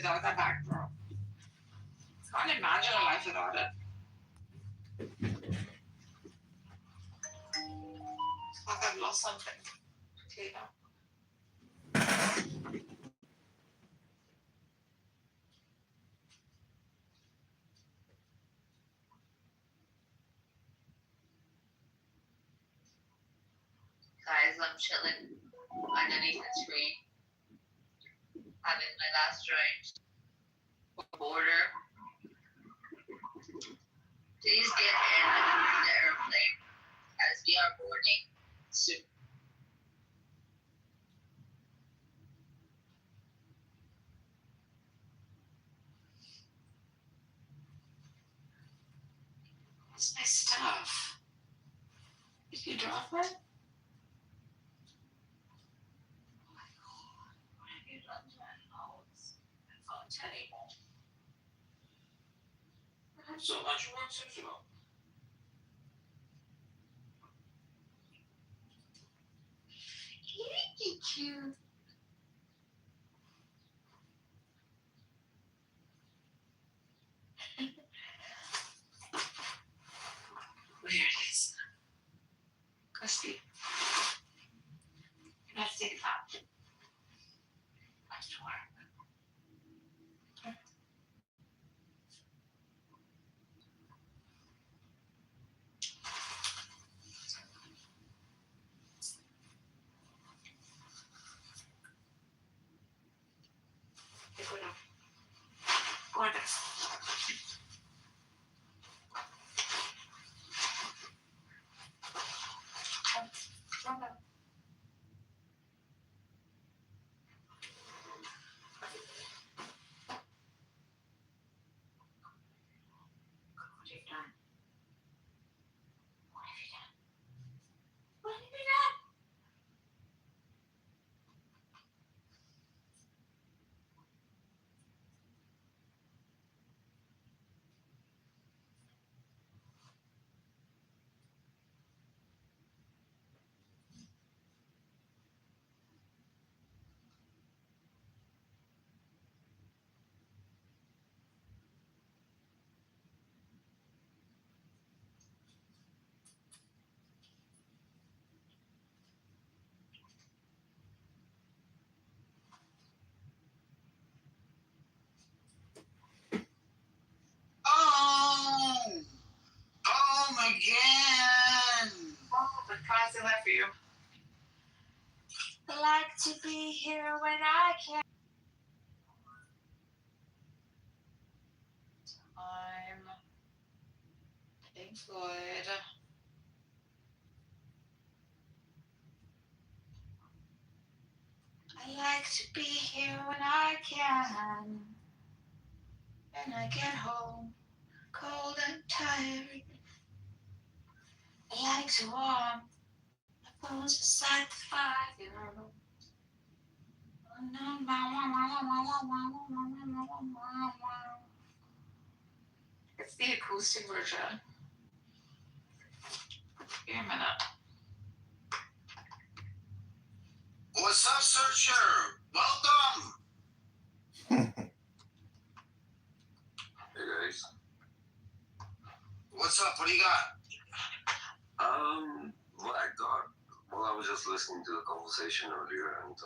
without that backdrop. Can't imagine a life without it. It's like I've lost something. You know? Guys, I'm chilling underneath a tree, having my last drink. Border. Please get in the airplane as we are boarding soon. What's my stuff? Did you drop it? What have you done to my notes? I can't anymore. I have so much work to do. Cute. Where it is. Go sleep. You have to take it out. I have to work. Go down. Go on down. Go down. What have you done? What have you done? What have you done? Oh my God! Oh, I'm trying that for you. I like to be here when I can. I'm Pink Floyd. I like to be here when I can. When I get home, cold and tired. I like to warm my bones beside the fire. It's the acoustic version. Give me a minute. What's up, searcher? Welcome. Hey guys. What's up? What do you got? Well, I was just listening to the conversation earlier, and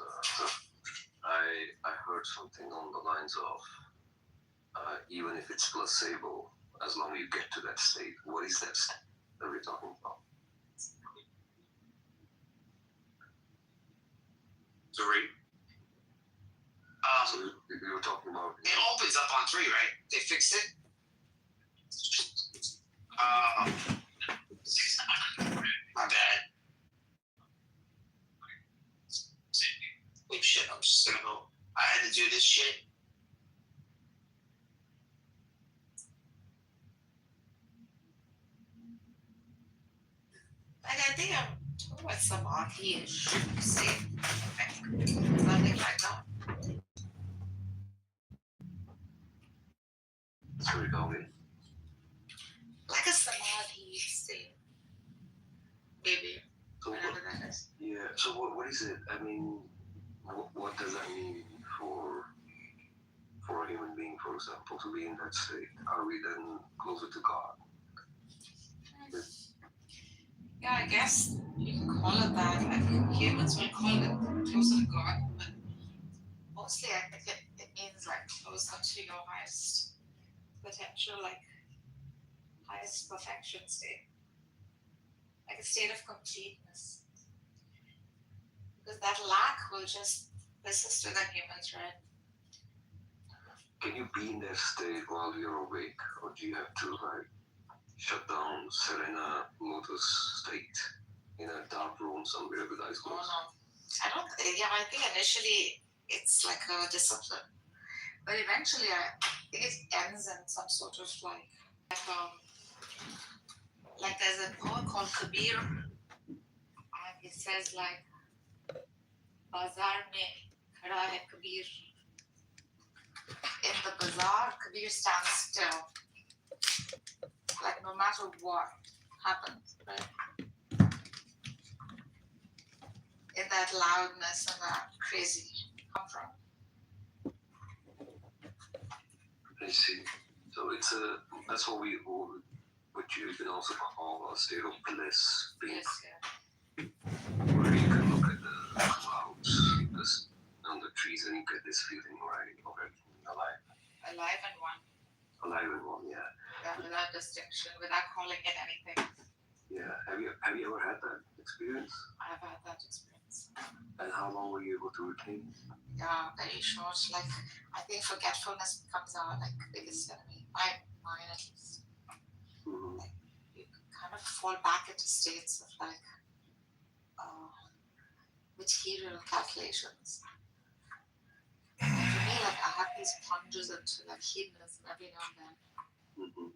I heard something on the lines of even if it's placebo, as long as you get to that state. What is that state that we're talking about? 3. So we were talking about. It opens up on 3, right? They fixed it. My bad. Wait, shit. I'm just gonna go. I had to do this shit. Like, I think I'm talking about Samadhi-ish. See? Nothing like that. That's what you're talking. Like a Samadhi state. Maybe. So Whatever that is. yeah. So what is it? I mean, what does that mean for for a human being, for example, to be in that state? Are we then closer to God? Yeah, I guess you can call it that. I think humans will call it closer to God, but mostly I think it means like closer to your highest potential, like highest perfection state, like a state of completeness. Because that lack will just persist within humans, right? Can you be in that state while you're awake, or do you have to like shut down, sit in a lotus state in a dark room somewhere with eyes Oh closed? no. I don't, yeah, I think initially it's like a discipline, but eventually I think it ends in some sort of like there's a poet called Kabir, and he says like, Bazaar mein khada hai Kabir. In the bazaar, Kabir stands still, like no matter what happens, right? In that loudness and that crazy come from. I see. So it's that's what you can also call a state of bliss, being Yes, yeah. where you can look at the clouds, on the trees, and you get this feeling, right, of everything in your life. Alive and one. Alive and one, yeah. Yeah, without distinction, without calling it anything. Yeah. Have you ever had that experience? I've had that experience. And how long were you able to retain? Yeah, very short. Like I think forgetfulness becomes our like biggest enemy. Mine at least. Mm-hmm. Like you kind of fall back into states of like material calculations. And for me, like I have these plunges into like hedonism every now and then. Mm-hmm.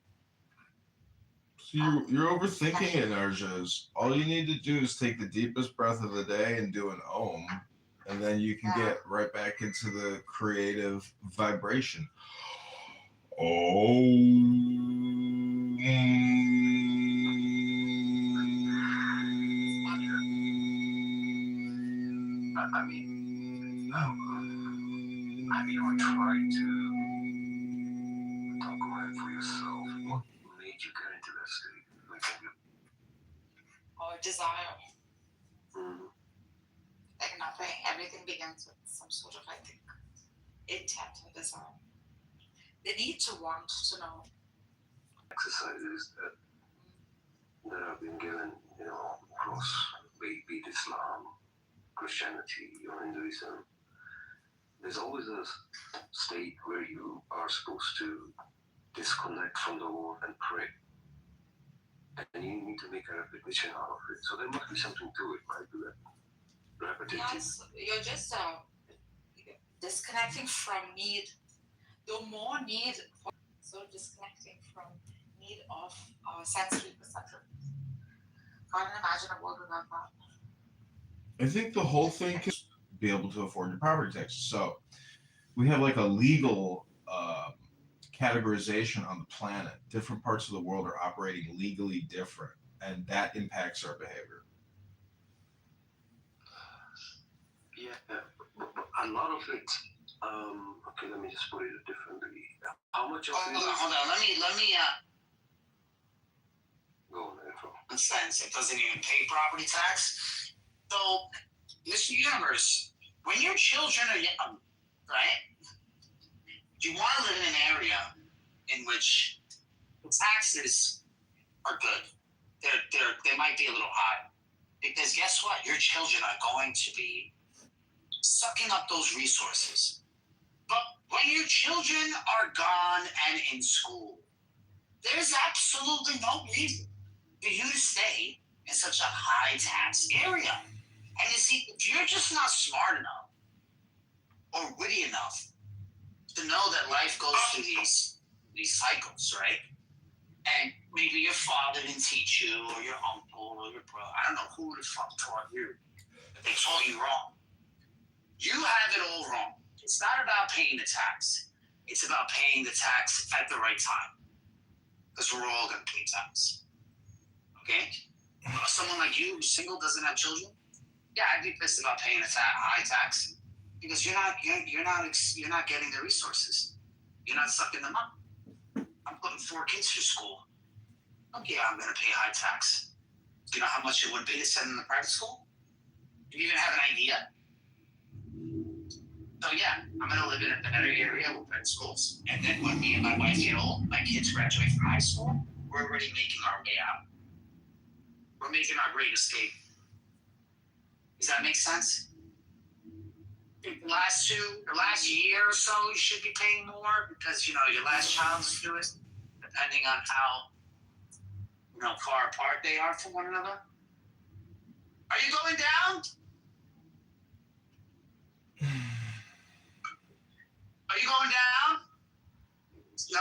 So you're overthinking it, Narjas. All you need to do is take the deepest breath of the day and do an Om, and then you can get right back into the creative vibration. Have you ever tried to document for yourself what made you get into that state? Like, Or desire. mm-hmm. Like nothing. Everything begins with some sort of, I think, intent and desire. The need to want to know. Exercises that have been given, across, be it Islam, Christianity, or Hinduism. There's always a state where you are supposed to disconnect from the world and pray. And you need to make a repetition out of it. So there must be something to it, right? To that repetitive. Yes, you're just disconnecting from need. The more need, so disconnecting from need of sensory perception. Can't imagine a world without that. I think the whole thing can be able to afford your property taxes. So we have like a legal categorization on the planet. Different parts of the world are operating legally different, and that impacts our behavior. Yeah, but a lot of it. Okay, let me just put it differently. How much of it? Hold on. Let me. Go on, Afro. Sense it doesn't even pay property tax. So, Mr. Universe, when your children are young, right? You want to live in an area in which the taxes are good. They might be a little high, because guess what? Your children are going to be sucking up those resources. But when your children are gone and in school, there's absolutely no reason for you to stay in such a high tax area. And you see, if you're just not smart enough or witty enough to know that life goes through these cycles, right? And maybe your father didn't teach you, or your uncle, or your brother. I don't know who the fuck taught you. But they taught you wrong. You have it all wrong. It's not about paying the tax. It's about paying the tax at the right time. Because we're all going to pay tax. Okay? Someone like you who's single, doesn't have children, yeah, I'd be pissed about paying a high tax, because you're not getting the resources. You're not sucking them up. I'm putting 4 kids through school. Oh yeah, I'm gonna pay high tax. Do you know how much it would be to send them to private school? Do you even have an idea? So yeah, I'm gonna live in a better area with better schools. And then when me and my wife get old, my kids graduate from high school, we're already making our way out. We're making our great escape. Does that make sense? The last year or so, you should be paying more because your last child's due it, depending on how far apart they are from one another. Are you going down? Are you going down? No.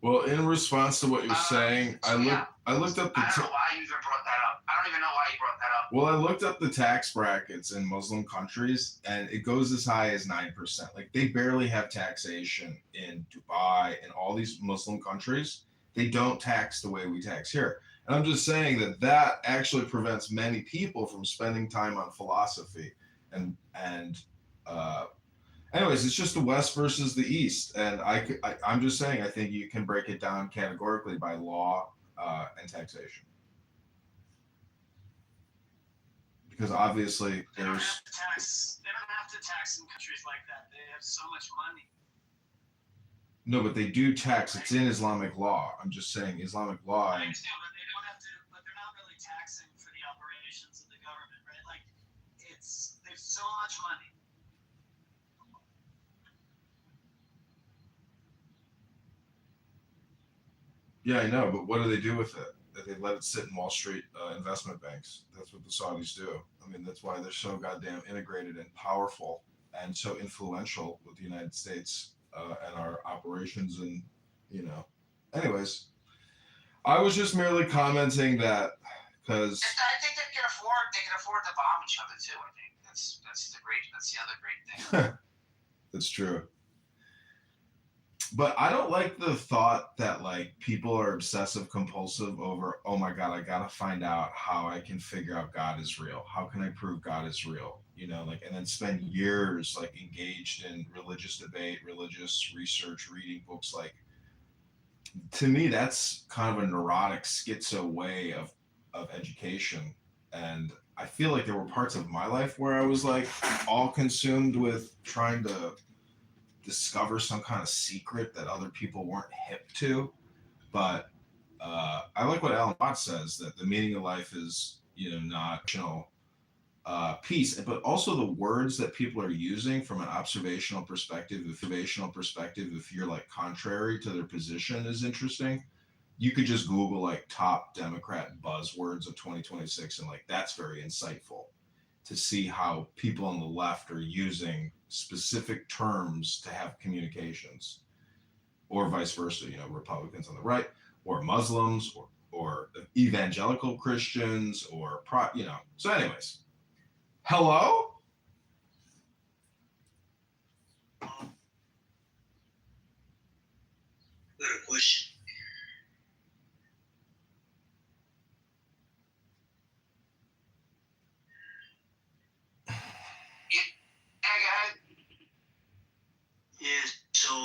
Well, in response to what you're saying, I looked up the. I don't know why you even brought that up. I don't even know why you brought that up. Well, I looked up the tax brackets in Muslim countries, and it goes as high as 9%. Like they barely have taxation in Dubai and all these Muslim countries. They don't tax the way we tax here. And I'm just saying that actually prevents many people from spending time on philosophy and anyways, it's just the West versus the East, and I'm just saying I think you can break it down categorically by law and taxation, because obviously They don't there's have to tax. They don't have to tax in countries like that. They have so much money. no, but they do tax. It's in Islamic law. I'm just saying Islamic law. I understand, but they don't have to. But they're not really taxing for the operations of the government, right? Like, there's so much money. Yeah, I know, but what do they do with it? They let it sit in Wall Street investment banks. That's what the Saudis do. I mean, that's why they're so goddamn integrated and powerful and so influential with the United States and our operations. And anyways, I was just merely commenting that because I think they can afford to bomb each other too. I think that's the other great thing. that's true. But I don't like the thought that like people are obsessive compulsive over, oh my God, I gotta find out how I can figure out God is real. How can I prove God is real? And then spend years like engaged in religious debate, religious research, reading books. Like to me, that's kind of a neurotic schizo way of education. And I feel like there were parts of my life where I was like all consumed with trying to discover some kind of secret that other people weren't hip to. But I like what Alan Watts says, that the meaning of life is, not peace, but also the words that people are using from an observational perspective. If you're like contrary to their position is interesting. You could just Google like top Democrat buzzwords of 2026, and like that's very insightful to see how people on the left are using specific terms to have communications, or vice versa, Republicans on the right, or Muslims, or evangelical Christians, or So anyways, hello? Got a question. Yeah, so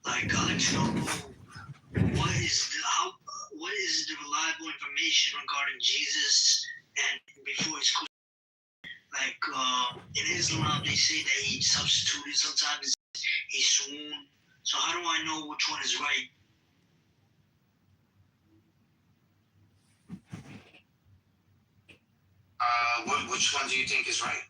like I'd like to know what is the reliable information regarding Jesus and before his in Islam they say that he substituted, sometimes he swooned. So how do I know which one is right? Which one do you think is right?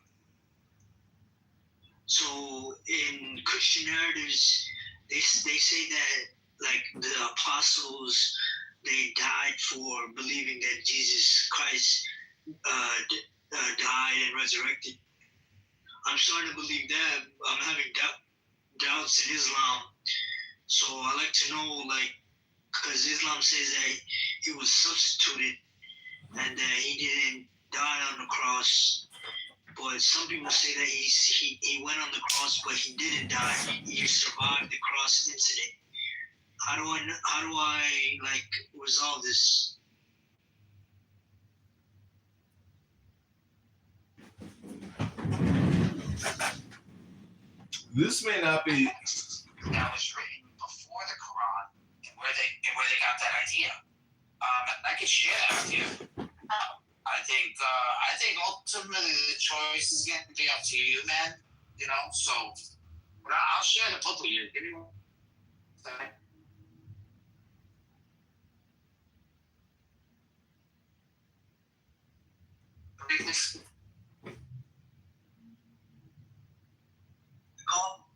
So in Christian narratives, they say that like the apostles, they died for believing that Jesus Christ died and resurrected. I'm starting to believe that. I'm having doubts in Islam. So I like to know, like, because Islam says that he was substituted and that he didn't die on the cross. But some people say that he went on the cross, but he didn't die. He just survived the cross incident. How do I like resolve this? This may not be. That was written before the Quran, and where they got that idea. I could share that with you. I think ultimately the choice is going to be up to you, man. You know, so but I'll share the book with you. Give me one second. Call.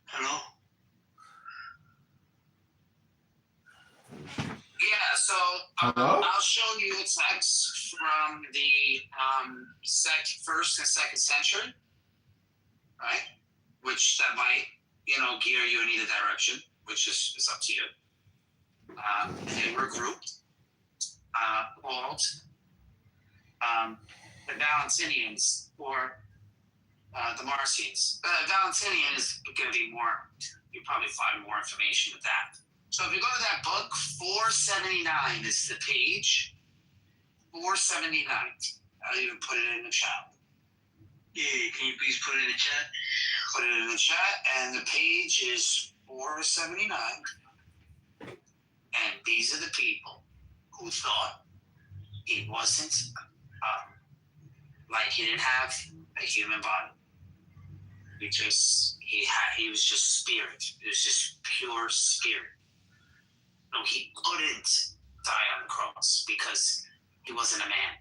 Hello. Yeah, so Hello? I'll show you a text from the first and second century, right? Which that might, gear you in either direction, which is up to you. They were grouped, called the Valentinians or the Marcians. Valentinian is going to be more, you'll probably find more information with that. So if you go to that book, 479 is the page. 479. I'll even put it in the chat. Yeah, can you please put it in the chat? Put it in the chat, and the page is 479. And these are the people who thought he wasn't, like he didn't have a human body. He was just spirit. It was just pure spirit. No, he couldn't die on the cross because he wasn't a man.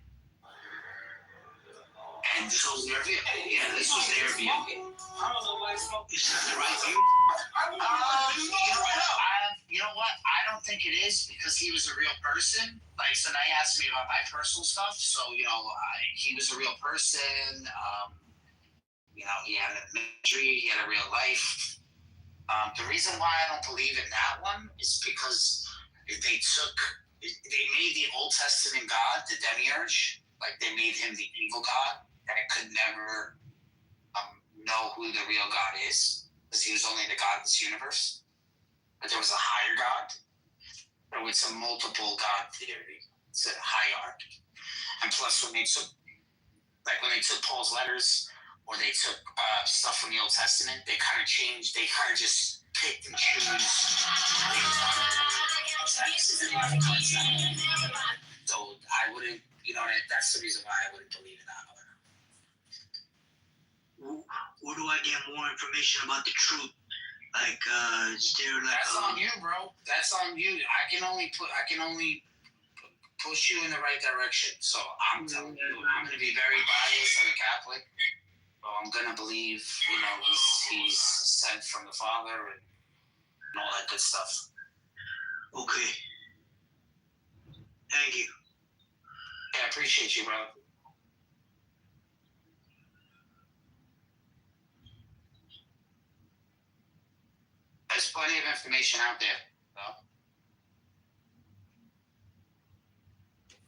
And this was their view. Yeah, this was their view. I don't know why I smoke. Is that the right view? You know what? I don't think it is because he was a real person. Like, so now you asked me about my personal stuff. So, he was a real person. He had a ministry. He had a real life. The reason why I don't believe in that one is because they made the Old Testament God, the demiurge, like they made him the evil God that could never know who the real God is because he was only the God of this universe. But there was a higher God. It's a multiple God theory. It's a hierarchy. And plus, when they took Paul's letters or they took stuff from the Old Testament, they kind of changed. They kind of just picked and choose things out of the text. So I wouldn't, that's the reason why I wouldn't believe in that. Where do I get more information about the truth? Like, is there like? That's on you, bro. That's on you. I can only push you in the right direction. So I'm telling you, I'm going to be very biased. I'm a Catholic. So I'm going to believe, he's sent from the Father and all that good stuff. Okay. Thank you. Yeah, I appreciate you, bro. There's plenty of information out there,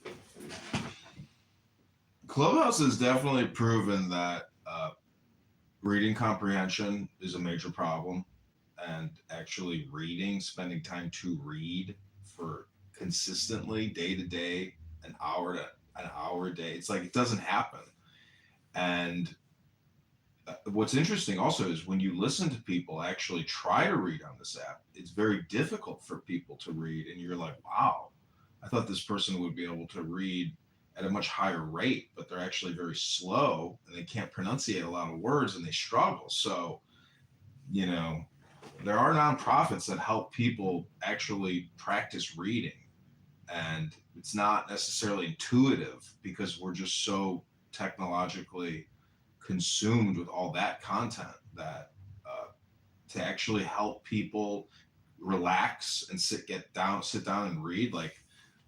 though. Clubhouse has definitely proven that reading comprehension is a major problem, and actually spending time to read for consistently day to day, an hour a day. It's like it doesn't happen. And what's interesting also is when you listen to people actually try to read on this app, it's very difficult for people to read, and you're like, wow, I thought this person would be able to read at a much higher rate, but they're actually very slow and they can't pronunciate a lot of words and they struggle. So, there are nonprofits that help people actually practice reading, and it's not necessarily intuitive because we're just so technologically consumed with all that content that to actually help people relax and sit down and read, like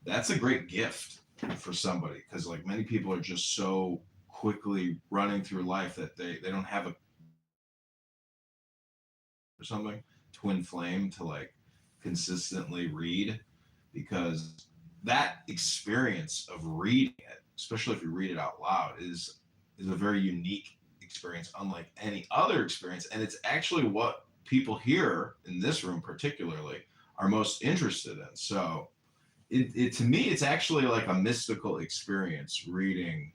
that's a great gift for somebody, because like many people are just so quickly running through life that they don't have a or something twin flame to like consistently read, because that experience of reading it, especially if you read it out loud, is a very unique experience unlike any other experience, and it's actually what people here in this room particularly are most interested in. So it to me it's actually like a mystical experience reading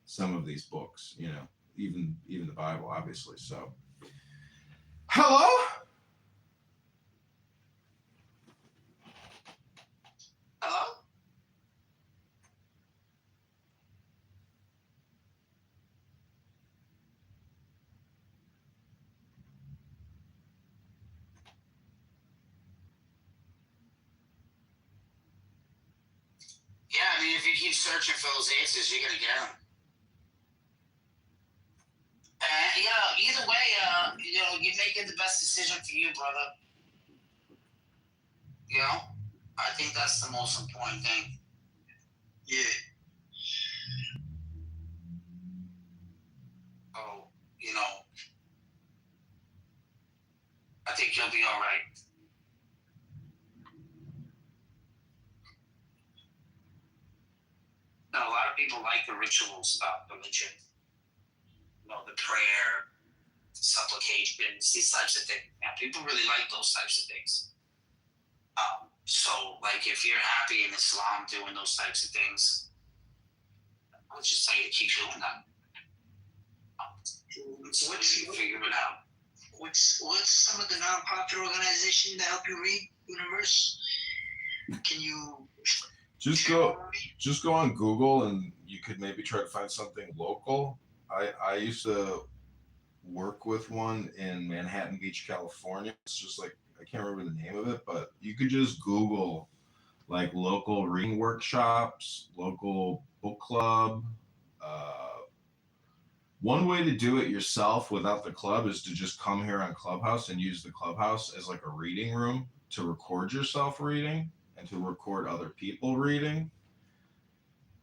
some of these books, you know, even the Bible, obviously. So hello. Hello? Yeah, I mean, if you keep searching for those answers, you're gonna get them. And either way, you're making the best decision for you, brother. You know, I think that's the most important thing. Yeah. So, I think you'll be all right. Now, a lot of people like the rituals about religion. The prayer, supplications, these types of things. Yeah, people really like those types of things. So, like, if you're happy in Islam doing those types of things, I would just tell you to keep doing that. Once you figure it out. What's some of the nonprofit organizations that help you read Universe? Can you Just go on Google and you could maybe try to find something local. I used to work with one in Manhattan Beach, California. It's just like I can't remember the name of it, but you could just Google like local reading workshops, local book club. One way to do it yourself without the club is to just come here on Clubhouse and use the Clubhouse as like a reading room to record yourself reading and to record other people reading.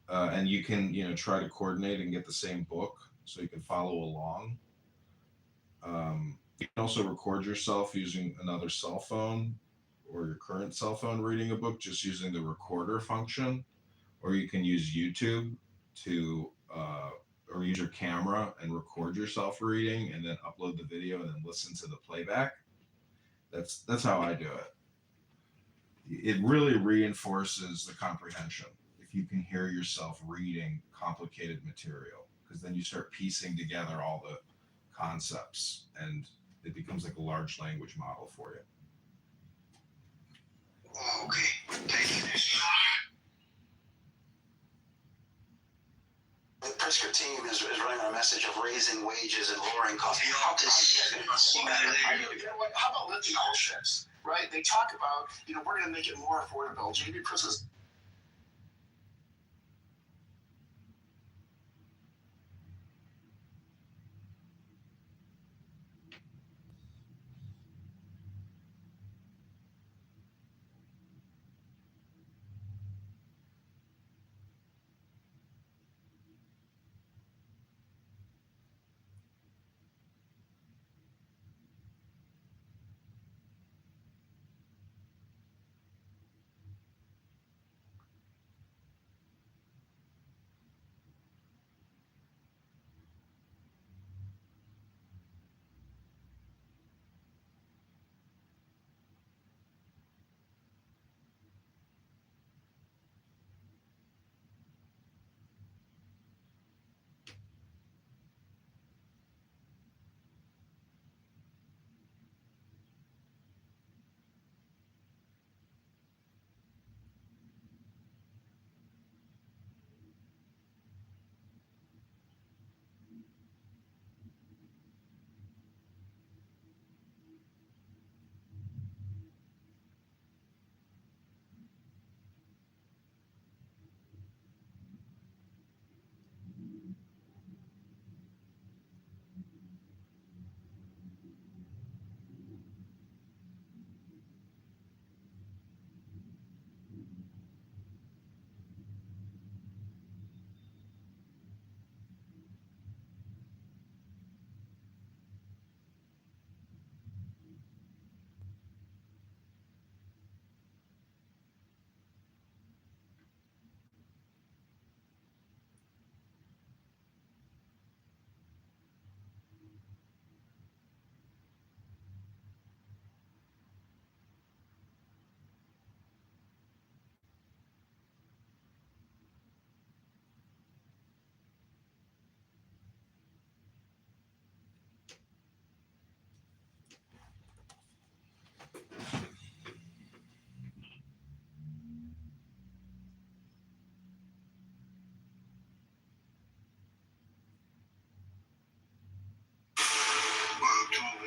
And you can, try to coordinate and get the same book so you can follow along. You can also record yourself using another cell phone or your current cell phone reading a book just using the recorder function, or you can use YouTube to or use your camera and record yourself reading and then upload the video and then listen to the playback. That's how I do it. It really reinforces the comprehension if you can hear yourself reading complicated material, because then you start piecing together all the concepts and it becomes like a large language model for you. Oh, okay. Thank you. The Pritzker team is running on a message of raising wages and lowering costs. How about lifting all ships, right? They talk about, we're going to make it more affordable. J.B. Pritzker's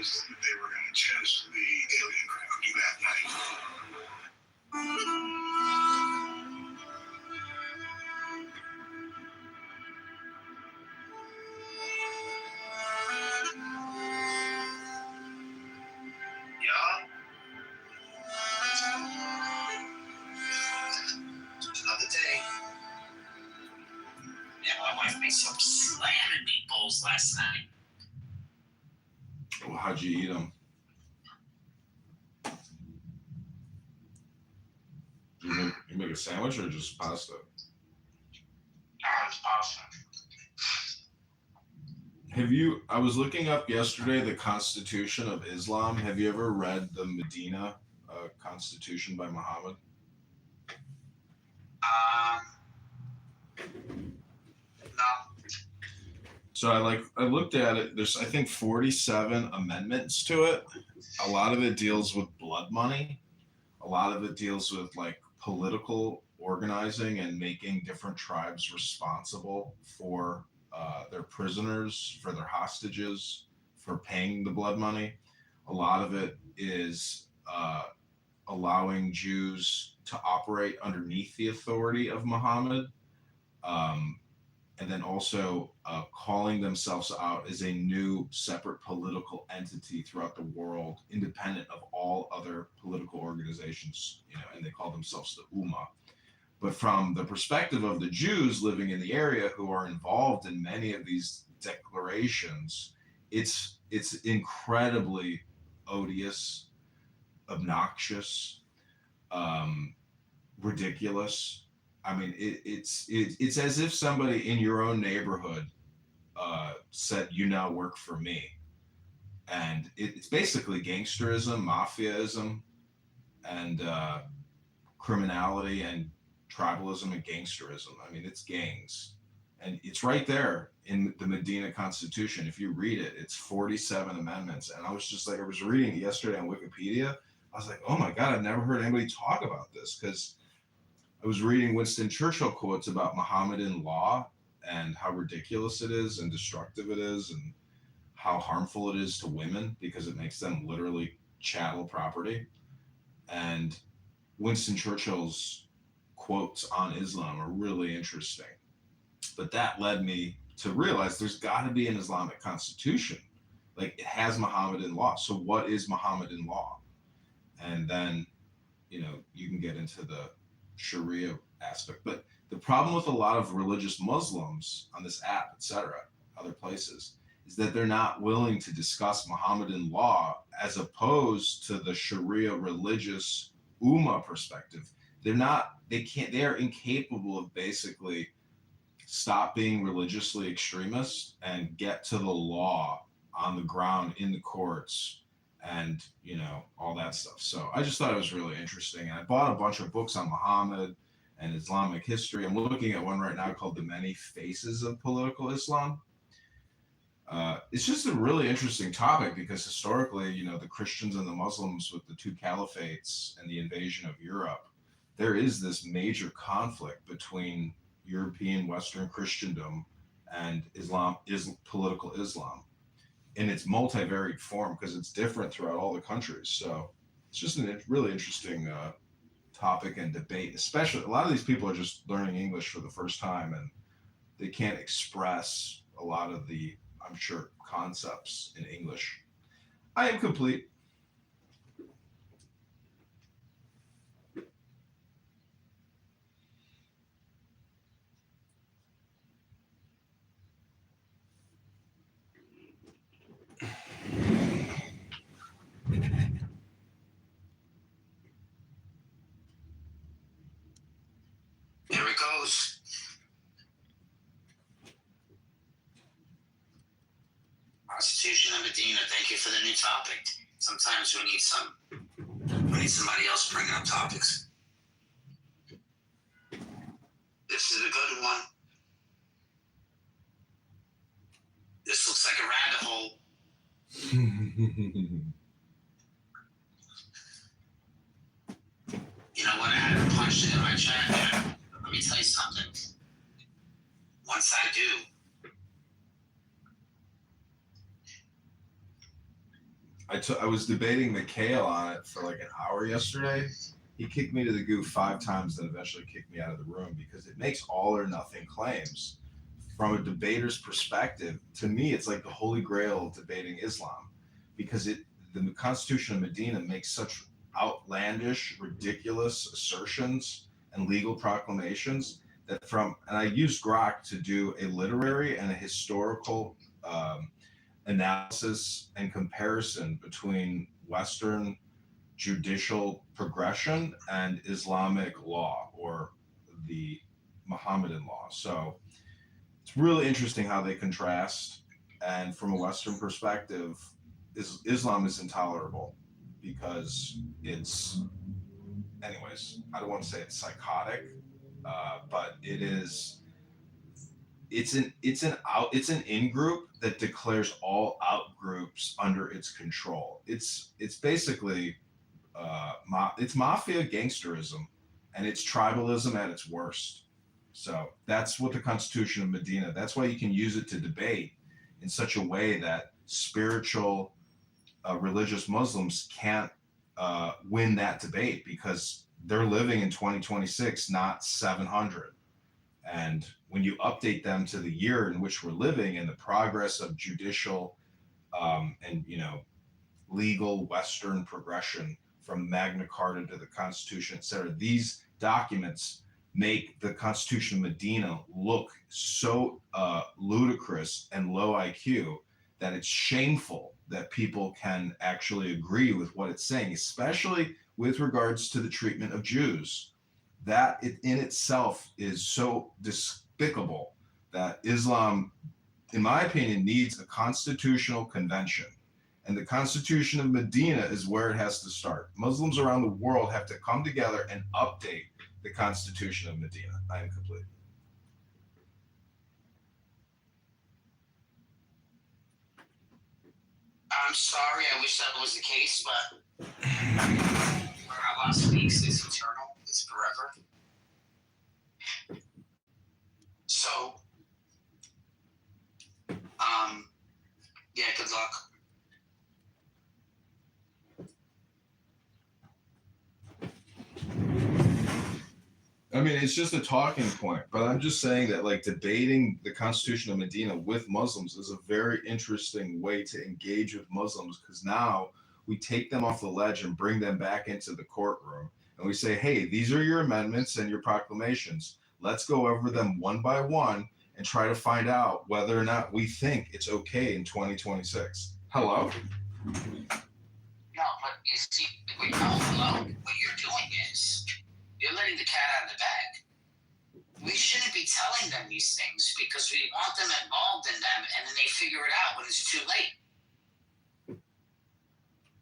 was that they were going to test the alien gravity that night. Yeah. Another day. Yeah, my wife made some slamming meatballs last night. Well, how'd you eat them? You make a sandwich or just pasta? It's pasta. I was looking up yesterday the Constitution of Islam. Have you ever read the Medina Constitution by Muhammad? No. So I looked at it. There's I think 47 amendments to it. A lot of it deals with blood money. A lot of it deals with like political organizing and making different tribes responsible for their prisoners, for their hostages, for paying the blood money. A lot of it is allowing Jews to operate underneath the authority of Muhammad, and then also calling themselves out as a new separate political entity throughout the world, independent of all other political organizations, and they call themselves the Ummah. But from the perspective of the Jews living in the area who are involved in many of these declarations, it's incredibly odious, obnoxious, ridiculous. I mean, it's as if somebody in your own neighborhood said, "You now work for me," and it's basically gangsterism, mafiaism, and criminality and tribalism and gangsterism. I mean, it's gangs, and it's right there in the Medina Constitution. If you read it, it's 47 amendments, and I was just like, I was reading it yesterday on Wikipedia. I was like, oh my God, I've never heard anybody talk about this, because I was reading Winston Churchill quotes about Mohammedan law and how ridiculous it is and destructive it is and how harmful it is to women because it makes them literally chattel property. And Winston Churchill's quotes on Islam are really interesting. But that led me to realize there's got to be an Islamic constitution. Like, it has Mohammedan law. So what is Mohammedan law? And then, you can get into the Sharia aspect. But the problem with a lot of religious Muslims on this app, etc., other places, is that they're not willing to discuss Mohammedan law as opposed to the Sharia religious Ummah perspective. They are incapable of basically stop being religiously extremist and get to the law on the ground in the courts and, all that stuff. So I just thought it was really interesting. And I bought a bunch of books on Muhammad and Islamic history. I'm looking at one right now called The Many Faces of Political Islam. It's just a really interesting topic because historically, the Christians and the Muslims with the two caliphates and the invasion of Europe, there is this major conflict between European Western Christendom and Islam, political Islam, in its multivariate form because it's different throughout all the countries. So it's just a really interesting topic and debate, especially a lot of these people are just learning English for the first time and they can't express a lot of the, I'm sure, concepts in English. I am complete. Here it goes. Constitution of Medina. Thank you for the new topic. Sometimes we need somebody else bringing up topics. This is a good one. This looks like a rabbit hole. You know what? I had to punch it in my chat there. Let me tell you something. Once I do, I was debating Mikhail on it for like an hour yesterday. He kicked me to the goo 5 times, then eventually kicked me out of the room because it makes all or nothing claims. From a debater's perspective, to me, it's like the holy grail of debating Islam, because the Constitution of Medina makes such outlandish, ridiculous assertions and legal proclamations that and I used Grok to do a literary and a historical analysis and comparison between Western judicial progression and Islamic law or the Mohammedan law. So it's really interesting how they contrast. And from a Western perspective, Islam is intolerable because anyways, I don't want to say it's psychotic, but it's an in group that declares all out groups under its control. It's basically it's mafia gangsterism, and it's tribalism at its worst. So that's what the Constitution of Medina. That's why you can use it to debate in such a way that spiritual, religious Muslims can't win that debate because they're living in 2026, not 700. And when you update them to the year in which we're living and the progress of judicial and legal Western progression from Magna Carta to the Constitution, et cetera, these documents make the Constitution of Medina look so ludicrous and low IQ that it's shameful that people can actually agree with what it's saying, especially with regards to the treatment of Jews. That in itself is so despicable that Islam, in my opinion, needs a constitutional convention. And the Constitution of Medina is where it has to start. Muslims around the world have to come together and update the Constitution of Medina. I am complete. I'm sorry, I wish that was the case, but we're not lost weeks. It's eternal. It's forever. So, yeah, good luck. I mean, it's just a talking point, but I'm just saying that like debating the Constitution of Medina with Muslims is a very interesting way to engage with Muslims, because now we take them off the ledge and bring them back into the courtroom and we say, hey, these are your amendments and your proclamations. Let's go over them one by one and try to find out whether or not we think it's okay in 2026. Hello? No, but you see, hello, what you're doing is you're letting the cat out of the bag. We shouldn't be telling them these things because we want them involved in them, and then they figure it out when it's too late.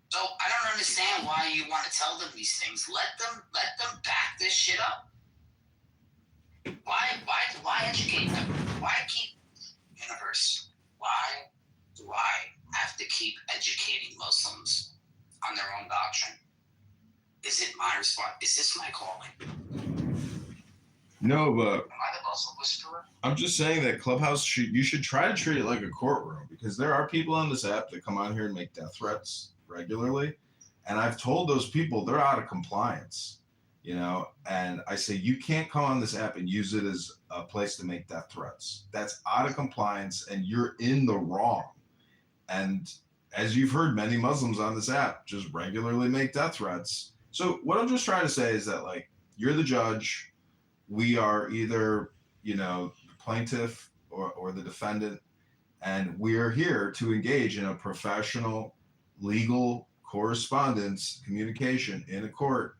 So I don't understand why you want to tell them these things. Let them back this shit up. Why educate them? Why keep universe? Why do I have to keep educating Muslims on their own doctrine? Is it my response? Is this my calling? No, but Am I the Muslim whisperer? I'm just saying that Clubhouse you should try to treat it like a courtroom, because there are people on this app that come on here and make death threats regularly, and I've told those people they're out of compliance, and I say you can't come on this app and use it as a place to make death threats. That's out of compliance and you're in the wrong. And as you've heard, many Muslims on this app just regularly make death threats. So what I'm just trying to say is that, like, you're the judge. We are either, the plaintiff or the defendant, and we're here to engage in a professional legal correspondence communication in a court.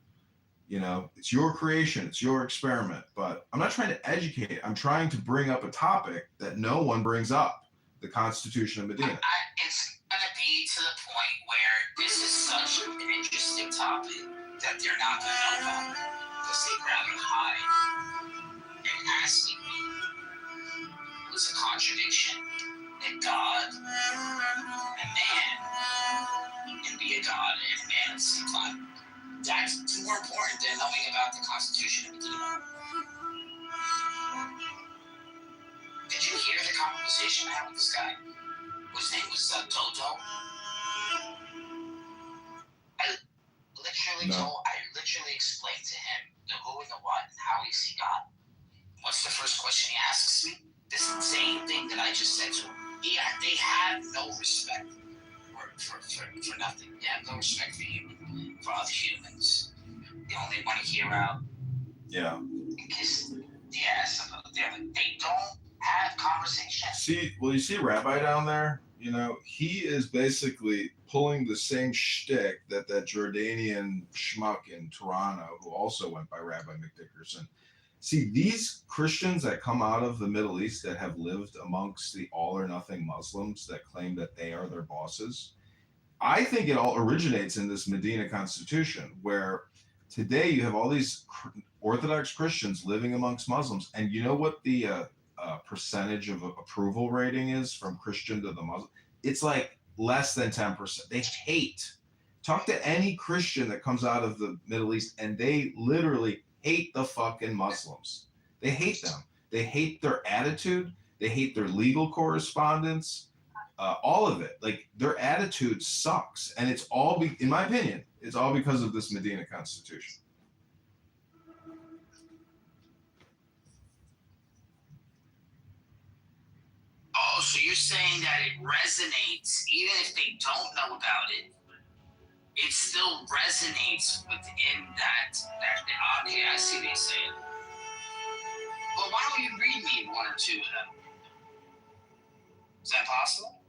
It's your creation, it's your experiment, but I'm not trying to educate. I'm trying to bring up a topic that no one brings up, the Constitution of Medina. It's going to be to the point where this is such an interesting topic that they're not going to know about because they'd rather hide. And asking me was a contradiction that God and man can be a God and a man at the same time. That's more important than knowing about the Constitution of Medina. Did you hear the conversation I had with this guy? His name was Dodo. literally explained to him the who and the what and how he see God. What's the first question he asks me? The same thing that I just said to him. Yeah, they have no respect for nothing. They have no respect for other humans. They only want to hear out. Yeah. Because, they don't have conversations. You see Rabbi down there? You know, he is basically pulling the same shtick that Jordanian schmuck in Toronto, who also went by Rabbi McDickerson. See, these Christians that come out of the Middle East that have lived amongst the all or nothing Muslims that claim that they are their bosses, I think it all originates in this Medina Constitution, where today you have all these Orthodox Christians living amongst Muslims, and you know what the percentage of approval rating is from Christian to the Muslim? It's like less than 10%. They hate. Talk to any Christian that comes out of the Middle East, and they literally hate the fucking Muslims. They hate them. They hate their attitude. They hate their legal correspondence. All of it. Like, their attitude sucks, and it's all, in my opinion, it's all because of this Medina Constitution. Oh, so you're saying that it resonates, even if they don't know about it, it still resonates within that. Okay, I see what you're saying. Well, why don't you read me one or two of them? Is that possible?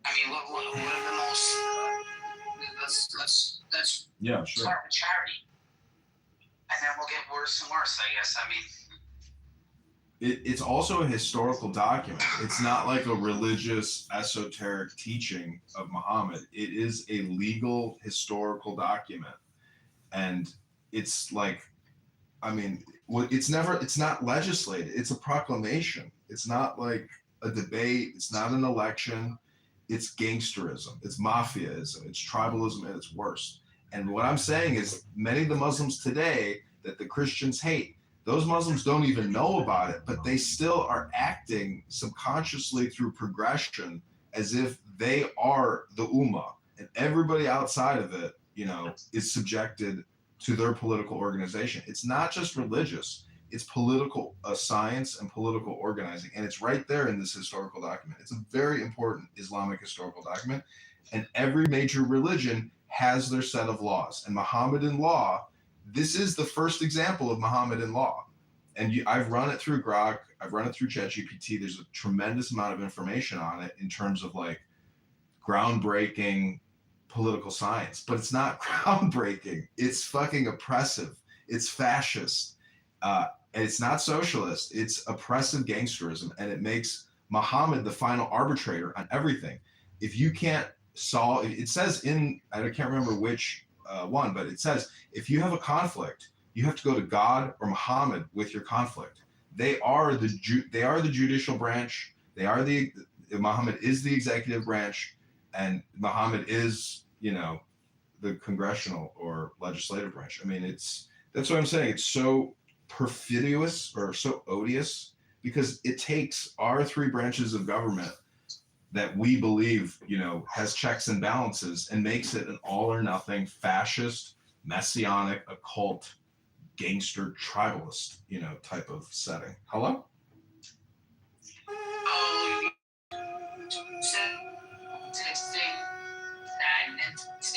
I mean, what are the most? Let's Yeah, sure. start with charity, and then we'll get worse and worse, I guess. I mean. It's also a historical document. It's not like a religious, esoteric teaching of Muhammad. It is a legal, historical document. And it's like, I mean, it's not legislated. It's a proclamation. It's not like a debate. It's not an election. It's gangsterism. It's mafiaism. It's tribalism at its worst. And what I'm saying is many of the Muslims today that the Christians hate, those Muslims don't even know about it, but they still are acting subconsciously through progression as if they are the Ummah, and everybody outside of it, you know, is subjected to their political organization. It's not just religious, it's political science and political organizing. And it's right there in this historical document. It's a very important Islamic historical document. And every major religion has their set of laws. And Mohammedan law, this is the first example of Mohammedan law. And I've run it through Grok, I've run it through ChatGPT. There's a tremendous amount of information on it in terms of like groundbreaking political science, but it's not groundbreaking. It's fucking oppressive. It's fascist. And it's not socialist. It's oppressive gangsterism. And it makes Muhammad the final arbitrator on everything. If you can't solve, it says in, I can't remember which one, but it says if you have a conflict, you have to go to God or Muhammad with your conflict. They are the judicial branch. Muhammad is the executive branch, and Muhammad is, you know, the congressional or legislative branch. I mean, that's what I'm saying. It's so perfidious or so odious because it takes our three branches of government that we believe, you know, has checks and balances and makes it an all or nothing fascist, messianic, occult, gangster, tribalist, you know, type of setting. Hello? Oh, stagnant. It's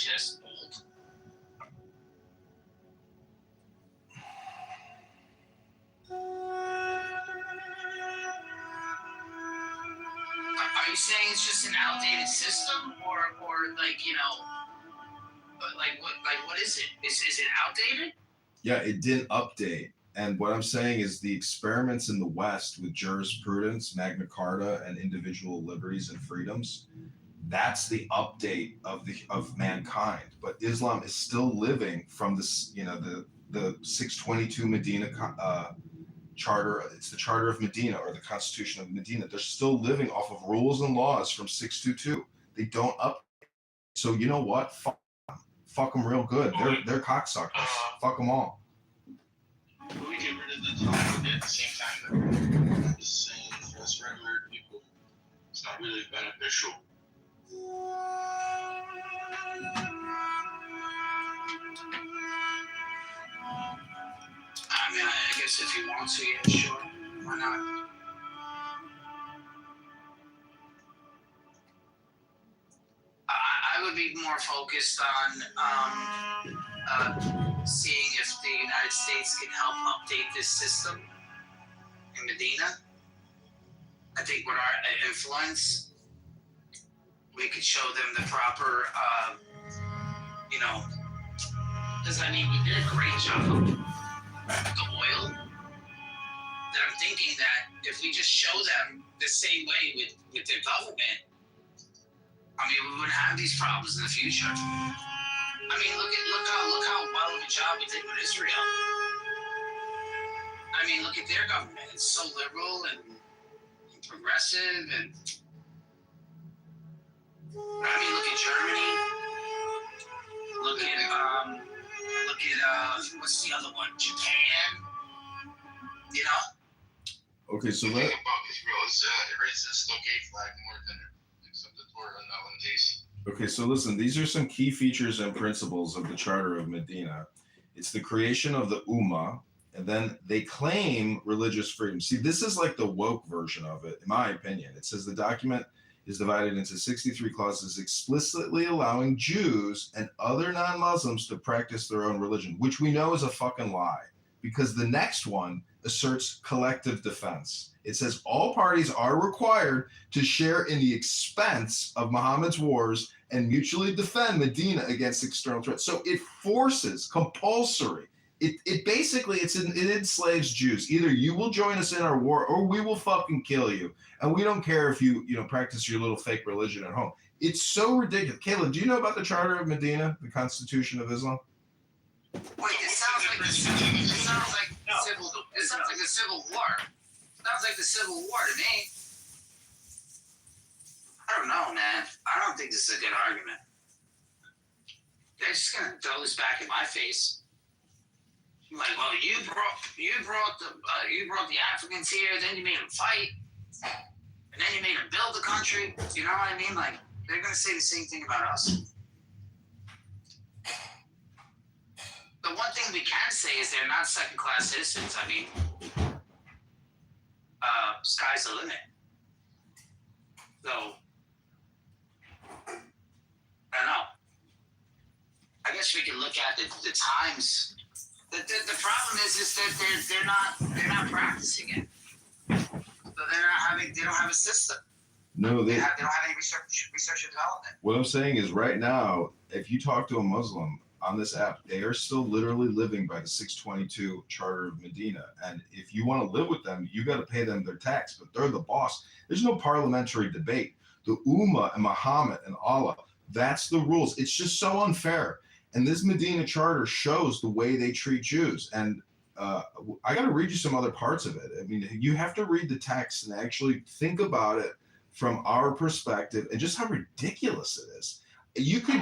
just old. Are you saying it's just an outdated system, or like, you know, what is it? Is it outdated? Yeah, it didn't update. And what I'm saying is the experiments in the West with jurisprudence, Magna Carta, and individual liberties and freedoms, that's the update of mankind. But Islam is still living from this, you know, the 622 Medina charter. It's the Charter of Medina or the Constitution of Medina. They're still living off of rules and laws from 622. They don't update. So you know what? Fuck them real good. They're cocksuckers. Fuck them all. We get rid of the topic at the same time. I'm just saying, for us regular people, it's not really beneficial. I mean, I guess if you want to, yeah, sure. Why not? I would be more focused on seeing if the United States can help update this system in Medina. I think with our influence, we could show them the proper, because I mean, we did a great job with the oil. That I'm thinking that if we just show them the same way with their government, I mean, we wouldn't have these problems in the future. I mean, look how well of a job we did with Israel. I mean, look at their government. It's so liberal and progressive, and I mean, look at Germany. Look at what's the other one? Japan. You know. Okay, so The thing about Israel is it raises the gay flag more than it accepts the Torah nowadays. Okay, so listen, these are some key features and principles of the Charter of Medina. It's the creation of the Ummah, and then they claim religious freedom. See, this is like the woke version of it, in my opinion. It says the document is divided into 63 clauses explicitly allowing Jews and other non-Muslims to practice their own religion, which we know is a fucking lie, because the next one asserts collective defense. It says all parties are required to share in the expense of Muhammad's wars and mutually defend Medina against external threats. So it forces, compulsory. It basically, it enslaves Jews. Either you will join us in our war or we will fucking kill you. And we don't care if you practice your little fake religion at home. It's so ridiculous. Caleb, do you know about the Charter of Medina, the Constitution of Islam? Wait, it sounds like the Civil War. Sounds like the Civil War to me. I don't know, man. I don't think this is a good argument. They're just gonna throw this back in my face. Like, well, you brought the Africans here, then you made them fight, and then you made them build the country. You know what I mean? Like, they're gonna say the same thing about us. The one thing we can say is they're not second-class citizens. I mean, sky's the limit. So, I don't know. I guess we can look at the times. The problem is that they're not practicing it. So they don't have a system. No, they don't have any research and development. What I'm saying is right now, if you talk to a Muslim on this app, they are still literally living by the 622 Charter of Medina. And if you want to live with them, you got to pay them their tax, but they're the boss. There's no parliamentary debate. The Ummah and Muhammad and Allah, that's the rules. It's just so unfair. And this Medina Charter shows the way they treat Jews. And I got to read you some other parts of it. I mean, you have to read the text and actually think about it from our perspective and just how ridiculous it is. You could.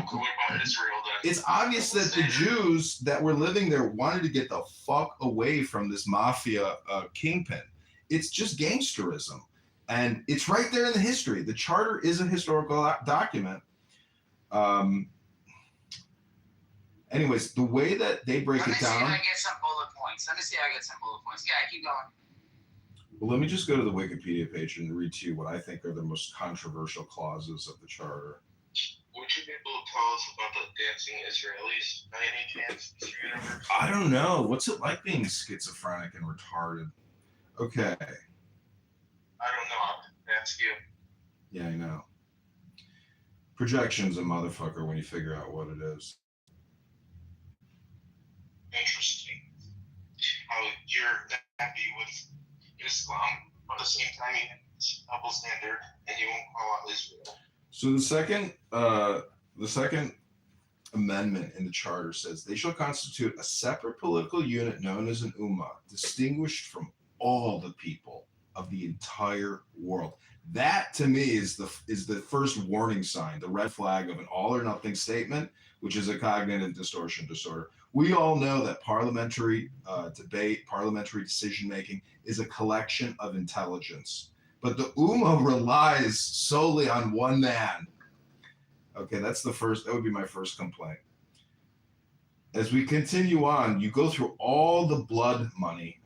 It's obvious that the Jews that were living there wanted to get the fuck away from this mafia kingpin. It's just gangsterism, and it's right there in the history. The charter is a historical document. Anyways, the way that they break it down. Let me get some bullet points. Yeah, keep going. Well, let me just go to the Wikipedia page and read to you what I think are the most controversial clauses of the charter. Would you be able to tell us about the dancing Israelis by any chance, Mr. Universe? I don't know. What's it like being schizophrenic and retarded? Okay. I don't know. I'll ask you. Yeah, I know. Projection's a motherfucker when you figure out what it is. Interesting. How you're happy with Islam, but at the same time you have this double standard and you won't call out Israel. So the second amendment in the charter says they shall constitute a separate political unit known as an ummah, distinguished from all the people of the entire world. That to me is the first warning sign, the red flag of an all or nothing statement, which is a cognitive distortion disorder. We all know that parliamentary debate, parliamentary decision making is a collection of intelligence. But the Ummah relies solely on one man. Okay, that's the first. That would be my first complaint. As we continue on, you go through all the blood money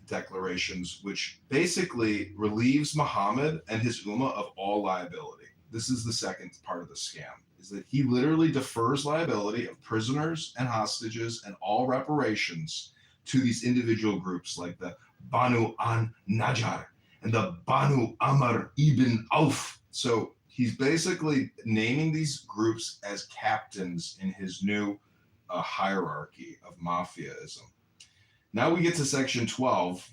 declarations, which basically relieves Muhammad and his ummah of all liability. This is the second part of the scam, is that he literally defers liability of prisoners and hostages and all reparations to these individual groups like the Banu an Najjar and the Banu Amr ibn Auf. So he's basically naming these groups as captains in his new hierarchy of mafiaism. Now we get to section 12,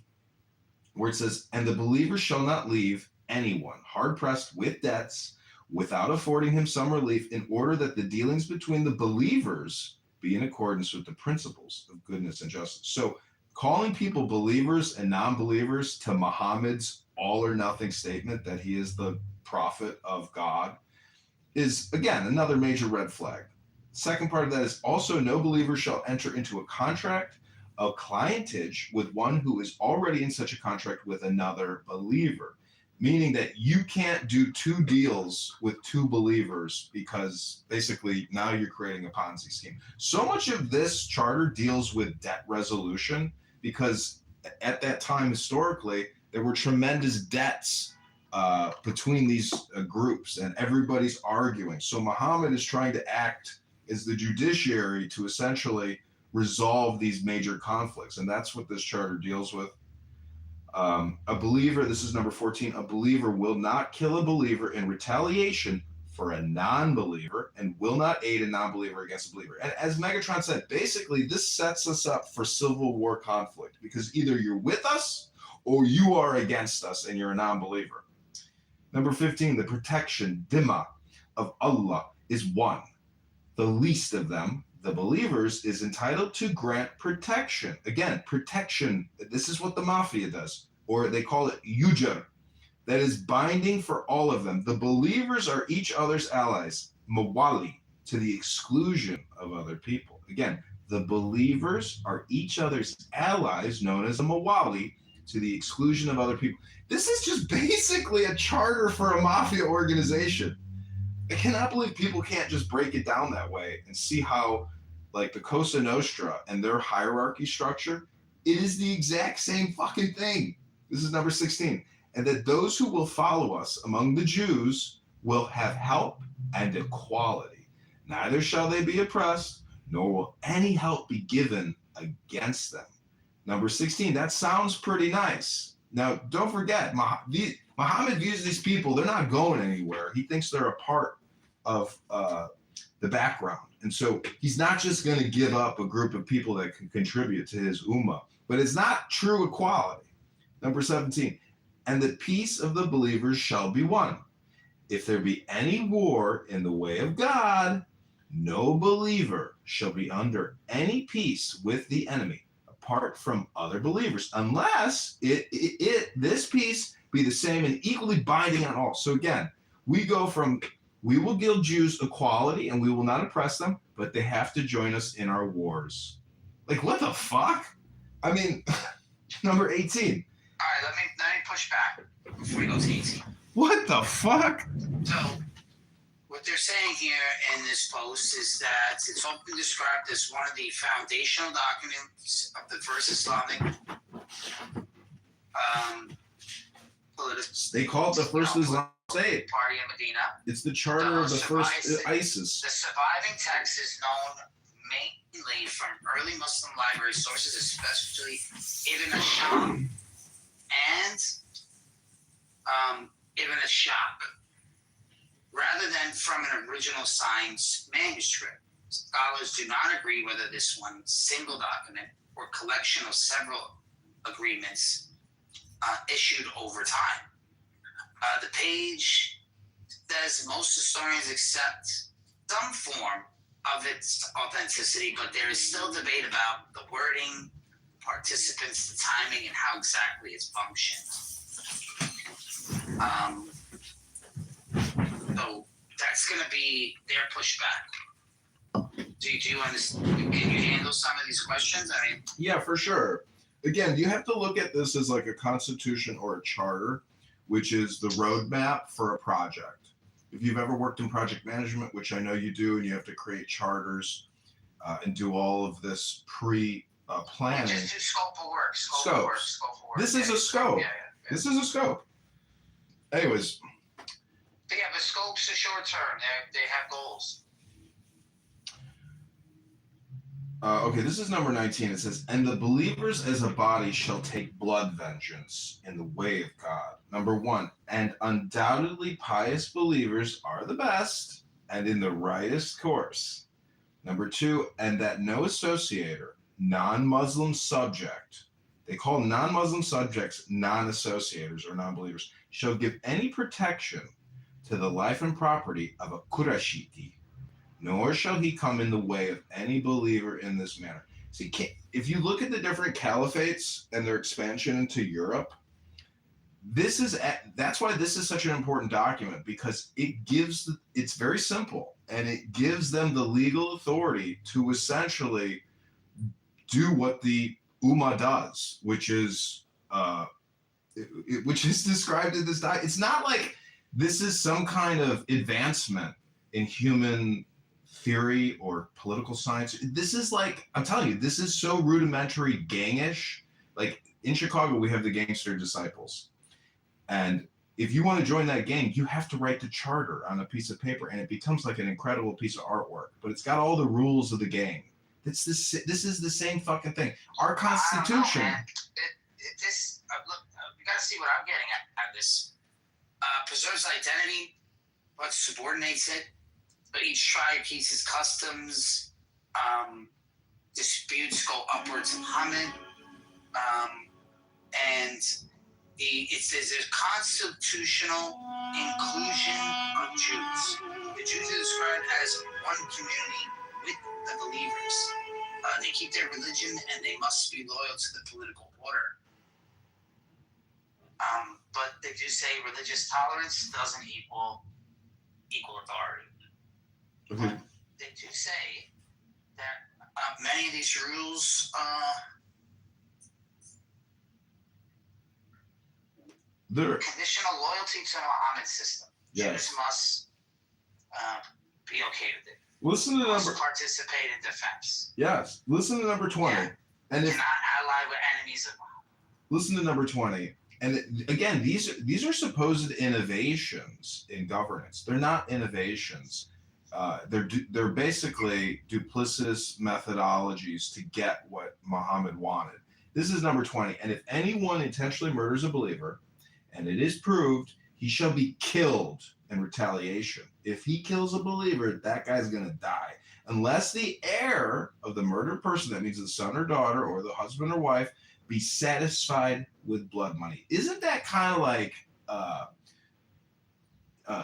where it says, and the believer shall not leave anyone hard pressed with debts without affording him some relief, in order that the dealings between the believers be in accordance with the principles of goodness and justice. So calling people believers and non-believers to Muhammad's all or nothing statement that he is the prophet of God is, again, another major red flag. Second part of that is also no believer shall enter into a contract of clientage with one who is already in such a contract with another believer, meaning that you can't do two deals with two believers, because basically now you're creating a Ponzi scheme. So much of this charter deals with debt resolution, because at that time historically there were tremendous debts between these groups, and everybody's arguing. So Muhammad is trying to act as the judiciary to essentially resolve these major conflicts, and that's what this charter deals with. A believer, this is number 14, a believer will not kill a believer in retaliation for a non-believer, and will not aid a non-believer against a believer. And as Megatron said, basically this sets us up for civil war conflict, because either you're with us or you are against us and you're a non-believer. Number 15, the protection, dhimma, of Allah is one. The least of them, the believers, is entitled to grant protection. Again, protection, this is what the mafia does, or they call it yujr, that is binding for all of them. The believers are each other's allies, mawali, to the exclusion of other people. Again, the believers are each other's allies, known as a mawali, to the exclusion of other people. This is just basically a charter for a mafia organization. I cannot believe people can't just break it down that way and see how, like, the Cosa Nostra and their hierarchy structure, it is the exact same fucking thing. This is number 16. And that those who will follow us among the Jews will have help and equality. Neither shall they be oppressed, nor will any help be given against them. Number 16, that sounds pretty nice. Now, don't forget, Muhammad views these people, they're not going anywhere. He thinks they're a part of the background. And so he's not just going to give up a group of people that can contribute to his ummah, but it's not true equality. Number 17, and the peace of the believers shall be won. If there be any war in the way of God, no believer shall be under any peace with the enemy, apart from other believers, unless this peace be the same and equally binding on all. So again, we go from, we will give Jews equality and we will not oppress them, but they have to join us in our wars. Like, what the fuck? I mean, number 18. All right, let me push back before we go to 18. What the fuck? So, what they're saying here in this post is that it's often described as one of the foundational documents of the first Islamic political. They call it the first Islamic State. Party in Medina. It's the charter of the first ISIS. The surviving text is known mainly from early Muslim library sources, especially Ibn Asham and Ibn Ashaq, rather than from an original signed manuscript. Scholars do not agree whether this one single document or collection of several agreements issued over time. The page says most historians accept some form of its authenticity, but there is still debate about the wording, participants, the timing, and how exactly it's functioned. So that's going to be their pushback. Do you understand? Can you handle some of these questions? I mean, yeah, for sure. Again, you have to look at this as like a constitution or a charter, which is the roadmap for a project. If you've ever worked in project management, which I know you do, and you have to create charters and do all of this planning. Just do scope of work. Scopes. Scope of work. This is a scope. Yeah. This is a scope. Anyways. But yeah, but scopes are short term. They have goals. Okay, this is number 19. It says, and the believers as a body shall take blood vengeance in the way of God. Number 1, and undoubtedly pious believers are the best and in the rightest course. Number 2, and that no associator, non-Muslim subject, they call non-Muslim subjects non-associators or non-believers, shall give any protection to the life and property of a Qurashiti, nor shall he come in the way of any believer in this manner. See, if you look at the different caliphates and their expansion into Europe, that's why this is such an important document, because it's very simple, and it gives them the legal authority to essentially do what the Ummah does, which is described in this document. It's not like this is some kind of advancement in human theory or political science. This is like, I'm telling you, this is so rudimentary gangish. Like in Chicago, we have the Gangster Disciples. And if you want to join that gang, you have to write the charter on a piece of paper, and it becomes like an incredible piece of artwork. But it's got all the rules of the gang. This is the same fucking thing. Our Constitution. I don't know, man. Look, you got to see what I'm getting at this. Preserves identity, but subordinates it. But each tribe keeps its customs. Disputes go upwards of Muhammad. And there's a constitutional inclusion of Jews. The Jews are described as one community with the believers. They keep their religion and they must be loyal to the political order. But they do say religious tolerance doesn't equal authority. Okay. But they do say that many of these rules conditional loyalty to Muhammad's system. Yes. Jews must be okay with it. Listen to Must participate in defense. Yes. Listen to number 20. Yeah. And if not ally with enemies of Muhammad. Listen to number 20. And again, these are supposed innovations in governance. They're not innovations. They're basically duplicitous methodologies to get what Muhammad wanted. This is number 20. And if anyone intentionally murders a believer, and it is proved, he shall be killed in retaliation. If he kills a believer, that guy's going to die. Unless the heir of the murdered person, that means the son or daughter or the husband or wife, be satisfied with blood money. Isn't that kind of like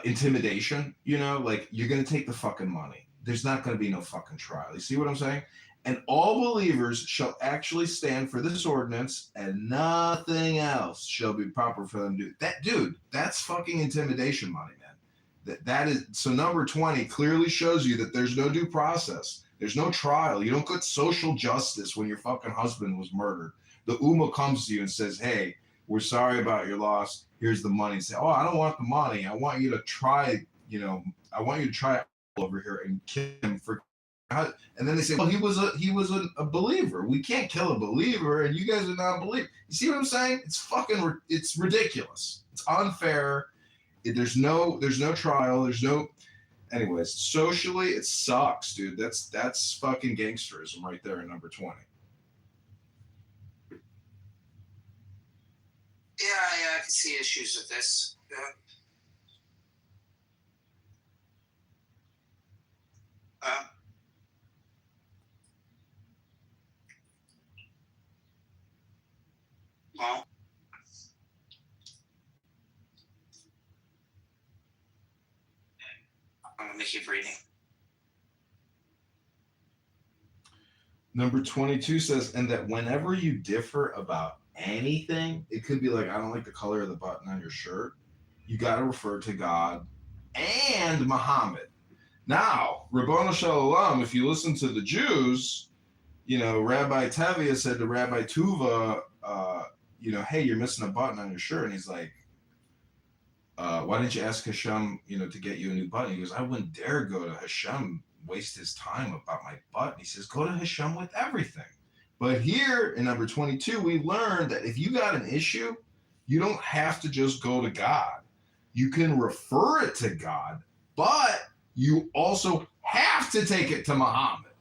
intimidation? You know, like you're going to take the fucking money. There's not going to be no fucking trial. You see what I'm saying? And all believers shall actually stand for this ordinance, and nothing else shall be proper for them to do. That, dude, that's fucking intimidation money, man. That is, so number 20 clearly shows you that there's no due process. There's no trial. You don't get social justice when your fucking husband was murdered. The Ummah comes to you and says, hey, we're sorry about your loss. Here's the money. Say, oh, I don't want the money. I want you to try, I want you to try over here and kill him for. And then they say, well, he was a believer. We can't kill a believer, and you guys are not believers. You see what I'm saying? It's ridiculous. It's unfair. There's no trial. Anyways, socially, it sucks, dude. That's fucking gangsterism right there in number 20. Yeah, I can see issues with this. Well, I'm going to keep reading. Number 22 says, and that whenever you differ about anything, it could be like, I don't like the color of the button on your shirt. You got to refer to God and Muhammad. Now, Rabbanu Shalom, if you listen to the Jews, Rabbi Tevye said to Rabbi Tuva, hey, you're missing a button on your shirt. And he's like, why didn't you ask Hashem, to get you a new butt? And he goes, I wouldn't dare go to Hashem, waste his time about my butt. And he says, go to Hashem with everything. But here in number 22, we learned that if you got an issue, you don't have to just go to God. You can refer it to God, but you also have to take it to Muhammad.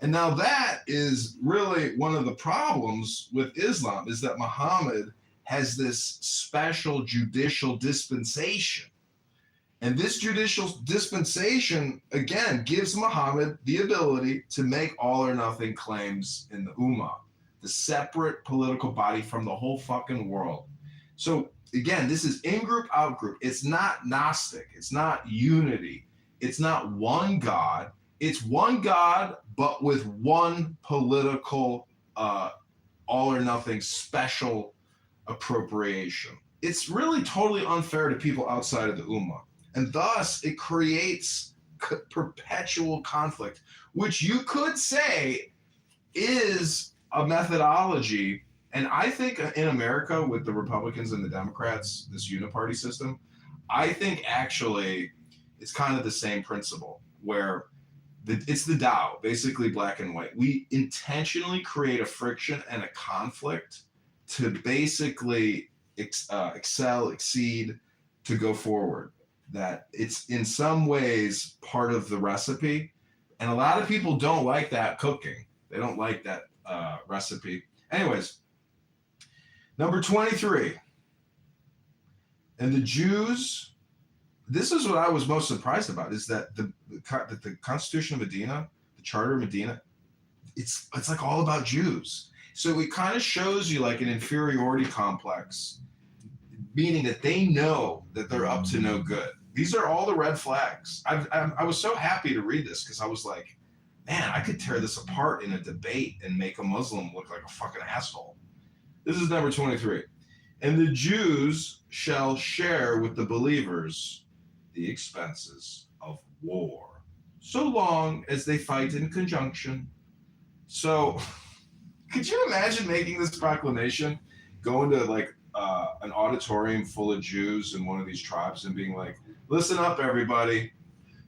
And now that is really one of the problems with Islam, is that Muhammad has this special judicial dispensation. And this judicial dispensation, again, gives Muhammad the ability to make all or nothing claims in the Ummah, the separate political body from the whole fucking world. So again, this is in-group, out-group. It's not Gnostic. It's not unity. It's not one God. It's one God, but with one political all or nothing special appropriation. It's really totally unfair to people outside of the Ummah. And thus, it creates perpetual conflict, which you could say is a methodology. And I think in America, with the Republicans and the Democrats, this uniparty system, I think actually it's kind of the same principle, where it's the Tao, basically black and white. We intentionally create a friction and a conflict to basically excel, exceed, to go forward. That it's in some ways part of the recipe. And a lot of people don't like that cooking. They don't like that recipe. Anyways, number 23. And the Jews, this is what I was most surprised about, is that the Constitution of Medina, the Charter of Medina, it's like all about Jews. So it kind of shows you like an inferiority complex, meaning that they know that they're up to no good. These are all the red flags. I was so happy to read this because I was like, man, I could tear this apart in a debate and make a Muslim look like a fucking asshole. This is number 23. And the Jews shall share with the believers the expenses of war, so long as they fight in conjunction. So, could you imagine making this proclamation, going to like an auditorium full of Jews in one of these tribes and being like, listen up, everybody.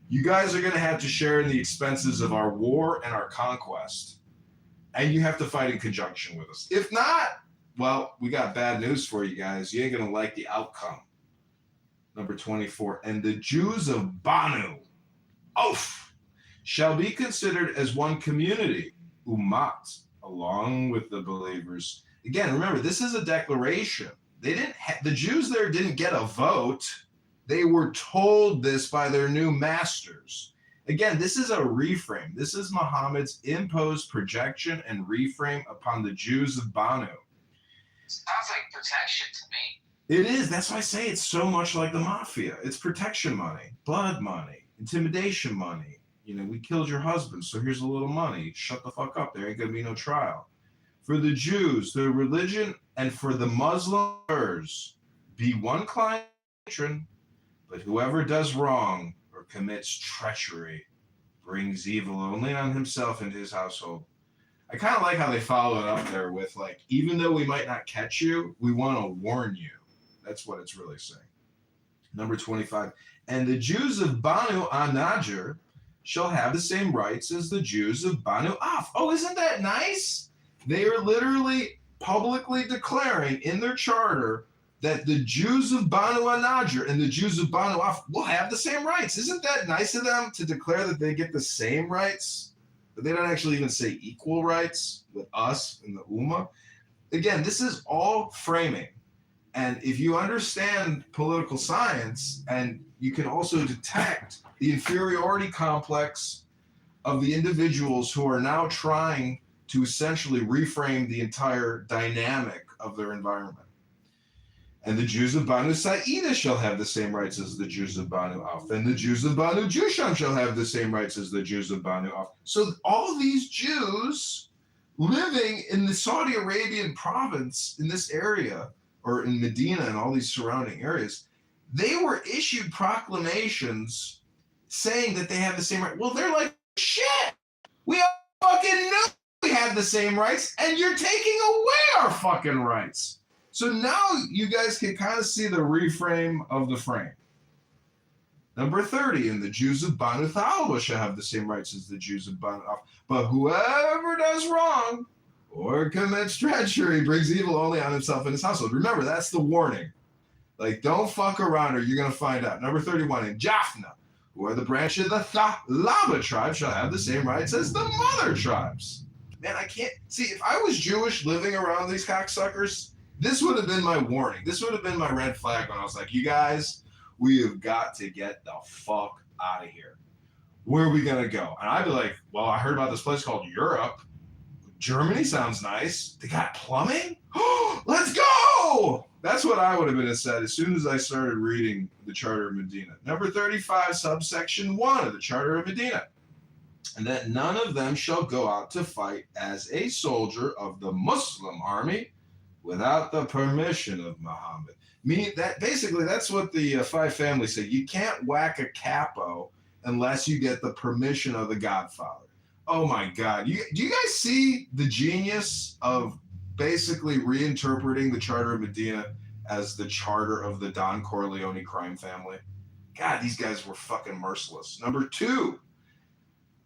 You guys are going to have to share in the expenses of our war and our conquest. And you have to fight in conjunction with us. If not, well, we got bad news for you guys. You ain't going to like the outcome. Number 24. And the Jews of Banu, shall be considered as one community, Ummat, along with the believers. Again, remember, this is a declaration. The Jews there didn't get a vote. They were told this by their new masters. Again, this is a reframe. This is Muhammad's imposed projection and reframe upon the Jews of Banu. Sounds like protection to me. It is. That's why I say it's so much like the mafia. It's protection money, blood money, intimidation money. We killed your husband, so here's a little money. Shut the fuck up. There ain't going to be no trial. For the Jews, their religion, and for the Muslims, be one client, but whoever does wrong or commits treachery brings evil only on himself and his household. I kind of like how they follow it up there with like, even though we might not catch you, we want to warn you. That's what it's really saying. Number 25. And the Jews of Banu An-Najjar shall have the same rights as the Jews of Banu Auf. Oh, isn't that nice? They are literally publicly declaring in their charter that the Jews of Banu An-Najjar and the Jews of Banu Auf will have the same rights. Isn't that nice of them to declare that they get the same rights? But they don't actually even say equal rights with us in the Ummah. Again, this is all framing. And if you understand political science, and you can also detect the inferiority complex of the individuals who are now trying to essentially reframe the entire dynamic of their environment. And the Jews of Banu Sa'idah shall have the same rights as the Jews of Banu Auf. And the Jews of Banu Jusham shall have the same rights as the Jews of Banu Auf. So all these Jews living in the Saudi Arabian province, in this area, or in Medina and all these surrounding areas, they were issued proclamations saying that they have the same right. Well, they're like, shit, we fucking knew we had the same rights, and you're taking away our fucking rights. So now you guys can kind of see the reframe of the frame. Number 30, and the Jews of Banu Thalba shall have the same rights as the Jews of Banu. But whoever does wrong or commits treachery brings evil only on himself and his household. Remember, that's the warning. Like, don't fuck around or you're going to find out. Number 31, in Japhna, who are the branch of the Thalaba tribe, shall have the same rights as the mother tribes. Man, I can't see. If I was Jewish living around these cocksuckers, this would have been my warning. This would have been my red flag when I was like, you guys, we have got to get the fuck out of here. Where are we going to go? And I'd be like, well, I heard about this place called Europe. Germany sounds nice. They got plumbing? Let's go! That's what I would have been said as soon as I started reading the Charter of Medina. Number 35, subsection 1 of the Charter of Medina. And that none of them shall go out to fight as a soldier of the Muslim army without the permission of Muhammad. Meaning that basically that's what the five families say. You can't whack a capo unless you get the permission of the Godfather. Oh my God. Do you guys see the genius of basically reinterpreting the Charter of Medina as the charter of the Don Corleone crime family? God, these guys were fucking merciless. Number 2,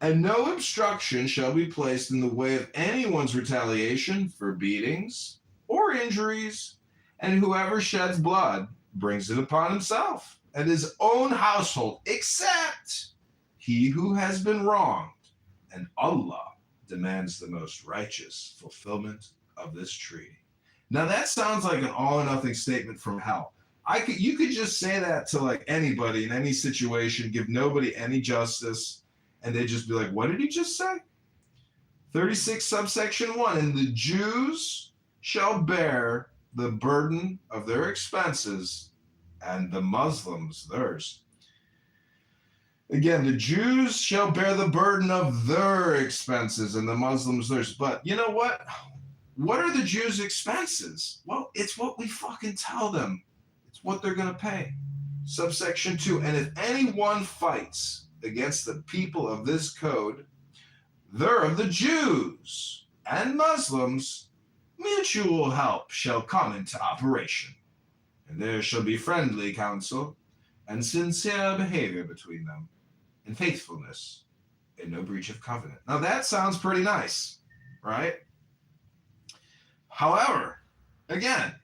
and no obstruction shall be placed in the way of anyone's retaliation for beatings or injuries, and whoever sheds blood brings it upon himself and his own household, except he who has been wronged, and Allah demands the most righteous fulfillment of this treaty. Now that sounds like an all or nothing statement from hell. You could just say that to like anybody in any situation, give nobody any justice, and they'd just be like, what did he just say? 36 subsection 1, and the Jews shall bear the burden of their expenses, and the Muslims theirs. Again, the Jews shall bear the burden of their expenses, and the Muslims theirs. But you know what? What are the Jews' expenses? Well, it's what we fucking tell them. It's what they're going to pay. Subsection 2, and if anyone fights against the people of this code, they're of the Jews and Muslims, mutual help shall come into operation, and there shall be friendly counsel and sincere behavior between them, and faithfulness, and no breach of covenant. Now that sounds pretty nice, right? However, again,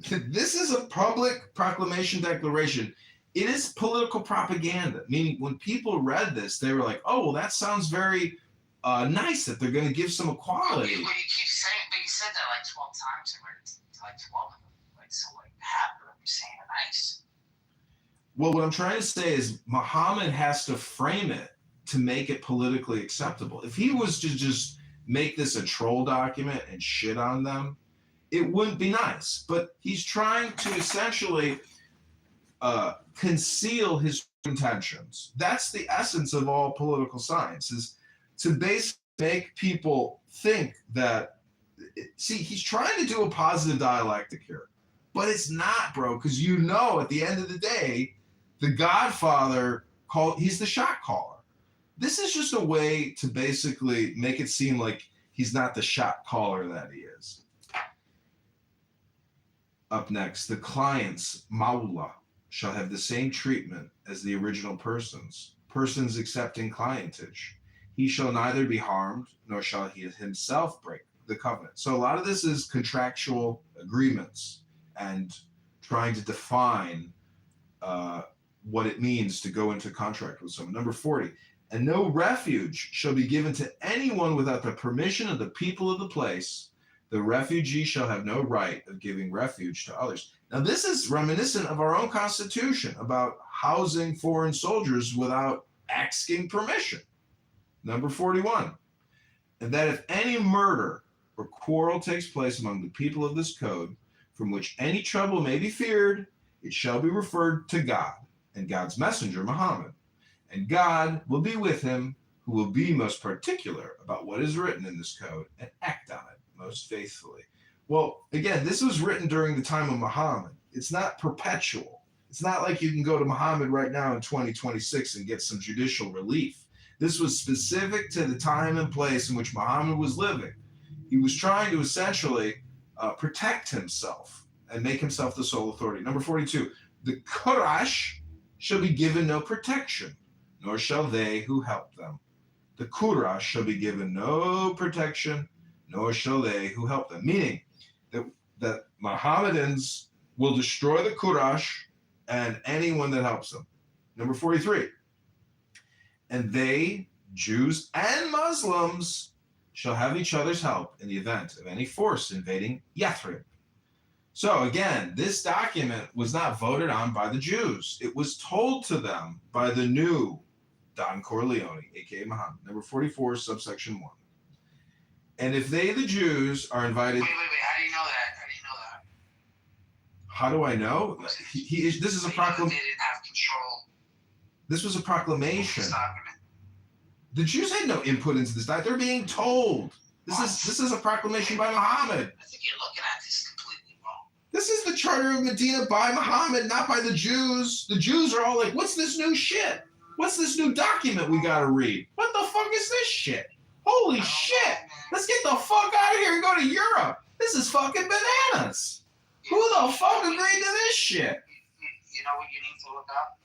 this is a public proclamation declaration. It is political propaganda, meaning when people read this, they were like, oh, well, that sounds very nice that they're going to give some equality. Well, you keep saying, but you said that like 12 times already. Like 12 of them. Like, so like half of them you're saying are nice. Well, what I'm trying to say is Muhammad has to frame it to make it politically acceptable. If he was to just make this a troll document and shit on them, it wouldn't be nice. But he's trying to essentially conceal his intentions. That's the essence of all political science, is to basically make people think that, see, he's trying to do a positive dialectic here, but it's not, bro, because you know at the end of the day, the Godfather, he's the shot caller. This is just a way to basically make it seem like he's not the shot caller that he is. Up next, the clients, Mawla, shall have the same treatment as the original persons accepting clientage. He shall neither be harmed, nor shall he himself break the covenant. So a lot of this is contractual agreements and trying to define what it means to go into contract with someone. Number 40, and no refuge shall be given to anyone without the permission of the people of the place. The refugee shall have no right of giving refuge to others. Now, this is reminiscent of our own Constitution about housing foreign soldiers without asking permission. Number 41, and that if any murder or quarrel takes place among the people of this code, from which any trouble may be feared, it shall be referred to God and God's messenger, Muhammad. And God will be with him, who will be most particular about what is written in this code and act on it most faithfully. Well, again, this was written during the time of Muhammad. It's not perpetual. It's not like you can go to Muhammad right now in 2026 and get some judicial relief. This was specific to the time and place in which Muhammad was living. He was trying to essentially protect himself and make himself the sole authority. Number 42, the Kurash shall be given no protection, nor shall they who help them. The Kurash shall be given no protection, nor shall they who help them. Meaning that Mohammedans will destroy the Kurash and anyone that helps them. Number 43, and they, Jews and Muslims, shall have each other's help in the event of any force invading Yathrib. So again, this document was not voted on by the Jews. It was told to them by the new Don Corleone, aka Muhammad. Number 44, subsection 1. And if they, the Jews, are invited. Wait. How do you know that? How do I know? This is a proclamation. They didn't have control. This was a proclamation. This document. The Jews had no input into this document. They're being told. This is a proclamation by Muhammad. I think you're looking at this completely wrong. This is the Charter of Medina by Muhammad, not by the Jews. The Jews are all like, what's this new shit? What's this new document we gotta read? What the fuck is this shit? Holy shit! Let's get the fuck out of here and go to Europe. This is fucking bananas. Who the fuck agreed to this shit? You know what you need to look up?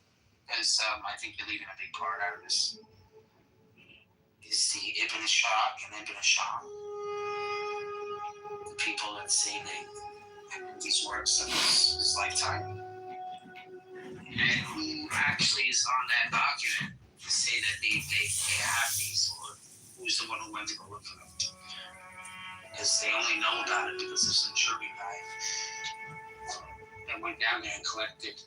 Because I think you're leaving a big part out of this. Is the Ibn Ishaq and Ibn Asham. The people that say these works of his lifetime. And who actually is on that document to say that they have these, or who's the one who went to go look for them? Because they only know about it because there's some jury guy that went down there and collected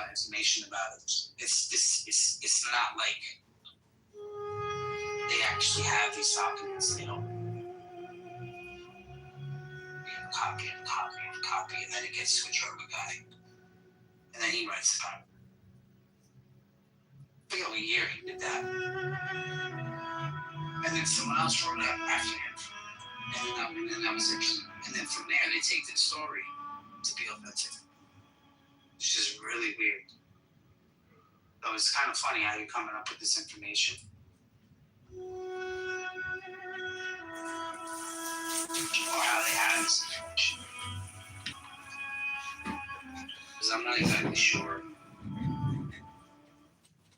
information about it. It's not like they actually have these documents. They don't. They have a copy, and then it gets to a German guy, and then he writes about it. I forget what year he did that, and then someone else wrote it after him, and then that was it. And then from there, they take the story to be authentic. It's just really weird. So it's kind of funny how you're coming up with this information. Or how they have this information. Because I'm not exactly sure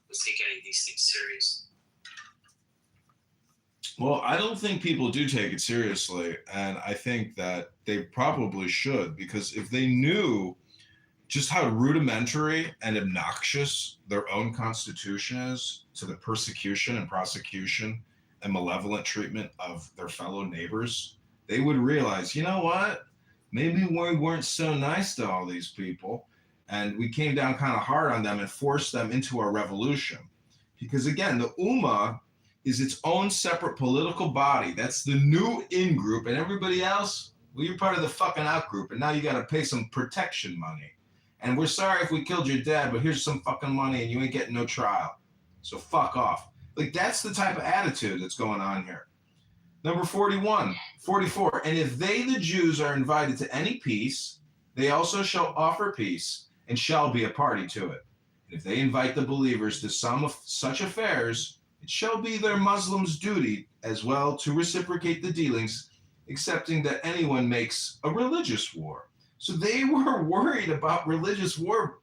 if they take any of these things serious. Well, I don't think people do take it seriously, and I think that they probably should, because if they knew just how rudimentary and obnoxious their own constitution is to the persecution and prosecution and malevolent treatment of their fellow neighbors, they would realize, you know what? Maybe we weren't so nice to all these people, and we came down kind of hard on them and forced them into our revolution. Because again, the Ummah is its own separate political body. That's the new in-group, and everybody else, well, you're part of the fucking out-group, and now you got to pay some protection money. And we're sorry if we killed your dad, but here's some fucking money, and you ain't getting no trial. So fuck off. Like, that's the type of attitude that's going on here. Number 44, and if they, the Jews, are invited to any peace, they also shall offer peace, and shall be a party to it. And if they invite the believers to some of such affairs, it shall be their Muslims' duty as well to reciprocate the dealings, excepting that anyone makes a religious war. So they were worried about religious war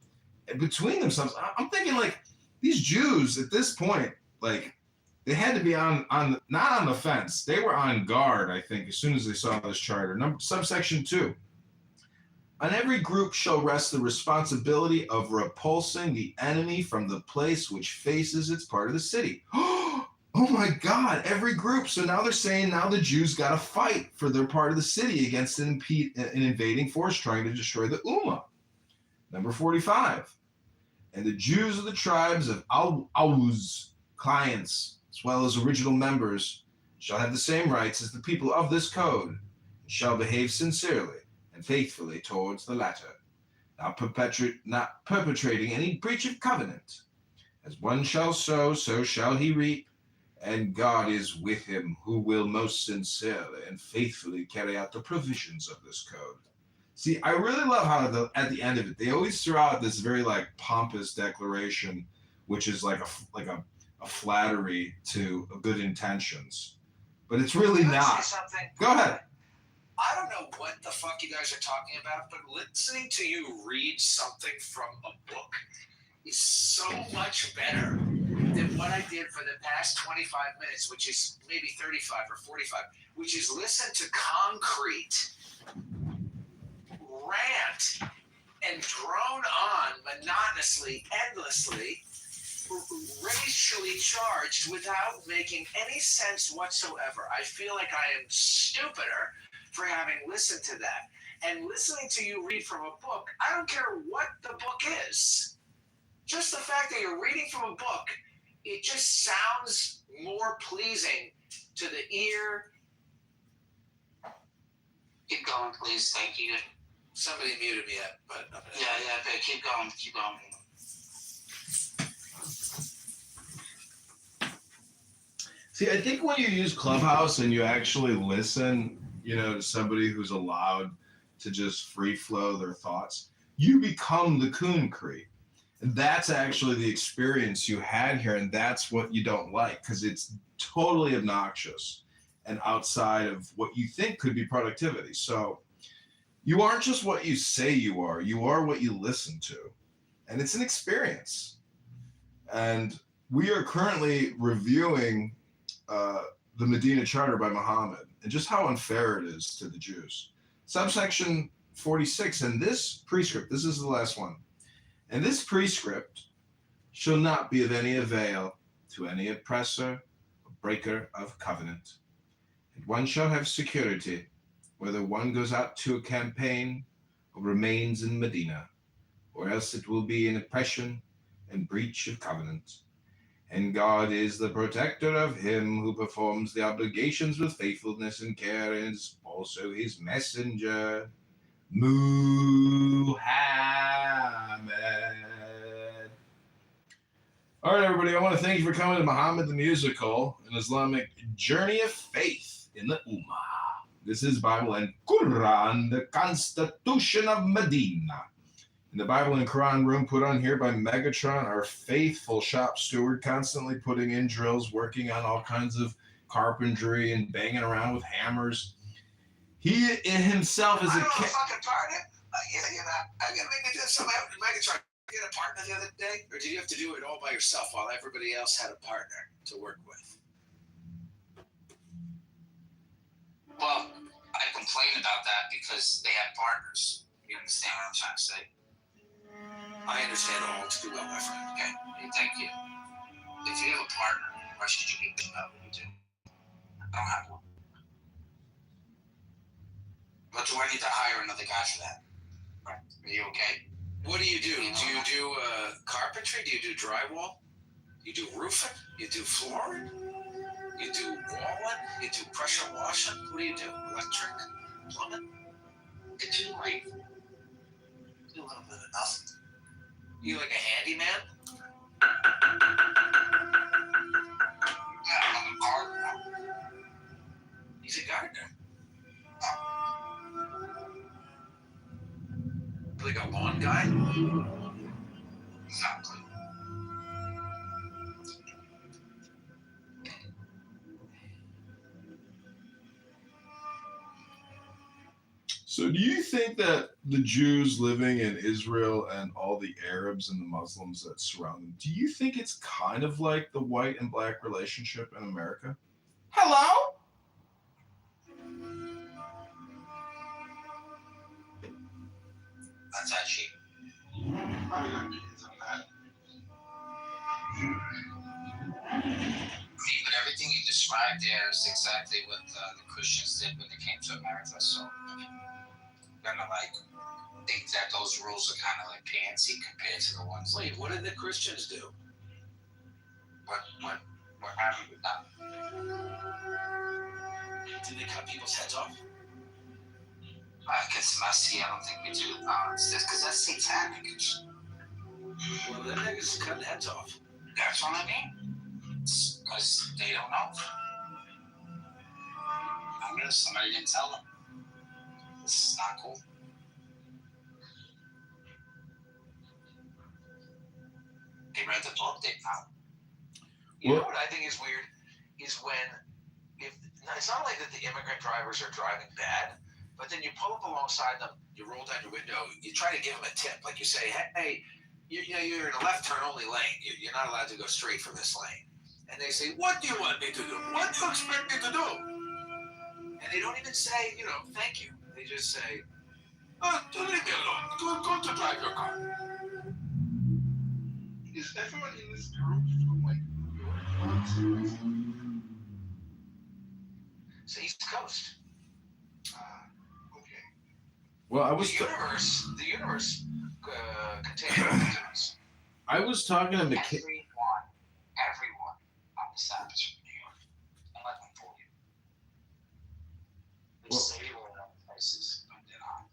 between themselves. I'm thinking, like, these Jews at this point, like, they had to be on not on the fence. They were on guard, I think, as soon as they saw this charter. Subsection 2. On every group shall rest the responsibility of repulsing the enemy from the place which faces its part of the city. Oh my God, every group. So now they're saying now the Jews got to fight for their part of the city against an invading force trying to destroy the Ummah. Number 45. And the Jews of the tribes of Aus, clients, as well as original members, shall have the same rights as the people of this code, and shall behave sincerely and faithfully towards the latter, not perpetrating any breach of covenant. As one shall sow, so shall he reap, and God is with him who will most sincerely and faithfully carry out the provisions of this code. See, I really love how at the end of it, they always throw out this very like pompous declaration, which is like a flattery to good intentions, but it's really not. Something? Go ahead. I don't know what the fuck you guys are talking about, but listening to you read something from a book is so much better than what I did for the past 25 minutes, which is maybe 35 or 45, which is listen to Concrete rant and drone on monotonously, endlessly, racially charged without making any sense whatsoever. I feel like I am stupider for having listened to that. And listening to you read from a book, I don't care what the book is. Just the fact that you're reading from a book, it just sounds more pleasing to the ear. Keep going, please. Thank you. Somebody muted me up, but Yeah, but keep going. See, I think when you use Clubhouse and you actually listen, to somebody who's allowed to just free flow their thoughts, you become the Concrete. And that's actually the experience you had here, and that's what you don't like, because it's totally obnoxious and outside of what you think could be productivity. So you aren't just what you say you are what you listen to. And it's an experience. And we are currently reviewing the Medina Charter by Muhammad and just how unfair it is to the Jews. Subsection 46, and this prescript, this is the last one. And this prescript shall not be of any avail to any oppressor or breaker of covenant. And one shall have security, whether one goes out to a campaign or remains in Medina, or else it will be an oppression and breach of covenant. And God is the protector of him who performs the obligations with faithfulness and care, and is also his messenger, Muhammad. All right, everybody, I want to thank you for coming to Muhammad the Musical, an Islamic journey of faith in the Ummah. This is Bible and Quran, the Constitution of Medina. In the Bible and Quran room put on here by Megatron, our faithful shop steward, constantly putting in drills, working on all kinds of carpentry and banging around with hammers. He himself is I don't know if I can partner. I gotta make it something. Megatron, you get a partner the other day, or did you have to do it all by yourself while everybody else had a partner to work with? Well, I complain about that because they have partners. You understand what I'm trying to say? I understand all too well, my friend. Okay, thank you. If you have a partner, why should you be bitching about what you do? I don't have one. But do I need to hire another guy for that? Right. Are you okay? What do? Do you do carpentry? Do you do drywall? You do roofing? You do flooring? You do walling? You do pressure washing? What do you do? Electric? Plumbing? I do a little bit of nothing. You like a handyman? Yeah, I'm a gardener. He's a gardener. Like a lawn guy? Exactly. So do you think that the Jews living in Israel and all the Arabs and the Muslims that surround them, do you think it's kind of like the white and black relationship in America? Hello? That's actually. I mean, but everything you described there is exactly what the Christians did when they came to America. So, kind of like think that those rules are kind of like pansy compared to the ones. Wait, what did the Christians do? What happened with that? Did they cut people's heads off? I guess messy. I don't think we do. It's just because that's satanic. Well, them niggas cutting heads off. That's what I mean. It's because they don't know. I mean, somebody didn't tell them. This is not cool. They read the book, they found. You know what I think is weird is when, it's not like that the immigrant drivers are driving bad. But then you pull up alongside them, you roll down your window, you try to give them a tip, like you say, hey, you're in a left turn only lane. You're not allowed to go straight from this lane. And they say, what do you want me to do? What do you expect me to do? And they don't even say, thank you. They just say, leave me alone. Go to drive your car. Is everyone in this group from like New York? It's the East Coast. Okay. Well, I The was universe contains multitudes. I was talking to Everyone on the Sabbath from New York. I'm not going to fool you. There's stable in other places, but they're not.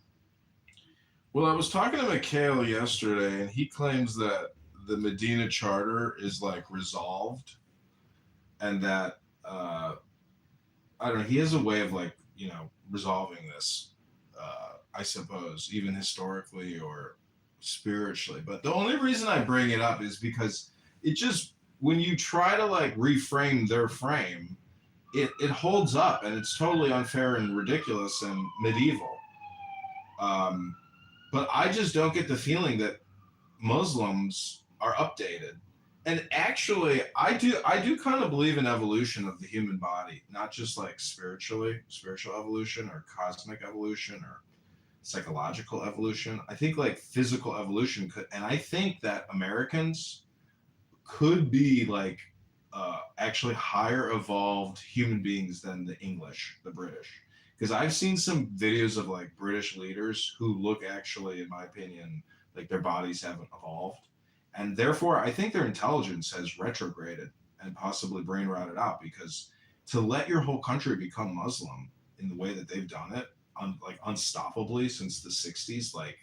Well, I was talking to Mikhail yesterday, and he claims that the Medina Charter is like resolved, and that I don't know. He has a way of like resolving this. I suppose even historically or spiritually. But the only reason I bring it up is because it just when you try to like reframe their frame, it holds up, and it's totally unfair and ridiculous and medieval. But I just don't get the feeling that Muslims are updated. And actually, I do kind of believe in evolution of the human body, not just like spiritual evolution or cosmic evolution or psychological evolution. I think like physical evolution could, and I think that Americans could be like actually higher evolved human beings than the English, the British. Because I've seen some videos of like British leaders who look actually, in my opinion, like their bodies haven't evolved. And therefore, I think their intelligence has retrograded and possibly brain rotted out because to let your whole country become Muslim in the way that they've done it, like unstoppably since the 60s, like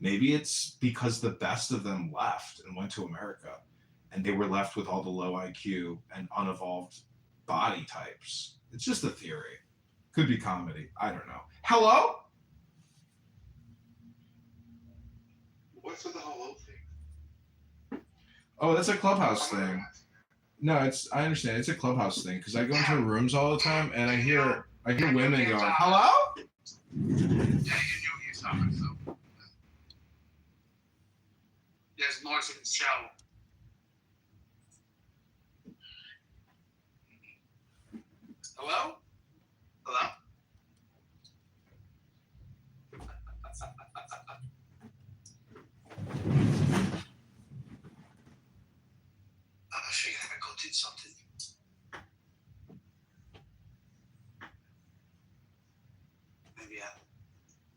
maybe it's because the best of them left and went to America and they were left with all the low IQ and unevolved body types. It's just a theory. Could be comedy. I don't know. Hello? What's with the hello thing? Oh, that's a Clubhouse thing. No, I understand. It's a Clubhouse thing because I go into rooms all the time and I hear women going, "Hello?" Yeah, you knew he was talking, so. There's more to the show. Hello? Hello? I'm sure you gotta go do something. Maybe I have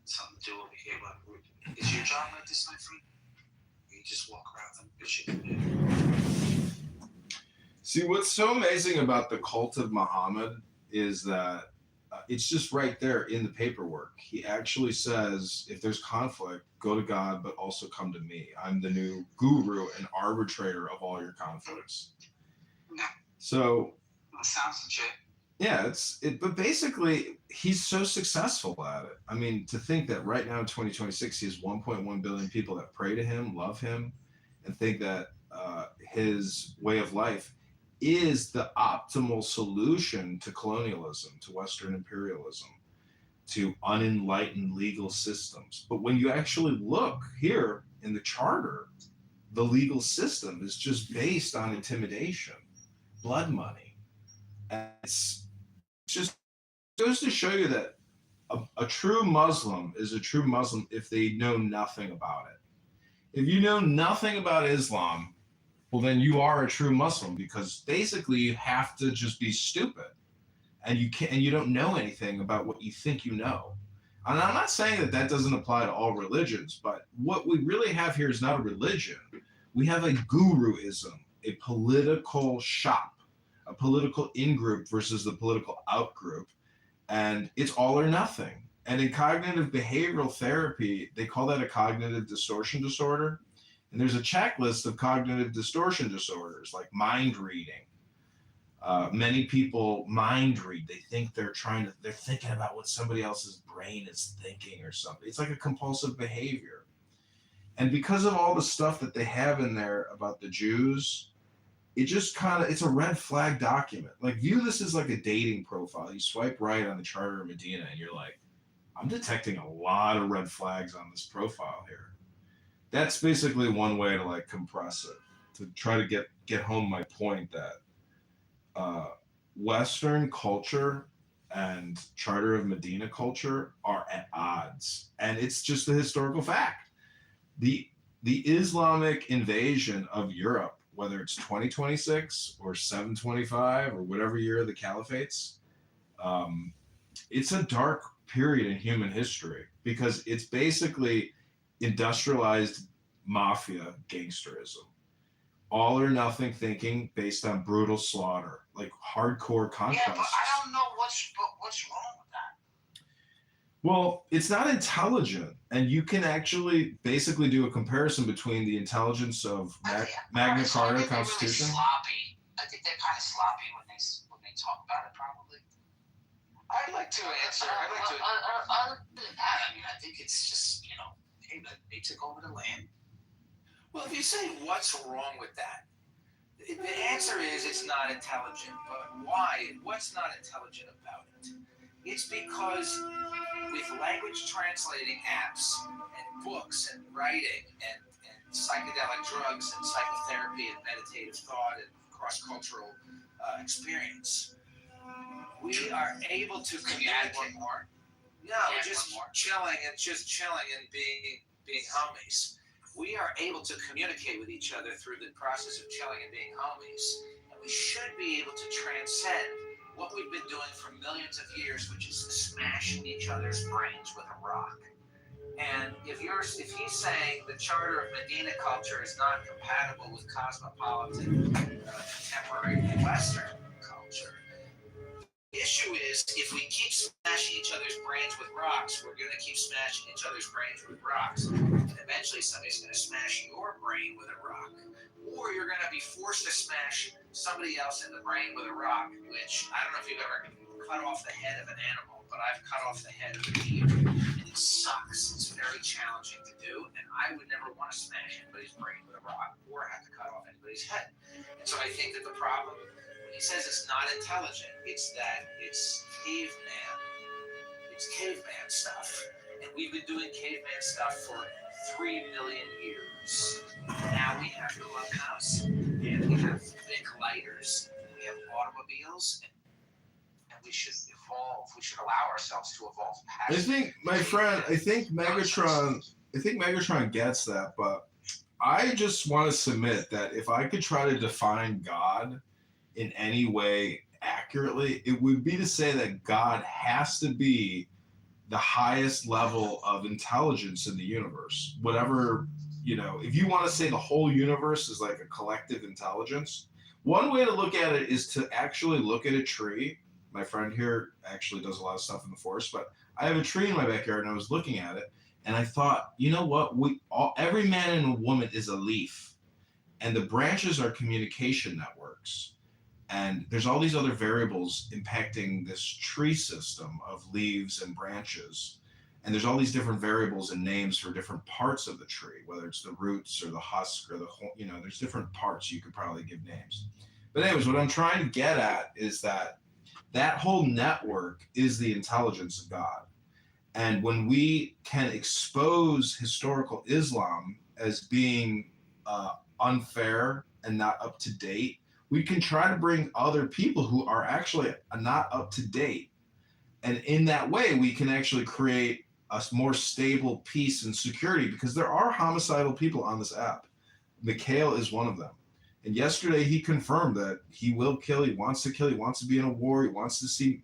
something to do over here, but is your job like this, my friend? You just walk around and bitch. See, what's so amazing about the cult of Muhammad is that it's just right there in the paperwork. He actually says, if there's conflict, go to God, but also come to me. I'm the new guru and arbitrator of all your conflicts. So, That sounds legit. yeah, but basically, he's so successful at it. I mean, to think that right now in 2026, he has 1.1 billion people that pray to him, love him, and think that his way of life is the optimal solution to colonialism, to Western imperialism, to unenlightened legal systems. But when you actually look here in the charter, the legal system is just based on intimidation, blood money. And it's just goes to show you that a true Muslim is a true Muslim if they know nothing about it. If you know nothing about Islam, well, then you are a true Muslim because basically you have to just be stupid, and you don't know anything about what you think you know. And I'm not saying that doesn't apply to all religions, but what we really have here is not a religion. We have a guruism, a political shop, a political in-group versus the political out-group, and it's all or nothing. And in cognitive behavioral therapy, they call that a cognitive distortion disorder. And there's a checklist of cognitive distortion disorders like mind reading. Many people mind read. They think they're thinking about what somebody else's brain is thinking or something. It's like a compulsive behavior. And because of all the stuff that they have in there about the Jews, it's a red flag document. Like view this as like a dating profile. You swipe right on the Charter of Medina and you're like, I'm detecting a lot of red flags on this profile here. That's basically one way to like compress it, to try to get home my point that uh, Western culture and Charter of Medina culture are at odds, and it's just a historical fact. the the Islamic invasion of Europe, whether it's 2026 or 725 or whatever year of the caliphates, um, it's a dark period in human history because it's basically industrialized mafia gangsterism, all or nothing thinking based on brutal slaughter, like hardcore Yeah, but conquests. I don't know what's wrong with that. Well, it's not intelligent, and you can actually basically do a comparison between the intelligence of Magna Honestly, I Carta think they're Constitution. really sloppy. I think they're kind of sloppy when they talk about it. Probably. I'd like to answer. I'd like to. Other than that, I mean, I think it's just hey, they took over the land. Well, if you say what's wrong with that, the answer is it's not intelligent. But why? What's not intelligent about it? It's because with language translating apps and books and writing and psychedelic drugs and psychotherapy and meditative thought and cross-cultural experience, we are able to Can you add one communicate. more? No, Yeah, just one more. chilling and being homies. We are able to communicate with each other through the process of chilling and being homies, and we should be able to transcend what we've been doing for millions of years, which is smashing each other's brains with a rock. And if he's saying the Charter of Medina culture is not compatible with cosmopolitan contemporary Western culture, the issue is if we keep smashing each other's brains with rocks, we're going to keep smashing each other's brains with rocks. And eventually somebody's going to smash your brain with a rock. Or you're going to be forced to smash somebody else in the brain with a rock, which I don't know if you've ever cut off the head of an animal, but I've cut off the head of a deer. And it sucks. It's very challenging to do. And I would never want to smash anybody's brain with a rock or have to cut off anybody's head. And so I think that the problem, when he says it's not intelligent, it's that it's caveman stuff. And we've been doing caveman stuff for 3 million years. Now we have Clubhouse, and we have big lighters, and we have automobiles, and we should evolve. We should allow ourselves to evolve I past. think, my friend, I think Megatron gets that, but I just want to submit that if I could try to define God in any way accurately, it would be to say that God has to be the highest level of intelligence in the universe. Whatever, if you want to say the whole universe is like a collective intelligence, one way to look at it is to actually look at a tree. My friend here actually does a lot of stuff in the forest, but I have a tree in my backyard and I was looking at it and I thought, you know what? Every man and woman is a leaf, and the branches are communication networks. And there's all these other variables impacting this tree system of leaves and branches. And there's all these different variables and names for different parts of the tree, whether it's the roots or the husk or the whole, there's different parts you could probably give names. But anyways, what I'm trying to get at is that whole network is the intelligence of God. And when we can expose historical Islam as being unfair and not up to date, we can try to bring other people who are actually not up to date. And in that way, we can actually create a more stable peace and security, because there are homicidal people on this app. Mikhail is one of them. And yesterday he confirmed that he will kill, he wants to kill, he wants to be in a war, he wants to see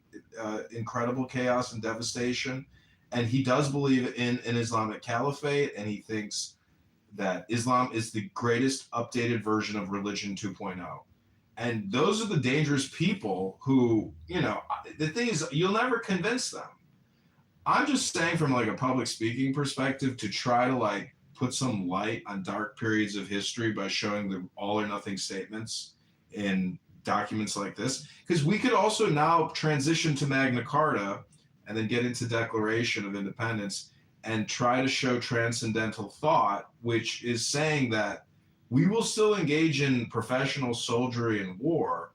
incredible chaos and devastation. And he does believe in an Islamic caliphate, and he thinks that Islam is the greatest updated version of religion 2.0. And those are the dangerous people who, the thing is, you'll never convince them. I'm just saying from like a public speaking perspective to try to like put some light on dark periods of history by showing the all or nothing statements in documents like this. Because we could also now transition to Magna Carta and then get into Declaration of Independence and try to show transcendental thought, which is saying that we will still engage in professional soldiery and war,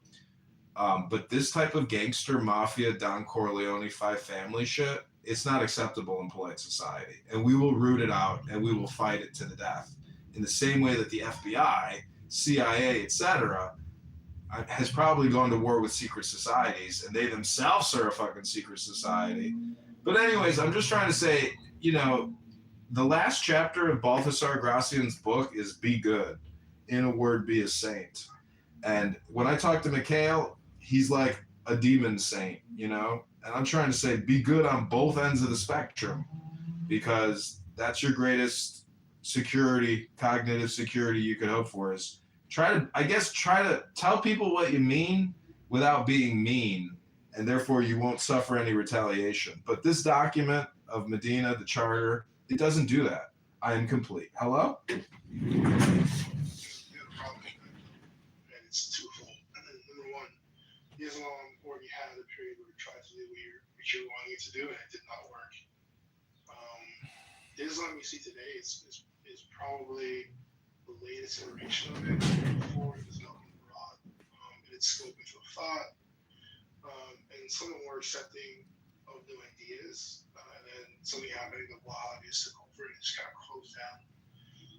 but this type of gangster mafia, Don Corleone, Five Family shit it's not acceptable in polite society, and we will root it out and we will fight it to the death. In the same way that the FBI, CIA, etc., has probably gone to war with secret societies, and they themselves are a fucking secret society. But anyways, I'm just trying to say, the last chapter of Balthasar Gracian's book is "Be Good." In a word, be a saint. And when I talk to Mikhail, he's like a demon saint. And I'm trying to say, be good on both ends of the spectrum, because that's your greatest security, cognitive security you could hope for, is try to tell people what you mean without being mean, and therefore you won't suffer any retaliation. But this document of Medina, the charter, it doesn't do that. I am complete. Hello? And it's twofold. Number one, Islam already had a period where it tried to do what you're wanting it to do, and it did not work. The Islam you see today is probably the latest iteration of it. Before, it was not broad in its scope and thought, and some of them were accepting of new ideas, and then something happening, the Wahhabis took over and it just kind of closed down.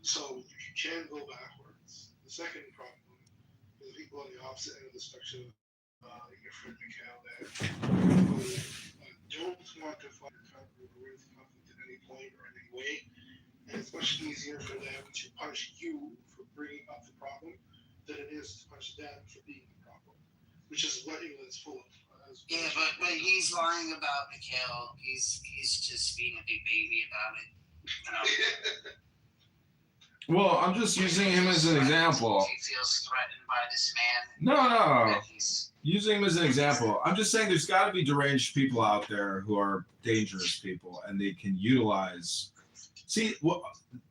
So you can go backwards. The second problem is people on the opposite end of the spectrum, your friend Mikhail, that don't want to find a conflict or raise conflict at any point or in any way. And it's much easier for them to punish you for bringing up the problem than it is to punish them for being the problem, which is what England's full of. Yeah, but he's lying about Mikhail. He's just being a big baby about it. Well, I'm just using him as an example. He feels threatened by this man. No. Using him as an example. I'm just saying there's got to be deranged people out there who are dangerous people, and they can utilize. See,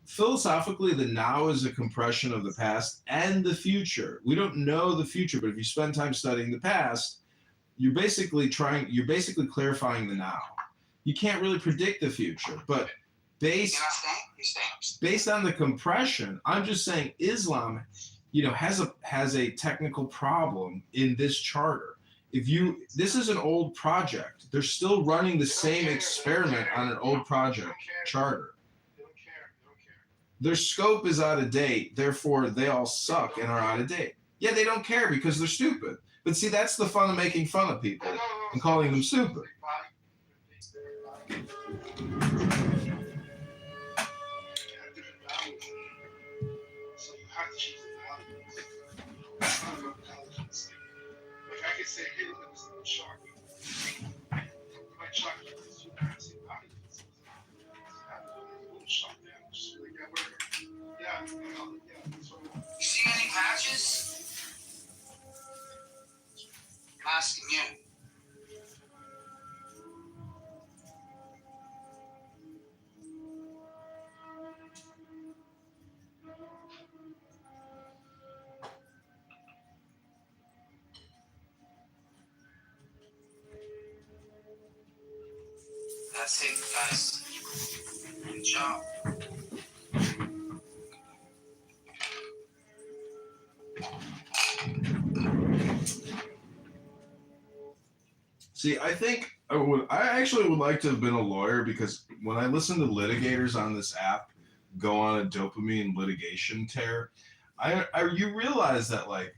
philosophically, the now is a compression of the past and the future. We don't know the future, but if you spend time studying the past, you're basically clarifying the now. You can't really predict the future, but based on the compression, I'm just saying Islam, has a technical problem in this charter. This is an old project. They're still running the same experiment on an old project charter. They don't care. Their scope is out of date, therefore they all suck and are out of date. Yeah, they don't care because they're stupid. But see, that's the fun of making fun of people and calling them stupid. So you have to choose the values. It's not about intelligence. Like I could say, hey, look at this little shark. My shark has two parents in values. Little shark there, just really get whatever. Yeah, that's what I want. You see any patches? I'm asking you. That's it, guys. Good job. See, I think I actually would like to have been a lawyer, because when I listen to litigators on this app go on a dopamine litigation tear, you realize that like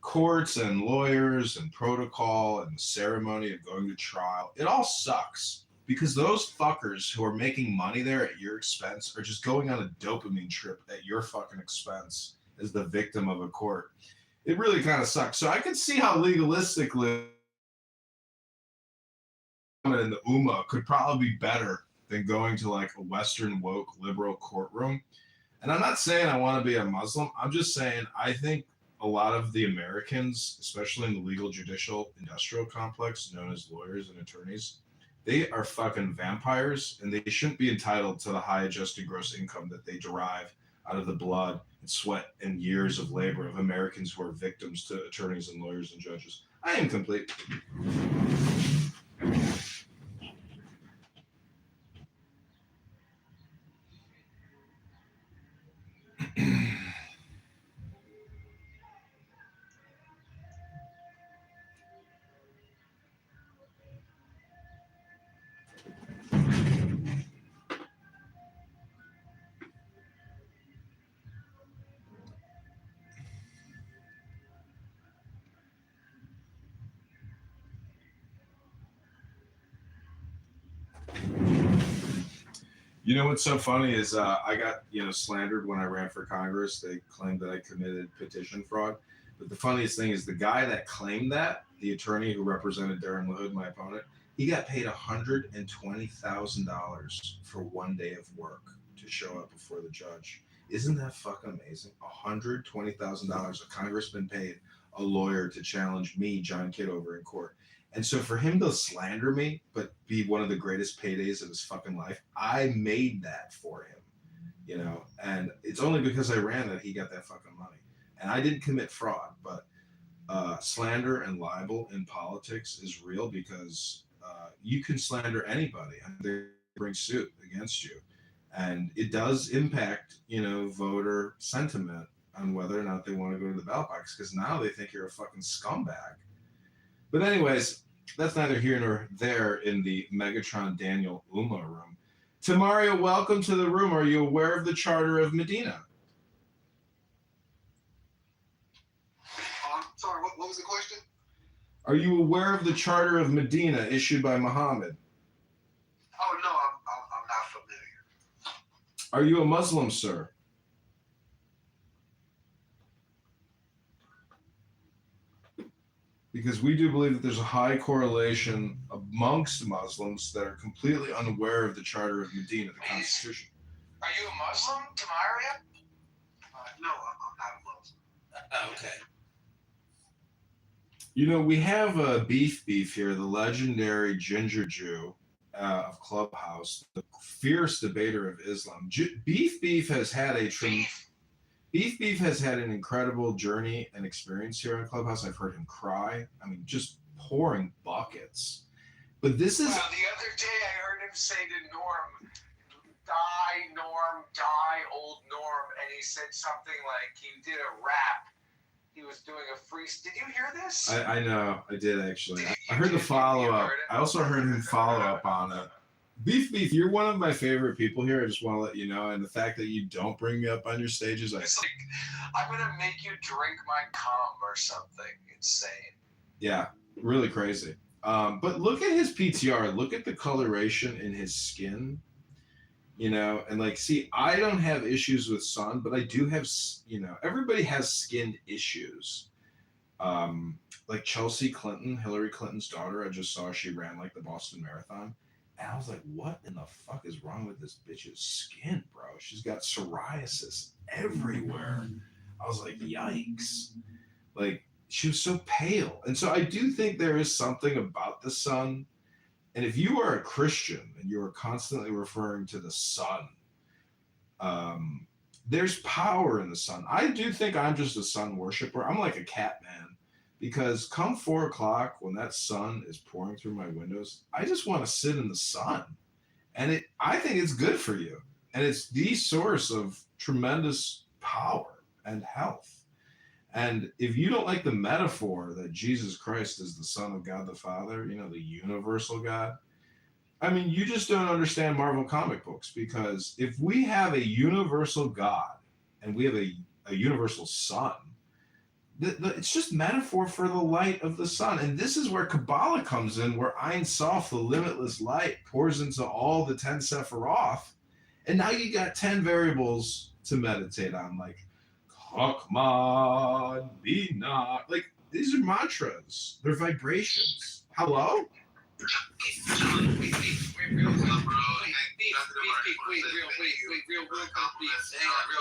courts and lawyers and protocol and the ceremony of going to trial, it all sucks, because those fuckers who are making money there at your expense are just going on a dopamine trip at your fucking expense as the victim of a court. It really kind of sucks. So I can see how legalistically and the Ummah could probably be better than going to like a Western woke liberal courtroom. And I'm not saying I want to be a Muslim. I'm just saying I think a lot of the Americans, especially in the legal judicial industrial complex known as lawyers and attorneys, they are fucking vampires, and they shouldn't be entitled to the high adjusted gross income that they derive out of the blood and sweat and years of labor of Americans who are victims to attorneys and lawyers and judges. I am complete. You know what's so funny is I got slandered when I ran for Congress. They claimed that I committed petition fraud. But the funniest thing is the guy that claimed that, the attorney who represented Darren LaHood, my opponent, he got paid $120,000 for 1 day of work to show up before the judge. Isn't that fucking amazing? $120,000. A congressman paid a lawyer to challenge me, John Kitover, in court. And so for him to slander me, but be one of the greatest paydays of his fucking life, I made that for him, and it's only because I ran that he got that fucking money. And I didn't commit fraud, but slander and libel in politics is real because you can slander anybody and they bring suit against you. And it does impact, voter sentiment on whether or not they want to go to the ballot box because now they think you're a fucking scumbag. But anyways, that's neither here nor there in the Megatron Daniel Uma room. Tamario, welcome to the room. Are you aware of the Charter of Medina? Sorry, what was the question? Are you aware of the Charter of Medina issued by Muhammad? Oh, no, I'm not familiar. Are you a Muslim, sir? Because we do believe that there's a high correlation amongst Muslims that are completely unaware of the Charter of Medina, the Constitution. Are you a Muslim, Tamaria? No, I'm not a Muslim. Okay. We have Beef here, the legendary Ginger Jew of Clubhouse, the fierce debater of Islam. Beef has had Beef has had an incredible journey and experience here in Clubhouse. I've heard him cry. I mean, just pouring buckets. But this is... Well, the other day I heard him say to Norm, die, old Norm. And he said something like he did a rap. He was doing a freestyle. Did you hear this? I know. I did, actually. I heard the follow-up. I also heard him follow up on it. Beef, you're one of my favorite people here. I just want to let you know. And the fact that you don't bring me up on your stages. It's like, I'm going to make you drink my cum or something. Insane. Yeah, really crazy. But look at his PTR. Look at the coloration in his skin. And see, I don't have issues with sun, but I do have, everybody has skin issues. Like Chelsea Clinton, Hillary Clinton's daughter, I just saw she ran the Boston Marathon. And I was like, what in the fuck is wrong with this bitch's skin, bro? She's got psoriasis everywhere. I was like, yikes. She was so pale. And so I do think there is something about the sun. And if you are a Christian and you are constantly referring to the sun, there's power in the sun. I do think I'm just a sun worshiper. I'm like a cat man. Because come 4 o'clock, when that sun is pouring through my windows, I just want to sit in the sun. And I think it's good for you. And it's the source of tremendous power and health. And if you don't like the metaphor that Jesus Christ is the Son of God the Father, the universal God, I mean, you just don't understand Marvel comic books. Because if we have a universal God and we have a universal sun, it's just metaphor for the light of the sun. And this is where Kabbalah comes in, where Ein Sof, the limitless light, pours into all the 10 Sephiroth. And now you got 10 variables to meditate on, like Chokmah, Binah. These are mantras. They're vibrations. Hello? Real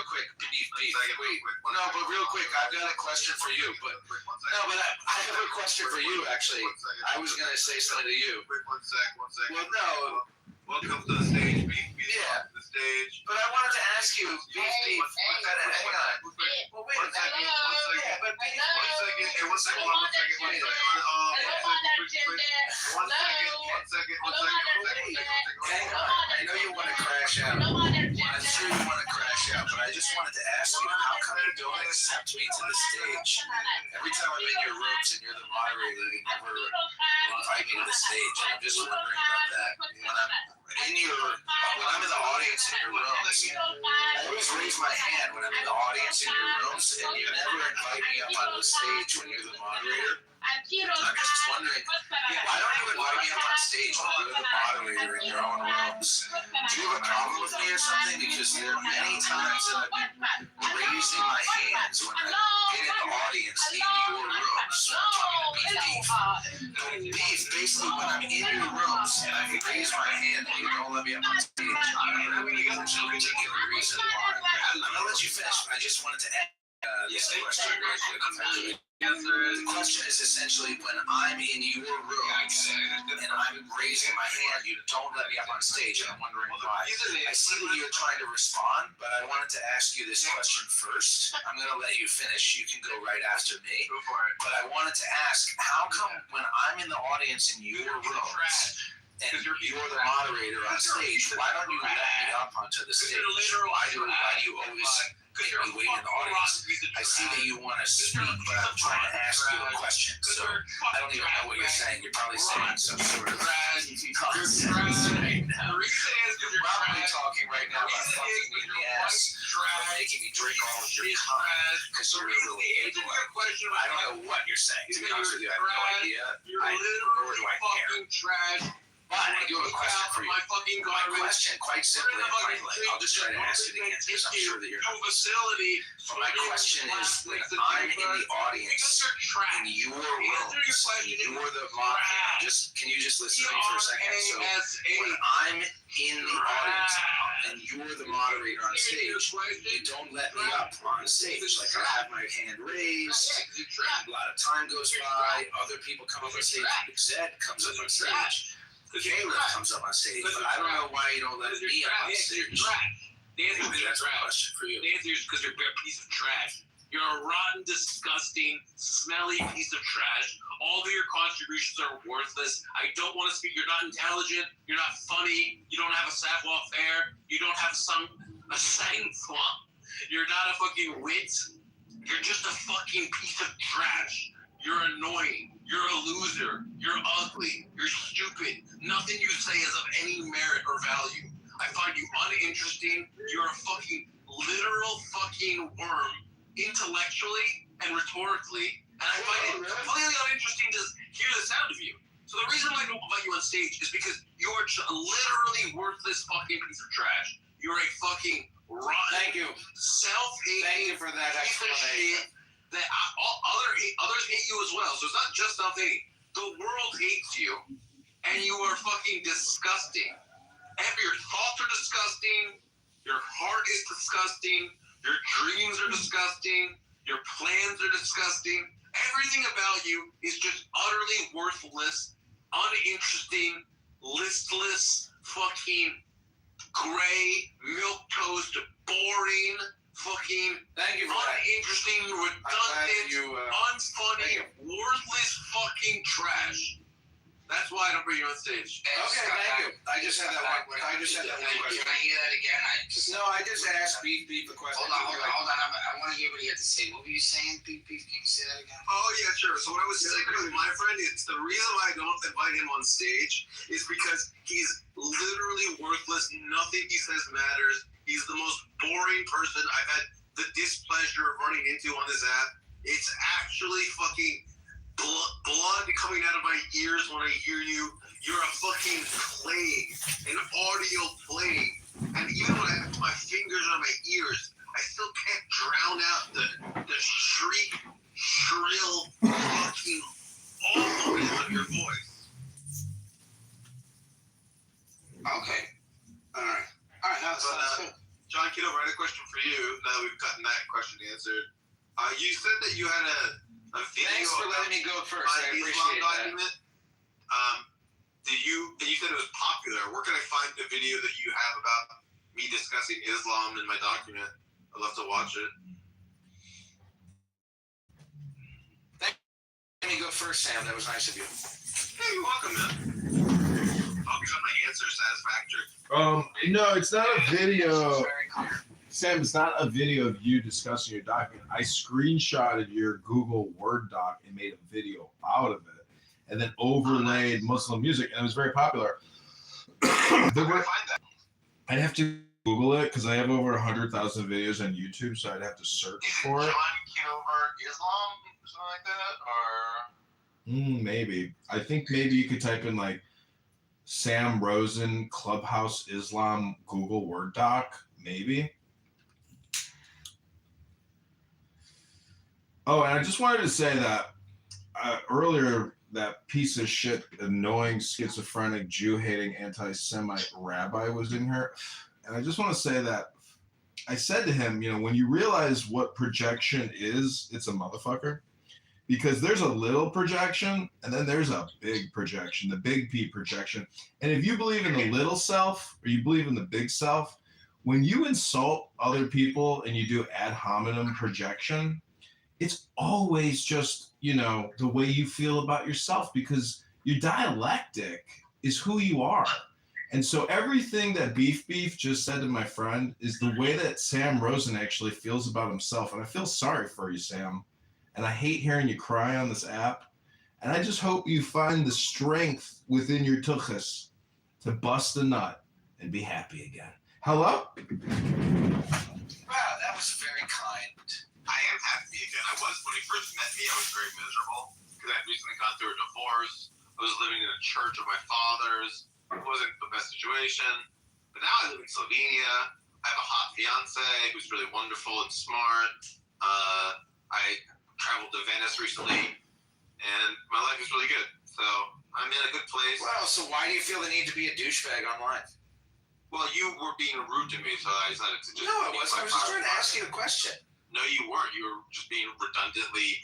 quick. Wait. No, but real quick, I've got a question for you. I have a question for you, actually. I was going to say something to you. One sec. Well, no. Welcome to the stage, Beef. Yeah. The stage. But I wanted to ask you, Beef. Hang on. Well, wait a second. Yeah, but Beef. One second. Hang on. I know you want to crash out. I'm sure you want to crash out, but I just wanted to ask you, how come you don't accept me to the stage? Every time I'm in your rooms and you're the moderator, you never invite me to the stage. I'm just wondering about that. When I'm in the audience in your rooms, I always raise my hand when I'm in the audience in your rooms, and you never invite me up on the stage when you're the moderator. I'm just wondering, why don't you invite me up on stage when you're the moderator in your own rooms. Do you have a problem with me or something? Because there are many times that I've been raising my hands when I've been in the audience in your rooms. I'm talking to beef. Beef, basically, when I'm in your rooms and I raise my hand and you don't let me up on stage, there's no particular reason why. I'm gonna let you finish. I just wanted to add this question real quick. The question is essentially when I'm in your rooms and I'm raising my hand, you don't let me up on stage, and I'm wondering why. I see that you're trying to respond, but I wanted to ask you this question first. I'm going to let you finish. You can go right after me. But I wanted to ask, how come when I'm in the audience in your rooms and you're the moderator on stage, why don't you let me up onto the stage? Why do you always make me wait in the audience? I see that you want to speak, but I'm trying to ask you a question. So I don't even know what you're saying. You're probably saying some sort of nonsense right now. You're probably talking right now about fucking me in the ass or making me drink all of your cum because you're a little gay boy. I don't know what you're saying. To be honest with you, I have no idea. Nor do I care. But I do have a question for you. My question, quite simply and plainly, I'll just try to ask it again because I'm sure that you're not listening. But my question is, when I'm in the audience in your rooms, you're the can you just listen to me for a second? So when I'm in the audience and you're the moderator on stage, you don't let me up on stage. Like I have my hand raised, a lot of time goes by, other people come up on stage, Zed comes up on stage. Caleb comes up on stage, but I don't know why you don't let me up on stage. That's a question for you. The answer is because you're a piece of trash. You're a rotten, disgusting, smelly piece of trash. All of your contributions are worthless. I don't want to speak. You're not intelligent. You're not funny. You don't have a savoir-faire. You don't have a sang-froid. You're not a fucking wit. You're just a fucking piece of trash. You're annoying. You're a loser. You're ugly. You're stupid. Nothing you say is of any merit or value. I find you uninteresting. You're a fucking literal fucking worm, intellectually and rhetorically. And I find it completely uninteresting to hear the sound of you. So the reason why I don't invite you on stage is because you're a literally worthless fucking piece of trash. You're a fucking rotten, self-hating Thank you for that piece of explanation. shit. That others hate you as well. So it's not just self-hating. The world hates you, and you are fucking disgusting. Your thoughts are disgusting. Your heart is disgusting. Your dreams are disgusting. Your plans are disgusting. Everything about you is just utterly worthless, uninteresting, listless, fucking gray, milquetoast, boring, fucking uninteresting, redundant, unfunny, worthless fucking trash. That's why I don't bring you on stage. Okay, thank you. I just had that one question. Can I hear that again? I just asked Beef the question. Hold on. I want to hear what he had to say. What were you saying, Beef? Can you say that again? Oh, yeah, sure. So what I was saying with my friend is the reason why I don't invite him on stage is because he's literally worthless. Nothing he says matters. He's the most boring person I've had the displeasure of running into on this app. It's actually fucking blood coming out of my ears when I hear you. You're a fucking plague, an audio plague. And even when I put my fingers on my ears, I still can't drown out the shrill, fucking awfulness of your voice. Okay. All right. Now that's good. John Kitover, I had a question for you. Now that we've gotten that question answered. You said that you had a video. Thanks for letting me go first. I appreciate document. You said it was popular. Where can I find the video that you have about me discussing Islam in my document? I'd love to watch it. Let me go first, Sam. That was nice of you. Hey, you're welcome, man. I'll be my answer satisfactory. No, it's not a video. Sam, it's not a video of you discussing your document. I screenshotted your Google Word doc and made a video out of it, and then overlaid Muslim music, and it was very popular. Where can I find that? I'd have to Google it because I have over 100,000 videos on YouTube, so I'd have to search for it. John Kitover Islam or something like that, or Maybe. I think maybe you could type in like Sam Rosen Clubhouse Islam Google Word doc. Maybe. Oh, and I just wanted to say that earlier, that piece of shit, annoying, schizophrenic, Jew-hating, anti-Semite rabbi was in here. And I just want to say that I said to him, when you realize what projection is, it's a motherfucker. Because there's a little projection and then there's a big projection, the big P projection. And if you believe in the little self or you believe in the big self, when you insult other people and you do ad hominem projection, it's always just, the way you feel about yourself, because your dialectic is who you are. And so everything that Beef just said to my friend is the way that Sam Rosen actually feels about himself. And I feel sorry for you, Sam. And I hate hearing you cry on this app. And I just hope you find the strength within your tuchus to bust a nut and be happy again. Hello? Wow, that was very kind. I am happy again. I was, when he first met me, I was very miserable because I had recently gone through a divorce. I was living in a church of my father's. It wasn't the best situation. But now I live in Slovenia. I have a hot fiance who's really wonderful and smart. I traveled to Venice recently, and my life is really good. So I'm in a good place. Well, so why do you feel the need to be a douchebag online? Well, you were being rude to me, so I decided to just... No, I wasn't. I was just trying to ask you a question. No, you weren't. You were just being redundantly...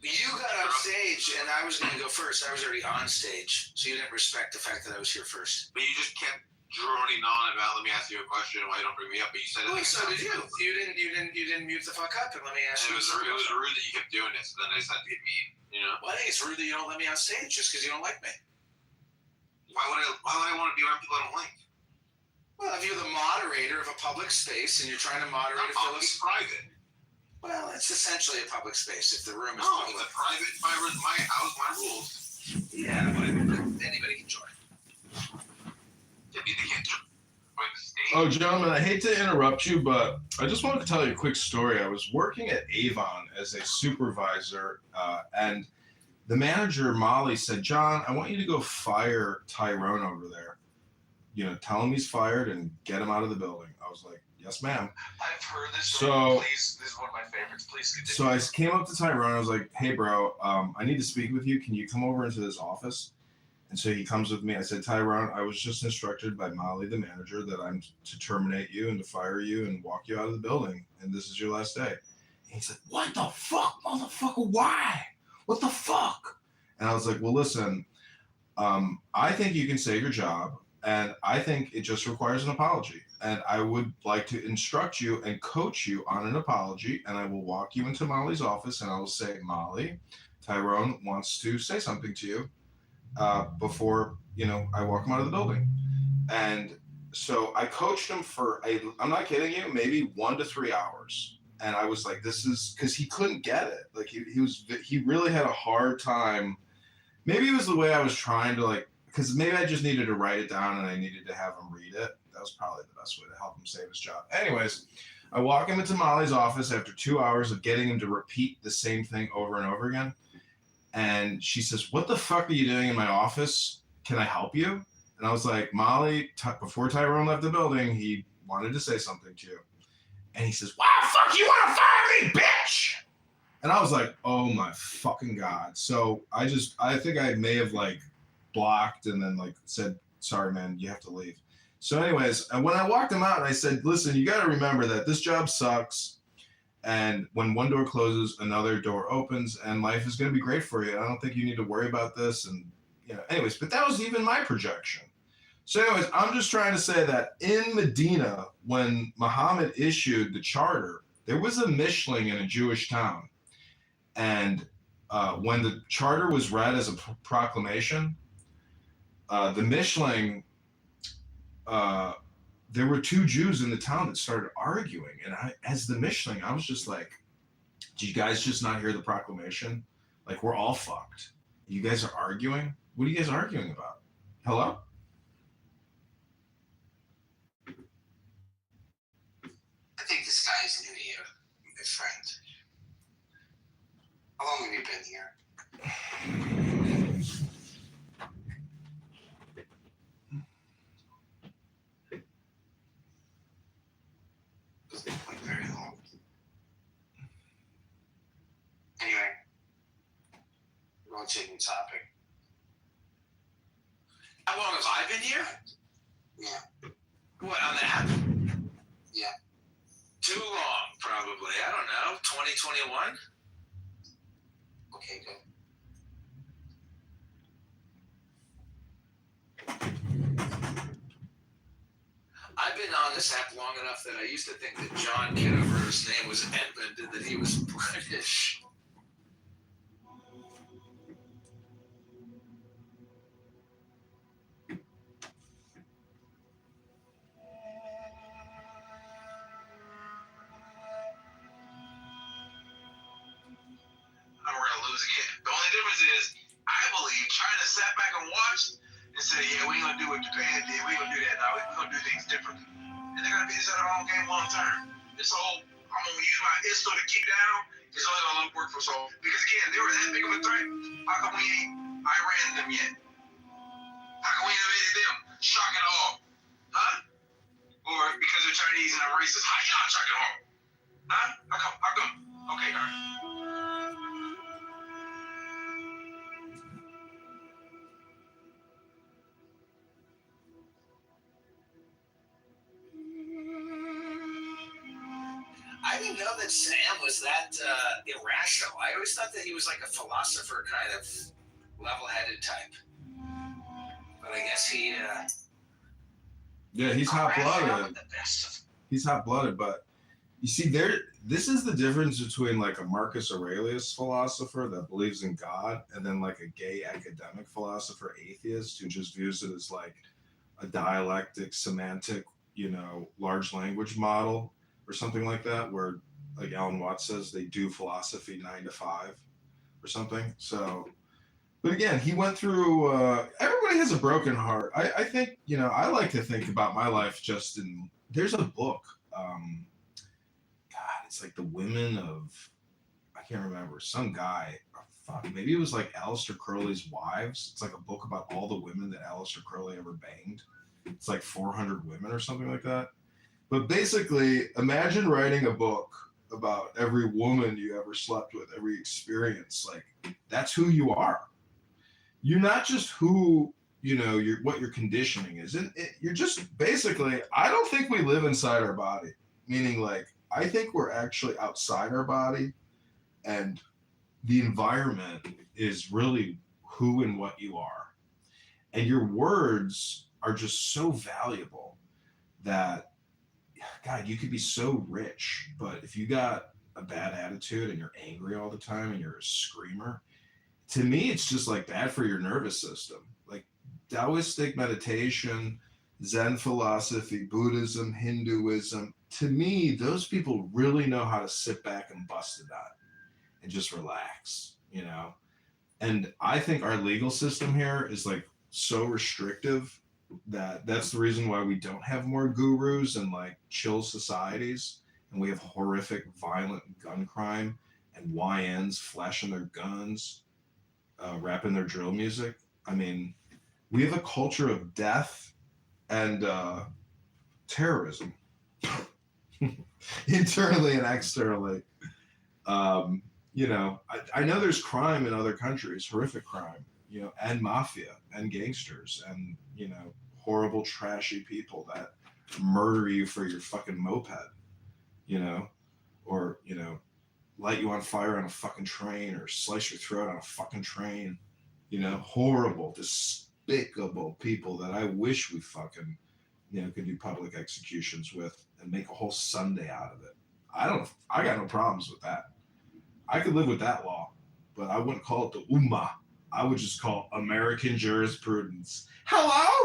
You got on stage, and I was going to go first. I was already on stage, so you didn't respect the fact that I was here first. But you just kept droning on about, let me ask you a question, why you don't bring me up, but you said it. Well, so did you. You didn't mute the fuck up and let me ask you. It was rude that you kept doing this, so then I decided to get mean, Well, I think it's rude that you don't let me on stage just because you don't like me. Why would I want to be around people I don't like? Well, if you're the moderator of a public space and you're trying to moderate a It's private. Well, it's essentially a public space if the room is No, public. it's a private, my house, my rules. Yeah, whatever. Anybody can join. They can't join the stage. Oh, gentlemen, I hate to interrupt you, but I just wanted to tell you a quick story. I was working at Avon as a supervisor, and the manager, Molly, said, John, I want you to go fire Tyrone over there. Tell him he's fired and get him out of the building. I was like, yes, ma'am. I've heard this. So, please, this is one of my favorites. Please continue. So I came up to Tyrone. I was like, hey, bro, I need to speak with you. Can you come over into this office? And so he comes with me. I said, Tyrone, I was just instructed by Molly, the manager, that I'm to terminate you and to fire you and walk you out of the building. And this is your last day. And he said, what the fuck, motherfucker? Why? What the fuck? And I was like, well, listen, I think you can save your job. And I think it just requires an apology. And I would like to instruct you and coach you on an apology. And I will walk you into Molly's office and I will say, Molly, Tyrone wants to say something to you before, I walk him out of the building. And so I coached him for, I'm not kidding you, maybe 1 to 3 hours. And I was like, this is, because he couldn't get it. Like he really had a hard time. Maybe it was the way I was trying to because maybe I just needed to write it down and I needed to have him read it. That was probably the best way to help him save his job. Anyways, I walk him into Molly's office after 2 hours of getting him to repeat the same thing over and over again. And she says, what the fuck are you doing in my office? Can I help you? And I was like, Molly, before Tyrone left the building, he wanted to say something to you. And he says, why the fuck you want to fire me, bitch? And I was like, oh my fucking God. So I think I may have blocked and then said, sorry, man, you have to leave. So anyways, and when I walked him out, I said, listen, you got to remember that this job sucks. And when one door closes, another door opens, and life is going to be great for you. I don't think you need to worry about this. And, anyways, but that was even my projection. So anyways, I'm just trying to say that in Medina, when Muhammad issued the charter, there was a Mishling in a Jewish town. And when the charter was read as a proclamation, the Mishling, there were 2 Jews in the town that started arguing. And as the Mishling, I was just like, do you guys just not hear the proclamation? We're all fucked. You guys are arguing? What are you guys arguing about? Hello? I think this guy is new here, my friend. How long have you been here? we're changing topic. How long have I been here? Yeah. What, on the app? Yeah. Too long, probably. I don't know. 2021? Okay, good. I've been on this app long enough that I used to think that John Kitover's name was Edmund and that he was British. And we're gonna lose again. The only difference is, I believe China sat back and watched and said, "Yeah, we ain't gonna do what Japan did. We ain't gonna do that now. We're gonna do things differently." And they're gonna be this at their own game long term. This whole I'm gonna use my ISO to keep down is only gonna work for so. Because again, they were that big of a threat. How come we ain't Iran them yet? How come we ain't invaded them? Shock and awe, huh? Or because they're Chinese and they're racist? How y'all shock and awe? Huh? How come? Okay, all right. I didn't know that Sam was that irrational. I always thought that he was like a philosopher kind of level-headed type. But I guess he... Yeah, he's hot-blooded. The best of He's hot-blooded, but you see, this is the difference between like a Marcus Aurelius philosopher that believes in God and then like a gay academic philosopher atheist who just views it as like a dialectic, semantic, large language model or something like that, where like Alan Watts says they do philosophy 9 to 5 or something. So, but again, he went through, everybody has a broken heart. I think, I like to think about my life just in, there's a book, God, it's like the women of, I can't remember, some guy, maybe it was like Aleister Crowley's wives. It's like a book about all the women that Aleister Crowley ever banged. It's like 400 women or something like that. But basically, imagine writing a book about every woman you ever slept with, every experience. Like, that's who you are. You're not just who, what your conditioning is. You're just basically, I don't think we live inside our body. Meaning, like, I think we're actually outside our body. And the environment is really who and what you are. And your words are just so valuable that, God, you could be so rich, but if you got a bad attitude and you're angry all the time and you're a screamer, to me, it's just like bad for your nervous system. Like Taoistic meditation, Zen philosophy, Buddhism, Hinduism, to me, those people really know how to sit back and bust it out and just relax, And I think our legal system here is like so restrictive that's the reason why we don't have more gurus and like chill societies, and we have horrific violent gun crime and YNs flashing their guns, rapping their drill music. I mean, we have a culture of death and terrorism internally and externally. I know there's crime in other countries, horrific crime, and mafia and gangsters and, horrible, trashy people that murder you for your fucking moped, or, light you on fire on a fucking train or slice your throat on a fucking train, horrible, despicable people that I wish we fucking, could do public executions with and make a whole Sunday out of it. I got no problems with that. I could live with that law, but I wouldn't call it the Ummah. I would just call it American jurisprudence. Hello?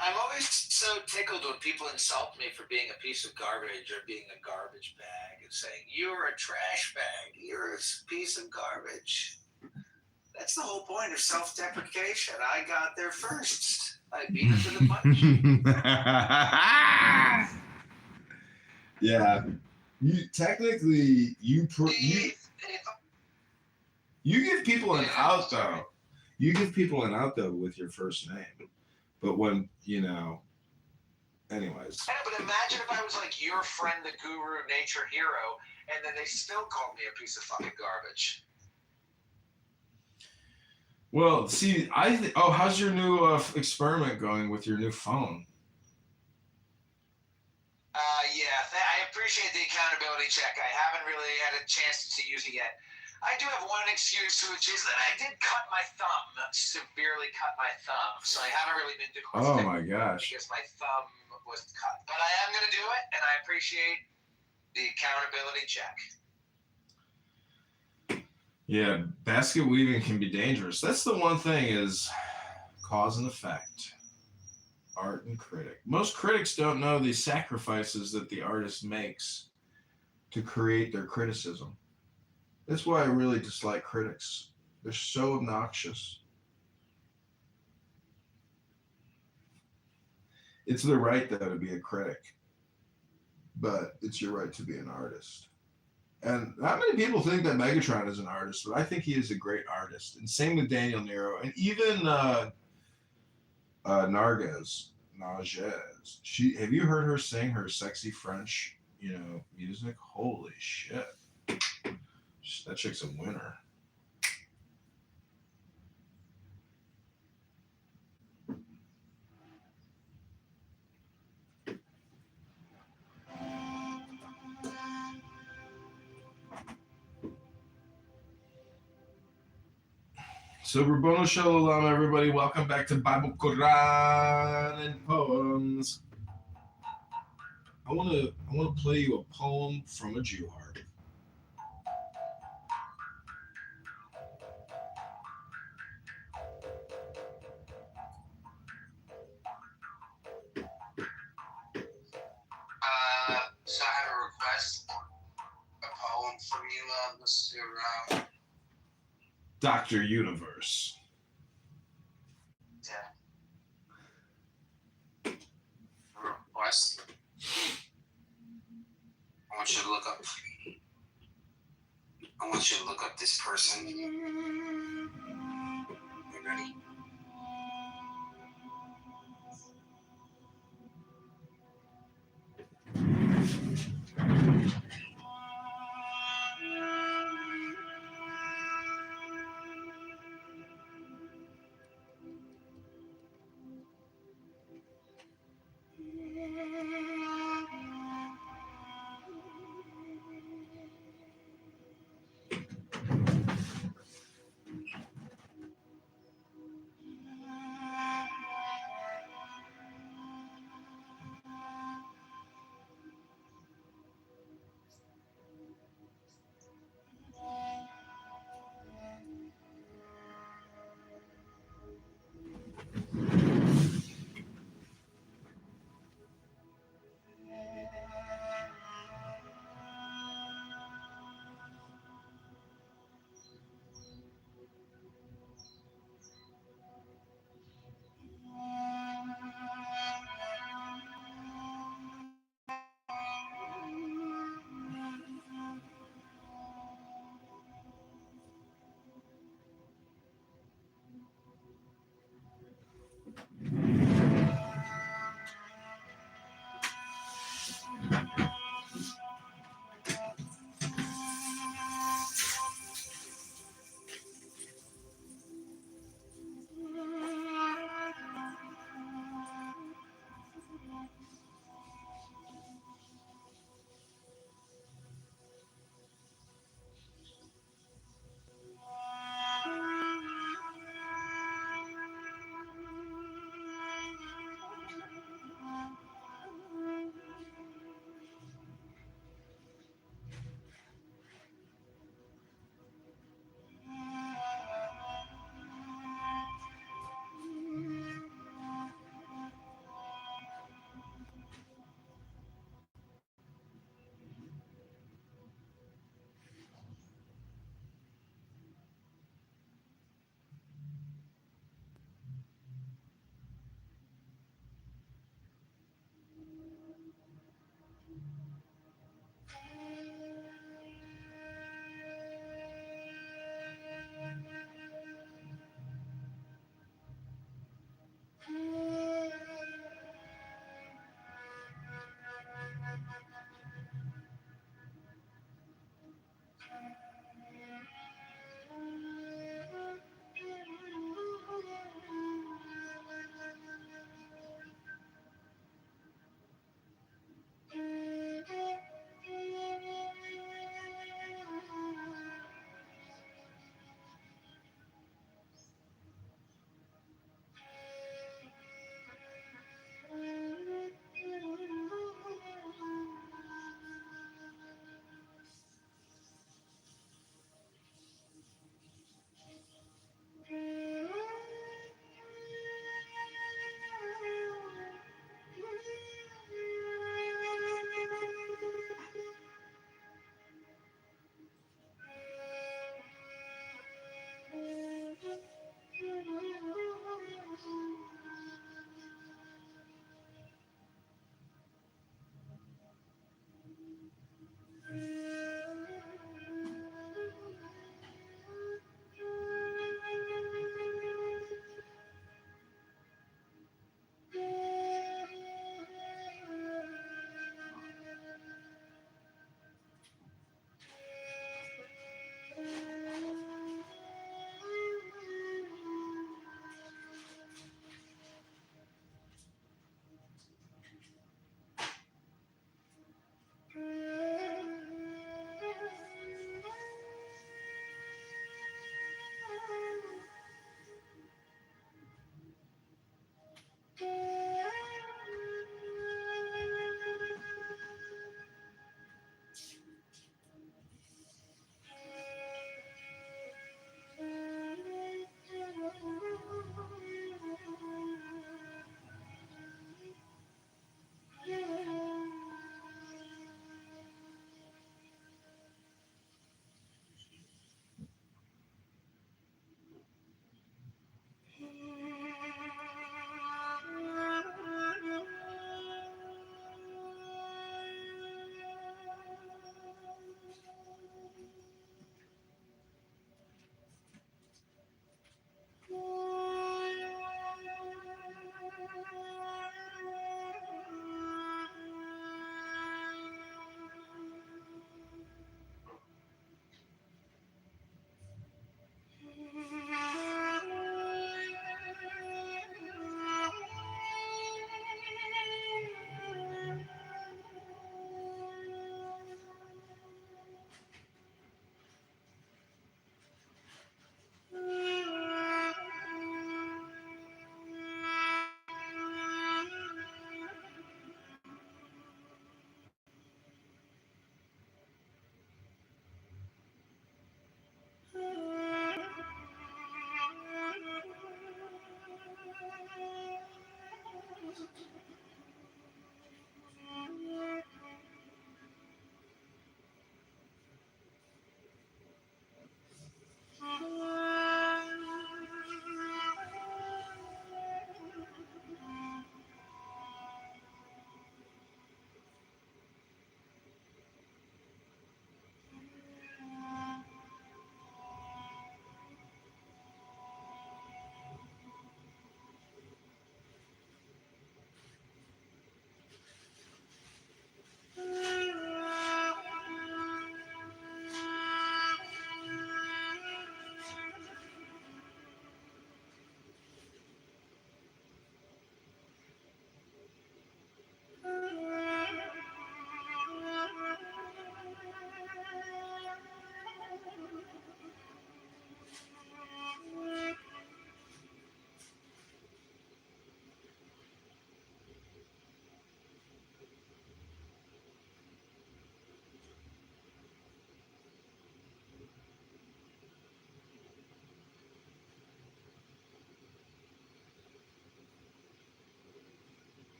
I'm always so tickled when people insult me for being a piece of garbage or being a garbage bag and saying, "You're a trash bag. You're a piece of garbage." That's the whole point of self-deprecation. I got there first. I beat it to the punch. Yeah. You You give people an out though. You give people an out though with your first name, but when anyways. Yeah, but imagine if I was like your friend, the guru, nature hero, and then they still called me a piece of fucking garbage. Well, see, how's your new experiment going with your new phone? I appreciate the accountability check. I haven't really had a chance to use it yet. I do have one excuse, which is that I did cut my thumb, severely cut my thumb, so I haven't really been doing Oh my gosh. because my thumb was cut. But I am going to do it, and I appreciate the accountability check. Yeah, basket weaving can be dangerous. That's the one thing is cause and effect. Art and critic. Most critics don't know the sacrifices that the artist makes to create their criticism. That's why I really dislike critics. They're so obnoxious. It's their right, though, to be a critic, but it's your right to be an artist. And not many people think that Megatron is an artist, but I think he is a great artist. And same with Daniel Nero, and even Narges. Have you heard her sing her sexy French, music? Holy shit, that chick's a winner. So, Rabboni Shalom, everybody. Welcome back to Bible, Quran, and Poems. I want to play you a poem from a Jew heart. So I have a request, a poem from you, Mr. Dr. Universe. Yeah. A request. I want you to look up this person. You ready?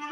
The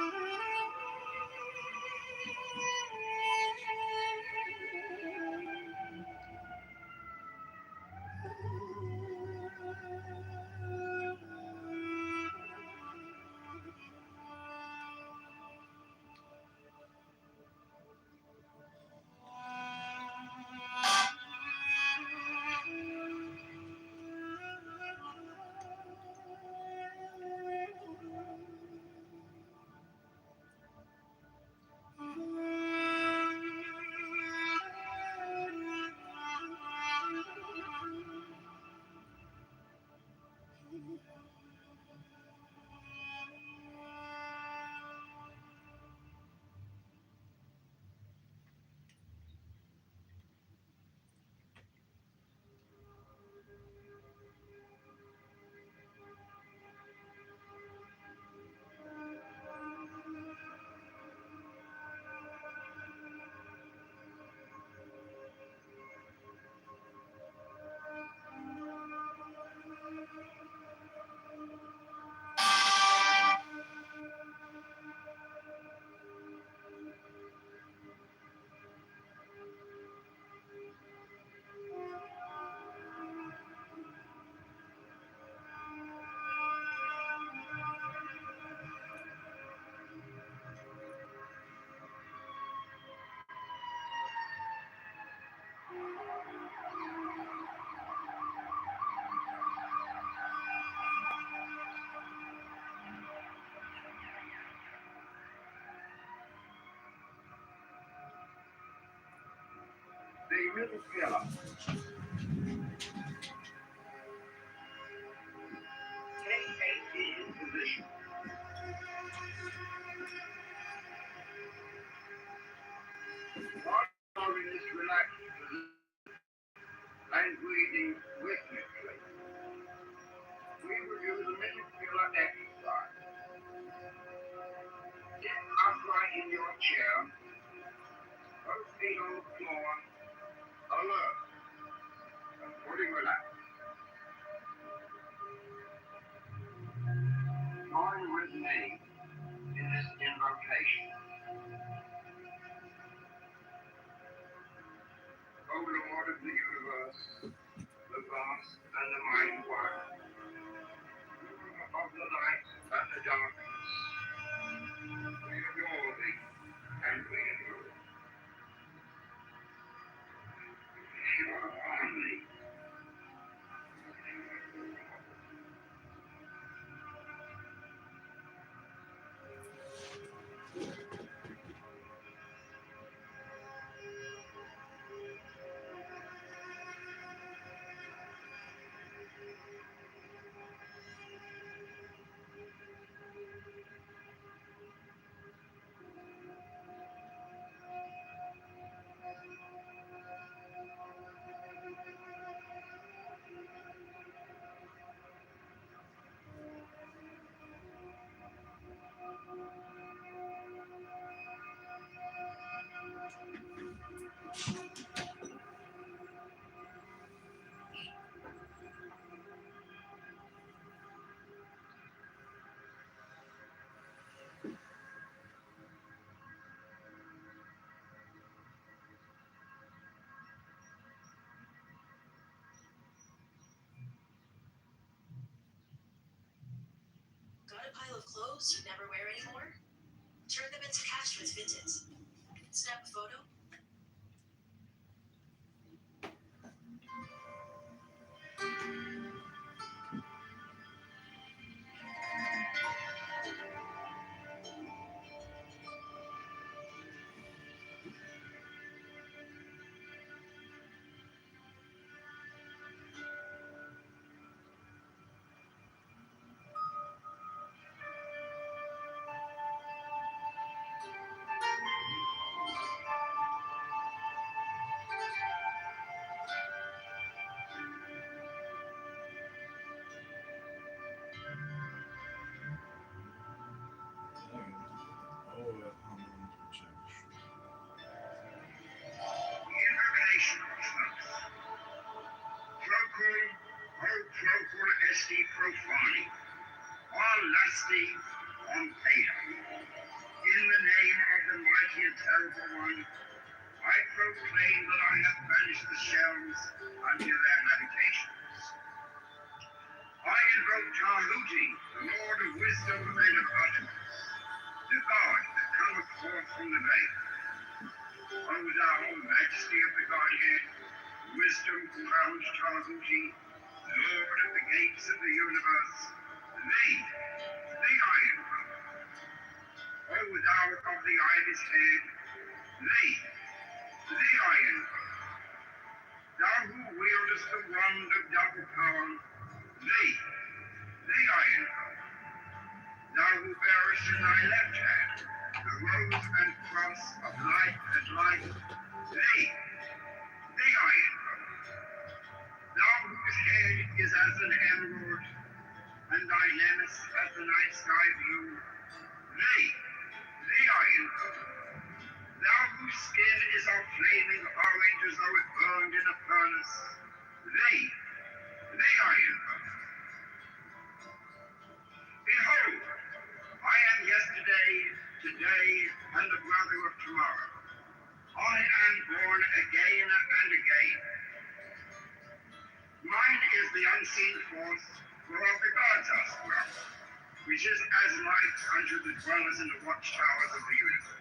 middle pillar. Take a seated position. While you're in this relaxed position and breathing rhythmically, we will do the middle pillar exercise. Sit upright in your chair, both feet on the floor, alert and fully relaxed. Join with me in this invocation. O Lord of the universe, the vast and the mighty one, ruler of the light and the darkness, we adore thee and we adore thee. You are holy. Got a pile of clothes you never wear anymore? Turn them into Cashman's Vintage. Snap a photo. replenish the shelves until their habitations. I invoke Tahuti, the Lord of wisdom and of utterance, the God that cometh forth from the veil. O thou majesty of the Godhead, wisdom crowned Tahuti, Lord of the gates of the universe, thee I invoke. O thou of the ibis head, thee I invoke. Thou who wieldest the wand of double power, thee I invoke. Thou who bearest in thy left hand the rose and cross of light and light, thee I invoke. Thou whose head is as an emerald, and thy nemes as the night sky blue, thee I invoke. Thou whose skin is of flaming orange as though it burned in a furnace, thee I invoke. Behold, I am yesterday, today, and the brother of tomorrow. I am born again and again. Mine is the unseen force whereof the gods are sprung, which is as light unto the dwellers in the watchtowers of the universe.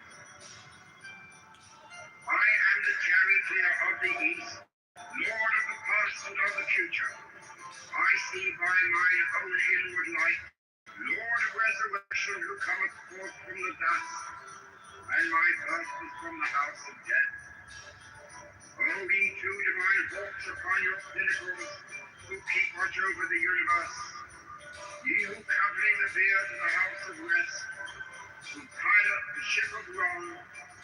I am the charioteer of the east, lord of the past and of the future. I see by mine own inward light, Lord of resurrection, who cometh forth from the dust, and my birth is from the house of death. O ye two divine hawks upon your pinnacles, who keep watch over the universe, ye who covenant the beard of the house of rest, who pilot the ship of wrong,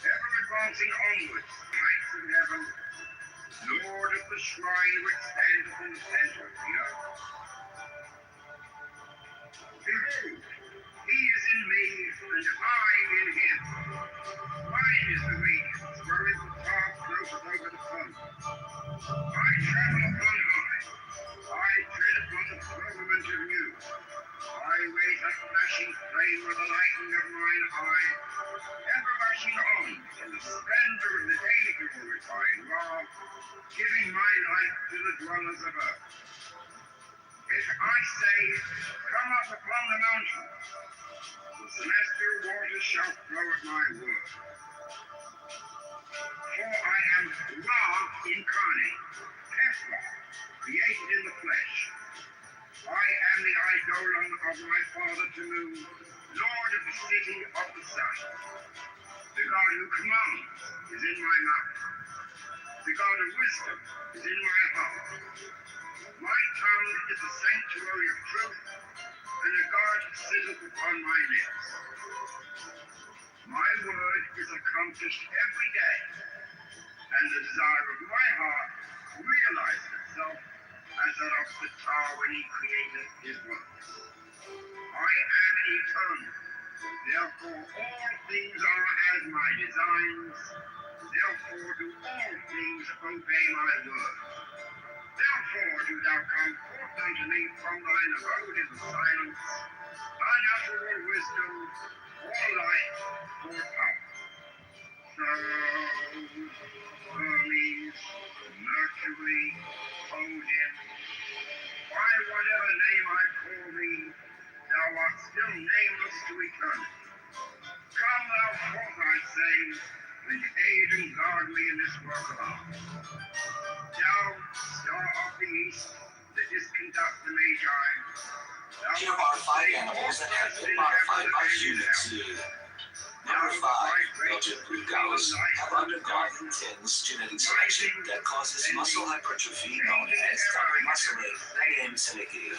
ever advancing onwards to the heights of heaven, Lord of the shrine which standeth in the center of the earth. Behold, he is in me, and I in him. Mine is the radiance, wherein the fog floateth over the foam. I travel upon high. I tread upon the firmament of new. I raise a flashing flame with the lightning of mine eye, ever rushing on in the splendor of the daily glorifying law, giving my life to the dwellers of earth. If I say, come up upon the mountains, the celestial waters shall flow at my word. For I am Ra incarnate, Teflon, created in the flesh. I am the eidolon of my father Tamu, Lord of the city of the sun. The God who commands is in my mouth. The God of wisdom is in my heart. My tongue is a sanctuary of truth, and a guard sitteth upon my lips. My word is accomplished every day, and the desire of my heart realizes itself as that of the tar when he created his works. I am eternal, therefore all things are as my designs, therefore do all things obey my word. Therefore do thou come forth unto me from thine abode in the silence, unutterable wisdom, or light, or power. So, Hermes, Mercury, Odin, by whatever name I call thee, thou art still nameless to eternity. Come thou forth, I say, and aid and guard me in this work of art. Thou, star of the east, that didst conduct the Magi, Here are 5 animals that have been modified by humans. Number 5, Belgian blue cows, have undergone intense genetic selection that causes muscle hypertrophy known as muscling and silicating.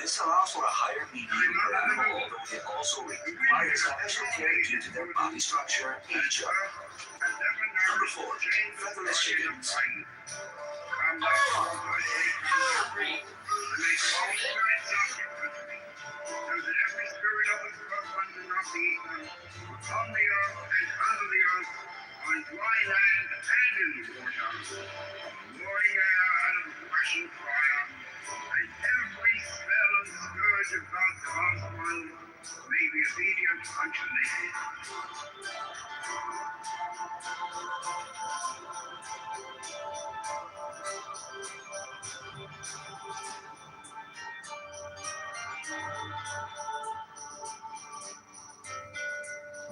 This allows for a higher medium per animal, although it also requires special care due to their body structure and age. Number 4, featherless chickens. On the earth and under the earth, on dry land and in the water, roaring air and of rushing fire, and every spell and scourge of God's vast one may be obedient unto me.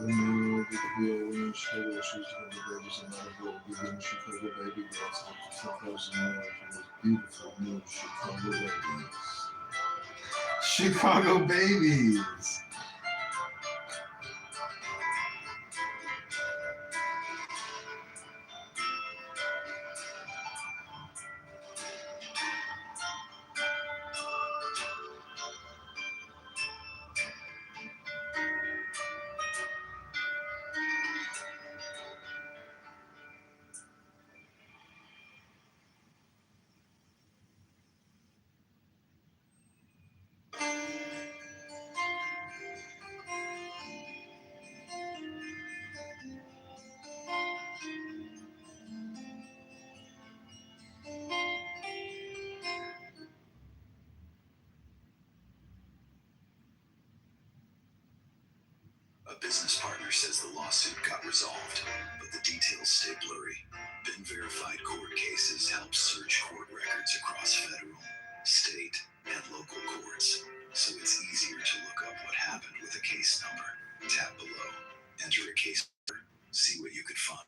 We knew that the real winner Chicago shoes to the babies and not a real good Chicago baby girls after 10,000 years for those beautiful new Chicago babies. Chicago babies! A business partner says the lawsuit got resolved, but the details stay blurry. Been verified court cases help search court records across federal, state, and local courts, so it's easier to look up what happened with a case number. Tap below, enter a case number, see what you could find.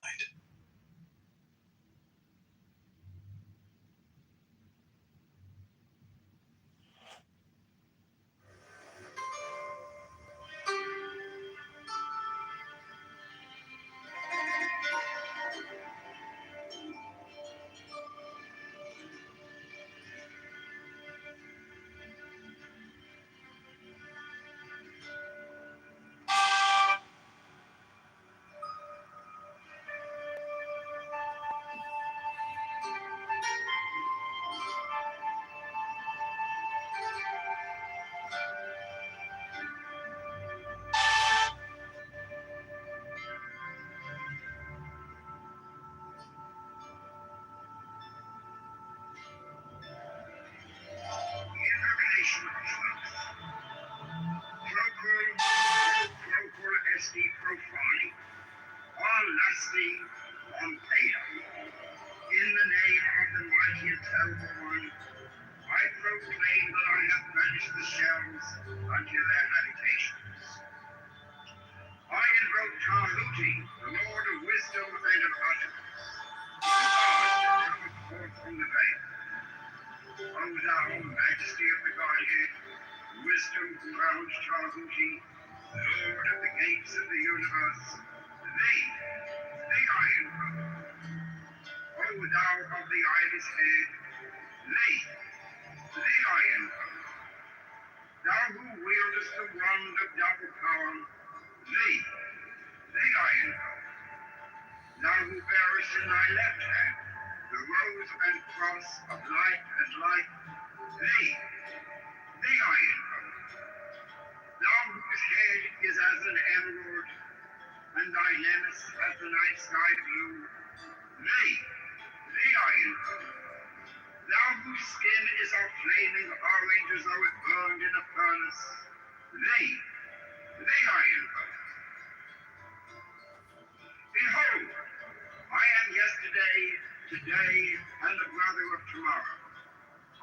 Invocation of truth. Procul esti profani. All lusty, on paedo. In the name of the mighty and terrible one, I proclaim that I have banished the shells unto their habitations. I invoke Tahuti, the Lord of wisdom and of utterance, the God that cometh forth from the veil. O thou majesty of the Godhead, wisdom who rounds Tahuti, Lord of the gates of the universe, thee I invoke. O thou of the ibis head, thee I invoke. Thou who wieldest the wand of double power, thee I invoke. Thou who bearest in thy left hand the rose and cross of light and light, thee I invoke. Thou whose head is as an emerald, and thy nemes as the night sky blue, thee I invoke. Thou whose skin is a flaming orange as though it burned in a furnace, thee I invoke. Behold, I am yesterday, today, and the brother of tomorrow.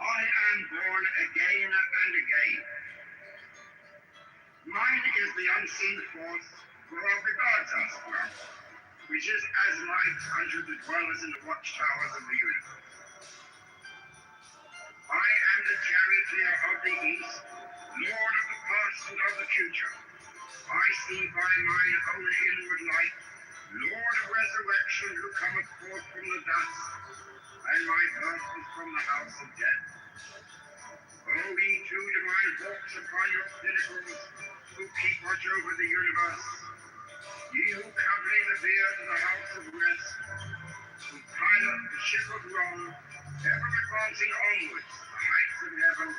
I am born again and again. Mine is the unseen force whereof the gods are sprung, which is as light unto the dwellers in the watchtowers of the universe. I am the charioteer of the east, lord of the past and of the future. I see by mine own inward light, Lord of resurrection, who cometh forth from the dust, and my birth is from the house of death. O ye two divine hawks upon your pinnacles, who keep watch over the universe, ye who covering the bier to the house of rest, who pilot the ship of Rome, ever advancing onwards the heights of heaven,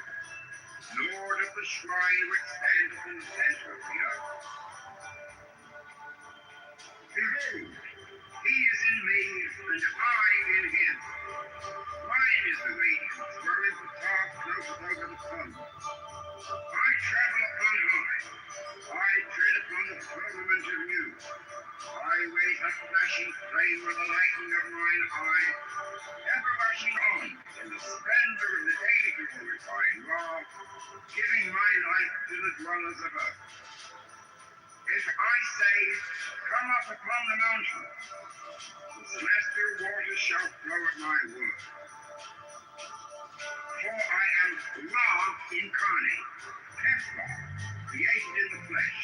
Lord of the shrine which standeth in the center of the earth. Behold, he is in me, and I in him. Mine is the radiance, wherein the dark floateth over the sun. I travel on high. I tread servant of you. I wait a flashing flame with the lightning of mine eye, ever rushing on in the splendor of the daily glorifying law, giving my life to the dwellers of earth. If I say, come up upon the mountain, the celestial waters shall flow at my word. For I am Ra incarnate, Teflon, created in the flesh.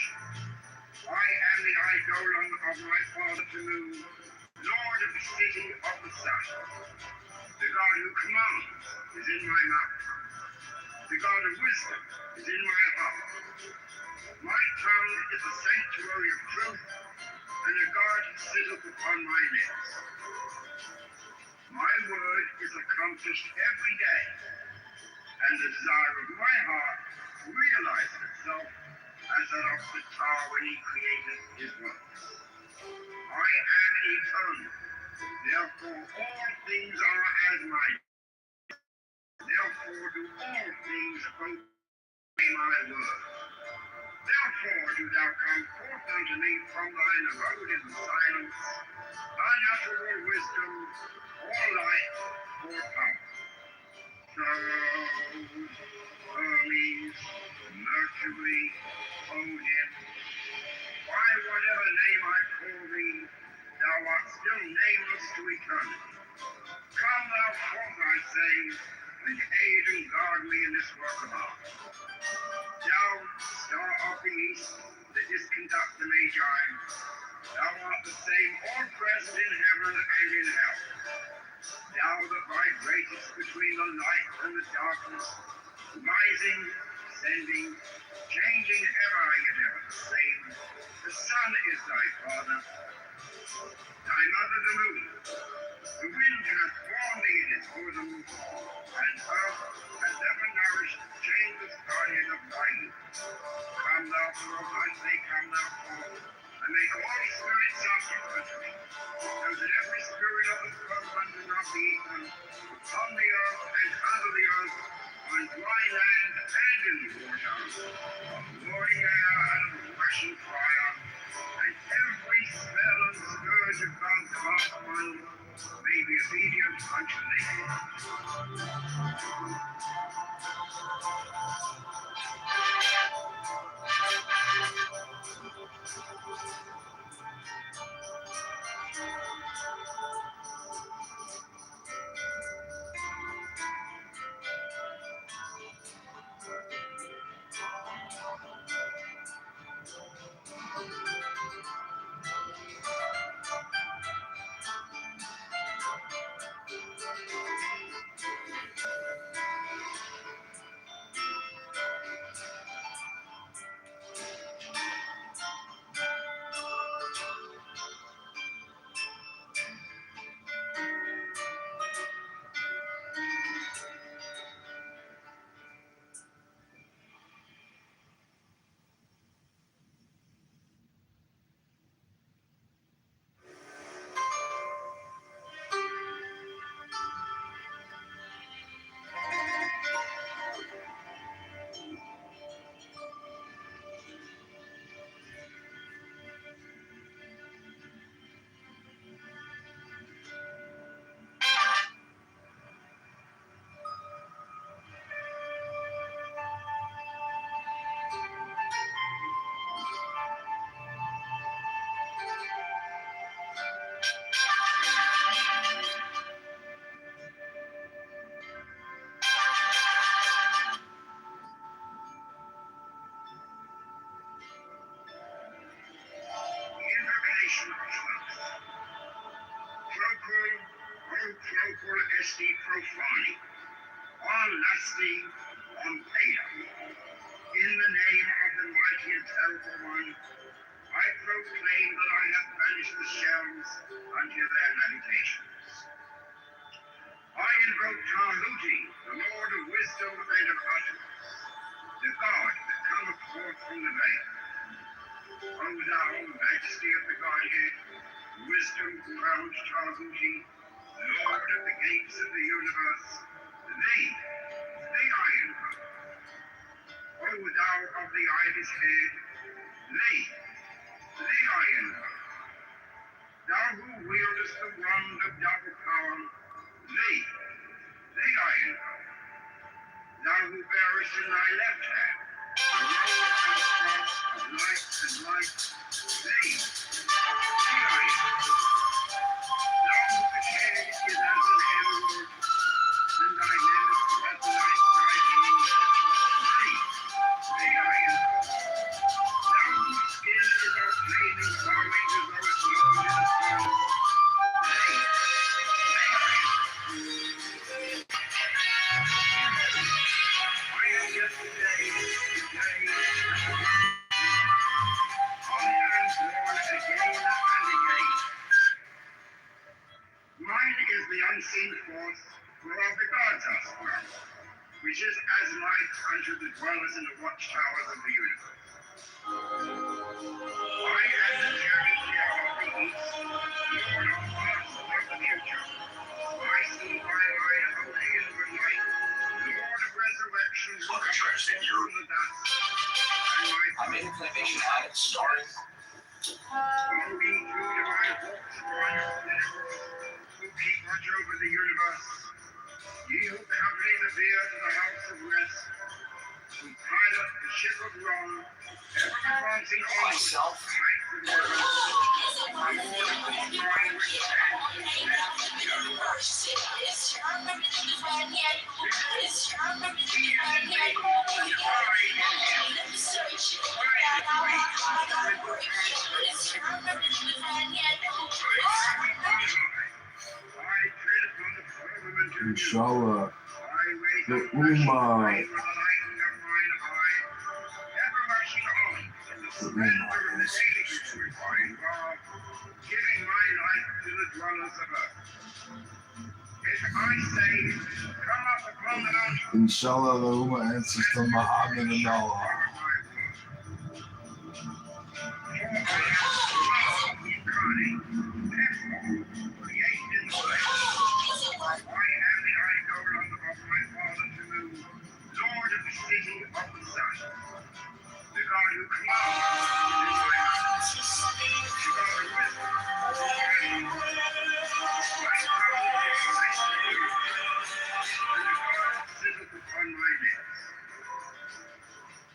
I am the eidolon of my father Tammuz, Lord of the city of the sun. The God who commands is in my mouth. The God of wisdom is in my heart. My tongue is the sanctuary of truth, and a guard sitteth upon my lips. My word is accomplished every day, and the desire of my heart realizes itself as that of the tar when he created his works. I am eternal, therefore all things are as mine. Therefore do all things obey my word. Therefore do thou come forth unto me from thine abode in silence, unutterable wisdom, or light, or power. So, Hermes, Mercury, Odin, by whatever name I call thee, thou art still nameless to eternity. Come thou forth, I say, and aid and guard me in this work of art. Thou, star of the east, that didst conduct the Magi, thou art the same all present in heaven and in hell. Thou that vibratest between the light and the darkness, rising, descending, changing ever yet ever the same. The sun is thy father, thy mother the moon. The wind hath borne thee in its bosom, and earth has ever nourished the changeless guardian of thy youth. Come thou forth, I say, come thou forth, and make all spirits subject unto me, so that every spirit of the firmament and of the ether, upon the earth and under the earth, on dry land and in the water, of roaring air and of rushing fire, and every spell and scourge of God's craftsman may be obedient unto thee. Invocation of truth. Procul, o procul esti profani, on lusty, on paedo. In the name of the mighty and terrible one, I proclaim that I have banished the shells unto their habitations. I invoke Tahuti, the Lord of wisdom and of utterance, the God that cometh forth from the veil. O thou majesty of the Godhead, wisdom crowned Tahuti, Lord of the gates of the universe, thee I invoke. O thou of the ibis head, thee as like they are. Now the head is as an emerald, and dynamic as the night sky moon. They are. Now the skin is our flaming orange as though it's glowing in the sun. I am yesterday, today, I am born again and again. Mine is the unseen force whereof the gods are sprung, which is as light unto the dwellers in the watchtowers of the universe. I am the charioteer of the east, lord of the past and of the future. I see by mine own inward light, lord of resurrection, Look, I'm trying to say you. from the dust, and my I made a claymation ad at starting. moving through divine walks upon your pinnacles, who keep watch over the universe. Ye who company the bier to the house of rest, who pilot the ship of wrong, ever advancing on Myself. heights of heaven. The Lord of the divine which I tread upon the firmament of Inshallah. I raise The up flashing Ummah. flame with the lightning of mine eye, ever rushing on in the splendor of the daily glorifying God, giving my life to the dwellers of earth. If I say, come up upon the mountain, Inshallah, the Ummah answers to Muhammad and Allah.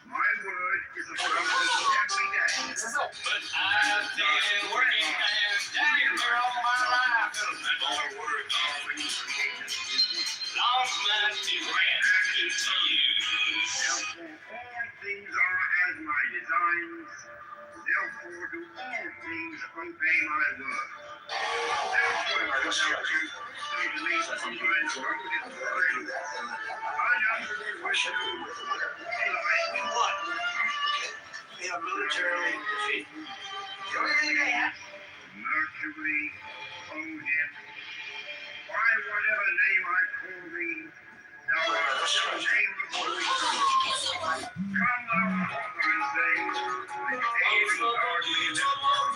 My word is a promise every day. But I've been working and dagging here all my life. And more work long enough to grant to use. Therefore, all things are as my designs. Therefore, do all things obey my word. Therefore, I was out to lead from my abundant word. I am the worship What? In a militarily defeat. Mercury, Odin, by whatever name I call thee, thou art the name of the Lord. Come thou forth, I say, and aid and guard me in this world.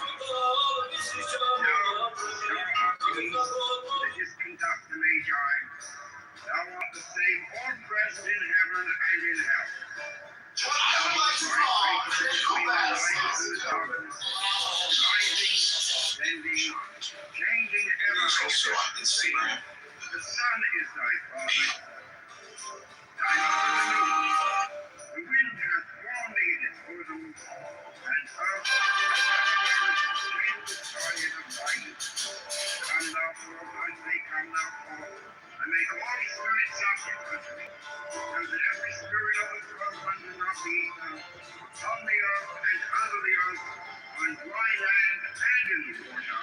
Thou, that is conduct the Magi, thou art the same all present in heaven and in hell. What I would like to call critical mass. Changing ever. Also on Instagram. The sun is thy father. Thy mother the wind hath borne thee in its bosom, and earth the started of brightness. Come thou forth, I say, come thou forth, and make all spirits subject unto thee, so that every spirit of the firmament do not be eaten, on the earth and under the earth, on dry land and in the water,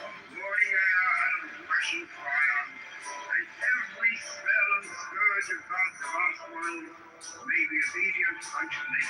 of morning air and of rushing fire, and every spell and scourge of God's vast one may be obedient unto me.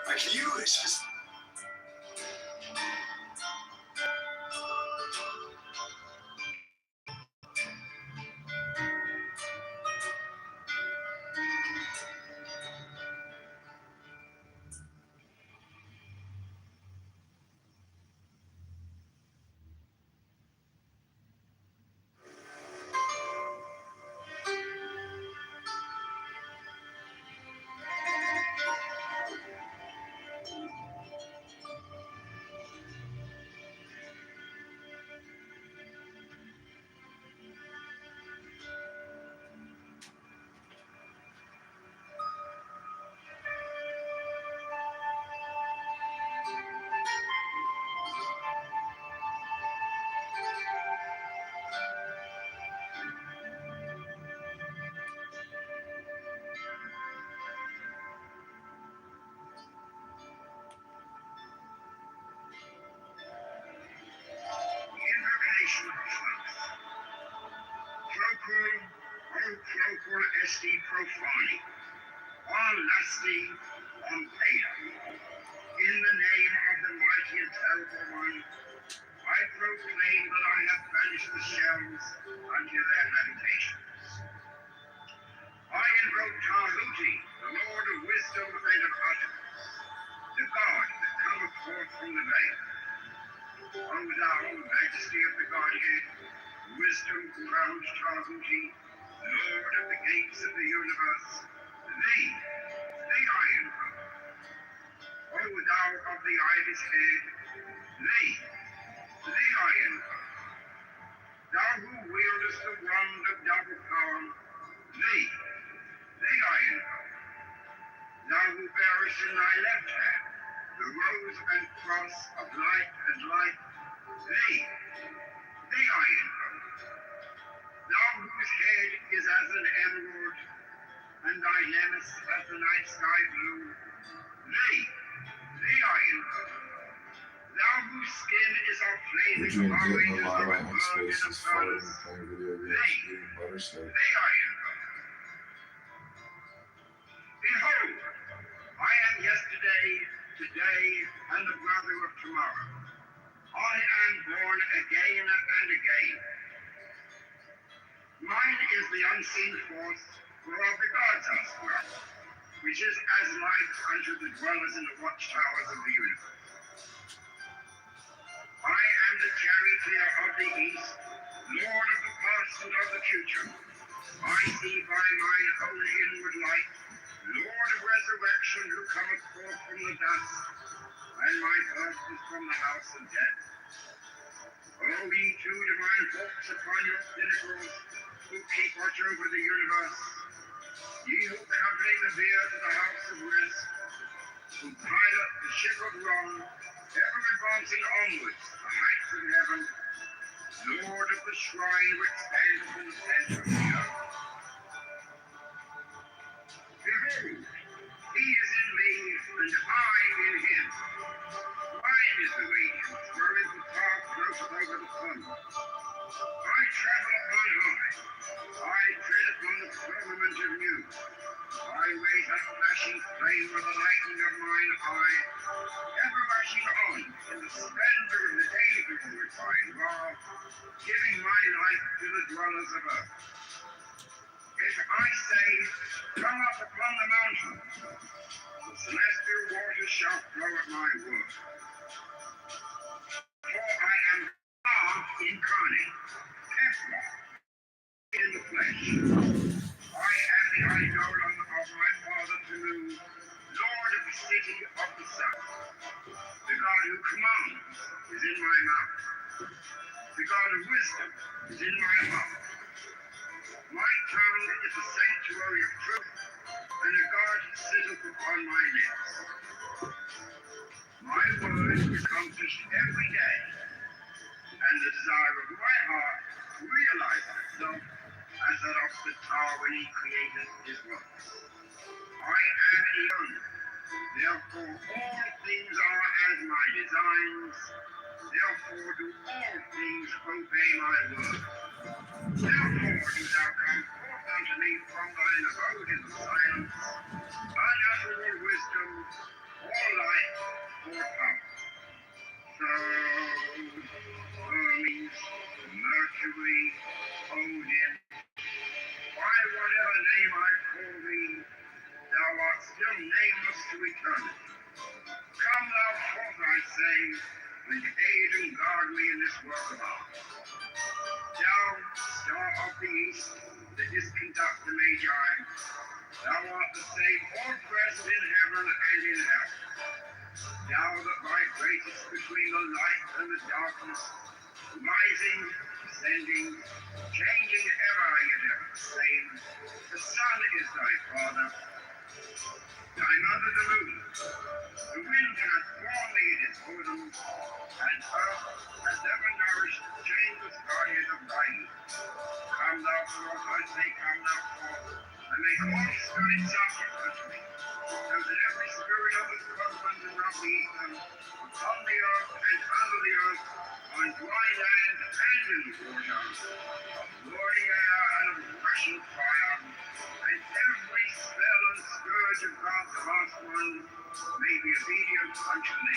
Like you, it's just. majesty profaning, all lusty, on payum. In the name of the mighty and terrible one, I proclaim that I have banished the shells unto their habitations. I invoke Tahuti, the Lord of wisdom and of utterance, the God that cometh forth from the veil. O thou, majesty of the Godhead, wisdom crowned Tahuti, Lord of the gates of the universe, thee I invoke. O thou of the ibis head, thee I invoke. Thou who wieldest the wand of double power, thee I invoke. Thou who bearest in thy left hand the rose and cross of light and light, thee I invoke. Thou whose head is as an emerald, and thy nemes as the night sky blue, thee I invoke. Thou whose skin is of flaming orange as though it burned in a furnace, thee I invoke. Behold, I am yesterday, today, and the brother of tomorrow. I am born again and again. Mine is the unseen force whereof the gods are sprung, which is as light unto the dwellers in the watchtowers of the universe. I am the charioteer of the east, lord of the past and of the future. I see by mine own inward light, Lord of resurrection, who cometh forth from the dust, and my birth is from the house of death. O ye two divine hawks upon your pinnacles, who keep watch over the universe, ye who accompany the bier to the house of rest, who pilot the ship of wrong, ever advancing onwards to the heights of heaven, Lord of the shrine which stands in the center of the earth. Behold, he is in me, and I in him. Mine is the radiance, wherein the path floateth over the thunder. I travel upon high. I tread upon the firmament of new. I raise a flashing flame with the lightning of mine eye, ever rushing on in the splendor of the day glorified law, giving my life to the dwellers of earth. If I say, come up upon the mountain, the celestial waters shall flow at my word. For I am God incarnate, Teflon, in the flesh. I am the eidolon of my father Tanu, Lord of the city of the sun. The God who commands is in my mouth. The God of wisdom is in my heart. My tongue is a sanctuary of truth, and a guard sitteth upon my lips. My word is accomplished every day, and the desire of my heart realizes itself as that of the Tower when he created his works. I am eternal, therefore all things are as my designs, therefore do all things obey my word. Therefore do thou come forth unto me from thine abode in silence, unutterable wisdom, all light, all power. So, Hermes, Mercury, Odin, by whatever name I call thee, thou art still nameless to eternity. Come thou forth, I say, and aid and guard me in this work of art. Thou, star of the east, that didst conduct the Magi, thou art the same all present in heaven and in hell. Thou that vibratest between the light and the darkness, rising, descending, changing ever yet ever the same. The sun is thy father, thy mother the moon. The wind hath borne thee in its bosom, and earth hath ever nourished the changeless guardian of thy youth. Come thou forth, I say, come thou forth, and make all spirits subject unto me. The that every spirit of his husband and of the heathen, on the earth and under the earth, on dry land and in the water, of roaring air and of rushing fire, and every spell and scourge of God's vast one may be obedient unto me.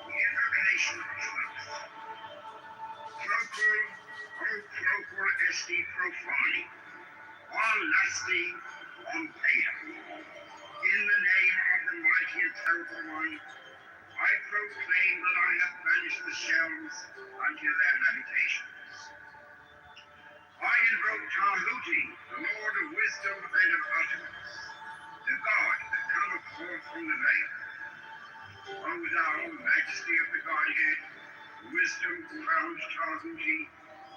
Invocation of truth. Procul, o procul esti profani, on lasti, on paedo. In the name of the mighty and terrible one, I proclaim that I have banished the shells unto their habitations. I invoke Tahuti, the Lord of wisdom and of utterance, the God that cometh forth from the veil. O thou, majesty of the Godhead, wisdom crowned Tahuti,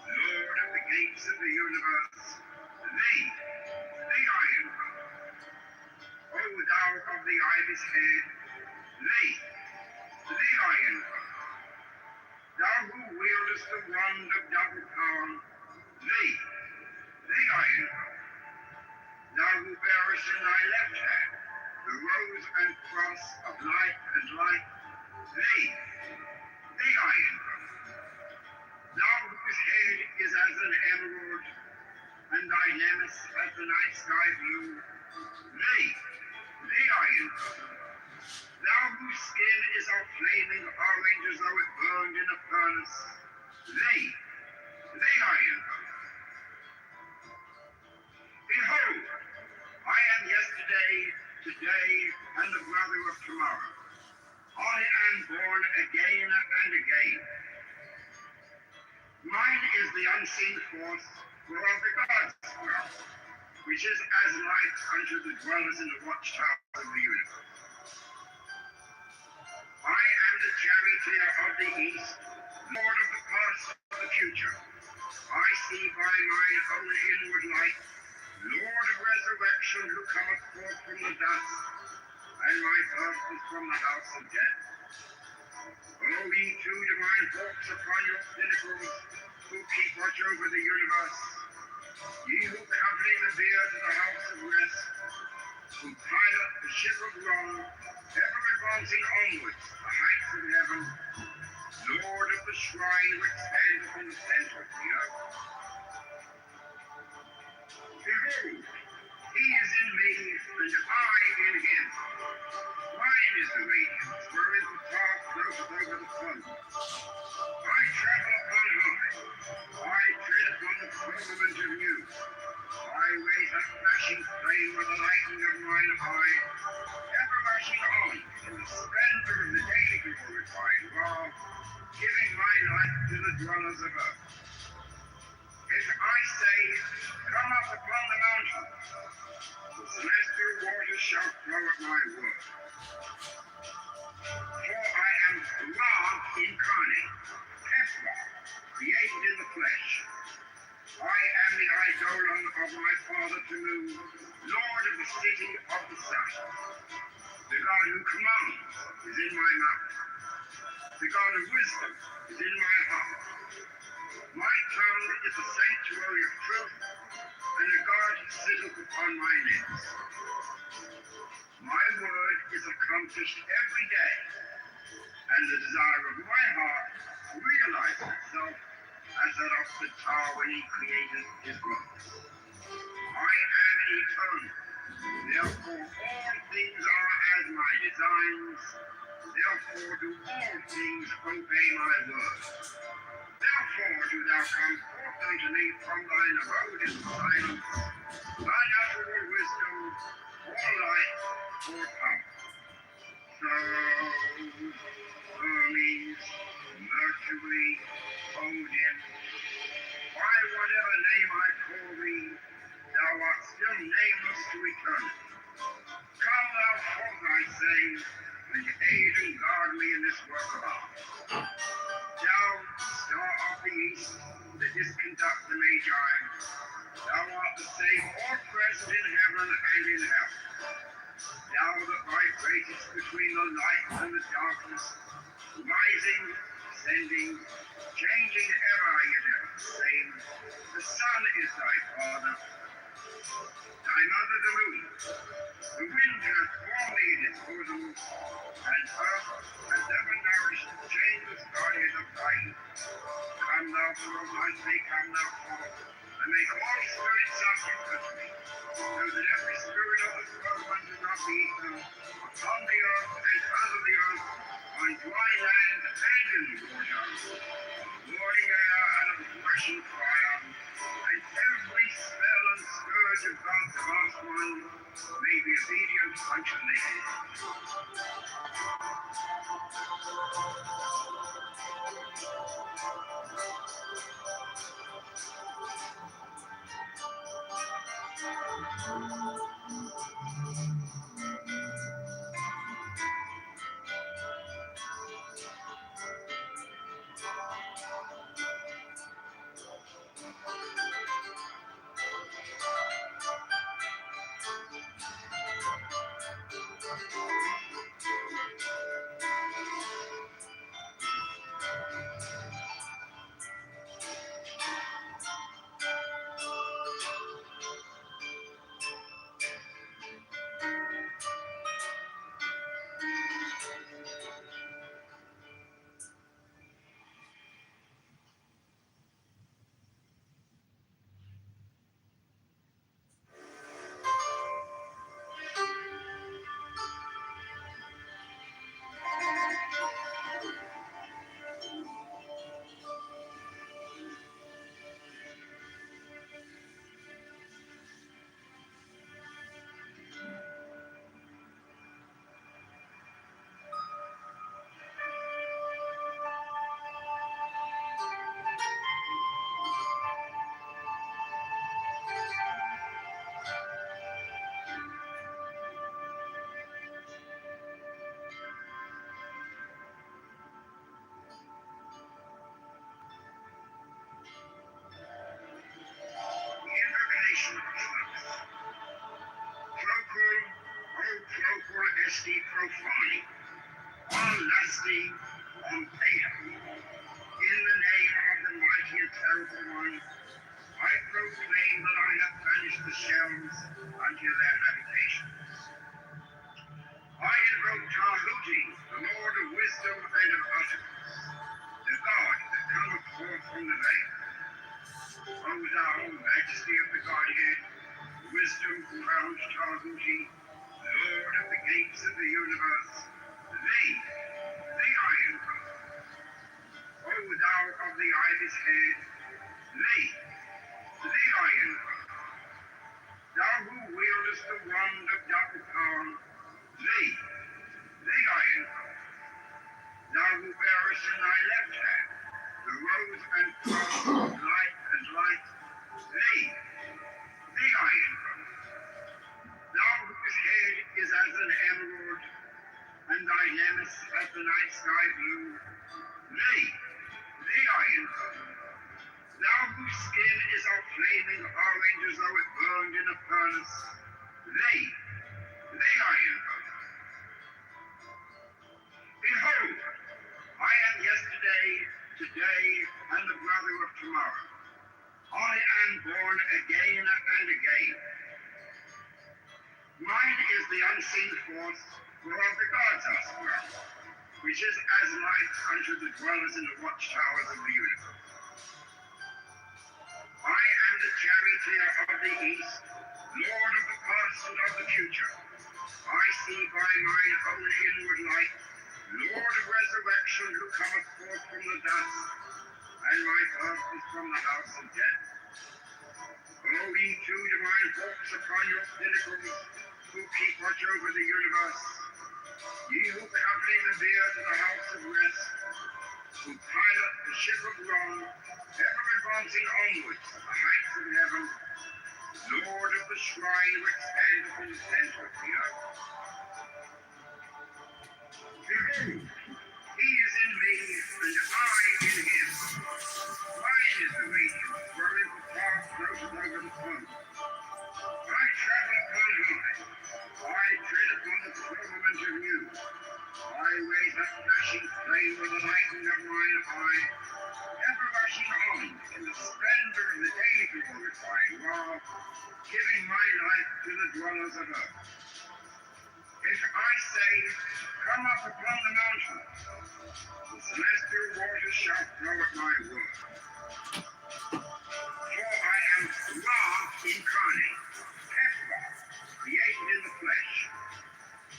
Lord of the gates of the universe, thee I invoke. O thou of the ibis head, thee I invoke. Thou who wieldest the wand of double power, thee I invoke. Thou who bearest in thy left hand the rose and cross of life and light, thee I invoke. Thou whose head is as an emerald, and thy nemes as the night sky blue, thee I invoke. Thou whose skin is of flaming orange as though it burned in a furnace, thee I invoke. Behold, I am yesterday, today, and the brother of tomorrow. I am born again and again. Mine is the unseen force whereof the gods dwell, which is as light unto the dwellers in the watchtower of the universe. I am the charioteer of the east, lord of the past of the future. I see by mine own inward light, Lord of resurrection, who cometh forth from the dust, and my birth is from the house of death. O ye two divine hawks upon your pinnacles, who keep watch over the universe, ye who accompany the bier to the house of rest, who pilot the ship of wrong, ever advancing onwards the heights of heaven, Lord of the shrine which standeth in the center of the earth. Behold, he is in me, and I in him. Mine is the radiance, wherein the path floateth over the foam. I travel upon high. I tread upon the firmament of you. I raise up flashing flame with the lightning of mine eye, ever rushing on in the splendor of the daily glorified law, giving my light to the dwellers of earth. If I say, come up upon the mountain, the celestial waters shall flow at my word. For I am Ra incarnate, Tesla, Almighty of the sun. The God who commands is in my mouth. The God of wisdom is in my heart. My tongue is a sanctuary of truth, and a guard sitteth upon my lips. My word is accomplished every day, and the desire of my heart realizes itself as that of the tower when he created his world. I am eternal, therefore all things are as my designs, therefore do all things obey my word. Therefore do thou come forth unto me from thine abode in silence, thine natural wisdom, or light, or power. So, Hermes, Mercury, Odin, by whatever name I call thee, thou art still nameless to eternity. Come thou forth, I say, and aid and guard me in this work of art. Thou, star of the east, that didst conduct the Magi, thou art the same all present in heaven and in hell. Thou that vibratest between the light and the darkness, rising, descending, changing ever, yet ever the same. The sun is thy father, thy mother the moon. The wind hath formed thee in its bosom, and earth hath ever nourished the changeless Godhead of thy youth. Come thou forth, I say, come thou forth, and make all spirits subject unto me, so that every spirit of the firmament do not be equal upon the earth and under the earth, on dry land and in the water, morning air and of rushing fire, and every spell and scourge of God's vast one may be obedient unto me. Invocation of Flux. Procul, o procul esti profani, on lasti, on thea. In the name of the mighty and terrible one, I proclaim that I have banished the shells unto their habitations. I invoke Tahuti, the Lord of wisdom and of utterance, the God that cometh forth from the veil. O thou, majesty of the Godhead, wisdom crowned Tahuti, Lord of the gates of the universe, thee I invoke. O thou of the ibis head, thee I invoke. Thou who wieldest the wand of double power, thee I invoke. Thou who bearest in thy left hand the rose and crown of light and light, thee I invoke. Thou whose head is as an emerald, and thy nemes as the night sky blue, thee I invoke. Thou whose skin is of flaming orange as though it burned in a furnace, thee Zion. Behold, I am yesterday, today, and the brother of tomorrow. I am born again and again. Mine is the unseen force whereof the gods are sprung, which is as light unto the dwellers in the watchtowers of the universe. I am the charioteer of the east, lord of the past and of the future. I see by mine own inward light, Lord of resurrection, who cometh forth from the dust, and my birth is from the house of death. O ye two divine hawks upon your pinnacles, who keep watch over the universe, ye who accompany the bier to the house of rest, who pilot the ship of wrong, ever advancing onwards to the heights of heaven, Lord of the shrine which standeth in the center of the earth. Behold, he is in me, and I in him. Mine is the radiance, wherein the fog floateth over the sun. I travel upon high. I tread upon the firmament of you. I raise up flashing flame with the lightning of mine eye, ever rushing on in the splendor of the day glorifying law, giving my life to the dwellers of earth. If I say, come up upon the mountain, the celestial waters shall flow at my word. For I am Ra incarnate, Hepha, created in the flesh.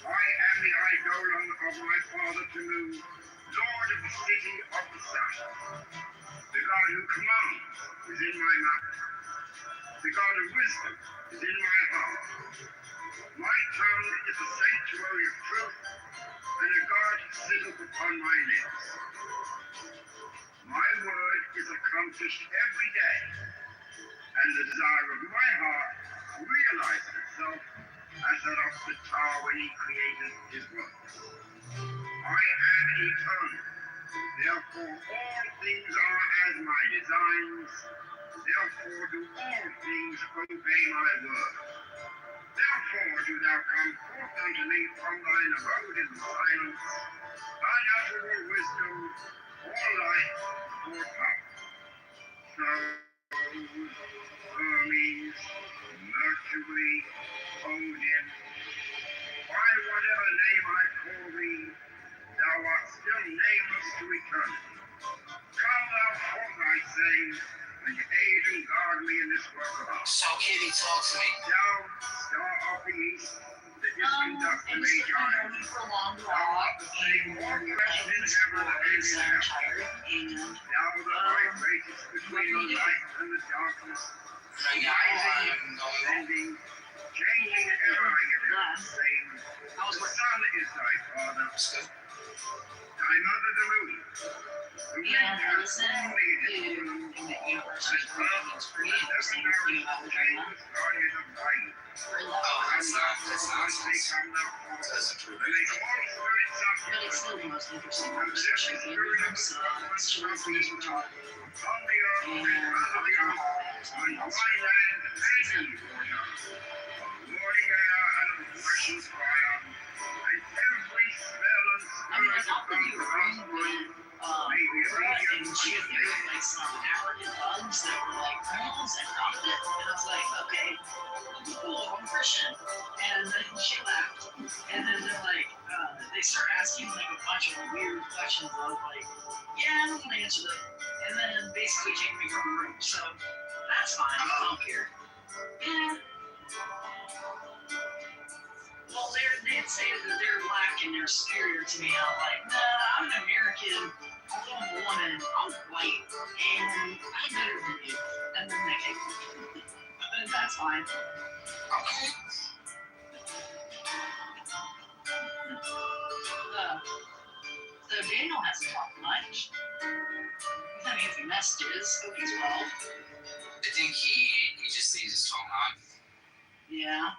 I am the eidolon of my father Tamu, lord of the city of the sun. The God who commands is in my mouth. The God of wisdom is in my heart. My tongue is a sanctuary of truth, and a guard sitteth upon my lips. My word is accomplished every day, and the desire of my heart realizes itself as that of the tower when he created his works. I am eternal, therefore all things are as my designs, therefore do all things obey my word. Therefore do thou come forth unto me from thine abode in silence, unutterable wisdom, or light, or power. So, Hermes, Mercury, Odin, by whatever name I call thee, thou art still nameless to eternity. Come thou forth, I say, and aid and guard me in this work of art. So, Kitty, talk to me. Thou, star of the east, that didst conduct the Magi, thou art the same more present in heaven and in hell. Thou that art greatest between the light and the darkness, rising, ascending, changing ever the same. The sun is thy father, thy mother the moon. The wind hath formulated in the universe, and earth is created, the seven hours changes guardian of light. That's nonsense. Come now forth, and make all spirits up. But it's still the most interesting conversation. The universe, children, On the earth and under the earth, on dry land and in water, lording air and of precious fire, and every spell and spirit of the husband may be and she had given like some African bugs that were like criminals and dropped it. And I was like, okay, cool, I'm Christian. And then she left. And then they're like, they start asking like a bunch of weird questions. I was like, yeah, I don't want to answer them. And then basically take me from the room. So that's fine. I don't care. Yeah. Well, they'd say that they're black and they're superior to me. I'm like, nah, I'm an American. I'm a woman. I'm white. And I'm better than you. And then they take me. And that's fine. Okay. So Daniel hasn't talked much. He's having a few messages. Hope he's well. I think he just leaves his phone on. Yeah.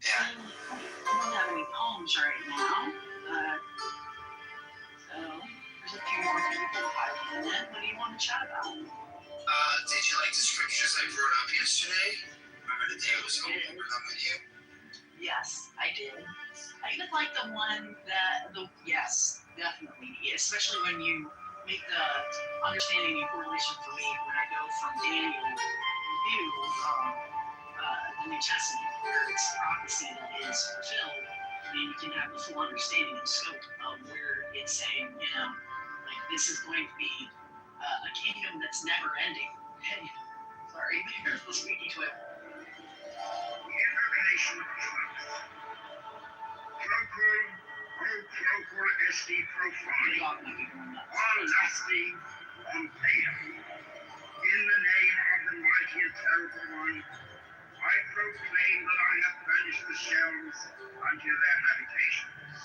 Yeah. I don't have any poems right now. So there's a few more people piling in. What do you want to chat about? Did you like the scriptures I brought up yesterday? Remember the day I was home with you? Yes, I did. I even like the one that yes, definitely. Especially when you make the understanding the correlation for me when I go from Daniel to the New Testament, where it's prophecy that is fulfilled, and you can have the full understanding and scope of where it's saying, like this is going to be a kingdom that's never ending. Hey, sorry, here's the squeaky toilet. Invocation of truth. Procul, o procul esti profani, on lusty, on paedo. In the name of the mighty and terrible one, I proclaim that I have banished the shells unto their habitations.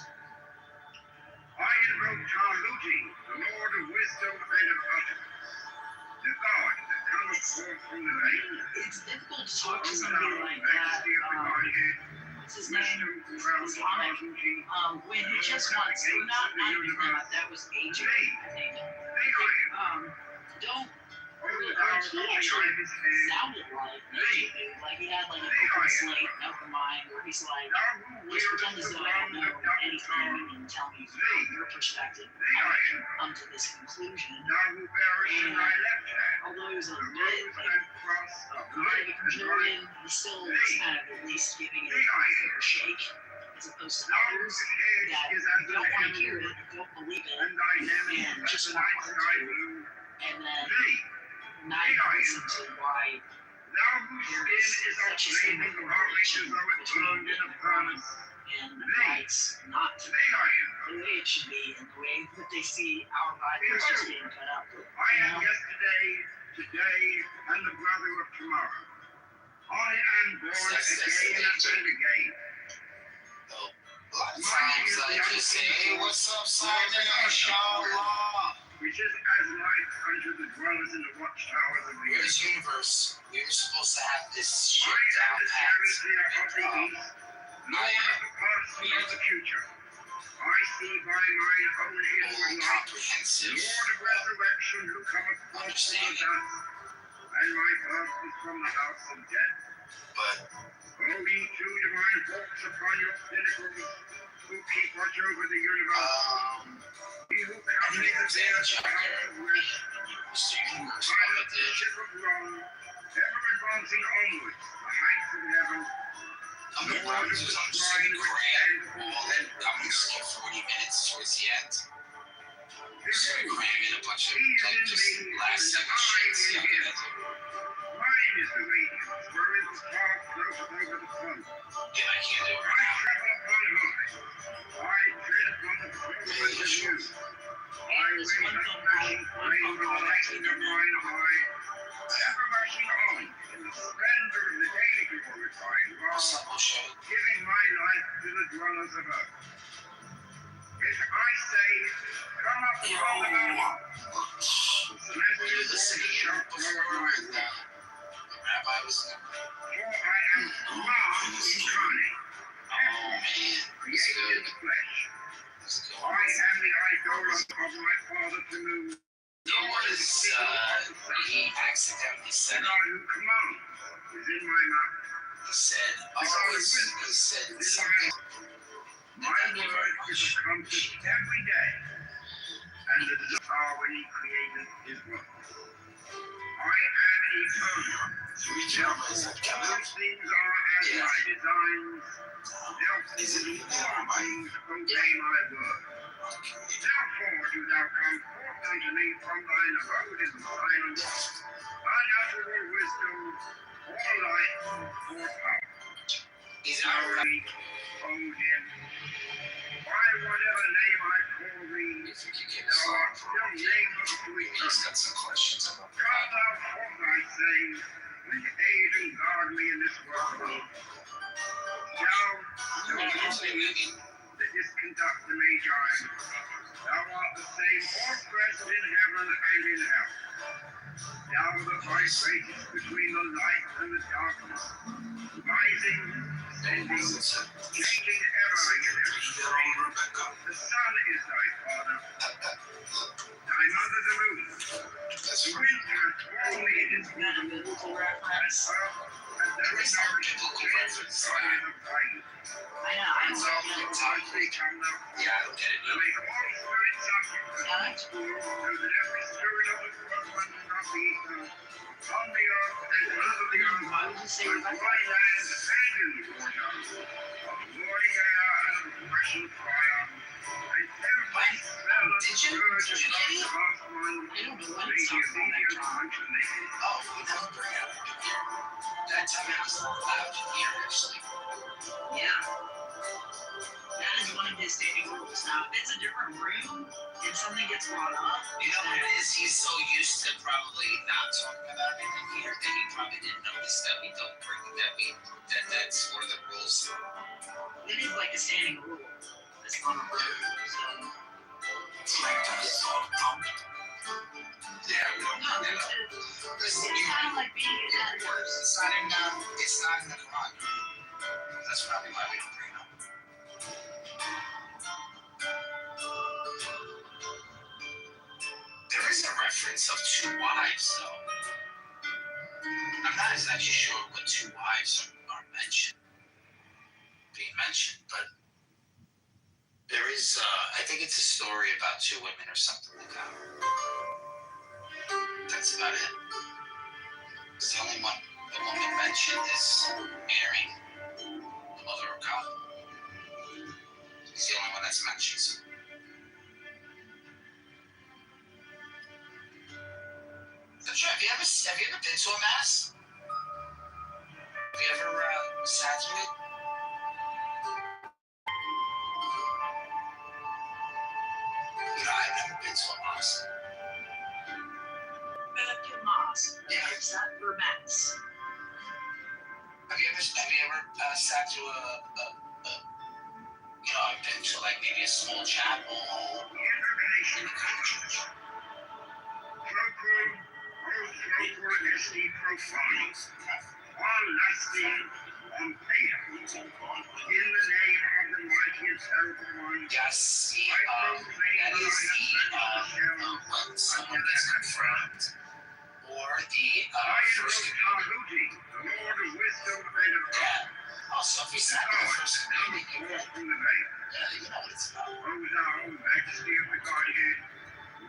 I invoke Tahuti, the Lord of wisdom and of utterance, the God that cometh forth from the lake. It's difficult to talk to somebody like that. What's his name? Islamic. When he just wants, not even that was AJ, I think. Don't really he actually sounded like AJ, like he had like an open slate, an open mind, where he's like, just pretend as though I don't know anything and tell me from your perspective how I can come to this conclusion. And although he was a bit like a contrarian, he still was kind of at least giving it a fair shake, as opposed to others that you don't want to hear it, don't believe it, and just want to argue, and then not even listen to why there is such a single correlation between being a promise and rights not to be the way it should be, and the way that they see our Bible is just being cut up. I am yesterday, today, and the brother of tomorrow. I am born again and again. A lot of times I just say, hey, what's up, Simon? Inshallah. Which is as light unto the dwellers in the watchtowers of the earth. Where's universe? We were supposed to have this shit I am down the pat. charioteer of the east, Lord of the past and of the future. I see by mine own inward light, Comprehensive. Lord of resurrection who cometh forth from the dust, and my birth is from the house of death. But O ye two divine hawks upon your pinnacles, who keep watch over the universe. He who calculates the earth the house of rest, pilot the ship of wrong, ever advancing onwards, the heights of heaven. I'm just gonna cram all in. I'm gonna skip 40 minutes towards the end. Just gonna cram in a bunch of like just last second shit. See how good I do. Mine is the radiance, wherein the star floateth over the sun. Yeah, I can't do it I right now. travel upon high. I tread upon the firmament of you. I raise a flashing flame with the lightning of mine eye, ever rushing on in the splendor of the daily glorifying God, giving my life to the dwellers of earth. If I say, come up from the mountain, celestial waters shall glorify God. Rabbi was For I am God incarnate, created in the flesh. I am the idol of my Father to move. he accidentally said The God who commands is in my mouth. He said, he said something. My word is accomplished every day, and the desire when he created his world. I am eternal. Therefore, all things are as my designs. Therefore, all things obey my word. Therefore, do thou come forth unto me from thine abode in silence, unnatural wisdom, or light, or power. He's Glory, Odin. By whatever name I call thee, If you could get thou a art song still for nameless to he's eternity. got some questions about Come thou forth, I say, and aid and guard me in this world. Thou, that didst conduct the Magi, thou art the same all present in heaven and in hell. Thou that vibratest between the light and the darkness, rising, descending, changing ever in every spring. The sun is thy father. Thy Mother the Moon. That's The right. wind has formulated for the moon, biblical reference. and there is no Biblical reference. sign of rain. I know. I And so don't know. as they come now, Yeah, I don't get it. to make all spirits subject to Yeah, that's cool. so that every spirit of the firmament and of the ether, on the earth and under the earth, Why would you say on Rebecca? dry land and in the water, of morning air and of rushing fire, and every smell of Did you- scourge did you of get it? God's mind, I don't know what may it be sounds like, obedient John. unto me. Oh, we never bring out that time it was loud in here, actually. Yeah. That is one of his standing rules. Now, if it's a different room and something gets brought up, You know what it is? He's so used to probably not talking about it in here that he probably didn't notice that we don't bring that's one of the rules. it is like a standing rule. It's not a rule. So, Yeah, we don't no, bring that it's, up. it's Listen, kind of like being in that course. it's not in the Quran. That's probably why we don't bring it up. There is a reference of two wives, though. I'm not exactly sure what two wives are being mentioned, but there is, I think it's a story about two women or something like that. That's about it. It's the only one the woman mentioned is Mary, the mother of God. He's the only one that's mentioned. So. Have you ever been to a mass? Have you ever sat through it? You know, I've never been to a mosque. Back to Moss. Yeah. It's not for Max. Have you ever sat through you know, I've been to like maybe a small chapel in the kind of church. Procul, esti profanos, all lasting on pain. In the name of the mighty and terrible one, Yes, I proclaim that that is I am not the sheriff when someone gets confirmed or the I first invoke community. Tahuti, the Lord of wisdom and of God. Yeah. Also, if you sat in the first community, Forth from the veil. yeah, you know what it's about. O thou, majesty of the Godhead,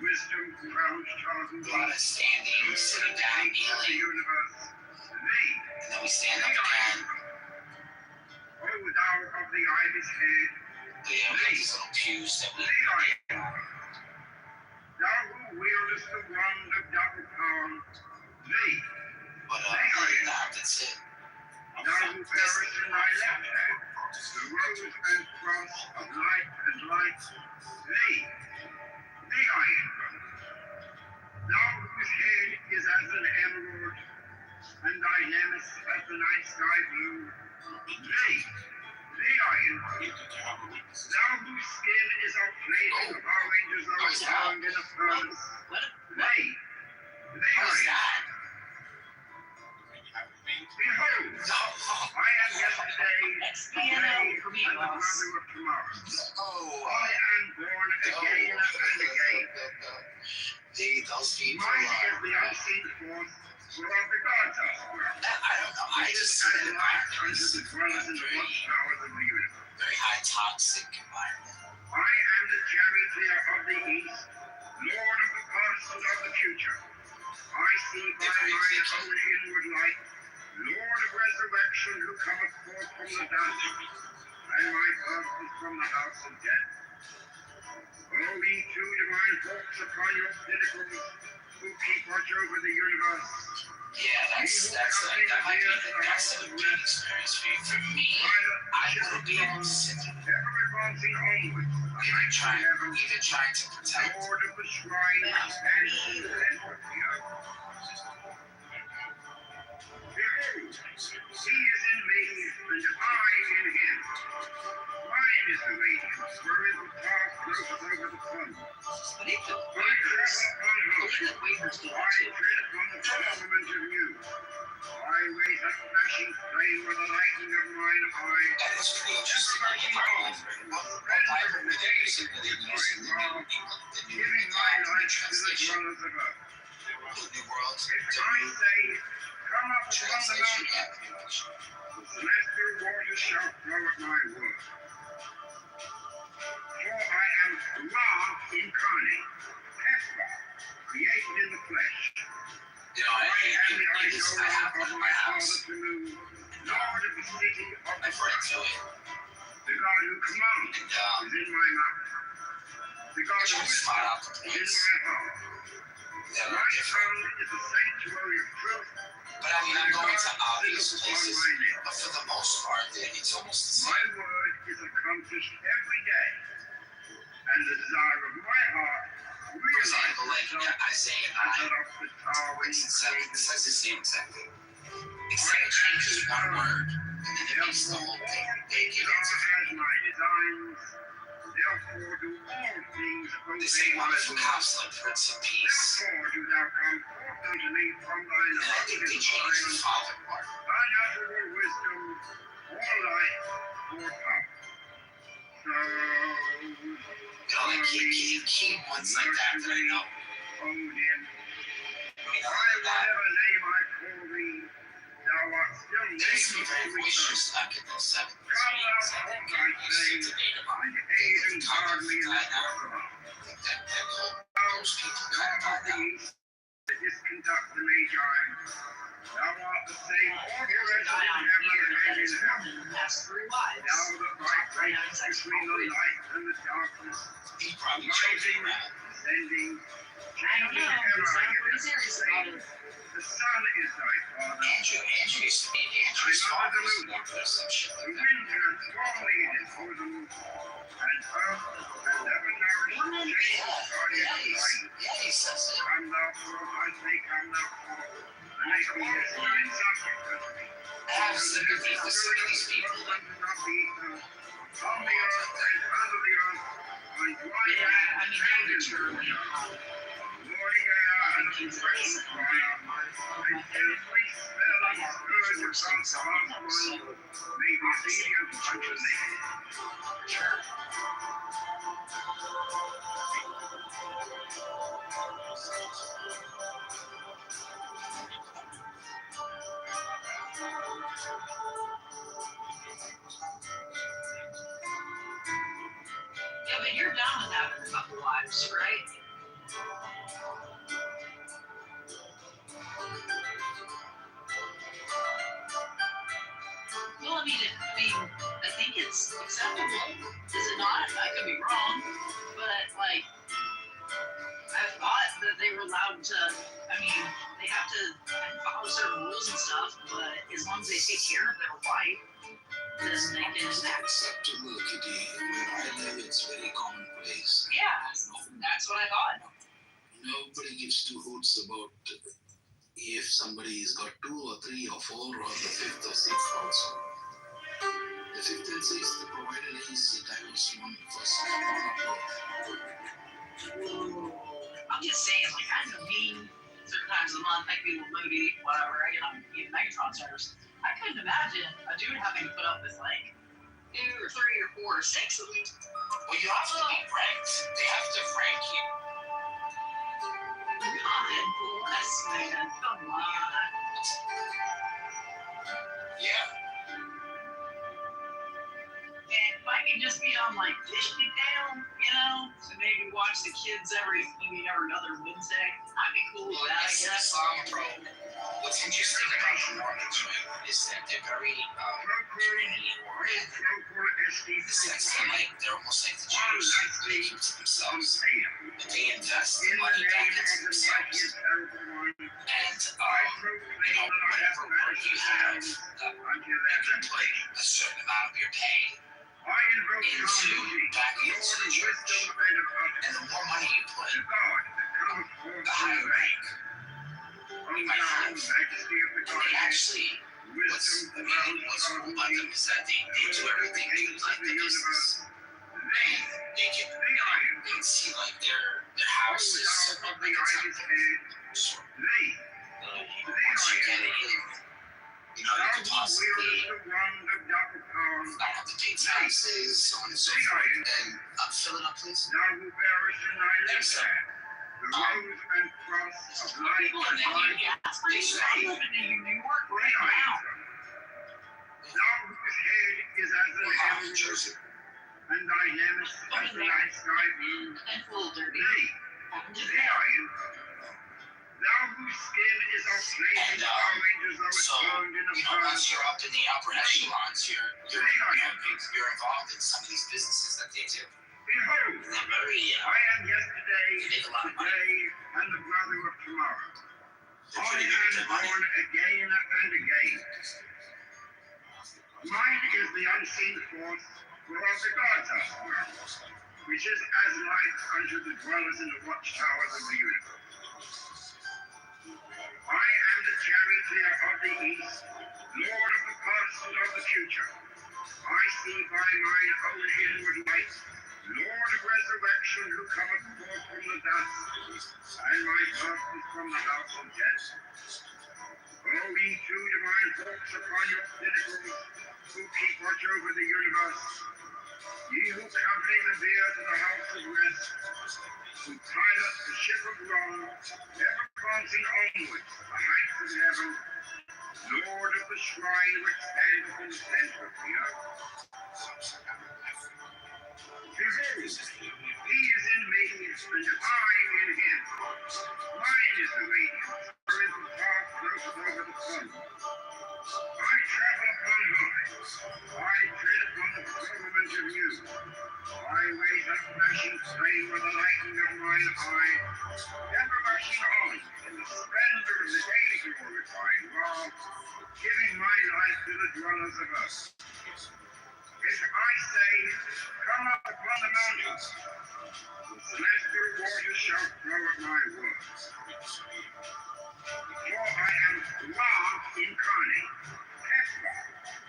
wisdom, crowned Tahuti, A lot of standing, sitting down, of the kneeling, universe, thee, and then we stand up again. O thou of the ibis head, We have like these little pews that we. thee I am. Thou who wieldest the wand of double power, thee, But other than that, that's it. thou who bearest in thy left hand the rose and cross of light and light, thee I am. Thou whose head is as an emerald, and thy nemes as the night sky blue, thee I am. Thou whose skin is of flame of oranges overturned in a furnace, thee I am. Behold, I am yesterday, today, and the brother of tomorrow. Oh, I am born again and again. Those people Mine are. is the unseen force whereof the gods are sprung. I don't know. I just see And that light environment unto is the dwellers in the watchtowers of the universe. very high toxic environment. I am the charioteer of the east, lord of the past and of the future. I see by mine own inward light, Lord of resurrection who cometh forth from the dust, and my birth is from the house of death. O ye two divine hawks upon your pinnacles, who keep watch over the universe. Yeah, that might be that's a good experience for you. For me, I wouldn't be able to sit there. Ever advancing onwards, Even trying to protect. Lord of the shrine and the center of the earth. Behold, he is in me, and I in him. Mine is the radiance, wherein the path goes over the sun. But if the I Quakers, travel upon believe hope. the Quakers do I that too. tread upon the firmament of you. raise a flashing flame with the lightning of mine eye. That is pretty interesting. Giving my life to the dwellers of earth. If I say, come up from the mountain, the celestial waters shall flow at my word. For I am Ra incarnate, Hesra, created in the flesh. I am the idol of my father to move, Lord of the city of the flesh. The God who commands is in my mouth. The God of wisdom is in my heart. My tongue is a sanctuary of truth. But I mean, I'm going to obvious places, but for the most part, it's almost the same. My word is accomplished every day, and the desire of my heart For example, like Isaiah 9, the tower when it says the same exact thing. Except it changes one word, and then it makes the whole thing big. has my designs, therefore do all things The same obey my wonderful word. house like Prince of Peace. Therefore do thou come forth unto me from thine And I think they changed the father part. unutterable wisdom, or light, or power. So, Like key ones like that I know. Odin, I mean, by whatever name I call thee, thou art still There used to be nameless very to voice return. just back in the 70s, Come thou 80s, I forth think. thy I used fame, to debate about and it. aid The and top guard of me in the the guy work now. of That whole, those people Thou kind of art the died out. east, the disconduct the Magi. Thou art the same order as in heaven and in hell. Has 3 wives. Thou that vibrates between the light and the darkness, He probably chose rising, it around. descending, I don't know. He's not pretty serious about it. The sun is thy father. Andrew's father was a doctor or some shit The like that. wind hath torn thee in his bosom, and earth hath never nourished James' guardian light. Yeah, he says it. Come thou forth, I say, come thou forth, and make me his spirit subject unto me. I have sympathy for some of these people. Like, On the earth and under the earth, on dry Yeah, land I mean, and they in determine morning air and the fresh fire, and every smelling scourge across the hearth may be obedient unto thee. sure. Yeah, but you're down with having a couple wives, right? Well, I think it's acceptable. Is it not? I could be wrong, but like, I thought that they were allowed to. I mean, they have to follow certain rules and stuff, but as long as they take care of their wife, then they can act. Acceptable, Kitty. Where I live, it's very commonplace. Yeah, that's what I thought. Nobody gives two hoots about if somebody's got 2 or 3 or 4 or the 5th or 6th also. The 5th and 6th, the provided is the divorce one first. I'm just saying, like, I know me, certain times of the month, I can be a little moody, whatever, even Megatron stars. I couldn't imagine a dude having to put up with, like, 2 or 3 or 4 or 6 of them. Well, you have to be ranked. They have to rank you. God bless, man. Come on. Yeah. And if I could just be on, like, Dish Me Down, to maybe watch the kids every other Wednesday, I'd be cool with Well, that, I it's guess. bro. What's interesting about the Mormons, right, is that they're very community-oriented. In the sense that, like, they're almost like the Jews. They keep to themselves. But they invest the money back into themselves. And, whatever work you have, you can put a certain amount of your pay back into the church. And the more money you put, the higher rank you might have. And they actually, what's cool about them is that they do everything to like the business. And they can see like their houses, like it's once you get it in, taxes, so on and so forth. And fill it up, please. Now who beareth in thy left Thanks, sir. hand the rose and cross of light People and in there, life, yeah, that's pretty strong. You work right now. thou whose head is as an New emerald, Jersey. and thy hem is as the night sky blue. And full dirty. Nay, Happened to they are in. Thou whose skin is of flaming And, Power Rangers, though it's So, burned in a once furnace. you're up in the upper echelons, you're involved in some of these businesses that they do. Behold, And they're very, I am yesterday, they make a lot of money. today, and the brother of tomorrow. They're I pretty good with am their money. born again and again. Mine is the unseen force whereof the gods are small, which is as light unto the dwellers in the watchtowers of the universe. I am the charioteer of the east, lord of the past and of the future. I see by mine own inward light, Lord of resurrection, who cometh forth from the dust, and my birth is from the house of death. O ye two divine hawks upon your pinnacles, who keep watch over the universe, ye who accompany the bier to the house of rest, who pilot the ship of wrong, ever glancing onwards to the heights of heaven, Lord of the shrine which standeth in the center of the earth. Behold, he is in me, and I in him. Mine is the radiance, wherein the path floateth over the sun. I travel upon high. I tread upon the firmament of you. I raise up flashing flame with the lightning of mine eye, ever rushing on in the splendor of the daily glorifying law, giving my life to the dwellers of earth. If I say, come up upon the mountains, the celestial waters shall flow at my word. For I am Ra incarnate, Hesper,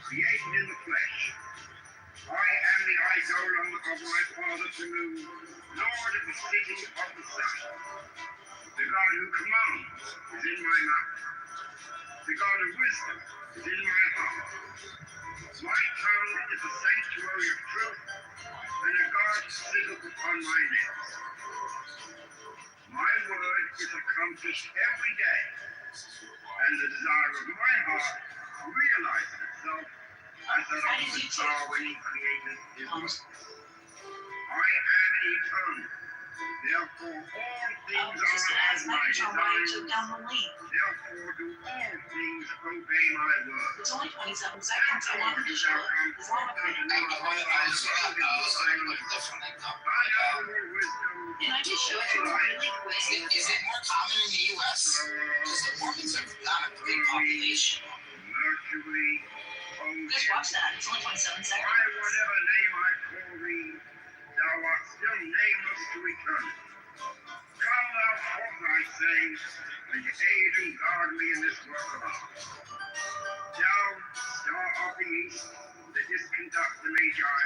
created in the flesh. I am the eidolon of my father Tanu, Lord of the city of the sun. The God who commands is in my mouth. The God of wisdom is in my heart. My tongue is a sanctuary of truth, and a guard sitteth upon my lips. My word is accomplished every day, and the desire of my heart realizes itself as that of the star when he created his world. I am eternal. Therefore, all things are as my design. Therefore, do all things obey my word. It's only 27 seconds. I want to show it. As long as Can I just show it to you really quick? Is it more common in the U.S.? Because the Mormons are not a big population. Mercury, Just watch that. It's only 27 seconds. by whatever name I call thee, thou art still nameless to eternity. Come thou forth, I say, and aid and guard me in this work of art. Thou, star of the east, that didst conduct the Magi,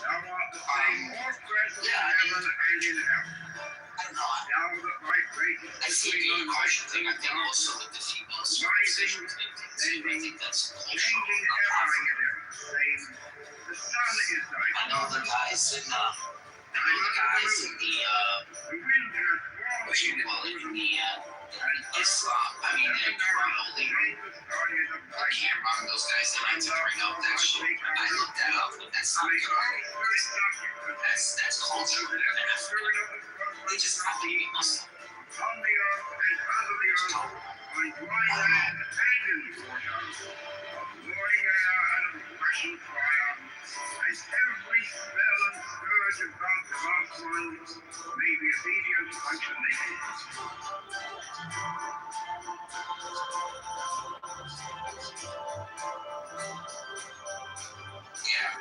thou art the same all present in heaven and in hell. I don't know. Thou that vibratest I see it being a caution thing. I think also that the female circumcision thing too. I think that's changing cultural, ever not and ever, saying, the sun is thy I know the guys in the the wind hath what you call it, in the Islam. I mean, they're holding a camera on those guys. They like to bring up that shit. I looked that up. That's not good. That's culture. They just have to be Muslim. on the earth and under the earth, on dry land and in the water, of roaring air and of rushing fire, and every spell and scourge of God's vast ones may be obedient unto me. Yeah.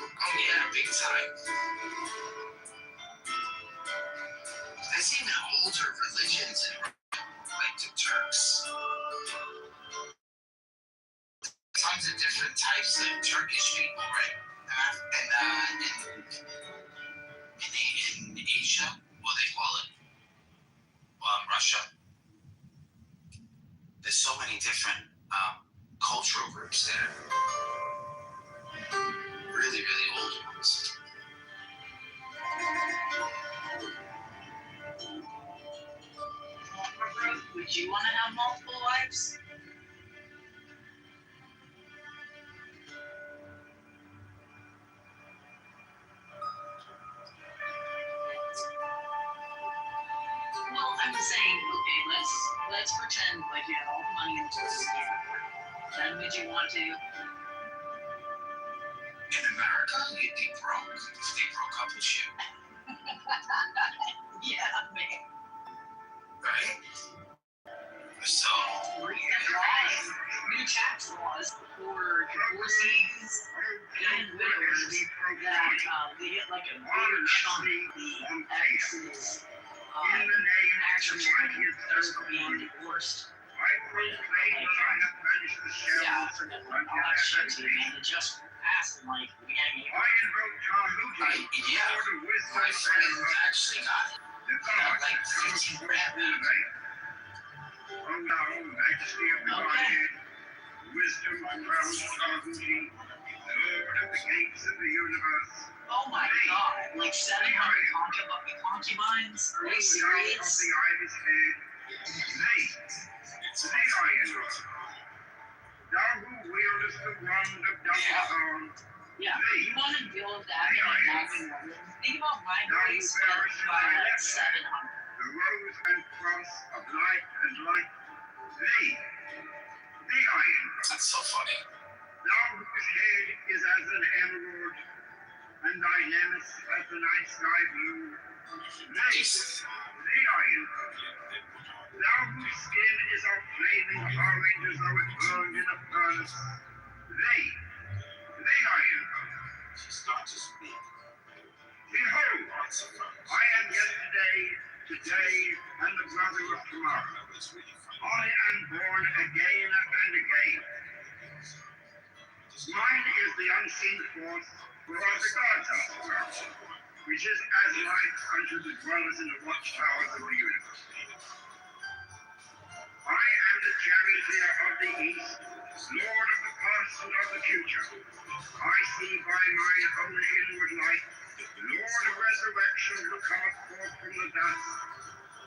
Oh yeah, big time. There's even older religions in like the Turks different types of Turkish people, right? In Asia, what they call it, Russia. There's so many different cultural groups there. Really, really old ones. Would you want to have multiple wives? Well, I'm saying, okay, let's pretend like you have all the money in the world. Then would you want to? In America, you'd be broke if they broke up with you. Yeah, man. Right? So, New tax laws for divorcees and widows that they get like a bigger chunk of the ex's actually for being divorced. Yeah, for the election to be just passed in like the beginning of yeah, my friend actually got like 15 grand back. O now, majesty of the Godhead, wisdom and power sovereignty, Lord of the gates of the universe. Oh my God, like 700 concubines? Are you serious? Of the ibis head, the iron rod. Thou who wieldest the wand of double thorn. Yeah, you want to deal with that in think about my grace by like 700. The rose and cross of light and light, the iron rod. That's so funny. Thou whose head is as an emerald, and thy nemes as the night sky blue, the iron rod. Thou whose skin is of flaming orange as though it burned in a furnace, the iron rod. Start to speak. Behold, I am yesterday, today, and the brother of tomorrow. I am born again and again. Mine is the unseen force whereof the gods are formed, which is as light unto the dwellers in the watchtowers of the universe. I am the charioteer of the east, lord of the past and of the future. I see by mine own inward light, Lord of resurrection who cometh forth from the dust,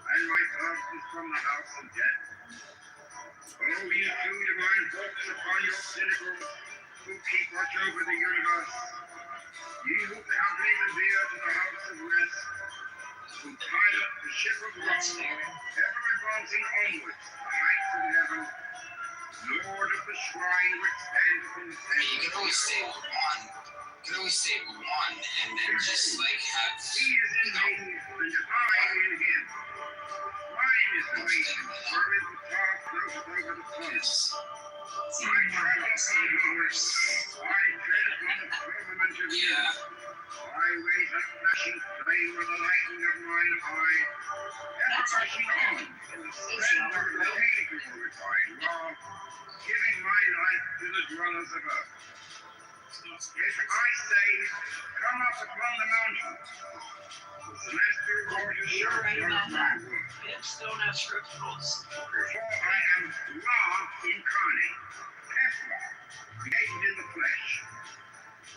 and my birth is from the house of death. O ye two divine folks upon your pinnacles, who keep watch over the universe, ye who accompany the bier to the house of rest, who pilot the ship of wrong, ever advancing onwards to the heights of heaven, Lord of the shrine which stands in the temple. You can always stay with one. You can always stay with one and then just like have. He is in me, and I in him. Mine is the reason wherein the path flows over the floods. I travel upon the horse. I tread upon the firmament of you. I raise a flashing flame with the lightning of mine eye. Ever rushing on in the splendor of the age glorified law, giving my life to the dwellers of earth. If I say, come up upon the mountain, the celestial waters shall flow my word. Hips don't have scripturals. For I am Ra incarnate, Tesla, created in the flesh.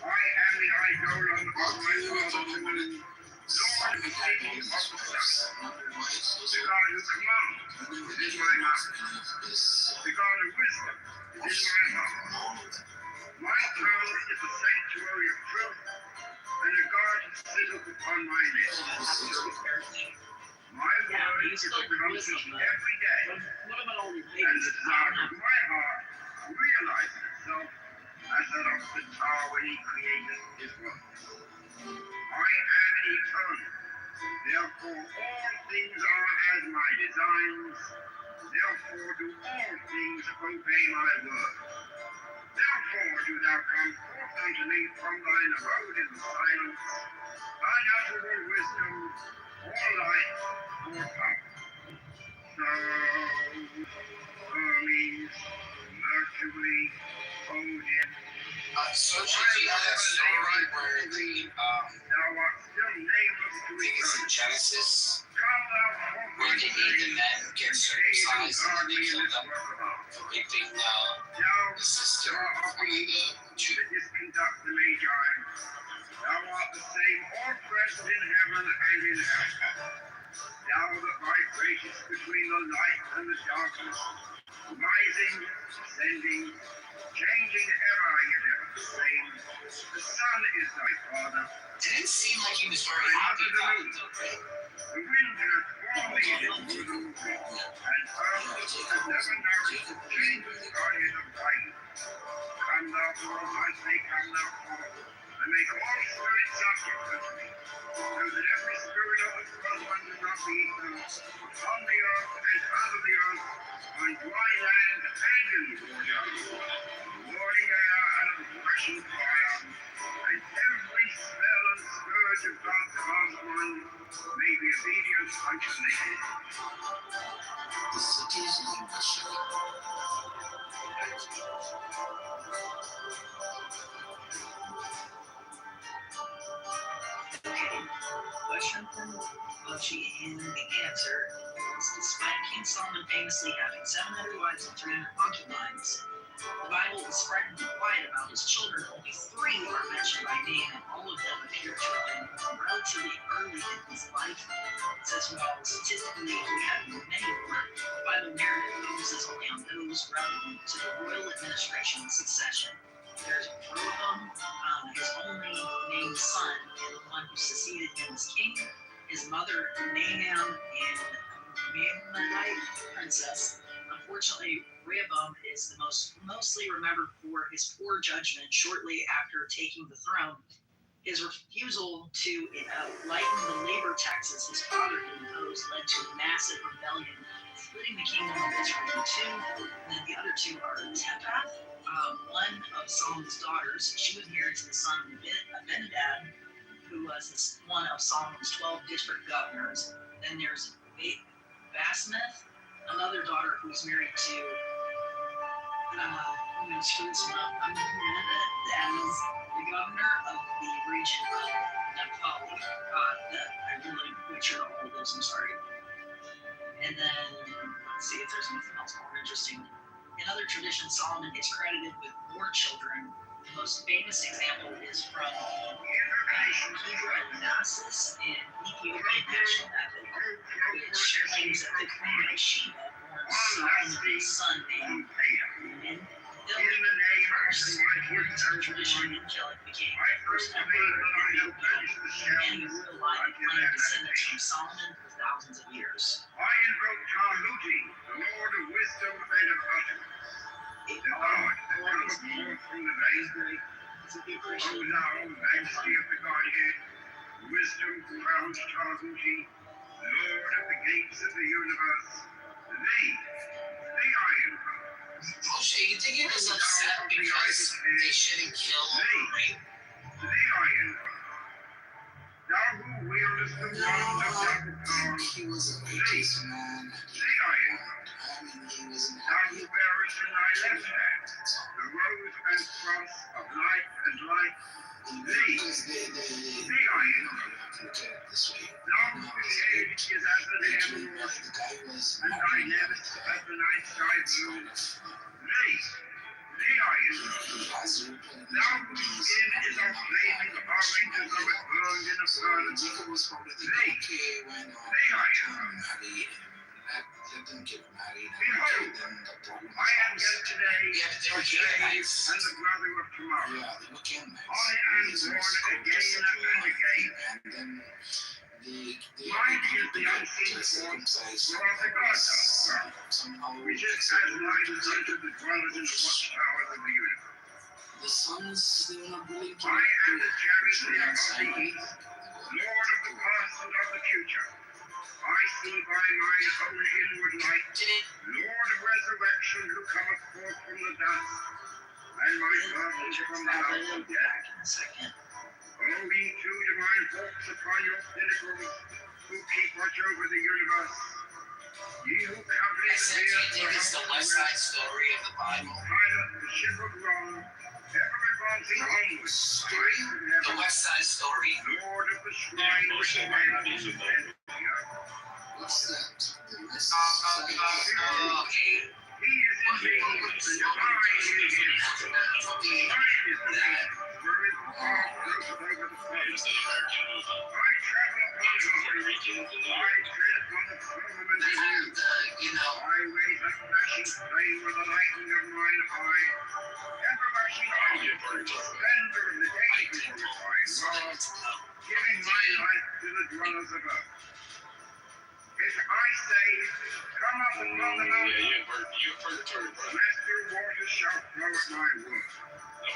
I am the idol of my father the moon, Lord of the city of the sun. The God who commands is in my mouth. The God of wisdom is in my heart. My tongue is a sanctuary of truth, and a guard sitteth upon my lips. My word is accomplished every day, and the desire of my heart realizes itself as that of the tower when he created his work. I am eternal, therefore all things are as my designs, therefore do all things obey my word. Therefore do thou come forth unto me from thine abode in silence, unutterable wisdom, or light, or power. So, Hermes, Mercury, hold him. So do you know that story where Thou art still nameless to I think it's in eternity. Genesis Come thou forth, where I they pray, made the men get and aid and circumcised guard and me they in killed this them work above. for raping Thou the sister art of one of the Jews. that didst conduct the Magi. Thou art the same, all present in heaven and in hell. Thou that vibratest between the light and the darkness, rising, ascending, changing ever, yet ever the same. The Son is thy Father. Didn't seem like he was very happy about it though, right? The wind hath formed thee in his bosom, and earth has never nourished the changeless guardian of light. Come thou forth, I say, come thou forth, and make all spirits subject unto me, so that every spirit of the first one do not be equal, on the earth and under the earth, on dry land and in the water, roaring air and of rushing fire, and every spell and scourge of God's vast one may be obedient unto me. The city's leadership. Question from Mochi, and the answer is despite King Solomon famously having 700 wives and 300 concubines, the Bible is frighteningly quiet about his children. Only 3 are mentioned by name, and all of them appear to have been relatively early in his life. It says while statistically he had many more, the Bible narrative focuses only on those relevant to the royal administration and succession. There's Rehoboam, his only named son, and the one who succeeded him as king. His mother, Naham, and Maimmonite princess. Unfortunately, Rehoboam is the mostly remembered for his poor judgment shortly after taking the throne. His refusal to lighten the labor taxes his father had imposed led to a massive rebellion, splitting the kingdom of Israel in 2. And then the other 2 are Tephath, one of Solomon's daughters. She was married to the son of Abinadab, who was one of Solomon's 12 district governors. Then there's Basmath, another daughter who's married to I'm going to screw this one up. That is the governor of the region of Nepali. I really butchered all of this, I'm sorry. And then, let's see if there's anything else more interesting. In other traditions, Solomon is credited with more children. The most famous example is from Kitover and Nasus in Ethiopian national epic, which claims that the queen of Sheba born Solomon his son named Menil. First important tradition until it became the first emperor of Ethiopia, and the royal line claimed descendants from Solomon for thousands of years. I invoke Taluti, the Lord of wisdom and of utterance. The God that cometh forth from the vein. O thou, majesty of the Godhead, wisdom crowned Taluti, Lord of the gates of the universe, thee I invoke. Moshe, you think he was upset because they shouldn't kill over rape? Thee I invoke. Thou who wieldest the wand of double power, He was a rapist, man. thee I invoke. Thou who bearest in thy left hand the rose and cross of life and light, thee I invoke. Thou whose head is as an emerald, and thy nest as the night sky blue, thee I invoke. Thou whose skin is of flaming orange as though it burned in a furnace, thee I invoke. Behold, I am yesterday, today, and the brother of tomorrow. I am born again and again. Mine is the unseen force whereof the gods are, which is as light unto the dwellers in the watchtowers of the universe. I am the charioteer of the east, Lord of the past and of the future. I see by mine own inward light, Lord of resurrection, who cometh forth from the dust, and my birth is from the house of death. O ye 2 divine hawks upon your pinnacles, who keep watch over the universe, ye who cover I said, do you think it's the West Side Story of the Bible? pilot the ship of wrong, ever advancing onwards. Story? The West Side Story. Lord of the shrine, which stands in the What's that? The West Okay. Side. He is indeed the divine is his. Mine is the man, wherein the fog floats over the forest. I travel upon high, I tread upon the firmament anew. I raise a flashing flame with the lightning of mine eye, everlashing onward to the splendor of the day glorified Lord, giving my life to the dwellers of earth. If I say, come up upon the mountain, master waters shall flow at my word. For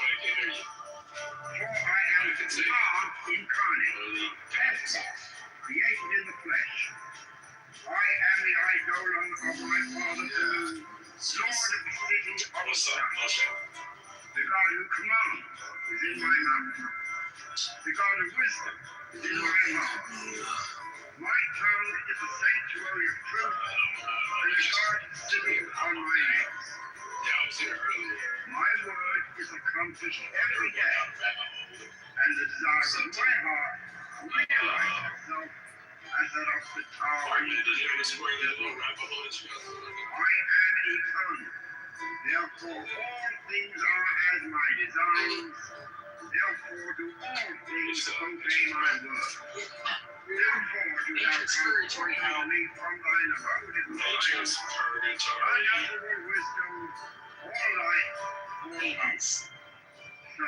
I am God incarnate, created in the flesh. I am the eidolon of my father, the moon, Lord of the city of the sun. The God who commands is in my mouth. The God of wisdom is in my mouth. My tongue is a sanctuary of truth, and a guard sitting on my lips. My word is accomplished every day, and the desire of my heart realizes itself as that of the tower. I am eternal, therefore all things are as my designs, therefore do all things obey my word. Therefore do thou come fortunately from thine abode in silence, unusual wisdom, all light, all hope. So,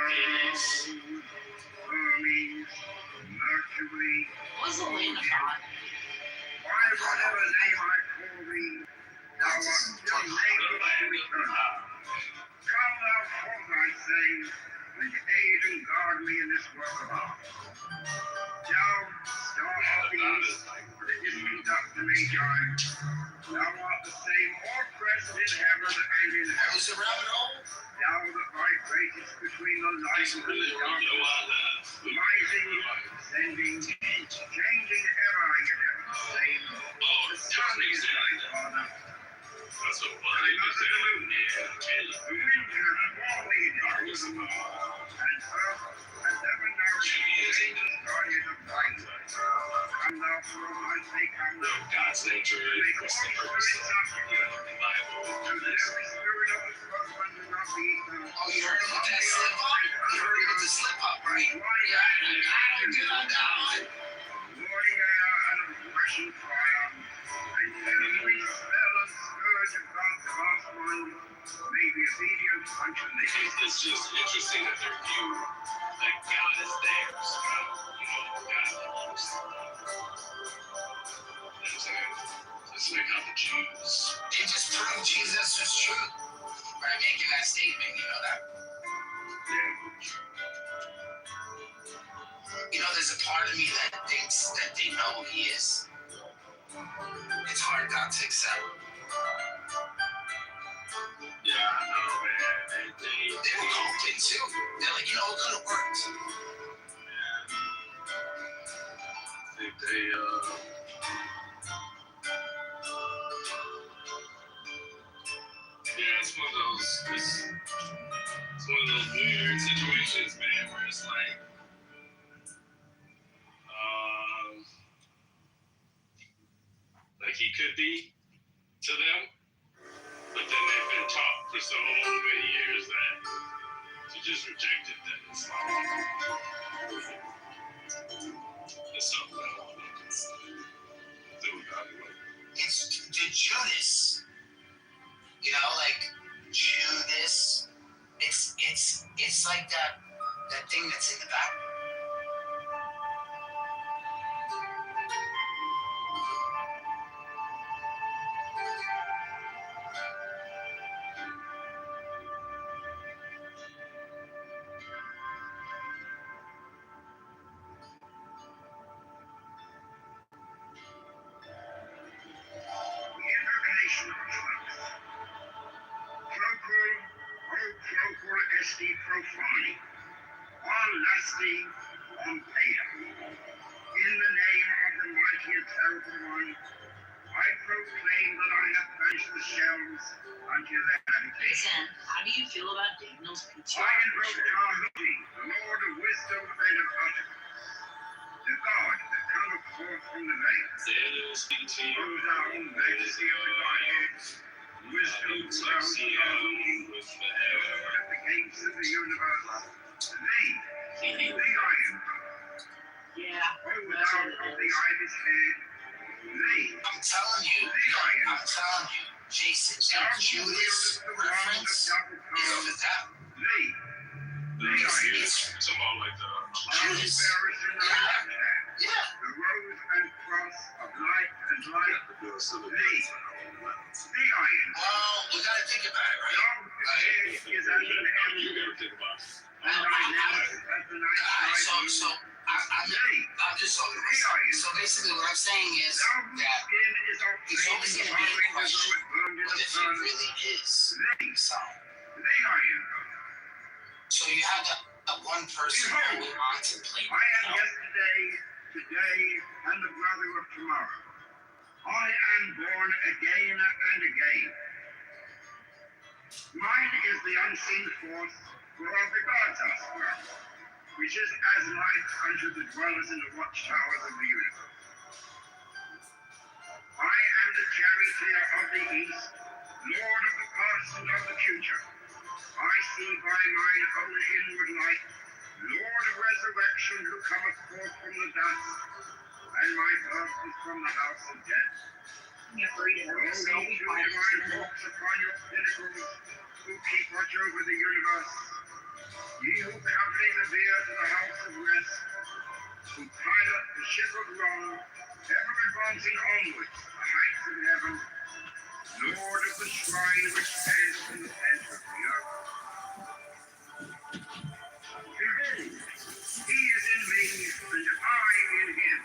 Hermes, Mercury, What was the land of God? by whatever name I call thee, thou art still nameless to return. Come thou forth, I say, and aid and guard me in this work of art. Thou, star of the east, the distant Dr. Magi, thou art the same all present in heaven and in hell. Is it rabbit hole? Thou that vibratest between the light and the darkness, rising, descending, changing ever, yet ever the same. The sun is thy father. Thy mother the moon. The wind hath borne thee into the moon, and earth hath ever nourished the angels guardian of light. Come thou for my sake, come thou. God's nature Make all is the spirits purpose subject. of the Bible. And that every spirit of the first one do not be eternal. Oh, you heard about that slip up? You heard about the slip up, right? Morning air and of rushing fire, and every spell and scourge of God's vast one may be obedient unto thee. It's just interesting that they're viewed that God is theirs. God loves. You know what I'm saying? Just like how the Jews. They just proved Jesus was true by making that statement, you know that? You know, there's a part of me that thinks that they know who he is. It's hard not to accept. Yeah, I know, man. They were hoping too. They're like, you know, it could have worked. I think they, yeah, it's one of those weird situations, man, where it's like he could be to them, but then they've been taught for so many years that to just reject it, that it's something that I want to do about it. It's the Judas. You know, like Judas. It's like that thing that's in the back. Invocation of truth. Procul, o procul esti profani, on lasti, on peda. In the name of the mighty and terrible one, I proclaim that I have banished the shells until their habitation. Listen, how do you feel about Daniel's PTR? I invoke Tahiti, the Lord of wisdom and of utterance, the God that cometh forth from the veil. Daniel's PTR. O thou majesty of the Godhead, wisdom, wealth, Tahiti, Lord of the gates of the universe, thee I invoke. Yeah, O that's thou what it of the is. ibis head, thee I'm telling you, Jason, that Judas reference, you know, that It's about like the Judas. Yeah. the rose and cross of light and light, thee I am. Well, we gotta think about it, right? Thou whose head is as an you ember, gotta think about it. and thy limbs as the night sky. I'm just so basically what I'm saying is Thou whose that skin is of it's always flame, gonna be a glowing as question though it burned in of the if it sun. really is so. Thee I am. So you have that one person who will contemplate. I am yesterday, today, and the brother of tomorrow. I am born again and again. Mine is the unseen force whereof the gods are sprung, which is as light unto the dwellers in the watchtowers of the universe. I am the charioteer of the east, lord of the past and of the future. I see by mine own inward light, Lord of resurrection, who cometh forth from the dust, and my birth is from the house of death. You're breathing. O So ye we two find divine it. hawks upon your pinnacles, who keep watch over the universe, ye who accompany the bier to the house of rest, who pilot the ship of wrong, ever advancing onwards to the heights of heaven, Lord of the shrine which stands in the center of the earth. Behold, he is in me, and I in him.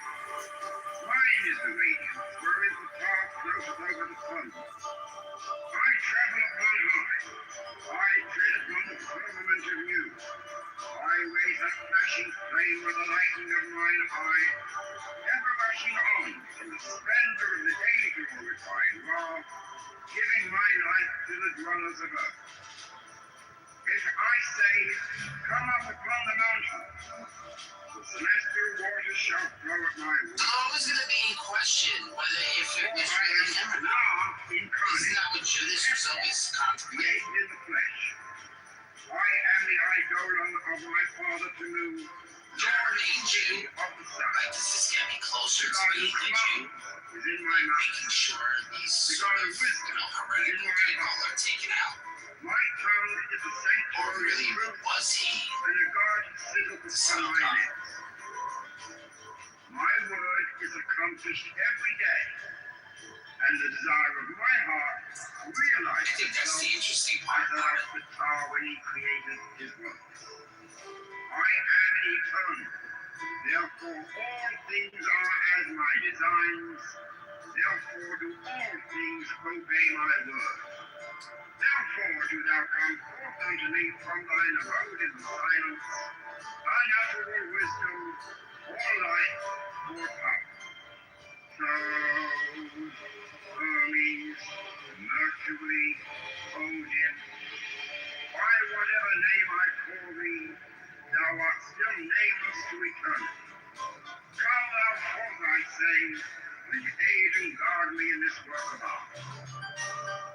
Mine is the radiance, wherein the cloud floateth over the sun. I travel upon high. I tread upon the firmament of you. I raise a flashing flame with the lightning of mine eye, ever rushing on in the splendor of the day glorified law, giving my life to the dwellers of earth. If I say, come up upon the mountain, the celestial waters shall flow at my word. It's always gonna be in question whether if it For was I really am him or not. law Isn't incarnate, that what Judas was always complicated? created in the flesh. I am the eidolon of my father to move, Lord Jude, of the sun. like, does this get me closer The to God being of like you? command is in my mouth. Making sure these The sort God of, of wisdom heretical is in my people heart. are taken out. My tongue is a Or sanctuary really, of truth, was he and a guard sitteth the upon Son of my God? lips. My word is accomplished every day, and the desire of my heart I realizes think that's the itself interesting as part the about it. the star when he created his works. I am eternal, therefore all things are as my designs, therefore do all things obey my word. Therefore do thou come forth unto me from thine abode in silence, unutterable wisdom, or light, or power. So, Hermes, Mercury, Odin, by whatever name I call thee, thou art still nameless to eternity. Come thou forth, I say, and aid and guard me in this work of art.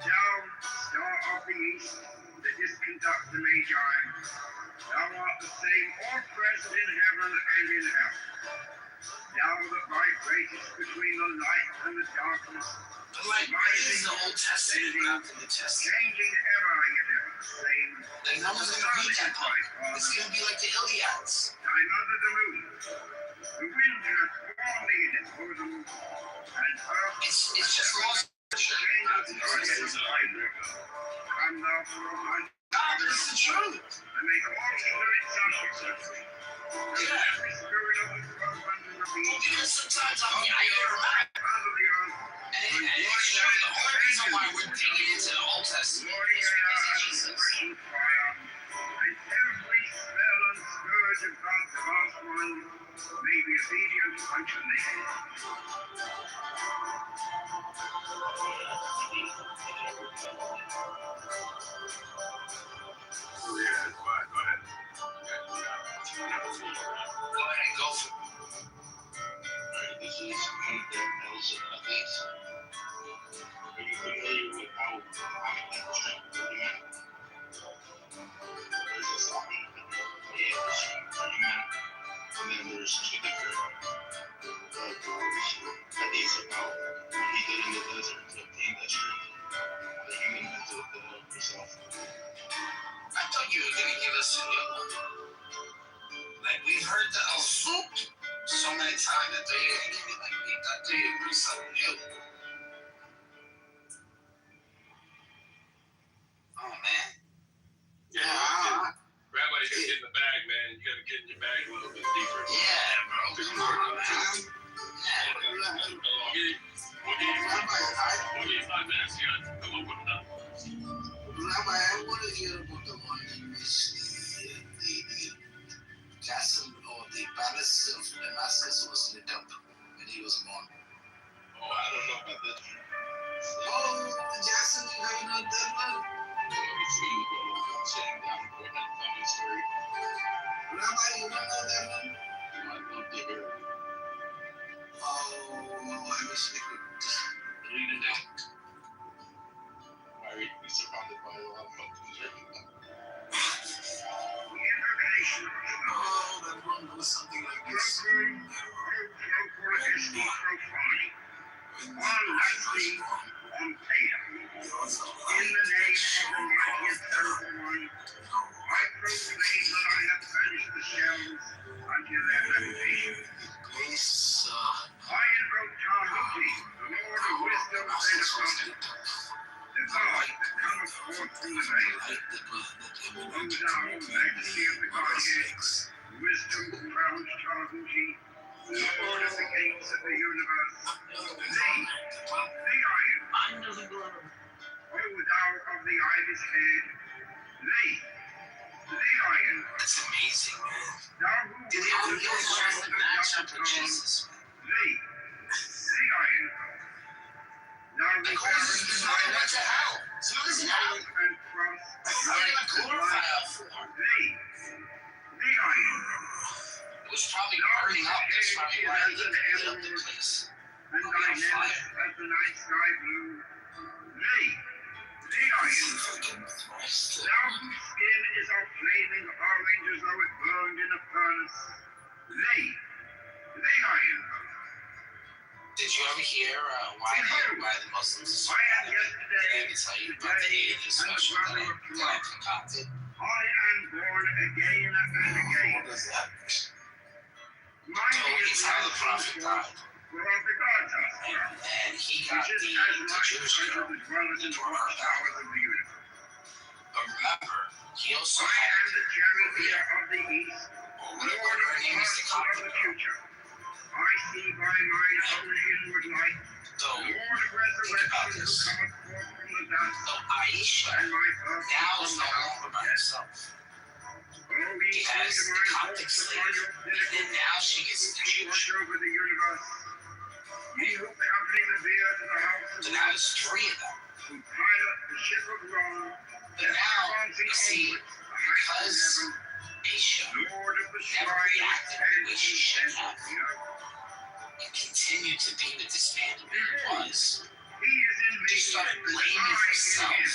Thou, star of the east, that didst conduct the Magi, thou art the same all present in heaven and in hell. Thou that vibratest between the light and the darkness, Like, this is the Old Testament without the New Testament. changing ever yet ever the same. Like, no one's gonna read that book. It's gonna be like the Iliads. Thy mother the moon, the wind hath borne thee in its bosom, and earth It's just lost. changeth the body of thy river. Come thou forth, my God, this is the truth. and make all spirits subject to thee. Yeah. Every spirit of the firmament and of the Well, east, because sometimes I hear about it, under the earth, and it's true. The only reason why we're digging into the Old Testament glory is and because of eye, Jesus. flashing fire, and every spell and scourge of God's vast one may be obedient unto me. Yeah, go ahead. Go ahead, go for it. Alright, this is one of the medals of athletes. Are you familiar with how athletes train for the men? There's a stopping for the men, and then there's two different goals that he's about when he get in the desert to obtain that strength. The human method of himself. I thought you were gonna give us a new one. Like we've heard the El Soup so many times that they're gonna give me like I thought you were something new. Oh man. Yeah. Rabbi's gotta get in the bag, man. You gotta get in your bag a little bit deeper. Yeah, bro. Come on, man. We'll give you 5 minutes. You gotta come up with enough. Rabbi, I want to hear about the one in which the castle or the palace of Damascus was lit up when he was born. Oh, I don't know about this. Oh, Jackson, you know that one? Sitting down for that funny story. Rabbi, you don't know that one? I'd love to hear it. Oh, I wish we could just read it out. We'd be surrounded by a lot of monkeys right now. Oh, that one goes something like this. In the name of the mightiest terrible one, I proclaim that I have banished the shells unto their habitation. I invoke Tahuti, the Lord of wisdom and abundance, the God that cometh forth from the veil. O thou majesty of the Godhead, wisdom crowned Tahuti, Lord of the gates of the universe, thee iron. O thou of the ibis head, thee iron. That's amazing, man. Thou who Dude, wields how the do you find the sword matchup of with Jesus? thee iron. Thou who Like, bearest he's in not thy went to hell. So hand he's the not. nails and cross, How do you glorify hell for? thee iron. It was probably burning up. That's probably why he lit up the place. And thy nest as the night sky blue, thee iron. Thou whose skin is a flaming orange as though it burned in a furnace, thee iron. Did you ever hear why the Muslims is so I am mad? yesterday, Did I ever tell you about the today, alien and the special brother that of I tomorrow. concocted? I am born again and again. What is that? My Oh, it's how the prophet died. for of the gods are strong, And he which got is the as much Jewish unto girl. the dwellers in the watchtowers of the universe. But remember, he also I had am the charioteer of the east, or Lord whatever of her the name is, the past and of Coptic the girl. future. I see by mine own inward light, So, Lord of resurrection who cometh forth from the dust, so Aisha and my birth now from is the no house longer of by death. herself. Oh, ye He two has the divine Coptic hosts slave, upon your and pinnacle, then now she gets who the keep Jewish watch girl. over the universe. Ye who accompany the bier to the house of So God, now there's 3 of them. who pilot the ship of Rome, But now, you see, because Aisha Lord of the never shrine reacted the way she should have, the earth. and continued to be with this man the way he was, He is in me, she started and blaming I in herself. him.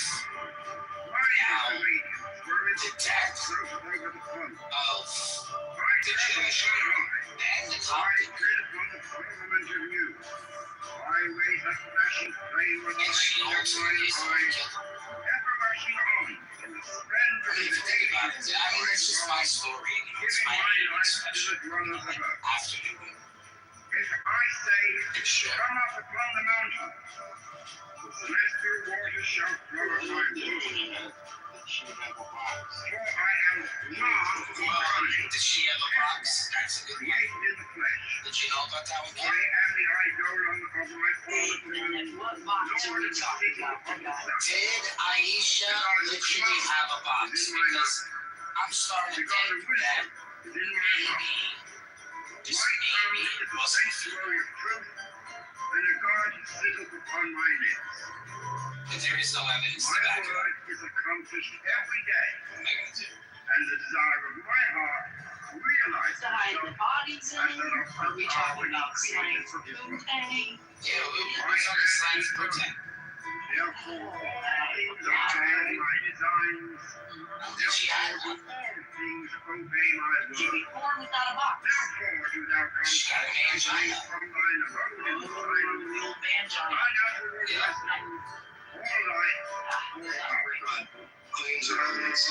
My Now, disobedience, wherein the death floated over the flood. of I the tread Jewish upon girl high. and the I Coptic, tread upon the firmament of you. I raise a flashing flame with the and she lightning of ultimately is mine going to eyes, kill him. ever rushing on in the splendor I mean, if of you the think about it, day. I mean, it's just my story, you know, it's Giving my my alien life to special, the dwellers of like, earth. after the win. If I say, Sure. come up upon the mountain, the celestial waters shall flow at my bosom. For I am not divine, Did she have a box? That's a good one. created in the flesh. Did you know about that one, I kid? am the eidolon of my father the moon, What box are Lord we of the talking city about, of the guys? sun. Did Aisha literally have a box? Because I'm starting to The God of think that wisdom is in my mouth. maybe Just My maybe tongue it is the wasn't sanctuary of truth, and a guard sitteth upon my lips. but there is no evidence to My back it up. word is accomplished every day, What am I gonna do? and the desire of my heart realizes To hide the bodies in? as an Are we talking about slang for poontang? Yeah, what's on the slang for protect? Therefore, all things obey my designs. Did she have Therefore, one? do all things obey my Give word. me corn without a box. Therefore, do thou come She got an angina. from thine abode. Real mangina. Thine outward Yeah. wisdom, all light, all power. Claims or evidence.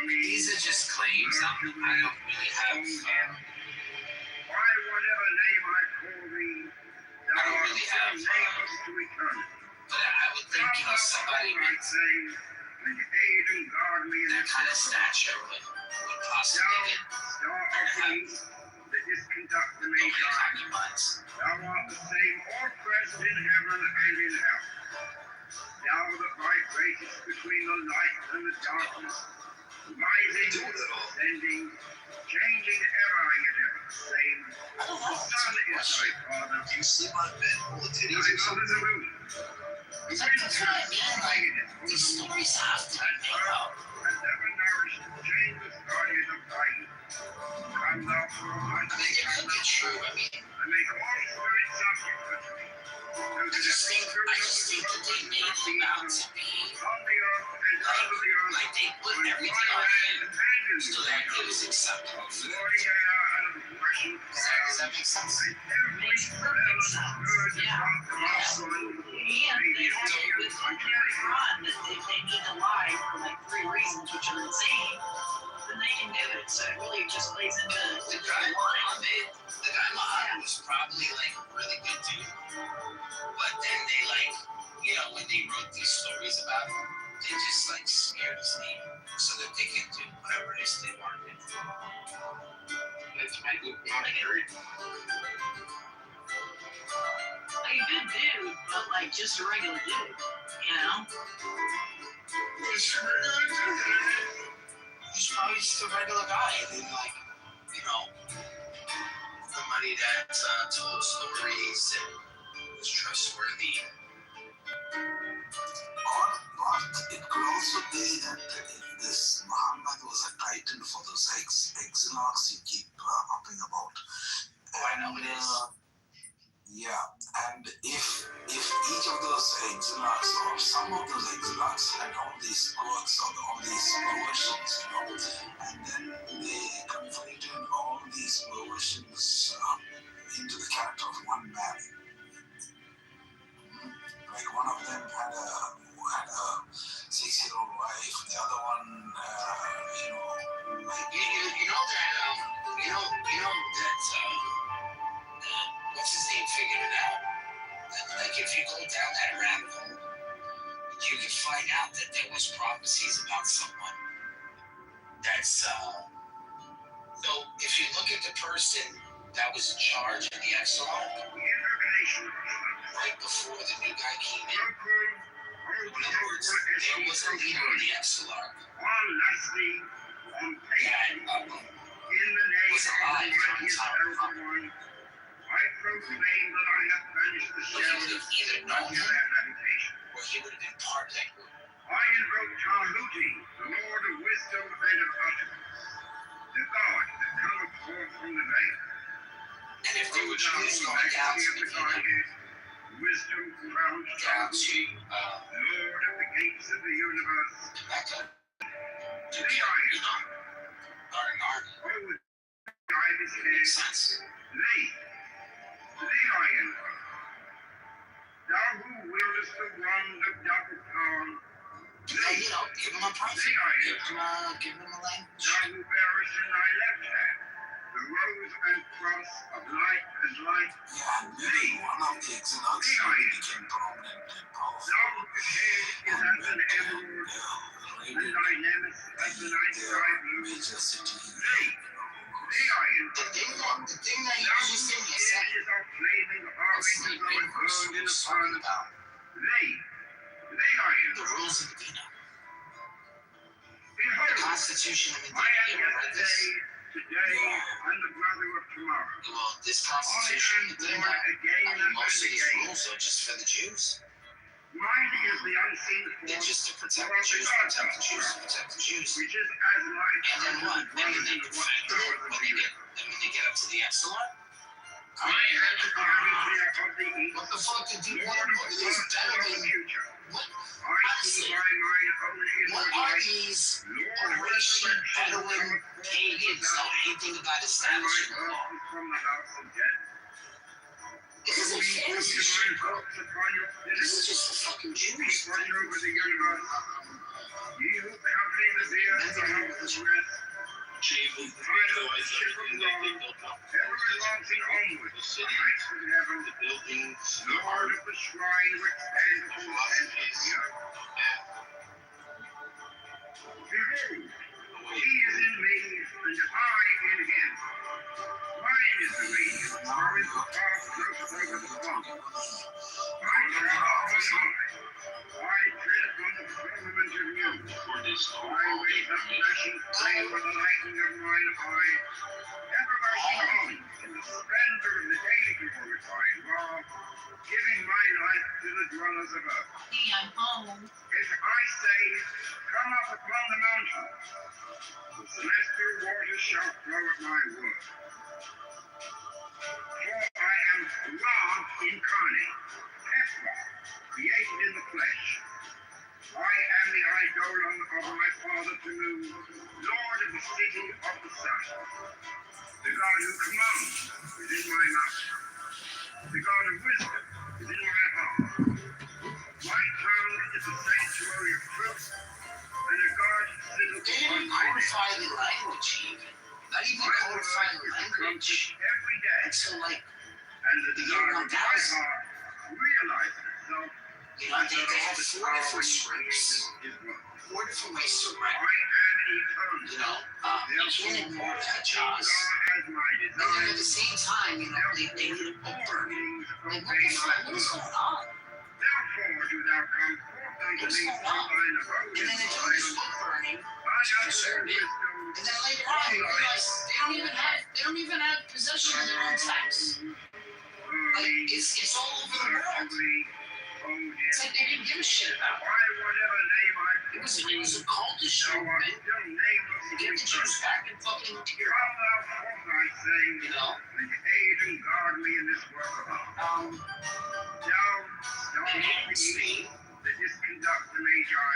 These are just claims. I don't really have. By whatever name I call thee, I thou don't art really so have, nameless to eternity. But I would think, you know, somebody I with say, and aid and guard me in that this kind of work. stature would possibly Thou, get star of peace, that didst conduct the nobody Magi. concubines. Thou art the same all present in heaven and in hell. Thou that vibratest between the light and the darkness, rising, ascending, changing ever yet ever the same. I don't The know. sun is thy father, Do you sleep on bed full of thy titties or mother something? the moon. The That's what I mean. Like, wind these stories have to be made up. and ever nourished the changeless guardian of thy youth. Come thou forth, I mean, it could be true. I mean, I make all spirits subject unto me. I just think that they made him out to be On the earth and under the earth, like they put on everything dry on land him and in so the that sea. it was acceptable for them. Glory out of the rushing Does that make sense? and every Makes perfect sense. bird Yeah. from the Yeah. sun. And they have it with Carry On that if they need to lie for like 3 reasons, which are insane, then they can do it. So it really just plays into The guy Muhammad was probably like a really good dude, but then they like, you know, when they wrote these stories about him, they just like smeared his name so that they can do whatever it is they wanted. That's my good commentary. like a good dude, but like just a regular dude, you know? He's probably just a regular guy, and then like, you know, somebody that told stories and was trustworthy. But it could also be that this Muhammad was a titan for those exilarchs you keep upping about. Oh, I know it is. Yeah, and if each of those exilarchs or some of those exilarchs had all these quirks or all these perversions, you know, and then they converted all these perversions into the character of one man. Like one of them had a 6-year-old wife, the other one, you know, like You know that what's his name figured it out. That, like if you go down that rabbit hole, you can find out that there was prophecies about someone that's so if you look at the person that was in charge of the Exxon right before the new guy came in, in other words, there was a leader of the Exxon that was alive during the time of Muhammad. I proclaim that I have banished the So he shell would have either known of him their habitation. or he would have been part of that group. I invoke Tahuti, the Lord of wisdom and of utterance, the God that cometh forth from the veil. And if there O were thou Jews who going down majesty to of the Medina, Godhead, wisdom crowned down Tahuti, to Lord of the gates of the universe, Mecca, to thee kill I Enoch, invoke. or an army. O guide his Makes head, sense. thee I invoke. Thou who wieldest the wand of double power, Hey, you know, give him a prophet. Give him a language. thou who bearest in thy left hand the rose and cross of light and light, yeah, and maybe one of the exilarchs became prominent and powerful. thou whose head is as an emerald, and thy nemesis as the night sky blue. Major cities. Thee I invoke. The thing that Thou you whose just did me a head second. is of flaming orange as though it burned in a furnace. Thee I The invoke. rules of Medina. The Behold, Constitution of I Medina. am You ever read this? yesterday, today, and the brother this Constitution, most of these rules are just for the Jews. Mine is the unseen They're force just to protect the Jews, protect the Jews, protect the Jews. which is as light And then unto what? the And then they dwelling of perfect it whatsoever when they get up to the epsilon? I am the promise of the east. What the fuck did you Lord what of are the these past better and of the than future. what? I see by mine own What inward are light. these Lord of Horatio resurrection, Bedouin pagans know anything about and my establishing the law? earth from the house of death. This isn't fantasy shit, bro. This is just the fucking Jews. Watch over the universe. Ye who accompany the deer to the house of rest. Changes the Pilot the rejoice ship of everything that they God, built up. ever advancing onward, The the city, heights of heaven, the buildings, the Lord art, of the shrine which stands in the center of philosophies, the earth. math, Behold, the he way is in me, and I in him. Mine is the radiance, wherein the path close over the pond. I travel on high. I tread upon the firmament of news. for this I raise up flashing flame with the lightning of mine eye. Ever marching on in the splendor of the daily glorified law, giving my life to the dwellers of earth. Hey, I'm home. If I say, come up upon the mountain, the celestial waters shall flow at my word. For I am Ra incarnate, Tesla, created in the flesh. I am the eidolon of my father Tanu, Lord of the city of the sun. The God who commands is in my mouth. The God of wisdom is in my heart. My tongue is a sanctuary of truth, and a guard citadel They on didn't my neck. codify the language even. Not even My codify word the is language accomplished every day, until like, and the the desire year of my 1000. heart realizes itself you know, they have the four power different in scripts, creating his word. four different ways to I write. am eternal. You know, you can't ignore that, Things Jaws. are as my And then at the design. same time, you know, they need a book burning. Like, what the fuck? What is going on? Therefore do thou come forth unto What's me going from on? thine abode And in then they're doing this silence. book burning. I to have preserve learned it. wisdom. And then later on, you realize they don't even have possession of their own text. Like, it's all over the world. It's like they didn't give a shit about it. By whatever name I It was a cultish thou art movement still nameless to get the Jews back in fucking Come here. thou forth, I say, You know? and aid and guard me in this work of art. Thou, star And of in the east, Spain, that didst conduct the Magi,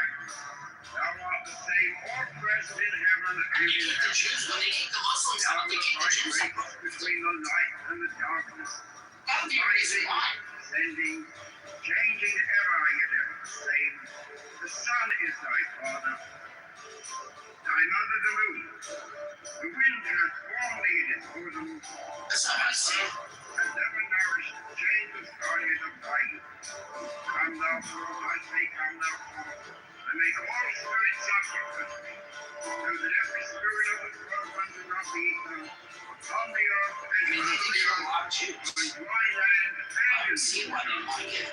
thou art the same all present in heaven and you in kick the earth. Jews, when they kick the Muslims out, they kick the Jews out. Between the light and the darkness, That would be a reason why. sending, changing ever, yet ever the same. The sun is thy father, thy mother the moon. The wind hath formed thee in its bosom. That's how I see it. And ever nourished the changeless guardian of thy youth. Come thou forth, I say, come thou forth, and make all spirits subject unto me, so that every spirit of the world unto not be equal, on the earth I and mean, they under did the kill a earth, lot of Jews. on dry land I and don't in see why they want to get,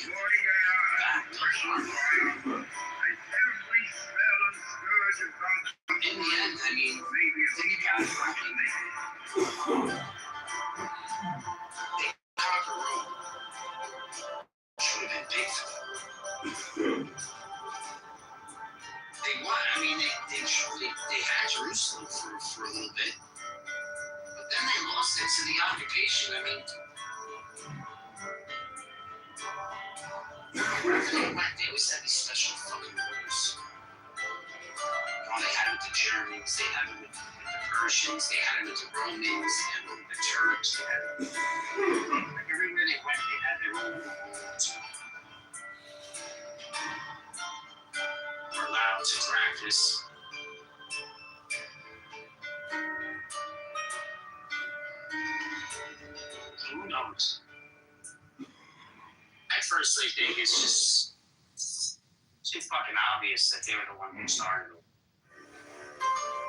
morning air and refreshing fire, and every spell and scourge of God's in the end, I mean, may be think about it, I mean, they conquer Rome. Should have been big for them. They won. I mean, they had Jerusalem for a little bit, but then they lost it to the occupation. I mean, wherever they went, they always had these special fucking wars. You know, they had it with the Germans, they had it with the Persians, they had it with the Romans, they had it with the Turks. They had it like everywhere they went, they had their own wars. Were allowed to practice. Who knows? I personally think it's just too fucking obvious that they were the one who started it.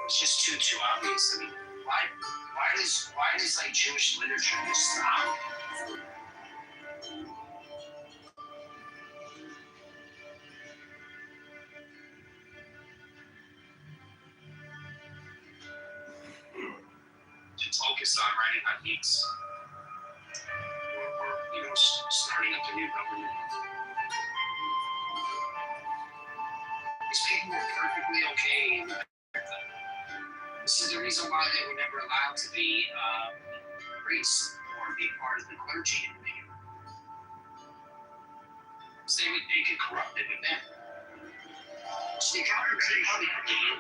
It's just too obvious. I mean, why does like Jewish literature just stop? To focus on writing on beats. starting up a new government. These people were perfectly okay in America. This is the reason why they were never allowed to be priests or be part of the clergy in the because they would get corrupted with them. So they probably get corrupted with them too.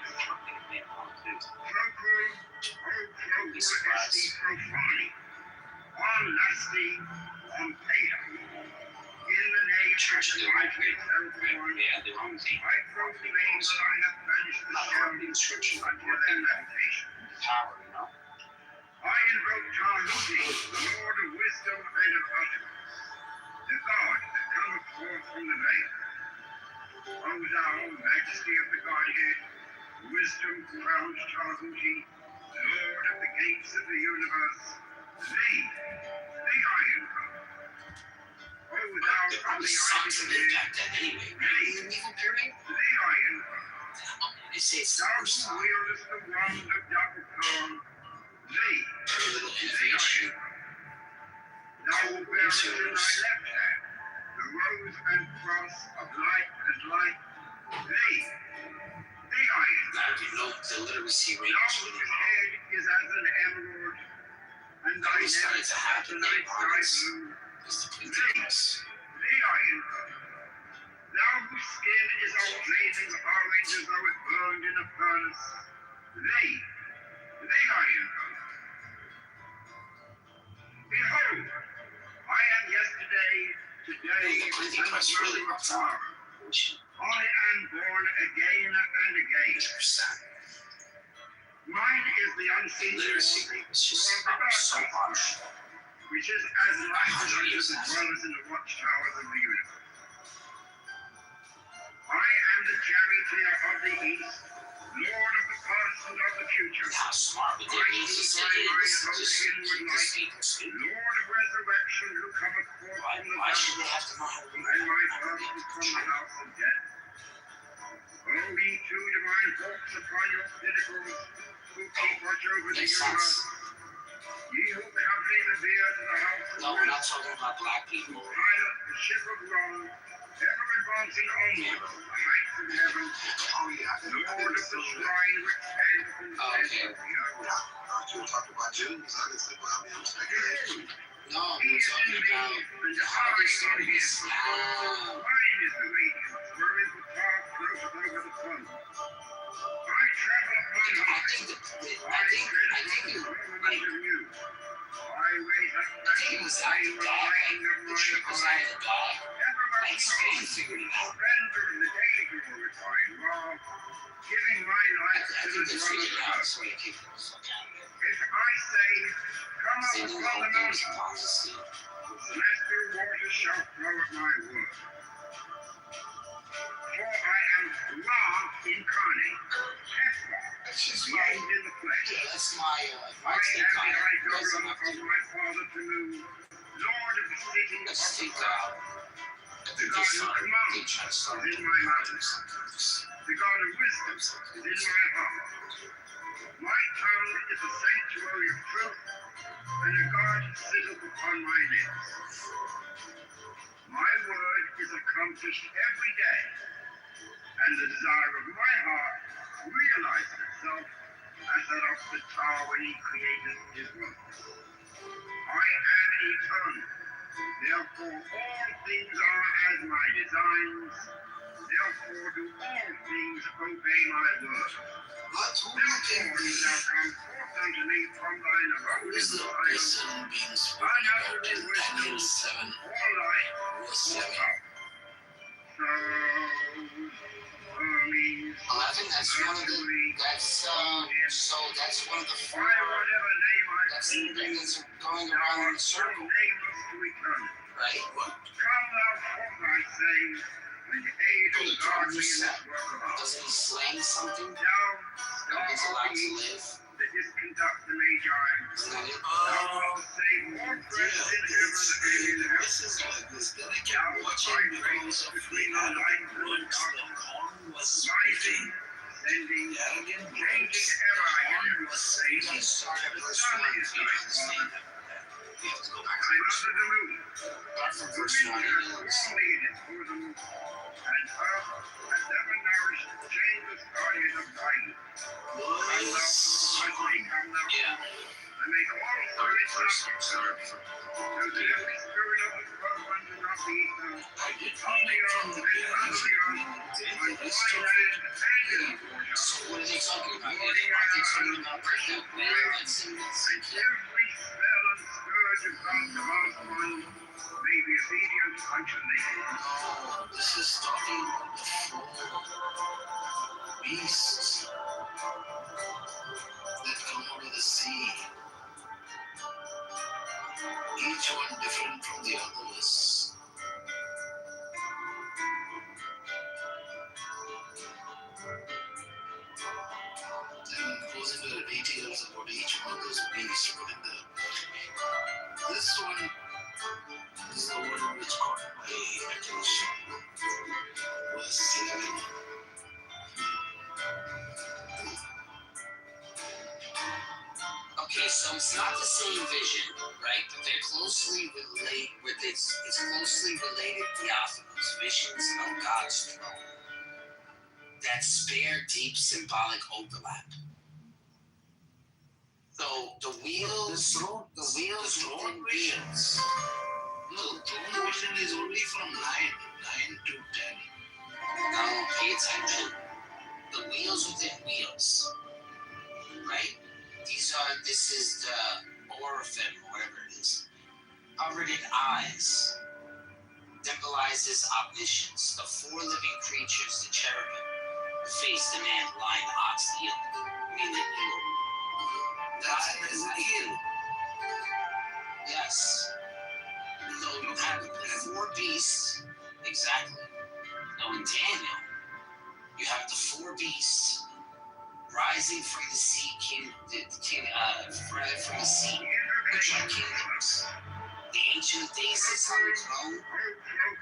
Be surprised. Church of the right way. They had their own thing. Not corrupting scripture, but corrupting power, you know? I invoke Tahuti, the Lord of wisdom and of utterance, the God that cometh forth from the veil. O thou, majesty of the Godhead, wisdom crowns Tahuti, Lord of the gates of the universe, thee I invoke. O thou from the sucks ivy to live back then anyway, right? In the medieval period? thee I invoke. They say it's the Thou first who time. wieldest the wand of Dapakorn, thee Very little I innovation. invoke. Thou who bearest in thy left hand the rose and cross of light and light, thee I invoke. You know, the literacy rate Thou is whose really low. head is as an emerald, and thy We neck started as to the happen in night sky violence. blue, It's the ridiculous. thee I invoke. Thou whose skin is all blazing orange as though it burned in a furnace, thee I invoke. Behold, I am yesterday, today, and forever tomorrow. I am born again and again. Mine is the unseen Literacy force, rate was just so harsh. which is as light as as well as in the watchtowers of the universe. I am the charioteer of the east, Lord of the past and of the future. How smart would they be to say this people? Lord of resurrection, who cometh forth from the Why should they valley, have to know how to read? and my purpose from the house of death. O ye two divine hawks upon your pinnacles, who keep watch over the Makes universe. sense. Ye who accompany the bier to the house of No, we're not death, talking about black people. pilot the ship of wrong, ever advancing onward to the heights of heaven. Oh yeah. Lord of the shrine which stands in the center of the earth. You were talking about Jews. I didn't think about me. No, He we're is in talking me, about and how they I started in him. Islam. Mine is the radiance, wherein the cloud floateth over the sun. I travel upon high. I think it, like, of you. I raise up I think it was out of the dog. The trick was out of the dog. Like, Spain figured it out. Surrender in the daily glorifying law, giving my life I to think the they dwellers figured it of out. earth. So you keep the fuck out of here. If I say, come They up knew the upon whole the thing was mountain, prophecy. celestial waters shall flow at my word. For I am Ra incarnate, Hefra, created in the flesh. Yeah, that's my I take am on the it. You guys idol don't have of to. my father Tanu, Lord of the city of Let's the take earth. I The think God they who started. They commands try to is start in my mouth. sometimes. The God of wisdom is in my heart. My tongue is a sanctuary of truth, and a God sitteth upon my lips. My word is accomplished every day, and the desire of my heart realizes itself as that of the tower when he created his works. I am eternal, therefore all things are as my designs, therefore do all things obey my word. Therefore he shall come forth unto me from thine abode in Zion, unutterable wisdom, all light, all power. So, Hermes, 11. That's one of the. That's one of the four. by whatever name I That's see the thing thee, that's going thou around in art the so circle, nameless to eternity. right? Come thou forth, I say, and aid and guard me in this work of art. Doesn't he slang something? Thou, Nobody's star of allowed the to east, live. that didst conduct the Magi, Isn't that it? thou art the same more present in heaven and in earth. Thou art thy grace between the light and the darkness, rising, ascending, changing ever in your state. The sun is thy father. You have to go back to I'm verse under the moon. Back from The verse wind 1 has and it was formulated for them, and earth has never nourished changeless guardian of time. And thou, as they come now, and make all spirits not start from so that every spirit of the first one do not be found. I did On the earth and under the earth, on dry land and in the water. So what are they talking about? Morning Are they talking and about the whale that's in and every spell and scourge of God's last one may be obedient unto thee. No, this is talking about the four beasts that come out of the sea. Each one different from the others. Then it goes into the details about each one of those beasts. But this one is the one which caught my attention. Was 11. Okay, so it's not the same vision, right? But they're closely related with it's closely related theophanies, visions of God's throne that spare deep symbolic overlap. So the wheels within wheels. No, the throne vision is only from 9 to 10. Now pay attention. The wheels within wheels, right? This is the Oraphim, whatever it is. Covered in eyes, symbolizes omniscience. The four living creatures, the cherubim, the face, the man, the lion, the ox, the eel. I mean the eel. That's an eel. Yes. So you have the four beasts, exactly. Now in Daniel, you have the four beasts rising from the sea, from the sea, which are kingdoms. The Ancient of Days sits on the throne,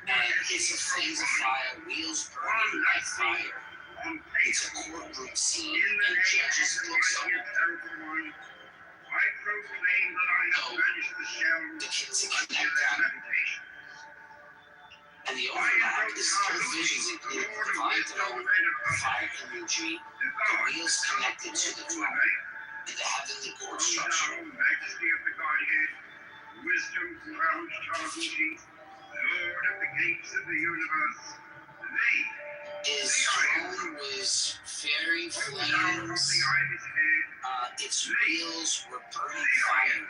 and it's a flames of fire, wheels burning like fire. It's a courtroom scene, and judges' books are open. I proclaim that I have banished the shell The kids unto connect their them, habitation. and the overlap is those visions include the divine throne, fire imagery, the wheels connected to the throne, and the heavenly court structure. Thou, majesty of the Godhead, wisdom, crowned sovereignty, Lord of the gates of the universe, thee, His throne was fairy O thou from flames. the ibis head, Its wheels were burning fire.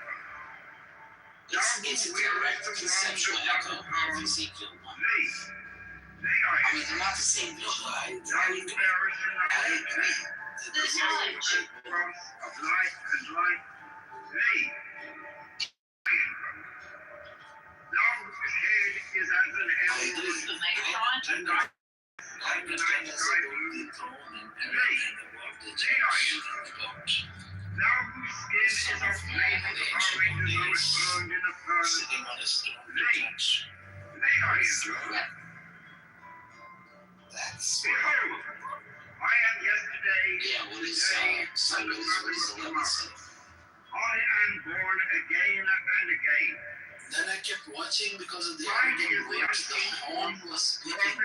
It's a direct conceptual echo of Ezekiel 1. thee I mean, they're not the same vision. thou who bearest in the I agree. the knowledge of life and light, thee, thou whose head is as an emerald, The Megatron? And I understand this about the throne and everything about the church. thou whose skin is of blazing orange as though it burned in a furnace, Sitting on his throne. thee I am. That's Behold, I am yesterday, Yeah, what is today, Sunday? and What is tomorrow. 11 say? I am born again and again. Then I kept watching because of the Finding Arabian the words. The horn was speaking.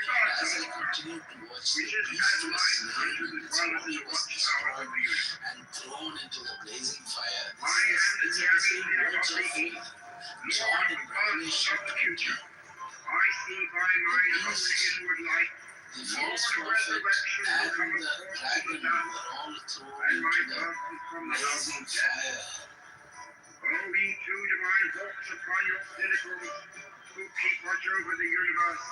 As I continued to watch, the Which is beast as was light slain unto and the its dwellers body of was the power of destroyed the universe. and thrown into the blazing fire. I am the These are the same Savior words of of the faith. East, John Lord in of the gods Revelation of the 20. future. I see by mine own inward light, The Lord false of prophet resurrection and who cometh the forth from the dragon dust, were all thrown and my into the birth is from the house blazing of death. fire. O ye two divine hawks upon your pinnacles, who keep watch over the universe,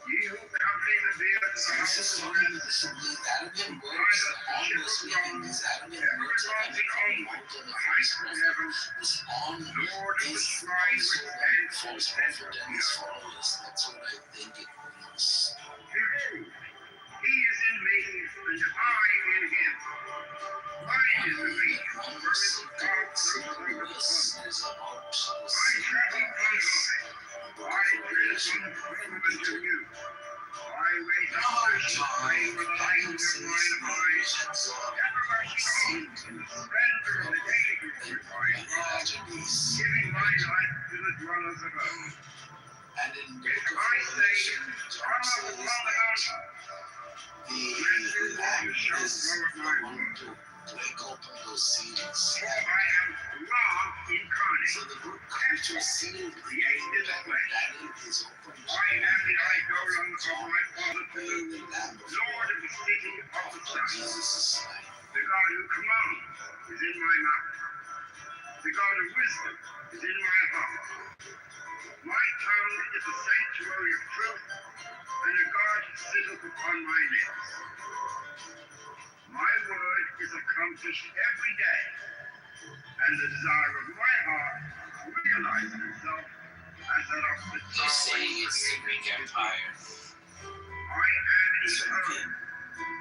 ye who accompany the beard of the So this house is of talking death, these Arabian words. The horn was speaking these Arabian ever words that advancing come onward out to of the the heights false of prophet. heaven, This horn Lord of the is shrine also which the stands in the false center prophet of and the his earth. followers. That's what I think it means. Behold, he is in me, and I in him. Mine is the reach, wherein the dark throws over the sun. Is about the I same travel on high, book I of tread Revelation. upon the firmament of you. I raise up passion high with the lightning of mine eyes, everlasting on in the splendor of the day glory, giving my light to the dwellers of earth. And in If I say, John come says upon the mountain, the lamb shall is flow the my one word. to break open those seals. For I am God incarnate. So the book which was sealed Created that flesh. Daniel is opened. I am the idol of my father to The the lamb of Lord of the city of the sun. Jesus is slain. The God who commands is in my mouth. The God of wisdom is in my heart. My tongue is a sanctuary of truth, and a guard sitteth upon my lips. My word is accomplished every day, and the desire of my heart realizes itself as that of the You say it's the Greek Empire. I am eternal.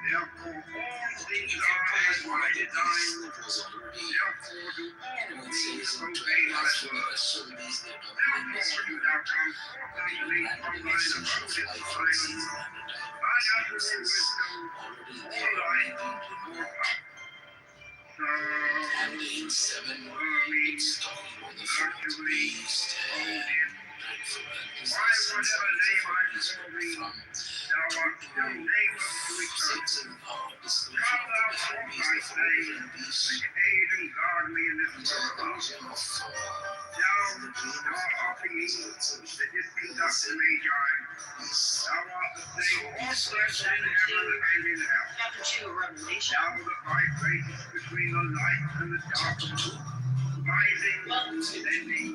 Therefore, all things are as my design. Therefore, do all things obey my word. Therefore, do thou come forth unto me from thine abode silence. Thine utterly wisdom, more light, more power. So, And in 7, it's talking about the fact that we stand by whatever name I call thee, thou art still nameless to eternity. Come thou forth, I say, and aid and guard me in this world. Thou art the east, that did conduct the Magi. Thou art the same all flesh in heaven and in hell. Chapter 2 of Revelation. Thou that vibrates between the light and the darkness, rising, descending,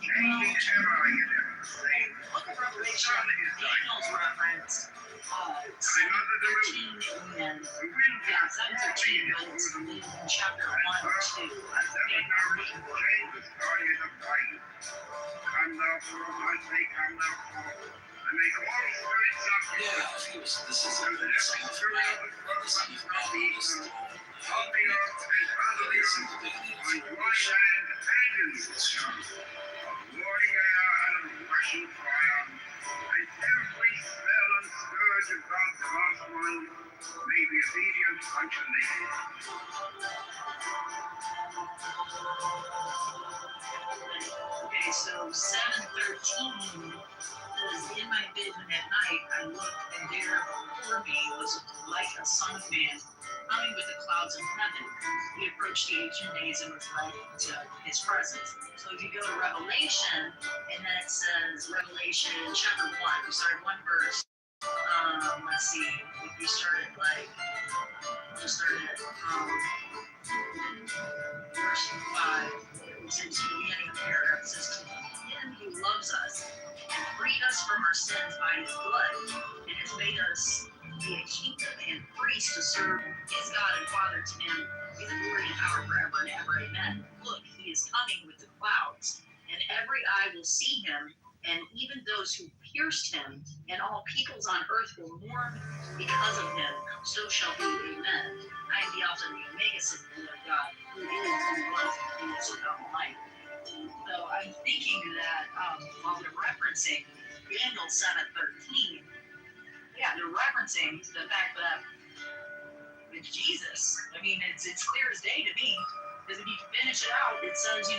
changing ever and ever the same. Look at Revelation. Daniel's reference. I'm under the moon. 13 and The wind yeah, is 7:13, but it's in chapter 1 or 2. Come thou forth, I say, come thou forth, and make all spirits subject. this is So that every spirit of the earth must not be equal, on the earth and under the earth, on dry land and in the water, of morning air and of rushing fire, and every spell and scourge of God's vast one may be obedient unto me. Okay, so 7:13 says, in my vision at night I looked, and there before me was like a son of man, coming with the clouds of heaven. He approached the Ancient Days and was led into his presence. So if you go to Revelation, and then it says Revelation chapter 1, we started one verse. Let's see, if we started verse 5. It says to the beginning of the paragraph, it says, to him who loves us and freed us from our sins by his blood, and has made us be a kingdom and priests to serve his God and Father. To him be the glory and power forever and ever. Amen. Look, he is coming with the clouds, and every eye will see him, and even those who pierced him, and all peoples on earth will mourn because of him. So shall be. Amen. I am the Alpha and the Omega, says the Lord God, who is, who was, and who is to come alike. So I'm thinking that while they're referencing Daniel 7:13, yeah, they're referencing the fact that it's Jesus. I mean, it's clear as day to me, because if you finish it out, it says,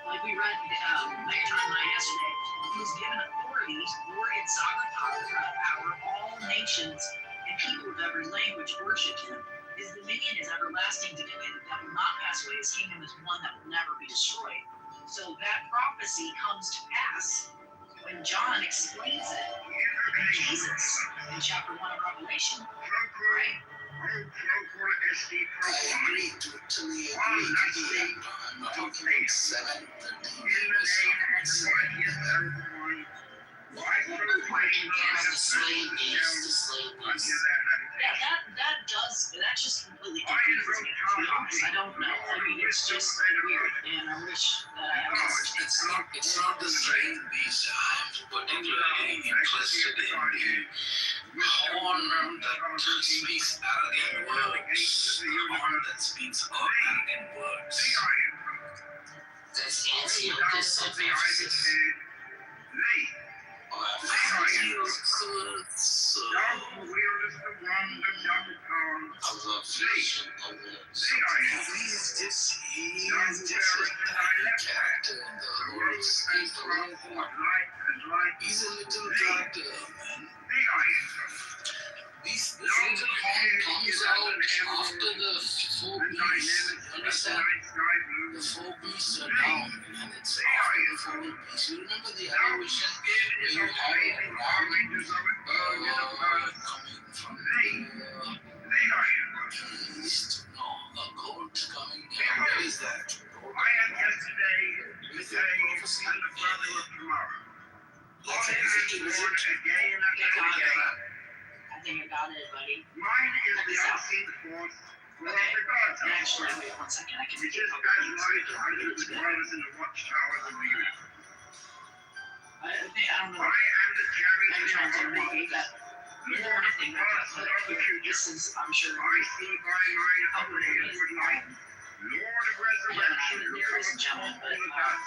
like we read Lecture on Night yesterday, he's given authority, glory, and sovereign power. All nations and people of every language worship him. His dominion is everlasting dominion that will not pass away. His kingdom is one that will never be destroyed. So that prophecy comes to pass when John explains it in Jesus in chapter 1 of Revelation. Right? I agree, totally agree to the end. I'm talking about 7. in the name of the mightiest everyone, I proclaim I have slain the devil until their habitation. Yeah, that just completely confuses me, to be honest. I don't know. I mean, it's just weird, and I wish that I had It's not the same beast. I'm particularly interested in the horn that speaks arrogant words. The horn that speaks arrogant words. That's Antiochus of Ephesus. He's just a character in He's a little goddamn, man. This little horn comes out after the four beasts. You understand? The four beasts are down, and it's after the four beasts. You remember the adoration where you have a ram coming from the east? No, a goat coming down. Where is that? Is that prophecy? That's exactly is it. I think I got it, buddy. Mine is Check the this out. unseen force. Okay. Actually, wait 1 second. I can It read is it. as light unto the dwellers in the watchtowers of the universe. I don't know. I am the chariot I'm trying to make that. Lord More of the anything back up, gods but of the here, future. this is, I'm sure, I see by mine own inward light. Lord of resurrection, who ladies and cometh gentlemen, from but the dust.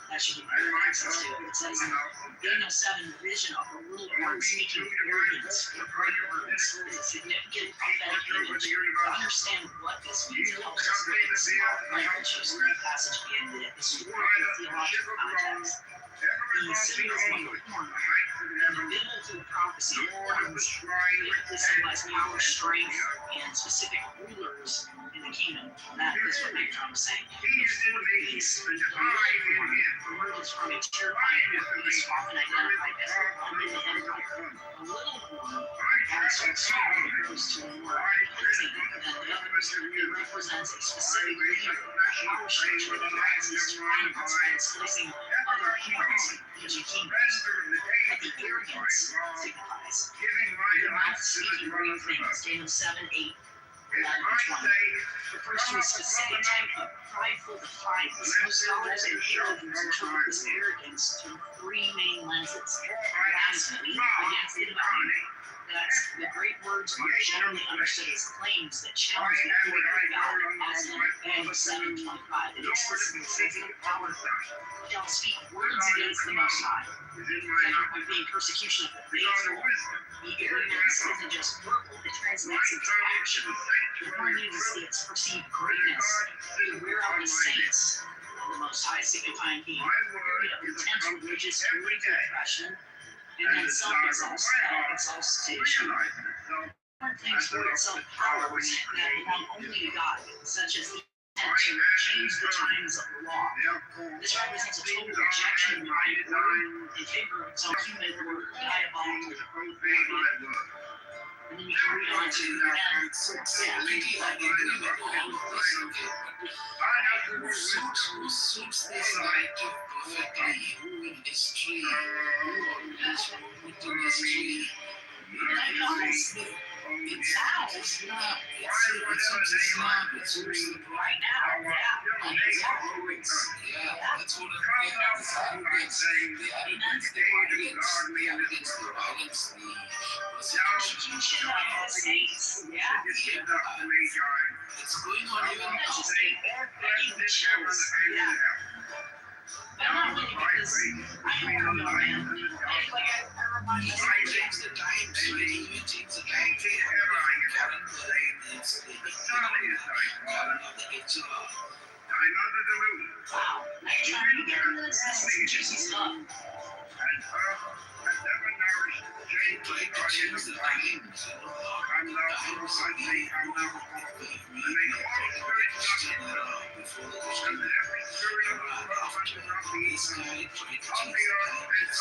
that should give And you my access to soul it. It from says the in house of Daniel 7, the vision of the little horn speaking of arrogance with great words is a significant prophetic image. To understand what this means, it helps us look at the symbolic language used in the passage and the historical theological context. The symbolism of the horn, the biblical prophecy of horns, typically symbolize power, strength, and specific rulers in the kingdom. That is what Megatron was saying. The fourth beast, the little horn, emerges from a terrifying beast often identified as the Roman Empire. The little horn also grows to a more potent than the others. It represents a specific leader, a power structure that rises to prominence by displacing other humans into kingdoms. But the arrogance signifies the mouth speaking great things. Daniel 7, 8, 11, and 20 refers to a specific type of prideful defiance. Most scholars and theologians interpret this arrogance through three main lenses: blasphemy against the divine. That's the great words are generally understood as claims that challenge the authority of God, as in Daniel 7:25. It explicitly says that power shall speak words against the Most High. Second being persecution of the faithful. The arrogance isn't just verbal, it translates into action. The point is its perceived greatness. They wear out the saints of the Most High, signifying the period of intense religious repression and then self-exaltation. One things for itself powers that belong only to God, such as the intent to change the times of the law. This represents a total rejection of divine order in favor of its own human or diabolical order. And then you can read on to Who suits this narrative perfectly? Who in history? Who always moved in history? It sounds Islam. It's Islam. It's Muslim. right now, yeah, exactly. Yeah, that's what I'm saying. This arrogance, the arrogance, the violence, the Persecution of the saints, yeah. It's going on even now. Just begging the chills, yeah. But not really because I don't know, man. Like I remind You myself. change the times, right? You change the times. Karen, it's the Karen of the HR. Wow, next time you get into this is juicy stuff. He tried to change the times, you know. Times are being before the Christian era. After this guy tried to change the times,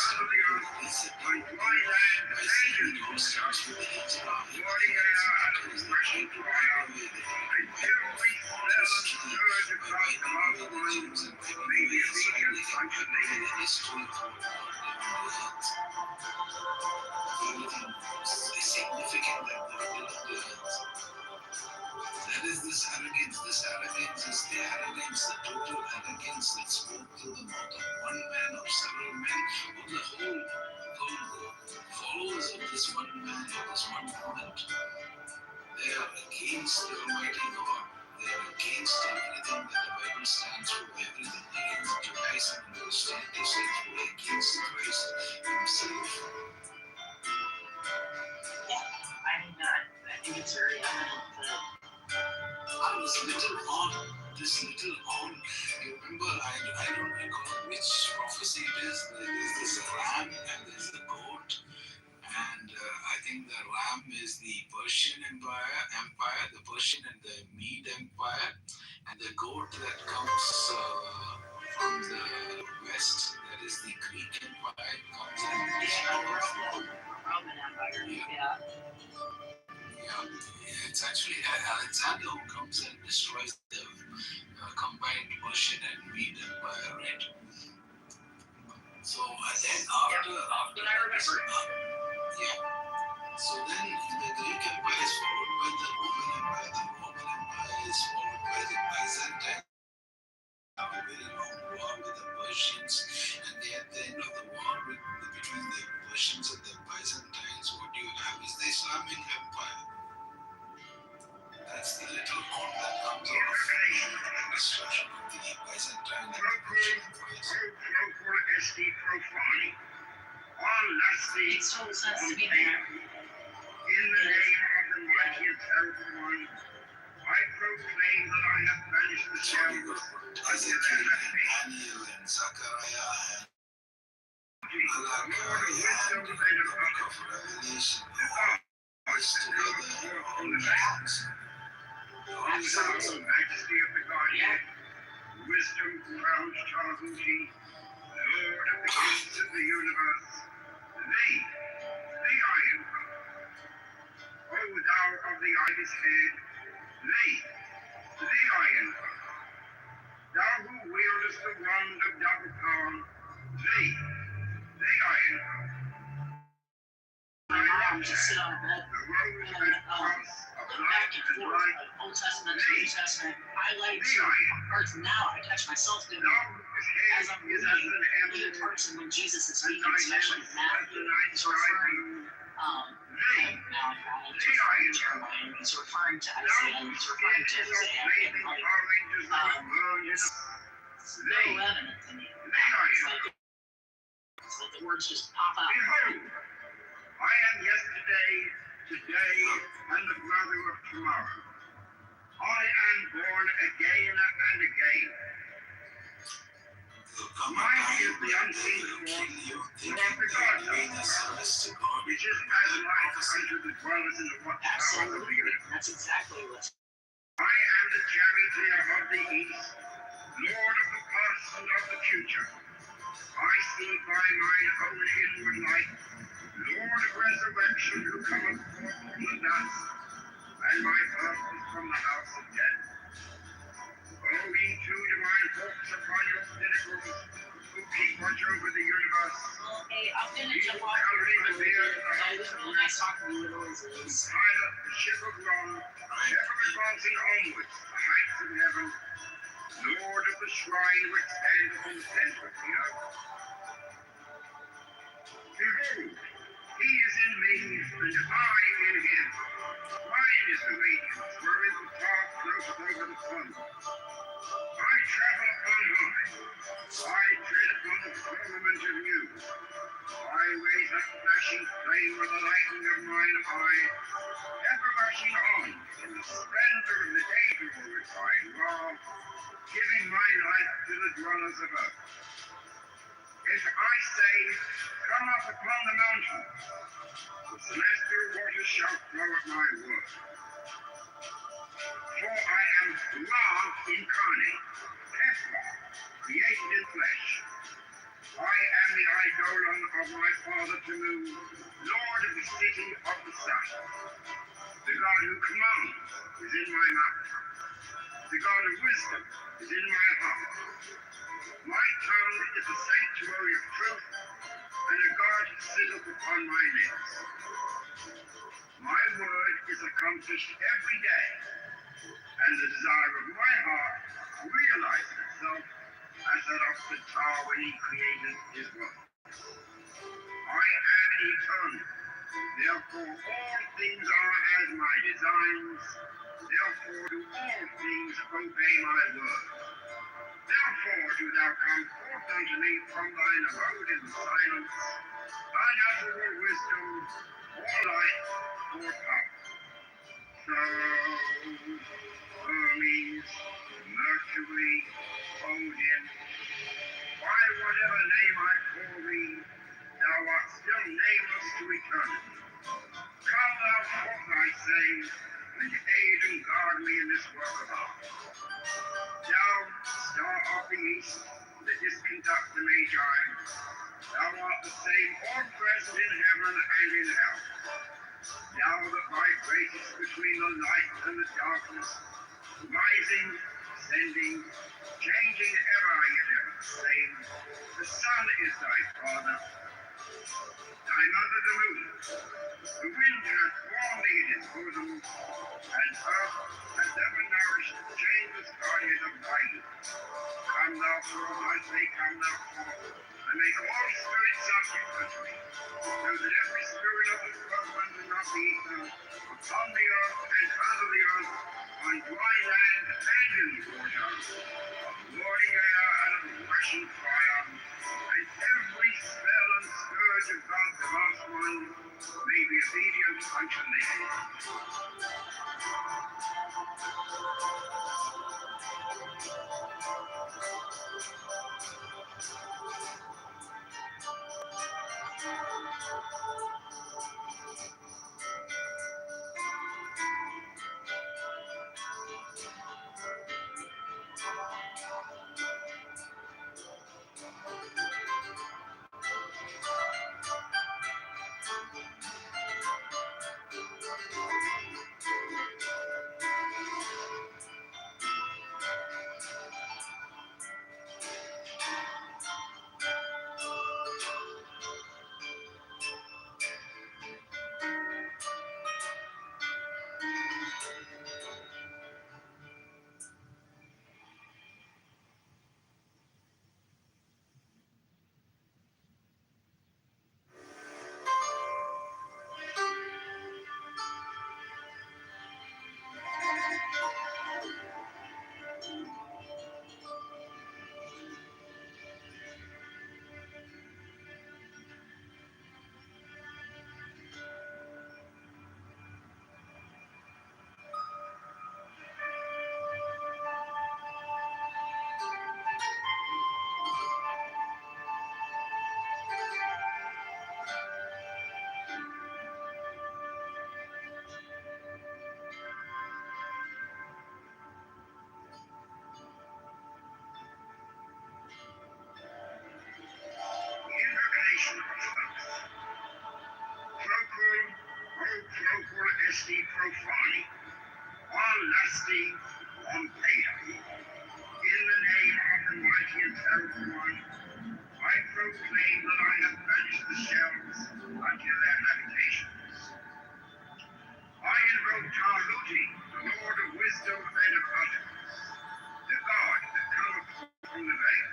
he said, I see it all starts with the HR. He was trying to wipe away the history, wipe away the Jews and wipe away the Israel, wipe away the history through everything is significant that the will of the earth. That is this arrogance. This arrogance is the arrogance, the total arrogance that spoke to the mouth of one man or several men, or the whole followers of this one man or this one movement. They are against the Almighty God. They are against everything that the Bible stands for, everything against Judaism and Christianity stands for, against Christ Himself. I mean, I think it's very evident that I was little on. this little horn. You remember, I don't recall which prophecy it is. There's this ram and there's the goat. And I think the ram is the Persian empire, the Persian and the Mede Empire, and the goat that comes from the west, that is the Greek Empire, comes and Roman Empire. Yeah. It's actually Alexander who comes and destroys the combined Persian and Mede Empire, right? So then after I remember. So then the Greek Empire is followed by the Roman Empire. The Roman Empire is followed by the Byzantine. Have a very long war with the Persians, and at the end of the war between the Persians and the Byzantines, what you have is the Islamic Empire. That's the little horn that comes out of the destruction of the Byzantine and the Persian empires. Makes total sense to me, man. In the name of the mighty and terrible one, I proclaim that I have banished the devil Ezekiel and Daniel and Zechariah and Malachi and the book of Revelation, all is together in all lands. the sovereign majesty of the Godhead, wisdom crowned Tahuti, Lord of the kings of the universe, thee, the Iron One. O thou of the ibis head, thee, the Iron One. Thou who wieldest the wand of double power, thee, the Iron One. My mom just sit on a bed The rose and and cross of back light and and forth, light, like Old Testament to New Testament. I like the certain Iron One. parts now. I catch myself doing Thou it whose as head I'm is reading as an the emerald, parts and when Jesus is and speaking, thy especially lips in as the Matthew. night He's sky referring blue, like Malachi, he's referring to Jeremiah, he's referring to Isaiah, he's referring to Hosea, and like it's so evident to me. It's like the words just pop out. Behold, I am yesterday, today, and the brother of tomorrow. I am born again and again. Mine is the unseen form, nor of the God which is as light unto the dwellers in the watchtowers of the universe. That's exactly what. I am the charioteer of the east, Lord of the past and of the future. I see by mine own inward light, Lord of resurrection, who cometh forth from the dust, and my birth is from the house of death. O ye two divine hawks upon your pinnacles, who keep watch over the universe, Hey, I'm gonna jump off here for a little bit. That was really nice talking to you, always is. pilot the ship of wrong, ever advancing onwards, the heights of heaven, Lord of the shrine which standeth in the center of the earth. Behold, he is in me, and I in him. Mine is the radiance, wherein the cloud floateth over the sun. I travel upon high. I tread upon the firmament of you. I raise up flashing flame with the lightning of mine eye, ever rushing on in the splendor of the day glorified law, giving my life to the dwellers of earth. If I say, come up upon the mountain, the celestial waters shall flow at my word. For I am Ra incarnate, Tesla, created in flesh. I am the eidolon of my father Tamu, Lord of the city of the sun. The God who commands is in my mouth. The God of wisdom is in my heart. My tongue is a sanctuary of truth, and a guard sitteth upon my lips. My word is accomplished every day, and the desire of my heart realizes itself as that of the tower when he created his world. I am eternal, therefore all things are as my designs, therefore do all things obey my word. Therefore do thou come forth unto me from thine abode in silence, unutterable wisdom, or light, or power. Hermes, Mercury, Odin, by whatever name I call thee, thou art still nameless to eternity. Come thou forth, I say, and aid and guard me in this work of art. Thou, star of the east, that didst conduct the Magi, thou art the same all present in heaven and in hell. Thou that vibratest between the light and the darkness, rising, ascending, changing ever, yet ever the same. The sun is thy father, thy mother the moon. The wind hath borne thee in its bosom, and earth hath ever nourished the changeless guardian of thy youth. Come thou forth, I say, come thou forth, and make all spirits subject unto me, so that every spirit of the firmament and of the ether, upon the earth and under the earth, on dry land and in the water, of morning air and of rushing fire, and every spell and scourge of God the vast one may be obedient unto me. Invocation of tongues. Procul, o procul esti profani, on lasti, on peda. In the name of the mighty and terrible one, I proclaim that I have banished the shells unto their habitations. I invoke Tahuti, the Lord of wisdom and of utterance, the God that cometh from the veil.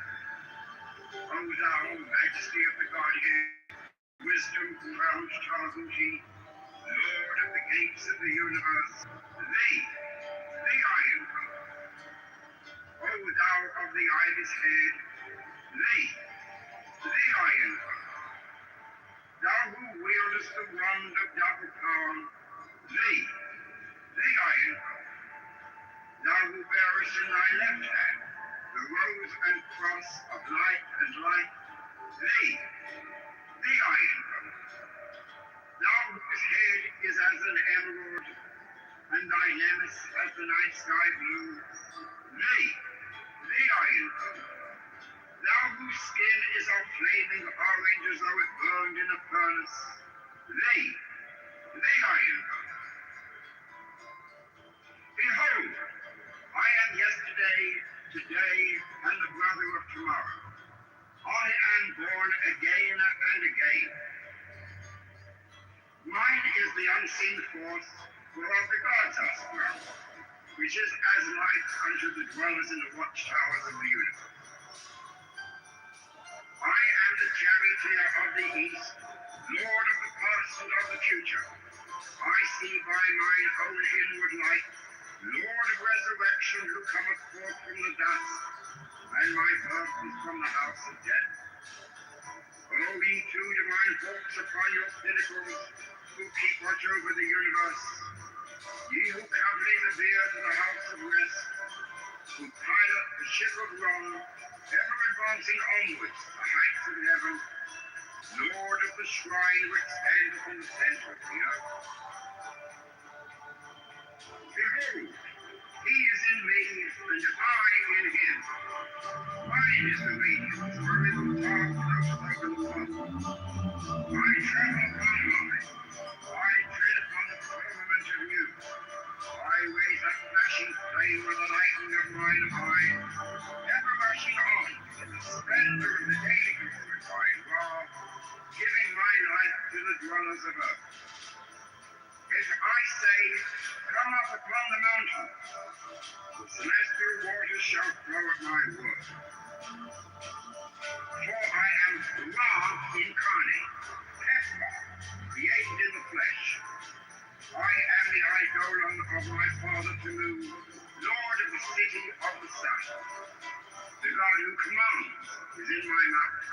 O thou majesty of the Godhead, wisdom crowned Tahuti, Lord of the gates of the universe, thee I invoke. O thou of the ibis head, thee I invoke. Thou who wieldest the wand of double power, thee I invoke. Thou who bearest in thy left hand the rose and cross of light and light, thee I invoke. Thou whose head is as an emerald, and thy nemes as the night sky blue, thee I invoke. Thou whose skin is of flaming orange as though it burned in a furnace, thee I invoke. Behold, I am yesterday, today, and the brother of tomorrow. I am born again and again. Mine is the unseen force whereof the gods are sprung, which is as light unto the dwellers in the watchtowers of the universe. I am the charioteer of the east, lord of the past and of the future. I see by mine own inward light, Lord of resurrection, who cometh forth from the dust, and my birth is from the house of death. O ye two divine hawks upon your pinnacles, who keep watch over the universe, Ye who covenant the beer to the house of rest, who pilot the ship of wrong, ever advancing onwards the heights of heaven, Lord of the shrine which standeth in the center of the earth. Behold, he is in me, and I in him. Mine is the radiance wherein the dark close of the Father. I travel upon high. I tread upon the firmament of youth. I raise up flashing flame with the lightning of mine eyes, ever rushing on in the splendor of the day glorified law, giving my life to the dwellers of earth. If I say, come up upon the mountain, the celestial waters shall flow at my word. For I am Ra incarnate, Hepha, created in the flesh. I am the eidolon of my father Tanu, Lord of the city of the sun. The God who commands is in my mouth.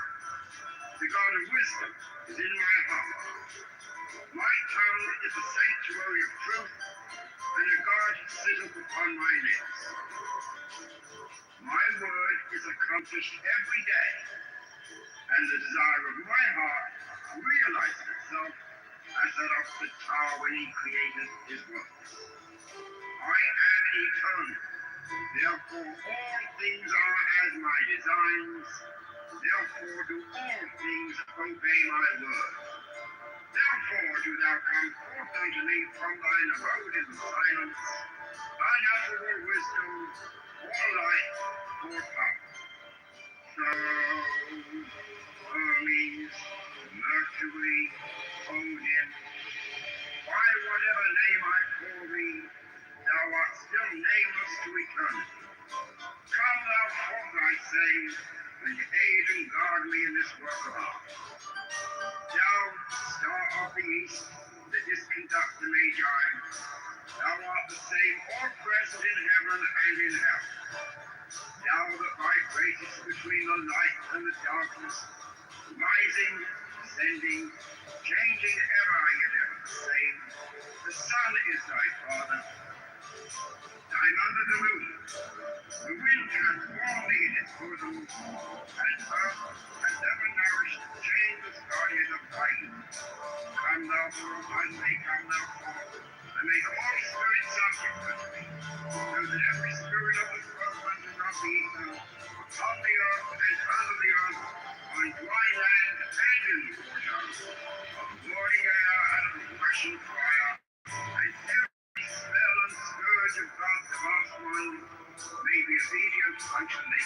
The God of wisdom is in my heart. My tongue is the sanctuary of truth, and a guard sitteth upon my lips. My word is accomplished every day, and the desire of my heart realizes itself as that of the tower when he created his works. I am eternal, therefore all things are as my designs, therefore do all things obey my word. Therefore do thou come forth unto me from thine abode in silence, unutterable wisdom, or light, or power. So, Hermes, Mercury, Odin, by whatever name I call thee, thou art still nameless to eternity. Come thou forth, I say, and aid and guard me in this work of art. Thou, star of the east, that didst conduct the Magi, thou art the same all present in heaven and in hell. Thou that vibratest between the light and the darkness, rising, descending, changing ever yet ever the same. The sun is thy father. I'm under the moon. The wind hath warmed me in its bosom, and earth hath ever nourished the changeless guardian of light. Come thou forth, I say, come thou forth, and make all spirits subject unto me, so that every spirit of the firmament and of the ether, upon the earth and under the earth, on dry land and in the waters, of morning air and of rushing fire, and every spell and scourge of God's vast one may be obedient unto me.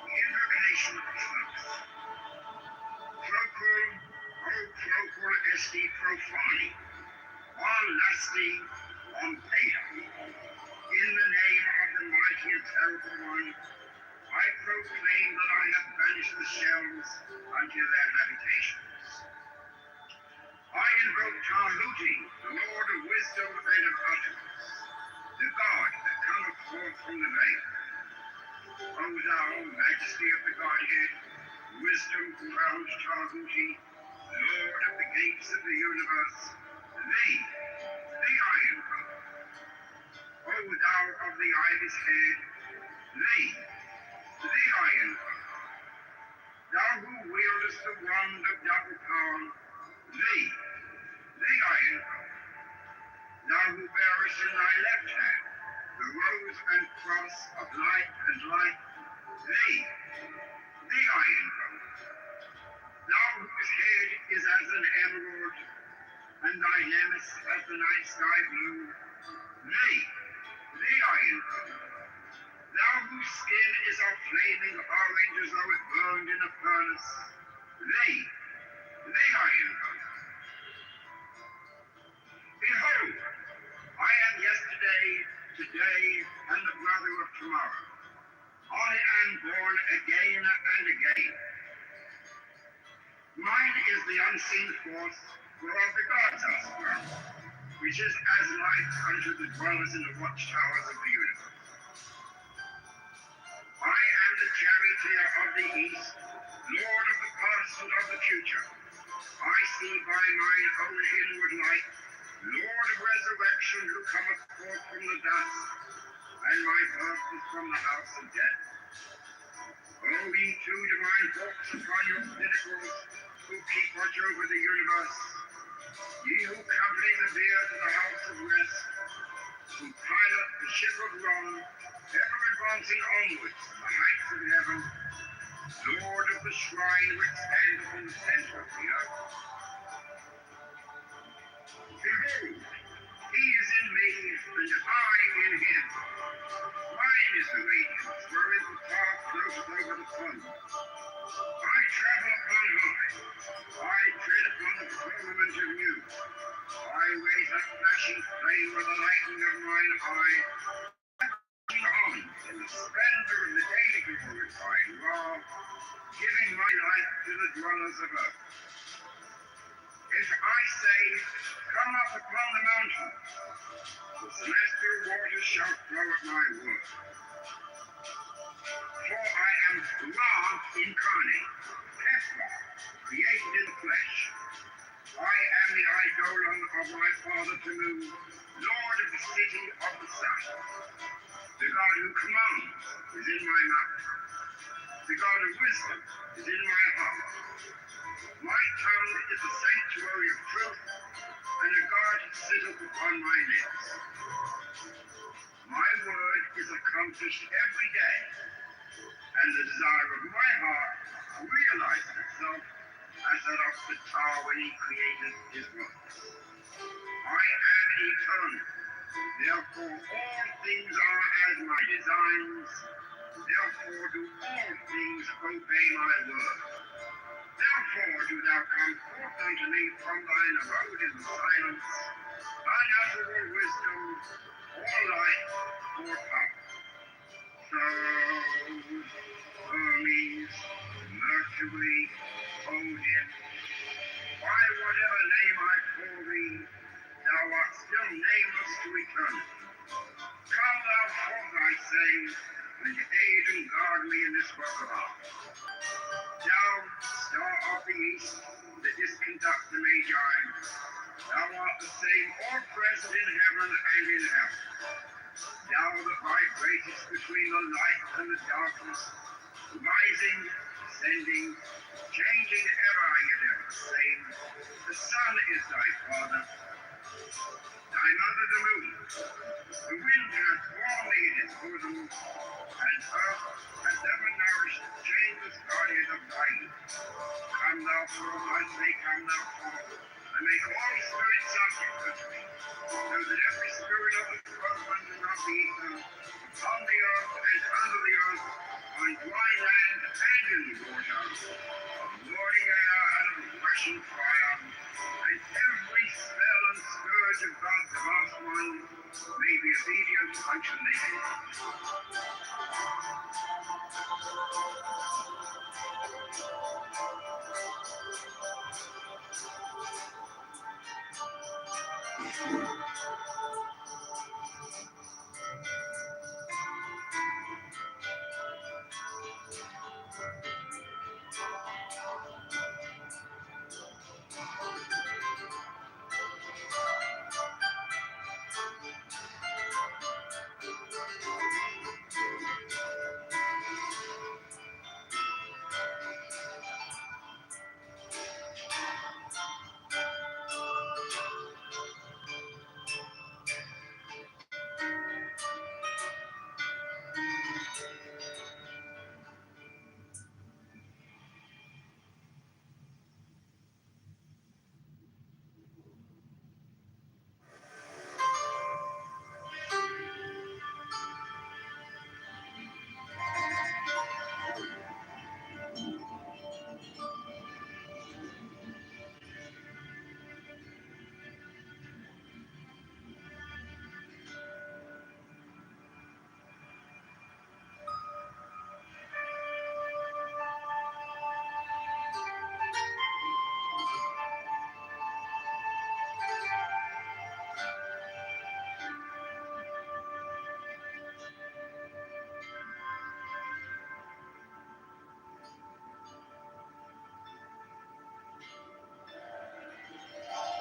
Invocation of truth. Procul, o procul esti profani, on lusty, on paedo. In the name of the mighty and terrible one, I proclaim that I have banished the shells unto their habitations. I invoke Tahuti, the Lord of wisdom and of utterance, the God that cometh forth from the veil. O thou, majesty of the Godhead, wisdom crowned Tahuti, Lord of the gates of the universe, thee I invoke. O thou of the ibis head, thee I invoke. Thou who wieldest the wand of double power, thee I invoke. Thou who bearest in thy left hand the rose and cross of light and light, thee I invoke. Thou whose head is as an emerald, and thy nemes as the night sky blue, thee I invoke. Thou whose skin is a flaming orange as though it burned in a furnace, thee I invoke. Behold, I am yesterday, today, and the brother of tomorrow. I am born again and again. Mine is the unseen force whereof the gods are sprung, which is as light unto the dwellers in the watchtowers of the universe. I am the charioteer of the east, lord of the past and of the future. I see by mine own inward light, Lord of resurrection, who cometh forth from the dust, and my birth is from the house of death. O ye two divine hawks upon your pinnacles, who keep watch over the universe, ye who company the bier to the house of rest, who pilot the ship of wrong, ever advancing onwards to the heights of heaven, Lord of the shrine which standeth in the center of the earth. Behold, he is in me, and I in him. Mine is the radiance, wherein the fog floateth over the sun. I travel upon high. I tread upon the firmament of new. I raise up flashing flame with the lightning of mine eye. Marching on in the splendor of the daily glorified law, giving my life to the dwellers of earth. If I say, come up upon the mountain, the celestial waters shall flow at my word. For I am Ra incarnate, Tesla, created in the flesh. I am the eidolon of my father Tanu, Lord of the city of the sun. The God who commands is in my mouth. The God of wisdom is in my heart. My tongue is the sanctuary of truth, and a guard sitteth upon my lips. My word is accomplished every day, and the desire of my heart realizes itself as that of the tower when he created his works. I am eternal, therefore all things are as my designs, therefore do all things obey my word. Therefore do thou come forth unto me from thine abode in silence, unutterable wisdom, or light, or power. So, Hermes, Mercury, Odin, by whatever name I call thee, thou art still nameless to eternity. Come thou forth, I say, and aid and guard me in this work of art. Thou, star of the east, that didst conduct the Magi, thou art the same all present in heaven and in hell. Thou that vibratest between the light and the darkness, rising, descending, changing ever yet ever the same. The sun is thy father, thy mother the moon. The wind hath borne thee in its bosom, and earth hath ever nourished the changeless guardian of thy youth. Come thou forth, I say, come thou forth, and make all spirits subject unto me, so that every spirit of the firmament and of the ether, upon the earth and under the earth, on dry land and in the water, of morning air and of rushing fire, and every spell and scourge words of God, the last one, may be obedient unto me.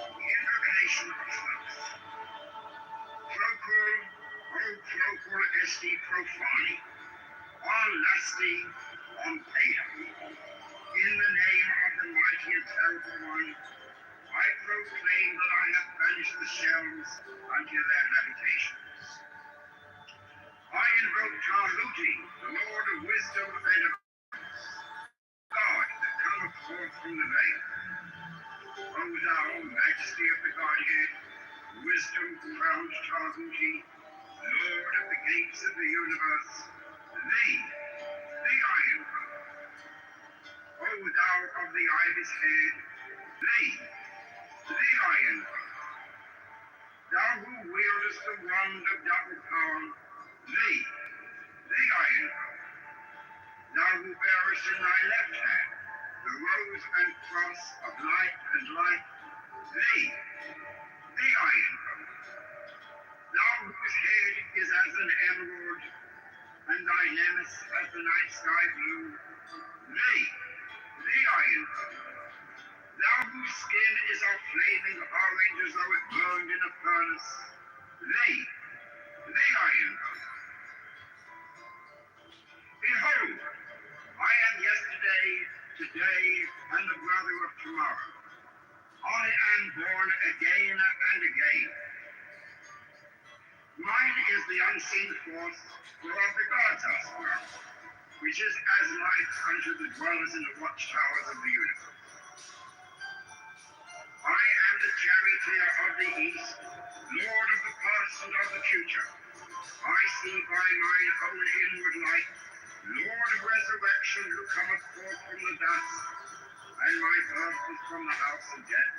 Invocation of truth. Procul, o procul esti profani, on lasti, on paeum. In the name of the mighty and terrible one, I proclaim that I have banished the shells unto their habitations. I invoke Tahuti, the Lord of wisdom and of God that cometh forth from the veil. O thou majesty of the Godhead, wisdom crowned Tahuti, Lord of the gates of the universe, thee I invoke. O thou of the ibis head, thee I invoke. Thou who wieldest the wand of double power, thee I invoke. Thou who bearest in thy left hand the rose and cross of light and light, thee I invoke. Thou whose head is as an emerald, and thy nemes as the night sky blue, thee I invoke. Thou whose skin is of flaming orange as though it burned in a furnace, thee I invoke. Behold, I am yesterday, today, and the brother of tomorrow. I am born again and again. Mine is the unseen force whereof the gods are sprung, which is as light unto the dwellers in the watchtowers of the universe. I am the charioteer of the east, lord of the past and of the future. I see by mine own inward light, Lord of resurrection, who cometh forth from the dust, and my birth is from the house of death.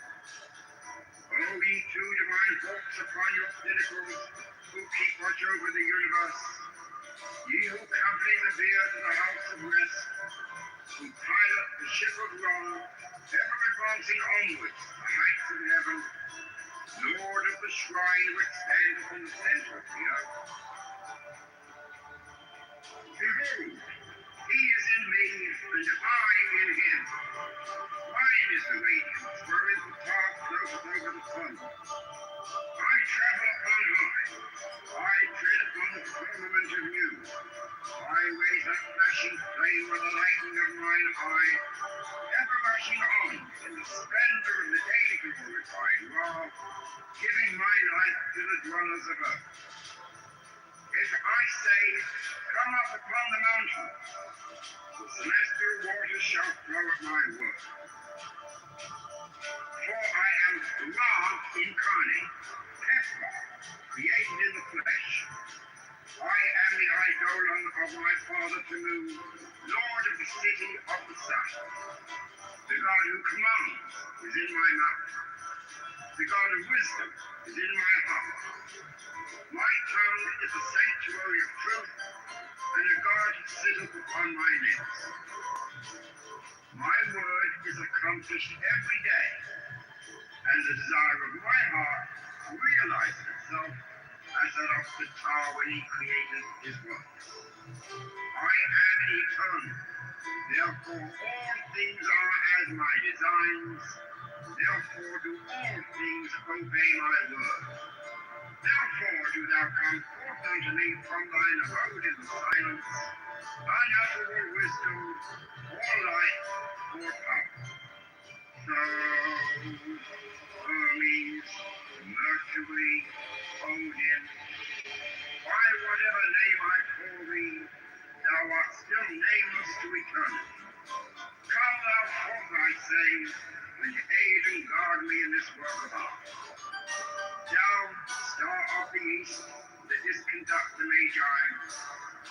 O ye two divine hawks upon your pinnacles, who keep watch over the universe, ye who accompany the bier to the house of rest, who pilot the ship of wrong, ever advancing onwards to the heights of heaven, Lord of the shrine which standeth in the center of the earth. Behold, he is in me, and I in him. Mine is the radiance, wherein the fog floateth over the sun. I travel upon high. I tread upon the firmament of new. I raise up flashing flame with the lightning of mine eye, ever rushing on in the splendor of the daily glorified law, giving my life to the dwellers of earth. If I say, come up upon the mountain, the celestial waters shall flow at my word. For I am Ra incarnate, Tesla, created in the flesh. I am the eidolon of my father Tamu, Lord of the city of the sun. The God who commands is in my mouth. The God of wisdom is in my heart. My tongue is a sanctuary of truth, and a guard sitteth upon my lips. My word is accomplished every day, and the desire of my heart realizes itself as that of the tower when he created his works. I am eternal, therefore all things are as my designs, therefore do all things obey my word. Therefore do thou come forth unto me from thine abode in silence, unutterable wisdom, or light, or power. So, Hermes, Mercury, Odin, by whatever name I call thee, thou art still nameless to eternity. Come thou forth, I say, and aid and guard me in this work of art. Thou, star of the east, that didst conduct the Magi,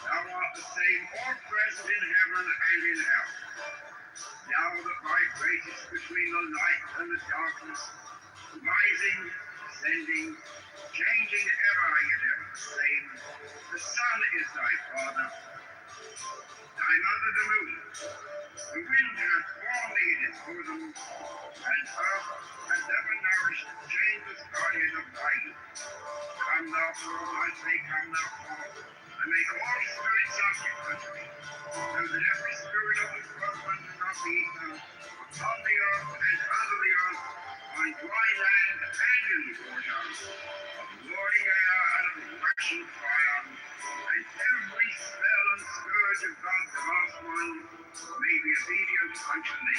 thou art the same all present in heaven and in hell. Thou that vibratest between the light and the darkness, rising, descending, changing ever, yet ever the same. The sun is thy father, thy mother the moon. The wind hath formed thee in its bosom, and earth hath ever nourished the changeless guardian of thy youth. Come thou forth, I say, come thou forth, and make all spirits subject unto me, so that every spirit of the firmament and of the ether, upon the earth and under the earth, on dry land and in the water, of morning air and of rushing fire, and every spell and scourge of God the last one may be obedient unto me.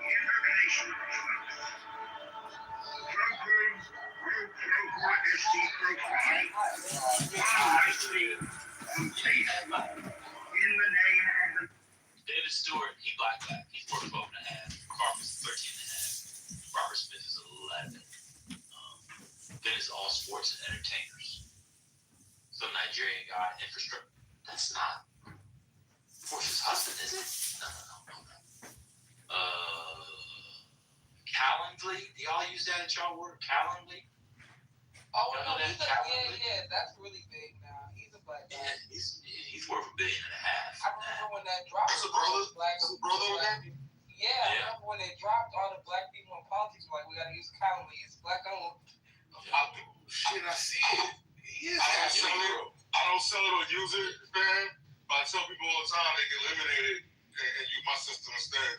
Invocation of trust. Procure, in the name of the David Stewart, he blacked that. He's worth 12.5. Crawford's 13.5. Robert Smith is 11. Then it's all sports and entertainers. Some Nigerian guy, infrastructure. That's not Portia's husband, is it? No. Calendly? Do y'all use that at y'all work? Calendly? Oh, Y'all know that? Calendly? yeah, that's really big now. He's a black guy. Yeah, he's worth $1.5 billion. I remember when that dropped. That's a brother over there? Yeah, I remember when they dropped all the black people in politics. Like, we gotta use Calendly. It's black owned. Shit, I see it. He is. I don't sell it or use it, man. But I tell people all the time they can eliminate it and use my system instead.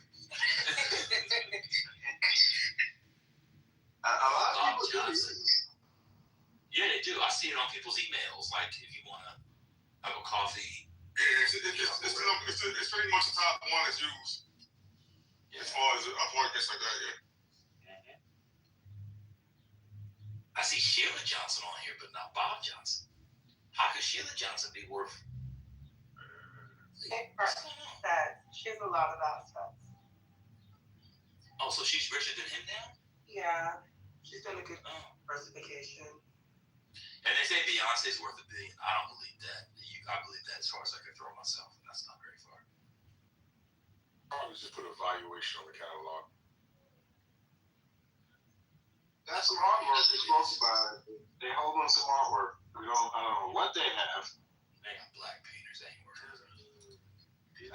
A lot of people do. Yeah, they do. I see it on people's emails. Like, if you want to have a coffee. Yeah, it's pretty much the top one that's used. Yeah. As far as appointments like that, yeah. I see Sheila Johnson on here, but not Bob Johnson. How could Sheila Johnson be worth? What's going on? That she has a lot of assets. Oh, so she's richer than him now? Yeah, she's done a good diversification. And they say Beyonce's worth $1 billion. I don't believe that. I believe that as far as I can throw myself, and that's not very far. Probably just put a valuation on the catalog. That's some artwork we spoke about. They hold on some artwork. I don't know what they have. They got black painters, ain't worth it. Can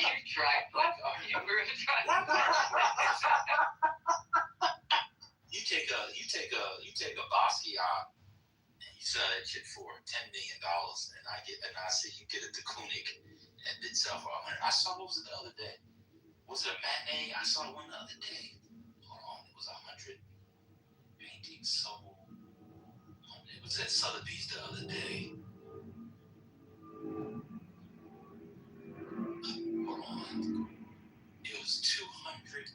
you try black art? You were gonna try black You take a Basquiat and you sell that shit for $10 million, and I see you get it to Koenig and it sell for $100. I saw what was it the other day. Was it a matinee? I saw one the other day. Hold on, it was 100 paintings sold. It was at Sotheby's the other day. Hold on. It was 200.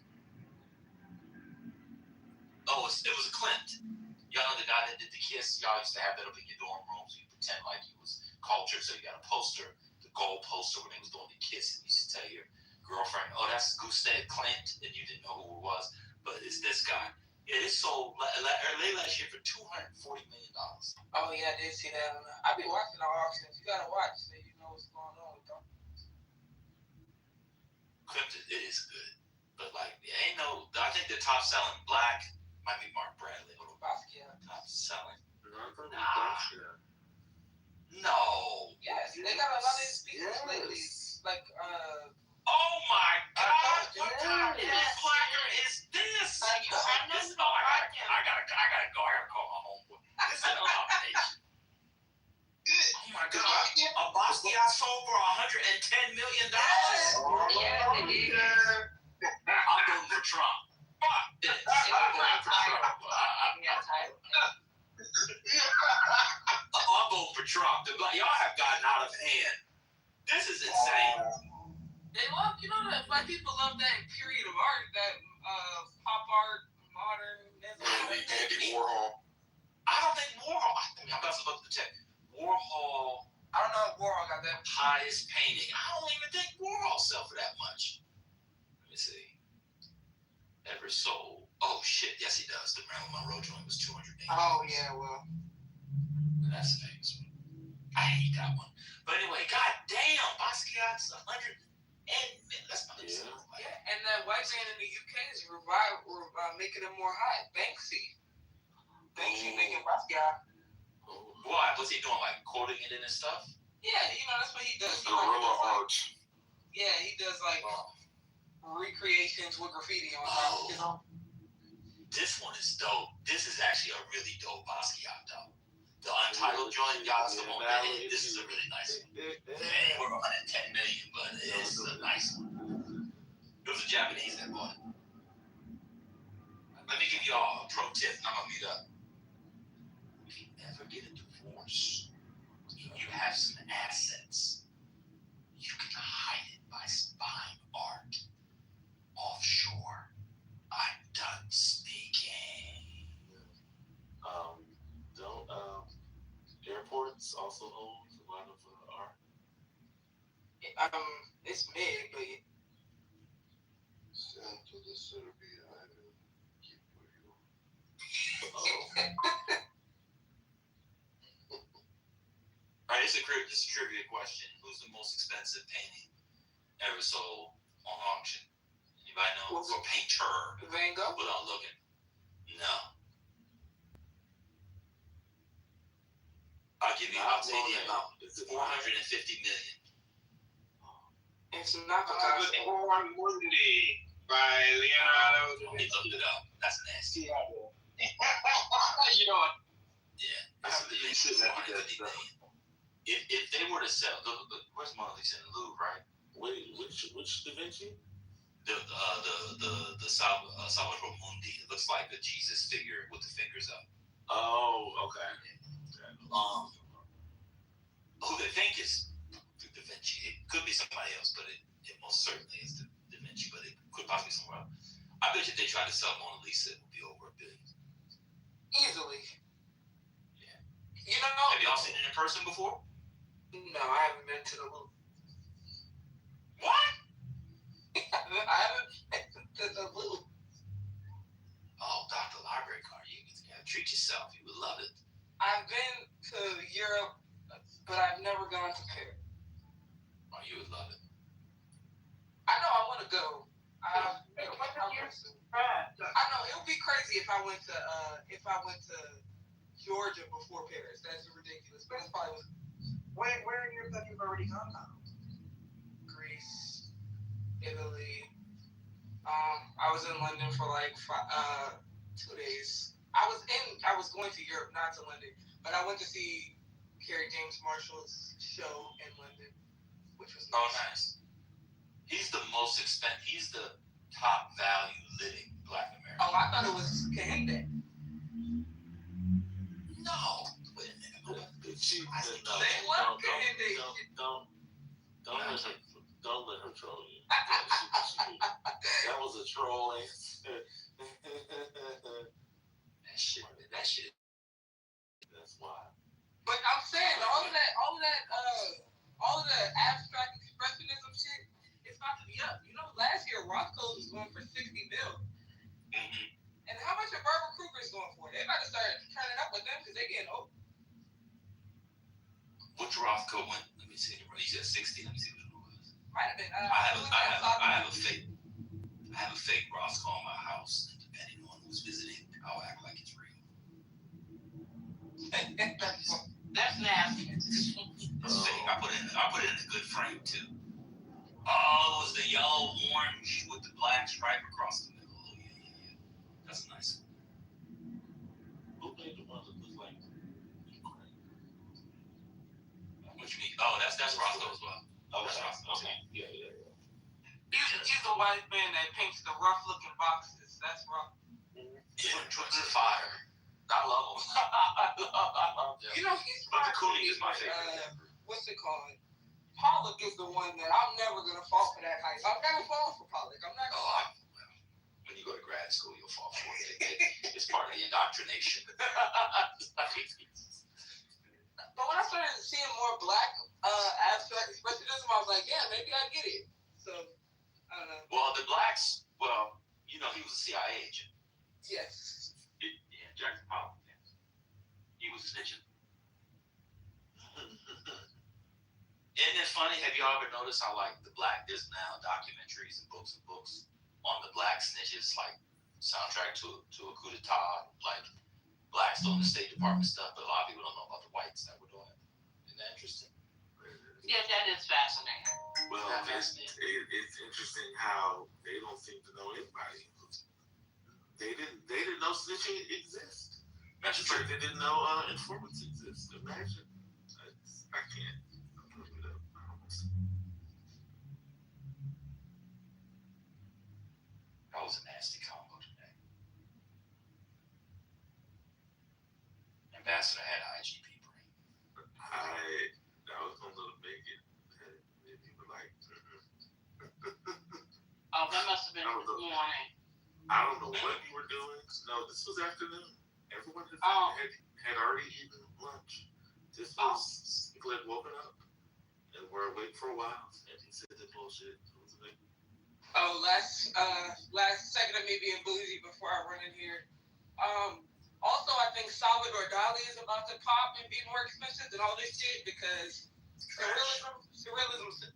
Oh, it was a Klimt. Y'all know the guy that did the kiss? Y'all used to have that up in your dorm rooms. You pretend like you was cultured, so you got a poster, the gold poster when they was doing the kiss, and you used to tell your girlfriend, oh, that's Gustav Klimt, and you didn't know who it was, but it's this guy. Yeah, it sold late last year for $240 million. Oh yeah, I did see that. I be watching the auctions. You gotta watch so you know what's going on with them. Klimt, it is good, but like, ain't no. I think the top selling black might be Mark Bradley. Basquiat. Top selling. Nah. No. Yes, they got a lot of these pieces lately. Like Oh my God! What kind of placard is this? I gotta go. I gotta call my homeboy. This is an abomination. Oh my God! A Basquiat sold for $110 million. Yeah, they did. I'm voting for Trump. Fuck this. I'm voting for Trump. I'm voting for Trump. Y'all have gotten out of hand. This is insane. they love, you know, that black people love that period of art, that pop art, modernism. Andy Warhol. I don't think Warhol. I'm about to look at the text. Warhol. I don't know if Warhol got that. Highest painting. I don't even think Warhol sell for that much. Let me see. Ever sold? Oh shit! Yes, he does. The Marilyn Monroe joint was $280. Oh yeah, well. That's a famous one. I hate that one. But anyway, god damn, Basquiat's 100 and that's not Yeah, and that white man in the UK is making it more hot. Banksy making Basquiat. Why? What's he doing? Like quoting it in his stuff? Yeah, you know that's what he does. Guerrilla art. Yeah, he does like recreations with graffiti on top of his own. This one is dope. This is actually a really dope Basquiat though. The Untitled joint, y'all still won't get it. This is a really nice one. It ain't worth $110 million, but it's a nice one. It was a Japanese that bought it. Let me give y'all a pro tip. I'm gonna mute up. If you ever get a divorce, you have some assets. You can hide it by buying art offshore. I'm done speaking. Don't airports also own a lot of art? It's mid, but Send to the Serbia and keep where you are. All right, this is a trivia question. Who's the most expensive painting ever sold on auction? Anybody know? Or painter? Van Gogh? Without looking. No. I'll tell you the amount. It's $450 million. It's not Good Born Mundi by Leonardo. He looked it up. That's nasty. You know what? Yeah. If they were to sell, where's Mona Lisa in the Louvre, right? Wait, which Da Vinci? The Salvador Mundi. It looks like a Jesus figure with the fingers up. Oh, okay. Who they think is Da Vinci. It could be somebody else, but it most certainly is Da Vinci, but it could possibly be somewhere else. I bet you if they tried to sell Mona Lisa, it would be over $1 billion. easily. Yeah. You know, Have y'all seen it in person before? no, I haven't been to the loop. What? I haven't been to the loop. Oh, Dr. Library Card, you gotta treat yourself. You would love it. I've been to Europe, but I've never gone to Paris. Oh, you would love it. I know I want to go. I know it would be crazy if I went to Georgia before Paris. That's ridiculous. But it's probably Where in Europe have you already gone now? Greece, Italy. I was in London for like 2 days. I was going to Europe, not to London, but I went to see Kerry James Marshall's show in London, which was nice. Oh, nice. He's the most expensive. He's the top value living Black American. Oh, I thought it was Kahinde. No. Wait a minute. They love Kahinde. Don't let her troll you. That was a troll answer. That shit. That's why. But I'm saying all of the abstract expressionism shit, it's about to be up. You know, last year Rothko was going for $60 million. Mm-hmm. And how much are Barbara Kruger's going for? They about to start turning up with them because they getting old. Which Rothko went? Let me see. He said 60. Let me see what it was. Might have been. I have a fake Rothko in my house, and depending on who's visiting, I'll act like it's real. That's nasty. It's fake. I put it in a good frame too. Oh, it was the yellow orange with the black stripe across the middle. Oh yeah. That's nice. Who made the ones that look like What you mean? Oh, that's Rothko as well. Oh, that's Rothko. Okay. Yeah. He's the white man that paints the rough looking boxes. That's rough. Yeah, Twins are fire. I love them. You know, he's But the Cooney is my favorite. What's it called? Pollock is the one that I'm never gonna fall for that hype. I'm never falling for Pollock. I'm not gonna. When you go to grad school, you'll fall for it. It's part of the indoctrination. But when I started seeing more black abstract expressionism, I was like, yeah, maybe I get it. So I don't know. Well, the blacks. Well, you know, he was a CIA agent. Yes. Yeah, Jackson Pollock. Yeah. He was snitching. Isn't it funny? Have you ever noticed how like there's now documentaries and books on the black snitches, like soundtrack to a coup d'etat, like blacks doing the State Department stuff, but a lot of people don't know about the whites that were doing it. Isn't that interesting? Yeah, that is fascinating. Well, it's interesting how they don't seem to know anybody. They didn't know snitching exists. That's true. They didn't know informants exist. Imagine. I can't. That was a nasty combo today. Ambassador had IGP brain. I was gonna make it. And people like. Oh, that must have been this morning. I don't know what you were doing. No, this was afternoon. Everyone had already eaten lunch. This was people had woken up and were awake for a while, and he said the bullshit. Last second of me being bougie before I run in here. Also, I think Salvador Dali is about to pop and be more expensive than all this shit because surrealism.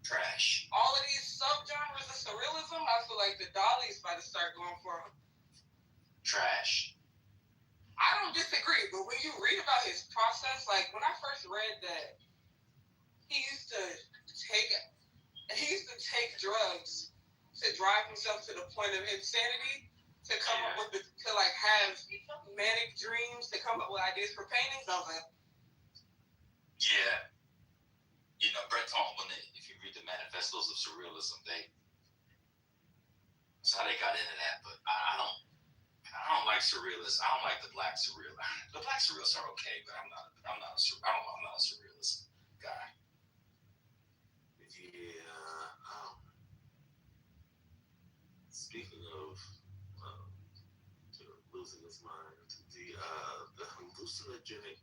Trash. All of these subgenres of surrealism, I feel like the Dali's about to start going for them. Trash. I don't disagree, but when you read about his process, like when I first read that he used to take drugs to drive himself to the point of insanity, to come up with to have manic dreams, to come up with ideas for paintings. I was like, yeah. You know, Brett Tallman, if you read the manifestos of surrealism, that's how they got into that. But I don't like surrealists. I don't like the black surreal. The black surrealists are okay, but I'm not a surrealist guy. Yeah. Speaking of losing his mind, the hallucinogenic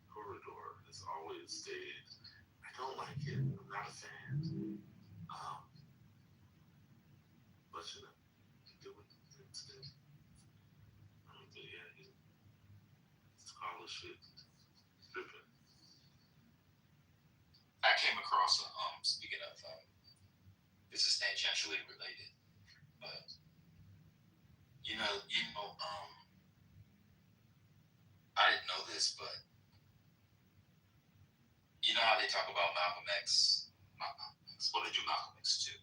always stated, I don't like it. I'm not a fan. But you know, do what it's good. But yeah, scholarship, stripping. I came across speaking of this is tangentially related, but I didn't know this, but you know how they talk about Malcolm X? Well, they do Malcolm X too.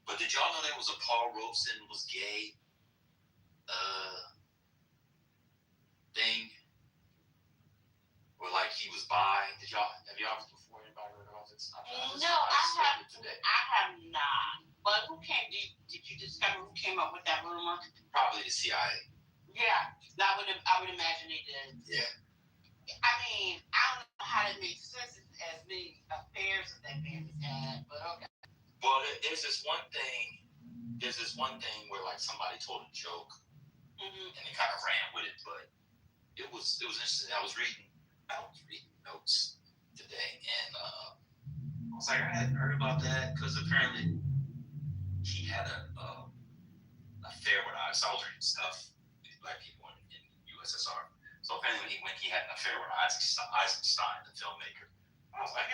But did y'all know there was a Paul Robeson was gay thing? Or like he was bi? Have y'all before anybody heard about this? No, I have not. But who came? Did you discover who came up with that rumor? Probably the CIA. Yeah, I would imagine they did. Yeah. I mean, I don't know how that makes sense as many affairs that man has had, but okay. Well, there's this one thing where like somebody told a joke, and they kind of ran with it, but it was interesting. I was reading notes today, and I was like, I hadn't heard about that because apparently he had a affair with reading stuff, black people in USSR. So apparently when he had an affair with Eisenstein, the filmmaker, I was like,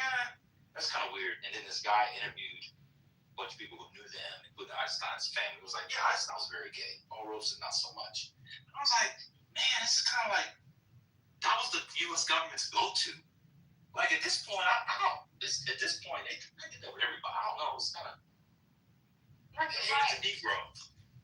that's kind of weird. And then this guy interviewed a bunch of people who knew them, including Einstein's family. It was like, yeah, Einstein was very gay. Paul Robeson, not so much. And I was like, man, this is kind of like, that was the U.S. government's go-to. Like at this point, at this point, they did that with everybody. I don't know. It's kind of like the hate to Negro.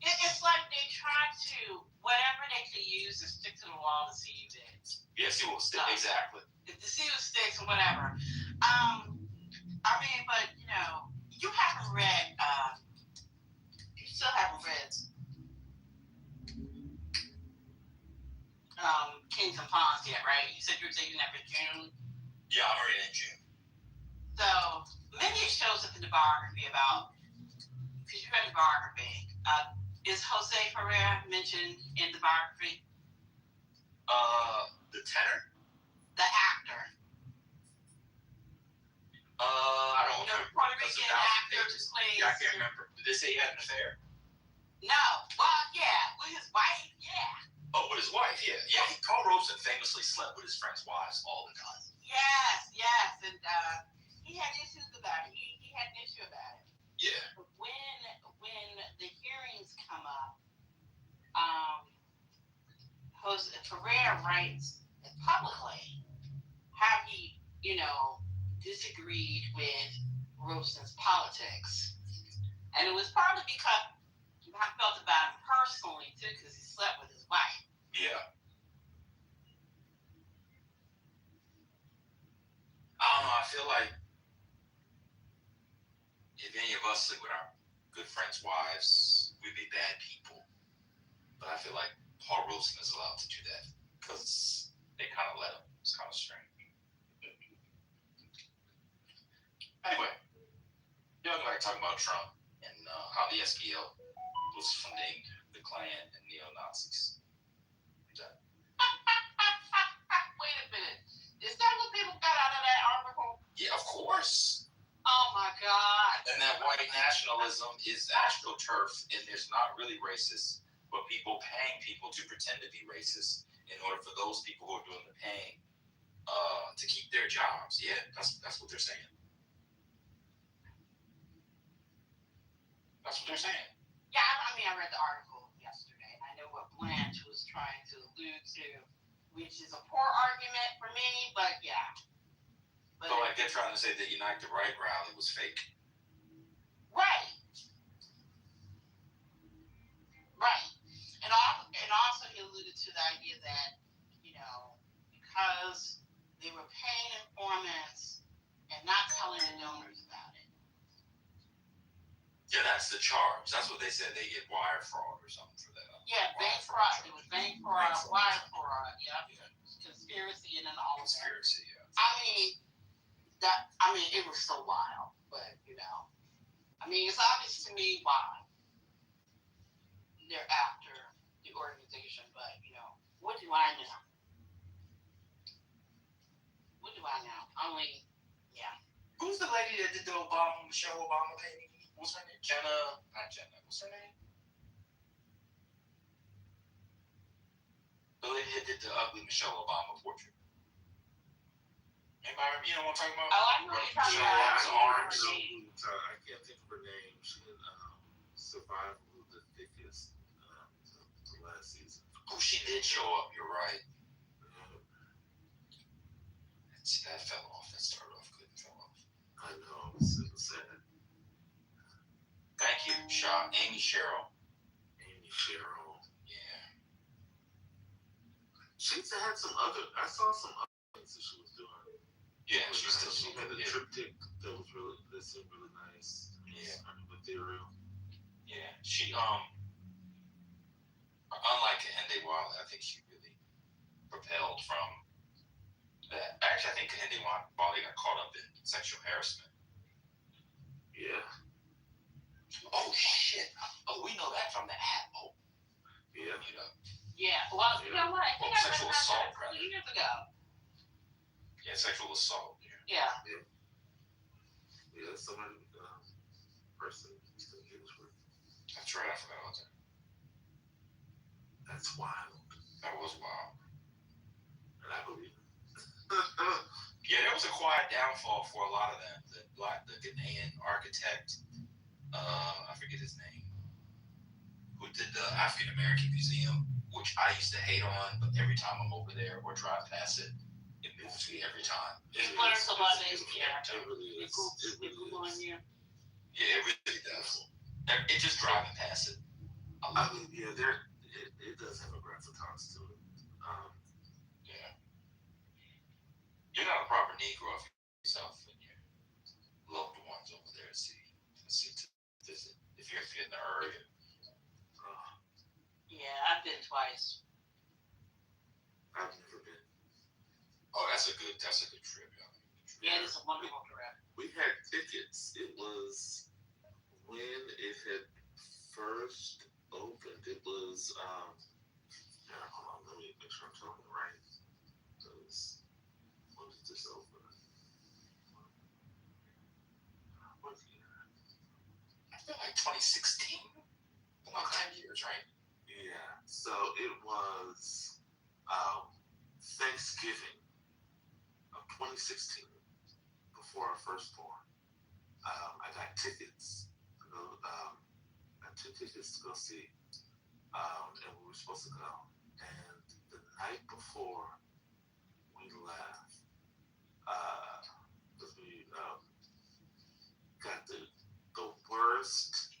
It's like they try to, whatever they can use to stick to the wall to see who sticks. Yeah, see what sticks. Exactly. To see who sticks or whatever. I mean, but you haven't read, you still haven't read Kings and Pawns yet, right? You said you were taking that for June. Yeah, I'm reading in June. So maybe it shows up in the biography about, because you read the biography. Is Jose Ferrer mentioned in the biography? The tenor? The actor. I don't remember. Puerto Rican actor who plays. Yeah, I can't remember. Did they say he had an affair? No. Well, yeah, with his wife, yeah. Oh, with his wife, yeah. Yeah, Paul Robeson famously slept with his friends' wives all the time. Yes, and he had issues about it. He had an issue about it. Yeah. When the hearings come up, Jose Ferrer writes publicly how he, disagreed with Robeson's politics, and it was probably because I felt about him personally too, because he slept with his wife. Yeah. I don't know. I feel like if any of us sleep with our good friends' wives, we'd be bad people. But I feel like Paul Robeson is allowed to do that because they kind of let him. It's kind of strange. Anyway, like talking about Trump and how the SPL was funding the Klan and neo-Nazis. Wait a minute. Is that what people got out of that article? Yeah, of course. Oh my God. And that white nationalism is astroturf, and there's not really racist, but people paying people to pretend to be racist in order for those people who are doing the paying to keep their jobs. Yeah, that's what they're saying. That's what they're saying. Yeah, I mean, I read the article yesterday. I know what Blanche was trying to allude to, which is a poor argument for me, but yeah. But like they're trying to say the Unite the Right rally was fake. Right. And also he alluded to the idea that, because they were paying informants and not telling the donors about it. Yeah, that's the charge. That's what they said. They get wire fraud or something for that. Yeah, bank fraud. It was bank fraud, wire fraud. Yeah. Conspiracy and then all of that. Conspiracy, yeah. I mean, it was so wild, but it's obvious to me why they're after the organization. But what do I know? What do I know? I mean, yeah. Who's the lady that did the Michelle Obama painting? What's her name? Not Jenna. What's her name? The lady that did the ugly Michelle Obama portrait. Anybody, you know what I'm talking about? Oh, I know what you're talking about. I can't think of her name. She survived the thickest the last season. Oh, she did show up. You're right. See, that fell off. That started off good and fell off. I know. It's sad. Thank you, Amy Sherrill. Yeah. She's had some other. I saw some other things that she was doing. Yeah, she's still. She had a triptych that was that seemed really nice. Yeah. Ethereal. Yeah. She unlike Kehinde Wiley, I think she really propelled from that. Actually, I think Kehinde Wiley got caught up in sexual harassment. Yeah. Oh shit! Oh, we know that from the app. Oh. Yeah. You know. Yeah. Well, you know what? I think I read sexual about assault that a few years ago. Yeah, sexual assault. Yeah. Yeah, somebody, person still gives with. That's right, I forgot about that. That's wild. That was wild. And I believe it. Yeah, there was a quiet downfall for a lot of them. The Ghanaian architect, I forget his name, who did the African American Museum, which I used to hate on, but every time I'm over there or drive past it, it moves me every time. It learns a lot of It really is. Yeah, it really does. It just driving past it. I mean, yeah, it does have a gravitas to it. Yeah. You're not a proper Negro if yourself and your loved ones over there to visit if you're in the area. Yeah, I've been twice. I've never been. Oh, that's a good trip, y'all. Yeah, it's a wonderful trip. We had tickets. It was when it had first opened. It was hold on, let me make sure I'm telling you right. Because when did this open? What year? I feel like 2016. About 10 years, right? Yeah. So it was Thanksgiving of 2016, before our firstborn. I got tickets to go. I had 2 tickets to go see, and we were supposed to go. And the night before we left, because we got the worst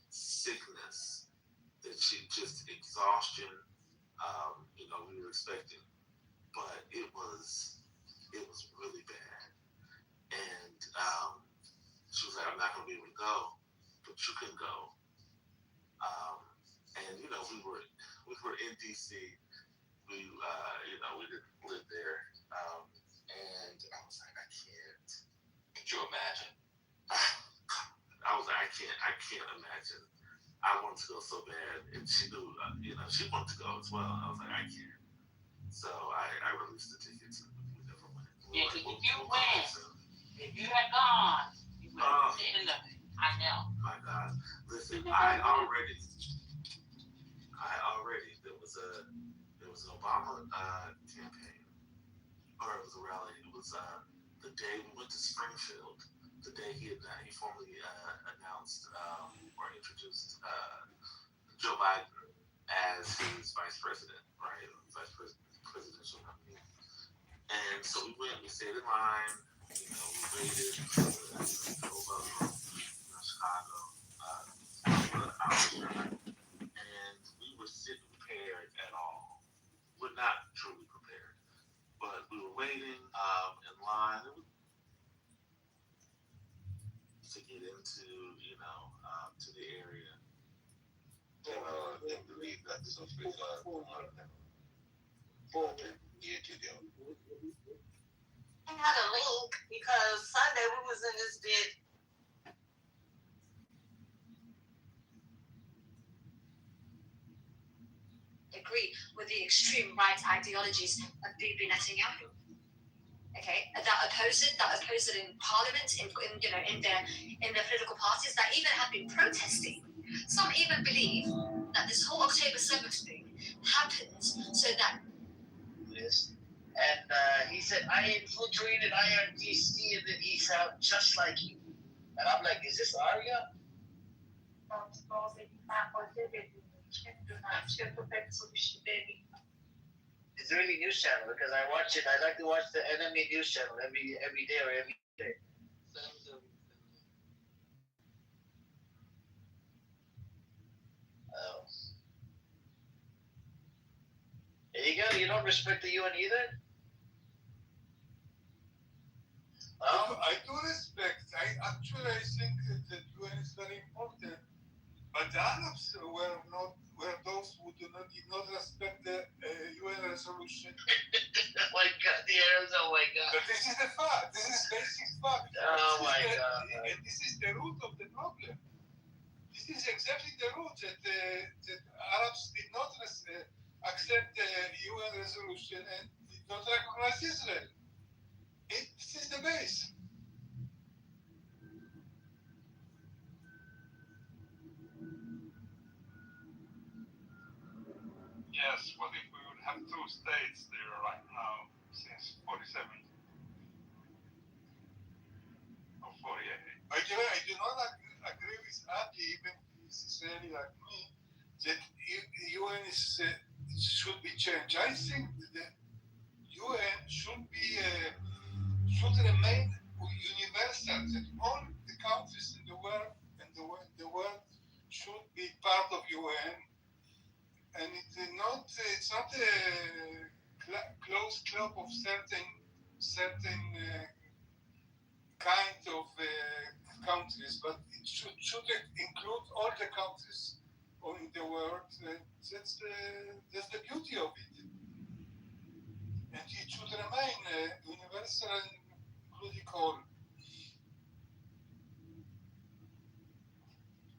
sickness, that just exhaustion. We were expecting, but it was really bad. And she was like, "I'm not gonna be able to go, but you can go." And we were in DC. We didn't live there, and I was like, I can't. Could you imagine? I was like, I can't imagine. I wanted to go so bad, and she knew, she wanted to go as well. I was like, I can't. So I released the tickets, and we never went. Yeah, because if you went, if you had gone, you would have ended up. I know. My God, listen, I already. There was an Obama campaign, or it was a rally. It was the day we went to Springfield. The day he formally announced or introduced Joe Biden as his vice president, right? Presidential nominee. And so we went. We stayed in line. We waited for Kitover from Chicago, and we were sitting prepared at all. We're not truly prepared, but we were waiting in line to get into, to the area. They believe that this was I had a link because Sunday we was in this bit. Agree with the extreme right ideologies of Bibi Netanyahu. okay, that oppose it in parliament, in their political parties, that even have been protesting. Some even believe that this whole October 7th thing happens so that. Yes. And he said, I infiltrated IRGC, and then he sounded just like you. And I'm like, is this Arya? It's a really news channel because I watch it. I like to watch the enemy news channel every day or every day. Oh. There you go. You don't respect the UN either? I do respect. I think that UN is very important. But the Arabs were those who did not respect the UN resolution. Oh my God, the Arabs! Oh my God! But this is the fact. This is basic fact. Oh my God! And this is the root of the problem. This is exactly the root that Arabs did not accept the UN resolution and did not recognize Israel. This is the base. Yes, what if we would have two states there right now since 47 or 48? I do not agree with Adi, even if he's Israeli like me, that UN should be changed. I think the UN should remain universal, that all the countries in the world should be part of UN. And it's not a closed club of certain kind of countries, but it should include all the countries in the world. That's the beauty of it, and it should remain universal and including all.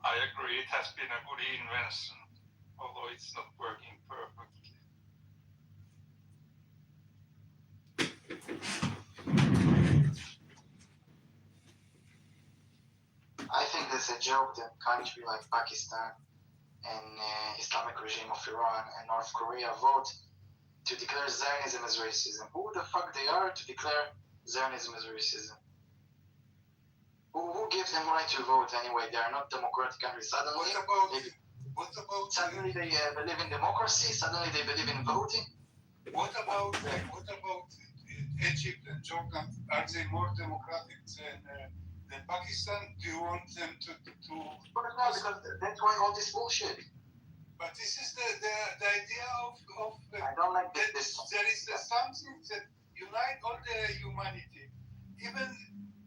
I agree. It has been a good invention, although it's not working perfectly. I think there's a joke that country like Pakistan and Islamic regime of Iran and North Korea vote to declare Zionism as racism. Who the fuck they are to declare Zionism as racism? Who gives them right to vote anyway? They are not democratic countries. Suddenly, suddenly they believe in democracy. Suddenly they believe in voting. What about Egypt and Jordan? Are they more democratic than Pakistan? Do you want them to? No, because that's why all this bullshit. But this is the idea of I don't like this. There is something that unites all the humanity. Even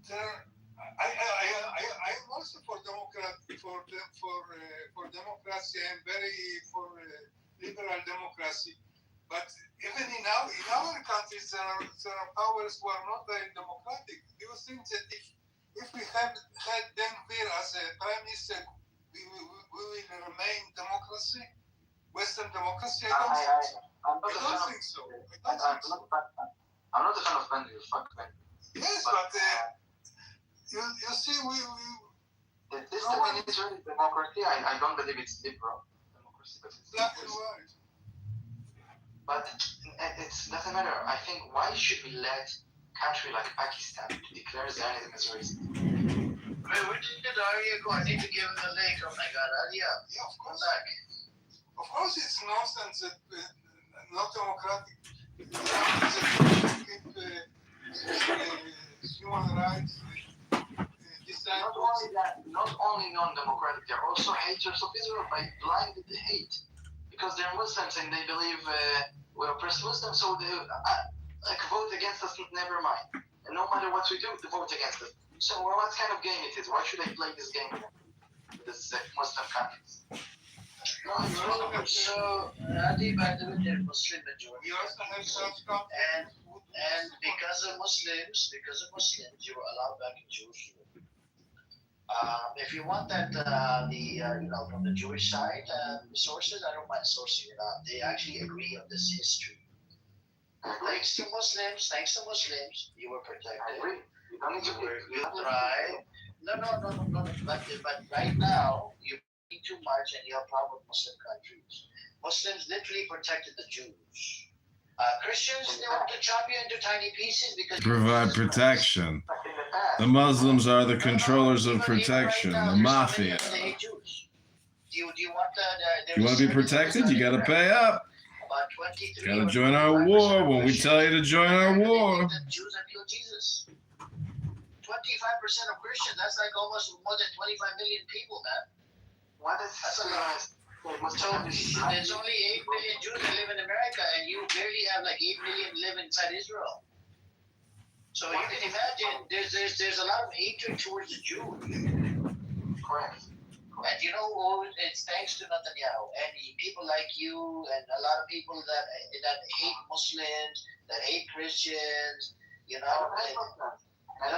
there, I'm also for democracy. I'm very for liberal democracy. But even in our countries, there are powers who are not very democratic. Do you think that if we had Ben Gvir as a prime minister, we will remain democracy, Western democracy? I'm not a fan of Ben Gvir. Fuck Ben. Yes, but you see, this Israeli democracy. I don't believe it's liberal democracy, but it's black and white. But it doesn't matter. I think why should we let country like Pakistan to declare Zionism as racist? Wait, where did Arya go? I need to give him a link. Oh my God, Arya. Yeah, of course. Of course, it's nonsense that not democratic. Human rights. Not only non-democratic, they're also haters of Israel by blinded hate. Because they're Muslims and they believe we oppress Muslims, so they vote against us, never mind. And no matter what we do, they vote against us. So what kind of game it is? Why should I play this game with this Muslim countries? No, so Adi, by the way, they're Muslim majority. You also have some and because of Muslims, you were allowed back in Jerusalem. If you want that, from the Jewish side sources, I don't mind sourcing it out. They actually agree on this history. Thanks to Muslims, you were protected. I agree. You don't need to be. You try. No. But right now, you need to march and you have problem with Muslim countries. Muslims literally protected the Jews. Christians, they want to chop you into tiny pieces because Provide protection. The Muslims are the controllers of protection, the mafia. They hate Jews. Do you want You want to be protected? You got to pay up. About 23. Got to join our war when we tell you to join our war. Jews have killed Jesus. 25% of Christians, that's like almost more than 25 million people, man. That's a lot. There's only 8 million Jews that live in America, and you barely have like 8 million live inside Israel. So you can imagine there's a lot of hatred towards the Jews. Correct. And you know, it's thanks to Netanyahu and people like you and a lot of people that hate Muslims, that hate Christians. You know,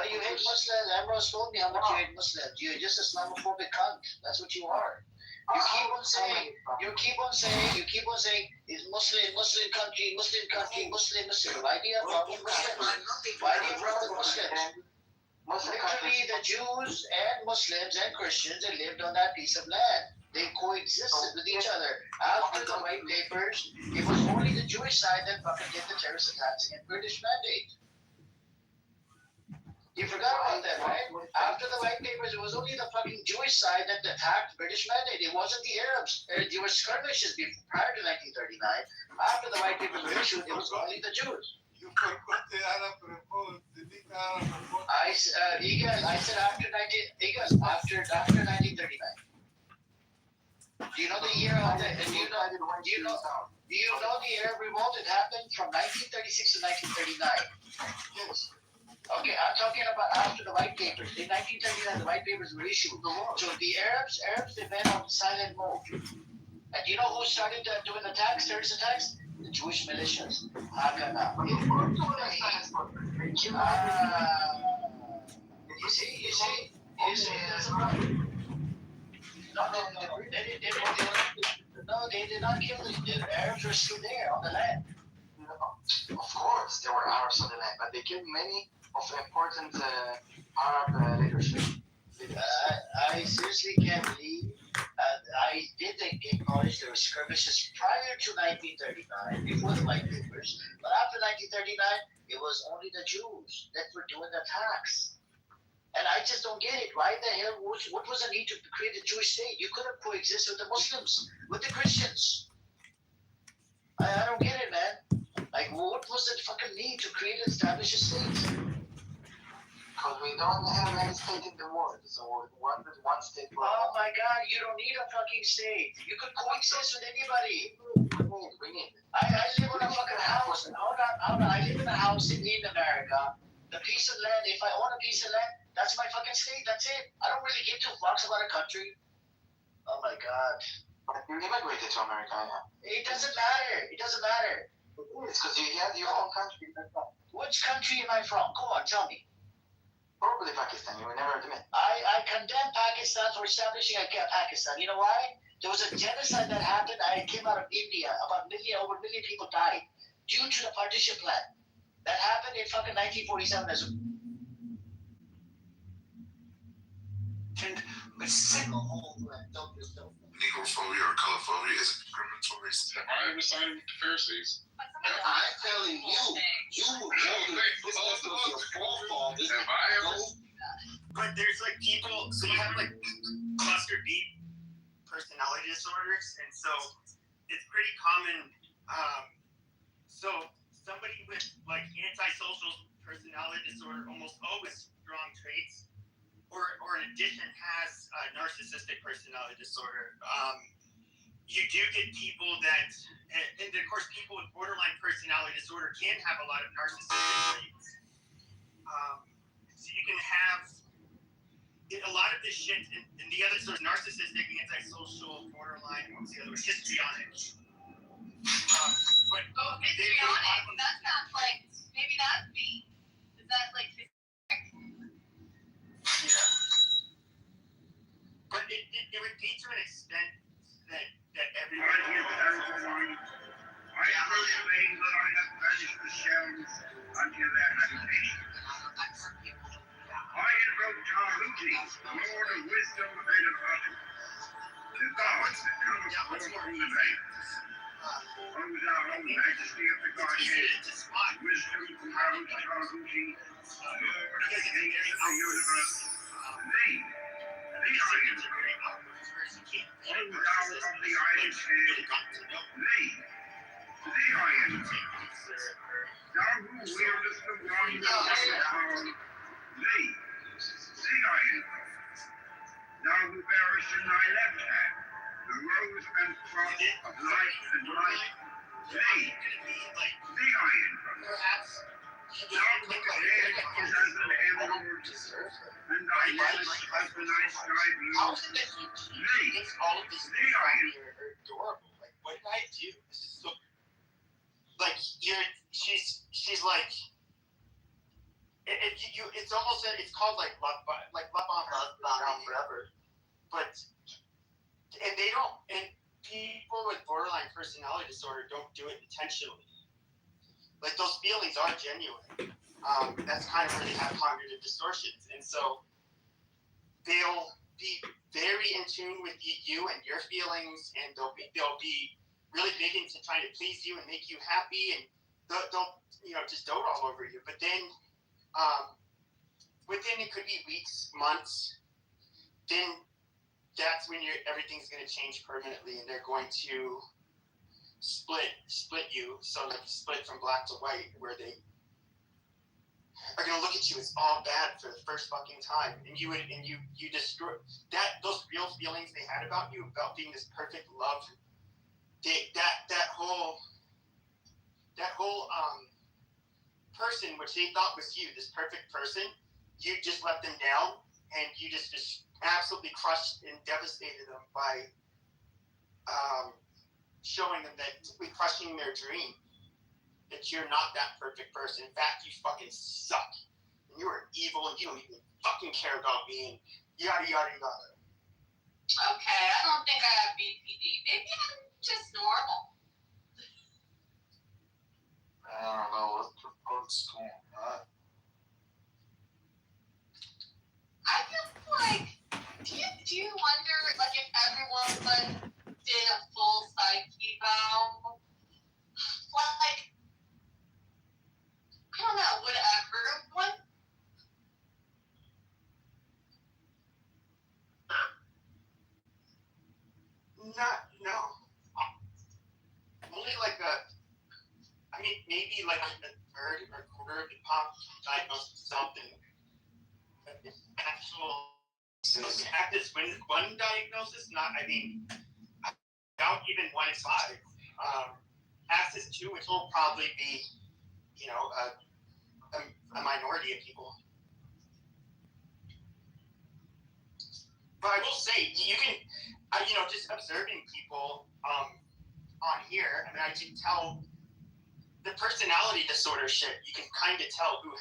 you hate Muslims. Ambrose told me how much you hate Muslims. You're just a Islamophobic cunt. That's what you are. You keep on saying, it's Muslim country. Why do you have problem with Muslims? Why do you have problem with Muslims? Literally, the Jews and Muslims and Christians that lived on that piece of land. They coexisted with each other. After the white papers, it was only the Jewish side that fucking did the terrorist attacks against British mandate. You forgot about that, right? After the white papers, it was only the fucking Jewish side that attacked British mandate. It wasn't the Arabs. There were skirmishes prior to 1939. After the white papers were issued, it was only the Jews. You forgot the Arab revolt, the big Arab revolt. I said after 1939. Do you know the year of the? Do you know the Arab revolt? It happened from 1936 to 1939. Yes. Okay, I'm talking about after the white papers. In 1939, the white papers were issued. So the Arabs, they went on silent mode. And do you know who started doing attacks, terrorist attacks? The Jewish militias. Haganah. You see, there's a problem. No, they did not kill the Arabs were still there on the land. Of course, there were Arabs on the land, but they killed many of the important Arab leadership. I seriously can't believe. I did acknowledge there were skirmishes prior to 1939, before the white papers, but after 1939, it was only the Jews that were doing attacks. And I just don't get it. Why the hell? What was the need to create a Jewish state? You could have coexisted with the Muslims, with the Christians. I don't get it, man. Like, what was the fucking need to create and establish a state? Because we don't have any state in the world, so one state. Oh my God, you don't need a fucking state. You could coexist with anybody. We need. I live in a fucking house. Hold on. I live in a house in America. The piece of land, if I own a piece of land, that's my fucking state. That's it. I don't really give two fucks about a country. Oh my God. But you immigrated to America, yeah? It doesn't matter. It's because you have your own country. Which country am I from? Go on, tell me. Probably Pakistan. You will never admit. I condemn Pakistan for establishing Pakistan. You know why? There was a genocide that happened. I came out of India. Over a million people died due to the partition plan. That happened in fucking 1947 as well. But negrophobia or colorphobia is a discriminatory step. I never sided with the Pharisees. I'm telling you were because of your forefathers. But there's like people, so you have like cluster B personality disorders, and so it's pretty common. So somebody with like antisocial personality disorder almost always strong traits, or in addition has narcissistic personality disorder. You do get people that, and of course people with borderline personality disorder can have a lot of narcissistic traits. So you can have a lot of this shit, and the other sort of narcissistic, antisocial, borderline, what's the other one? Histrionic. But histrionic? That sounds like, maybe that's me. Is that like... Yeah. But it would be to an extent that everybody here. I crucially will I have banished the shells unto their habitation. I invoke Tahuti, Lord of wisdom and of utterance, the God that cometh forth from the veil. O thou majesty of the Godhead, wisdom crowned Tahuti, Lord of the kings of the universe, thee, the Iron God. O thou of the iron head, thee, the Iron God. Thou who wieldest the wand of power, thee, the Iron God. Thou who bearest in thy left hand the rose and cross of life and light, thee, the Iron God. Thou whose head is as an emerald, and thy lips as the night sky blue, thee, the Iron God. Like, what did I do? This is so. Like, she's like. It's almost it's called like love bomb forever, but and they don't, and people with borderline personality disorder don't do it intentionally. Like, those feelings are genuine. That's kind of where they have cognitive distortions, and so they'll be very in tune with you and your feelings, and they'll be really big into trying to please you and make you happy, and they'll just dote all over you, but then. Within it could be weeks, months, then that's when everything's going to change permanently, and they're going to split you, so like split from black to white, where they are going to look at you as all bad for the first fucking time, and you destroy those real feelings they had about you, about being this perfect love. That whole person which they thought was you, this perfect person, you just let them down, and you just absolutely crushed and devastated them by showing them that, crushing their dream, that you're not that perfect person. In fact, you fucking suck, and you are evil, and you don't even fucking care about me, and yada yada yada. Okay, I don't think I have BPD. Maybe I'm just normal. I don't know what the fuck's going on. I feel like, do you wonder, like, if everyone did a full psych eval, like, I don't know, would everyone? No. Only like maybe like a third or a quarter of the pop diagnosed with something. At this one diagnosis, doubt even 1 in 5. Access 2, which will probably be, a minority of people. But I will say, you can, just observing people on here, I can tell the personality disorder shit. You can kind of tell who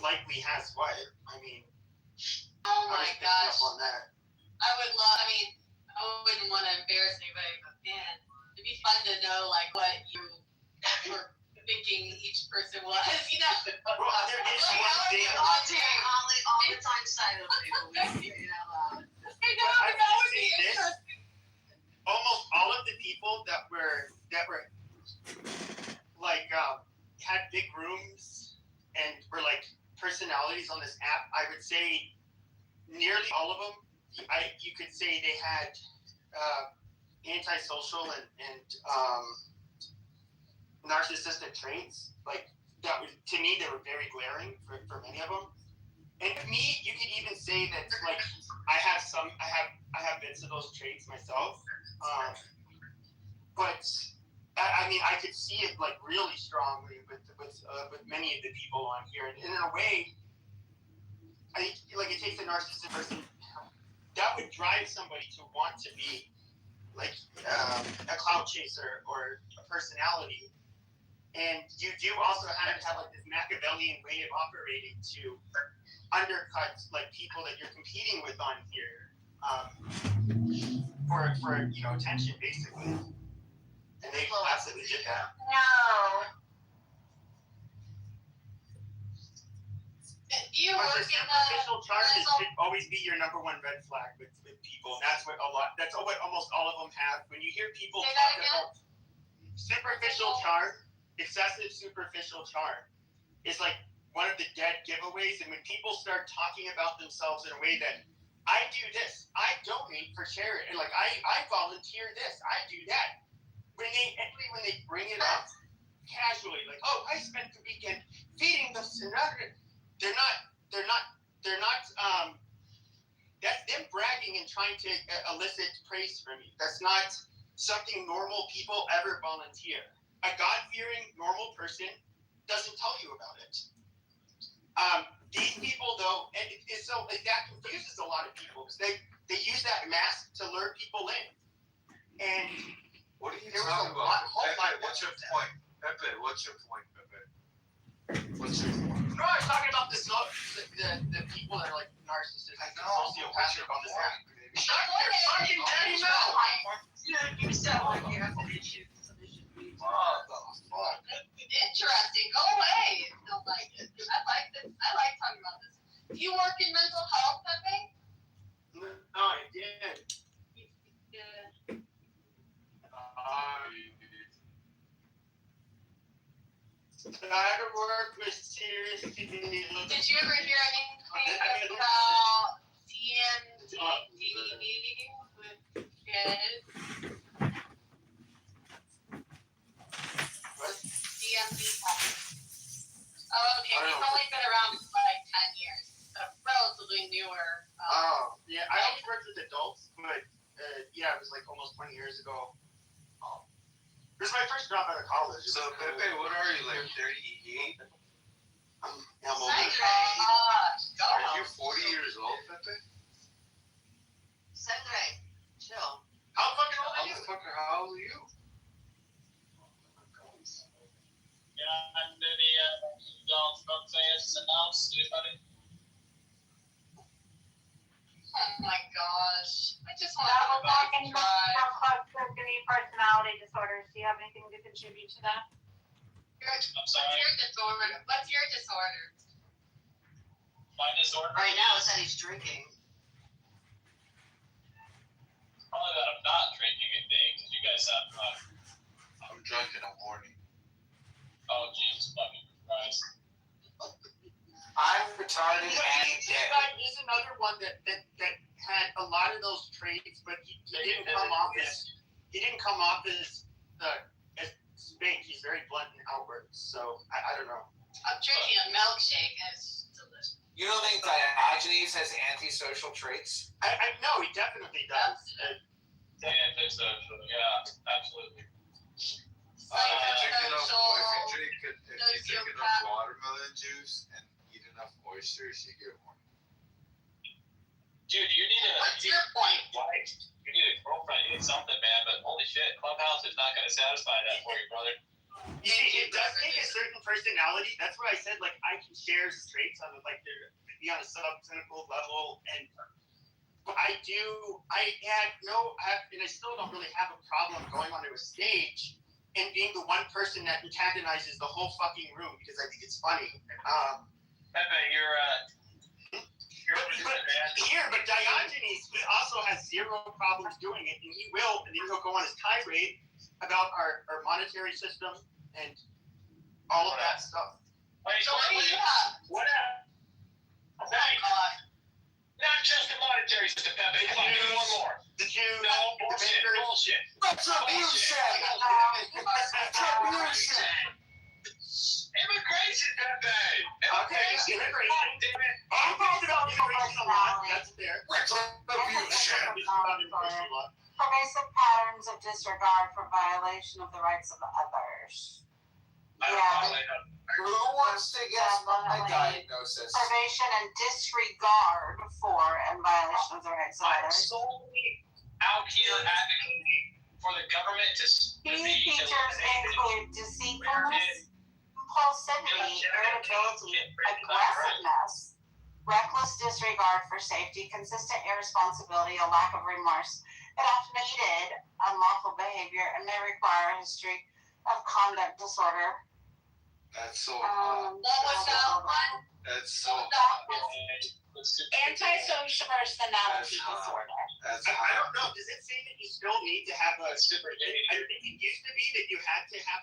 likely has what. Oh my gosh. I wouldn't want to embarrass anybody, but man, it'd be fun to know like what you were thinking each person was, Well, there is one thing. All the time silent people. Almost all of the people that were like had big rooms and were like personalities on this app, I would say nearly all of them, you could say they had antisocial and narcissistic traits. Like, that was, to me, they were very glaring for many of them. And to me, you could even say that, like, I have bits of those traits myself. But I could see it like really strongly with many of the people on here, and in a way, I think like it takes a narcissistic person that would drive somebody to want to be like a clout chaser or a personality, and you do also have to have like this Machiavellian way of operating to undercut like people that you're competing with on here for attention, basically. And they absolutely did that. No. You But work the in superficial charges mental- should always be your number one red flag with people. And that's what almost all of them have. When you hear people Say talk that again? about superficial charm, excessive superficial charm is like one of the dead giveaways. And when people start talking about themselves in a way that I do this, I donate for charity, and like I volunteer this, I do that. When they bring it up casually, like, oh, I spent the weekend feeding the they're not that's them bragging and trying to elicit praise from you. That's not something normal people ever volunteer. A God-fearing normal person doesn't tell you about it. These people, though, and so that confuses a lot of people because they use that mask to lure people in. And What are you there was talking a lot. about? Pepe, what's your point? Pepe, what's your point, Pepe? What's your point? No, I was talking about the people that are like narcissists and sociopathic on this app. Shut your fucking daddy mouth! You sound like you have an issue. Interesting. Go away. I don't like it. I like this. I like talking about this. You work in mental health, Pepe? No, I did. Yeah. I work with serious people. Did you ever hear anything about DMD with kids? What? DMD. Oh, okay. He's only been around for like 10 years. So relatively newer. Yeah. I always worked with adults, but yeah, it was like almost 20 years ago. This is my first job out of college. So, Pepe, what are you, like 38? I'm older. Are you 40 years old, Pepe? Sandre, chill. How fucking old are you? Motherfucker, how old are you? Yeah, I'm maybe y'all from fans announced anybody? Oh my gosh. I just want We're to talking try. about toxicity personality disorders. Do you have anything to contribute to that? I'm sorry. What's your disorder? My disorder? Right now it's that he's drinking. Probably that I'm not drinking, I think, because you guys have. I'm drunk and I'm horny. Oh, Jesus fucking Christ. I'm retarded and This guy is another one that had a lot of those traits, but he didn't come off as spank. He's very blunt and outward. So I don't know. I'm drinking a milkshake and it's delicious. You don't think Diogenes has antisocial traits? I know he definitely does. Yeah, antisocial. Yeah, absolutely. If you drink enough watermelon juice and eat enough oysters, you get horny. Dude, you need a. What's your point? You need a girlfriend. You need something, man. But holy shit, Clubhouse is not going to satisfy that for you, brother. It does take a certain personality. That's what I said. Like I can share traits on like be on a subclinical level, and I still don't really have a problem going onto a stage and being the one person that antagonizes the whole fucking room because I think it's funny. Pepe, you're but Diogenes also has zero problems doing it, and and then he'll go on his tirade about our monetary system and all of that stuff. Wait, So what do you have? What happened? Oh God. Not just the monetary system, Pepe. Come on, give me one more. The Jews. No, bullshit. Retribution! Immigration, Pepe! Okay, immigration. I'm talking about immigration a lot. That's there. Retribution! Pervasive patterns of disregard for violation of the rights of others. Who wants to guess my diagnosis? Privation and disregard for and violation of the rights of I'm others. solely out here advocating for the government to Key features include deceitfulness, impulsivity, irritability, aggressiveness, reckless disregard for safety, consistent irresponsibility, a lack of remorse, It admitted unlawful behavior and may require a history of conduct disorder. That's so What was that one? That's so Antisocial personality disorder. I don't know. Does it say that you still need to have a super? I think it used to be that you had to have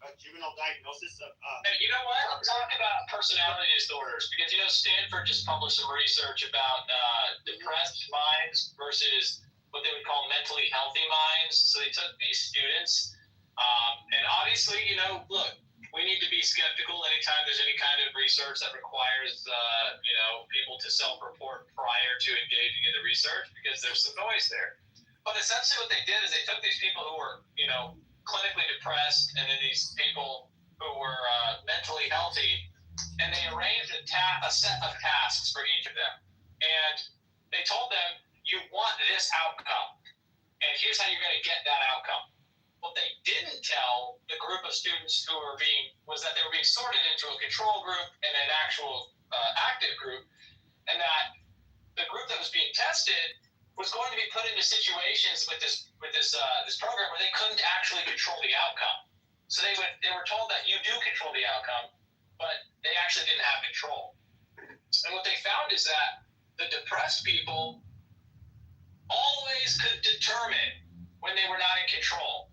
a juvenile diagnosis of. Hey, you know what? Talk about personality disorders, because Stanford just published some research about depressed minds versus what they would call mentally healthy minds. So they took these students, and obviously, look, we need to be skeptical anytime there's any kind of research that requires, people to self-report prior to engaging in the research, because there's some noise there. But essentially what they did is they took these people who were, clinically depressed, and then these people who were mentally healthy, and they arranged a set of tasks for each of them. And they told them, you want this outcome, and here's how you're going to get that outcome. What they didn't tell the group of students was that they were being sorted into a control group and an actual active group, and that the group that was being tested was going to be put into situations with this program where they couldn't actually control the outcome. So they were told that you do control the outcome, but they actually didn't have control. And what they found is that the depressed people always could determine when they were not in control.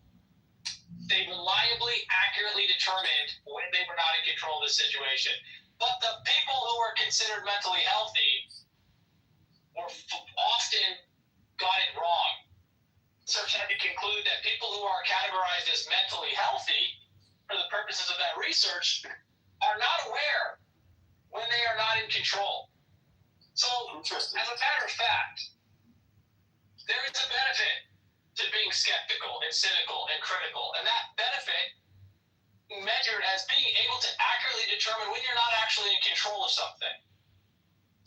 They reliably, accurately determined when they were not in control of the situation. But the people who were considered mentally healthy often got it wrong. Research had to conclude that people who are categorized as mentally healthy, for the purposes of that research, are not aware when they are not in control. So, as a matter of fact, there is a benefit to being skeptical and cynical and critical, and that benefit measured as being able to accurately determine when you're not actually in control of something.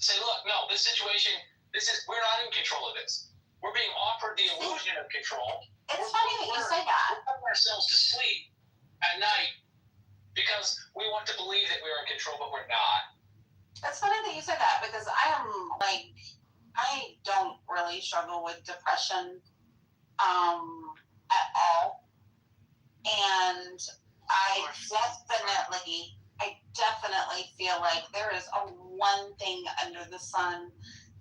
Say, look, no, this situation, we're not in control of this. We're being offered the illusion of control. It's funny that you say that. We're putting ourselves to sleep at night because we want to believe that we're in control, but we're not. It's funny that you say that, because I don't really struggle with depression at all. And I definitely feel like there is one thing under the sun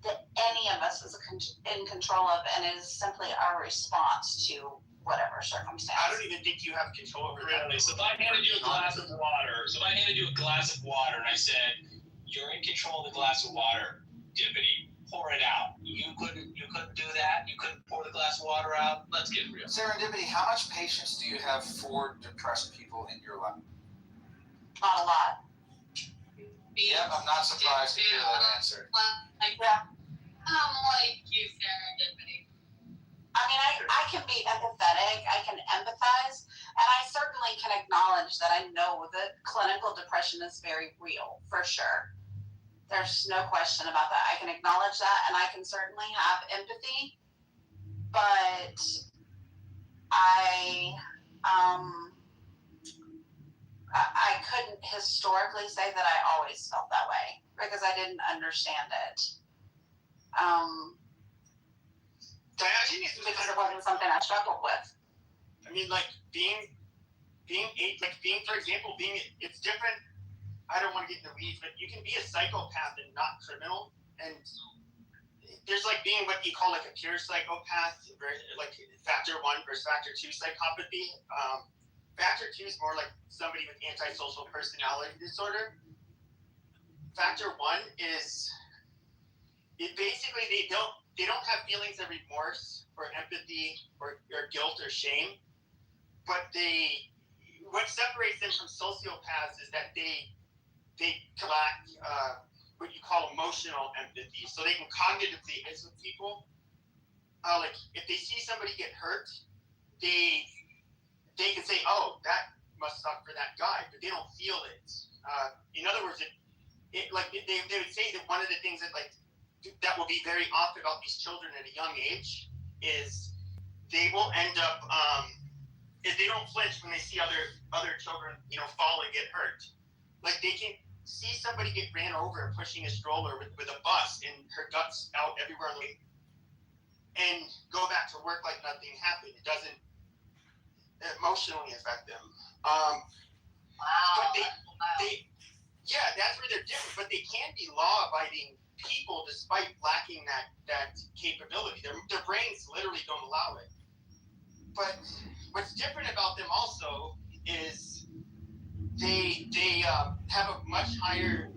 that any of us is in control of, and is simply our response to whatever circumstance. I don't even think you have control over that. Really? So if I handed you a glass of water, and I said, you're in control of the glass of water, Dippity, pour it out. You couldn't do that? You couldn't pour the glass of water out? Let's get real. Serendipity, how much patience do you have for depressed people in your life? Not a lot. Yeah, I'm not surprised to hear that answer. I'm like you, Serendipity. I mean, I can be empathetic, I can empathize, and I certainly can acknowledge that I know that clinical depression is very real, for sure. There's no question about that. I can acknowledge that, and I can certainly have empathy, but I couldn't historically say that I always felt that way, because I didn't understand it. Because it wasn't something I struggled with. I mean, like being, for example, it's different. I don't want to get in the weeds, but you can be a psychopath and not criminal. And there's like being what you call like a pure psychopath, like factor 1 versus factor 2 psychopathy. Factor 2 is more like somebody with antisocial personality disorder. Factor 1 is, basically they don't have feelings of remorse or empathy or guilt or shame, but what separates them from sociopaths is that they lack what you call emotional empathy. So they can cognitively as with people. Like if they see somebody get hurt, they can say, "Oh, that must suck for that guy," but they don't feel it. In other words, they would say that one of the things that will be very off about these children at a young age is they will end up if they don't flinch when they see other children fall and get hurt. Like they can see somebody get ran over pushing a stroller with a bus and her guts out everywhere on the way. and go back to work like nothing happened. It doesn't emotionally affect them. But yeah, that's where they're different. But they can be law-abiding people despite lacking that capability. Their brains literally don't allow it. But what's different about them also is they have a much higher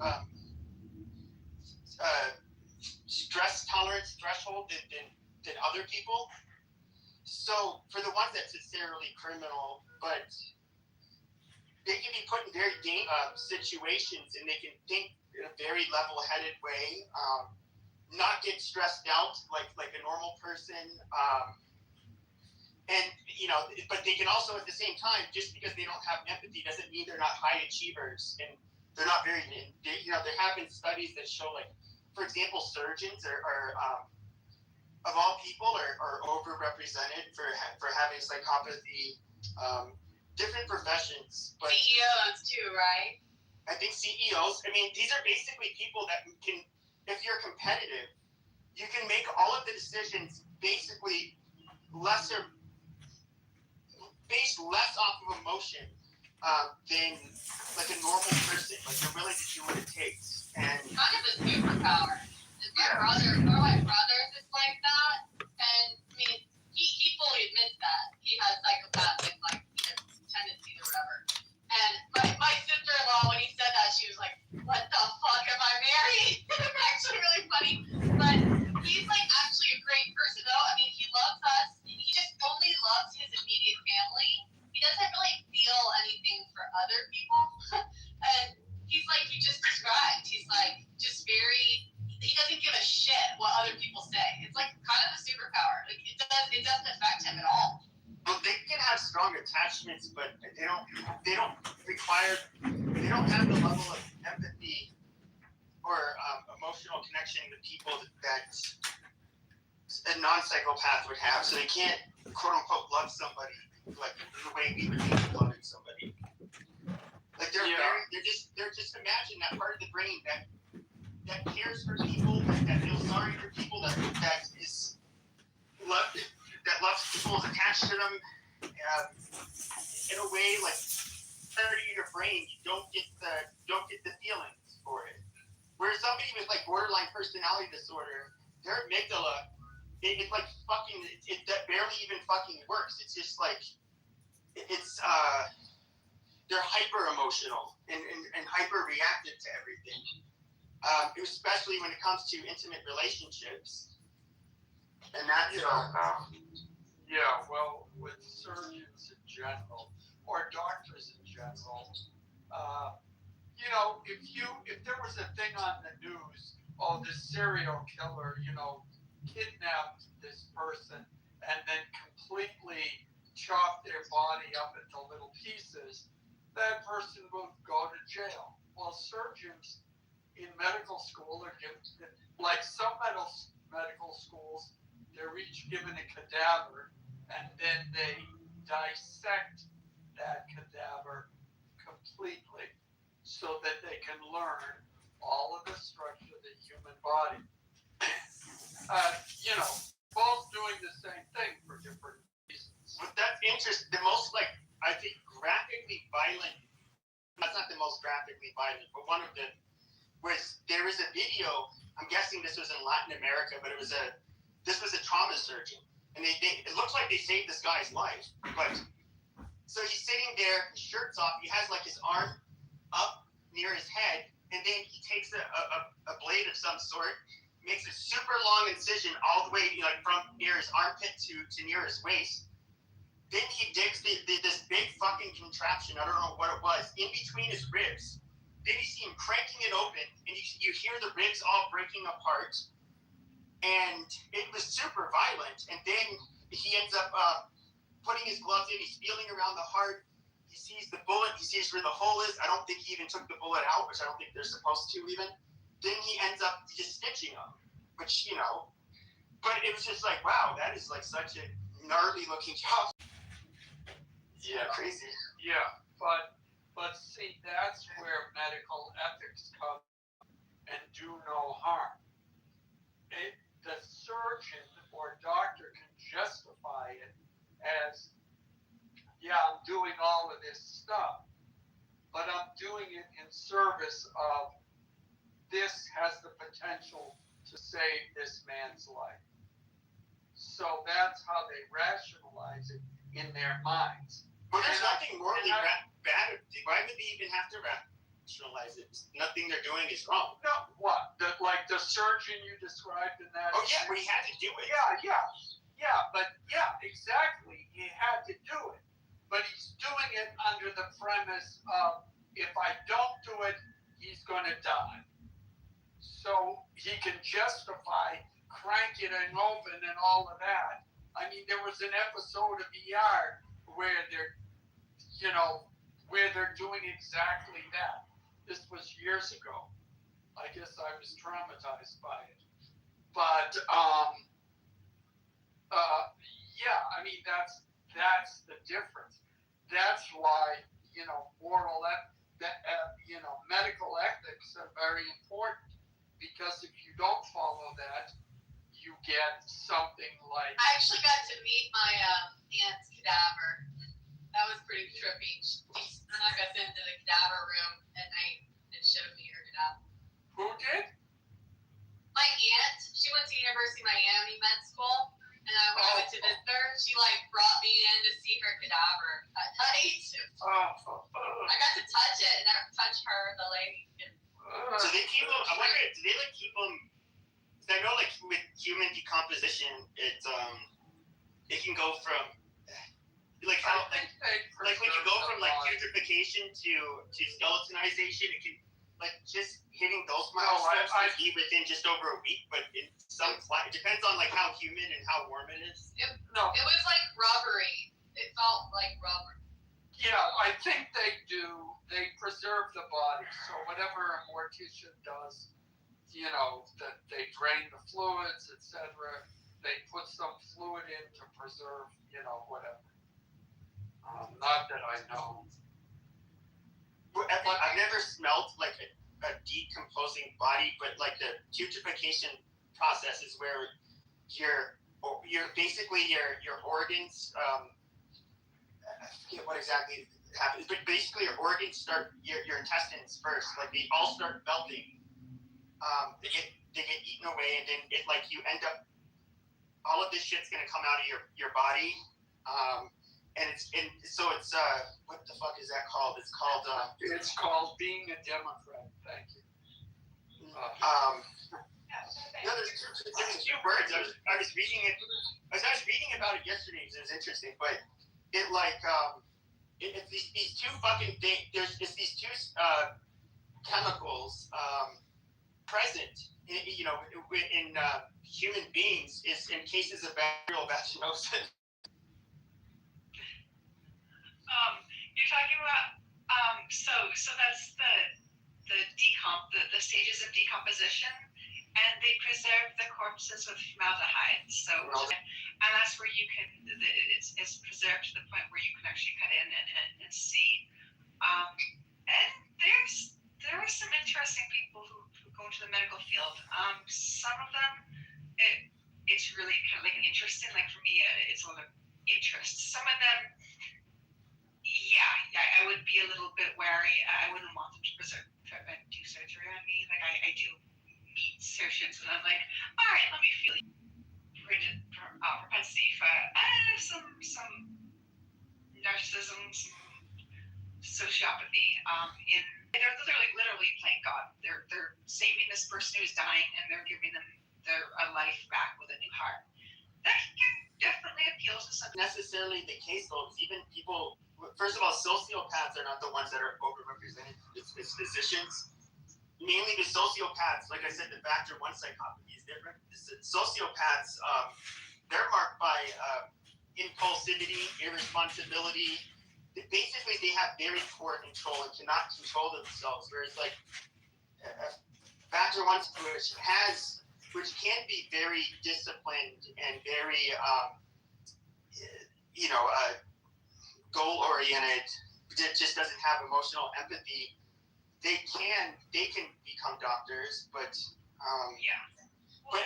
stress tolerance threshold than other people. So for the ones that's necessarily criminal, but they can be put in very situations, and they can think in a very level-headed way, not get stressed out like a normal person, and but they can also at the same time, just because they don't have empathy doesn't mean they're not high achievers, and they're not very. There have been studies that show, like, for example, surgeons are of all people are overrepresented for having psychopathy. Different professions, but CEOs too, right? I think CEOs. I mean, these are basically people that can, if you're competitive, you can make all of the decisions basically based less off of emotion than like a normal person. Like, you're willing to do what it takes. And kind of a superpower. One of my brothers is like that, and I mean, he fully admits that he has psychopathic tendencies or whatever. And my sister-in-law, when he said that, she was like, "What the fuck am I married?" It's actually really funny, but he's like actually a great person though. I mean, he loves us. He just only loves his immediate family. He doesn't really feel anything for other people. And he's like you just described. He's like just very. He doesn't give a shit what other people say. It's like kind of a superpower. Like it doesn't affect him at all. Well, they can have strong attachments, but they don't have the level of empathy or emotional connection with people that a non-psychopath would have. So they can't, quote unquote, love somebody like the way we would be loving somebody. Like they're just imagine that part of the brain that cares for people, that feels sorry for people, that loves people, is attached to them. In a way, like part of your brain, you don't get the feelings for it. Whereas somebody with like borderline personality disorder, their amygdala, it's like fucking, it barely even fucking works. It's just like they're hyper emotional and hyper reactive to everything. Especially when it comes to intimate relationships. And that's well, with surgeons in general, or doctors in general, if there was a thing on the news, oh, this serial killer, kidnapped this person and then completely chopped their body up into little pieces, that person will go to jail. Well, surgeons in medical school are given, like some medical schools, they're each given a cadaver, and then they dissect that cadaver completely so that they can learn all of the structure of the human body. Both doing the same thing for different reasons. But that's interesting. The most, I think, graphically violent, that's not the most graphically violent, but one of them was, there was a video, I'm guessing this was in Latin America, but this was a trauma surgeon. And it looks like they saved this guy's life. But so he's sitting there, his shirt's off, he has like his arm up near his head, and then he takes a blade of some sort, makes a super long incision all the way from near his armpit to near his waist. Then he digs this big fucking contraption, I don't know what it was, in between his ribs. Then you see him cranking it open, and you hear the ribs all breaking apart. And it was super violent. And then he ends up putting his gloves in, he's feeling around the heart. He sees the bullet, he sees where the hole is. I don't think he even took the bullet out, which I don't think they're supposed to even. Then he ends up just stitching them, which, but it was just like, wow, that is like such a gnarly looking job. Yeah, crazy. Yeah, but see, that's where medical ethics come and do no harm. The surgeon or doctor justify it as, yeah, I'm doing all of this stuff, but I'm doing it in service of this has the potential to save this man's life. So that's how they rationalize it in their minds. Well, there's nothing morally bad. Why would they even have to rationalize it? Nothing they're doing is wrong. No, what? Like the surgeon you described in that? Oh yeah, but he had to do it. Yeah, exactly. He had to do it, but he's doing it under the premise of if I don't do it, he's going to die. So he can justify cranking it open and all of that. I mean, there was an episode of ER where they're doing exactly that. This was years ago. I guess I was traumatized by it. But yeah, I mean that's the difference. That's why medical ethics are very important, because if you don't follow that, you get something like. I actually got to meet my aunt's cadaver. That was pretty trippy. She snuck us into the cadaver room at night and showed me her cadaver. Who did? My aunt. She went to University of Miami Med School, and when I went to visit her, she brought me in to see her cadaver at night. I got to touch it and touch her, the lady. So they keep them. I wonder, do they keep them? Because I know with human decomposition, it can go from when you go from putrefaction to skeletonization, it can just hitting those milestones could be within just over a week, but it depends on how humid and how warm it is. It was like rubbery. It felt like rubber. Yeah, I think they do. They preserve the body, so whatever a mortician does, that they drain the fluids, etc. They put some fluid in to preserve, whatever. Not that I know. I've never smelled a decomposing body, but the putrefaction process is where your basically your organs. I forget what exactly happens, but basically your organs start your intestines first. They all start melting. They get eaten away, and then you end up. All of this shit's gonna come out of your body. So it's what the fuck is that called? It's called it's called being a Democrat. Thank you. There's a few words. I was reading it. I was reading about it yesterday. It was interesting, but it's these two fucking things. There's these two chemicals present in human beings is in cases of bacterial vaginosis. You're talking about so that's the stages of decomposition, and they preserve the corpses with formaldehyde. And that's where you can it's preserved to the point where you can actually cut in and see. And there are some interesting people who go into the medical field. Some of them it's really kind of interesting. For me, it's a lot of interest. Some of them. Yeah, I would be a little bit wary. I wouldn't want them to do surgery on me. I do meet surgeons, and I'm like, all right, let me feel propensity for some narcissism, some sociopathy. They're literally playing God. They're saving this person who's dying, and they're giving them a life back with a new heart. That can definitely appeal to some. Necessarily the case, though, because even people. First of all, sociopaths are not the ones that are overrepresented. It's physicians. Mainly the sociopaths. Like I said, the factor one psychopathy is different. The sociopaths, they're marked by impulsivity, irresponsibility. Basically, they have very poor control and cannot control themselves. Whereas, factor one, which can be very disciplined and very, goal-oriented, just doesn't have emotional empathy. They can become doctors, but but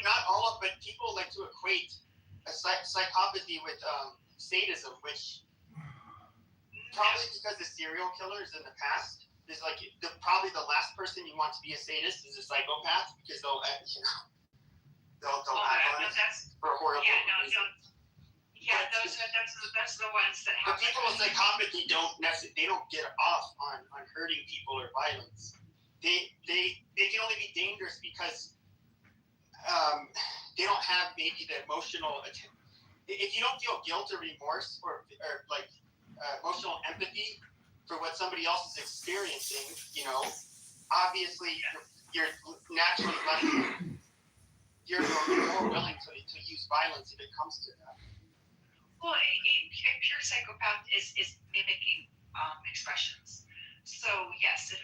not all of. But people like to equate psychopathy with sadism, which probably because of serial killers in the past is like probably the last person you want to be a sadist is a psychopath because they'll act on it for horrible reasons. That's the ones that have. But people with psychopathy don't get off on hurting people or violence. They can only be dangerous because they don't have maybe the emotional. If you don't feel guilt or remorse or like emotional empathy for what somebody else is experiencing, obviously you're naturally you're more willing to use violence if it comes to that. Well, a pure psychopath is mimicking expressions. So yes, if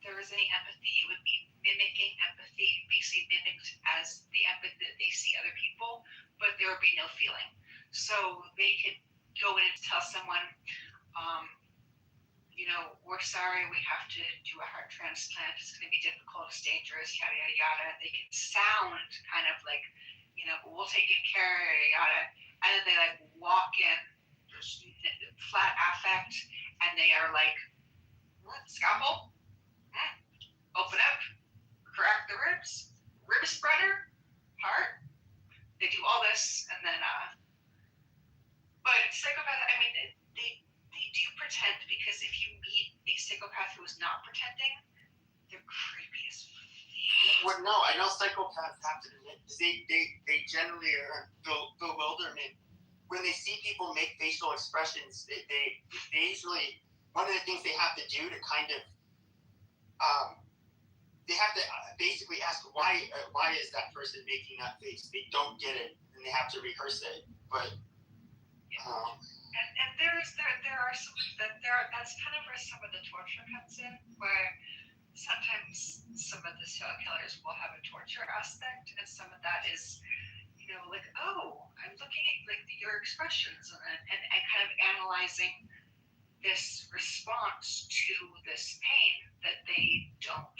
there was any empathy, it would be mimicking empathy, basically mimicked as the empathy that they see other people, but there would be no feeling. So they could go in and tell someone, we're sorry, we have to do a heart transplant. It's going to be difficult, it's dangerous, yada yada yada. They can sound kind of like, we'll take good care, yada. And then they like walk in, flat affect, and they are like, what? Scalpel? Open up, crack the rib spreader, heart. They do all this, and then, but psychopaths, I mean, they do pretend, because if you meet a psychopath who is not pretending, they're creepy as Well, no, I know psychopaths have to admit they generally are bewilderment. When they see people make facial expressions, they usually, one of the things they have to do to kind of, they have to basically ask why is that person making that face? They don't get it, and they have to rehearse it. But and there are some that's kind of where some of the torture comes in, where sometimes some of the serial killers will have a torture aspect, and some of that is, like, oh, I'm looking at like your expressions and kind of analyzing this response to this pain that they don't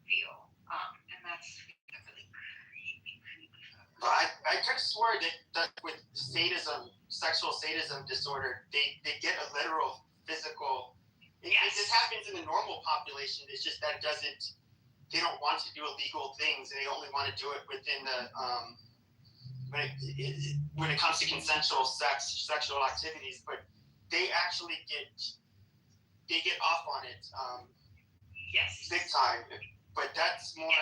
feel, and that's really creepy. But I could have swore that with sadism, sexual sadism disorder, they get a literal physical. It just happens in the normal population. It's just that they don't want to do illegal things, and they only want to do it within the when it comes to consensual sexual activities. But they actually get off on it big time. But that's more.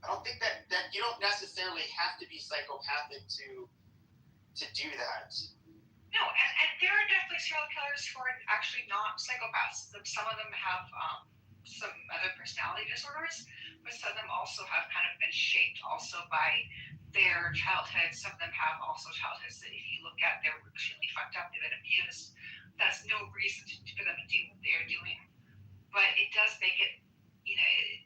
I don't think that you don't necessarily have to be psychopathic to do that. No, and there are definitely serial killers who are actually not psychopaths. Some of them have some other personality disorders, but some of them also have kind of been shaped also by their childhood. Some of them have also childhoods that, if you look at, they're extremely fucked up, they've been abused. That's no reason for them to do what they're doing. But it does make it,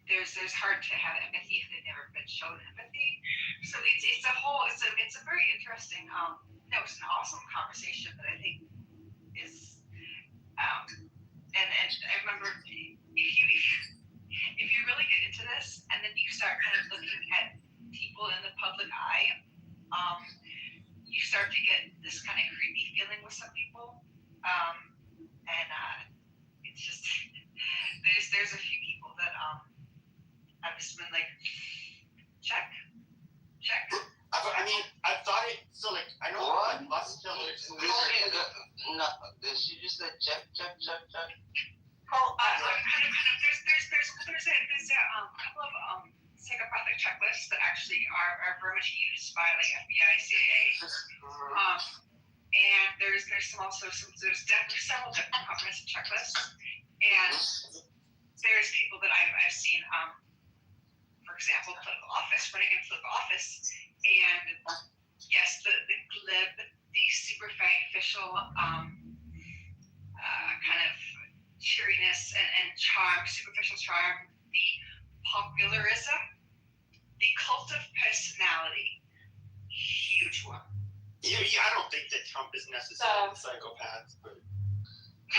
there's hard to have empathy if they've never been shown empathy. So it's a very interesting, it's an awesome conversation that I think is, and I remember if you really get into this and then you start kind of looking at people in the public eye, you start to get this kind of creepy feeling with some people, and it's just there's a few people that I've just been like, check. I mean, I've thought it. So like, I know lots of killers. No, did she just say check? Well, there's a couple of psychopathic checklists that actually are very much used by like FBI, CIA, and there's definitely several different comprehensive checklists, and there's people that I've seen, for example, running in political office, and yes, the glib, the superficial kind of cheeriness and charm, superficial charm, the popularism, the cult of personality, huge one. Yeah, I don't think that Trump is necessarily a psychopath, but. I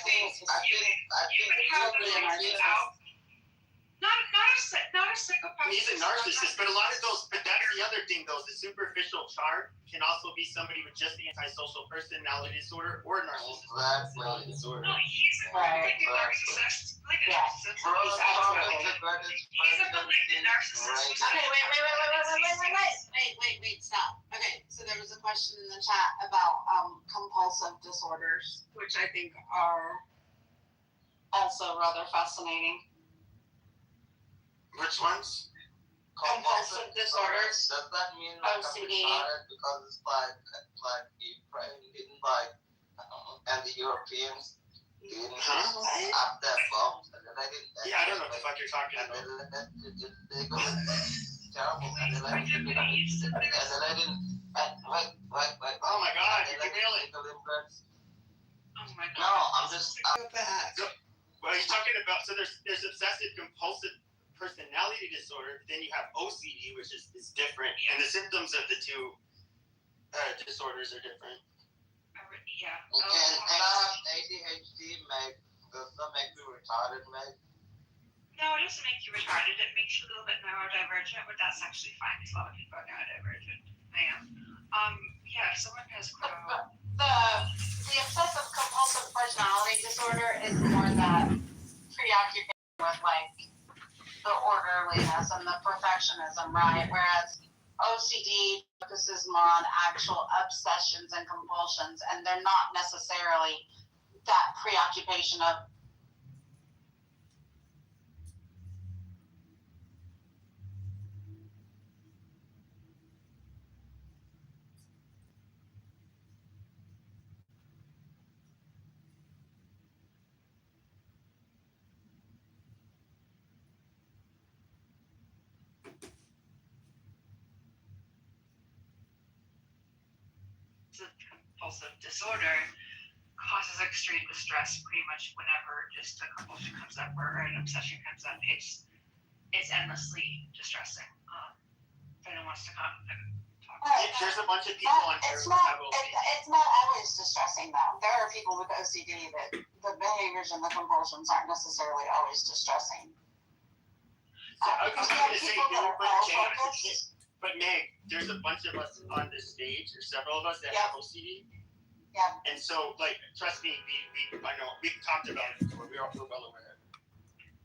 think you would have them out. Not a psychopath. He's a narcissist, but a lot of those, but that's the other thing though, the superficial charm can also be somebody with just antisocial personality disorder or narcissism. Personality disorder. No, he's a malignant narcissist. Like a narcissist. He's a malignant narcissist. Okay, wait, stop. Okay, so there was a question in the chat about compulsive disorders, which I think are also rather fascinating. Which ones? Compulsive disorders. Does that mean like OCD. because it's like Ukraine didn't like and the Europeans didn't up their bombs and then they didn't. Yeah, I don't know what the fuck you're talking about. They go terrible and then they didn't. Wait. Oh my God, you're derailing. Oh my God. No, I'm just. Well, he's talking about, so there's obsessive compulsive personality disorder, then you have OCD, which is different, and the symptoms of the two disorders are different. Yeah. And I have ADHD, does that make me retarded, Meg? No, it doesn't make you retarded. It makes you a little bit neurodivergent, but that's actually fine because a lot of people are neurodivergent. I am. Yeah, if someone has The obsessive compulsive personality disorder is more that preoccupation with like the orderliness and the perfectionism, right? Whereas OCD focuses more on actual obsessions and compulsions, and they're not necessarily that preoccupation of compulsive disorder causes extreme distress pretty much whenever just a compulsion comes up or an obsession comes up. It's endlessly distressing. If anyone wants to talk. There's a bunch of people on here who have OCD. It's not always distressing though. There are people with OCD that the behaviors and the compulsions aren't necessarily always distressing. I was going to say, but Meg, there's a bunch of us on this stage, there's several of us that have OCD. Yeah. And so, like, trust me, I know, we've talked about it before, we're well aware.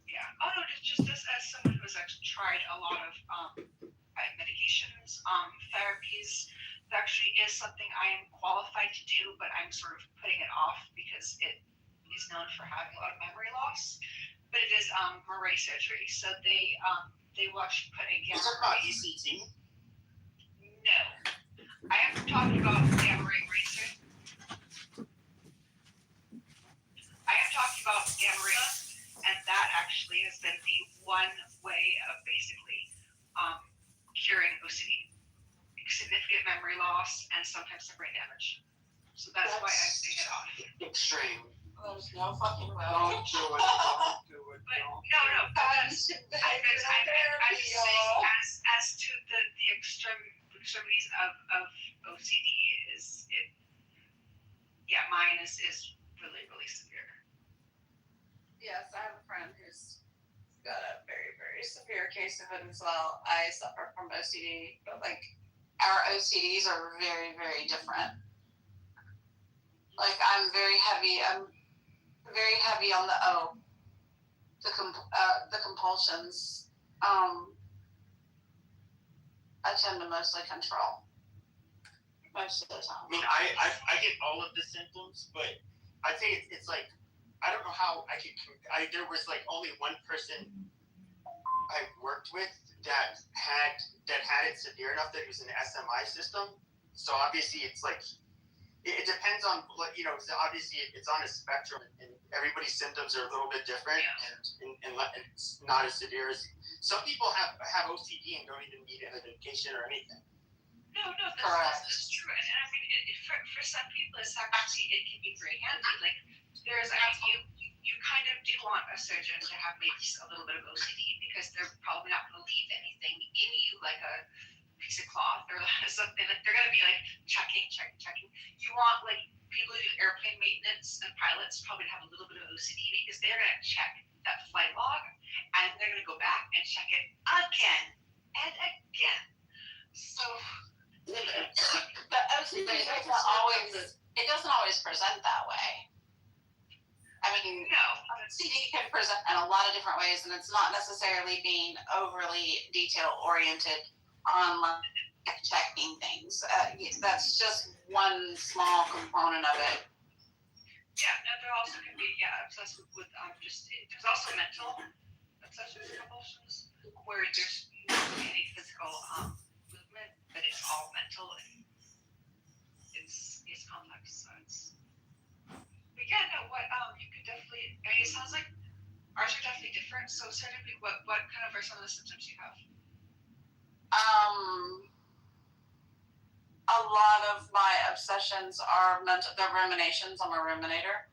Yeah. Oh no, just as someone who's actually tried a lot of medications, therapies, that actually is something I am qualified to do, but I'm sort of putting it off because it is known for having a lot of memory loss. But it is Murray surgery, so they will actually put a gamma. Is it about ECT? No, I am talking about gamma ray racing. I am talking about gamma ray, and that actually has been the one way of basically curing OCD, significant memory loss, and sometimes some brain damage. So that's why I'm taking it off. Extreme. There's no fucking way. Don't do it. Don't do it. But Don't. no, I'm just saying as to the extremities of OCD is it. Yeah, mine is really, really severe. Yes, I have a friend who's got a very, very severe case of it as well. I suffer from OCD, but like our OCDs are very, very different. Like I'm very heavy on the O. The compulsions. I tend to mostly control most of the time. I mean, I get all of the symptoms, but I'd say it's like, I don't know how I could, there was like only one person I worked with that had it severe enough that it was an SMI system. So obviously it's like, it depends on, you know, so obviously it's on a spectrum and everybody's symptoms are a little bit different and it's not as severe as, some people have OCD and don't even need any medication or anything. No, that's true. And I mean, for some people, it's actually, it can be very handy. Like, you kind of do want a surgeon to have maybe a little bit of OCD because they're probably not going to leave anything in you, like a piece of cloth or something. Like, they're going to be like checking. You want like people who do airplane maintenance and pilots probably to have a little bit of OCD because they're going to check that flight log and they're going to go back and check it again and again. So But OCD doesn't always present that way. I mean, no, CD can present in a lot of different ways, and it's not necessarily being overly detail oriented on like checking things. That's just one small component of it. Yeah, no, there also can be obsessed with there's also mental obsessive compulsions where there's not any physical movement, but it's all mental and it's complex. So but yeah, no, what you could definitely. I mean, it sounds like ours are definitely different. So certainly, what kind of are some of the symptoms you have? A lot of my obsessions are mental. They're ruminations. I'm a ruminator,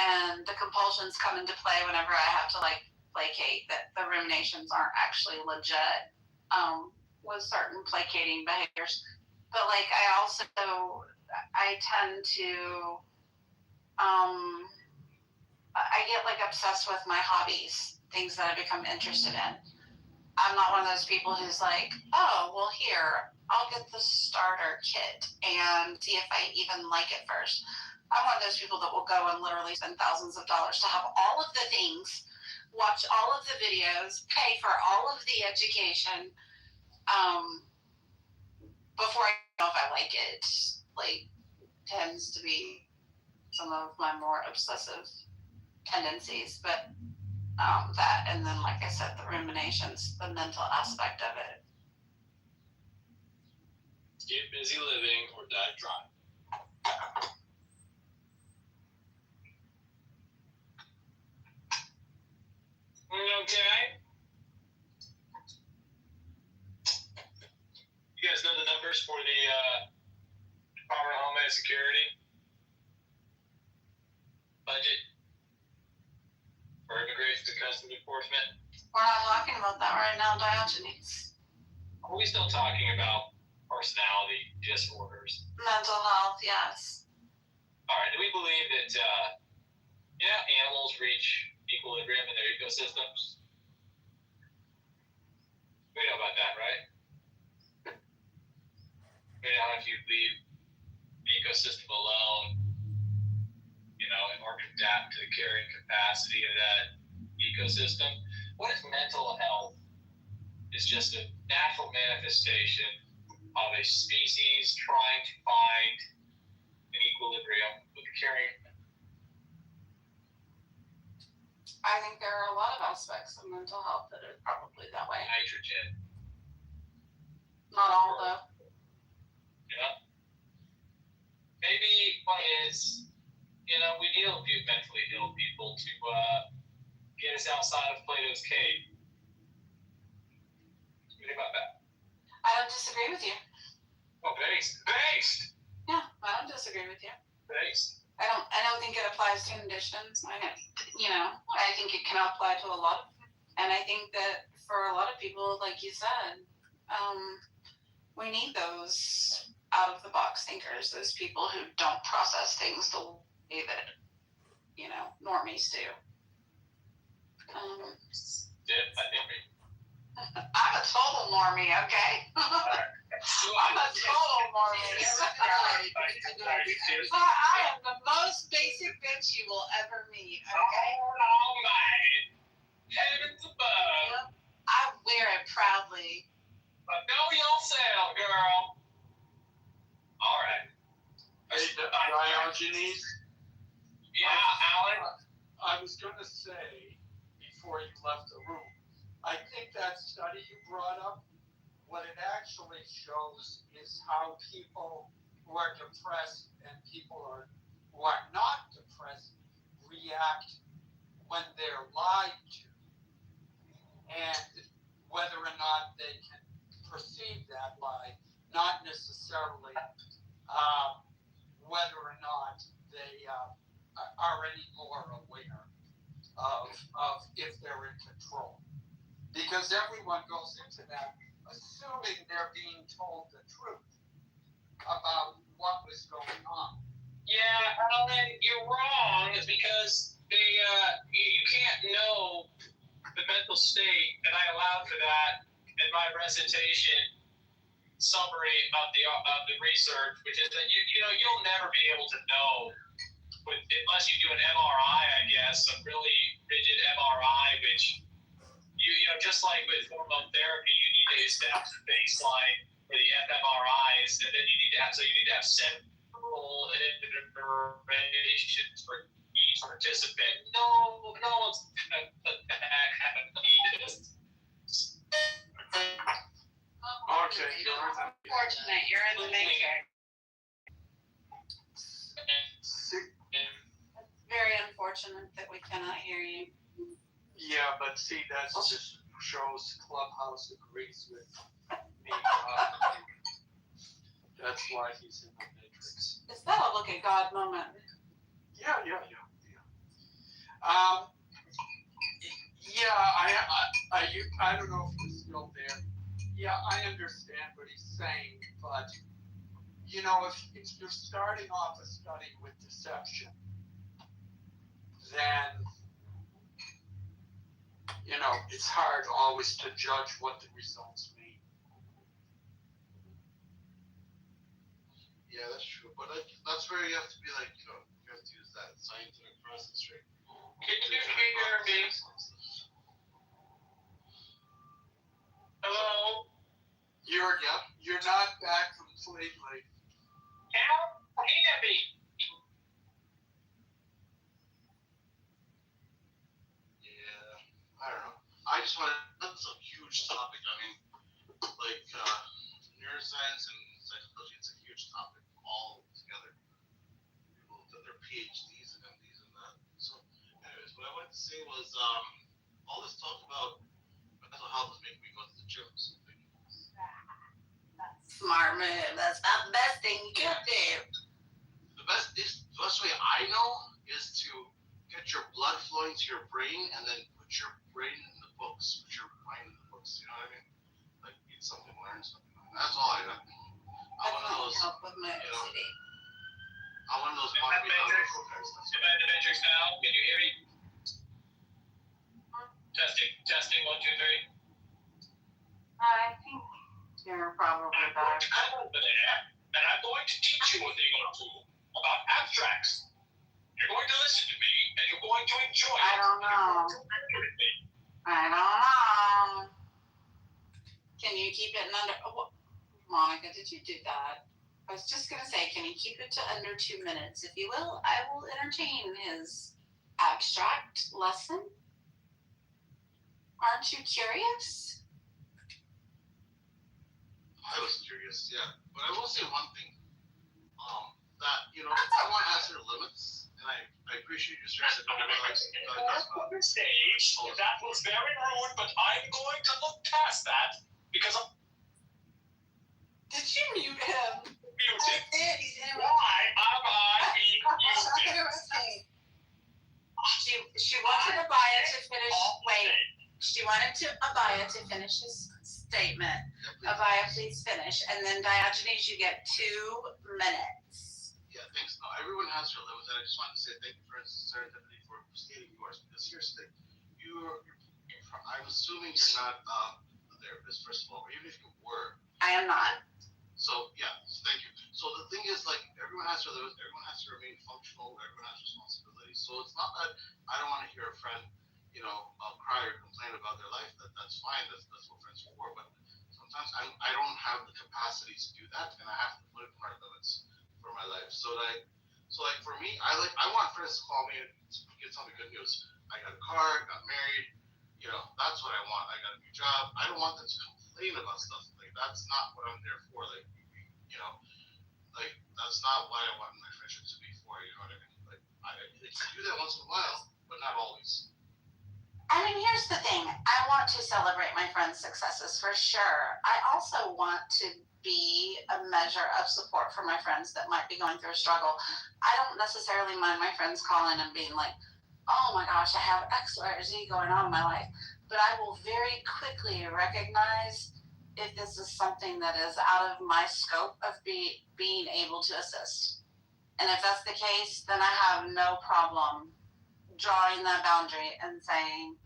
and the compulsions come into play whenever I have to like placate. That the ruminations aren't actually legit. With certain placating behaviors, but like I tend to. I get like obsessed with my hobbies, things that I become interested in. I'm not one of those people who's like, oh, well, here, I'll get the starter kit and see if I even like it first. I'm one of those people that will go and literally spend thousands of dollars to have all of the things, watch all of the videos, pay for all of the education, before I know if I like it. Like, tends to be some of my more obsessive tendencies, but that, and then like I said, the ruminations, the mental aspect of it. Get busy living or die trying. Okay. You guys know the numbers for the Department of Homeland Security budget for immigration and customs enforcement? We're not talking about that right now, Diogenes. Are we still talking about personality disorders? Mental health, yes. All right. Do we believe that animals reach equilibrium in their ecosystems? We know about that, right? If you leave the ecosystem alone, in order to adapt to the carrying capacity of that ecosystem. What if mental health is just a natural manifestation of a species trying to find an equilibrium with the carrying? I think there are a lot of aspects of mental health that are probably that way. Nitrogen. Not all, though. Maybe one is, we need a few mentally ill people to get us outside of Plato's cave. What do you think about that? I don't disagree with you. Oh, based. Yeah, I don't disagree with you. Based. I don't think it applies to conditions. I think it can apply to a lot, and I think that for a lot of people, like you said, we need those out of the box thinkers, those people who don't process things the way that normies do. I'm a total normie, okay? I'm a total normie. I am the most basic bitch you will ever meet, okay? Heavens above. I wear it proudly. But know yourself, girl. All right. Hey, Diogenes? Yeah, Alan? I was going to say, before you left the room, I think that study you brought up, what it actually shows is how people who are depressed and people who are not depressed react when they're lied to, and whether or not they can perceive that lie, not necessarily whether or not they are any more aware of if they're in control. Because everyone goes into that assuming they're being told the truth about what was going on. Yeah, Alan, you're wrong because you can't know the mental state, and I allowed for that in my recitation summary of the research, which is that you'll never be able to know unless you do an MRI, I guess, a really rigid MRI, which you know just like with hormone therapy, you need to establish a baseline for the fMRIs, and then you need to have several iterations for each participant. No one's gonna put that happen. Okay, Unfortunate, you're in the matrix. It's very unfortunate that we cannot hear you. Yeah, but see, that just shows Clubhouse agrees with me. That's why he's in the matrix. Is that a look at God moment? Yeah. I don't know if you're still there. Yeah, I understand what he's saying, but if you're starting off a study with deception, then it's hard always to judge what the results mean. Yeah, that's true. But that's where you have to be like, you have to use that scientific process, right? Can you hear me? Hello? You're not back completely. Can you hear me? Yeah, I don't know. I just want to, that's a huge topic. I mean, like, neuroscience and psychology, it's a huge topic all together. People that their PhDs and MDs and that. So, anyways, what I wanted to say was, all this talk about mental health is making me go to the gym. So Smart move. That's not the best thing you could do. the best way I know is to get your blood flowing to your brain and then put your brain in the books, put your mind in the books. You know what I mean? Like read something, learn something. That's all I got. I'm one of those. Help with my OCD. I'm one of those. Am I in the matrix now? Can you hear me? Testing. 1, 2, 3. I think you're probably I'm going to come over there, and I'm going to teach you a thing or two about abstracts. You're going to listen to me, and you're going to enjoy it. I don't know. Can you keep it in under? Oh, Monica, did you do that? I was just gonna say, can you keep it to under 2 minutes, if you will? I will entertain his abstract lesson. Aren't you curious? I was curious, yeah. But I will say one thing. That I want to answer limits, and I appreciate you stressing on the stage. That was very rude, but I'm going to look past that because Did you mute him? Muted. I did. He's in. Why am I being muted? She wanted Abaya to finish. Wait. She wanted Abaya to finish his statement. Abaya, please finish, and then Diogenes, you get 2 minutes. Yeah, thanks. No, everyone has their limits, and I just wanted to say thank you for Serendipity for stating yours. Because here's the thing, I'm assuming you're not a therapist, first of all, or even if you were. I am not. So yeah, thank you. So the thing is, like, everyone has their limits. Everyone has to remain functional. Everyone has responsibilities. So it's not that I don't want to hear a friend, cry or complain about their life. That's fine. That's what friends are for. But sometimes I don't have the capacity to do that, and I have to put my limits for my life. So for me, I want friends to call me and tell me good news. I got a car, got married. That's what I want. I got a new job. I don't want them to complain about stuff. Like, that's not what I'm there for. Like, that's not what I want my friendship to be for. You know what I mean? Like, I can do that once in a while, but not always. I mean, here's the thing. I want to celebrate my friends' successes for sure. I also want to be a measure of support for my friends that might be going through a struggle. I don't necessarily mind my friends calling and being like, oh my gosh, I have X, Y, or Z going on in my life. But I will very quickly recognize if this is something that is out of my scope of being able to assist. And if that's the case, then I have no problem drawing that boundary and saying,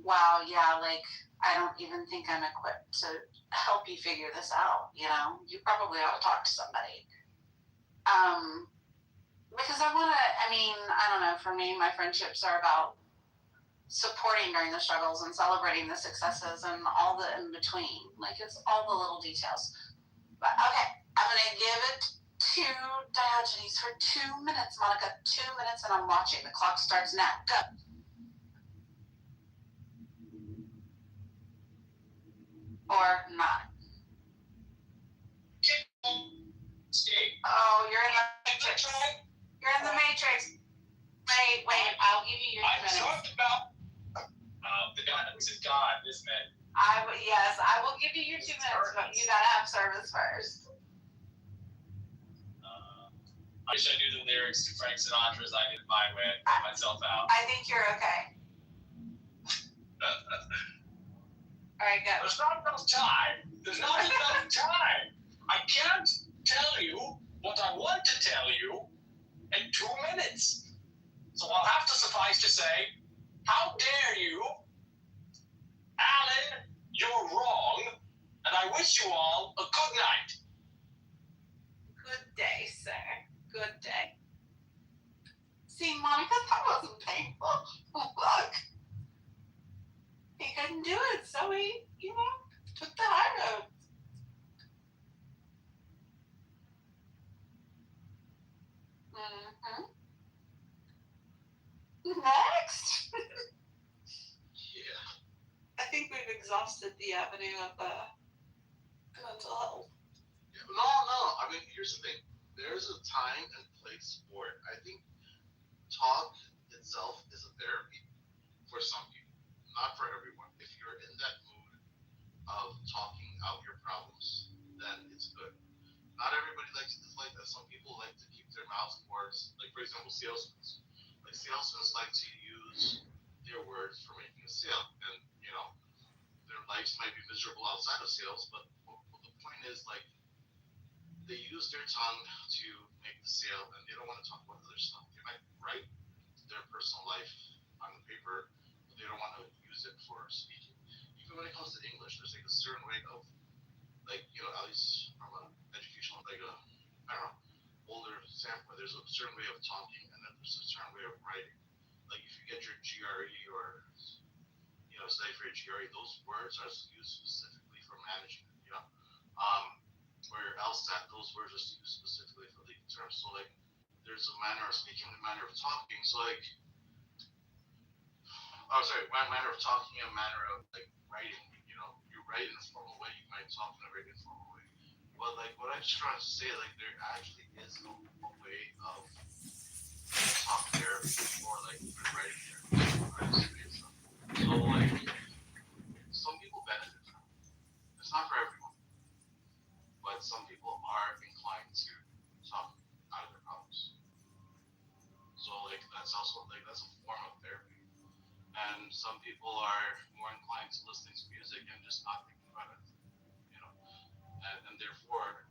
wow, yeah, like I don't even think I'm equipped to help you figure this out. You know, you probably ought to talk to somebody. Because I want to, I mean, I don't know, for me, my friendships are about supporting during the struggles and celebrating the successes and all the in between. Like, it's all the little details. But okay, I'm going to give it to Diogenes for 2 minutes, Monica. 2 minutes, and I'm watching. The clock starts now. Go. Or not. Oh, you're in the Matrix. You're in the Matrix. Wait. I'll give you your 2 minutes. I talked about the guy. This is God, isn't it? Yes, I will give you your 2 minutes, but you gotta have service first. I wish I knew the lyrics to Frank Sinatra's "I Did It My Way." I put myself out. I think you're okay. All right, go. There's not enough time. I can't tell you what I want to tell you in 2 minutes. So I'll have to suffice to say, how dare you? Alan, you're wrong, and I wish you all a good night. Good day, sir. Good day. See, Monica, that wasn't painful. Look. He couldn't do it, so he, took the high road. Mm-hmm. Next. Yeah. I think we've exhausted the avenue of mental health. Yeah. No. I mean, here's the thing. There's a time and place for it. I think talk itself is a therapy for some people, not for everyone. If you're in that mood of talking out your problems, then it's good. Not everybody likes it like that. Some people like to keep their mouths words. Like, for example, salesmen. Like, salesmen like to use their words for making a sale. And, their lives might be miserable outside of sales, but the point is, like, they use their tongue to make the sale, and they don't want to talk about other stuff. They might write their personal life on the paper, but they don't want to use it for speaking. Even when it comes to English, there's like a certain way of, like, at least from an educational, like older standpoint, there's a certain way of talking, and then there's a certain way of writing. Like, if you get your GRE or, study for your GRE, those words are used specifically for management, where else that those words are used specifically for legal terms. So, like, there's a manner of speaking, a manner of talking. So, like, manner of talking, a manner of, like, writing. You write in a formal way, you might talk in a very informal way. But, like, what I'm just trying to say, like, there actually is a way of talk therapy or, like, even writing therapy. So, like, some people benefit from it. It's not for everyone. But some people are inclined to talk out of their problems. So, like, that's also, like, that's a form of therapy. And some people are more inclined to listening to music and just not thinking about it, and therefore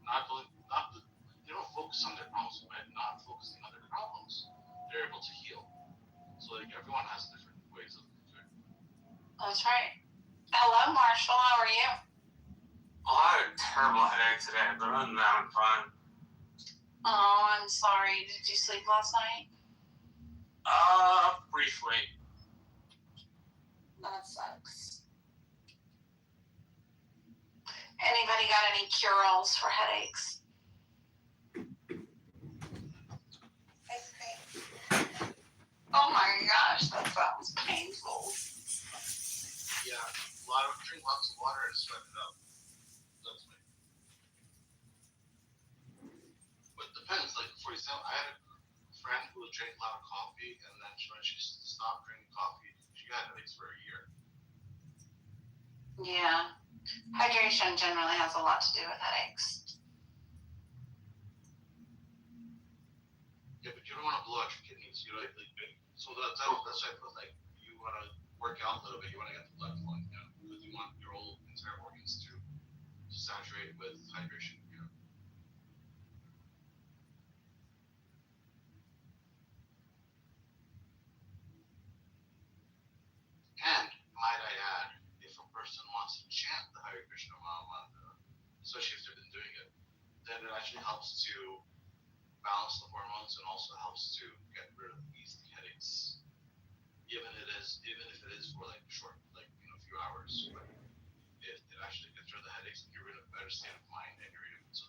they don't focus on their problems, but not focusing on their problems, they're able to heal. So, like, everyone has different ways of doing it. That's right. Hello, Marshall. How are you? Well, I had a terrible headache today, but other than that, I'm fine. Oh, I'm sorry. Did you sleep last night? Briefly. That sucks. Anybody got any cure-alls for headaches? Oh my gosh, that sounds painful. Yeah, drink lots of water and sweat it out. That's me. But it depends. Like, for example, I had a friend who drank a lot of coffee, and then when she stopped drinking coffee, she had headaches for a year. Yeah. Hydration generally has a lot to do with headaches. Yeah, but you don't want to blow out your kidneys. So that's why I put, like, you want to work out a little bit. You want to get the blood flowing, because you want your whole entire organs to saturate with hydration. And might I wants to chant the Hare Krishna mantra, especially if they've been doing it, then it actually helps to balance the hormones and also helps to get rid of these headaches. Even if it is for like short, like a few hours, but it actually gets rid of the headaches and you're in a better state of mind and you're able to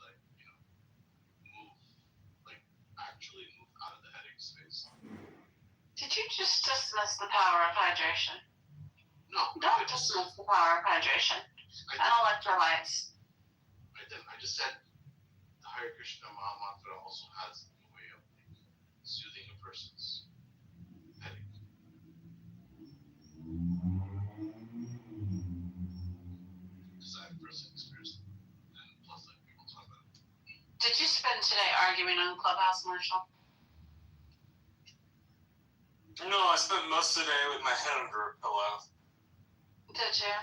actually move out of the headache space. Did you just dismiss the power of hydration? No. Don't dismiss the power of hydration and electrolytes. I didn't. I just said the Hare Krishna mantra also has a way of soothing a person's headache. Because I've personally experienced it, and plus people talk about it. Did you spend today arguing on Clubhouse, Marshall? No, I spent most of the day with my head under a pillow. Did you?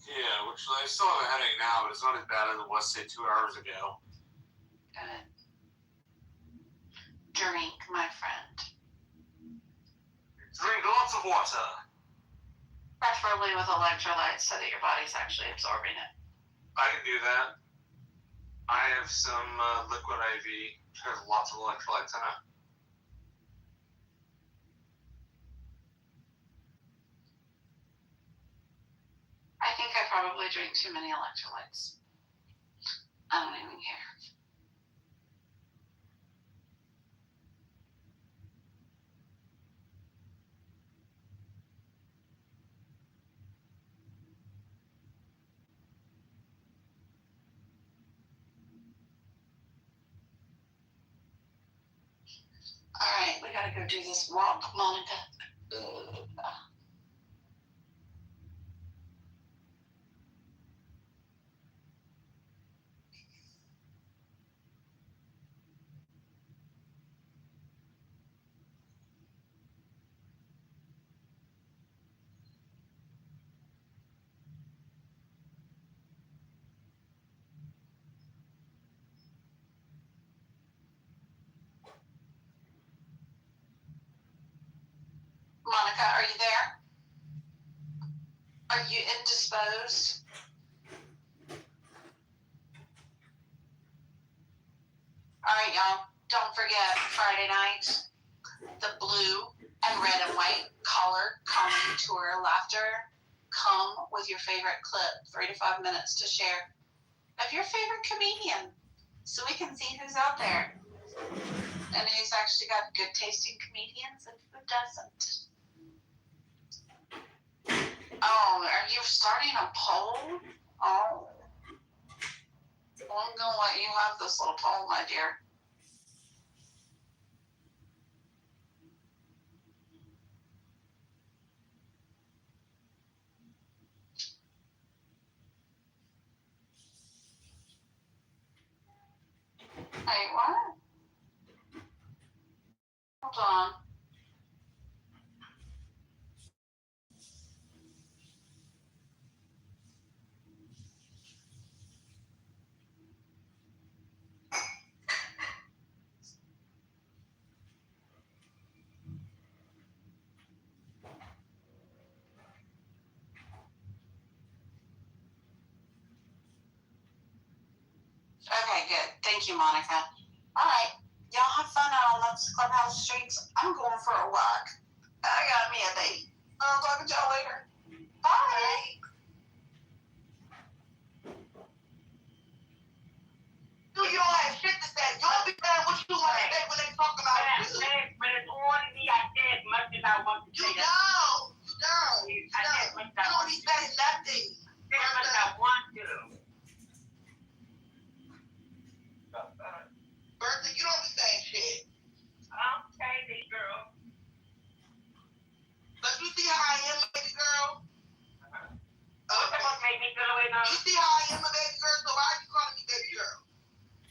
Yeah, which I still have a headache now, but it's not as bad as it was, say, 2 hours ago. Good. Drink, my friend. Drink lots of water. Preferably with electrolytes so that your body's actually absorbing it. I can do that. I have some liquid IV, which has lots of electrolytes in it. I think I probably drink too many electrolytes. I don't even care. All right, we gotta go do this walk, Monica. Monica, are you there? Are you indisposed? All right, y'all. Don't forget Friday night, the blue and red and white collar comedy tour laughter. Come with your favorite clip, 3 to 5 minutes to share of your favorite comedian, so we can see who's out there and who's actually got good tasting comedians and who doesn't. Oh, are you starting a poll? Oh. Well, I'm going to let you have this little poll, my dear. Wait, what? Hold on. Okay, good. Thank you, Monica. All right. Y'all have fun out on those Clubhouse streets. I'm going for a walk. I got me a date. I'll talk to y'all later. Bye. You don't have shit to say. You don't be saying what you want to say when they talk about you. When it's on me, I say as much as I want to say. You don't. You don't be saying nothing. Say as much as I want to. Bertha, you don't be saying shit. Okay, big girl. But you see how I am, baby girl? Okay, baby girl. You see how I am, a baby girl? So why are you calling me baby girl?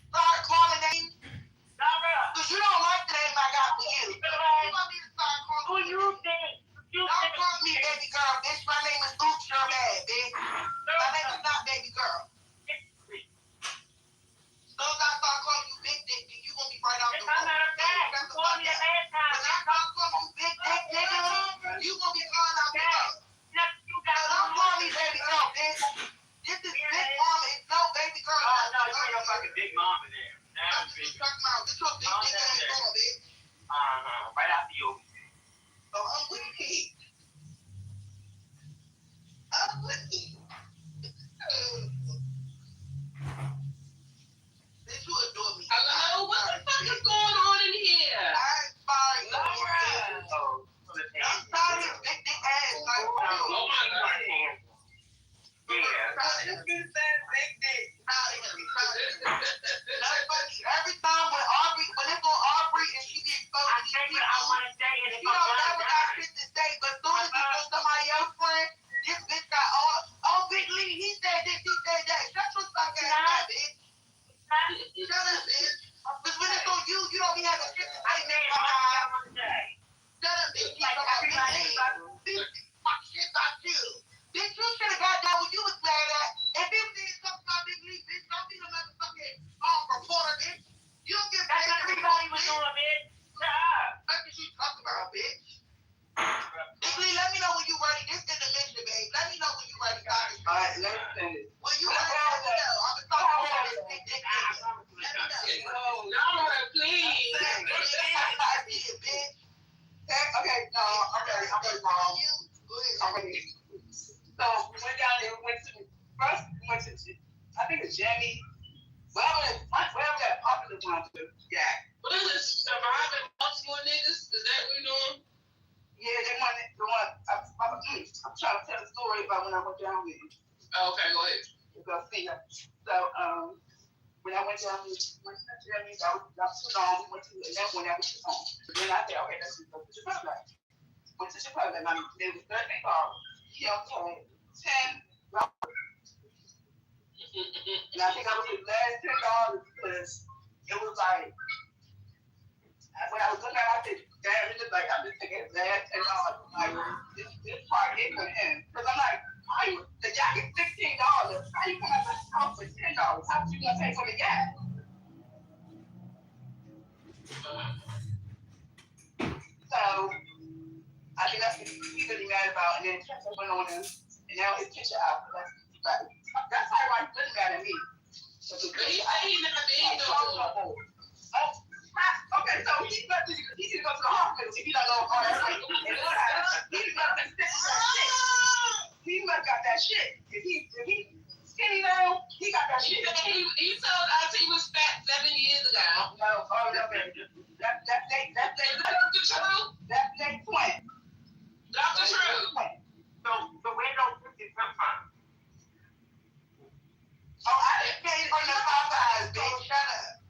Start calling names. Because you don't like the name I got for you. You want me to start calling who you think? Don't call me baby girl, bitch. My name is Oops, you're bad, bitch. My name is not baby girl. As soon as I start calling you big dick, then you gonna be right out the room. I'm not a bad. You call me a bad time. When I start calling you big dick, nigga, you gonna be calling out the room. So don't call me baby girl, bitch. Every time when it's on Aubrey and she gets so I say what I want to say, and if you I'm don't not never got shit to say, but soon as you know somebody else friend, this bitch got all Big Lee, he said this, he said that. Shut your fuck ass up, bitch. Shut up, bitch. Because when it's on you, you don't be having shit to say, man. Shut up, bitch. Like everybody, bitch, talk shit about you. Bitch, you should have got down when you was mad at. If you did something about Big Lee, bitch, don't be the motherfucking reporter, bitch. You don't give a That's what everybody was doing, bitch. Shut up. What did you talk about, bitch? Big Lee, let me know when you ready. This is the mission, babe. Let me know when you ready, guys. Alright, let me finish. When you ready, let me know. I'm gonna talk about this big dick nigga. Let me know. No, please. I did, bitch. Okay, no, okay, mom. Okay. So we went down there. We went to I think it's Jamie. Whatever that popular one to. Yeah. What is this? Surviving Baltimore niggas? Is that what you're doing? Yeah, they want it. I'm trying to tell the story about when I went down with you. Oh, okay, go ahead. You go see her. So, when I went down with Jamie, I was too long. We went to that one that was too long. So then I said, okay, let's go to Chipotle. Went to Chipotle, and there was $13. He only had $10. And I think I was his last $10 because it was like, when I was looking at it, I said, damn, it's just like, I'm just thinking his last $10. Like, this part is for him. Because I'm like, the jacket's $16. How you come out of the house for $10? How much you gonna pay for the gas? So, I think that's what he's really mad about. And then Trent went on him, and now his picture out. That's how why he's really mad at me. But he said he's not being no. Okay, so he need to go to the hospital if he don't know all that. He must got that shit. If he skinny now, he got that shit. He told us he was fat 7 years ago. No, that's twin. Dr. True. So where those cookies come from? Oh, I just came from the Popeyes, bitch. Shut up.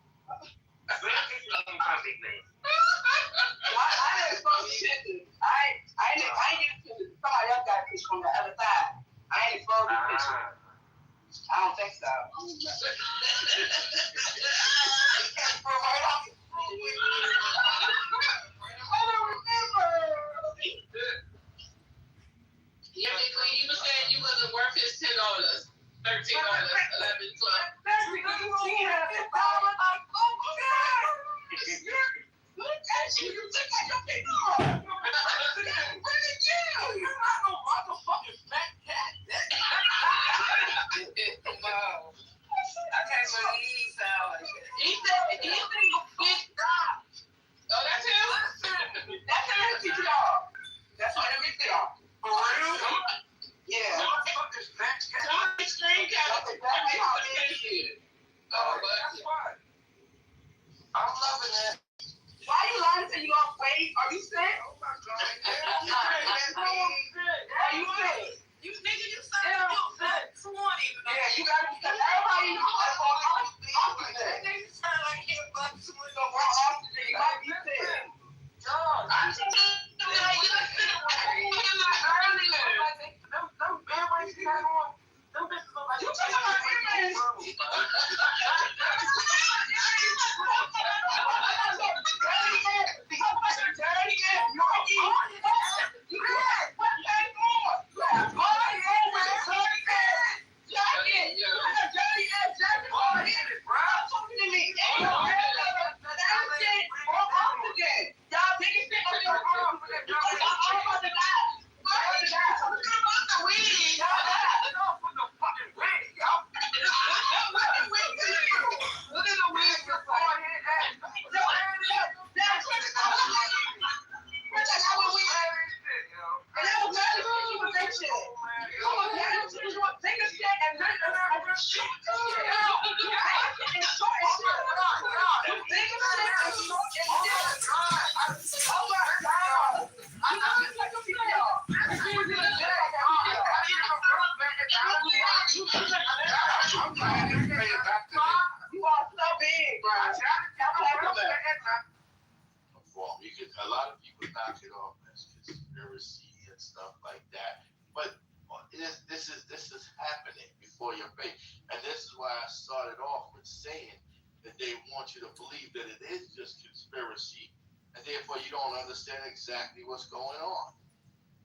Where the cookies come from, big man? I didn't expose shit to. I didn't get it. Somebody else got fish from the other side. I ain't exposed the fish. I don't think so. Yeah, you were saying you wasn't worth his $10, $13, $11, $12. That's because you don't have it. Look at you. You look like your big dog. What did you? You're not no motherfucking fat cat. No. I can't believe he sound like that. He said he's a big dog. Oh, that's him? That's him in the PTR. That's what him in the PTR. For real? Yeah. Motherfucking fat cat. Somebody scream cat. That's exactly how big he is. Oh, but that's why. I'm loving that. Why are you lying to you off weight? Are you sick? Oh my God. Are you sick? You nigga, you sick. Yeah, you got to be sick. Everybody knows that's all oxygen. They sound like he about to go for oxygen. You might be sick. I'm just like, you're sick. Them earrings you got on, them bitches look like you talking about earrings. for your faith. And this is why I started off with saying that they want you to believe that it is just conspiracy, and therefore you don't understand exactly what's going on.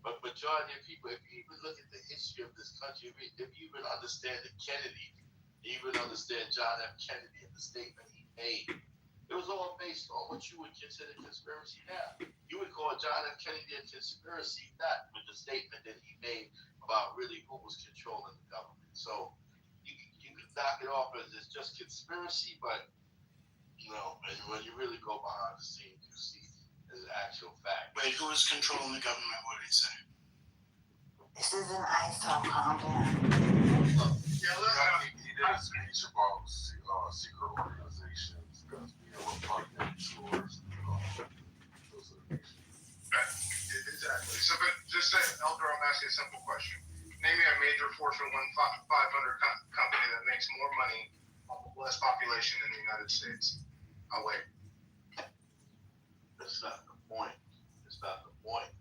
But majority of people, if you even look at the history of this country, if you even understand the Kennedy, you even understand John F. Kennedy and the statement he made, it was all based on what you would consider conspiracy now. You would call John F. Kennedy a conspiracy, not with the statement that he made about really who was controlling the government. So you can knock it off as it's just conspiracy, but and when you really go behind the scenes, you see there's actual fact. Wait, who is controlling the government? What did he say? This isn't ISO, calm down. He did a speech about secret organizations that's being repugnant towards those organizations. Exactly. So, but just say, Elder, I'm asking a simple question. Name me a major Fortune 500 company that makes more money off of less population in the United States. I'll wait. That's not the point. It's not the point.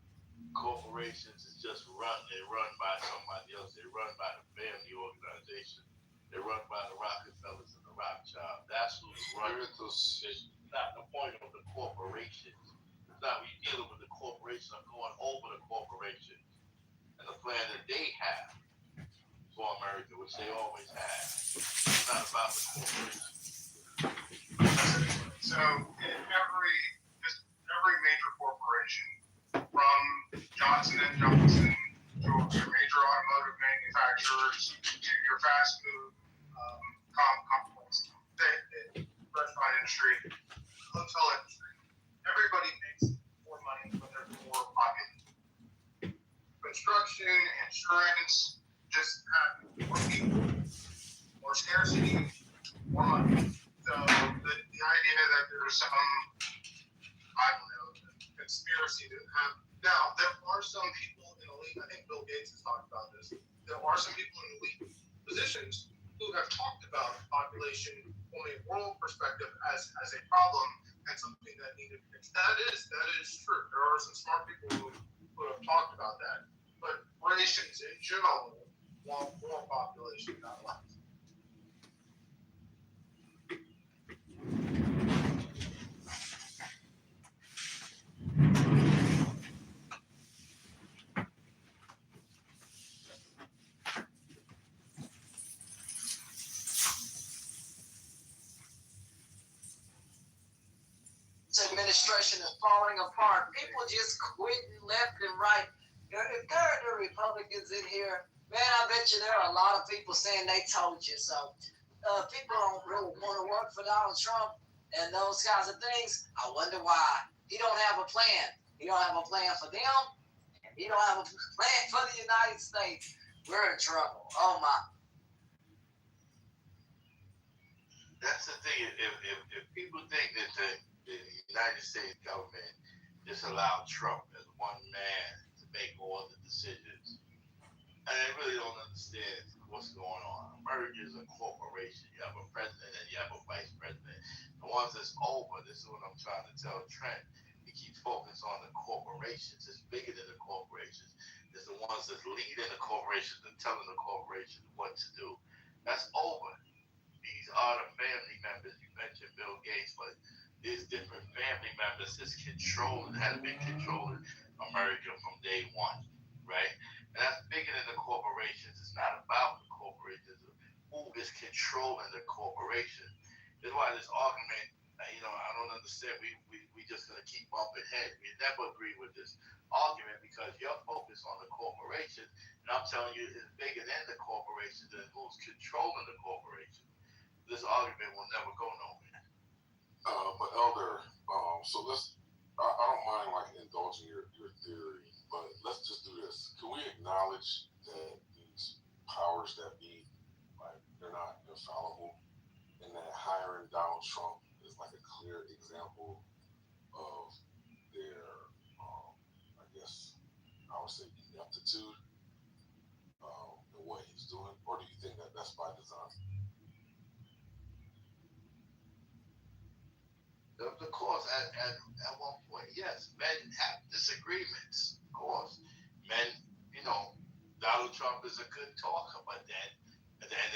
Corporations is just they're run by somebody else. They're run by the family organization. They're run by the Rockefellers and the Rothschild. That's who's running. It's not the point of the corporations. It's not we dealing with the corporation. I'm going over the corporation and the plan that they have for America, which they always have. It's not about the corporation. So every major corporation, from Johnson & Johnson to your major automotive manufacturers to your fast food complex, the restaurant industry, hotel industry, everybody makes more money when there's more population. Construction, insurance, just have more people, more scarcity, more money. So the idea that there's some, I don't know, conspiracy to have. Now, there are some people in elite, I think Bill Gates has talked about this. There are some people in elite positions who have talked about population from a world perspective as a problem and something that needed to fix. That is true. There are some smart people who have talked about that. But nations in general want more population, not less. This administration is falling apart. People just quitting left and right. If there are the Republicans in here, man, I bet you there are a lot of people saying they told you so. People don't really want to work for Donald Trump and those kinds of things. I wonder why. He don't have a plan. He don't have a plan for them. And he don't have a plan for the United States. We're in trouble. Oh my. That's the thing. If people think that the United States government just allowed Trump as one man to make all the decisions, and they really don't understand what's going on. America is a corporation. You have a president and you have a vice president. The ones that's over, this is what I'm trying to tell Trent. He keeps focusing on the corporations. It's bigger than the corporations. It's the ones that's leading the corporations and telling the corporations what to do. That's over. These are the family members. You mentioned Bill Gates, but there's different family members that's controlling, have been controlling America from day one, right? And that's bigger than the corporations. It's not about the corporations. Who is controlling the corporation? That's why this argument, I don't understand. We just gonna keep bumping heads. We never agree with this argument because you're focused on the corporation, and I'm telling you, it's bigger than the corporation. Than who's controlling the corporation. This argument will never go nowhere. But Elder, so I don't mind like indulging your theory, but let's just do this. Can we acknowledge that these powers that be, like, they're not infallible, and that hiring Donald Trump is like a clear example of their, I guess I would say ineptitude in what he's doing, or do you think that that's by design? Of course, at one point, yes, men have disagreements. Of course, men, Donald Trump is a good talker, but then at the end of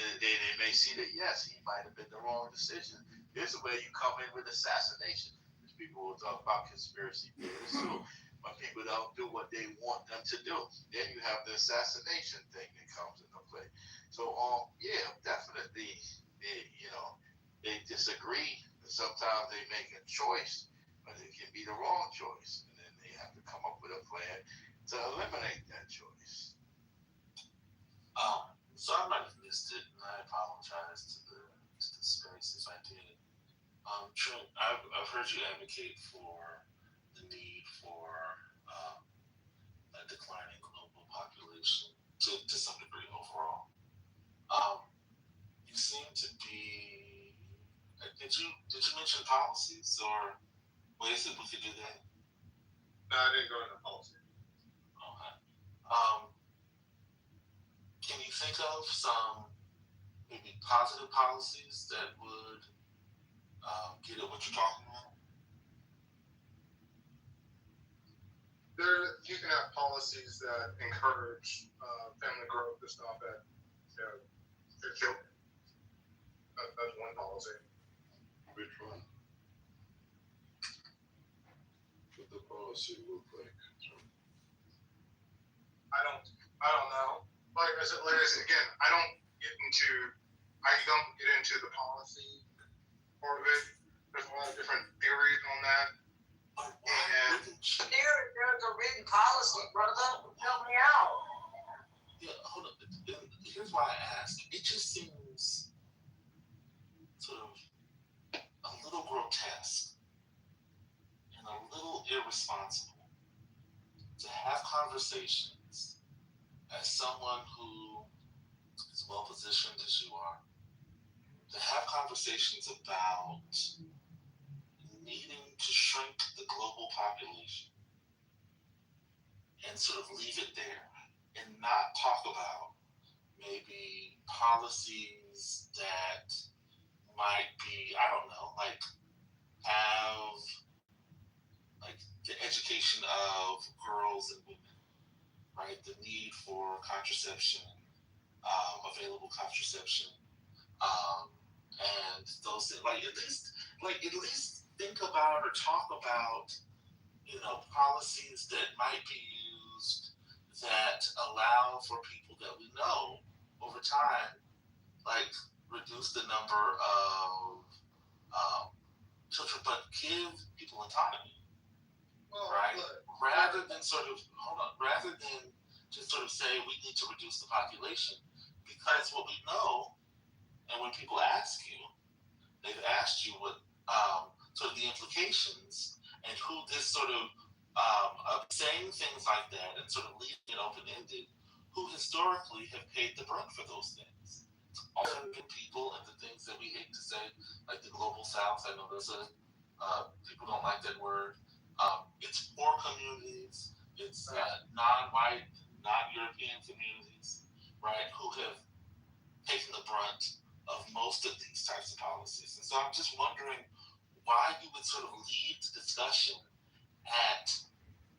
may see that, yes, he might have been the wrong decision. Here's where you come in with assassination. People will talk about conspiracy theories. So when people don't do what they want them to do, then you have the assassination thing that comes into play. So, yeah, definitely, they disagree. Sometimes they make a choice, but it can be the wrong choice. And then they have to come up with a plan to eliminate that choice. So I might have missed it, and I apologize to the space if I did. Trent, I've heard you advocate for the need for a declining global population to some degree overall. You seem to be. Did you mention policies or ways that we could do that? No, I didn't go into policy. Okay. Can you think of some maybe positive policies that would get at what you're talking about? You can have policies that encourage family growth to stop at your children. That's one policy. Which one? What the policy look like? I don't know. Like I said, again, I don't get into the policy part of it. There's a lot of different theories on that. And There's a written policy, brother. Help me out. Yeah, hold up. Here's why I ask. It just seems sort of a little grotesque and a little irresponsible to have conversations as someone who is well positioned as you are, to have conversations about needing to shrink the global population and sort of leave it there and not talk about maybe policies that might be, I don't know, like have like the education of girls and women, right? The need for contraception, available contraception, and those things. Like at least think about or talk about, policies that might be used that allow for people that we know over time, like reduce the number of children, but give people autonomy, right? Rather than just sort of say we need to reduce the population, because what we know, and when people ask you, they've asked you what sort of the implications and who this sort of saying things like that and sort of leaving it open-ended, who historically have paid the brunt for those things. Often people and the things that we hate to say, like the global South. I know people don't like that word. It's poor communities, it's non-white, non-European communities, right, who have taken the brunt of most of these types of policies. And so I'm just wondering why you would sort of lead the discussion at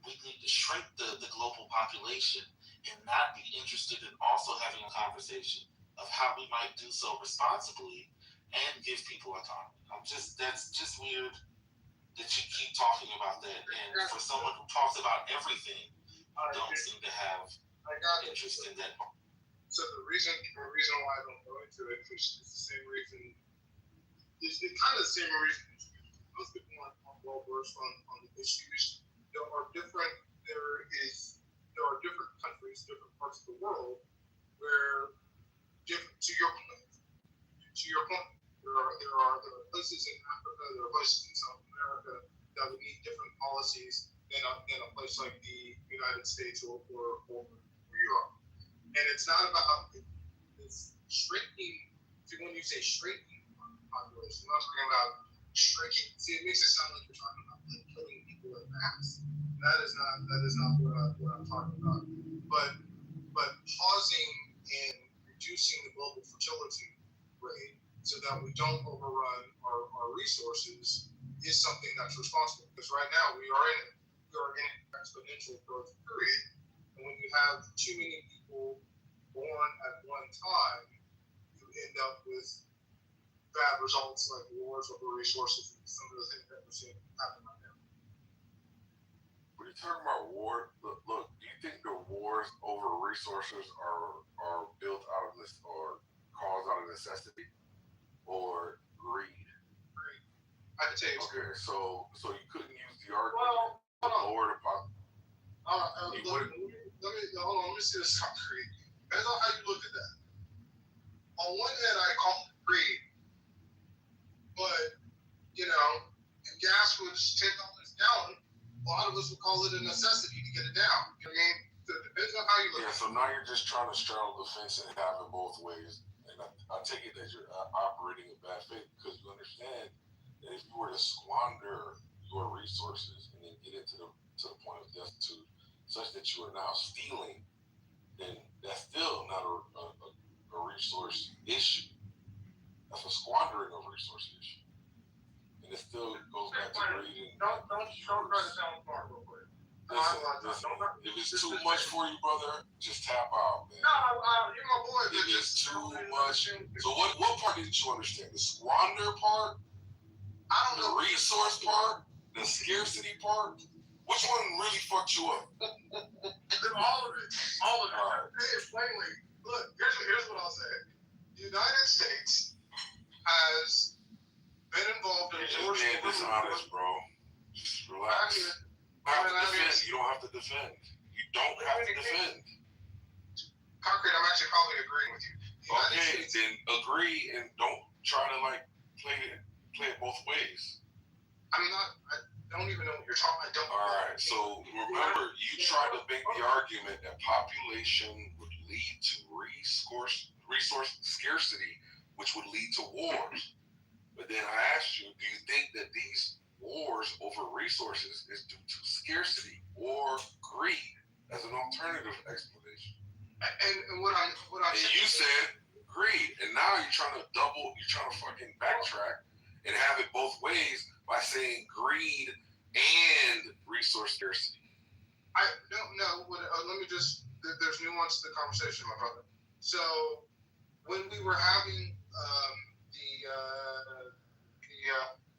we need to shrink the global population and not be interested in also having a conversation of how we might do so responsibly and give people autonomy. That's just weird that you keep talking about that. And for someone who talks about everything, you don't seem to have interest in that. So the reason why I don't go into it is the same reason. It's kind of the same reason most people aren't well versed on the issues. There are different countries, different parts of the world where to your point, there are places in Africa, there are places in South America that would need different policies than a place like the United States or Europe. And it's not about it's shrinking. When you say shrinking population, I'm not talking about shrinking. See, it makes it sound like you're talking about like killing people in mass. That is not what I'm talking about. But pausing and reducing the global fertility rate so that we don't overrun our resources is something that's responsible. Because right now we are in an exponential growth period, and when you have too many people born at one time, you end up with bad results like wars over resources and some of the things that we're seeing happen right now. When you're talking about war, look, do you think the wars over resources are built out of this or caused out of necessity or greed? Greed. I can tell you. Okay, so you couldn't use the argument to lower the pop. Let me see this concrete. Depends on how you look at that. On one hand, I call it greed, but if gas was $10 a gallon, a lot of us would call it a necessity to get it down. You know what I mean? So it depends on how you look. Yeah. So now you're just trying to straddle the fence and have it both ways. And I take it that you're operating in bad faith because you understand that if you were to squander your resources and then get into to the point of destitute, such that you are now stealing, then that's still not a resource issue. That's a squandering of resource issue. And it still goes back to greed. Don't try to sound smart real quick. Listen, if it's too much for you, brother, just tap out, man. No, you're my boy. If it's too much. So what part didn't you understand? The squander part? I don't know. The resource part? The scarcity part? Which one really fucked you up? All of it. Right. Hey, plainly. Look, here's what I'll say. The United States has been involved in You're just being dishonest, bro. Just relax. You don't have to defend. You don't have to defend. Concrete, I'm actually probably agreeing with you. Okay, then agree and don't try to play it both ways. I don't even know what you're talking about. Alright, so remember, you tried to make the argument that population would lead to resource scarcity, which would lead to wars. But then I asked you, do you think that these wars over resources is due to scarcity or greed as an alternative explanation? And what I'm saying, you said greed, and now you're trying to fucking backtrack and have it both ways by saying greed and resource scarcity. I don't know. Let me just. There's nuance to the conversation, my brother. So when we were having the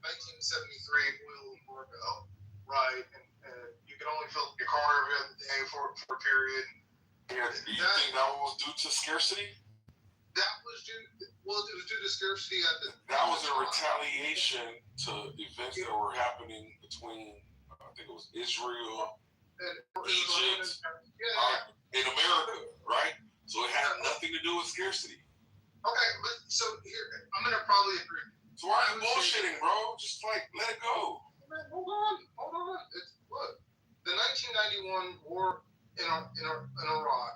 1973 oil embargo, right? And you could only fill your car every other day for a period. Yeah, do you think that was due to scarcity? That was due. Well, it was due to scarcity That was a retaliation to events that were happening between, I think it was Israel, and Egypt, in America, right? So it had nothing to do with scarcity. Okay, so here I'm gonna probably agree. So why are you bullshitting, bro? Just let it go. Hold on. Look, the 1991 war in Iraq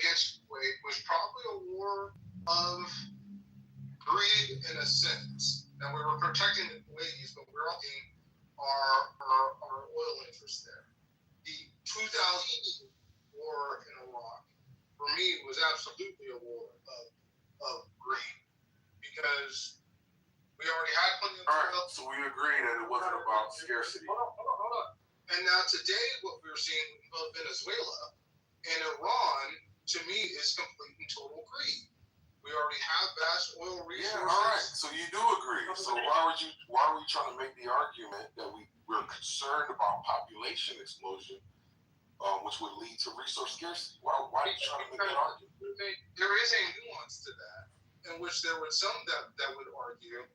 against Kuwait was probably a war of greed in a sense. Now we were protecting the Kuwaitis, but we were getting our oil interests there. The 2000 war in Iraq, for me, was absolutely a war of greed because we already had plenty of oil. All right, so we agree that it wasn't about scarcity. Hold on. And now today, what we're seeing in both Venezuela and Iran, to me, is complete and total greed. We already have vast oil resources. Yeah, all right. So you do agree. So why were you trying to make the argument that we're concerned about population explosion, which would lead to resource scarcity? Why are you trying to make that argument? There is a nuance to that, in which there were some that would argue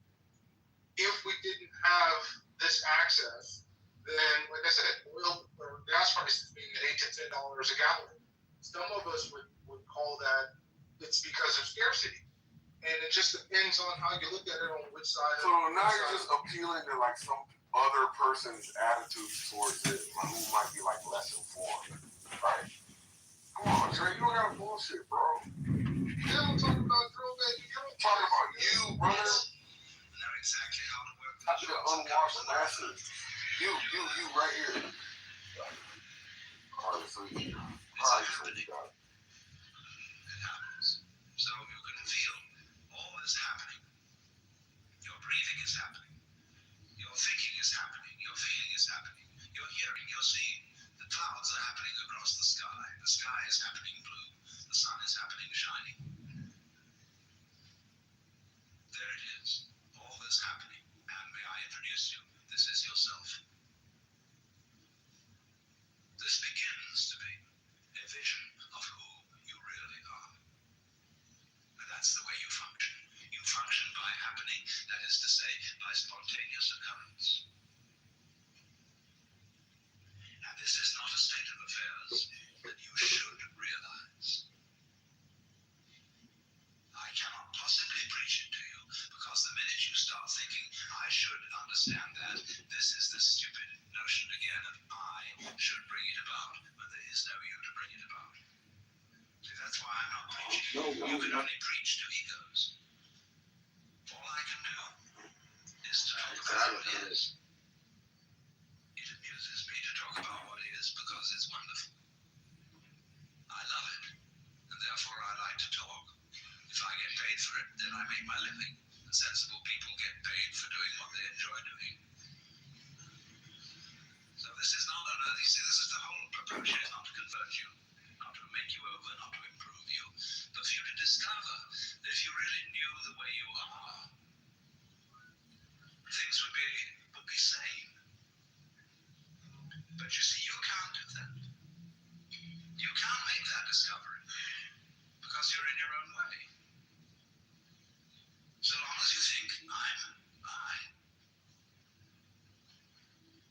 if we didn't have this access, then, like I said, oil or gas prices being at $8 to $10 a gallon, some of us would call that it's because of scarcity. And it just depends on how you look at it on which side. So now you're just appealing to some other person's attitude towards it, who might be less informed, right? Come on, Trey, you don't gotta bullshit, bro. Yeah, I'm talking about drill baby. I'm talking about you, brother. Not exactly how to work. I should have unwashed the masses. You right here. All right, so you got it. It happens. So you can feel all is happening. Your breathing is happening. Your thinking is happening. Your feeling is happening. Your hearing, your seeing. The clouds are happening across the sky. The sky is happening blue. The sun is happening shining. happening, that is to say, by spontaneous occurrence. And this is not a state of affairs that you should realize. I cannot possibly preach it to you, because the minute you start thinking, I should understand that, this is the stupid notion again of I should bring it about, when there is no you to bring it about. See, that's why I'm not preaching. You can only preach to egos. All I can do is to talk about what is. It amuses me to talk about what is, because it's wonderful. I love it, and therefore I like to talk. If I get paid for it, then I make my living. And sensible people get paid for doing what they enjoy doing. So this is not unearthly. See, this is the whole approach here, not to convert you, not to make you over, not to improve you, but for you to discover that if you really knew the way you are, things would be sane. But you see, you can't do that. You can't make that discovery because you're in your own way. So long as you think I'm I,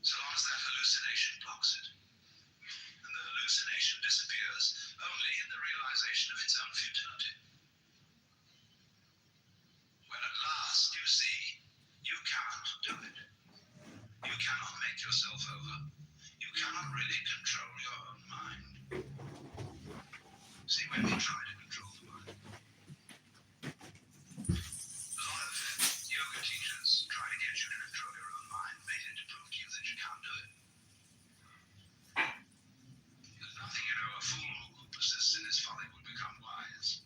so long as that hallucination blocks it, and the hallucination disappears only in the realization of its own futility. When at last you see you can't do it, you cannot make yourself over, you cannot really control your own mind. See, when we try to control the mind, a lot of yoga teachers try to get you to control your own mind, mainly to prove to you that you can't do it. There's nothing, a fool who persists in his folly would become wise.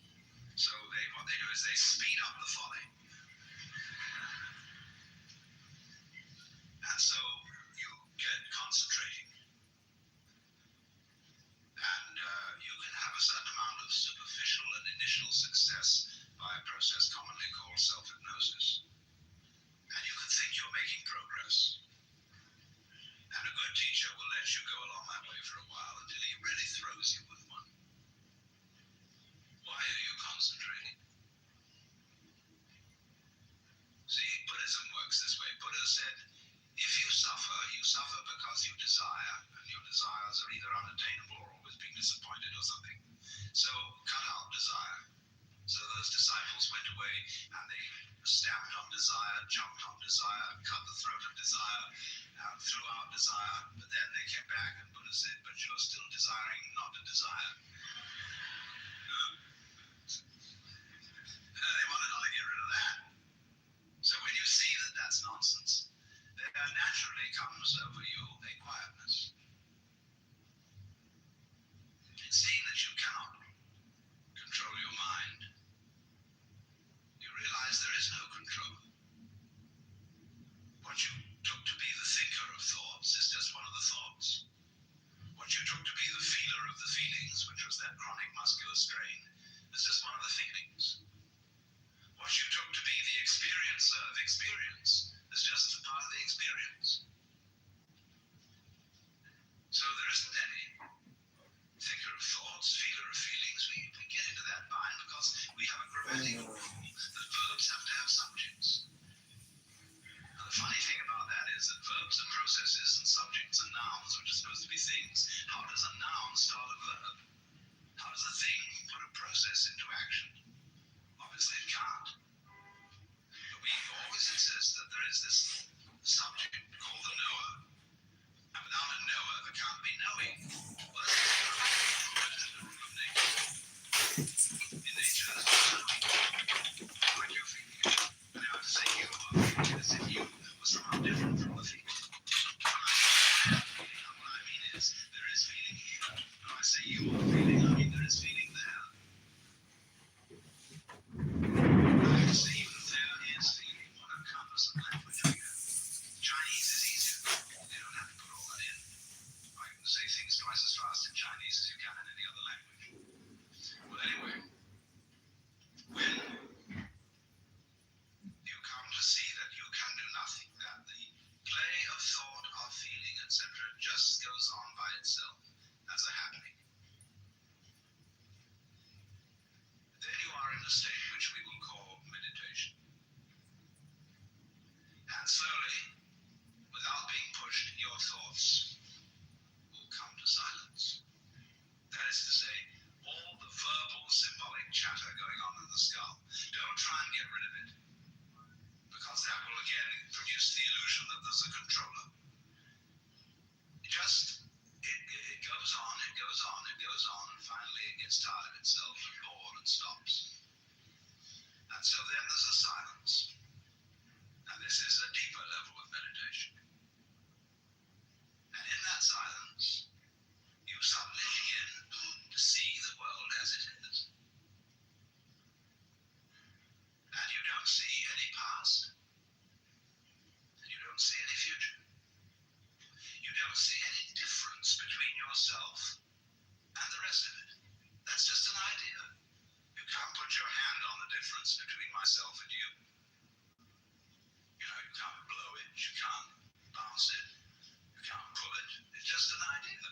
So what they do is they speed up the folly. And so you get concentrating. And you can have a certain amount of superficial and initial success by a process commonly called self-hypnosis. And you can think you're making progress. And a good teacher will let you go along that way for a while until he really throws you with one. Why are you concentrating? See, Buddhism works this way. Buddha said, if you suffer because you desire, and your desires are either unattainable or always being disappointed or something. So cut out desire. So those disciples went away and they stamped on desire, jumped on desire, cut the throat of desire, threw out desire, but then they came back and Buddha said, but you're still desiring not to desire. They wanted to get rid of that. So when you see that that's nonsense, there naturally comes over you a quietness. In seeing that you cannot control your mind, you realize there is no control. What you took to be the thinker of thoughts is just one of the thoughts. What you took to be the feeler of the feelings, which was that chronic muscular strain, is just one of the feelings. What you took to be the experiencer of experience is just a part of the experience. So there isn't any thinker of thoughts, feeler of feelings. We get into that bind because we have a grammatical rule that verbs have to have subjects. Now the funny thing about that is that verbs are processes and subjects are nouns, which are supposed to be things. How does a noun start a verb? How does a thing put a process into action? Obviously it can't. But we always insist that there is this subject called the knower. And without a knower, there can't be knowing. Well, that's the rule of nature. In nature, there's no knowing. Like you're feeling it. And I have to say you are feeling it as if you were somehow different from the feeling. What I mean is, there is feeling here. When I say you are feeling, I mean there is feeling there. I have to say even there is feeling what a compass of language we have. Chinese is easier. They don't have to put all that in. I can say things twice as fast in Chinese as you can in any other language. Well, anyway, when you come to see that you can do nothing, that the the skull. Don't try and get rid of it, because that will again produce the illusion that there's a controller. It goes on, it goes on, it goes on, and finally it gets tired of itself and bored and stops. And so then there's a silence. And this is a deeper level of meditation. And in that silence, you suddenly begin to see the world as it is. And you don't see any past. And you don't see any future. You don't see any difference between yourself and the rest of it. That's just an idea. You can't put your hand on the difference between myself and you. You know, you can't blow it, you can't bounce it, you can't pull it. It's just an idea.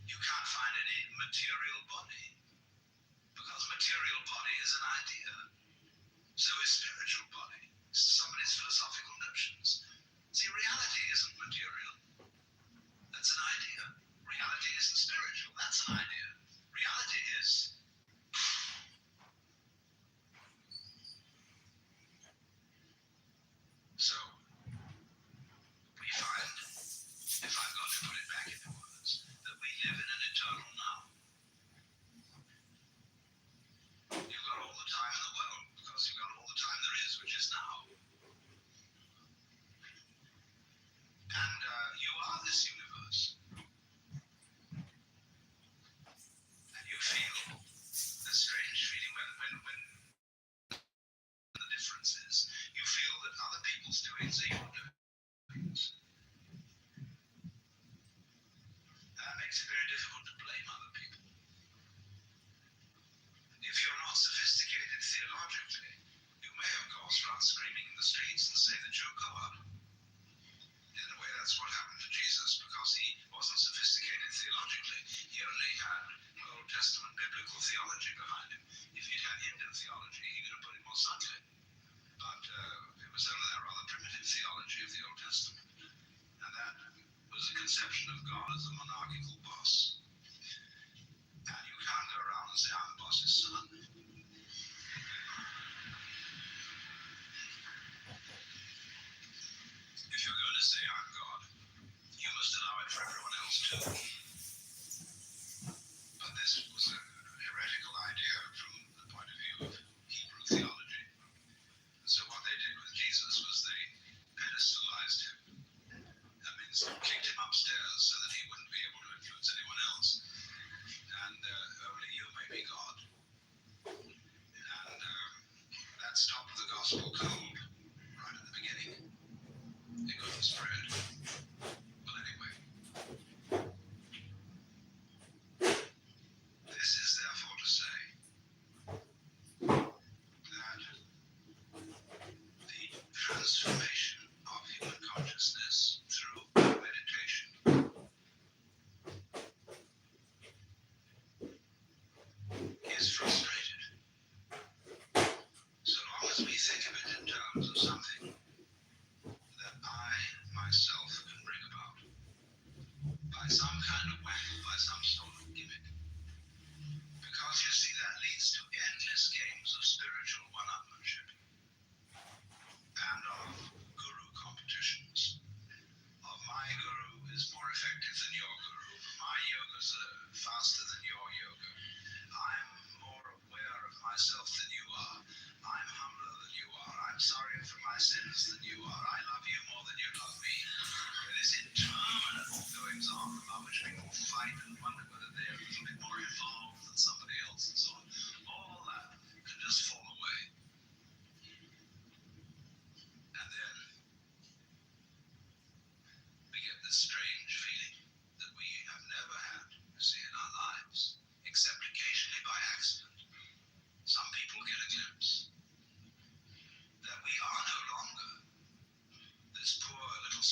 You can't find any material body, because material body is an idea. So is spiritual body. It's somebody's philosophical notions. See, reality isn't material. That's an idea. Reality isn't spiritual. That's an idea. Reality is. So, we find, if I've got to put it back into words, that we live in an eternal now. You've got all the time in the world, because you've got all the time there is, which is now. And you are this universe. And you feel the strange feeling when the difference is, you feel that other people's doings are your doings. That makes it very difficult to blame other people. If you're not sophisticated theologically, you may of course run screaming in the streets and say that you're God. In a way, that's what happened to Jesus, because he wasn't sophisticated theologically. He only had Old Testament biblical theology behind him. If he'd had Hindu theology, he could have put it more subtly. But it was only that rather primitive theology of the Old Testament. And that was a conception of God as a monarchical boss. And you can't go around and say, I'm the boss's son. If you're going to say I'm God, you must allow it for everyone else too. But this was a heretical idea from the point of view of Hebrew theology. And so what they did with Jesus was they pedestalized him. That means they kicked him upstairs so that he wouldn't be able to influence anyone else. And only you may be God. And that stopped the gospel cold right at the beginning. It couldn't spread. Well, anyway. This is therefore to say that the transformation of human consciousness through meditation is frustrated. So long as we think of it in terms of something that I myself can bring about by some kind of way, by some sort of gimmick. Because you see, that leads to endless games of spiritual one-upmanship and of guru competitions. Of my guru is more effective than your guru. My yoga's faster than your yoga. I'm more aware of myself than you are. I'm humbler than you are. I'm sorry for my sins than you are. I love you more than you love me. There is interminable goings on about which people fight and wonder whether they're a little bit more evolved than somebody else and so on. All that can just fall away. And then we get this strange feeling that we have never had, you see, in our lives, except occasionally by accident. Some people get a glimpse that we are no longer this poor little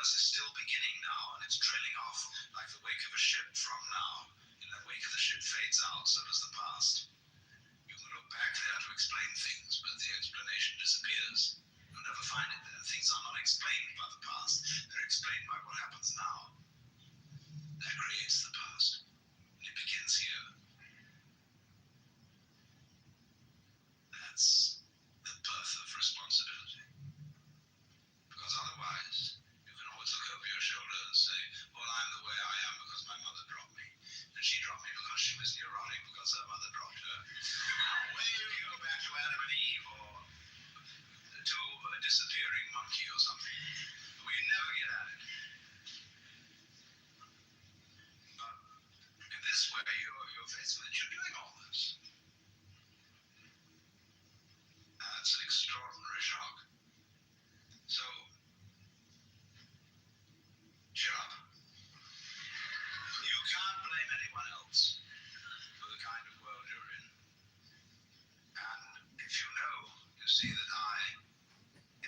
universe is still beginning now, and it's trailing off like the wake of a ship from now. In that wake of the ship fades out, so does the past. You can look back there to explain things, but the explanation disappears. You'll never find it there. Things are not explained by the past. They're explained by what happens now. That creates the past. And it begins here. That's the birth of responsibility. Because otherwise, you can always look over your shoulder and say, well, I'm the way I am because my mother dropped me. And she dropped me because she was neurotic because her mother dropped her. When you go back to Adam and Eve or to a disappearing monkey or something, we never get at it. But in this way, you're faced with it. You're doing all this. That's an extraordinary shock. So, cheer up. You can't blame anyone else for the kind of world you're in. And if you know, you see that I,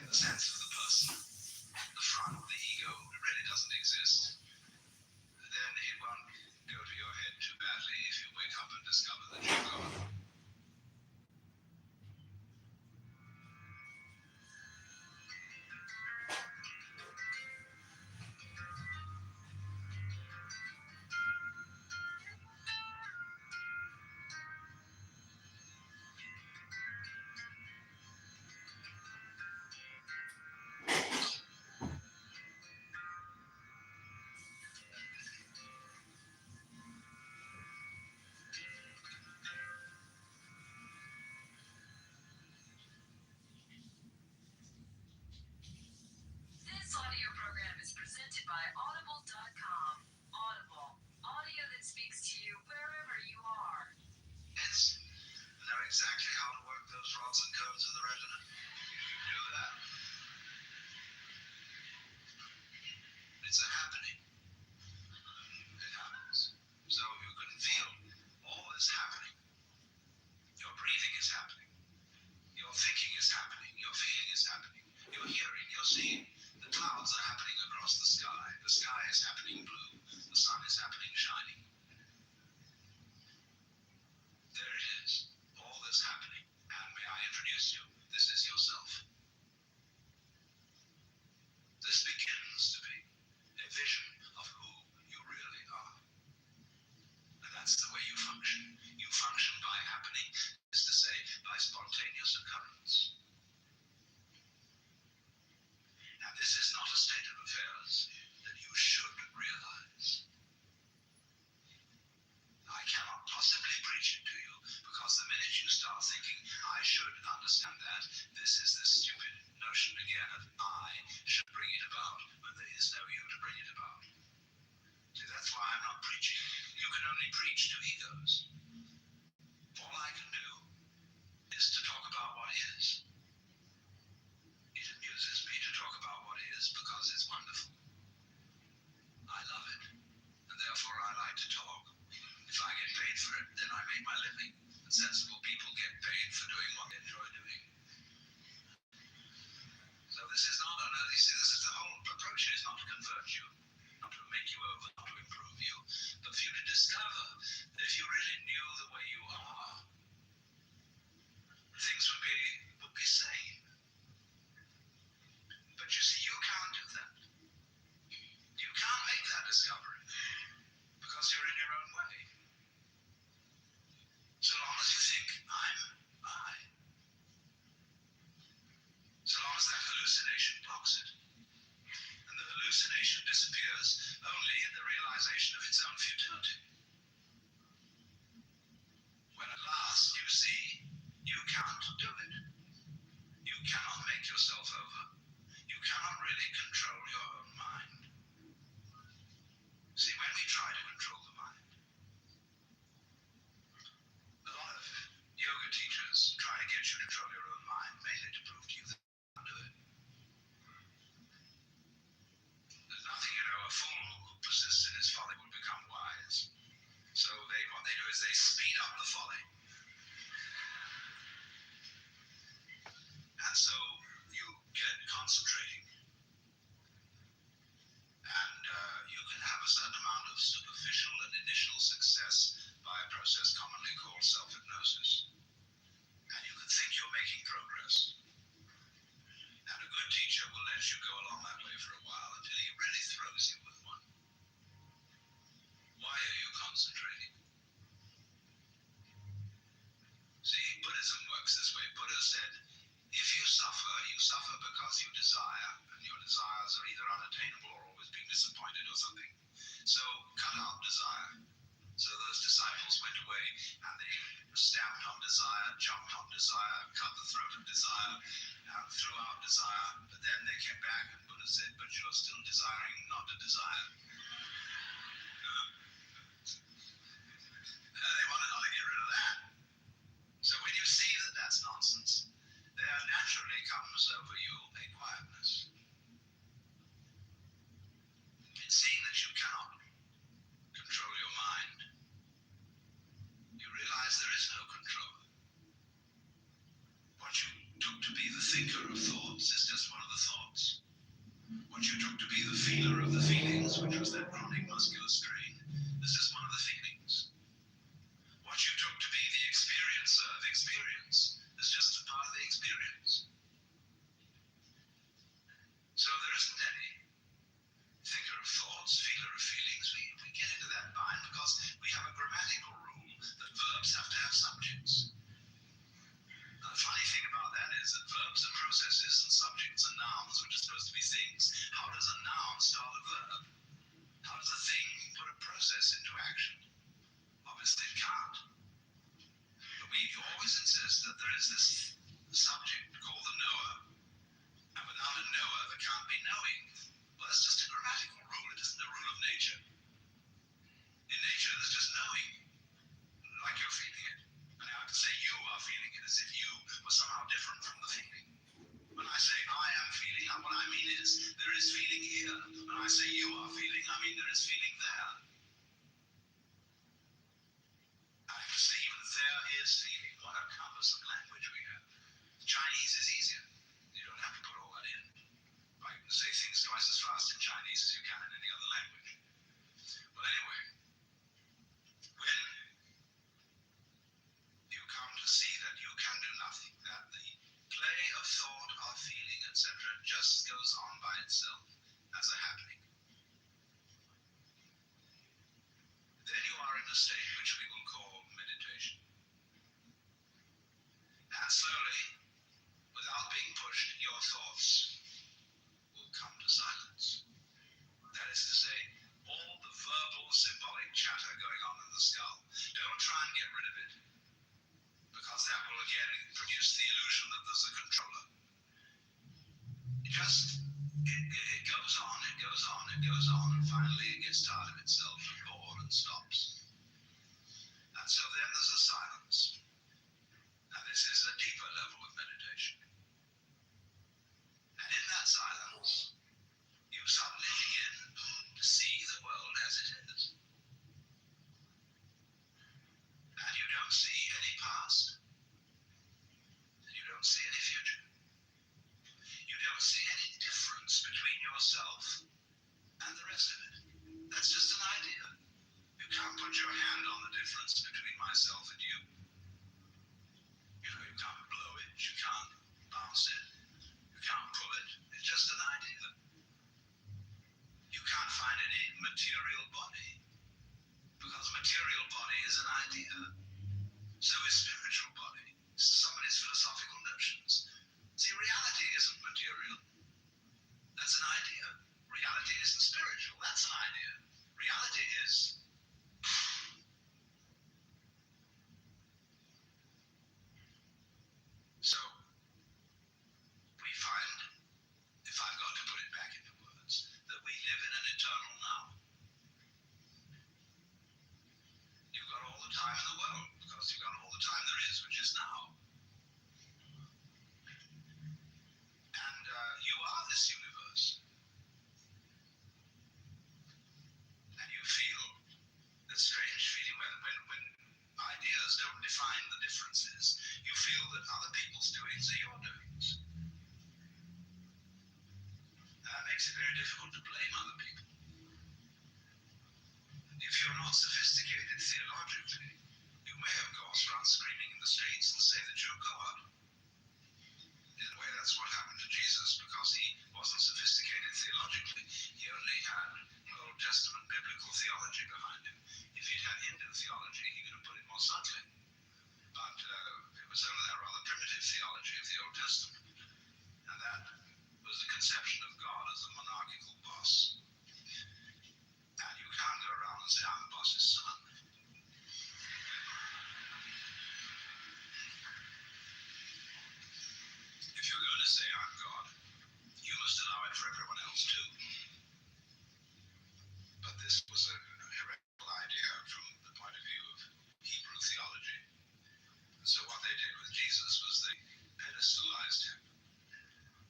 in the sense of the person, the front, the ego, really doesn't exist, then it won't go to your head too badly if you wake up and discover that you're gone. This audio program is presented by Audible.com. Audible, audio that speaks to you wherever you are. Yes. I know exactly how to work those rods and cones in the retina. You do that. It's a happening. It happens. So you can feel all this happening. Your breathing is happening. Your thinking is happening. Your feeling is happening. Your hearing, your seeing. The clouds are happening across the sky. The sky is happening blue. The sun is happening shining. There it is. All this happening. And may I introduce you? This is yourself. This begins to be a vision of who you really are. And that's the way you function. You function by happening, is to say, by spontaneous occurrence. Now, this is not a state of affairs that you should realize. I cannot possibly preach it to you, because the minute you start thinking, I should understand that, this is the stupid notion again of I should bring it about, when there is no you to bring it about. See, that's why I'm not preaching. You can only preach to egos. All I can do is to talk about what is. It amuses me to talk about what is because it's wonderful. I love it, and therefore I like to talk. If I get paid for it, then I make my living. And sensible people get paid for doing what they enjoy doing. So this is not this is the whole approach is not to convert you, not to make you over, not to improve you, but for you to discover that if you really knew the way you are, things would be sane. But you see, you can't do that. You can't make that discovery because you're in your own way. So long as you think I'm I, so long as that hallucination blocks it, and the hallucination disappears only in the realization of its own futility. When at last you see you can't do it, you cannot make yourself over, you cannot really control your own mind. See, when we try to control the mind, a lot of yoga teachers try to get you to control your own mind, mainly to prove to you that you can't do it. There's nothing, a fool who persists in his folly will become wise. So what they do is they speed up the folly. And so you get concentrating. you desire, and your desires are either unattainable or always being disappointed or something. So cut out desire. So those disciples went away and they stamped on desire, jumped on desire, cut the throat of desire, and threw out desire. But then they came back and Buddha said, but you're still desiring not to desire. They want to know how to get rid of that. So when you see that that's nonsense, there naturally comes over you a quietness. In seeing that you cannot control your mind, you realize there is no control. What you took to be the thinker of thoughts is just one of the thoughts. What you took to be the feeler of the feelings, which was that chronic muscular strain, is just one of the feelings. What you took to be the experiencer of experience is just a part of the experience. So there isn't any thinker of thoughts, feeler of feelings. We get into that bind because we have a grammatical rule that verbs have to have subjects. Now, the funny thing about that is that verbs are processes and subjects are nouns, which are supposed to be things. How does a noun start a verb? How does a thing put a process into action? Obviously it can't. But we always insist that there is this subject called the knower. And without a knower, there can't be knowing. Well, that's just a grammatical rule. It isn't a rule of nature. In nature, there's just knowing, like you're feeling it. And I have to say you are feeling it as if you were somehow different from the feeling. When I say I am feeling, what I mean is there is feeling here. When I say you are feeling, I mean there is feeling there. I have to say even there is feeling. What a compass of language we have. Chinese is easier. You don't have to put all that in. I can say things twice as fast in Chinese as you can in any other language. Well, anyway, when you come to see that you can do nothing, that the play of thought, of feeling, etc. just goes on by itself as a happening, then you are in a state which we will call meditation. And slowly, without being pushed, your thoughts will come to silence. That is to say, all the verbal, symbolic chatter going on in the skull, don't try and get rid of it, because that will again produce the illusion that there's a controller. It goes on, it goes on, it goes on, and finally it gets tired of itself and bored and stops. And so then there's a silence. Now this is a deeper level of meditation. And in that silence, you suddenly begin to see the world as it is. And you don't see any past. And you don't see any future. You don't see any difference between yourself and the rest of it. That's just an idea. You can't put your hand on the difference between myself and you. You can't blow it, you can't bounce it, you can't pull it. It's just an idea. You can't find any material body, because material body is an idea. So is spiritual body. Somebody's philosophical notions. See, reality isn't material. That's an idea. Reality isn't spiritual. That's an idea. Reality is. So, we find, if I've got to put it back into words, that we live in an eternal now. You've got all the time in the world, because you've got all the time there is, which is now. And you are this universe. And you feel that strange feeling when ideas don't define the differences. You feel that other people's doings are your doings. That makes it very difficult to blame other people. If you're not sophisticated theologically, you may of course run screaming in the streets and say that you're God. In a way, that's what happened to Jesus, because he wasn't sophisticated theologically. He only had Old Testament biblical theology behind him. If he'd had Hindu theology, he could have put it more subtly. But it was only that rather primitive theology of the Old Testament. And that was thoughts too. But this was a heretical idea from the point of view of Hebrew theology. And so what they did with Jesus was they pedestalized him.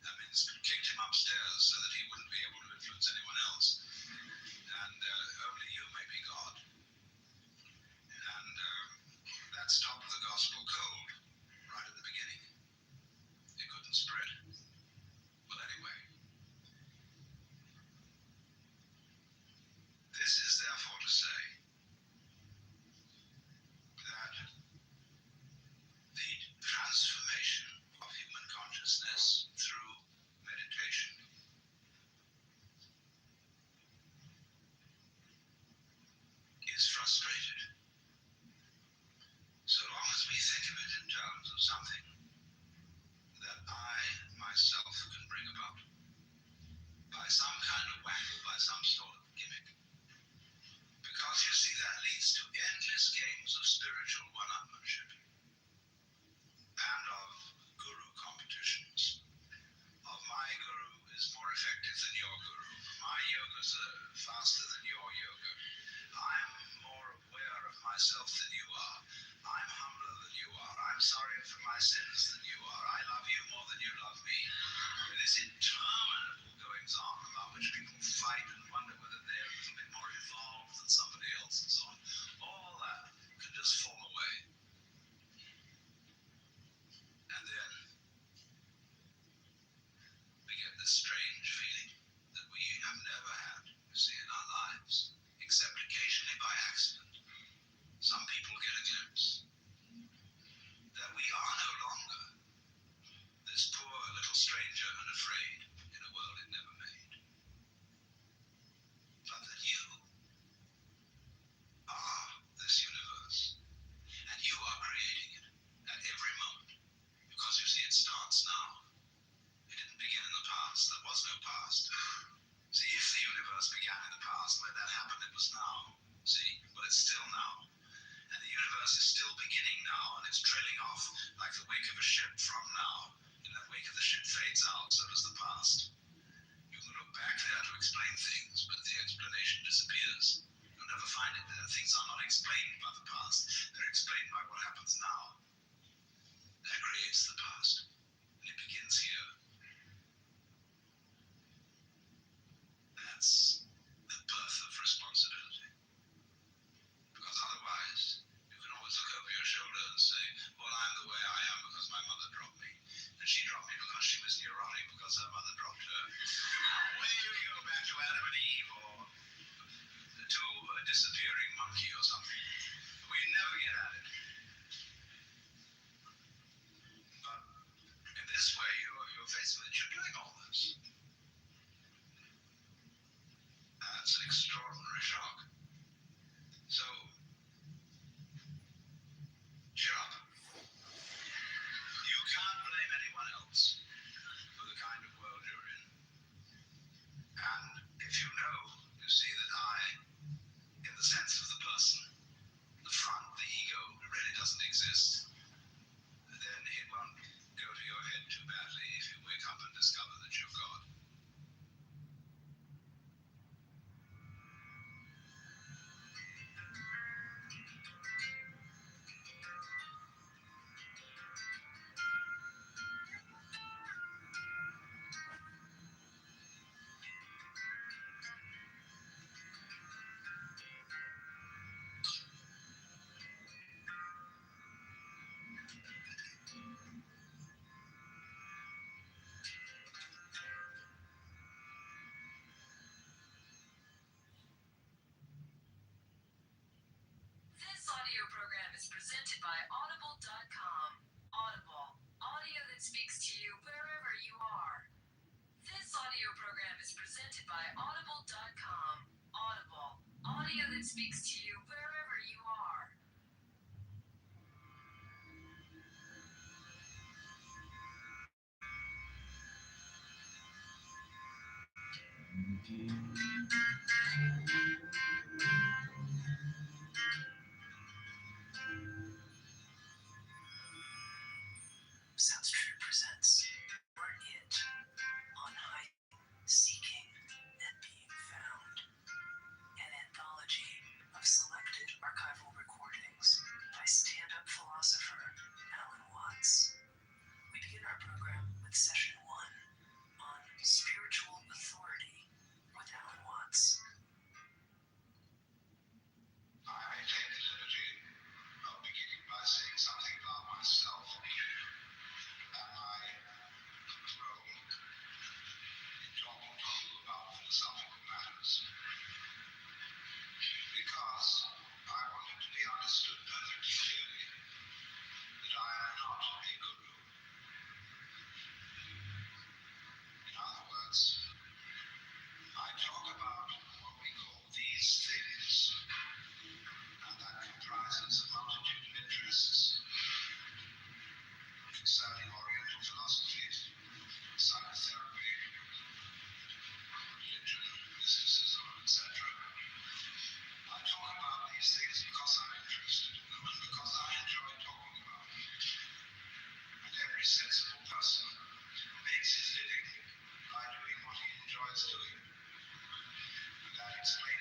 That means kicked him upstairs so that he wouldn't be able to influence anyone else. And only you may be God. And that stopped the gospel cold right at the beginning. It couldn't spread. Well, anyway, this is therefore to say that the transformation of human consciousness through meditation is frustrated. So long as we think of it in terms of something that I myself can bring about by some kind of whack, by some sort of gimmick. Because you see, that leads to endless games of spiritual one-upmanship and of guru competitions. Of my guru is more effective than your guru. My yogas are faster than your yoga. I'm more aware of myself than you are. I'm humbler than you are. I'm sorrier for my sins than you are. I love you more than you love me. This interminable goings on about which people fight and wonder whether they're a little bit more evolved than somebody else and so on. All that can just fall away. And then we get this strange feeling that we have never had, you see, in our lives, except occasionally by accident. Some people get a glimpse that we are no longer this poor little stranger and afraid in a world it never made, but that you are this universe, and you are creating it at every moment, because you see, it starts now. It didn't begin in the past. There was no past. See, if the universe began in the past, when that happened, it was now. See, but it's still now. And the universe is still beginning now, and it's trailing off like the wake of a ship from now. In that wake of the ship fades out, so does the past. You can look back there to explain things, but the explanation disappears. You'll never find it there. Things are not explained by the past. They're explained by what happens now. That creates the past, and it begins here. That's the birth of responsibility. Because otherwise, you can always look over your shoulder and say, well, I'm the way I am because my mother dropped me. And she dropped me because she was neurotic because her mother dropped her. Well, you go back to Adam and Eve or to a disappearing monkey or something. We never get at it. But in this way, you're faced with it. You're doing all this. That's an extraordinary shock. So, cheer up. You can't blame anyone else for the kind of world you're in. And if you know, you see that I, in the sense of the person, the front, the ego, really doesn't exist, then it won't go to your head too badly if you wake up and discover that you're God. This audio program is presented by Audible.com. Audible, audio that speaks to you wherever you are. This audio program is presented by Audible.com. Audible, audio that speaks to you wherever you are. Sounds True presents We're It on High Seeking.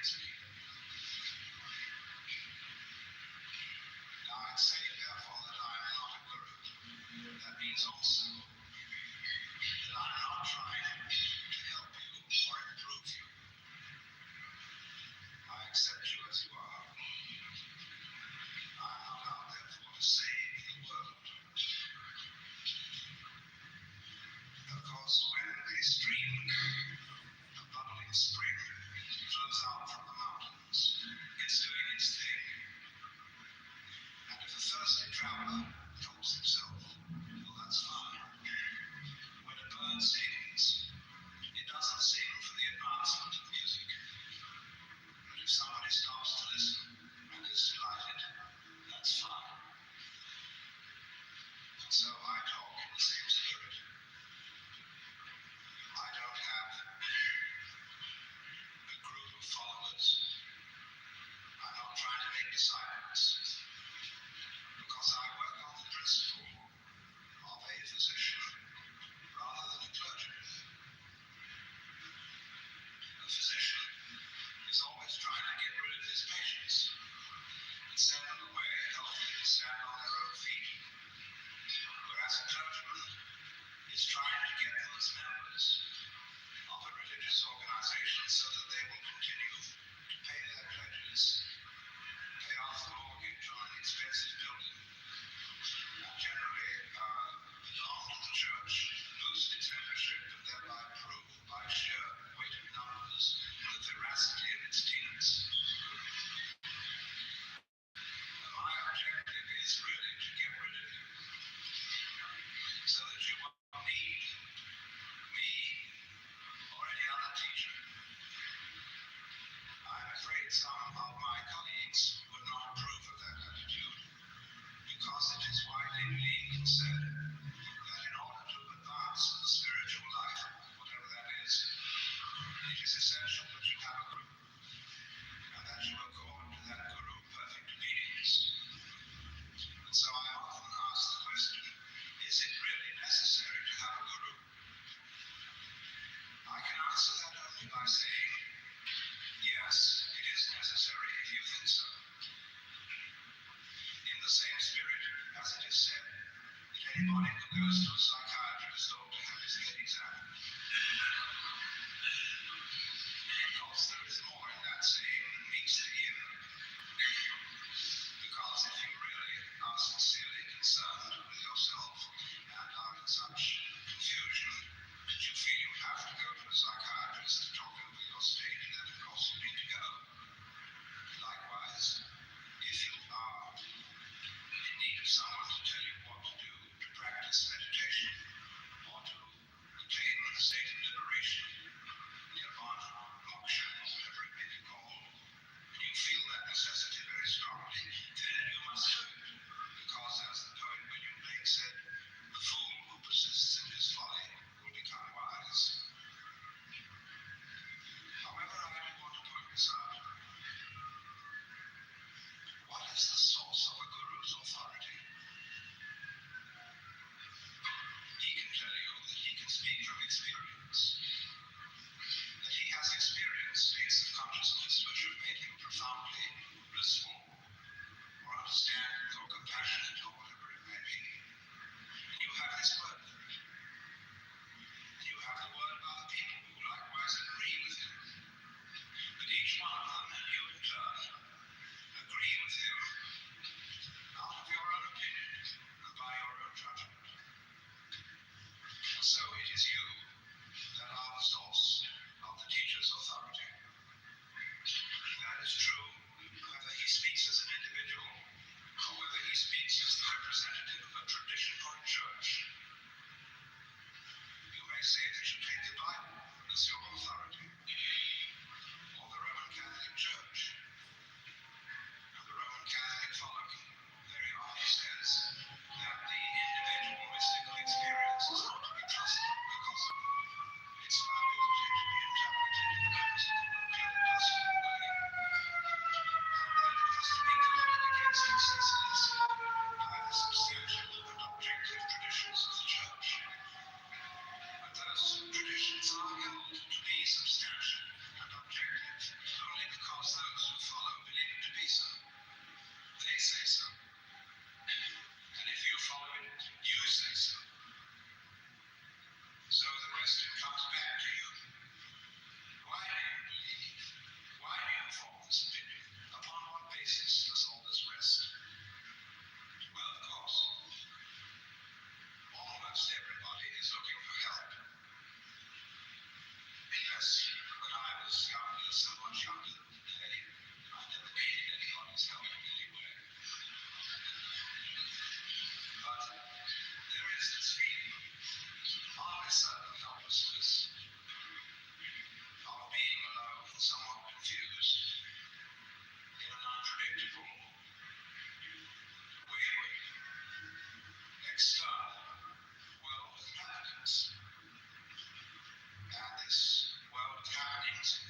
against me. Now I'd say therefore that I am not a guru. That means also that I'm not trying to help you or improve you. I accept you as you are. I'm not out therefore to save the world. Of course, when a stream, a bubbling spring, flows out from the mountains, it's doing its thing. And if a thirsty traveler helps himself, well, that's fine. When a bird sings, it doesn't sing for the advancement of music. But if somebody stops to listen and is delighted, that's fine. And so I talk in the same spirit. I don't have a group of followers. I'm not trying to make disciples. Because I work on the principle of a physician rather than a clergyman. A physician is always trying to get rid of his patients and send them away healthy to stand on their own feet. Whereas a clergyman is trying to get them as members of a religious organization so that they will continue to pay their pledges, pay off the mortgage on an expensive building, and generally belong to the church, boost its membership, and thereby prove by sheer weight of numbers the veracity of its tenets. My objective is really to get rid of you, so that you won't need me or any other teacher. I'm afraid some of my colleagues would not approve of that attitude, because it is widely believed and said that in order to advance in the spiritual life, whatever that is, it is essential that you have a guru, and that you accord to that guru perfect obedience. And so I often ask the question, is it really necessary to have a guru? I can answer that only by saying, yes, it is necessary if you think so. In the same spirit as it is said that anybody who goes to a psychiatrist ought to have his head examined. Of course, there is more in that saying than meets the ear. Because if you really are sincerely concerned with yourself and are in such confusion that you feel you have to go to a psychiatrist to talk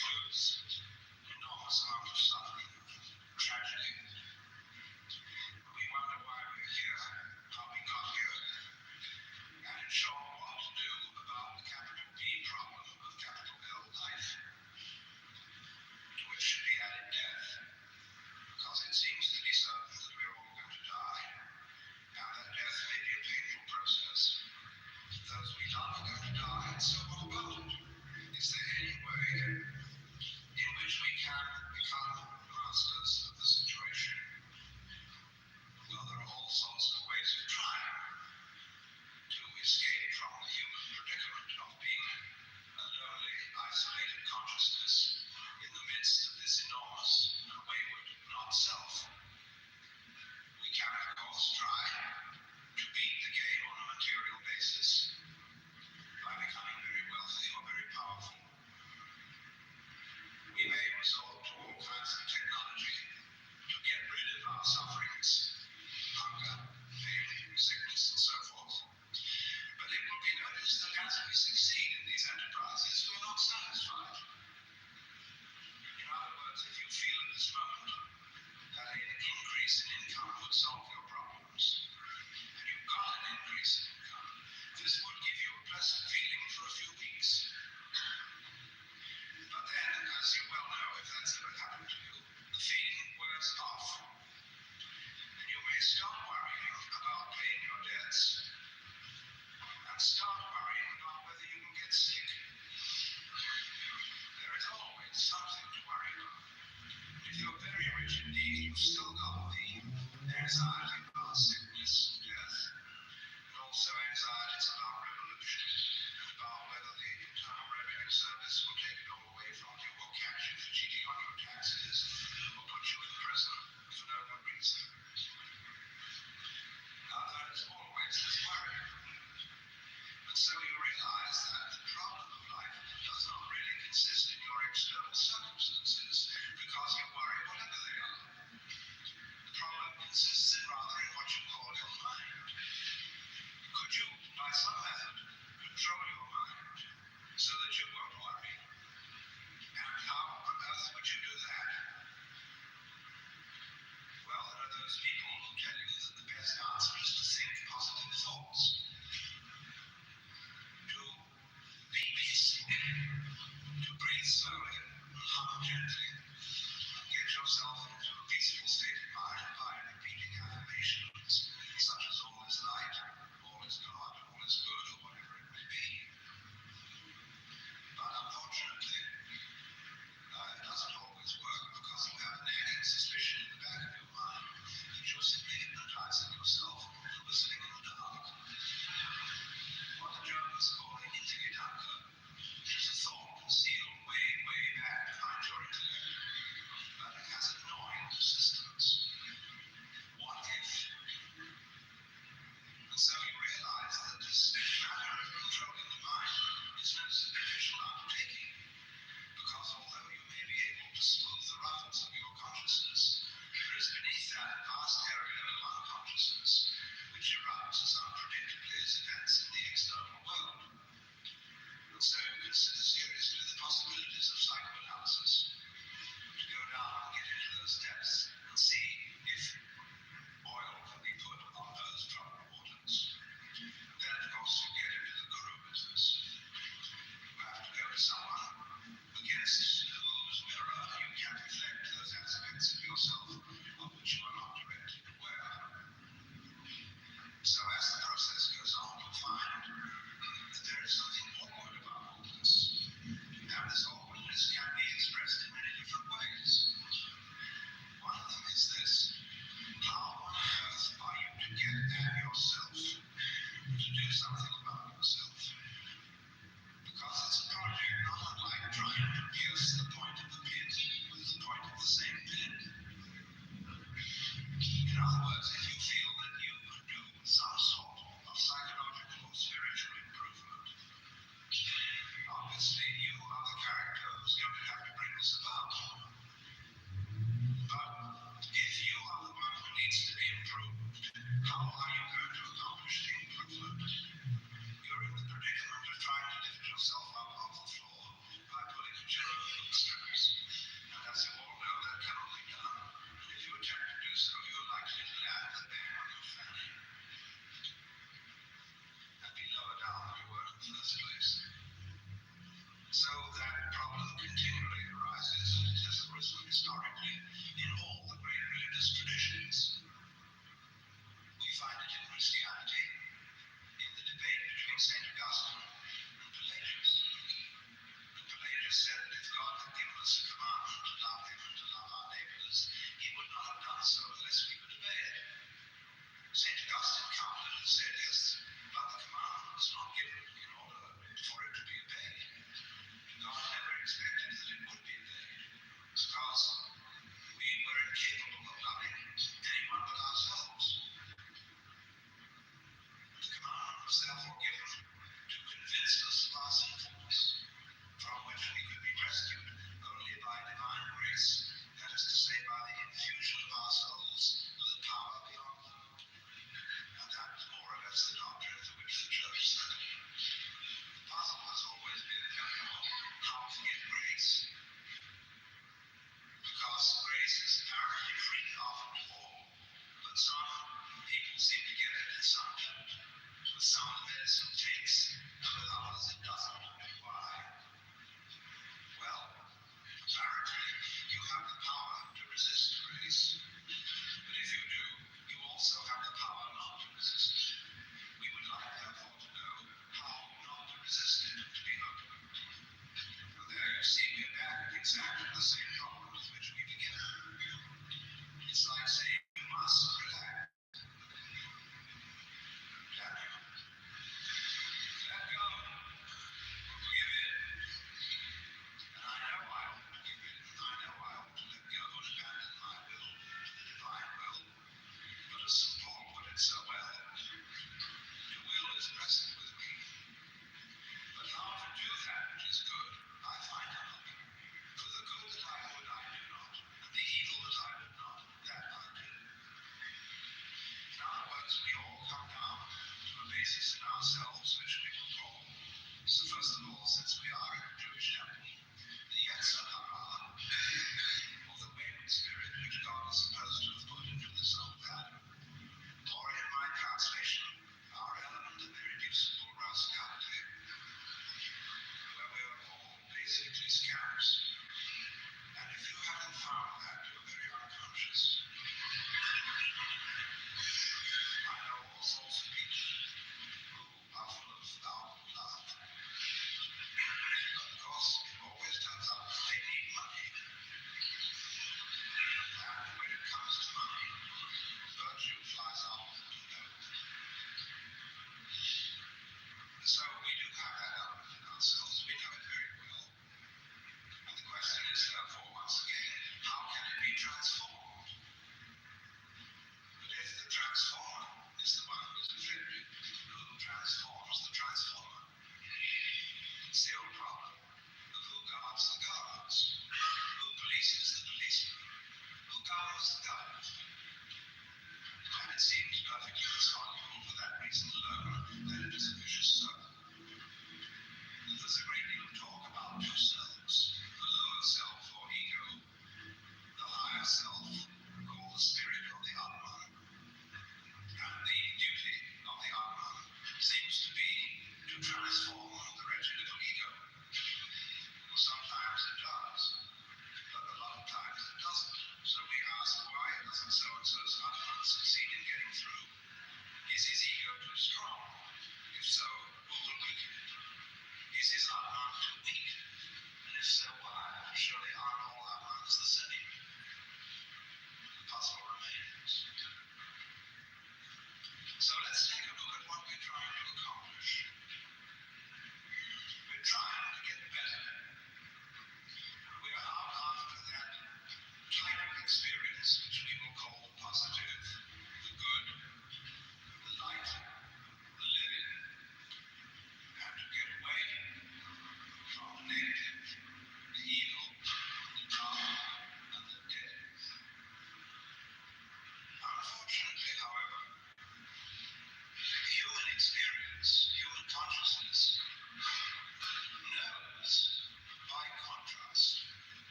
includes an enormous amount of suffering, tragedy. We wonder why we're here, how we got here, and in short, what to do about the capital P problem of capital L life, which should be added death, because it seems to be certain that we're all going to die, and that death may be a painful process. Those we love are going to die, and so what about it? Is there any way in which we can become masters of the situation? Well, there are all sorts of ways of trying to escape from the human predicament of being a lonely, isolated consciousness in the midst of this enormous and wayward not-self. We can, of course, try to beat the game on a material basis by becoming very wealthy or very powerful. We may resort to all kinds of technology to get rid of our sufferings, hunger, pain, sickness, and so forth. But it will be noticed that as we succeed in these enterprises, we're not satisfied. In other words, if you feel at this moment that an increase in income would solve your problems, and you've got an increase in income, this would give you a pleasant feeling for a few weeks. But then, as you well know, if that's ever happened to you, the feeling wears off. And you may stop worrying about paying your debts, and start worrying about whether you will get sick. There is always something to worry about. If you're very rich indeed, you've still got the anxiety about sickness and death, and also anxieties about revolution, and about whether the Internal Revenue Service will take it all away from you, or catch you for cheating on your taxes, or put you in prison for no good reason. Now, there is always this worry. And so you realize that the problem of life does not really consist in your external circumstances, because you worry whatever they are. The problem consists rather in what you call your mind. Could you, by some method, control your mind so that you won't worry? And how on earth would you do that? Well, there are those people who tell you that the best answer is to think positive thoughts, to be peaceful, to breathe slowly and hum gently, and get yourself into a peaceful state of mind by repeating affirmations such as all is light, all is God, all is good, or whatever it may be. But unfortunately, it doesn't always work, because you have a nagging suspicion in the back of your mind that you're simply hypnotizing yourself and listening in the dark. What the Germans call the Hintergedanke, which is a thought concealed way, way back behind your intellect. But it has a gnawing persistence. What if? And so you realize that this matter of controlling the mind is no superficial undertaking, God had given us a command to love him and to love our neighbors, he would not have done so unless we could obey it. St. Augustine countered and said, yes, but the command was not given in order for it to be obeyed. God never expected that it would be obeyed, because we were incapable of loving anyone but ourselves. The command was therefore given to convince us of our sinfulness, from which we could be rescued only by divine grace, that is to say, by the infusion of our souls with a power beyond them. And that is more or less the doctrine to which the Church stuck. The puzzle has always been how to get grace, because grace is apparently free often to all, but some people seem to get it and some don't. With some the medicine takes, and with others it doesn't. Why? Well, apparently you have the power to resist grace, but if you do, you also have the power not to resist it. We would like, therefore, to know how not to resist it, to be open. Well, there you see, we're back at exactly the same problem with which we began. It's like saying you must relax. Daniel, let go, or give in. And I know I ought to give in, and I know I ought to let go and abandon my will to the divine will. But as St. Paul put it so well, the will is present with me. But how to do that which is good, I find out. For the good that I would, I do not, and the evil that I would not, that I do. In other words, we all come down to a basis in ourselves which we will call, so first of all, since we are in a Jewish temple, the Yetzer Hara, or the wind spirit which God is supposed to have put into the soul of Adam, or in my translation, our element of irreducible rascality, where we are all basically scabs. And if you haven't found that, you're very unconscious. I know all sorts of people who are full of love. But of course, it always turns out that they need money. And when it comes to money, virtue flies out the window. So we do have that element in ourselves. We know it very well. And the question is, therefore, once again, how can it be transformed? But if the transformer is the one who is offended, who transforms the transformer? It's the old problem of who guards the guards, who polices the policeman, who governs the government. And it seems perfectly responsible for that reason alone that it is a vicious circle. There's a great deal of talk about two selves, the lower self or ego, the higher self called the spirit or the Atman. And the duty of the Atman seems to be to transform the wretched little ego. Well, sometimes it does, but a lot of times it doesn't. So we ask, why doesn't so-and-so's Atman succeed in getting through? Is his ego too strong? If so,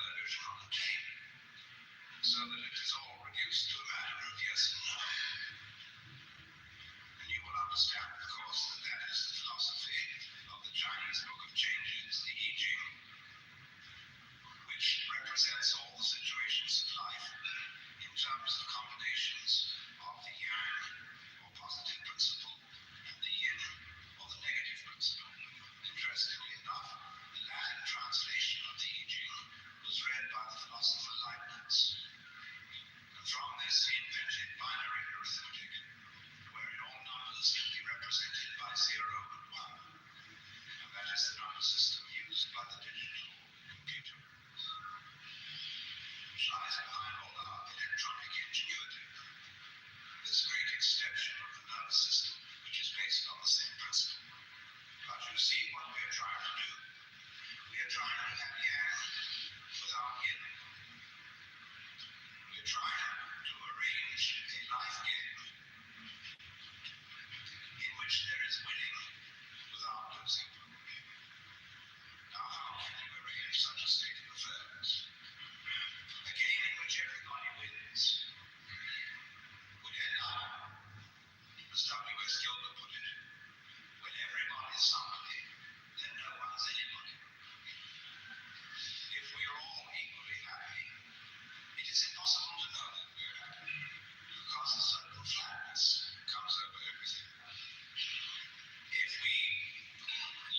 television on the table, so that it is all reduced to a matter of yes and no. And you will understand, of course, that that is the philosophy of the Chinese Book of Changes, the I Ching, which represents all the situations of life in terms of combinations of the yang, or positive principle, and the yin, or the negative principle. Interestingly enough, the Latin translation of the I Ching was read by the philosopher Leibniz. And from this he invented binary arithmetic, wherein all numbers can be represented by 0 and 1. And that is the number system used by the digital computer, which lies behind all our electronic ingenuity. This great extension of the nervous system, which is based on the same principle. But you see what we are trying to do. We are trying to have yang without yin. We are trying to arrange a life game in which there is winning without losing. Now, how can you arrange such a state of affairs? A game in which everybody wins would end up, as W.S. Gilbert put it, when everybody's somebody, then no one's anybody. If we are all equally happy, it is impossible to know that we're happy, because a certain flatness comes over everything. If we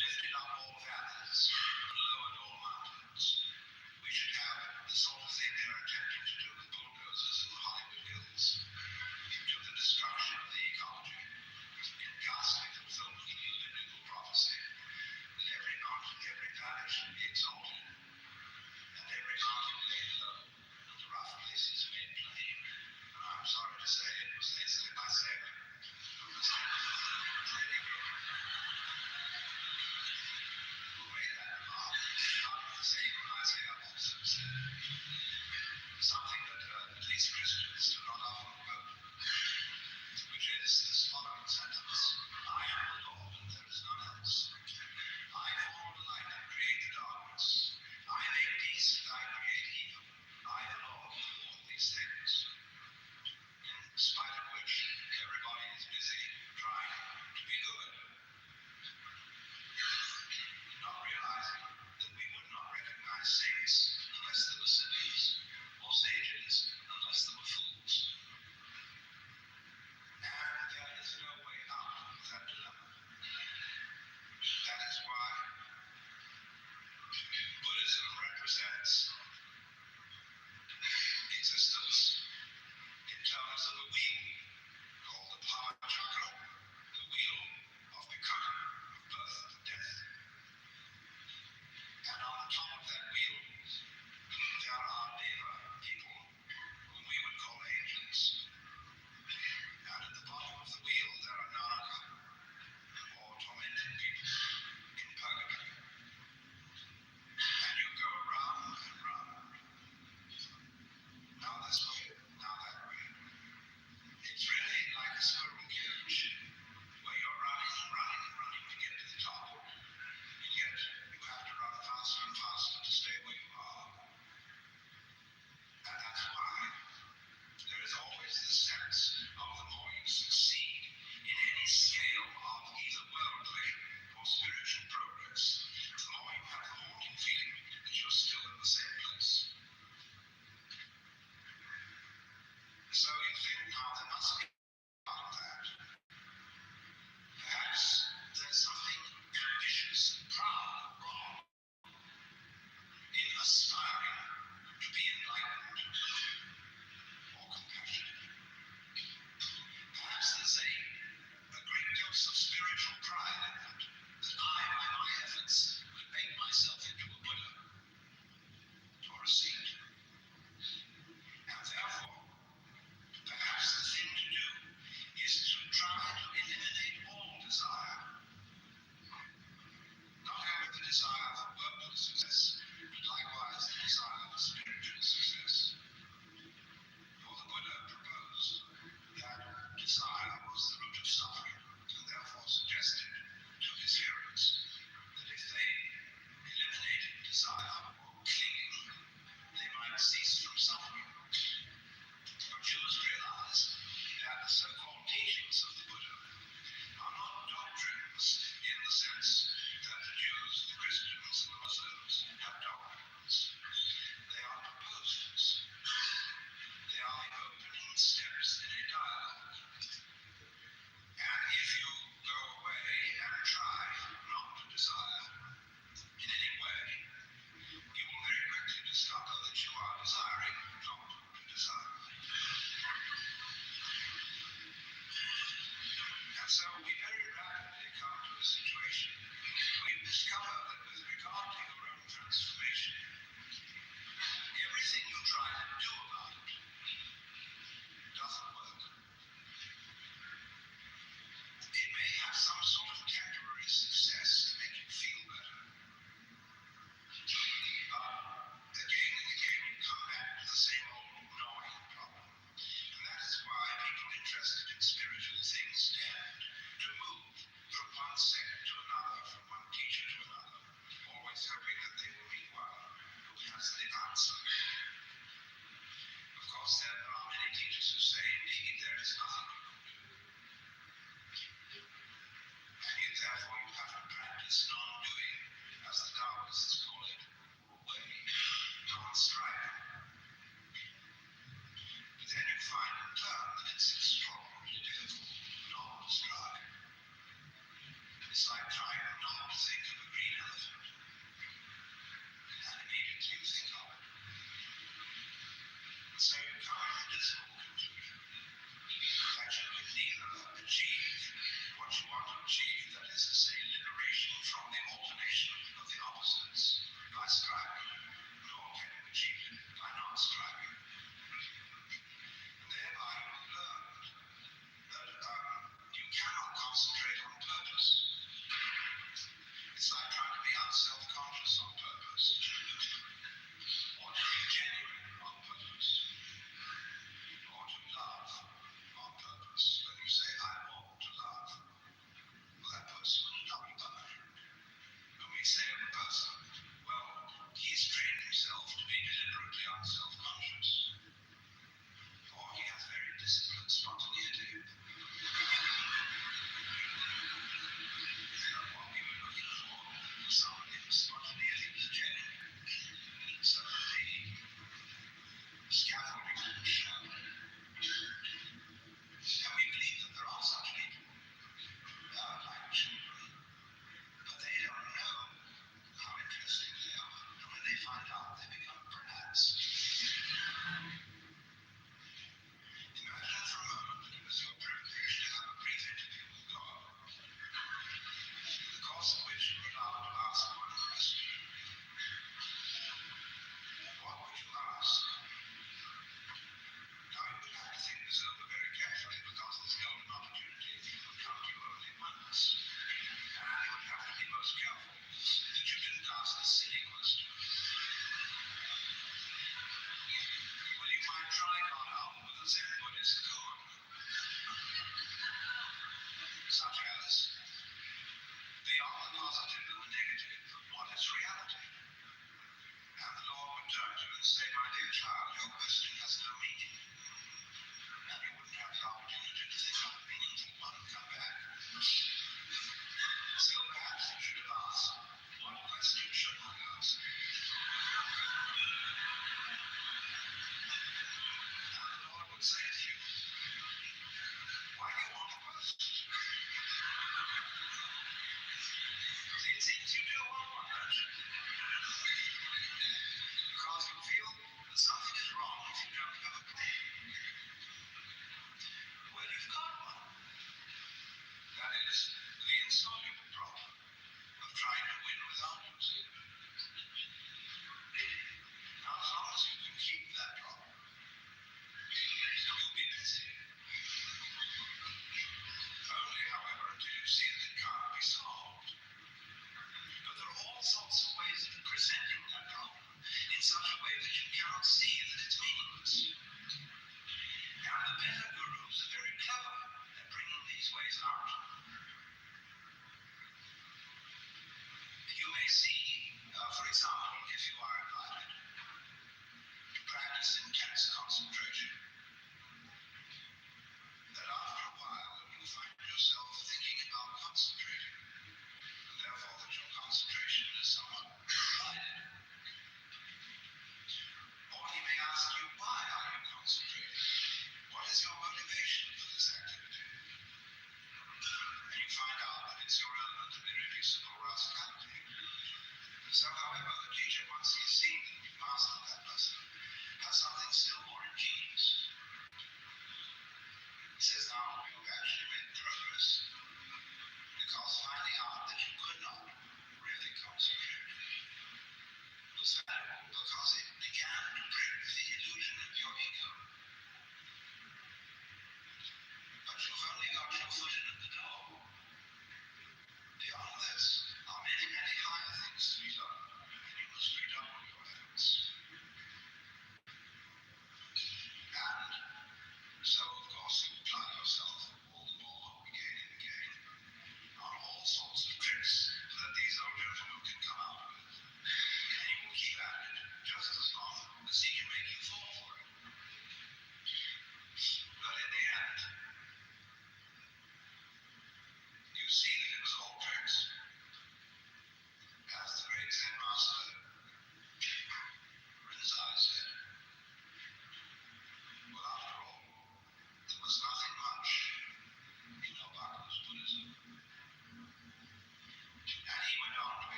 lifted up all valleys and lowered all mountains, we should have the sort of thing they're attempting to do with bulldozers in the Hollywood Hills, to the destruction of the ecology, in ghastly fulfillment of the biblical prophecy, that every mountain, every valley should be exalted, and every mountain laid low, and the rough places made plain. And I'm sorry to say, it was they said by Sarah. Who made that remark? Not the same Isaiah also said. Something that at least Christians do not often quote, which is this following sentence: I am the Lord, and there is none else. I form the light and create the darkness. I make peace and I create evil. I, the Lord, do all these things. In spite of which, everybody is busy trying to be good, not realizing that we would not recognize saints unless they were sinners, or sages unless they were fools. And there is no way out of that dilemma. That is why Buddhism represents existence in terms of a wheel called the power chakra, the wheel of becoming, of birth and death. And on the top of that wheel, there are deva people, whom we would call angels. And at the bottom of the wheel, there are naraka, or tormented people, in purgatory. And you go round and round. Now this way, now that way. It's really like a squirrel cage, where you're running and running and running to get to the top. And yet, you have to run faster and faster to stay where you are. And that's why there is always this sense of the more you succeed in any scale of either worldly or spiritual progress, the more you have the haunting feeling that you're still in the same place. So you think, now there must be part of that. Perhaps there's something ambitious and proud or wrong in aspiring to be enlightened or compassionate. Perhaps there's a great dose of spiritual pride in that, that I, by my efforts, could make myself into a Buddha or a saint. And therefore, perhaps the thing to do is to try to eliminate all desire. Not only the desire for worldly success, but likewise the desire for spiritual success. For the Buddha proposed that desire was the root of suffering, and therefore suggested to his hearers that if they eliminated desire or clinging, Of course, there are many teachers who say, indeed, there is nothing you can do. And yet, therefore, you have to practice non-doing, as the Taoists call it, way, non-striving. But then you find in turn that it's extraordinarily difficult not to strive. It's like trying not to think of a green elephant. And immediately you think of it. And so you come to the dismal conclusion that you can neither achieve what you want to achieve, that is to say, liberation from the alternation of the opposites, by striving, nor can you achieve it by not striving. And thereby you learn that you cannot concentrate on purpose. It's like trying to be unself-conscious on purpose, or to be genuine on purpose, or to love on purpose. When you say, I want to love, well, that person will not be punished. When we say of a person, well, he's trained himself to be deliberately unself-conscious, or he has very disciplined spontaneity. What we were looking for was somebody whose spontaneity was genuine, so that the scaffolding would show. And we believe that there are such people, like children, but they don't know how interesting they are, and when they find out, they become brats. Imagine for a moment that it was your privilege to have a brief interview with God, in the course of which you were allowed to ask one question. What would you ask? Now, you would have to think this over very carefully, because this golden opportunity would come to you only once. And you would have to be most careful that you didn't ask a silly question. Well, you might try God out with a Zen Buddhist koan, such as, beyond the positive and the negative, what is reality? And the Lord would turn to you and say, my dear child, your question has no meaning. And you wouldn't have the opportunity to think of a meaningful one and come back. So perhaps you should have asked, what question should I ask? And the Lord would say to you, why do you want a question? It seems you do want one, don't you? Because you feel that something is wrong if you don't have a plan. Well, you've got one. That is the insoluble problem of trying to win without losing. Now, as long as you can keep that problem, you'll be busy. Only, however, until you see that it can't be solved. But there are all sorts of ways of presenting that problem in such a way that you cannot see that it's meaningless. And the better gurus are very clever at bringing these ways out. You may see, for example, if you are invited to practice intense concentration, that after a while you find yourself thinking about concentrating, and therefore that your concentration is somewhat divided. Or he may ask you, why are you concentrating? What is your motivation for this activity? And you find out that it's your element of irreducible rationality. So, however, the teacher, once he's seen that you mastered that lesson, has something still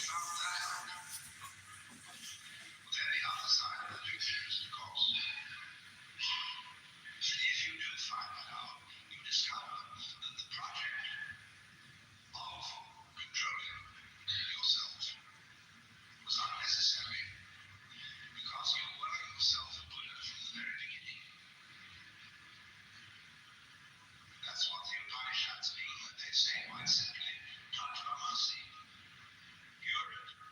found that out. Then the other side of the illusion is because if you do find that out, you discover that the project of controlling yourself was unnecessary because you were yourself a Buddha from the very beginning. That's what the Upanishads mean when they say quite simply, Tantra Mercy. You're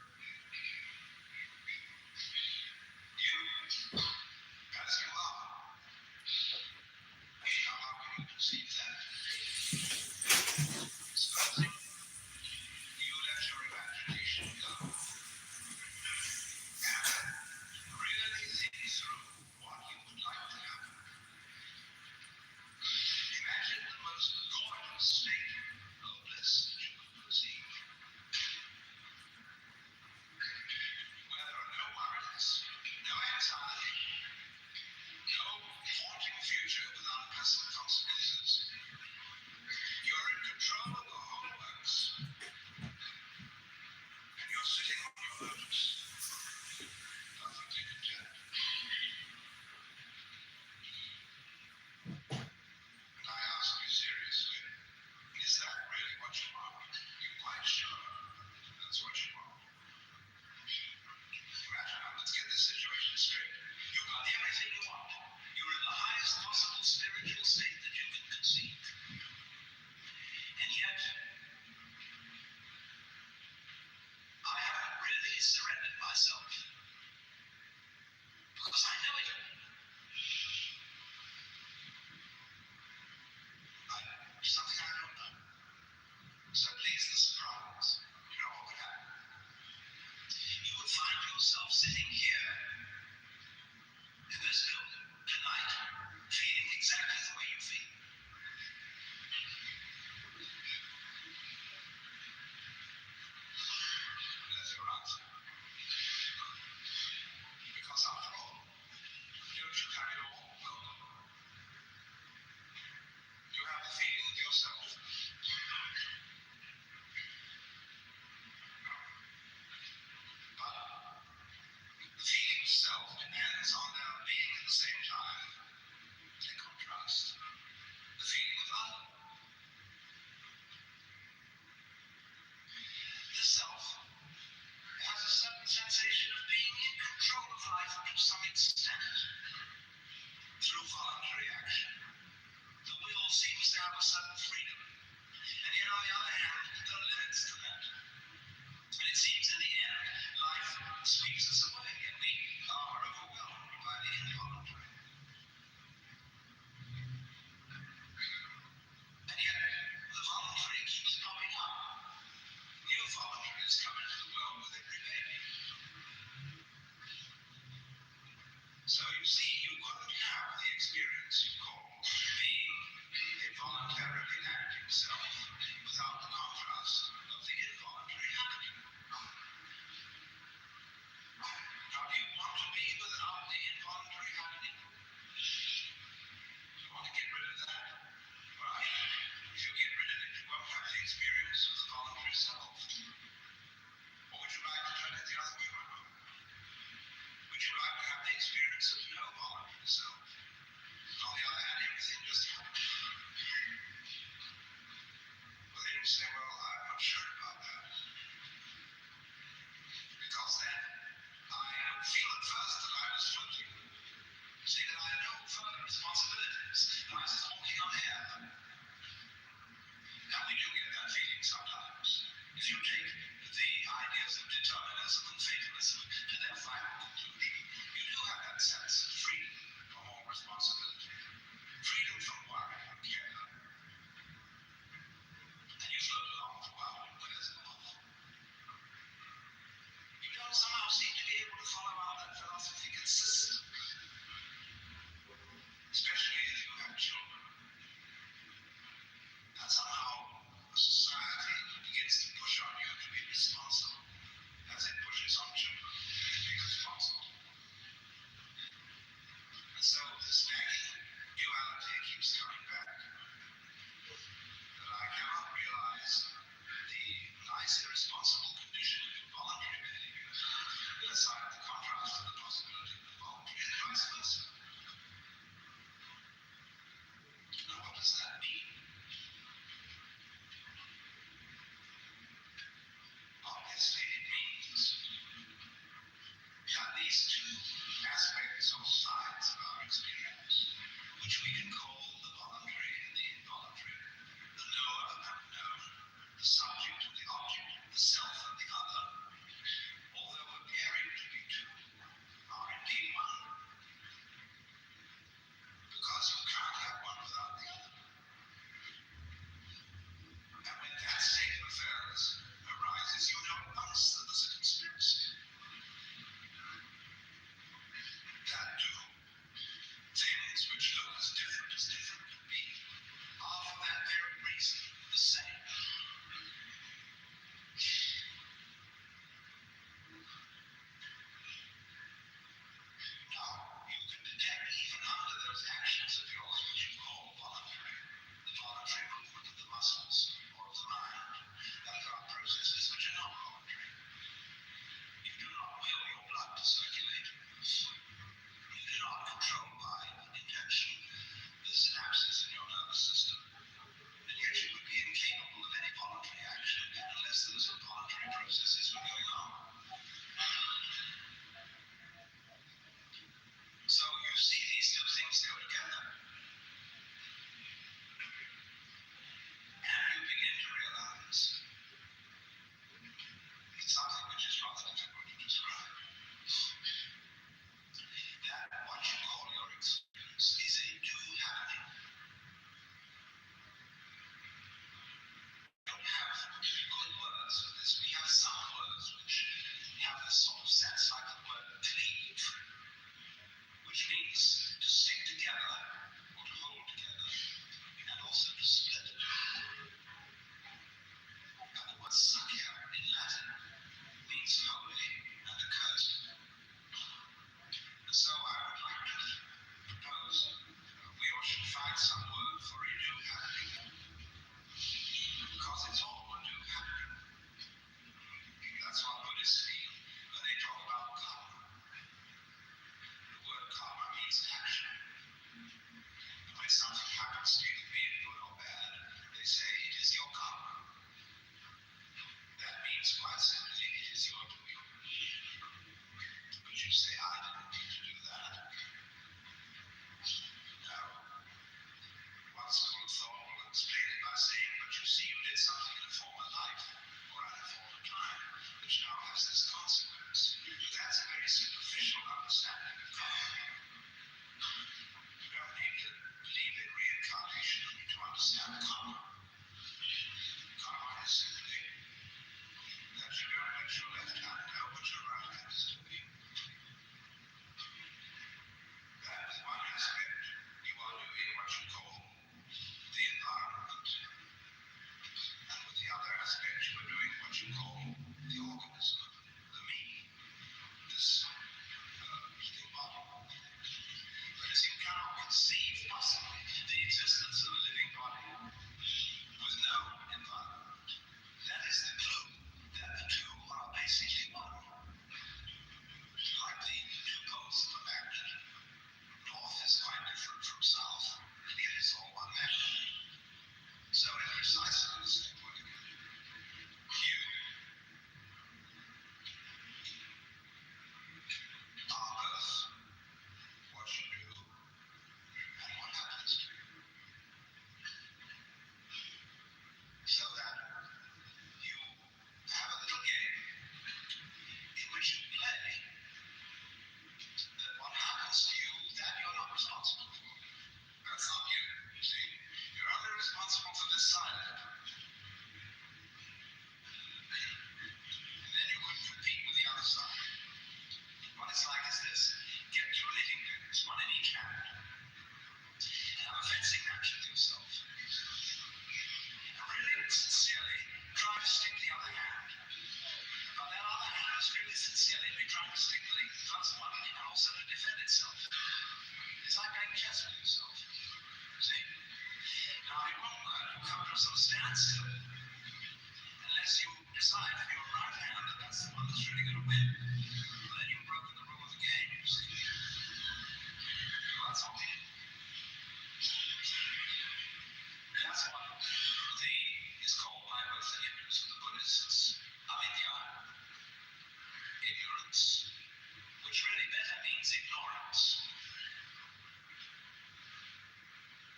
the self and the other, although appearing to be two, are indeed one. Because you can't have one without the other. And when that state of affairs arises, you know at once that there's a conspiracy. That do things which look as different can be, are for that very reason the same. Now, you can detect even under those actions of yours which you call voluntary, the voluntary movement of the muscles or of the mind, that there are processes which are not voluntary. You do not will your blood to circulate. You do not control by intention the synapses in your nervous system. And yet you would be incapable of any voluntary action unless those involuntary processes were going on. So you see these two things go together. And you begin to realize it's something which is rather difficult to describe. That what you call your experience is a new happening. We don't have good words for this. We have some words which have this sort of sense like the word cleave, which means to stick together or to hold together, and also to split. And the word sakhya in Latin means holy and accursed. And so I would like to propose we all should find some word for a new happening, because it's all a new happening. That's what Buddhists mean when they talk about karma. The word karma means action. When something happens to you, be it good or bad, they say it is your karma. That means quite simply it is your doing. But you say, I didn't mean to do that. No. One school of thought will explain it by saying, but you see, you did something in a former life or at a former time, which now has this consequence. But that's a very superficial understanding of karma. You don't need to believe in reincarnation to understand karma. Karma is simply that you don't let your left hand know what your right hand is doing. That is one aspect. You are doing what you call the environment. And with the other aspect, you are doing what you call the organism, the me, this living body. But as you cannot conceive possibly the existence of a living body with no environment, that is the clue that the two are basically one. Like the two poles of a magnet. North is quite different from south, and yet it's all one magnet. So in precisely the same way, you are both what you do and what happens to you. So that you have a little game in which you play that what happens to you, that you're not responsible for. That's not you, you see. You're only responsible for this side of it. And then you could compete with the other side. What it's like is this. Get two knitting needles, one in each hand. And have a fencing match with yourself. And really, sincerely, try to stick the other hand. But that other hand is really sincerely trying to stick the first one and also to defend itself. It's like playing chess with yourself. See? Now, it won't work. You come to a sort of standstill. Unless you decide for your right hand that that's the one that's really going to win. Well, then you've broken the rule of the game, you see. Well, that's all. That's what is called by both the Hindus and the Buddhists avidya, ignorance, which really better means ignorance.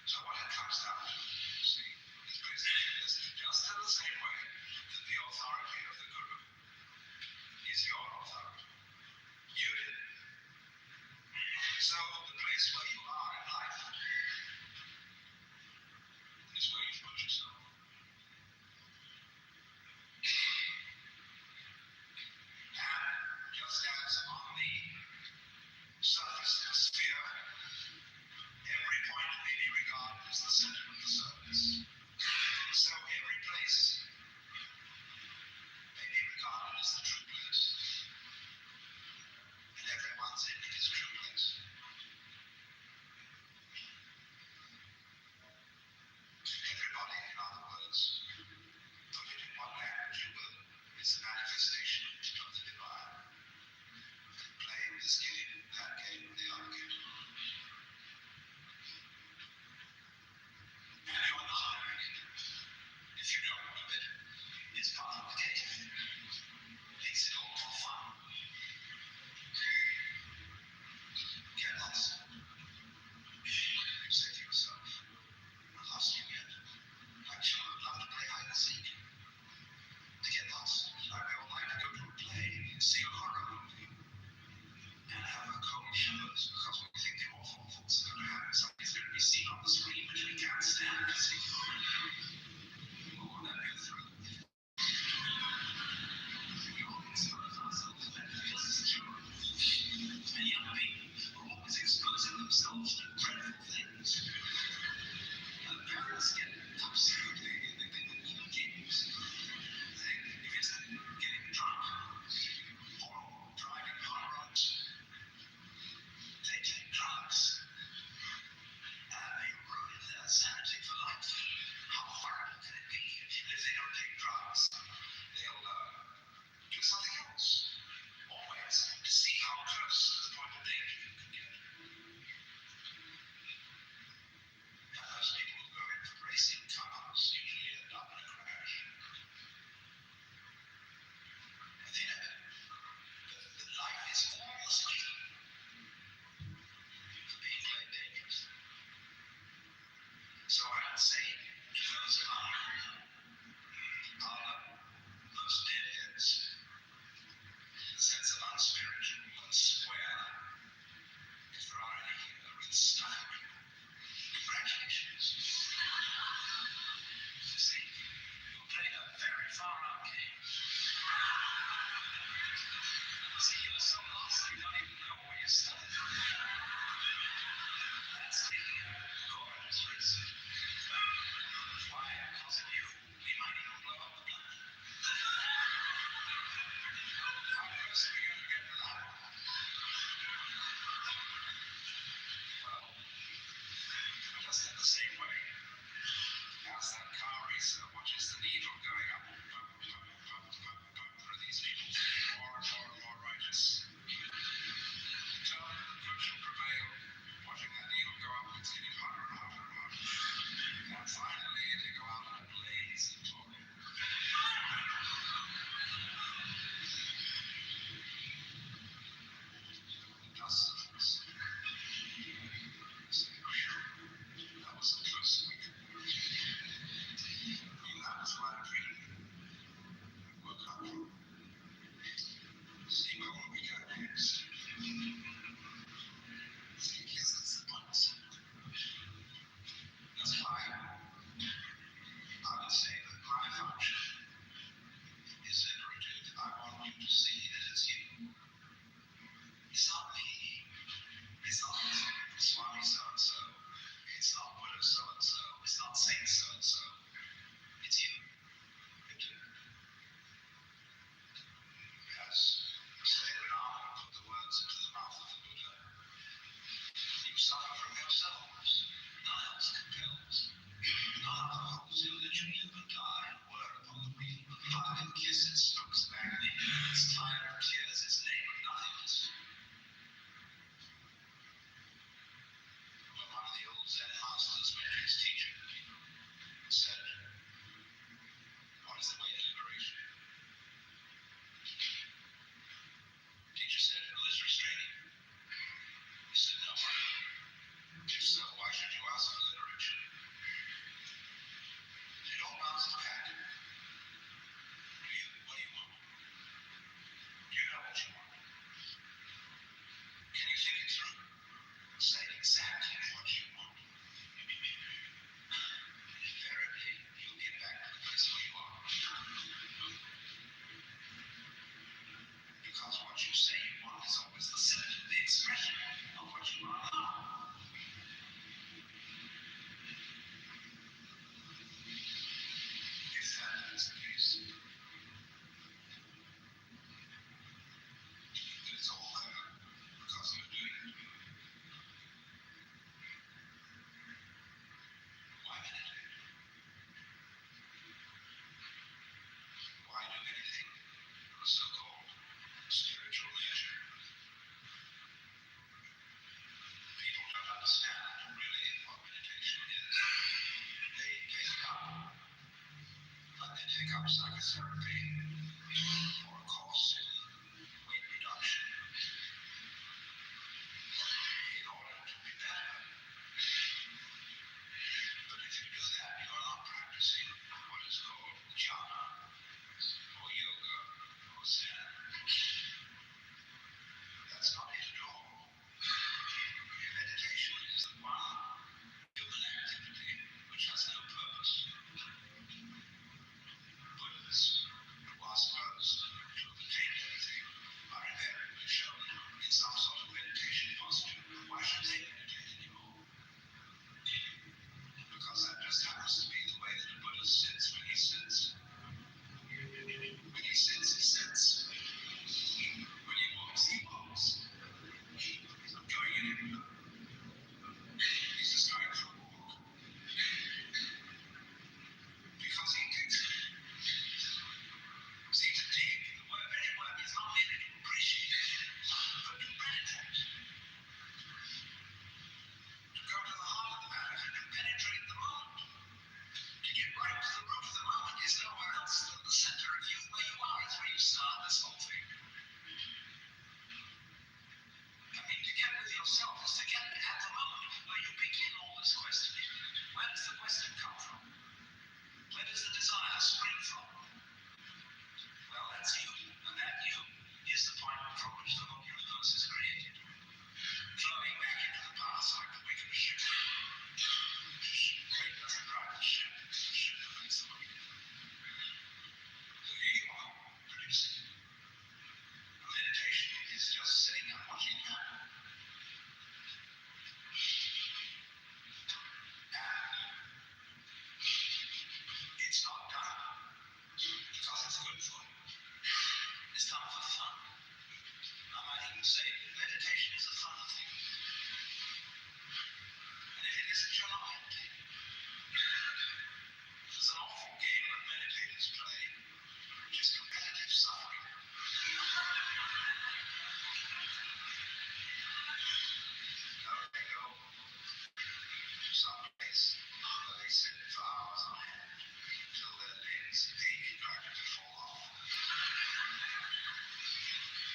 So what it comes down to, you see, is basically this. Just in the same way that the authority of the is the true place. And everyone's in his true place. Everybody, in other words, put it in one language, you will, is a manifestation of the divine. Playing this game, that game, the other game. And you're not learning it. If you don't know it, it's part of the game. Makes it all more fun. Get lost. You say to yourself, not lost you yet. I sure would love to play hide and seek. To get lost, I'd be all night to go to a play, see a horror movie, and have a cold shivers because we think the awful thoughts are going to happen. Something's going to be seen on the screen, which we can't stand to see. What would that be a thrill? We always hurt ourselves and that feels secure. And young people are always exposing themselves to dreadful things. And the parents get upset. They get new games. If it's getting drunk, or driving hard roads, they take drugs. And they ruin their sanity for life. How horrible can it be if they don't take drugs? They'll do something else. Always to see how close to the point of danger you can get. And those people who go in for racing cars usually end up in a crash. And they know that life is all the sweeter for being played dangerous. So I would say, those are those deadheads. The sense of unspiritual and square. If there are any with style, congratulations. You see, you played a very far out game. See, you're so lost you don't even know where you started. That's taking a gorgeous risk. Why? Because of you, we might even blow up the planet. How close are we going to get to that? Well, just in the same way as that car racer watches the needle going up through these needles, more and more righteous. Determined that good shall prevail, watching that needle go up, it's getting hotter and hotter and hotter. And finally, they go out in a blaze of glory. The dust settles. Say, that was a close week. And that was why I treated it. Work hard. See where we go next. Here's the point. That's why I would say that my function is liberative. I want you to see that it's you. It's not me. It's not Swami so-and-so. It's not Buddha so-and-so. It's not Saint so-and-so. It's you. Victor. Yes. Say that I put the words into the mouth of the Buddha. You suffer from yourselves. None else compels. None other holds you that you live and die and whir upon the wheel of fire and kiss its strokes of agony. Its tire of tears, its name of nothingness. But one of the old Zen masters went to his teacher and said, what is the way to liberation? Teacher said, who is restraining? He said, no one. If so, why should you ask for liberation? It all bounces back. What do you want? Do you know what you want? Can you think it through? Say exactly what you want. Invariably, you'll get back to the place where you are. Because what you say you want is always the symptom, the expression of what you are now. If that is the case, therapy or cost weight reduction in order to be better. But if you do that, you are not practicing what is called jhana or yoga or zen. That's not it at all. Meditation is the one human activity which has no purpose. Buddhas who are supposed to have attained anything are invariably shown in some sort of meditation posture. Why should they meditate anymore? Because that just happens to be the way that a Buddha sits when he sits. When he sits, he sits. When he walks, he walks. He's not going anywhere. He's just going for a walk. Because he digs it. See, to dig, the very word is not merely to appreciate it, but to meditate. To go to the heart of the matter and to penetrate the moment. To get right to the root of the moment is nowhere else than the center of you, where you are. It's where you start this whole thing. I mean, to get with yourself is to get at the moment where you begin all this questioning. Where does the question come from? Where does the desire spring from? Well, that's you, and that you is the point from which the whole universe is created. Flowing back into the past like the wake of a ship. Weight doesn't drive the ship, it's the ship that makes the weight. So here you are, producing. Meditation is just sitting and watching happen. And it's not done because it's good for you. It's done for fun. I might even say meditation is a fun thing. And if it isn't, you're not meditating. There's an awful game that meditators play, which is competitive suffering. They go to some place where they sit for hours on end until their legs ache and start to fall off.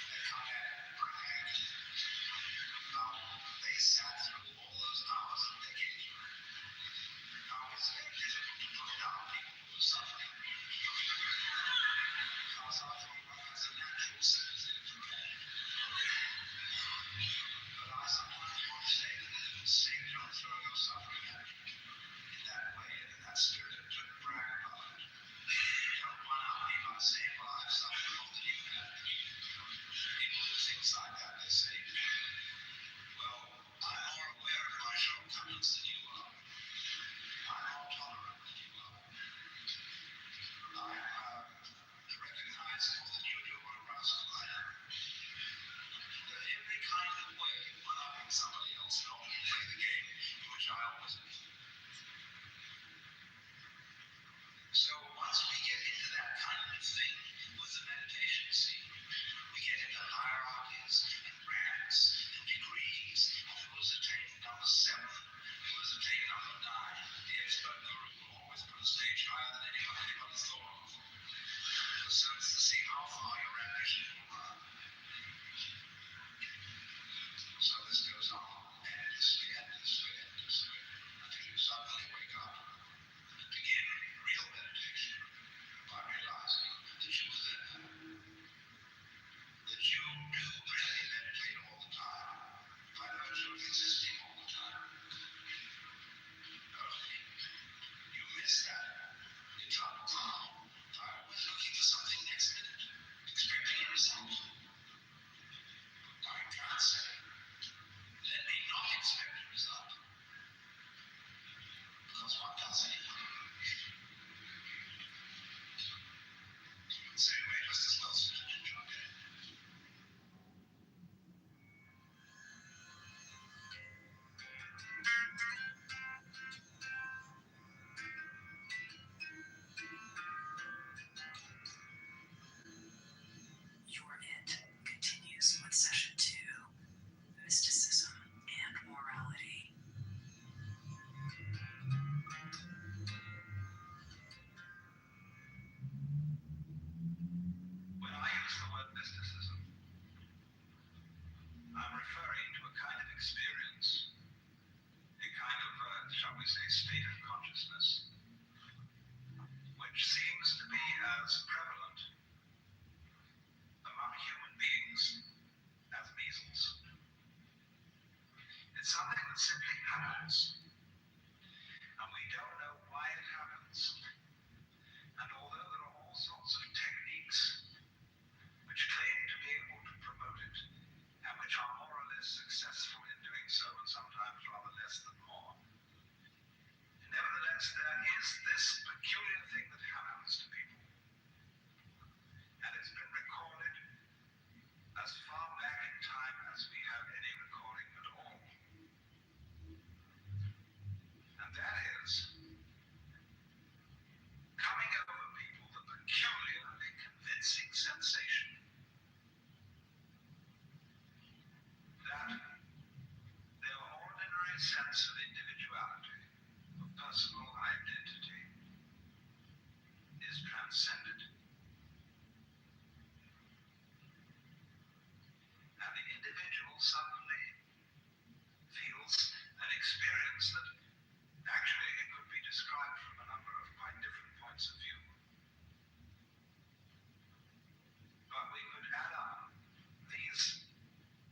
They come back and brag about they sat through all those hours of dedication. Now it's very difficult to put down people who are suffering. Because after one has a natural sympathy for pain. But I sometimes want to say that it is a mistake to throw your suffering at me in that way, in that spirit, to brag about it. Don't one up me by saying, well, I've suffered more than you have. People do things like that, they say, well, I'm more aware of my shortcomings than you are. I'm more tolerant than you are. I recognize more than you do what a rascal I am. That every kind of way one upping somebody else in order to play the game in which I always win. So once we get into that kind of thing with the meditation scene, we get into hierarchies and ranks and degrees of who has attained number 7, who has attained number 9. The expert guru will always put a stage higher than anybody's thought of. So it's to see how far your ambition will run. So this goes on endlessly until you suddenly wake up and begin real meditation by realizing that you were there. That you do really meditate all the time by virtue of existing all the time. Only you miss that in trouble. I'm always looking for something next minute, expecting a result. I can't say, let me not expect a result. Because use the word mysticism, I'm referring to a kind of experience, a kind of, shall we say, state of consciousness, which seems to be as prevalent among human beings as measles. It's something that simply happens, and we don't know why it happens. And although there are all sorts of techniques which claim to be able to promote it, and which are more or less successful in doing so, and sometimes rather less than more, nevertheless, there is this peculiar thing that happens to people, and it's been recorded as far back in time as we have any recording at all. And that is coming over people the peculiarly convincing sensation that their ordinary sense of individuality, of personal identity, is transcended. And the individual suddenly feels an experience that actually it could be described from a number of quite different points of view. But we could add on these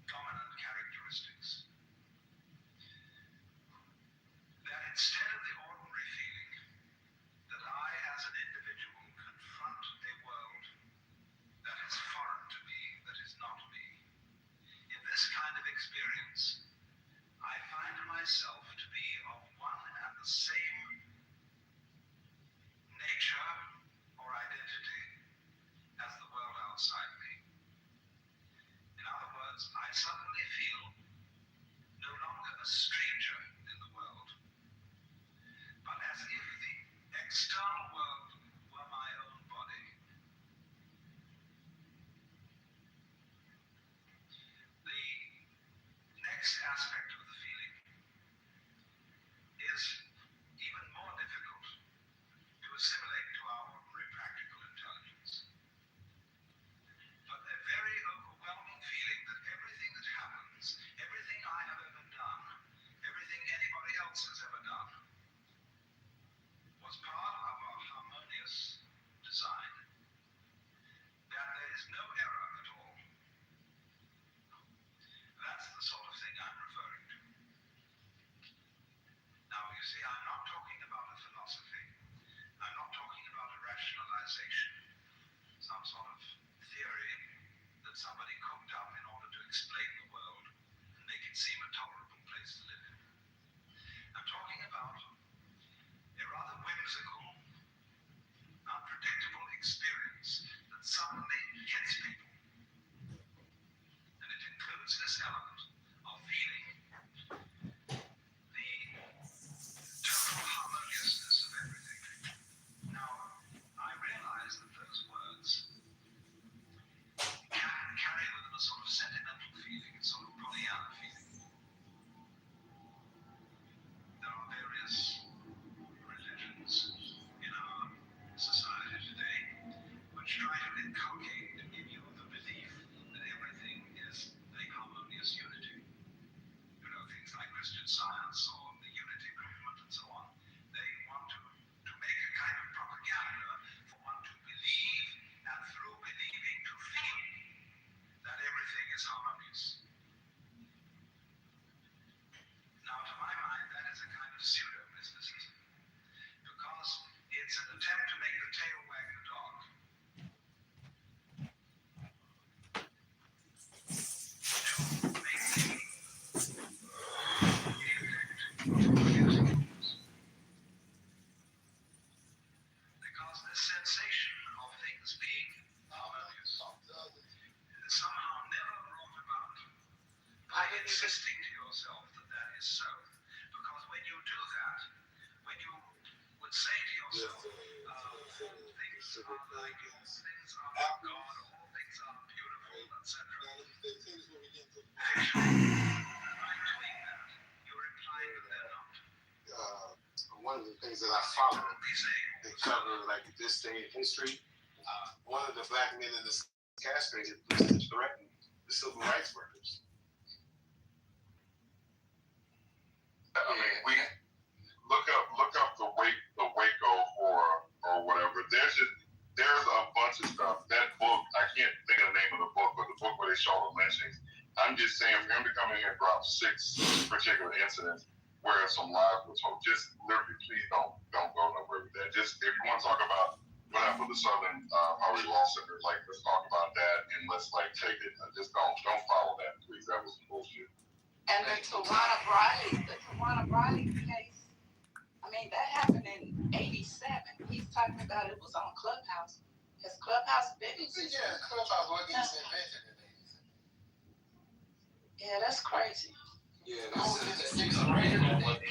dominant characteristics. That instead of the ordinary feeling that I as an individual confront a world that is foreign to me, that is not me, in this kind of experience, I find myself to be of one and the same nature or identity as the world outside me. In other words, I suddenly feel no longer a stranger in the world, but as if the external world were my own body. The next aspect of the feeling is even more difficult to assimilate to our ordinary practical intelligence. But a very overwhelming feeling that everything that happens, everything I have ever done, everything anybody else has ever done, was part of a harmonious design. That there is no error at all. That's the sort of thing I'm referring to. Now, you see, I'm not talking about a philosophy. I'm not talking about a rationalization, some sort of theory that somebody cooked up in order to explain the world and make it seem a tolerable place to live in. I'm talking about a rather whimsical, unpredictable experience that suddenly hits people. And it includes this element of feeling the total harmoniousness of everything. Now, I realize that those words can carry with them a sort of sentimental feeling, a sort of Pollyanna feeling. There are various religions in our society today which try to inculcate in you the belief that everything is a harmonious unity. You know, things like Christian Science or the Unity Movement and so on. They want to make a kind of propaganda for one to believe, and through believing to feel that everything is harmonious. Now, to my mind, that is a kind of pseudo-mysticism, because it's an attempt to make the tail wag the dog. To make the because this sensation of things being harmonious is somehow never brought about by insisting to yourself that that is so. Because when you do that, when you would say to yourself, things are like all things are of God, all things are beautiful, etc. Actually, by doing that, you're implying that they're not. One of the things that I follow, they cover like this day in history. One of the black men in the castrated to threaten the civil rights workers. I mean, we look up the Waco or whatever. There's a bunch of stuff. That book, I can't think of the name of the book, but the book where they show the lynchings. I'm just saying, for him to come in here and drop 6 particular incidents where some lives were told, just literally, please don't go nowhere with that. Just if you want to talk about what happened with the Southern Poverty Law Center, like let's talk about that and let's like take it. Just don't follow that, please. That was bullshit. And the Tawana Briley case, I mean, that happened in '87. He's talking about it was on Clubhouse. Because Clubhouse business. Yeah, Clubhouse wasn't invented in '87. Yeah, that's crazy. Yeah, that's crazy. We're no more than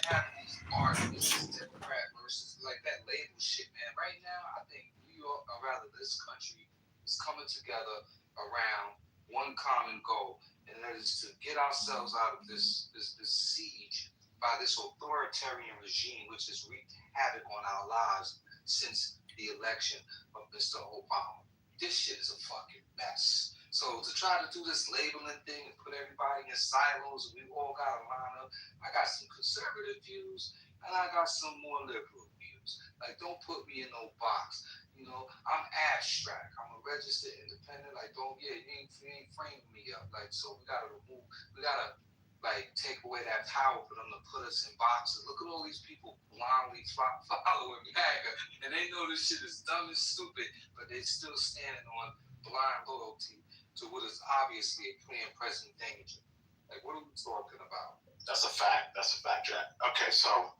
having these arguments, Democrat versus like that label shit, man. Right now, I think New York, or rather this country, is coming together around one common goal, and that is to get ourselves out of this siege by this authoritarian regime, which has wreaked havoc on our lives since the election of Mr. Obama. This shit is a fucking mess. So to try to do this labeling thing and put everybody in silos, we all got to line up. I got some conservative views and I got some more liberal views. Like, don't put me in no box. You know, I'm abstract. I'm a registered independent. Like, you ain't framing me up. Like, so we gotta like take away that power for them to put us in boxes. Look at all these people blindly following MAGA, and they know this shit is dumb and stupid, but they still standing on blind loyalty to what is obviously a clear and present danger. Like, what are we talking about? That's a fact, Jack. Okay, so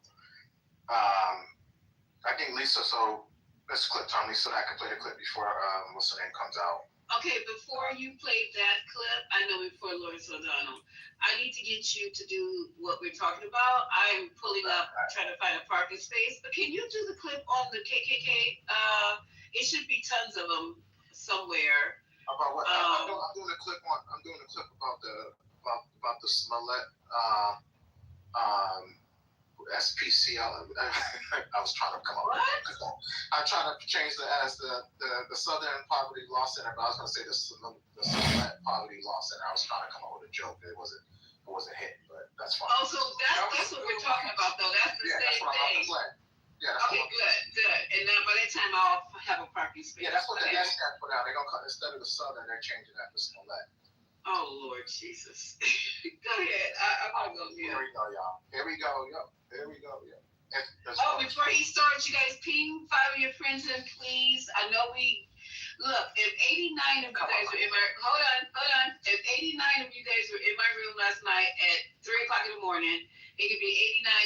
I think Lisa, so let's clip Tom Lisa, I can play the clip before what's her name comes out. Okay, before you play that clip, I know before Lawrence O'Donnell, I need to get you to do what we're talking about. I'm pulling up, trying to find a parking space, but can you do the clip on the KKK? It should be tons of them somewhere. About what? I'm doing a clip about the Smollett SPCL. I was trying to come up with it. I'm trying to change the Southern Poverty Law Center, but I was going to say the Smollett Poverty Law Center. I was trying to come up with a joke. It wasn't hit, but that's fine. Oh, so that's what we're talking about, though. That's the same thing. Okay, good. And then by that time, I'll have a parking space. Yeah, that's what the NASDAQ put out. They're going to cut, instead of the Southern, they're changing that to Smollett. Oh, Lord Jesus. Go ahead. I'm going to go here. Here we go, y'all. Here we go, yo. Before he starts, you guys ping 5 of your friends in, please. I know look, if 89 of you guys were in my, hold on. If 89 of you guys were in my room last night at 3 o'clock in the morning, it could be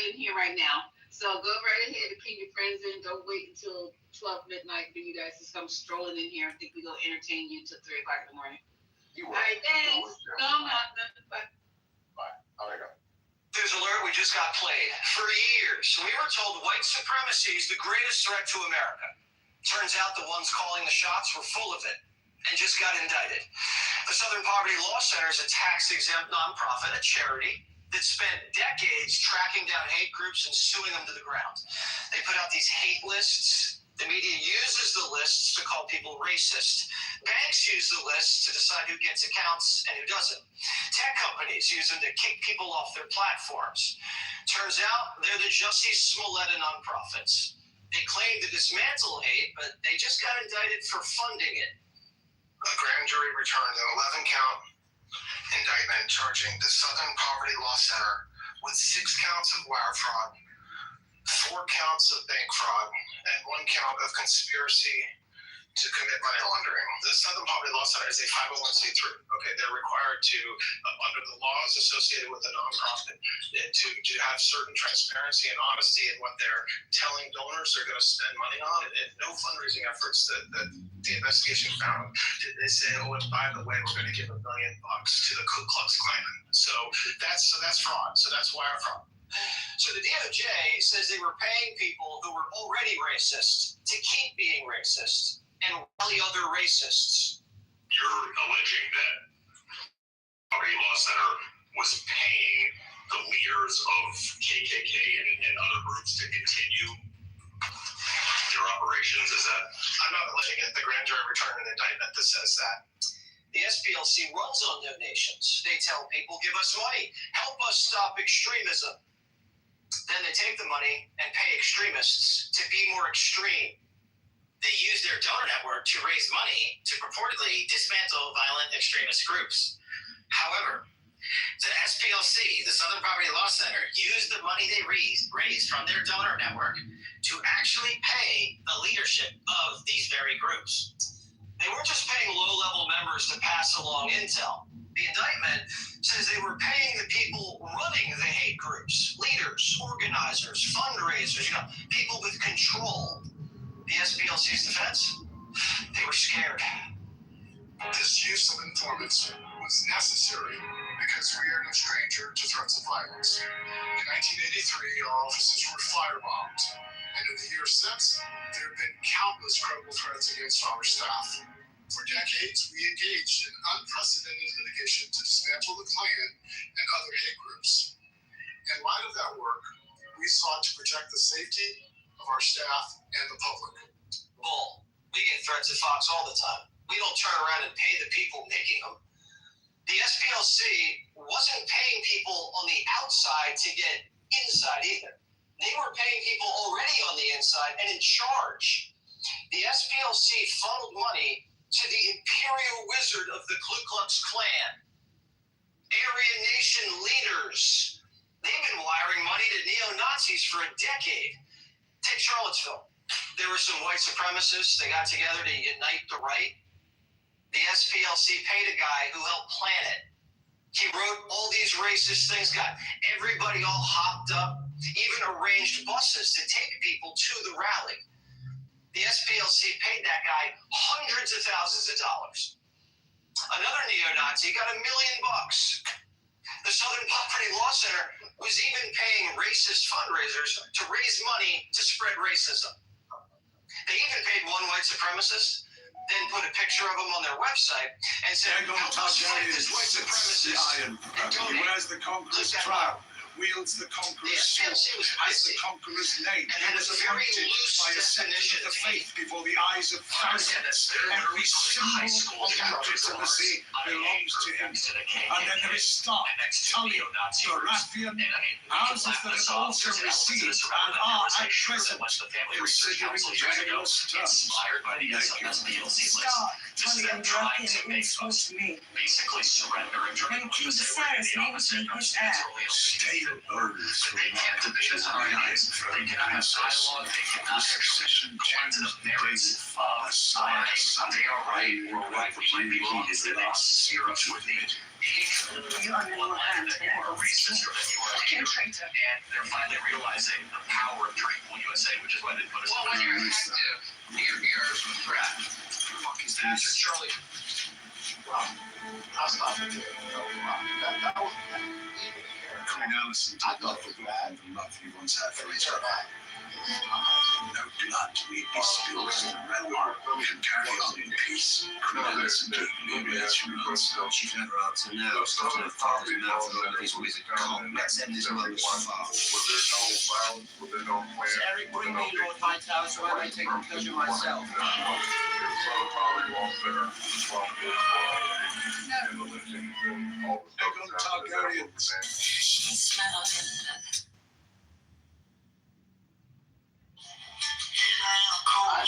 89 in here right now. So go right ahead and ping your friends in. Don't wait until 12 midnight for you guys to come strolling in here and think we're going to entertain you till 3 o'clock in the morning. All right, thanks. No, I'm not. Bye. All right, go. News alert, we just got played. For years, we were told white supremacy is the greatest threat to America. Turns out the ones calling the shots were full of it and just got indicted. The Southern Poverty Law Center is a tax-exempt nonprofit, a charity, that spent decades tracking down hate groups and suing them to the ground. They put out these hate lists. The media uses the lists to call people racist. Banks use the lists to decide who gets accounts and who doesn't. Tech companies use them to kick people off their platforms. Turns out they're the Jussie Smollett nonprofits. They claim to dismantle hate, but they just got indicted for funding it. A grand jury returned an 11-count indictment charging the Southern Poverty Law Center with 6 counts of wire fraud, 4 counts of bank fraud, and 1 count of conspiracy to commit money laundering. The Southern Poverty Law Center is a 501c3. Okay, they're required to, under the laws associated with the nonprofit, to have certain transparency and honesty in what they're telling donors they're going to spend money on. And no fundraising efforts that the investigation found did they say, oh, and by the way, we're going to give $1 million to the Ku Klux Klan. So that's fraud. So that's wire fraud. So the DOJ says they were paying people who were already racist to keep being racist and rally other racists. You're alleging that Poverty Law Center was paying the leaders of KKK and other groups to continue your operations? Is that I'm not letting it. The grand jury returned an indictment that says that. The SPLC runs on donations. They tell people, give us money, help us stop extremism. Then they take the money and pay extremists to be more extreme. They use their donor network to raise money to purportedly dismantle violent extremist groups. However, the SPLC, the Southern Poverty Law Center, used the money they raised from their donor network to actually pay the leadership of these very groups. They weren't just paying low-level members to pass along intel. The indictment says they were paying the people running the hate groups, leaders, organizers, fundraisers, people with control. The SPLC's defense? They were scared. This use of informants was necessary because we are no stranger to threats of violence. In 1983, our offices were firebombed, and in the years since, there have been countless credible threats against our staff. For decades, we engaged in unprecedented litigation to dismantle the Klan and other hate groups. In light of that work, we sought to protect the safety of our staff and the public. Bull. We get threats at Fox all the time. We don't turn around and pay the people making them. The SPLC wasn't paying people on the outside to get inside either. They were paying people already on the inside and in charge. The SPLC funneled money to the imperial wizard of the Ku Klux Klan. Aryan Nation leaders. They've been wiring money to neo-Nazis for a decade. Take Charlottesville. There were some white supremacists. They got together to unite the right. The SPLC paid a guy who helped plan it. He wrote all these racist things, got everybody all hopped up, even arranged buses to take people to the rally. The SPLC paid that guy hundreds of thousands of dollars. Another neo-Nazi got $1 million. The Southern Poverty Law Center was even paying racist fundraisers to raise money to spread racism. They even paid one white supremacist, then put a picture of him on their website and said, help us fight this white supremacist. He wears the conqueror's crown, wields the conqueror's sword, has the conqueror's name. He was appointed by a section of the faith before the eyes of thousands. Every symbol of legitimacy belongs to him. And then there is Stark, Tully, Baratheon, houses that have also received and are at present considering generous terms. Stark, Tully, and Baratheon all spoke to me. Basically surrender and When King Viserys named me his heir, Stay alone from they can't debate us on our eyes. They cannot have dialogue. They cannot succession go into the merits of science. They are right. We're right. We wrong. The next serious with me. you are in one hand and I are go racist or that you are a fucking traitor. traitor. And they're finally realizing the power of Tranquil USA, which is why they put us Well, when you're active, you're a threat. That's just Charlie. Well, I'll stop it there. That was even here. Queen Alison did not forget the love he once had for each other. No blood need be spilled so the realm can carry on in peace. Queen Alison gave me a reassurance. She's never out to now. Stuck in her father's mouth and all of his wicked cock. Let's end this mother's father. Was there no violence? Was there no plan? Eric, bring me Lord Hightower so I may take conclusion myself. Aegon Targaryens. I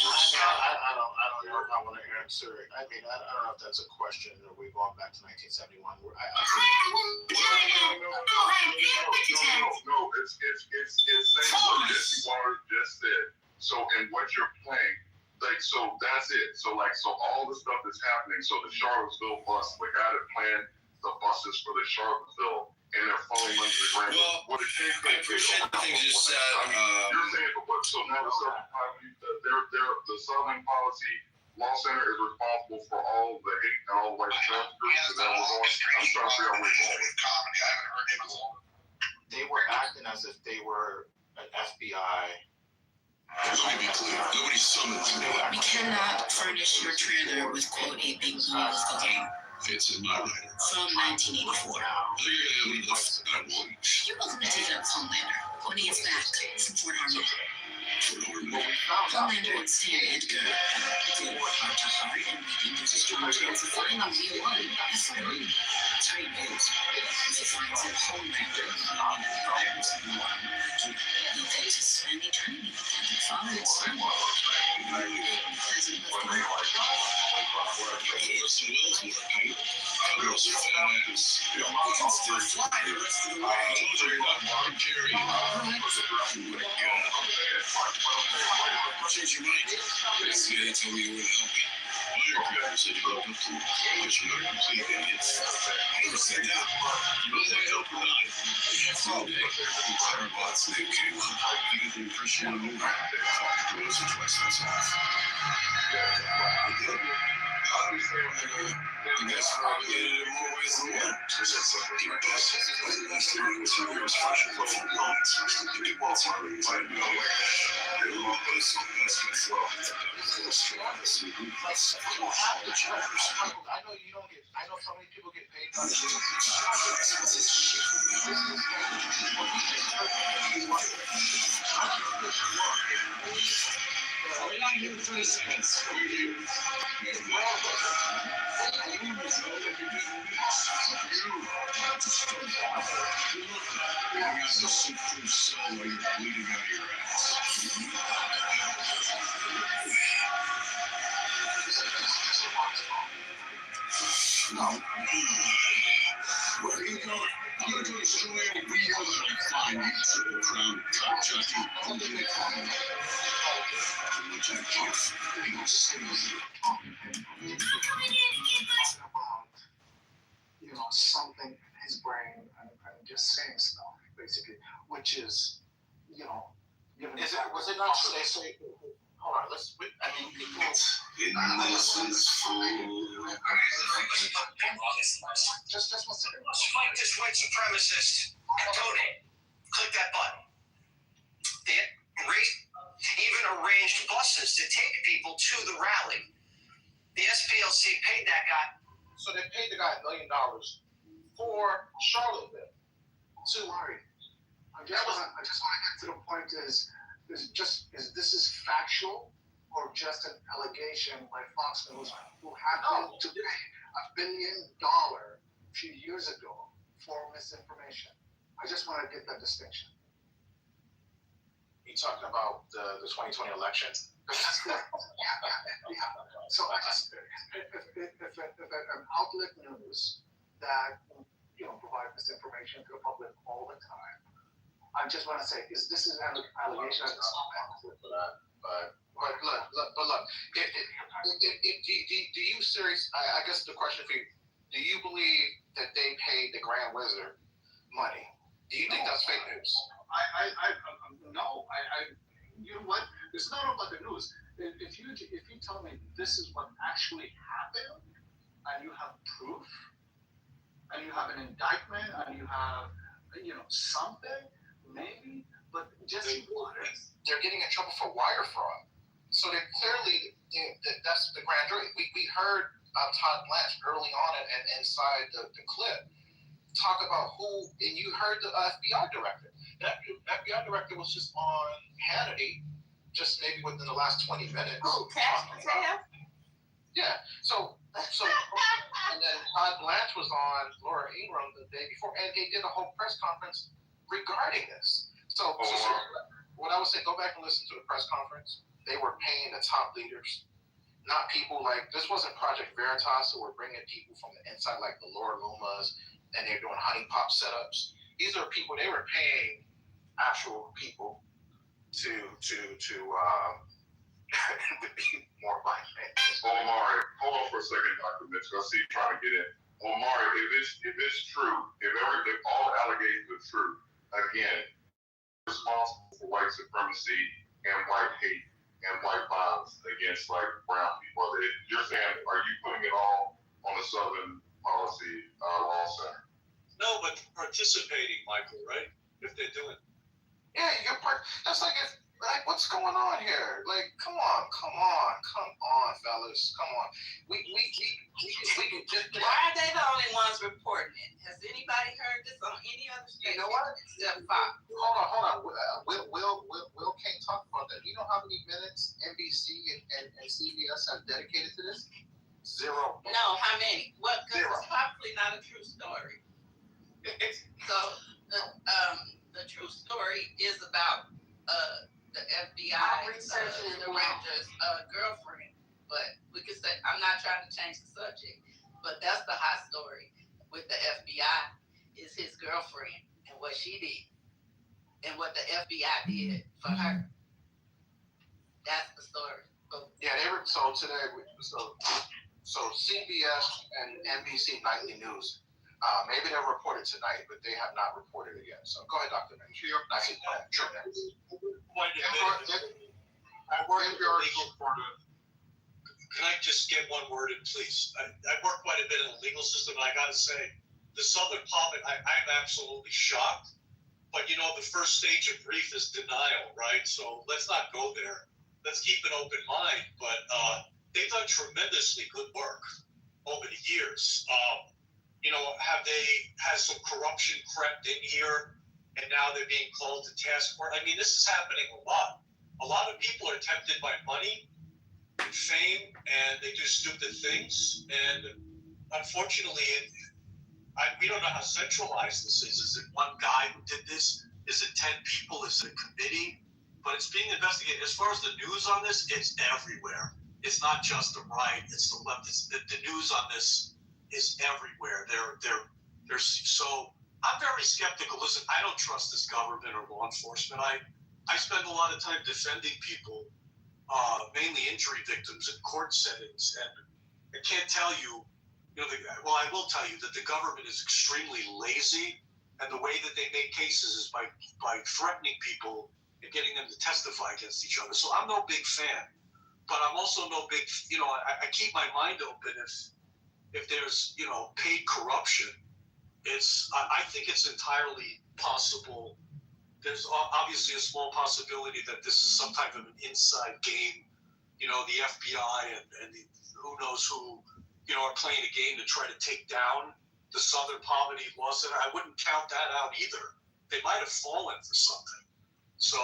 don't know if I want to answer it. I mean, I don't know if that's a question or we've gone back to 1971. No, it's saying what Jesse Water just said. So, and what you're playing, like, so that's it. So all the stuff that's happening. So the Charlottesville bus, the guy that planned the buses for the Charlottesville, and they're falling under the ground. Well, I appreciate the things you said. You're saying, but what? So now the Southern Policy Law Center is responsible for all the hate and all the white transfers. So that was on. I'm trying to figure out where you're going. They were acting as if they were an FBI. Let me be clear. Nobody summoned me. You cannot furnish your trailer with quote a big news cocaine. It's in my writing. From 1984. You're gonna have I want. You're welcome to take it up with Homelander when he gets back from Fort Harmon. What we found out was Stand Edgar. Did heart to heart and making there's a strong chance of finding you one. That's the one. Tight bills. If he finds a homelander, parents of one, he'll get to spend eternity with Captain Father and Son. Hasn't left him. Orson Welles working. Girls with fat ass. You can still fly the rest of the way. I told you you're not Mark and Jerry. Oh my God. Change your mind. Yesterday they told me you wouldn't help me. Lawyer Kitover said you looked up to me. But you're not complete idiots. I never said that. You know my help or not. After the day, Sarah Bott's name came up. I got the impression you were moving. Talked to once or twice, that's all. I did. You guys probably did it in more ways than one. Your boss said the last 3 years of yours fresh and full of lines. You get what's already inside of nowhere. They were all those that's well. Those strongest and good plus. The childers. I know you don't get. I know so many people get paid by this. We're not here for 30 seconds. We're here. Where are you going? I'm going to destroy every wheel that I find. You triple crown, top jockey, and then they call me. You know, something in his brain and just saying stuff, basically, which is, you know, Was it not true? They say, hold on, people. Just one second. Let's fight this white supremacist. Donate. Click that button. They even arranged buses to take people to the rally. The SPLC paid that guy. So they paid the guy $1 million for Charlottesville. So Larry, I just want to get to the point is this is factual or just an allegation by Fox News who happened to pay $1 billion a few years ago for misinformation? I just want to get that distinction. You talking about the 2020 election? Yeah. So if an outlet news that provide misinformation to the public all the time, I just want to say this is an allegation. But look. Do you serious? I guess the question for you: do you believe that they paid the Grand Wizard money? Do you think that's fake news? No. You know what? It's not about the news. If you tell me this is what actually happened, and you have proof, and you have an indictment, and you have something, maybe. But just they're getting in trouble for wire fraud. So they're clearly that's the grand jury. We heard Todd Blanche early on and inside the clip talk about who, and you heard the FBI director. That FBI director was just on Hannity, just maybe within the last 20 minutes. Oh, Cash Potato? Yeah. So, and then Todd Blanche was on Laura Ingraham the day before, and they did a whole press conference regarding this. So what I would say, go back and listen to the press conference. They were paying the top leaders, not people like, this wasn't Project Veritas who were bringing people from the inside like the Laura Lumas, and they're doing honeypot setups. These are people, they were paying actual people to be more violent. Omari, hold on for a second, Dr. Mitchell. I see you trying to get in. Omari, if it's true, if all the allegations are true, again, responsible for white supremacy and white hate and white violence against brown people. You're saying, are you putting it all on the Southern Policy Law Center? No, but participating, Michael, right? If they're doing. Yeah, you're part. That's what's going on here? Come on, fellas. Come on. We can just. Why are they the only ones reporting it? Has anybody heard this on any other station? You know what? Except Fox. Hold on. Will can't talk about that. You know how many minutes NBC and CBS have dedicated to this? 0. No, how many? What? Because 0. it's probably not a true story. So the true story is about the FBI director's girlfriend. But we could say, I'm not trying to change the subject, but that's the hot story with the FBI is his girlfriend and what she did and what the FBI did for her. That's the story. Yeah, so today, so CBS and NBC Nightly News, maybe they'll report it tonight, but they have not reported it yet. So go ahead, Dr. Mensch. I work in the legal reporter. Can I just get one word in, please? I work quite a bit in the legal system, and I got to say, the Southern Parliament, I'm absolutely shocked. But, you know, the first stage of grief is denial, right? So let's not go there. Let's keep an open mind. But they've done tremendously good work over the years. You know, has some corruption crept in here, and now they're being called to task for it? I mean, this is happening a lot. A lot of people are tempted by money and fame, and they do stupid things. And unfortunately, we don't know how centralized this is. Is it one guy who did this? Is it 10 people? Is it a committee? But it's being investigated. As far as the news on this, it's everywhere. It's not just the right, it's the left. The news on this is everywhere. So I'm very skeptical. Listen, I don't trust this government or law enforcement. I spend a lot of time defending people, mainly injury victims in court settings, and I can't tell you, I will tell you that the government is extremely lazy, and the way that they make cases is by threatening people and getting them to testify against each other. So I'm no big fan, but I'm also no big, I keep my mind open if there's, paid corruption. I think it's entirely possible. There's obviously a small possibility that this is some type of an inside game, the FBI and who knows who, are playing a game to try to take down the Southern Poverty Law Center. I wouldn't count that out either. They might have fallen for something. So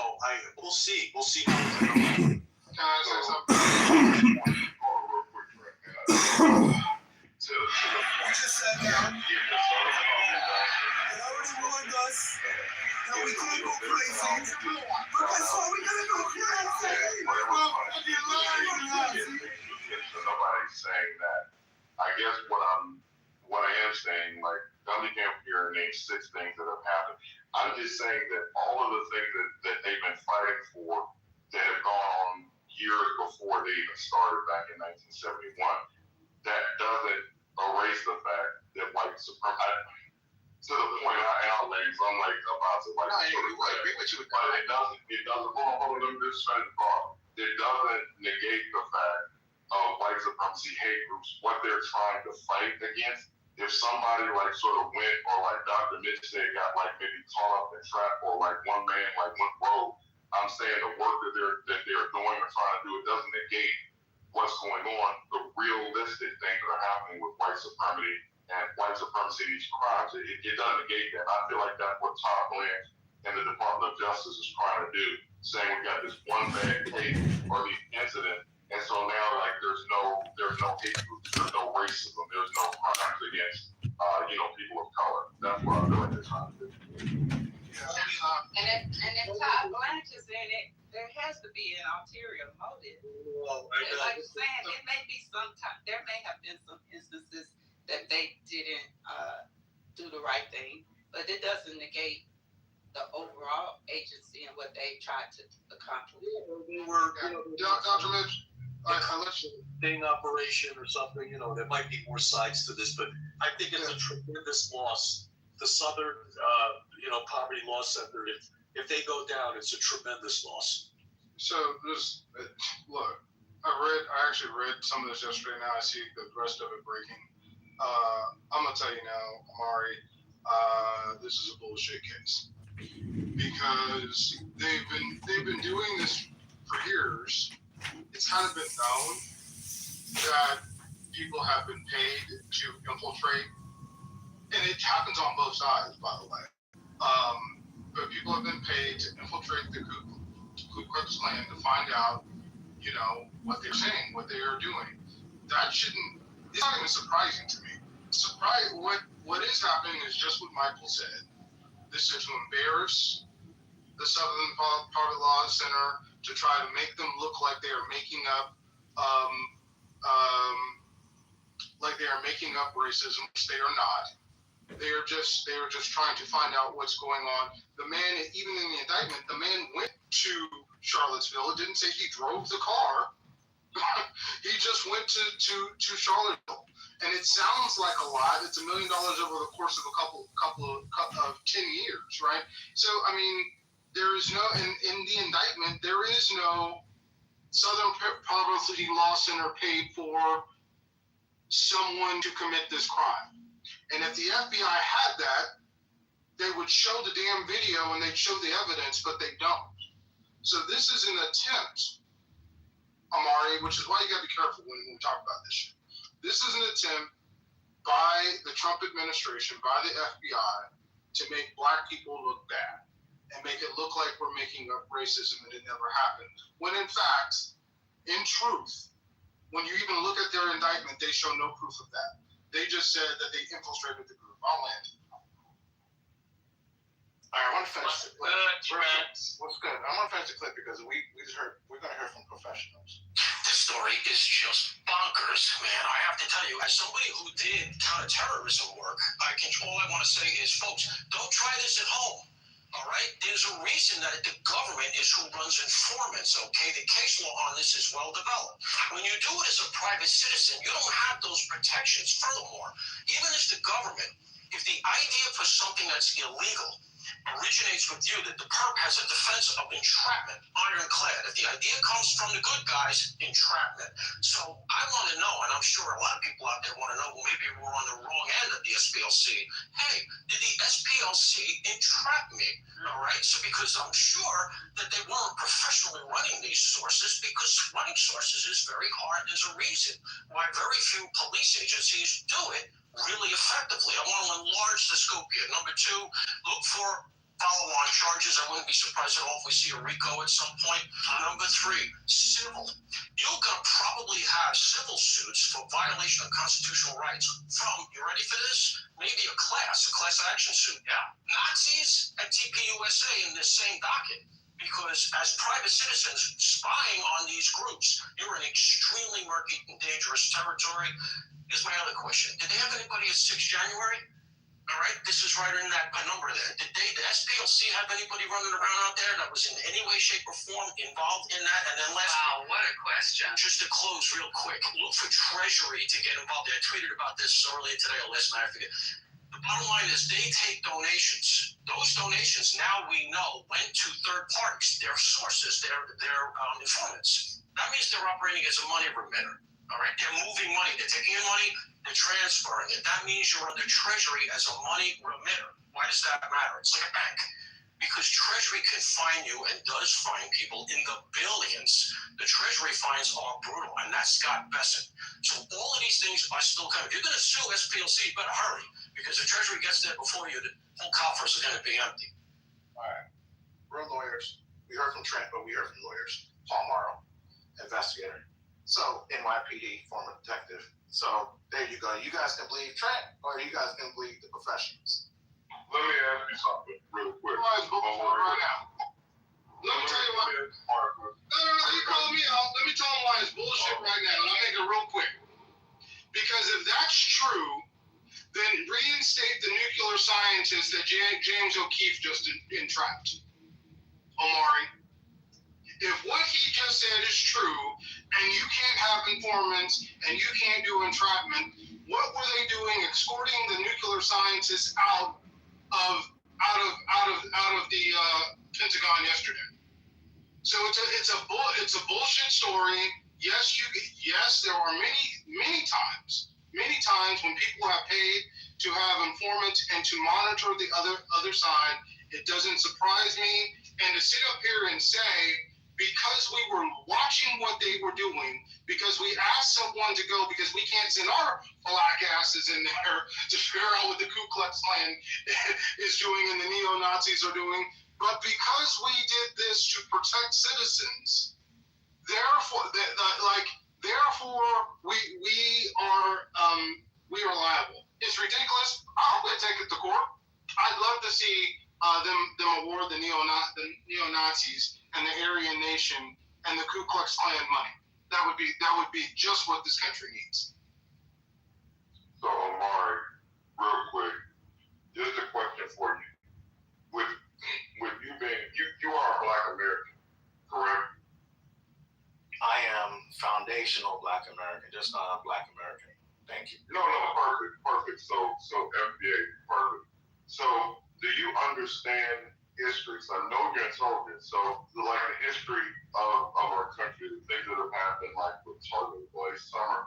we'll see. We'll see how it goes. Can I say something? You just sat down. They already warned us that we can't go crazy. But guess what? We're gonna go crazy. Nobody's saying that. I guess what I am saying, like, Dummy came here and named 6 things that have happened. I'm just saying that all of the things that they've been fighting for that have gone on years before they even started back in 1971, that doesn't erase the fact that white supremacy, to the point, and I'll let you, I'm like about to like, I agree with you, but it doesn't, hold on, let me just try to follow. It doesn't negate the fact of white supremacy hate groups, what they're trying to fight against. If somebody like sort of went, or like Dr. Mitch said, got like maybe caught up in trap, or like one man like went rogue, I'm saying the work that they're doing or trying to do, it doesn't negate what's going on, the realistic things that are happening with white supremacy and white supremacy, these crimes. It doesn't negate that. I feel like that's what Todd Blanche and the Department of Justice is trying to do, saying we got this one bad case or the incident, and so now like there's no hate groups, there's no racism, there's no crimes against people of color. That's what I feel like they're trying to do. And if Todd Blanche is in it, there has to be an ulterior motive. Well, like you're saying, it may be there may have been some instances that they didn't do the right thing, but it doesn't negate the overall agency and what they tried to accomplish. Dr. Mitch, sting operation or something, there might be more sides to this, but I think it's a tremendous loss. The Southern, Poverty Law Center, if they go down, it's a tremendous loss. So look, I actually read some of this yesterday. Now I see the rest of it breaking. I'm gonna tell you now, Amari, this is a bullshit case because they've been doing this for years. It's kind of been known that people have been paid to infiltrate, and it happens on both sides, by the way. But people have been paid to infiltrate the Ku Klux Klan to find out, what they're saying, what they are doing. That shouldn't. It's not even surprising to me. What is happening is just what Michael said. This is to embarrass the Southern Poverty Law Center, to try to make them look like they are making up racism, which they are not. They are just trying to find out what's going on. The man, even in the indictment, the man went to Charlottesville. It didn't say he drove the car. He just went to Charlottesville, and it sounds like a lot. It's $1 million over the course of a couple of 10 years, right? So I mean, there is no in the indictment. There is no Southern Poverty Law Center paid for someone to commit this crime. And if the FBI had that, they would show the damn video and they'd show the evidence, but they don't. So this is an attempt, Amari, which is why you got to be careful when we talk about this shit. This is an attempt by the Trump administration, by the FBI, to make black people look bad and make it look like we're making up racism and it never happened. When in fact, in truth, when you even look at their indictment, they show no proof of that. They just said that they infiltrated the group. I'll land. All right, I want to finish the clip. What's good? I want to finish the clip because we're going to hear from professionals. This story is just bonkers, man. I have to tell you, as somebody who did counterterrorism work, all I want to say is, folks, don't try this at home. All right? There's a reason that the government is who runs informants, okay? The case law on this is well developed. When you do it as a private citizen, you don't have those protections. Furthermore, even as the government, if the idea for something that's illegal originates with you, that the perp has a defense of entrapment, ironclad. If the idea comes from the good guys, entrapment. So I want to know, and I'm sure a lot of people out there want to know, well, maybe we're on the wrong end of the SPLC. Hey, did the SPLC entrap me? All right, so because I'm sure that they weren't professionally running these sources, because running sources is very hard. There's a reason why very few police agencies do it really effectively. I want to enlarge the scope here. Number two, look for follow-on charges. I wouldn't be surprised at all if we see a RICO at some point. Number three, civil. You're going to probably have civil suits for violation of constitutional rights from, you ready for this? Maybe a class action suit. Yeah. Nazis and TPUSA in this same docket. Because as private citizens spying on these groups, you're in extremely murky and dangerous territory. Here's my other question. Did they have anybody at 6 January? All right, this is right in that number there. Did the SPLC have anybody running around out there that was in any way, shape, or form involved in that? And then Wow, what a question. Just to close real quick, look for Treasury to get involved. I tweeted about this earlier today or last night, I forget. The bottom line is they take donations. Those donations now we know went to third parties, their sources, their informants. That means they're operating as a money remitter. All right, they're moving money. They're taking in money. They're transferring it. That means you're under Treasury as a money remitter. Why does that matter? It's like a bank. Because Treasury can fine you and does fine people in the billions. The Treasury fines are brutal, and that's Scott Bessent. So all of these things are still coming. If you're going to sue SPLC, you better hurry, because if Treasury gets there before you, the whole coffers are going to be empty. All right. We're lawyers. We heard from Trent, but we heard from lawyers. Paul Morrow, investigator. So, NYPD, former detective. So, there you go. You guys can believe Trent, or you guys can believe the professionals. Let me ask you something real quick. Right now. Let me tell you why. No, you call me out. Let me tell him why it's bullshit right now, and I'll make it real quick. Because if that's true, then reinstate the nuclear scientist that James O'Keefe just entrapped, Omari. If what he just said is true, and you can't have informants, and you can't do entrapment, what were they doing escorting the nuclear scientists out of the Pentagon yesterday? So it's a bullshit story. Yes, there are many times when people have paid to have informants and to monitor the other side. It doesn't surprise me. And to sit up here and say because we were watching what they were doing, because we asked someone to go, because we can't send our black asses in there to figure out what the Ku Klux Klan is doing and the neo-Nazis are doing, but because we did this to protect citizens, therefore, we are liable. It's ridiculous. I'm going to take it to court. I'd love to see them award the neo-Nazis and the Aryan Nation and the Ku Klux Klan money. That would be just what this country needs. So Omari, real quick, just a question for you. With you being you are a Black American, correct? I am foundational Black American, just not a Black American. Thank you. No, perfect. So FBA, perfect. So do you understand history? So I know you're intelligent. So like the history of our country, the things that have happened, like with Charlie Boy Summer,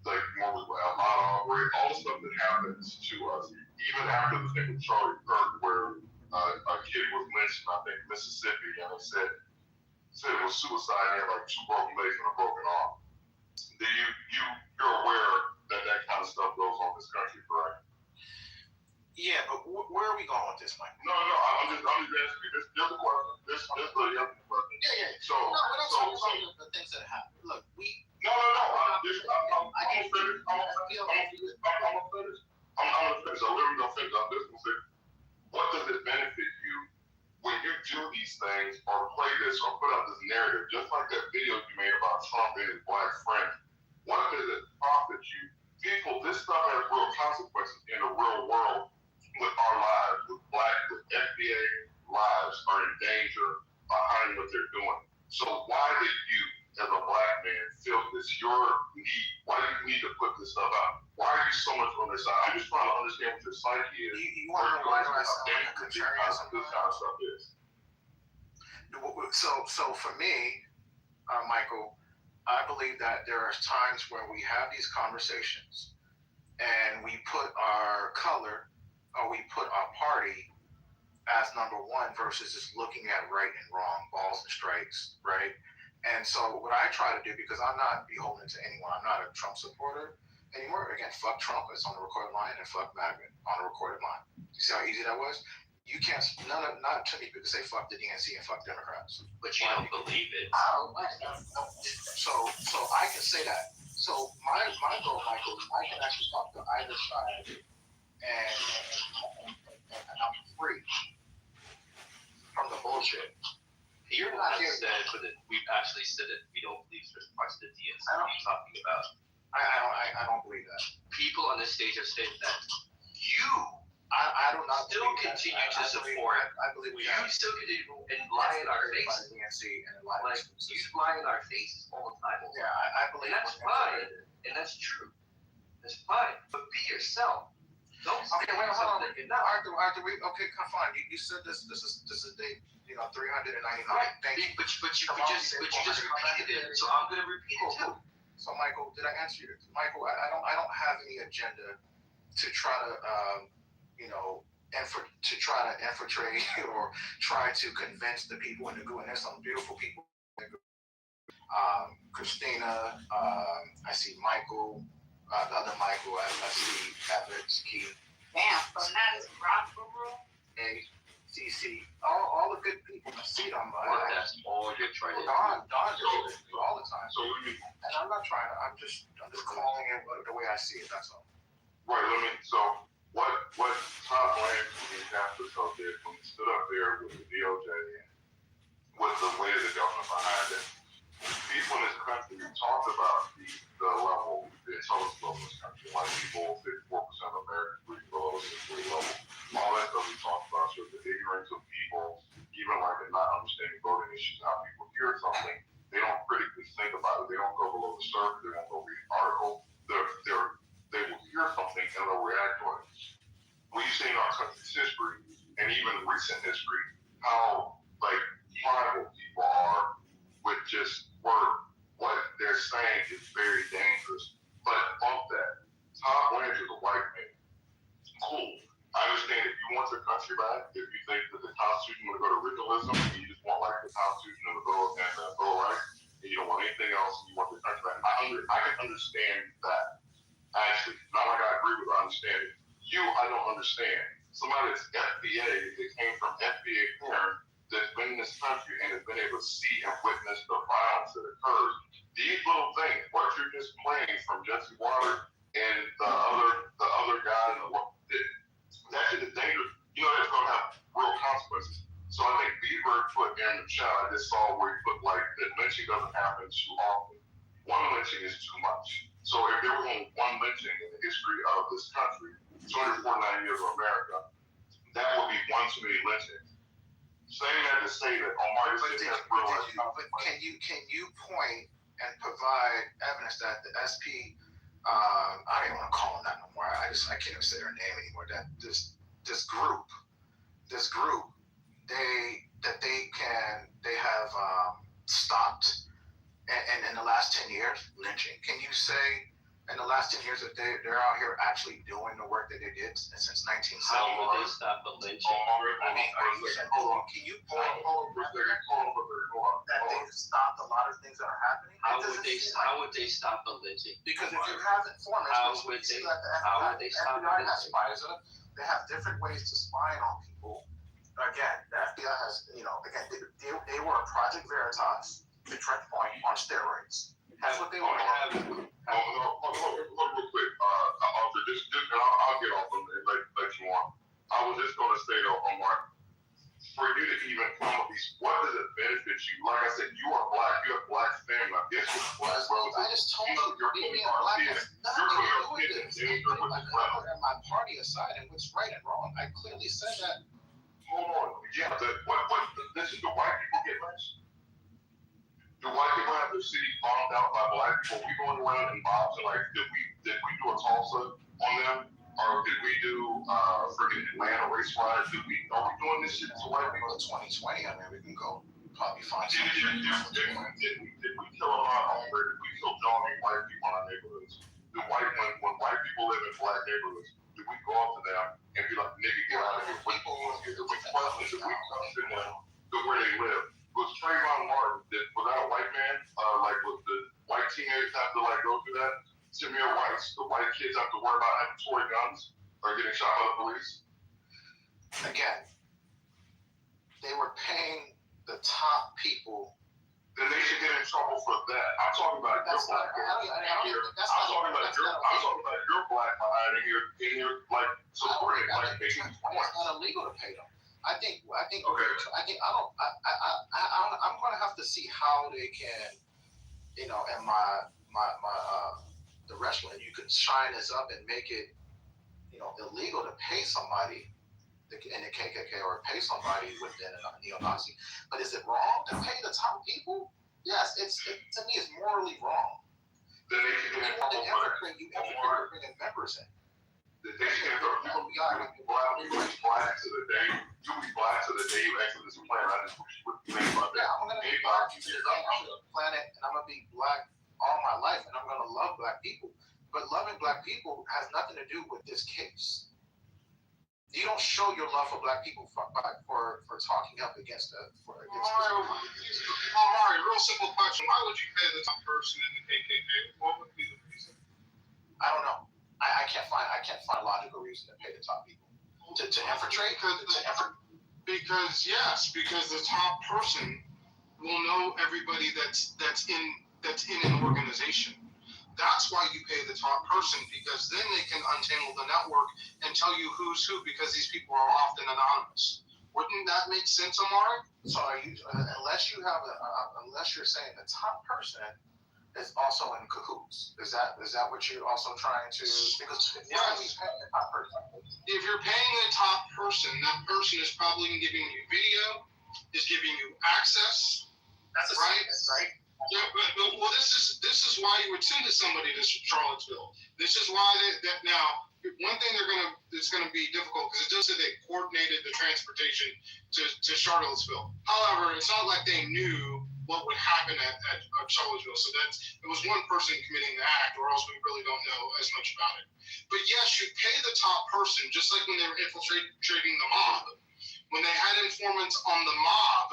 like more with Almada, all the stuff that happens to us, even after the thing with Charlie Kirk, where a kid was lynched in, I think, Mississippi, and they said it was suicide, and he had like 2 broken legs and a broken arm. You're aware that kind of stuff goes on in this country, correct? Yeah, but where are we going with this, Mike? No, I'm just asking you. This is a question. This is a question. Yeah. So, we're not talking about the things that happen. Look, No. I'm gonna finish. I'm gonna finish. I literally gonna finish. I'm just gonna say, what does it benefit you when you do these things or play this or put up this narrative, just like that video you made about Trump and his Black friend? What does it profit you? People, this stuff has real consequences in the real world with our lives, with FBA lives are in danger behind what they're doing. So why did you, as a Black man, feel this your need? Why do you need to put this stuff out? Why are you so much on their side? I'm just trying to understand what your psyche is. You want to know why do I sound like a contrarian sometimes? This kind of stuff is. So for me, Michael, I believe that there are times where we have these conversations and we put our color or we put our party as number one versus just looking at right and wrong, balls and strikes, right? And so what I try to do, because I'm not beholden to anyone, I'm not a Trump supporter anymore. Again, fuck Trump, it's on the recorded line, and fuck MAGA on the recorded line. You see how easy that was? You can't, not too many people say fuck the DNC and fuck Democrats. But you don't believe it. Oh, so I can say that. So my goal, Michael, I can actually talk to either side and I'm free from the bullshit. You're not here said, but we've actually said that we don't believe certain parts of the DNC. You're talking about. I don't believe that. People on this stage have said that you. I do not still continue to support. I believe we have. You still continue and lie in our faces. Like you lie in our faces all the time. Yeah, I believe. And that's fine, and that's true. That's fine. But be yourself. Don't. Okay, wait, hold on. Arthur, okay, come on. You said this is day 399. Right. Thank you. But you just repeated it. So I'm gonna repeat it too. So Michael, did I answer you? Michael, I don't have any agenda to try to infiltrate or try to convince the people in the group. And there's some beautiful people in the group. Christina, I see Michael, the other Michael, I see Evans, Keith. Damn, so that is Rockville rule? And CC, all the good people. I see them. That's all you're trying to do. Don does it all the time. And I'm not trying to, I'm just calling it the way I see it, that's all. Right, so what Tom Lance and the Capitol did when he stood up there with the DOJ and with the weight of the government behind it, people in this country talked about the level, the intelligence level in this country, like people, 54% of Americans read below the degree level. All that stuff we talked about shows the ignorance of people, even like in not understanding voting issues, how people hear something, they don't critically think about it, they don't go below the surface, they don't go read an article, they will hear something and they'll react to it. We've seen our country's history, and even recent history, how tribal people are with just what they're saying is very dangerous. But bump that. Tom Lance is a white man. Cool. I understand if you want your country back, if you think that the Constitution will go to originalism, and you just want the Constitution and the understand that. Actually, not like I agree with or understand it. I don't understand. Somebody that's FBA, that came from FBA parent, that's been in this country and has been able to see and witness the violence that occurs. These little things, what you're just playing from Jesse Water and the other guy in the world, that shit is dangerous. You know that's going to have real consequences. So I think Bieber put in the chat, I just saw where he put like that lynching doesn't happen too often. One lynching is too much. So if there was only one lynching in the history of this country, 249 years of America, that would be one too many lynchings. Saying that to say that Omar but can you point and provide evidence that the SP, I don't even want to call them that no more. I can't even say their name anymore. That this group, they have stopped and in the last 10 years lynching. Can you say in the last 10 years that they're out here actually doing the work that they did since 1970? How would they stop the lynching? Can you point that they've stopped a lot of things that are happening? How would they stop the lynching? Because if you have informants, how would they stop the lynching? has spies. They have different ways to spy on people. Again, the FBI has, they were a Project Veritas to Trent Point on steroids. That's what they were. Hold real quick. I'll get off of it and let you on. I was just going to say though, Omar, for you to even come up with these, what does it benefit you? Like I said, you are black. You have black family. I guess you're black, bro. I just told you, being black has nothing to do with this. And my party aside and what's right and wrong, I clearly said that. Hold on. Yeah, listen, do white people get lynched? Do white people have their city bombed out by black people? We going around in mobs and like, did we do a Tulsa on them? Or did we do freaking Atlanta race riots? Are we doing this shit to white people? 2020, I mean, we can go probably find Did we kill a lot of homeless? Did we kill jogging white people in our neighborhoods? When white people live in black neighborhoods, do we go up to them and be like, nigga, get out of here? When we question them to where they live. Was Trayvon Martin, was that a white man? Was the white teenagers have to go through that? Samir Whites, the white kids have to worry about having toy guns or getting shot by the police? Again, they were paying the top people. Then they should get in trouble for that. I'm talking about your black behind here. I'm talking about your black behind here, supporting black people. It's not illegal to pay them. I'm going to have to see how they can, in the restaurant, you can shine this up and make it, illegal to pay somebody in the KKK or pay somebody within a neo-Nazi. But is it wrong to pay the top people? Yes, to me, it's morally wrong. Then they should get in trouble for that. You ever bring members in. They should get in trouble. You'll be black to the day. You'll be black to the day you exit this planet. I just wish you would think about that. Yeah, I'm going to be black to the planet, and I'm going to be black all my life, and I'm going to love black people. But loving black people has nothing to do with this case. You don't show your love for black people for talking up against Mario, real simple question. Why would you pay the top person in the KKK? What would be the reason? I don't know. I can't find a logical reason to pay the top people to infiltrate. Because the top person will know everybody that's in an organization. That's why you pay the top person, because then they can untangle the network and tell you who's who, because these people are often anonymous. Wouldn't that make sense, Omar? So unless you're saying the top person is also in cahoots, is that what you're also trying to? Because if you're paying the top person, that person is probably giving you video, is giving you access. That's right. Yeah, well, this is why you would send somebody to Charlottesville. This is why now. One thing it's gonna be difficult, because it does say they coordinated the transportation to Charlottesville. However, it's not like they knew what would happen at Charlottesville. So it was one person committing the act, or else we really don't know as much about it. But yes, you pay the top person, just like when they were infiltrating the mob. When they had informants on the mob,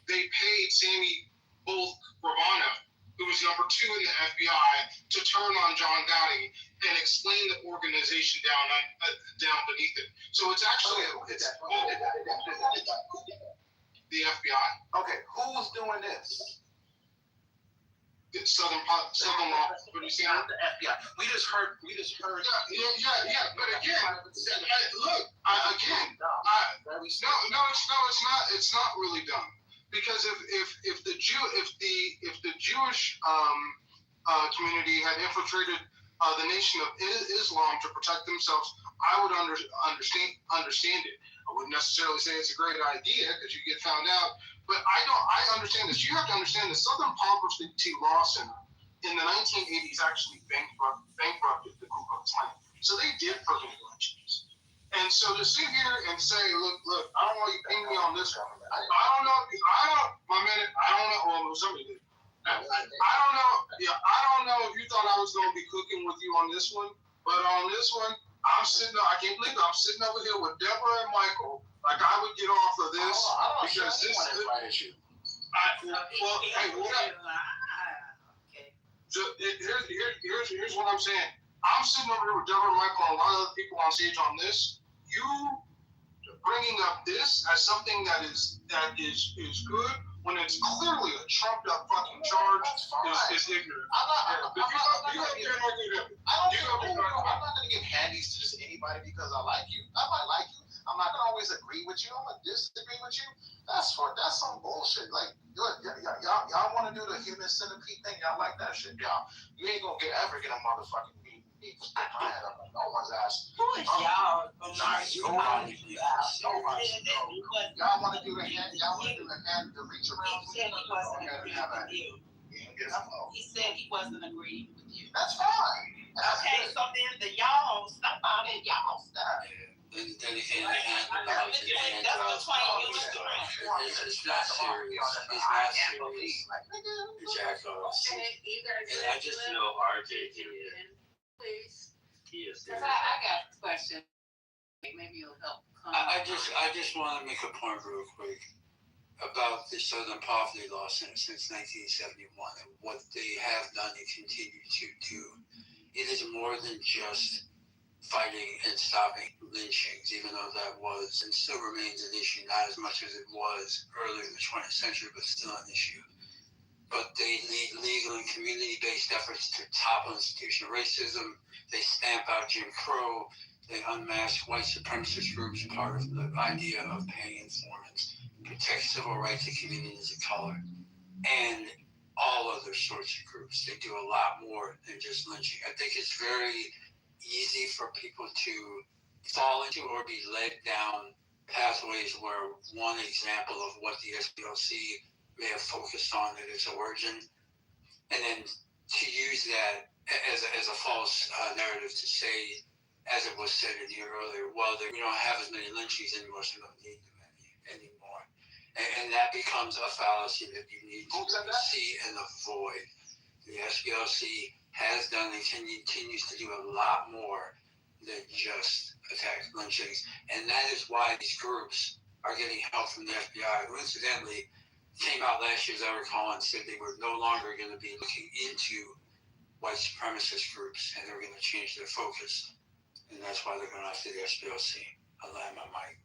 they paid Sammy Bull Gravano who was number 2 in the FBI, to turn on John Downing and explain the organization down beneath it. So it's actually the FBI. Okay, who's doing this? It's Southern Law. What are you saying? The FBI. We just heard. Yeah. But again, it's not really dumb, because if the Jewish community had infiltrated the nation of Islam to protect themselves, I would understand it. I wouldn't necessarily say it's a great idea because you get found out. But I understand this. You have to understand the Southern Poverty Law Center in the 1980s actually bankrupted the Ku Klux Klan. So they did prevent lynchings. And so to sit here and say, look, I don't want you to ping me on this one. I don't know. Well, somebody did. I don't know. Yeah, I don't know if you thought I was going to be cooking with you on this one, but on this one, I can't believe it. I'm sitting over here with Deborah and Michael. Like I would get off of this because this is my issue. Here's what I'm saying. I'm sitting over here with Deborah and Michael and a lot of other people on stage on this. You bringing up this as something that is good when it's clearly a trumped up fucking charge is ignorant. I'm not going to give handies to just anybody because I like you. I might like you. I'm not gonna always agree with you. I'm gonna disagree with you. That's some bullshit. Like y'all want to do the human centipede thing. Y'all like that shit, y'all. You ain't gonna ever get a motherfucking me stick my head up no one's ass. Who is y'all? Nobody. Y'all want to do the hand? Y'all want to do the hand to reach around? He said he wasn't agreeing with you. He said he wasn't agreeing with you. That's fine. Okay, so then the y'all stop all that y'all stuff. Then he hand about it. That's between you and the rest. It's not serious. It's not serious. Jackals. And I just know RJ can. Please. Yes. Because I got a question. Maybe you'll help. I just want to make a point real quick about the Southern Poverty Law Center since 1971 and what they have done and continue to do. It is more than just fighting and stopping lynchings, even though that was and still remains an issue, not as much as it was earlier in the 20th century, but still an issue. But they lead legal and community-based efforts to topple institutional racism. They stamp out Jim Crow. They unmask white supremacist groups, part of the idea of paying informants, protect civil rights of communities of color, and all other sorts of groups. They do a lot more than just lynching. I think it's very easy for people to fall into or be led down pathways where one example of what the SPLC may have focused on at its origin, and then to use that as a false narrative to say, as it was said in here earlier, well, we don't have as many lynchings anymore, so we don't need them anymore. And that becomes a fallacy that you need to see and avoid. The SPLC has done and continues to do a lot more than just attack lynchings. And that is why these groups are getting help from the FBI, who incidentally came out last year, as I recall, and said they were no longer going to be looking into white supremacist groups and they were going to change their focus. And that's why they're going after the SPLC. I'll land my mic.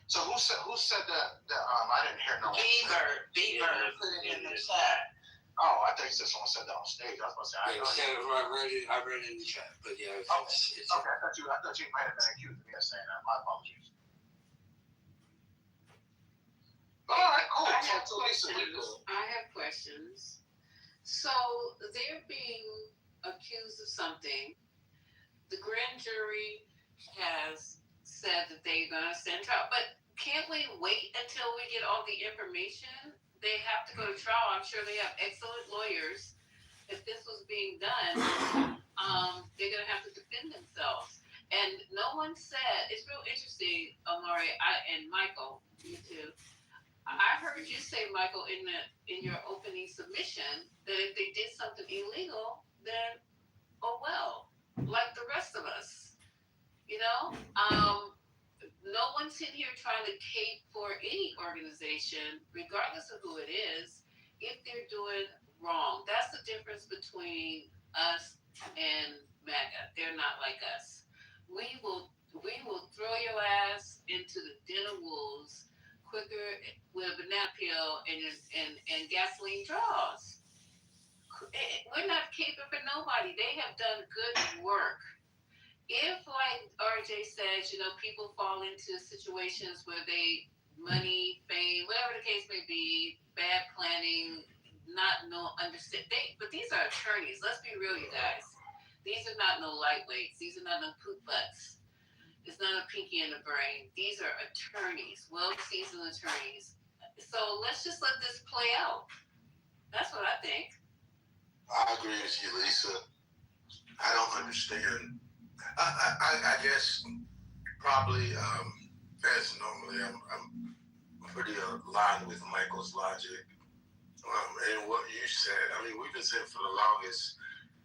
So who said that I didn't hear no one. Beaver put it in the chat. Oh, I think someone said that on stage. I was supposed to say I read it in the chat, but yeah. It's okay. I thought you might have been accused of me of saying that. My apologies. All right, cool. I have questions. So they're being accused of something. The grand jury has said that they're going to send trial, but can't we wait until we get all the information? They have to go to trial. I'm sure they have excellent lawyers. If this was being done, they're going to have to defend themselves. And no one said, it's real interesting, Amari, and Michael, you too. I heard you say, Michael, in your opening submission, that if they did something illegal, then, oh well, like the rest of us, you know? No one's in here trying to cape for any organization, regardless of who it is, if they're doing wrong. That's the difference between us and MAGA. They're not like us. We will throw your ass into the den of wolves quicker with a banana peel and gasoline draws. We're not caping for nobody. They have done good work. If, like RJ says, people fall into situations where money, fame, whatever the case may be, bad planning, not no understand. But these are attorneys. Let's be real, you guys. These are not no lightweights. These are not no poop butts. It's not a pinky in the brain. These are attorneys, well-seasoned attorneys. So let's just let this play out. That's what I think. I agree with you, Lisa. I don't understand. I guess probably as normally I'm pretty aligned with Michael's logic and what you said. I mean, we've been saying for the longest,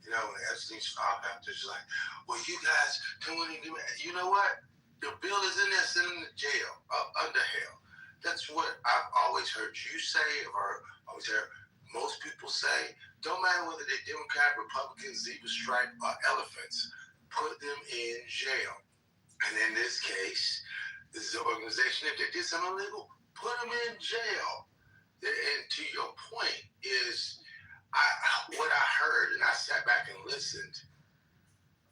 when Epstein's file happened, it's like, well, you guys don't want to do it. You know what? The bill is in there, sitting in the jail, under hell. That's what I've always heard you say, or always heard most people say. Don't matter whether they're Democrat, Republicans, zebra stripe, or elephants, put them in jail. And in this case, this is an organization, if they did something illegal, put them in jail. And to your point is, what I heard, and I sat back and listened,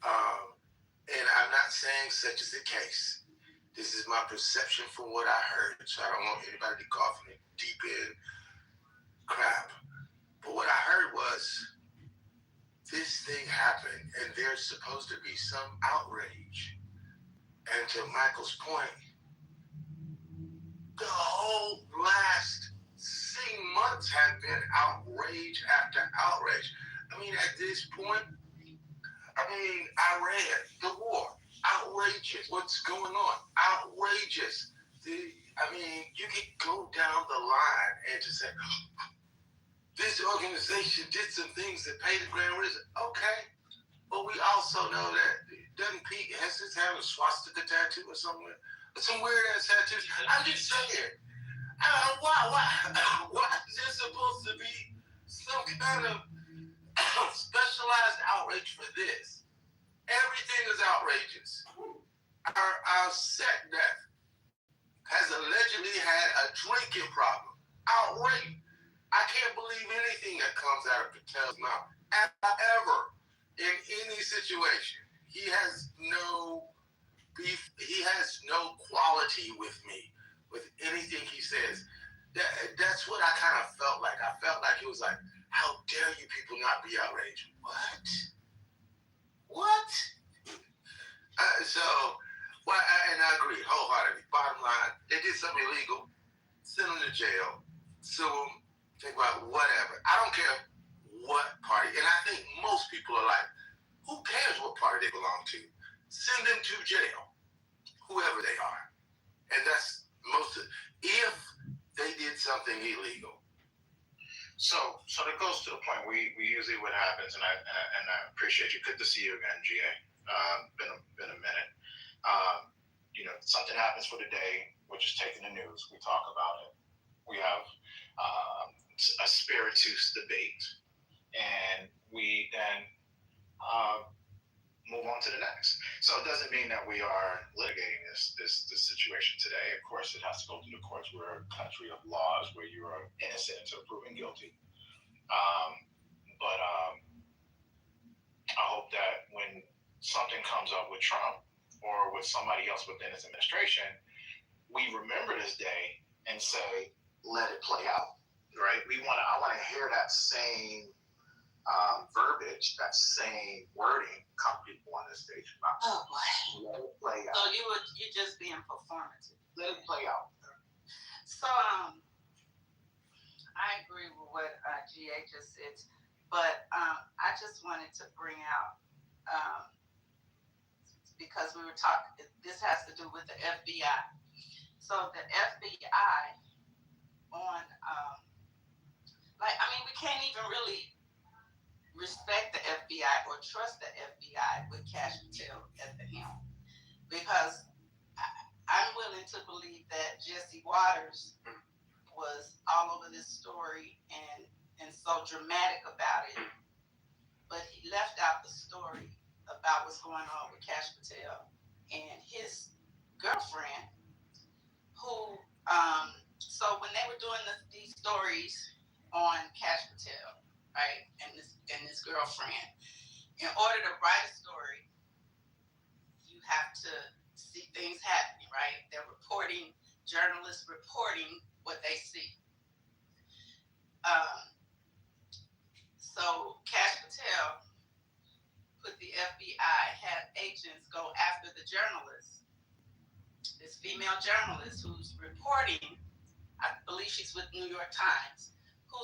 and I'm not saying such is the case. This is my perception from what I heard, so I don't want anybody to cough me deep in crap. But what I heard was, this thing happened, and there's supposed to be some outrage. And to Michael's point, the whole last 6 months have been outrage after outrage. I mean, at this point, Iran, the war, outrageous. What's going on? Outrageous. You can go down the line and just say, this organization did some things that paid the grand reason. Okay. But we also know that doesn't Pete has a swastika tattoo or somewhere? Some weird ass tattoos. I'm just saying. Why is there supposed to be some kind of specialized outrage for this? Everything is outrageous. Our SecDef has allegedly had a drinking problem. Outrage. I can't believe anything that comes out of Patel's mouth ever in any situation. He has no beef. He has no quality with me with anything he says. That's what I kind of felt like. I felt like it was like, how dare you people not be outraged? What? And I agree wholeheartedly. Bottom line, they did something illegal. Send them to jail. Sue them. Think about whatever. I don't care what party. And I think most people are like, who cares what party they belong to? Send them to jail, whoever they are. And that's if they did something illegal. So that goes to the point. We usually what happens, and I appreciate you. Good to see you again, GA. Been a minute. Something happens for the day, which is taking the news. We talk about it. We have a spiritus debate, and we then move on to the next. So it doesn't mean that we are litigating this situation today. Of course, it has to go through the courts. We're a country of laws where you are innocent until proven guilty. But I hope that when something comes up with Trump or with somebody else within his administration, we remember this day and say, let it play out, right? I want to hear that same verbiage, that same wording come people on this stage about. Oh boy. Let it play out. So you're just being performative. Let it play out. So I agree with what GA just said, but I just wanted to bring out because we were talking. This has to do with the FBI. So the FBI on we can't even really respect the FBI or trust the FBI with Cash Patel at the helm, because I'm willing to believe that Jesse Waters was all over this story and so dramatic about it, but he left out the story about what's going on with Cash Patel and his girlfriend, who, so when they were doing these stories on Cash Patel, right, and this girlfriend, in order to write a story, you have to see things happening, right? They're reporting, journalists reporting what they see. So Cash Patel put the FBI, had agents go after the journalist, this female journalist who's reporting, I believe she's with New York Times, who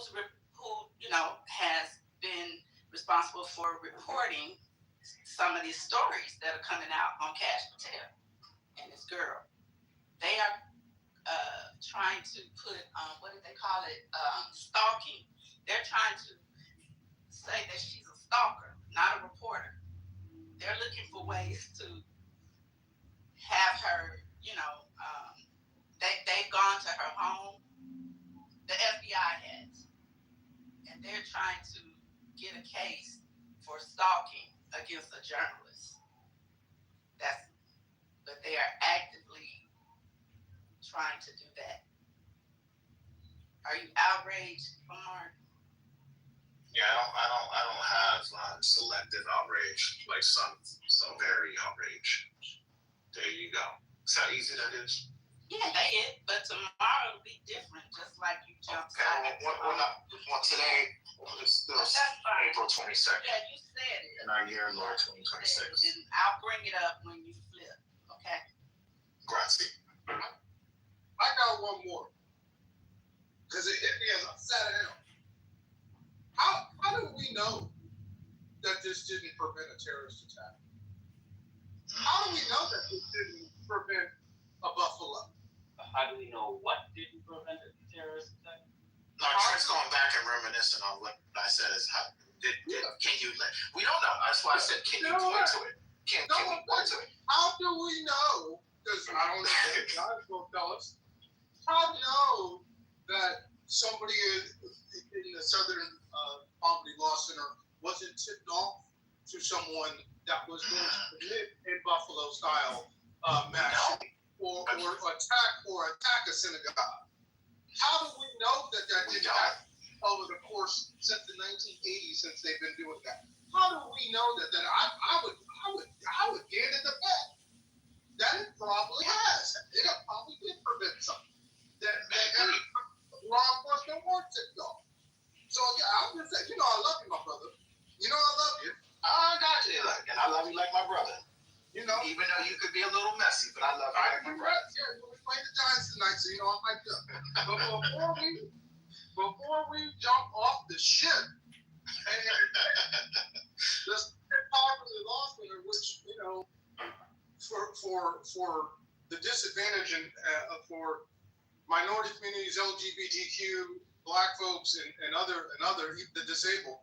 has been responsible for reporting some of these stories that are coming out on Cash Patel and this girl. They are trying to put, what did they call it? Stalking. They're trying to say that she's a stalker, not a reporter. They're looking for ways to have her, they've gone to her home. The FBI has. And they're trying to get a case for stalking against a journalist. But they are actively trying to do that. Are you outraged, Omar? Yeah, I don't have selective outrage like some. So very outraged. There you go. See how easy that is? Yeah, they is, but tomorrow will be different, just like you jumped Okay, well, today is still April 22nd. Yeah, you said it. In our year, Lord 2026. And I'll bring it up when you flip, okay? Grazie. I got one more. Because it hit me as I sat down. How do we know that this didn't prevent a terrorist attack? How do we know that this didn't prevent a Buffalo? How do we know what didn't prevent a terrorist attack? No, Trent's going back and reminiscing on what I said is how can you we don't know. That's why I said can you point to it? Can we point to it? How do we know? Because I don't know if God's going to tell us. How do we know that somebody in the Southern Poverty Law Center wasn't tipped off to someone that was going to commit a Buffalo style mass shooting or attack a synagogue? How do we know that didn't happen over the course since the 1980s, since they've been doing that? How do we know that? I would get in the bet that it probably has. It probably did prevent something that law enforcement weren't tipped off. So yeah, I'm just saying, I love you, my brother. I love you. I got you, and I love you like my brother. Even though you could be a little messy, but I love you like my brother. Yeah, we played the Giants tonight, so I'm hyped up. But before we jump off the ship, and let's poverty law center, which for the disadvantaged and for minority communities, LGBTQ, Black folks, and other the disabled,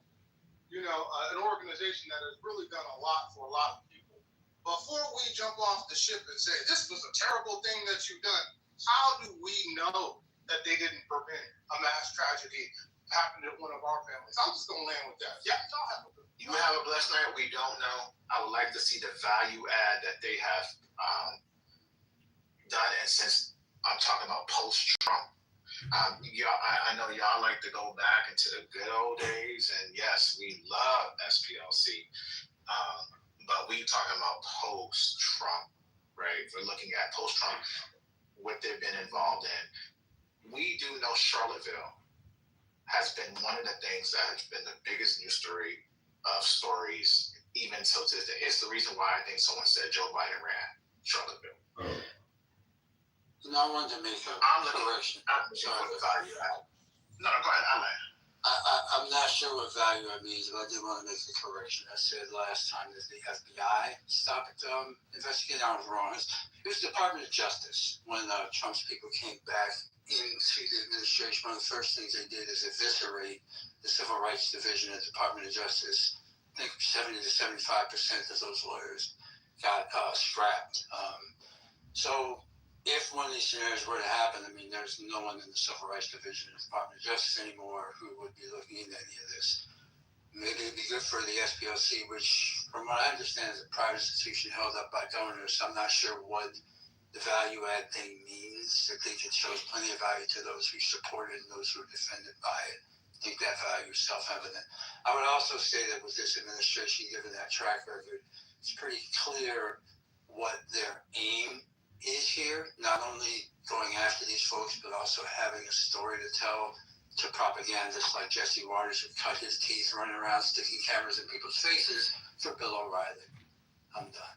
an organization that has really done a lot for a lot of people. Before we jump off the ship and say this was a terrible thing that you've done, how do we know that they didn't prevent a mass tragedy happening to one of our families? I'm just gonna land with that. Yeah, y'all have a good. You have a blessed night. We don't know. I would like to see the value add that they have done, and since I'm talking about post-Trump. I know y'all like to go back into the good old days, and yes, we love SPLC, but we talking about post-Trump, right? We're looking at post-Trump, what they've been involved in. We do know Charlottesville has been one of the things that has been the biggest news story of stories, even so to this day. It's the reason why I think someone said Joe Biden ran Charlottesville. No, I wanted to make a correction. No, go ahead. I'm not sure what value it means, but I did want to make the correction. I said last time that the FBI stopped investigating. I was wrong. It was the Department of Justice. When Trump's people came back into the administration, one of the first things they did is eviscerate the Civil Rights Division of the Department of Justice. I think 70 to 75% of those lawyers got scrapped. So if one of these scenarios were to happen, I mean, there's no one in the Civil Rights Division of the Department of Justice anymore who would be looking into any of this. Maybe it'd be good for the SPLC, which, from what I understand, is a private institution held up by donors. I'm not sure what the value add thing means. I think it shows plenty of value to those who support it and those who are defended by it. I think that value is self-evident. I would also say that with this administration, given that track record, it's pretty clear what their aim is here, not only going after these folks, but also having a story to tell to propagandists like Jesse Waters who cut his teeth running around sticking cameras in people's faces for Bill O'Reilly. I'm done.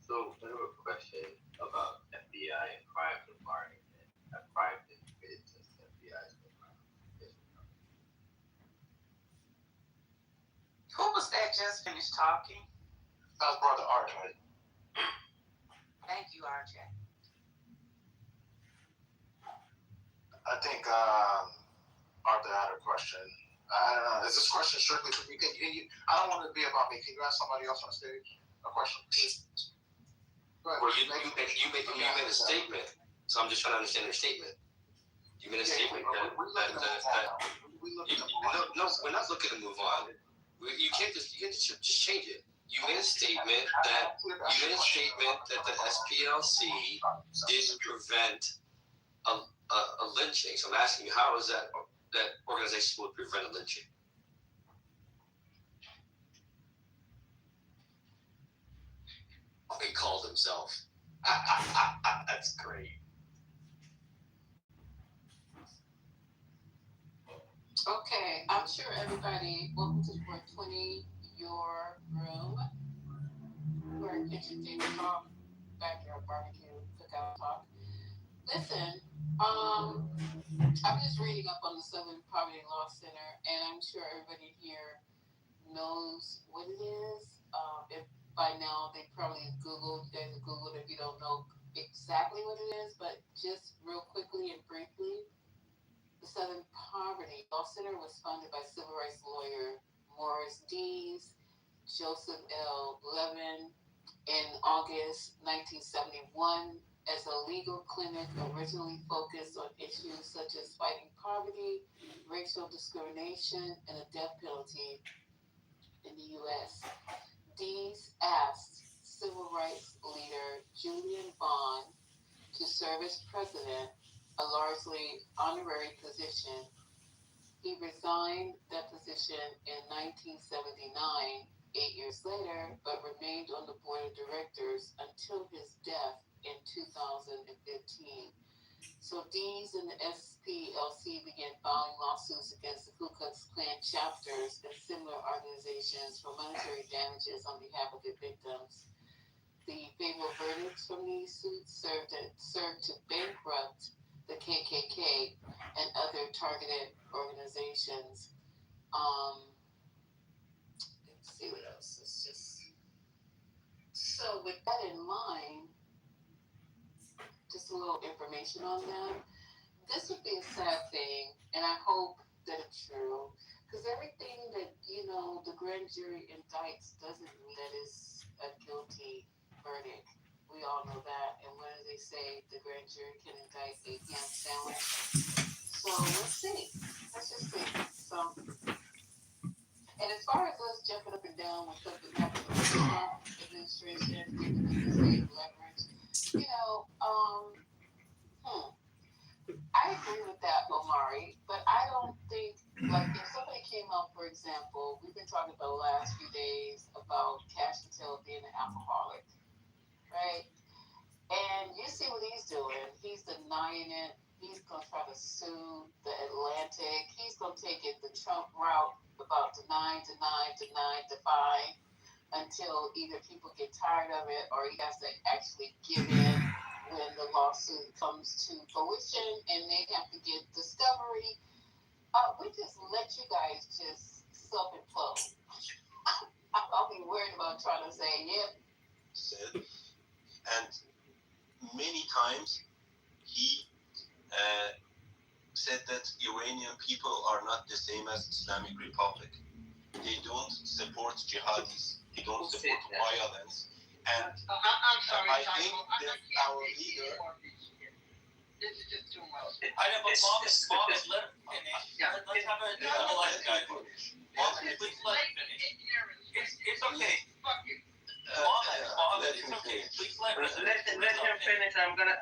So I have a question about FBI and crime department and a crime that committed since the FBI is the crime. Who was that just finished talking? That was Brother RJ. Thank you, RJ. I think Arthur had a question. I don't know. Is this question strictly for me? I don't want it to be about me. Can you ask somebody else on stage a question? Go ahead. Well, you made a statement, so I'm just trying to understand your statement. You made a statement that we're not looking to move on. You can't just change it. You made a statement that the SPLC didn't prevent a lynching. So I'm asking you, how is that organization would prevent a lynching? He called himself. That's great. Okay, I'm sure everybody, welcome to 420, your room. We're kitchen table talk, backyard barbecue, cookout talk. Listen, I'm just reading up on the Southern Poverty Law Center, and I'm sure everybody here knows what it is. If by now they probably Googled, you guys have Googled if you don't know exactly what it is, but just real quickly and briefly, the Southern Poverty Law Center was founded by civil rights lawyer Morris Dees, Joseph L. Levin in August 1971 as a legal clinic originally focused on issues such as fighting poverty, racial discrimination, and the death penalty in the U.S. Dees asked civil rights leader Julian Bond to serve as president, a largely honorary position. He resigned that position in 1979, 8 years later, but remained on the board of directors until his death in 2015. So Dees and the SPLC began filing lawsuits against the Ku Klux Klan chapters and similar organizations for monetary damages on behalf of their victims. The favorable verdicts from these suits served to bankrupt the KKK and other targeted organizations. Let's see what else. It's just so with that in mind, just a little information on them. This would be a sad thing, and I hope that it's true, because everything that the grand jury indicts doesn't mean that it's a guilty verdict. We all know that. And what do they say? The grand jury can indict a ham sandwich. So let's see. Let's just see. So, and as far as us jumping up and down with something happening with the Trump administration, giving them the same leverage, I agree with that, Omari, but I don't think, like, if somebody came up, for example, we've been talking about the last few days about Cash Patel being an alcoholic, right? And you see what he's doing. He's denying it. He's going to try to sue the Atlantic. He's going to take it the Trump route about denying until either people get tired of it or he has to actually give in when the lawsuit comes to fruition and they have to get discovery. We just let you guys just self-implode. I'll be worried about trying to say, yep. Said, and many times he said that Iranian people are not the same as Islamic Republic. They don't support jihadis. They don't support violence. And I'm sorry, I Taco. think that our leader. This is just too much. I know, but Bob, let him finish. Let's have a light guy finish. Bob, please let him finish. It's okay. Bob, it's okay. Please let him finish. I'm gonna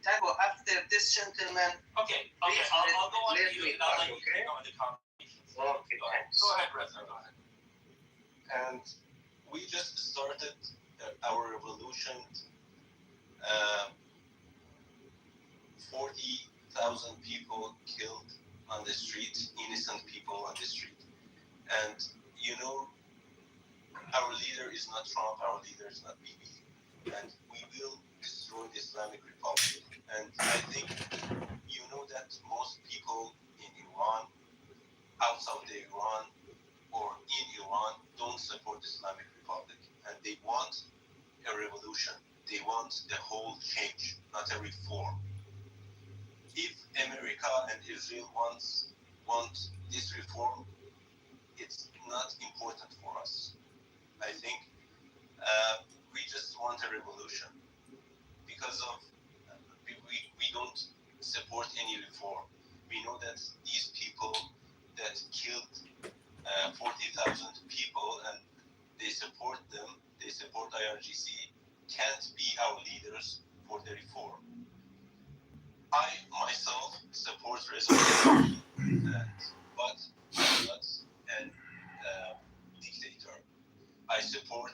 Taco after this gentleman. Okay, I'll go on you and I'll let you go into conversations. Okay, go ahead, Reza, go ahead. And we just started our revolution. 40,000 people killed on the street, innocent people on the street. And you know, our leader is not Trump, our leader is not Bibi. And we will destroy the Islamic Republic. And I think you know that most people in Iran, outside of Iran, or in Iran, don't support the Islamic Republic. And they want a revolution. They want the whole change, not a reform. If America and Israel want this reform, it's not important for us. I think we just want a revolution because of we don't support any reform. We know that these people that killed 40,000 people and they support them, they support IRGC, can't be our leaders for the reform. I myself support resolution, but I'm not a dictator. I support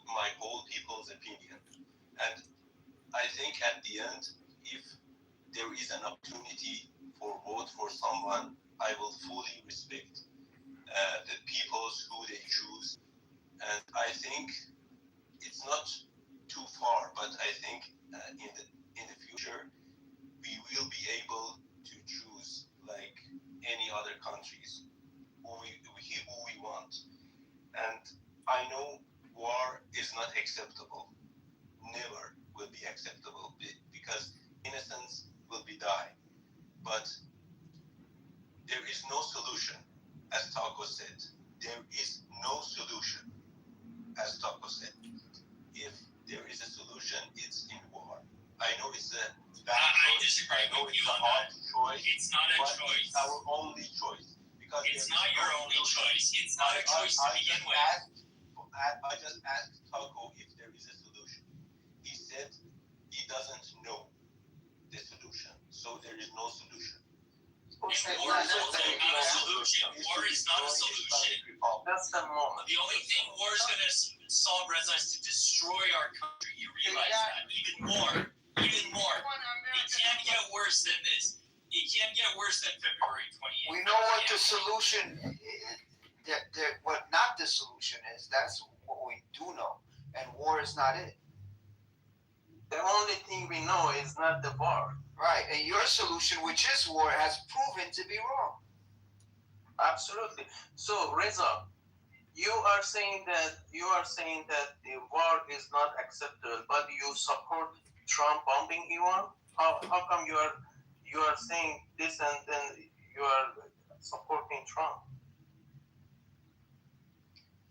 my whole people's opinion, and I think at the end, if there is an opportunity for vote for someone, I will fully respect the people's who they choose, and I think it's not too far, but I think in the future we will be able to choose like any other countries who we want. And I know war is not acceptable. Never will be acceptable because innocence will be died. But there is no solution, as Taco said. There is no solution, as Taco said. If there is a solution, it's in war. I know it's a bad choice. I know it's a hard choice. It's not a choice. It's our only choice. Because it's not your only choice. It's not a choice to begin with. I just asked Taco if there is a solution. He said he doesn't know the solution. So there is no solution. War is not a solution. War is not a solution. That's the moment. The only thing war is going to solve, Reza, is to destroy our country. You realize that? Even more. Even more. It can't get worse than this. It can't get worse than February 28th. We know what the solution what not the solution is. That's what we do know. And war is not it. The only thing we know is not the war. Right. And your solution, which is war, has proven to be wrong. Absolutely. So, Reza, you are saying that the war is not acceptable, but you support Trump bombing Iran? How come you are saying this and then you are supporting Trump?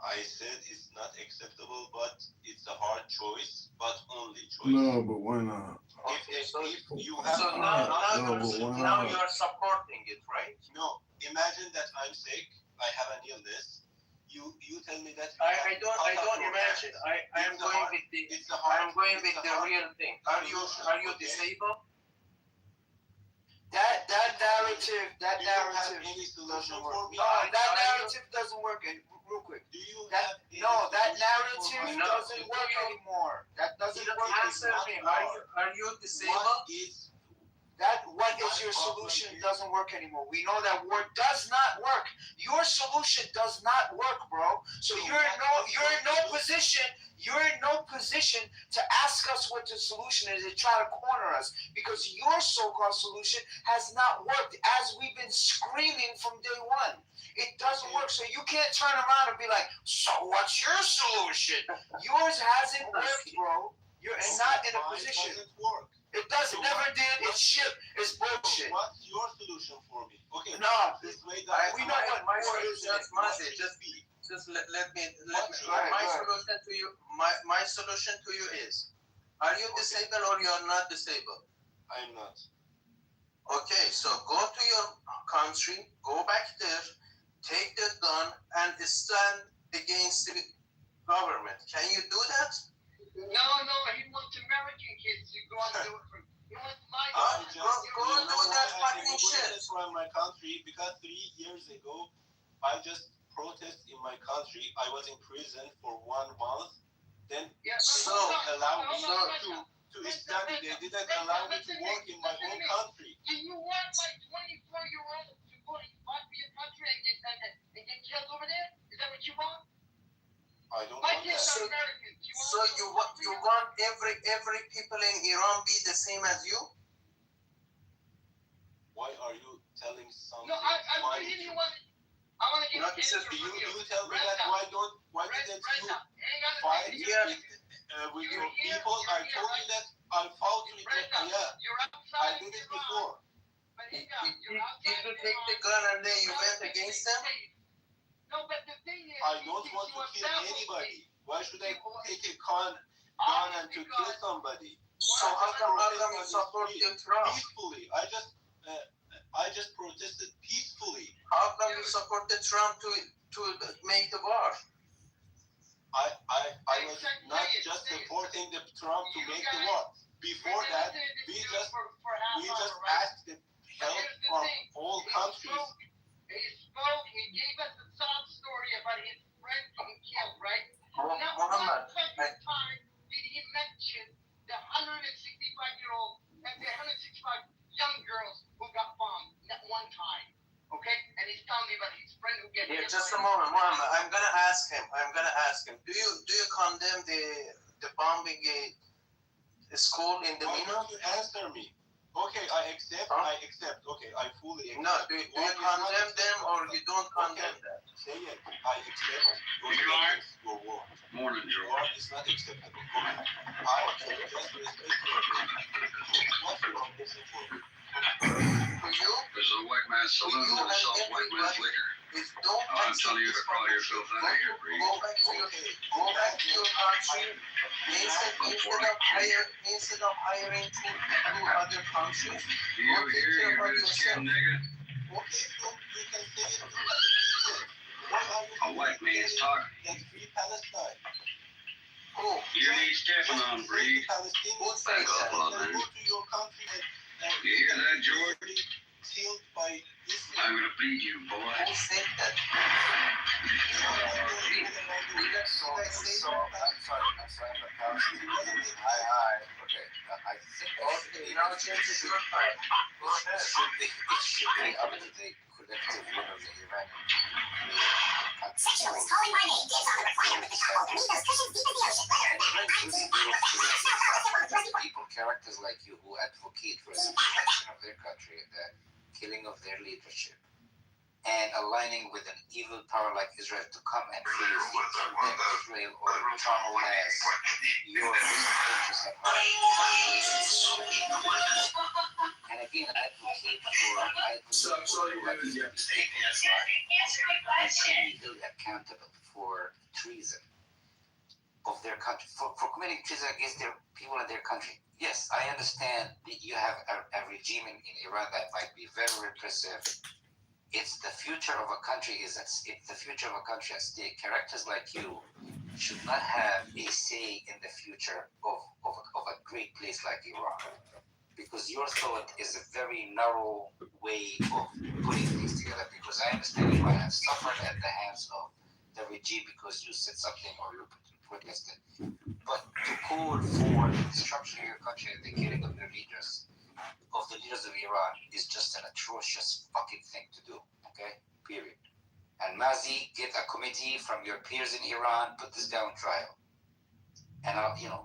I said it's not acceptable, but it's a hard choice, but only choice. No, but why not? If you have now you're supporting it, right? No, imagine that I'm sick, I have an illness. You tell me that I don't imagine. I'm going with the real thing. Are you disabled? That narrative doesn't work. No, that narrative doesn't work. Real quick. That narrative doesn't work anymore. That doesn't work. Answer me. Are you disabled? That what is your solution doesn't work anymore. We know that war does not work. Your solution does not work, bro. So you're in no position to ask us what the solution is and try to corner us because your so-called solution has not worked as we've been screaming from day one. It doesn't work. So you can't turn around and be like, so what's your solution? Yours hasn't worked, bro. You're not in a position. It doesn't work. It doesn't. Never did. It's shit. It's bullshit. What's your solution for me? Okay. No. This way we know what war is. Just just let me my solution to you my solution to you is, are you disabled or you are not disabled? I'm not. Okay, so go to your country, go back there, take the gun and stand against the government. Can you do that? No, he wants American kids to go and do it for him. He wants my go do that fucking shit. From my country, because 3 years ago, I just protested in my country. I was in prison for 1 month. Then so allow me to study. They didn't allow me to work in my own country. Do you want like 24-year-olds to go and fight for your country and get killed over there? Is that what you want? I don't my want kids that. are Americans. So you want every people in Iran be the same as you? Why are you telling something? No, I really want. I want to get an answer from you. You tell me that why didn't you fight with your people? I told you that I fought with them. Yeah, I did it before. Did you take the gun and then you went against them? No, but the thing is, I don't want to kill anybody. Why should I take a gun and to kill somebody? So how come you support Trump? Peacefully. I just protested peacefully. How come you supported Trump to make the war? I was not just supporting the Trump to make the war. Before that, we just asked the help from all countries. He spoke. He gave us a sob story about his friend being killed, right? Not one fucking time did he mention the 165-year-old and the 165 young girls who got bombed. Not one time. Okay? And he's telling me about his friend who gets killed. Just a moment, Muhammad. I'm gonna ask him. Do you condemn the bombing a school in the Why don't you answer me? Okay, I accept. Okay, I fully accept. No, do you condemn them or you don't condemn them? Say it. I accept your word. Morning, Your George. word is not acceptable. Okay. I can just respect your opinion. What's your opinion for me? For you? There's a white man's saloon that sells white man's liquor. I'm telling you to crawl yourself out of here, Bree. Go back to your country. Instead of hiring two other countries, Do you hear, you red-skinned nigga? Okay, so you can say it. A white man's talking. That's free Palestine. Who? You need stepping on, Bree. Who's Back off on Go that. to your country and You hear that, George? killed by Israel. I'm gonna bleed you, boy. Who said that? Sexual is calling my name. Gives on the recliner with the towel. Me those cushions deep as the ocean. People, characters like you who advocate for the destruction of their country, the killing of their leadership, and aligning with an evil power like Israel to come and free you, condemn Israel or traumatize your interests at heart. And again, advocate for be held accountable for treason of their country, for committing treason against their people in their country. Yes, I understand that you have a regime in Iran that might be very repressive. It's the future of a country it's the future of a country at stake. Characters like you should not have a say in the future of a great place like Iran, because your thought is a very narrow way of putting things together. Because I understand you might have suffered at the hands of the regime because you said something or you protested, but to call for the destruction of your country and the killing of your leaders, of the leaders of Iran, is just an atrocious fucking thing to do. Okay, period. And Mazi, get a committee from your peers in Iran, put this down trial, and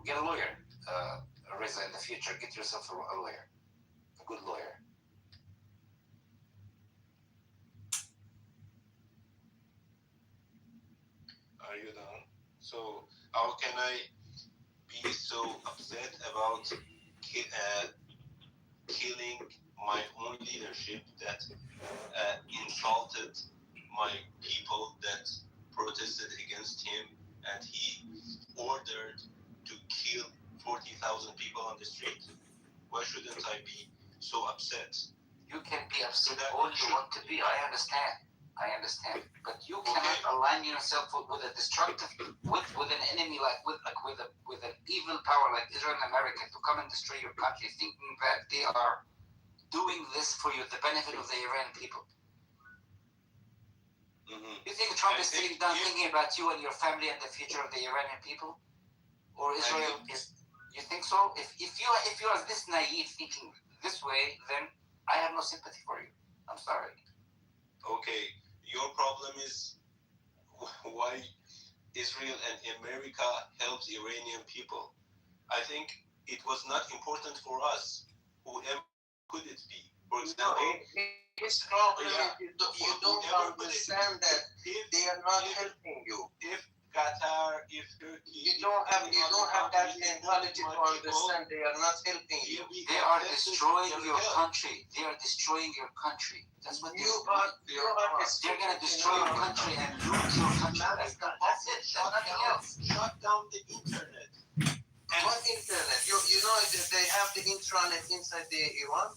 get a lawyer. Reza, in the future, get yourself a lawyer, a good lawyer. Are you done? So how can I be so upset about killing my own leadership that insulted my people, that protested against him, and he ordered to kill 40,000 people on the street. Why shouldn't I be so upset? You can be upset all you want to be. I understand. But you cannot align yourself with a destructive, with an enemy with an evil power like Israel and America to come and destroy your country, thinking that they are doing this for you, the benefit of the Iranian people. Mm-hmm. You think Trump is sitting down thinking about you and your family and the future of the Iranian people, or Israel is? You think so? If you are this naive, thinking this way, then I have no sympathy for you. I'm sorry. Okay, your problem is why Israel and America helped Iranian people. I think it was not important for us. Whoever could it be? For example, his problem is you don't understand that they are not helping you. If Qatar, if Turkey, you don't have that mentality to understand they are not helping you. They are destroying your country. They are destroying your country. That's what they're going to destroy your country and loot your country. That's it. That's nothing else. Shut down the internet. And what internet? You know that they have the intranet inside the Iran?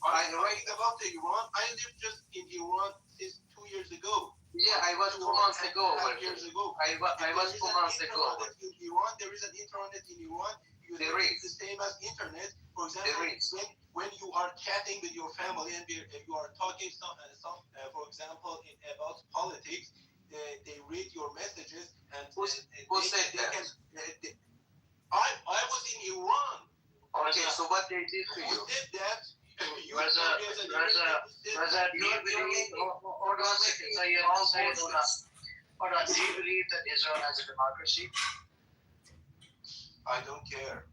I know about the Iran. I lived just in Iran since 2 years ago. Yeah, I was 2 months ago. 5 years ago. I was 2 months ago. In Iran, there is an internet in Iran. There is. The same as internet. For example, when you are chatting with your family and you are talking for example, about politics, they read your messages and who said that? I was in Iran. Okay, so what they did to you? Who did that? Hold on a second. Hold on. Do you believe that Israel has a democracy? I don't care.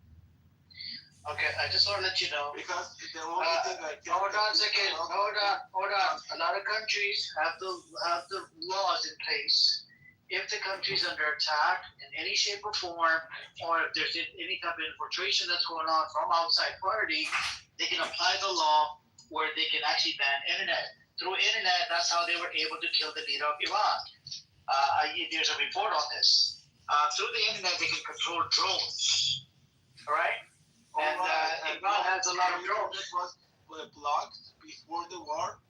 Okay, I just want to let you know. Because the only thing I care. Hold on a second. Hold on. A lot of countries have the laws in place. If the country's under attack in any shape or form, or if there's any type of infiltration that's going on from outside party, they can apply the law where they can actually ban internet. Through internet, that's how they were able to kill the leader of Iran. There's a report on this. Through the internet, they can control drones. All right? And Iran has a lot of drones. It was blocked before the war.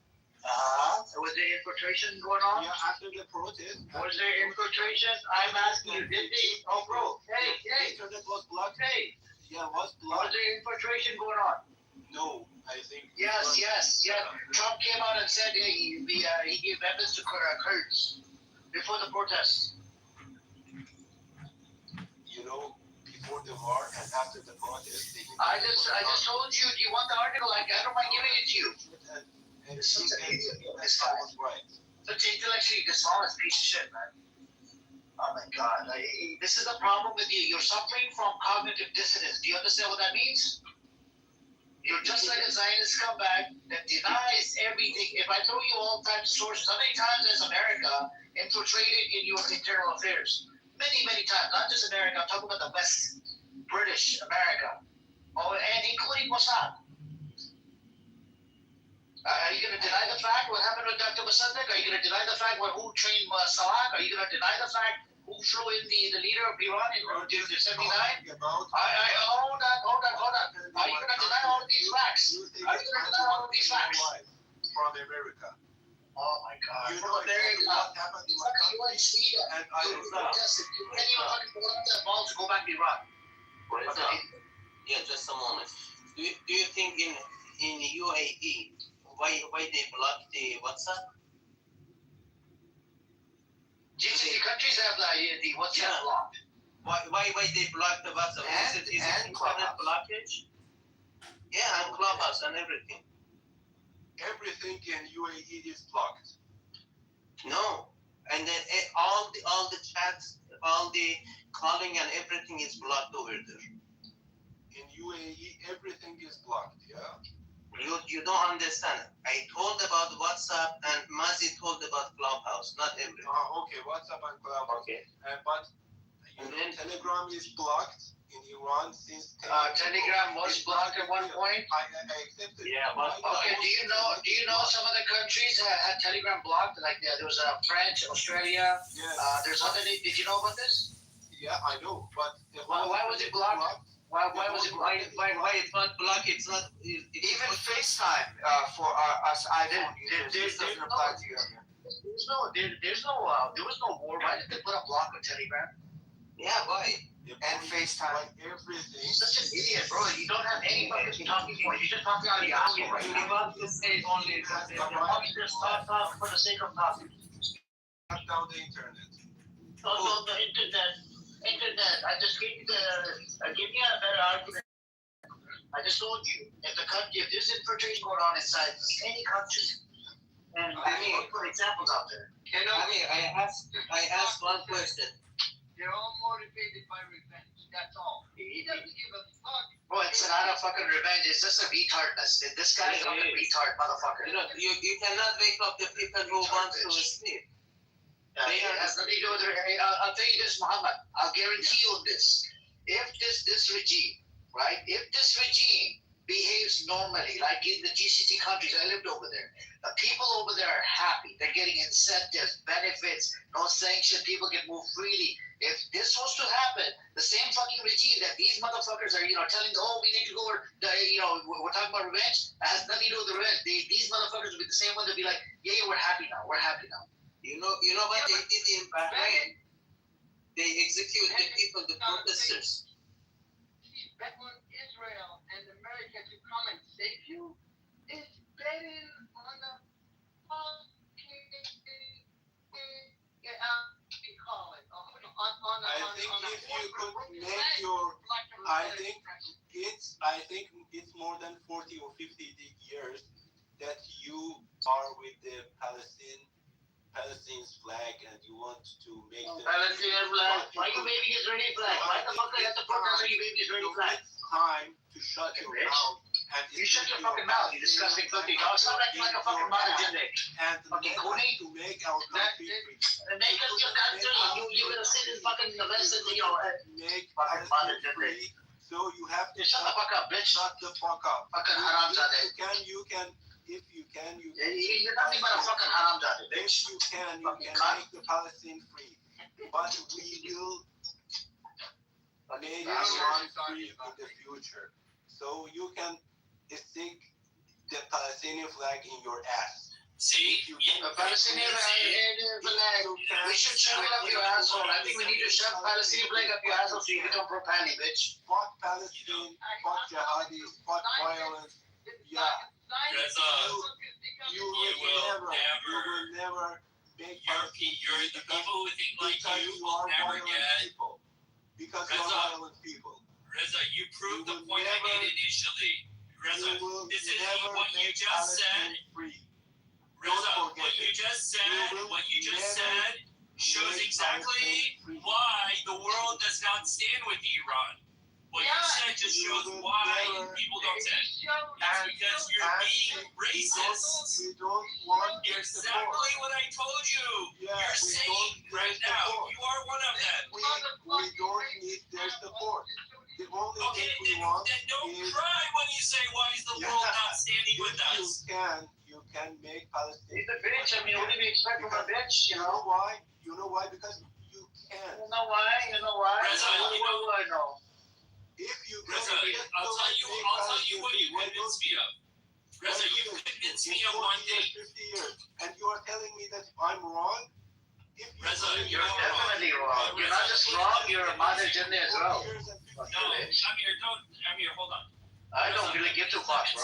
Was there infiltration going on? Yeah, after the protest. Was there infiltration? I'm asking you, did they? Oh, bro. Hey. Internet was blocked. Hey. Yeah, was blocked. Was there infiltration going on? No, I think. Yes. Trump came out and said he gave weapons to Kurds before the protests. You know, before the war and after the protest. I just told you. Do you want the article? I don't mind giving it to you. This is an idiot. This guy was right. Such an intellectually dishonest piece of shit, man. Oh my God. This is the problem with you. You're suffering from cognitive dissonance. Do you understand what that means? You're just like a Zionist scumbag that denies everything. If I throw you all types of sources, how many times has America infiltrated in your internal affairs? Many, many times. Not just America. I'm talking about the West, British America. Oh, and including Mossad. Are you going to deny the fact what happened with Dr. Mossadegh? Are you going to deny the fact who trained Salak? Are you going to deny the fact who flew in the leader of Iran in 79? Hold on. Are you going to deny all of these facts? From America. Oh my God. You know exactly what happened in my country. You in Sweden. And I protested. You can't even fucking go up that ball to go back to Iran. Yeah, just a moment. Do you think in UAE why they blocked the WhatsApp? GCC countries have the WhatsApp blocked. Why they blocked the WhatsApp? Is it internet blockage? Yeah, and Clubhouse and everything. Everything in UAE is blocked. No, and then all the chats, all the calling and everything is blocked over there. In UAE, everything is blocked. Yeah. You don't understand. I told about WhatsApp and Mazi told about Clubhouse, not everything. Okay, WhatsApp and Clubhouse. Okay. But Telegram is blocked. in Iran since Telegram was blocked at one point. I accepted. Yeah, but okay. Do you know some of the countries had Telegram blocked? Like there was France, Australia. Yes. There's other. Did you know about this? Yeah, I know, but why was it blocked? Why was it blocked? Why it's not blocked? It's not. Even FaceTime for us iPhone users. This doesn't apply to you. There was no war. Why did they put a block on Telegram? Yeah, why? And FaceTime. Like everything. You're such an idiot, bro. You don't have any fucking talking points. You're just talking out of your asshole right now. about to say only. You just talk for the sake of talking. Shut down the internet. Also, the internet. I just gave you give me a better argument. I just told you if there's infiltration going on inside any country, and I put examples out there. You know, I asked one question. They're all motivated by revenge. That's all. He doesn't give a fuck. Bro, it's not a fucking revenge. It's just a retardness. This guy is a retard, motherfucker. You know, you cannot wake up the people who want to sleep. They has nothing to do with it. I'll tell you this, Muhammad. I'll guarantee you this. If this regime, right? If this regime behaves normally, like in the GCC countries, I lived over there. The people over there are happy. They're getting incentives, benefits, no sanction. People can move freely. If this was to happen, the same fucking regime that these motherfuckers are, telling, we need to go, we're talking about revenge. It has nothing to do with the revenge. These motherfuckers will be the same one. They'll be like, yeah, we're happy now. We're happy now. You know what they did in Bahrain? They execute the people, the protesters. Bet on Israel and America to come and save you is betting on the I think if you could make your, I think it's more than 40 or 50 years that you are with the Palestine's flag and you want to make them. Palestinian flag. Why you waving Israeli flag? Why the fuck is the protest you waving Israeli flag? Time to shut your mouth. And you shut your fucking mouth, you disgusting filthy dog. Stop acting like a fucking monogenic. And fucking Cooney. To make our country free. Make us your country. You're gonna sit in fucking the West and make fucking monogenic. So you have to shut the fuck up, bitch. Shut the fuck up. Fucking haramzadeh. You can. If you can, you can. You're nothing but a fucking haramzadeh, bitch. If you can make the Palestine free. But we will make Iran free in the future. So you can stick the Palestinian flag in your ass. See? The Palestinian flag. We should shove it up your asshole. I think we need to shove Palestinian flag up your asshole so you become pro-Palestine, bitch. Fuck Palestine, fuck jihadis, fuck violence. Yeah. You will never make you're the people who think like you will never get. Because you are violent people. Reza, you proved the point I made initially. Reza, this is what you just said. Reza, what you just said shows exactly why the world does not stand with Iran. What you said just shows why people don't stand. It's because you're being racist. We don't want exactly what I told you. You're saying right now. You are one of them. We don't need their support. The only thing we want then don't cry when you say why is the world not standing with us. You can make Palestine. He's a bitch. I mean, what do you expect from a bitch? You know why? You know why? Because you can. You know why? Reza, I know. If you Reza, I'll tell you what you convinced me of. Reza, you convinced me of one thing. 50 years, and you are telling me that I'm wrong? Reza, you're definitely wrong. You're not just wrong, you're a monogenic as well. No, Amir, hold on. I don't really give two fucks, bro.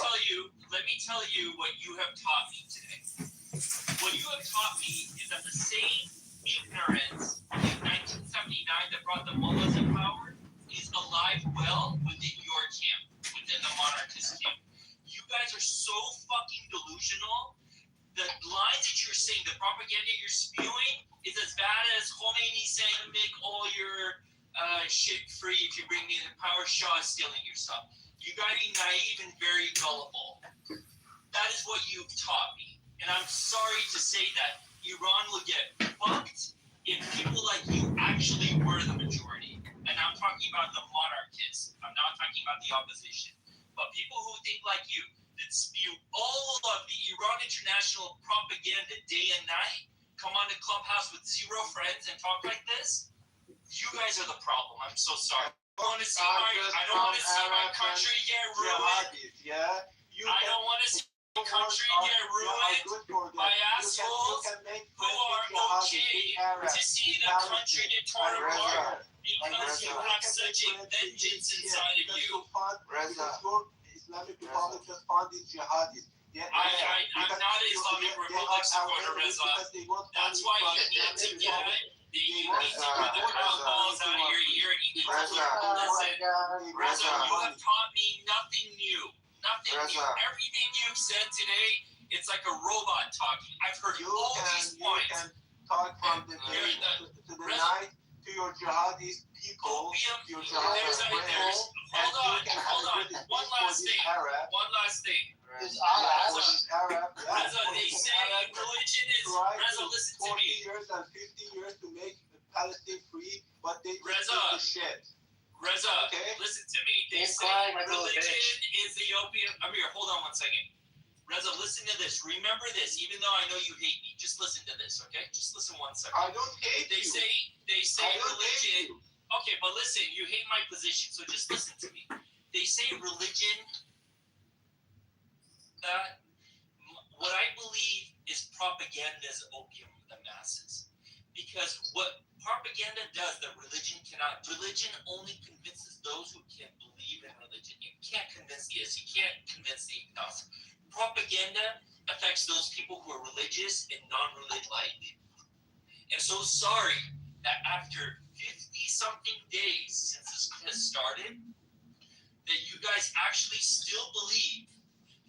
Let me tell you what you have taught me today. What you have taught me is that the same ignorance in 1979 that brought the mullahs in power is alive well within your camp, within the monarchist camp. You guys are so fucking delusional. The lines that you're saying, the propaganda you're spewing, is as bad as Khomeini saying make all your shit free if you bring me the power. Shah is stealing your stuff. You gotta be naive and very gullible. That is what you've taught me. And I'm sorry to say that Iran will get fucked if people like you actually were the majority. And I'm talking about the monarchists. I'm not talking about the opposition. But people who think like you, that spew all of the Iran International propaganda day and night, come on to Clubhouse with zero friends and talk like this, you guys are the problem. I'm so sorry. I don't want to see my country get ruined. Yeah? I don't want to see my country get ruined by assholes who are okay to see the country get torn apart because you have such a vengeance inside of you. Islamic Republic just funded jihadis. I'm not an Islamic Republic supporter, Reza. That's why you need to get the balls out of your ear and you need to listen. Reza, you have taught me nothing new. Nothing new. Everything you've said today, it's like a robot talking. I've heard all these points. You can talk from the day to the night to your jihadist people. Hold on. One last thing. Reza, they say religion is. Reza, listen to me. 40 years and 50 years to make Palestine free, but they Reza, the shit. Reza, listen to me. They say religion is the opium. Amir, hold on 1 second. Reza, listen to this. Remember this, even though I know you hate me. Just listen to this, okay? Just listen 1 second. I don't hate you. They say religion. Okay, but listen, you hate my position, so just listen to me. They say religion. What I believe is propaganda is opium of the masses. Because what propaganda does that religion cannot. Religion only convinces those who can believe in religion. You can't convince the you can't convince the enough. Propaganda affects those people who are religious and non-religious. And so sorry that after 50-something days since this has started, that you guys actually still believe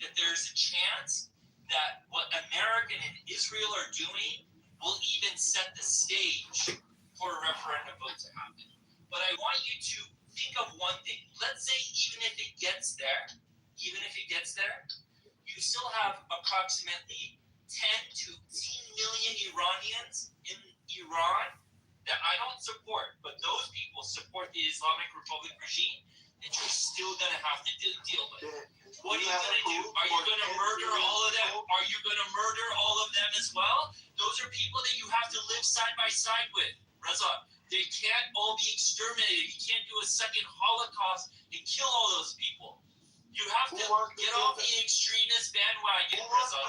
that there's a chance that what America and Israel are doing will even set the stage for a referendum vote to happen. But I want you to think of one thing. Let's say even if it gets there, you still have approximately 10 to 18 million Iranians in Iran that I don't support, but those people support the Islamic Republic regime that you're still going to have to deal with. What are you going to do? Are you going to murder all of them? Are you going to murder all of them as well? Those are people that you have to live side by side with. Reza, they can't all be exterminated. You can't do a second Holocaust and kill all those people. You have to get off the extremist bandwagon, Reza.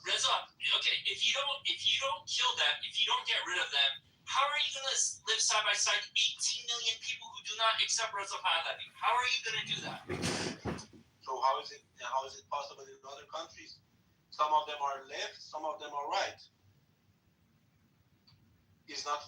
Reza, okay, if you don't kill them, if you don't get rid of them, how are you going to live side by side 18 million people who do not accept Reza Pahlavi? How are you going to do that? So how is it possible in other countries? Some of them are left, some of them are right. Is not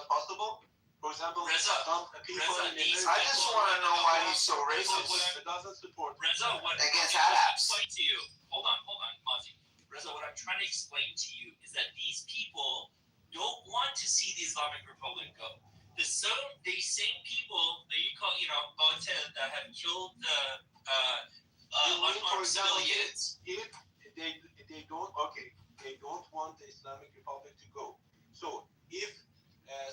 possible? For example, some people in America. I just want to know why he's so racist. It doesn't support Reza, what against Arabs. To you. Hold on, Mazi. Reza, what I'm trying to explain to you is that these people don't want to see the Islamic Republic go. The same people that you call, that have killed unarmed civilians. If they don't want the Islamic Republic to go. So if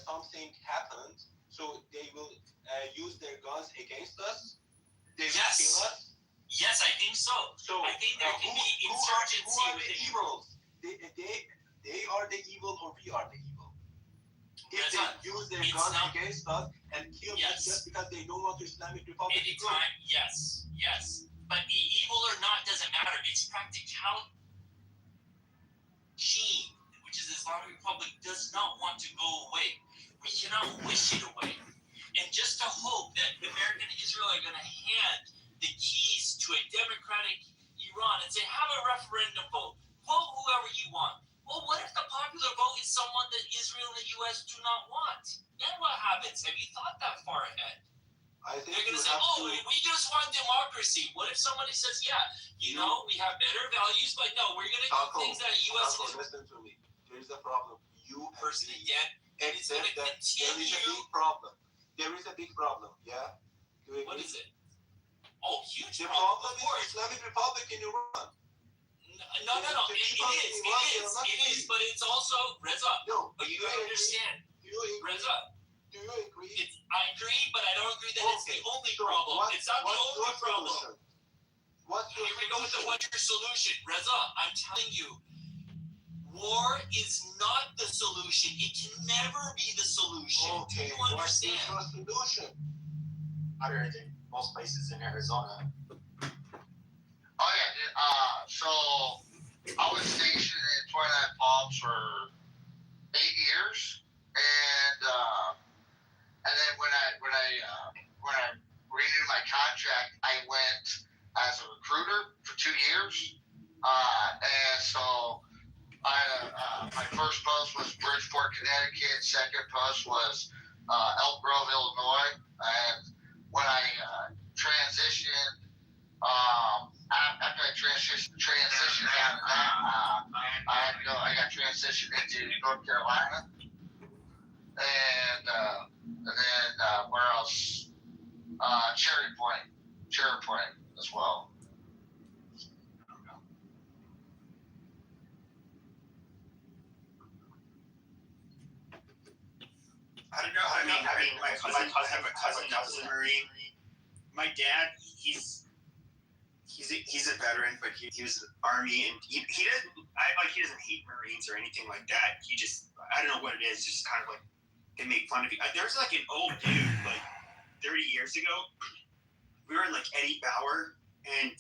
something happens, so they will use their guns against us. They will kill us. Yes, I think so. I think there can be insurgency with the evils. They are the evil, or we are the evil. If they use their guns against us and kill us just because they don't want the Islamic Republic to go. Yes. But evil or not doesn't matter. It's practicality. Regime, which is the Islamic Republic, does not want to go away. We cannot wish it away. And just to hope that America and Israel are going to hand the keys to a democratic Iran and say, have a referendum vote. Vote whoever you want. Well, what if the popular vote is someone that Israel and the U.S. do not want? Then what happens? Have you thought that far ahead? They're going to say, we just want democracy. What if somebody says, we have better values, but no, we're going to do things that the U.S. Listen to me. There is a problem. First again, and it's going to continue. There is a big problem. There is a big problem, yeah? What is it? Oh, huge problem. The problem is Islamic Republic in Iran. No. It is, but it's also, Reza, you understand. Reza, Do you agree? I agree, but I don't agree that it's the only problem. It's not the only problem. Here we go with what's your solution, Reza? I'm telling you, war is not the solution. It can never be the solution. Okay, Do you understand? what's your solution? Everything. Most places in Arizona. Oh yeah, dude. So I was stationed in Twilight Palms for 8 years, and then when I renewed my contract, I went as a recruiter for 2 years, and so my first post was Bridgeport, Connecticut. Second post was Elk Grove, Illinois, and when I transitioned. After I transitioned out of that, I got transitioned into North Carolina, and then where else? Cherry Point as well. I don't know. I mean, I have a cousin that was a Marine. My dad, he's a veteran, but he was in the Army, and he doesn't hate Marines or anything like that. He just, I don't know what it is, just kind of like they make fun of you. There's like an old dude, like 30 years ago. We were in like Eddie Bauer, and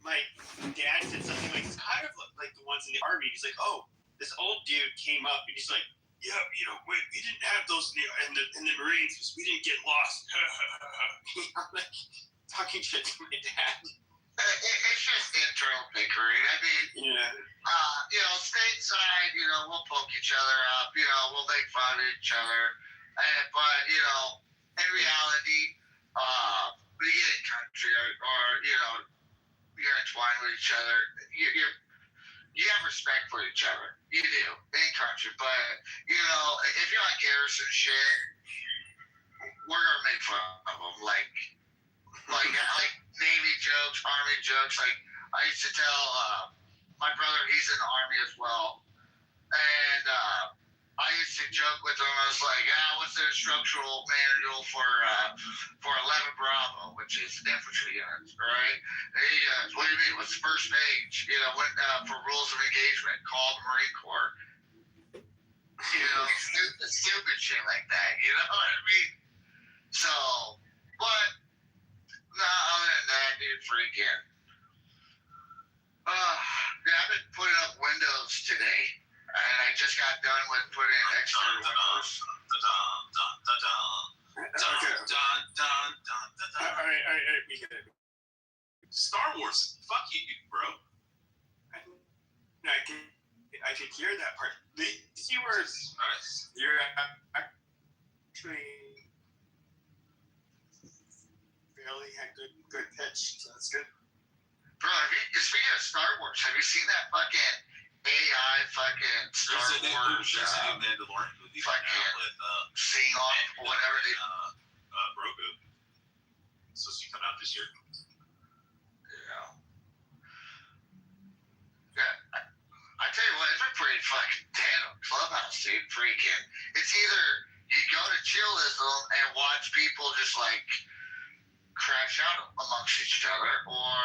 my dad said something like, it's kind of like the ones in the Army. He's like, oh, this old dude came up and he's like, yeah, we didn't have those in the Marines because we didn't get lost. I'm like talking shit to my dad. It's just internal bickering. I mean, stateside, we'll poke each other up, we'll make fun of each other. But, in reality, when you get in country or you're entwined with each other, you have respect for each other. You do, in country. But, if you're on garrison shit, we're going to make fun of them. Like Navy jokes, Army jokes. Like, I used to tell my brother, he's in the Army as well. And I used to joke with him. I was like, what's the instructional manual for 11 Bravo, which is infantry units, right? And he goes, what do you mean? What's the first page? For rules of engagement, call the Marine Corps. Stupid shit like that. You know what I mean? So, but no, other than that, dude, freaking. I've been putting up windows today, and I just got done with putting exterior windows. All right, we get it. Star Wars, fuck you, bro. I could hear that part. You were you're actually barely had good pitch, so that's good. Bro, speaking of Star Wars, have you seen that fucking AI fucking Star Wars? There's a new Mandalorian movie fucking with sing off whatever they. Grogu. It's supposed to come out this year. Yeah. I tell you what, it's been pretty fucking dead on Clubhouse, dude. Freaking. It's either you go to chillism and watch people just like crash out amongst each other, or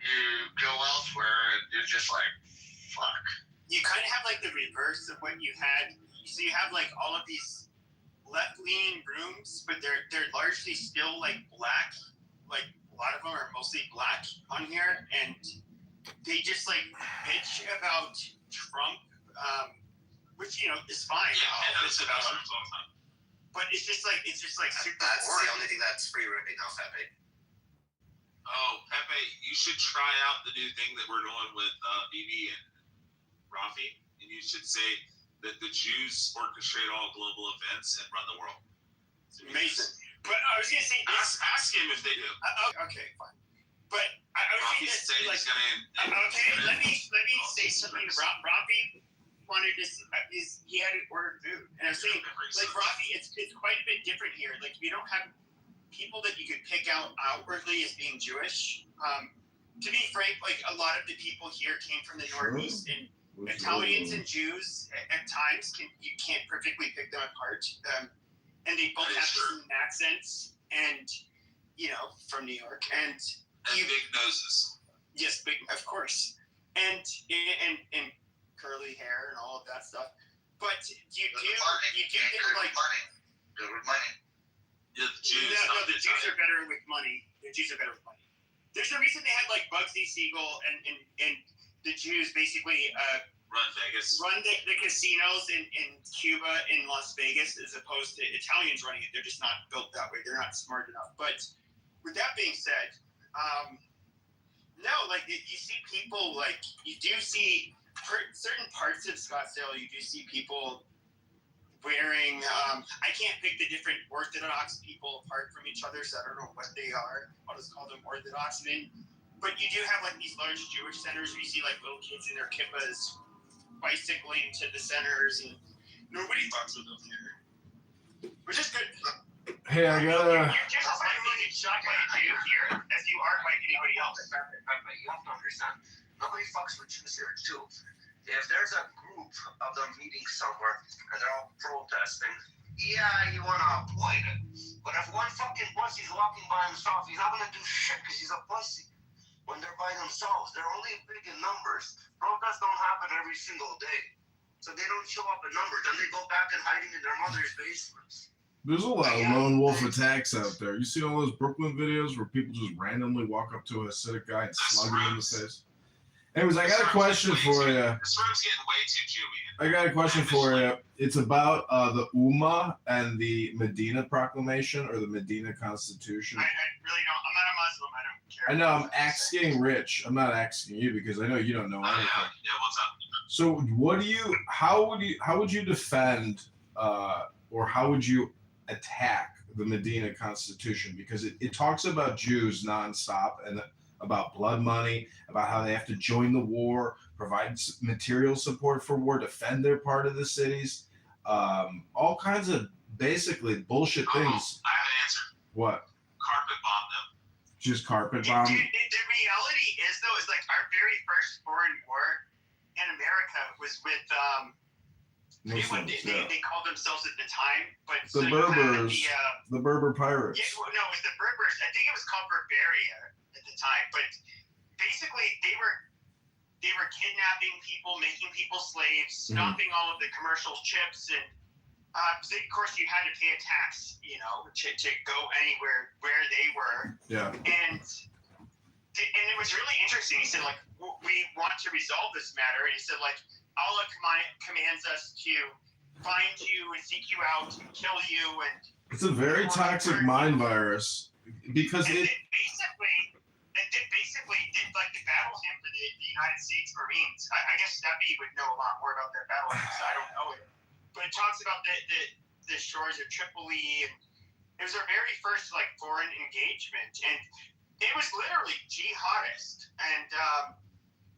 you go elsewhere and you're just like, fuck. You kind of have like the reverse of what you had. So you have like all of these left-leaning rooms, but they're largely still like black. Like a lot of them are mostly black on here, and they just like bitch about Trump, which is fine. Yeah, it's about all the time. But it's just like super. That's boring. the only thing that's free right now, Pepe. Oh, Pepe, you should try out the new thing that we're doing with BB and Rafi, and you should say that the Jews orchestrate all global events and run the world. Amazing. But I was gonna say, ask him if they do. Okay, fine. But I was Rafi gonna said say, he's gonna. Okay, let me say something. Rafi wanted to. He had to order food, and I was saying, like Rafi, it's quite a bit different here. Like we don't have people that you could pick out outwardly as being Jewish. To be frank, like a lot of the people here came from the Northeast, and Italians and Jews at times you can't perfectly pick them apart, and they both have the same accents, and from New York, and big noses. Yes, big, of course, and curly hair and all of that stuff. But you do get like money. Good with money. Yeah, the Jews. No, the Jews are better with money. The Jews are better with money. There's a reason they had like Bugsy Siegel and the Jews basically run Vegas, run the casinos in Cuba, in Las Vegas, as opposed to Italians running it. They're just not built that way. They're not smart enough. But with that being said, no, like you see people, like you do see certain parts of Scottsdale. You do see people wearing. I can't pick the different Orthodox people apart from each other, so I don't know what they are. I'll just call them Orthodox men. But you do have like these large Jewish centers where you see like little kids in their kippahs bicycling to the centers, and nobody fucks with them here, which is good. Hey, I gotta. You're just as likely to get shot by a Jew here as you are by anybody else. But you have to understand, nobody fucks with Jews here too. If there's a group of them meeting somewhere and they're all protesting, yeah, you wanna avoid it. But if one fucking pussy's walking by himself, he's not gonna do shit because he's a pussy. When they're by themselves, they're only big in numbers. Protests don't happen every single day, so they don't show up in numbers. Then they go back and hiding in their mother's basements. There's a lot of lone wolf attacks out there. You see all those Brooklyn videos where people just randomly walk up to a Hasidic guy and slug him in the face? Anyways, I got a question for you. This room's getting way too Jewy. I got a question for you. It's about the Ummah and the Medina Proclamation or the Medina Constitution. I really don't. I'm not a Muslim. I don't care. I know I'm asking Rich. I'm not asking you because I know you don't know anything. Yeah, what's up? So, how would you defend, or how would you attack the Medina Constitution? Because it talks about Jews nonstop and about blood money, about how they have to join the war, provide material support for war, defend their part of the cities, all kinds of basically bullshit things. I have an answer. What? Carpet bomb them. Just carpet bomb. The reality is, though, is like our very first foreign war in America was with Muslims, they called themselves at the time, but the Berbers, the Berber pirates. Yeah, well, no, it was the Berbers. I think it was called Berberia at the time, but basically they were kidnapping people, making people slaves, stopping all of the commercial ships, and so of course you had to pay a tax, to go anywhere where they were. Yeah. And it was really interesting. He said, like, we want to resolve this matter. And he said, like, Allah commands us to find you and seek you out and kill you. And it's a very toxic mind virus because it basically did like the battle hymn for the United States Marines. I guess Steffi would know a lot more about their battle hymns. I don't know it, but it talks about the shores of Tripoli, and it was our very first like foreign engagement, and it was literally jihadist, and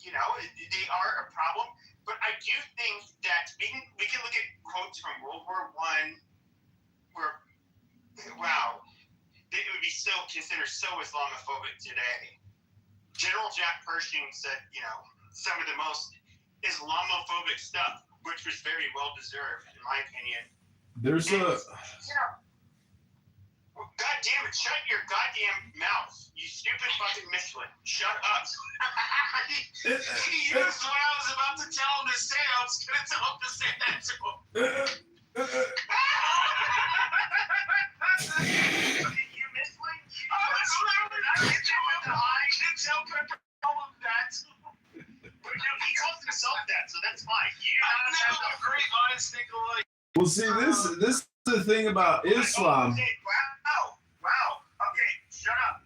they are a problem. But I do think that we can look at quotes from World War I, where it would be still considered so Islamophobic today. General Jack Pershing said, some of the most Islamophobic stuff, which was very well deserved, in my opinion. There's God damn it, shut your goddamn mouth, you stupid fucking Michelin. Shut up. He used what I was about to tell him to say. I was going to tell him to say that to him. You Michelin? But he calls himself that, so that's fine. Great minds think alike. Well, see, this is the thing about Islam. Wow. Okay, shut up.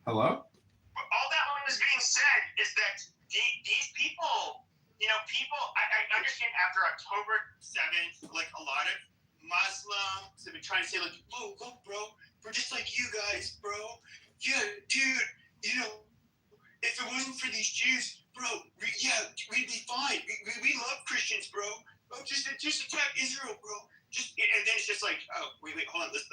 Hello? All that was being said is that these people, I understand after October 7th, like a lot of Muslims have been trying to say, like, oh, look, bro, we're just like you guys, bro. Yeah, dude, if it wasn't for these Jews, bro, we'd be fine. We love Christians, bro. Oh, just attack Israel, bro. And then it's just like, oh, wait, hold on. Let's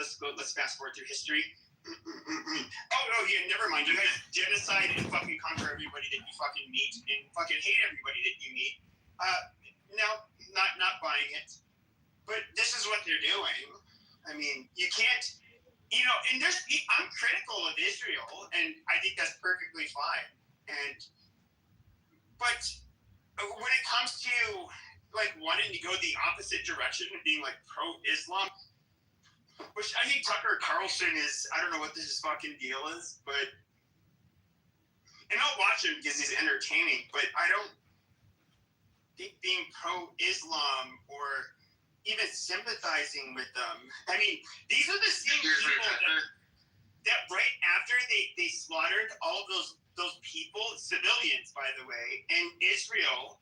fast forward through history. Oh, yeah, never mind. You guys genocide and fucking conquer everybody that you fucking meet and fucking hate everybody that you meet. Now, not buying it, but this is what they're doing. I mean, you can't, and I'm critical of Israel, and I think that's perfectly fine. But when it comes to like wanting to go the opposite direction and being like pro-Islam, which I think Tucker Carlson is, I don't know what this fucking deal is, but, and I'll watch him because he's entertaining, but I don't think being pro-Islam or even sympathizing with them. I mean, these are the same people that right after they slaughtered all those people, civilians, by the way, in Israel,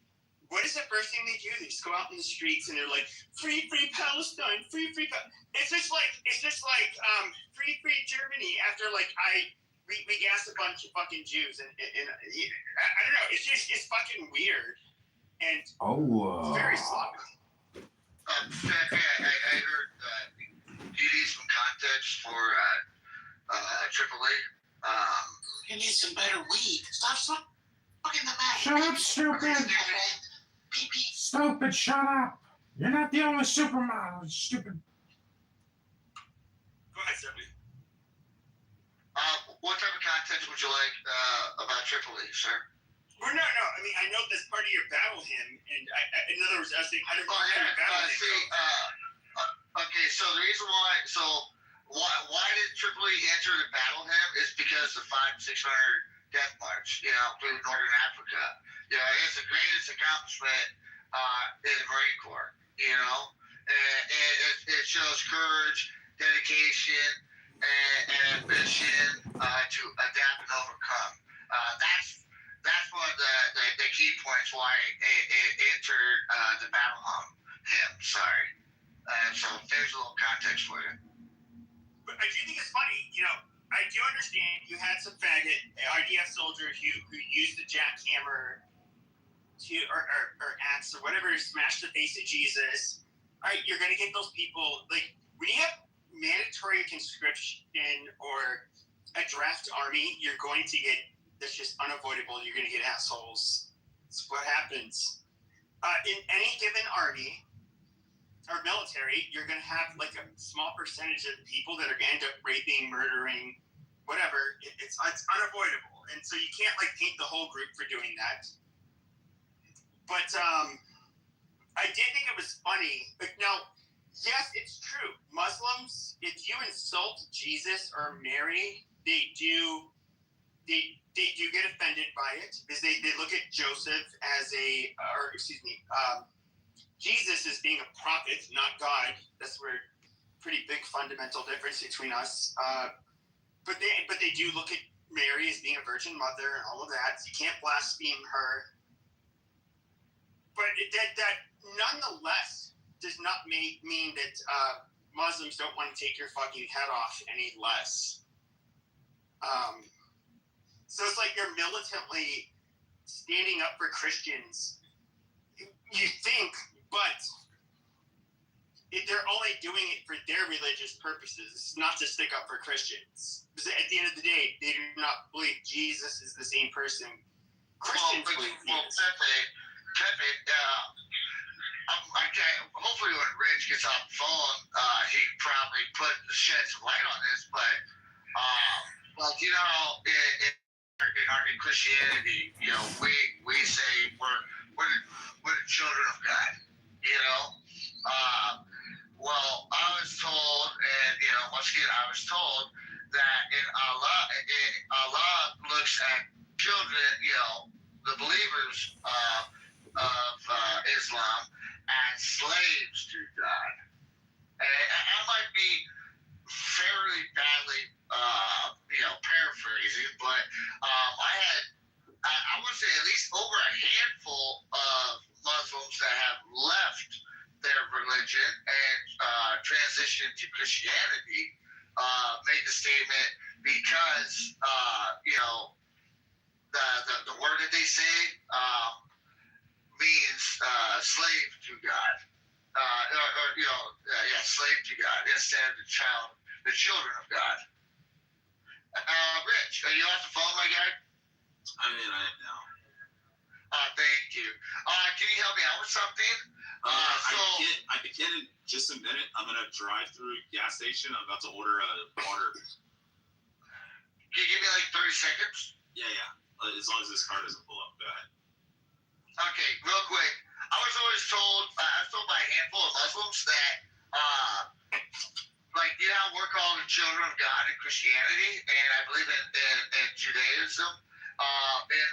what is the first thing they do? They just go out in the streets and they're like, free Palestine, free. It's just like free Germany. After like we gassed a bunch of fucking Jews and I don't know. It's fucking weird and it's very sloppy. I heard you need some context for AAA. You need some better weed. Stop fucking the man. Shut up, stupid. Stupid, shut up. You're not the only supermodel, stupid. Go ahead, Stephanie. What type of context would you like about AAA, sir? Well, no. I mean, I know that's part of your battle hymn, and in other words, I was saying, I don't know your battle hymn. Okay, so the reason why did AAA enter the battle hymn is because the 500-600 death march, through Northern Africa. It's the greatest accomplishment in the Marine Corps, and it shows courage, dedication, and ambition to adapt and overcome. That's one of the key points why it entered the battle hymn. Sorry. So there's a little context for you. But I do think it's funny, I do understand you had some faggot IDF soldiers who used the jackhammer to or axe or whatever to smash the face of Jesus. All right, you're gonna get those people like when you have mandatory conscription or a draft army, you're going to get that's just unavoidable. You're gonna get assholes. It's what happens. In any given army or military, you're going to have like a small percentage of people that are going to end up raping, murdering, whatever. It's unavoidable. And so you can't like paint the whole group for doing that. But I did think it was funny. But now, yes, it's true. Muslims, if you insult Jesus or Mary, they do get offended by it because they look at Joseph as Jesus as being a prophet, not God. That's where pretty big fundamental difference between us. But they do look at Mary as being a virgin mother and all of that. So you can't blaspheme her. But that nonetheless does not mean that Muslims don't want to take your fucking head off any less. So it's like you're militantly standing up for Christians. You think, but they're only doing it for their religious purposes, not to stick up for Christians. Because at the end of the day, they do not believe Jesus is the same person Christians believe. Pepe, hopefully when Rich gets off the phone, he probably shed some light on this, but in Christianity, we say we're the children of God, well, I was told, and once again, I was told that in Allah looks at children, the believers of Islam as slaves to God. And I might be fairly badly, paraphrasing, but I would say at least over a handful of Muslims that have left their religion and transitioned to Christianity made the statement because the word that they say means slave to God, slave to God instead of the children of God. Rich, are you off the phone, my guy? I am now. Thank you. Can you help me out with something? I can in just a minute. I'm gonna drive through a gas station. I'm about to order a water. Can you give me like 30 seconds? Yeah. As long as this car doesn't pull up. Go ahead. Okay, real quick. I was always told by a handful of Muslims that, we're called the children of God in Christianity, and I believe in Judaism. In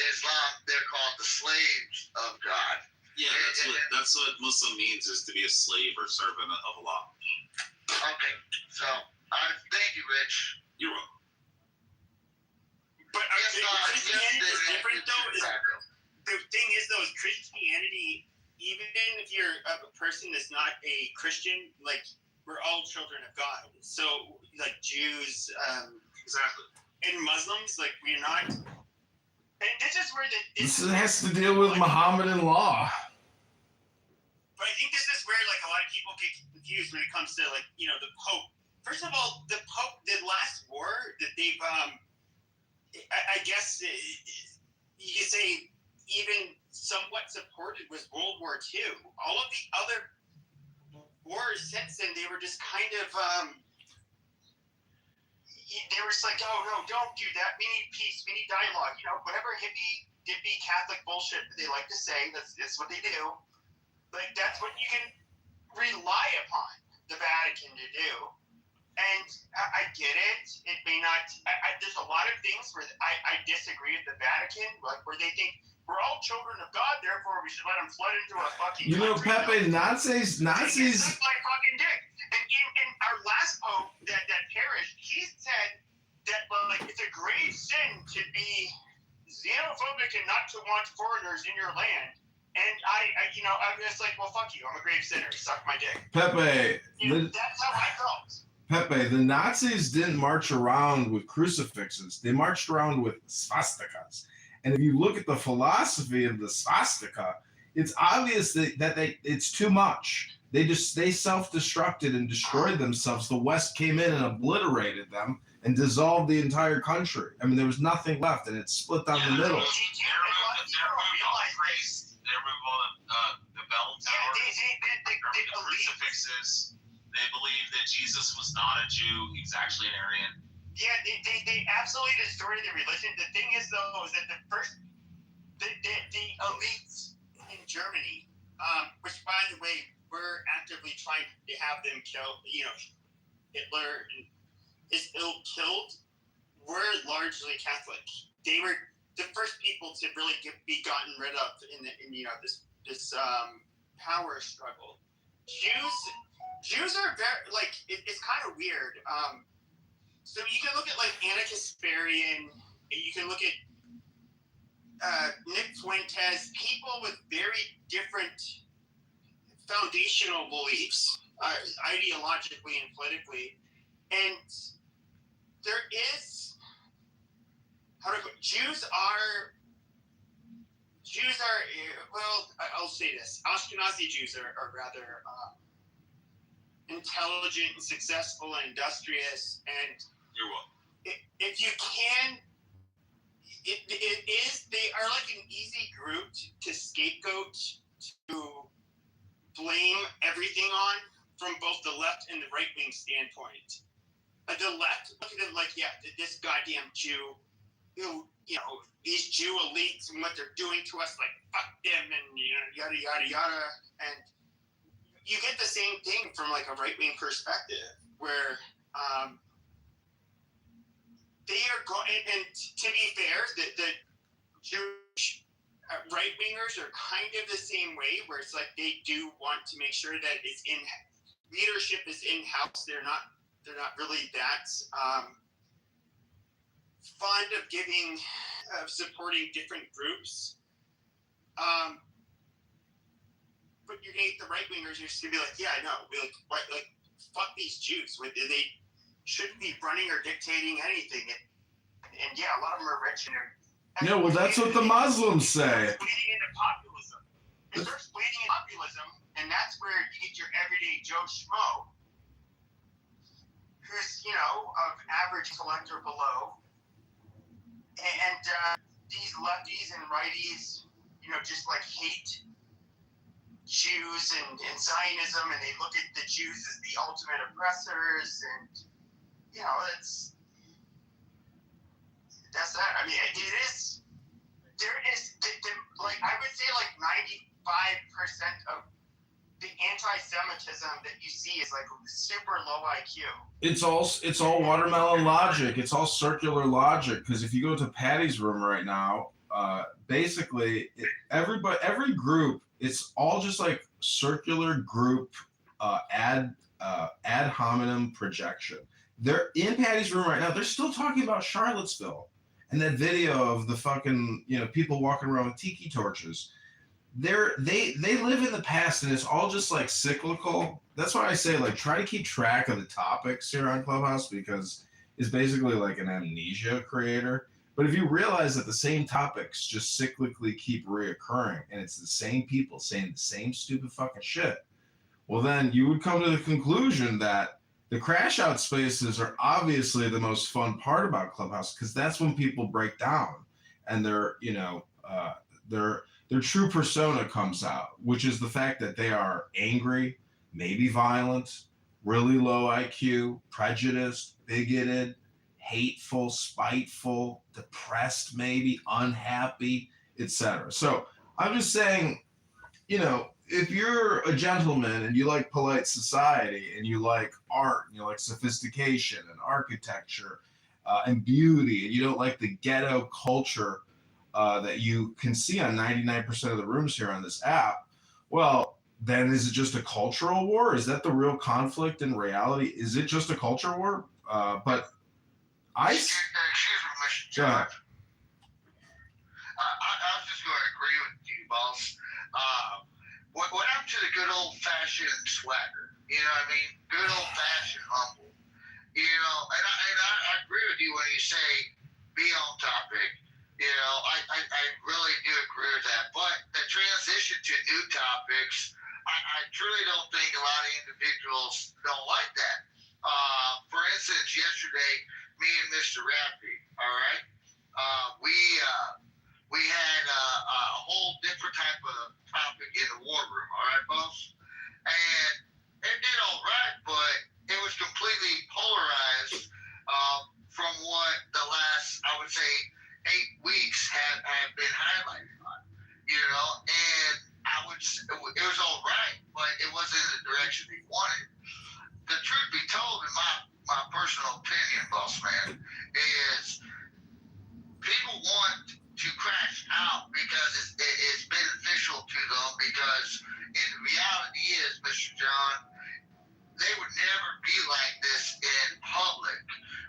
Islam, they're called the slaves of God. Yeah, that's what Muslim means, is to be a slave or servant of Allah. Okay, so thank you, Rich. You're welcome. But Christianity is different, though. The thing is, though, is Christianity, even if you're a person that's not a Christian, like, we're all children of God. So, like, Jews, exactly, and Muslims, like, we're not. And this is where this has to deal with Mohammedan law. But I think this is where, like, a lot of people get confused when it comes to, like, the Pope. First of all, the Pope, the last war that they've, I guess you could say even somewhat supported was World War II. All of the other wars since then, they were just kind of, they were just like, oh, no, don't do that. We need peace. We need dialogue. Whatever hippie, dippy Catholic bullshit they like to say, that's what they do. Like, that's what you can rely upon the Vatican to do. And I get it. It may not. There's a lot of things where I disagree with the Vatican, like where they think we're all children of God, therefore we should let them flood into our fucking Pepe, country. Nazis. Suck my fucking dick. And our last pope that perished, he said that it's a grave sin to be xenophobic and not to want foreigners in your land. And I'm just like, well, fuck you. I'm a grave sinner. Suck my dick. Pepe. That's how I felt. Pepe, the Nazis didn't march around with crucifixes. They marched around with swastikas. And if you look at the philosophy of the swastika, it's obvious that it's too much. They self-destructed and destroyed themselves. The West came in and obliterated them and dissolved the entire country. I mean, there was nothing left, and it split down the middle. They removed all the bell tower. They removed the crucifixes. They believe that Jesus was not a Jew; he's actually an Aryan. Yeah, they absolutely destroyed the religion. The thing is, though, is that the elites in Germany, which, by the way, were actively trying to have them kill, Hitler and his ilk killed, were largely Catholic. They were the first people to really be gotten rid of in this power struggle. Jews are very, like, it's kind of weird. So you can look at, like, Anna Kasparian, and you can look at Nick Fuentes, people with very different foundational beliefs, ideologically and politically. And there is, Jews are, well, I'll say this. Ashkenazi Jews are rather intelligent and successful and industrious, and you're welcome. If you can, they are like an easy group to scapegoat, to blame everything on from both the left and the right wing standpoint. The left look at it like, yeah, this goddamn Jew, these Jew elites and what they're doing to us, like, fuck them, and yada yada yada. And you get the same thing from, like, a right wing perspective, where they are going. And to be fair, the Jewish right wingers are kind of the same way, where it's like they do want to make sure that it's leadership is in house. They're not really that fond of supporting different groups. But you're gonna get the right wingers. You're just gonna be like, yeah, I know. Fuck these Jews. They shouldn't be running or dictating anything. And yeah, a lot of them are rich and they're. Yeah, well, that's what the Muslims say. It's bleeding into populism. It starts bleeding into populism, and that's where you get your everyday Joe Schmo, who's of average intellect or below, and these lefties and righties, just like hate Jews and Zionism, and they look at the Jews as the ultimate oppressors, and that's that. I mean, it is. There is like I would say like 95% of the anti-Semitism that you see is like super low IQ. It's all watermelon logic. It's all circular logic. Because if you go to Patty's room right now, basically every group, it's all just like circular group ad hominem projection. They're in Patty's room right now. They're still talking about Charlottesville and that video of the fucking people walking around with tiki torches. They live in the past, and it's all just like cyclical. That's why I say like try to keep track of the topics here on Clubhouse, because it's basically like an amnesia creator. But if you realize that the same topics just cyclically keep reoccurring, and it's the same people saying the same stupid fucking shit, well then you would come to the conclusion that the crash out spaces are obviously the most fun part about Clubhouse, because that's when people break down and their true persona comes out, which is the fact that they are angry, maybe violent, really low IQ, prejudiced, bigoted, hateful, spiteful, depressed, maybe unhappy, etc. So I'm just saying, if you're a gentleman and you like polite society and you like art and you like sophistication and architecture and beauty, and you don't like the ghetto culture that you can see on 99% of the rooms here on this app, well, then is it just a cultural war? Is that the real conflict in reality? Is it just a culture war? But excuse me, Mr. Judge. I was just going to agree with you, boss. What happened to the good old-fashioned swagger? You know what I mean? Good old-fashioned humble. And I agree with you when you say be on topic. I really do agree with that. But the transition to new topics, I truly don't think a lot of individuals don't like that. For instance, yesterday, me and Mr. Rappy, all right, we had a whole different type of topic in the war room, all right, boss? And it did all right, but it was completely polarized from what the last, I would say, 8 weeks have been highlighted on, and it was all right, but it wasn't in the direction we wanted. The truth be told, in my personal opinion, boss man, is people want to crash out because it's beneficial to them, because in reality is, Mr. John, they would never be like this in public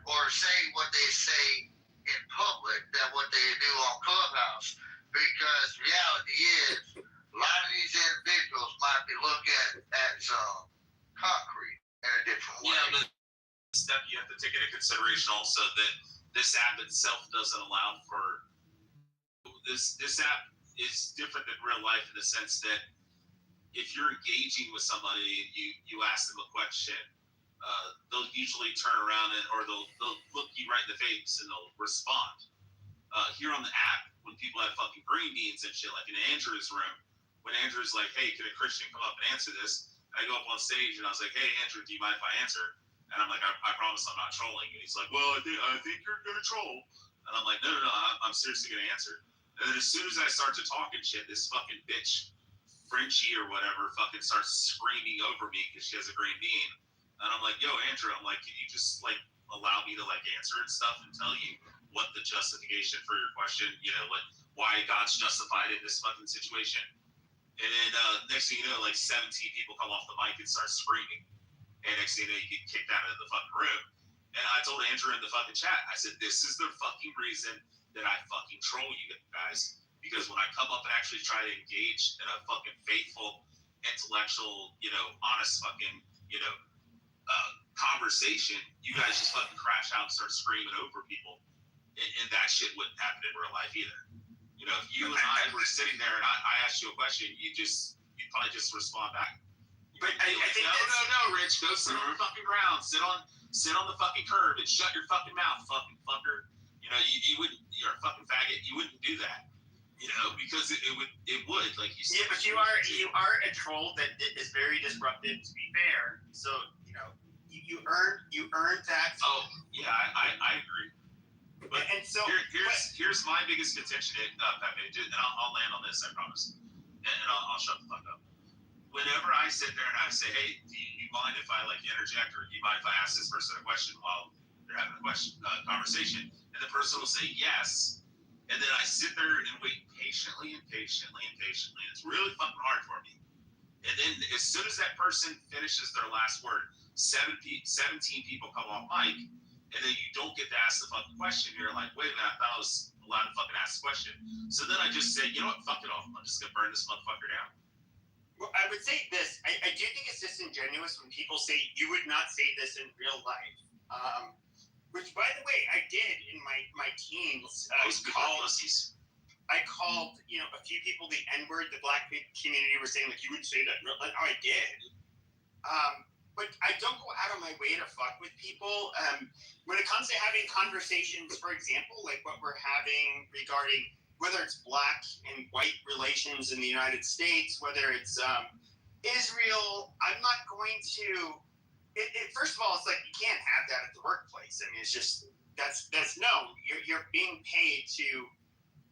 or say what they say in public that what they do on Clubhouse, because reality is a lot of these individuals might be looking at some concrete in a different way. Yeah, but step you have to take into consideration also that this app itself doesn't allow for this app is different than real life in the sense that if you're engaging with somebody and you ask them a question, they'll usually turn around or they'll look you right in the face and they'll respond. Here on the app, when people have fucking green beans and shit, like in Andrew's room, when Andrew's like, hey, can a Christian come up and answer this? I go up on stage and I was like, hey, Andrew, do you mind if I answer? And I'm like, I promise I'm not trolling. And he's like, well, I think you're going to troll. And I'm like, no, I'm seriously going to answer. And then as soon as I start to talk and shit, this fucking bitch, Frenchie or whatever, fucking starts screaming over me because she has a green bean. And I'm like, yo, Andrew, I'm like, can you just like allow me to like answer and stuff and tell you what the justification for your question, like why God's justified in this fucking situation? And then next thing you know, like 17 people come off the mic and start screaming. And next thing you know, you get kicked out of the fucking room. And I told Andrew in the fucking chat, I said, this is the fucking reason that I fucking troll you guys. Because when I come up and actually try to engage in a fucking faithful, intellectual, honest fucking, conversation, you guys just fucking crash out and start screaming over people. And that shit wouldn't happen in real life either. If you and I were sitting there and I asked you a question, you'd probably just respond back. But I think no, Rich, go sit on the fucking ground, sit on the fucking curb and shut your fucking mouth, fucking fucker. You you're a fucking faggot, you wouldn't do that. Because it would, like you said. Yeah, but you are a troll that is very disruptive, to be fair. So, you earned that. Oh, yeah, I agree. But and so here's my biggest contention, Pepe, and I'll land on this, I promise. And I'll shut the fuck up. Whenever I sit there and I say, hey, do you mind if I interject, or do you mind if I ask this person a question while they're having a conversation? And the person will say yes. And then I sit there and wait patiently. And it's really fucking hard for me. And then as soon as that person finishes their last word, 17 people come off mic, and then you don't get to ask the fucking question. You're like, wait a minute, I thought I was allowed to fucking ask the question. So then I just say, you know what, fuck it all. I'm just going to burn this motherfucker down. Well, I would say this. I do think it's disingenuous when people say you would not say this in real life. Which, by the way, I did in my teens. I called, a few people the N-word. The black community were saying, like, you wouldn't say that. Like, oh, I did. But I don't go out of my way to fuck with people. When it comes to having conversations, for example, like what we're having regarding whether it's black and white relations in the United States, whether it's Israel, I'm not going to. First of all, it's like you can't have that at the workplace. I mean, it's just that's no. You're being paid to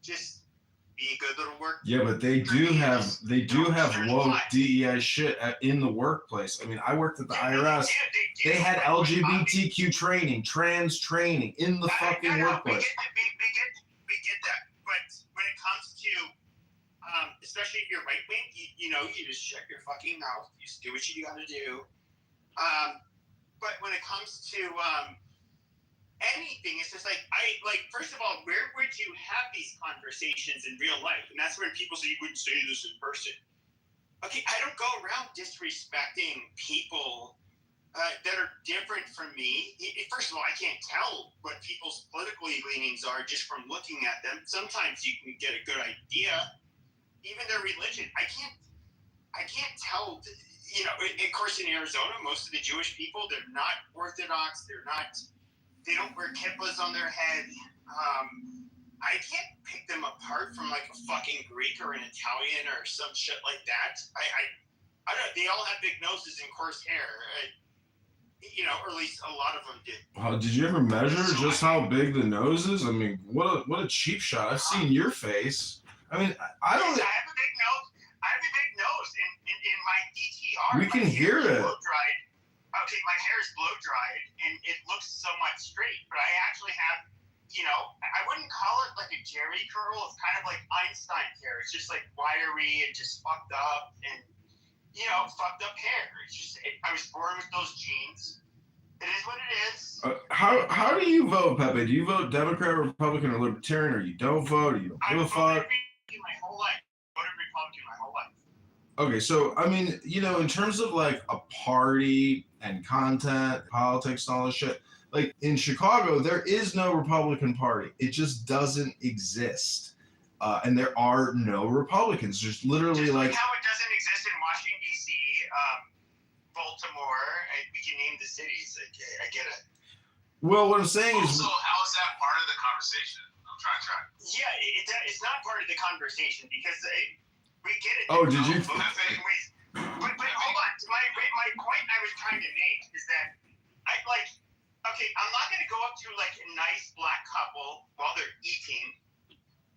just be a good little work. Yeah, but they do have woke DEI shit in the workplace. I mean, I worked at the IRS. They had LGBTQ training, trans training in the fucking workplace. We get that, but when it comes to, especially if you're right wing, you just shut your fucking mouth. You just do what you gotta do. But when it comes to anything, it's just like first of all, where would you have these conversations in real life? And that's when people say you wouldn't say this in person. Okay, I don't go around disrespecting people that are different from me. First of all, I can't tell what people's political leanings are just from looking at them. Sometimes you can get a good idea. Even their religion, I can't tell. Of course, in Arizona, most of the Jewish people, they're not Orthodox. They don't wear kippahs on their head. I can't pick them apart from like a fucking Greek or an Italian or some shit like that. I don't. They all have big noses and coarse hair. Or at least a lot of them did. Did you ever measure just how big the nose is? I mean, what a cheap shot. I've seen your face. I mean, I don't. Yes, I have a big nose. In my DTR. We can hear it. Blow-dried. Okay, my hair is blow dried and it looks somewhat straight, but I actually have, I wouldn't call it like a Jerry curl. It's kind of like Einstein hair. It's just like wiry and just fucked up and, fucked up hair. It's just, I was born with those genes. It is what it is. How do you vote, Pepe? Do you vote Democrat, Republican, or Libertarian, or you don't vote, or you don't give a fuck? My whole life. I voted Republican my whole life. Okay, so I mean, in terms of like a party and content, politics, and all this shit, like in Chicago, there is no Republican Party. It just doesn't exist, and there are no Republicans. There's literally just like how it doesn't exist in Washington D.C., Baltimore. We can name the cities. I get it. Well, what I'm saying is, also, how is that part of the conversation? I'm trying. Yeah, it's not part of the conversation because. We get it. Oh, did you? But hold on. My point I was trying to make is that I'm not going to go up to like a nice black couple while they're eating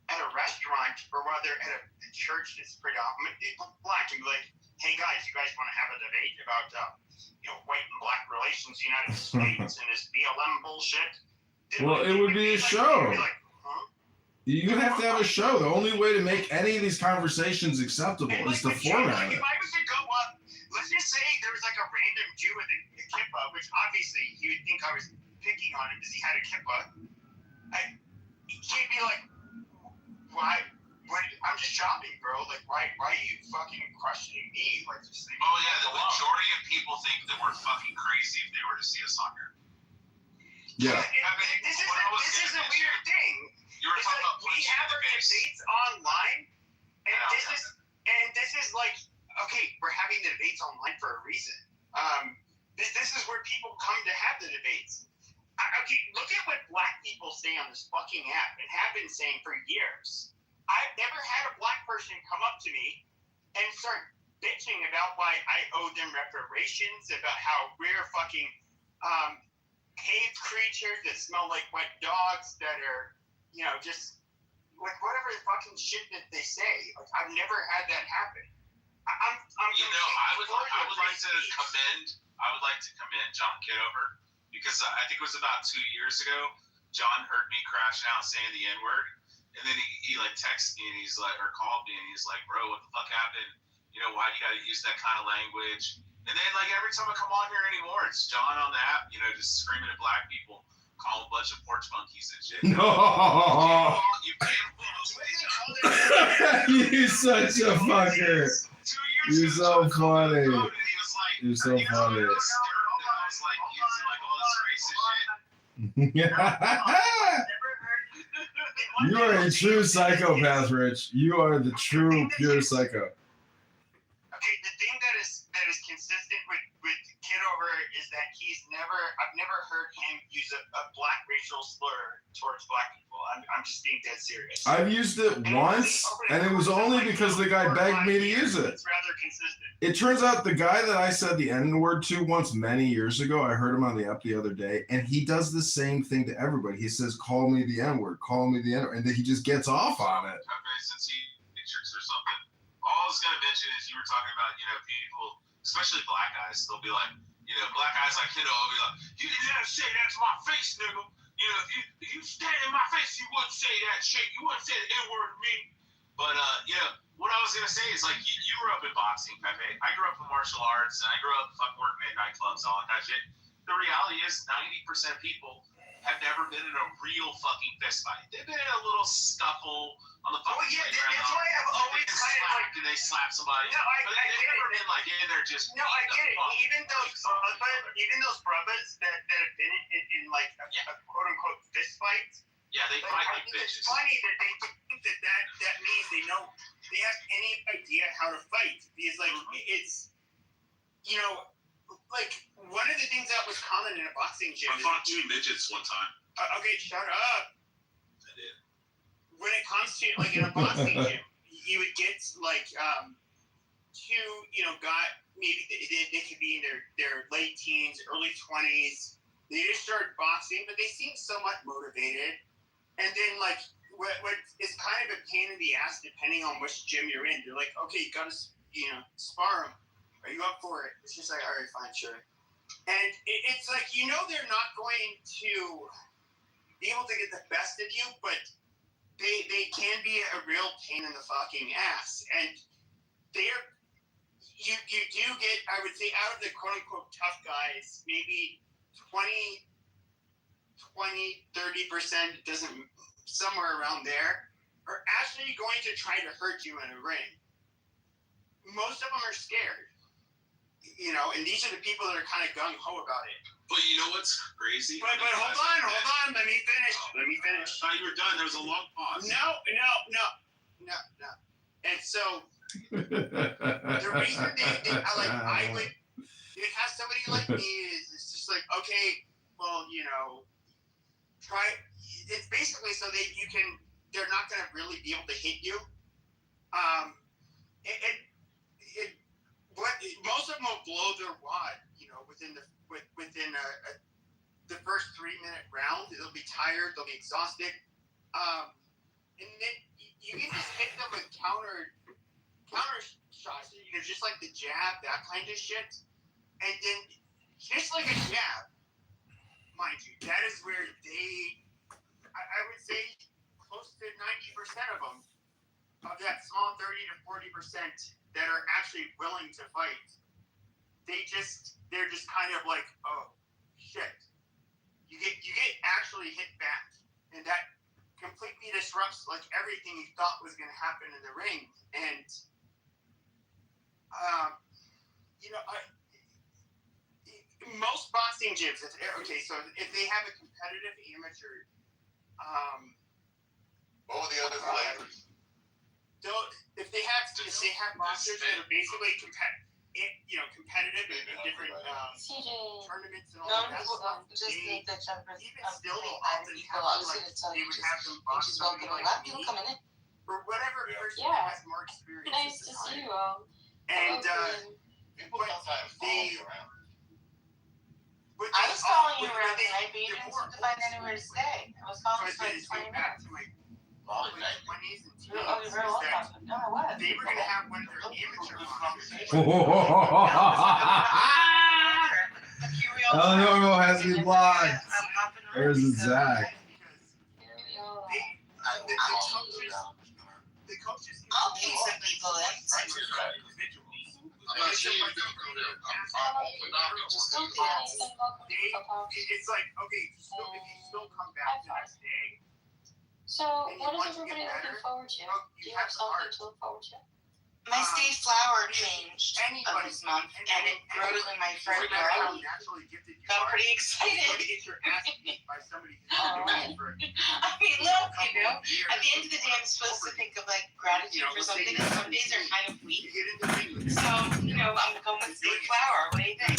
at a restaurant or while they're at a church that's predominantly black and be like, hey guys, you guys want to have a debate about white and black relations in the United States and this BLM bullshit? Well, it would be a show. You have to have a show. The only way to make any of these conversations acceptable is the format. If I was to go up, let's just say there was like a random Jew with a kippah, which obviously he would think I was picking on him because he had a kippah. He'd be like, why? I'm just shopping, bro. Like, why are you fucking questioning me? Like, just oh yeah, the majority of people think that we're fucking crazy if they were to see us on here. Yeah. This is a weird thing. You were talking about we have our debates online, and this is like, okay, we're having the debates online for a reason. This is where people come to have the debates. Okay, look at what black people say on this fucking app and have been saying for years. I've never had a black person come up to me and start bitching about why I owe them reparations, about how we're fucking cave creatures that smell like wet dogs that are, you know, just like whatever the fucking shit that they say. Like, I've never had that happen. I'm you know, I would like to commend John Kitover, because I think it was about 2 years ago, John heard me crashing out saying the N-word, and then he like texted me and he's like, or called me and he's like, bro, what the fuck happened? You know, why do you gotta use that kind of language? And then like every time I come on here anymore, it's John on the app, you know, just screaming at black people, calling a bunch of porch monkeys and shit. No. You can't pull those ways. You're such a fucker. You're so funny. You're so funny. You are a true psychopath, Rich. You are the true, pure psycho. Okay, the thing that is consistent with Kitover is that I've never heard him use a black racial slur towards black people. I'm just being dead serious. I've used it once, and it was only because the guy begged me to use it. It's rather consistent. It turns out the guy that I said the N-word to once many years ago, I heard him on the app the other day, and he does the same thing to everybody. He says, call me the N-word, call me the N-word, and then he just gets off on it. Okay, since he pictures or something, all I was going to mention is you were talking about, you know, people, especially black guys, they'll be like, you know, black guys like Kiddo will be like, you didn't have to say that to my face, nigga. You know, if you stand in my face, you wouldn't say that shit. You wouldn't say the N-word to me. But, you know, what I was going to say is, like, you grew up in boxing, Pepe. I grew up in martial arts, and I grew up fucking working at nightclubs, all that shit. The reality is 90% of people have never been in a real fucking fist fight. They've been in a little scuffle on the fucking playground. That's why I've always kind of like... And they slap somebody. No, but they've never been, like, in there just... No, I get it. Even those brothers that have been in like, a quote-unquote fist fight, yeah, they fight like bitches. It's funny that they think that means they know, they have any idea how to fight. Because, like, it's, you know, like, one of the things that was common in a boxing gym. I fought 2 midgets one time. Okay, shut up. I did. When it comes to, like, in a boxing gym, you would get, like, 2, you know, maybe they could be in their late teens, early 20s. They just started boxing, but they seem somewhat motivated. And then, like, what is kind of a pain in the ass, depending on which gym you're in. They're like, okay, you gotta, you know, spar them. Are you up for it? It's just like, all right, fine, sure. And it's like, you know, they're not going to be able to get the best of you, but they can be a real pain in the fucking ass. And they're, you do get, I would say, out of the quote-unquote tough guys, maybe 30%, doesn't, somewhere around there, are actually going to try to hurt you in a ring. Most of them are scared. You know, and these are the people that are kind of gung-ho about it. But you know what's crazy? But hold on, let me finish. I thought you were done. There was a long pause. No. And so, the reason I would have somebody like me is it's just like, okay, well, you know, try, it's basically so that you can, they're not going to really be able to hit you. Most of them will blow their wad, you know, within the first 3-minute round. They'll be tired, they'll be exhausted, and then you can just hit them with counter shots, you know, just like the jab, that kind of shit. And then just like a jab, mind you, that is where I would say close to 90% of them, of that small 30 to 40% that are actually willing to fight, they're just kind of like, oh shit. You get actually hit back, and that completely disrupts like everything you thought was going to happen in the ring. And you know, most boxing gyms, so if they have a competitive amateur, what were the other flavors? If they have boxers that are basically competitive in different tournaments and all No, that just stuff. need the chambers Even still, of they often people. have I was like gonna tell they you would just have them box just somebody welcome. like People me coming in. or whatever person Yeah. has more experience. Nice to see you all. And People sometimes follow me around. I was following you around tonight, but you didn't seem to find anywhere to stay. I was following you for like 20 minutes. Oh, you're very welcome. No, I was. They were gonna have one of their amateur conversations. Eleanor has me blind. There's Zach. The coaches I'll pay some people in. I'm not saying you don't go there. I'm only not going to it's like, okay, if you still come back the next day. So, what is everybody looking forward to? Do you have something to look forward to? My state flower changed this month, and it grew in my front yard. Got pretty excited. I mean, look, at the end of the day, I'm supposed to think of like gratitude for something, and some days are kind of weak. So, I'm going with state flower. What do you think?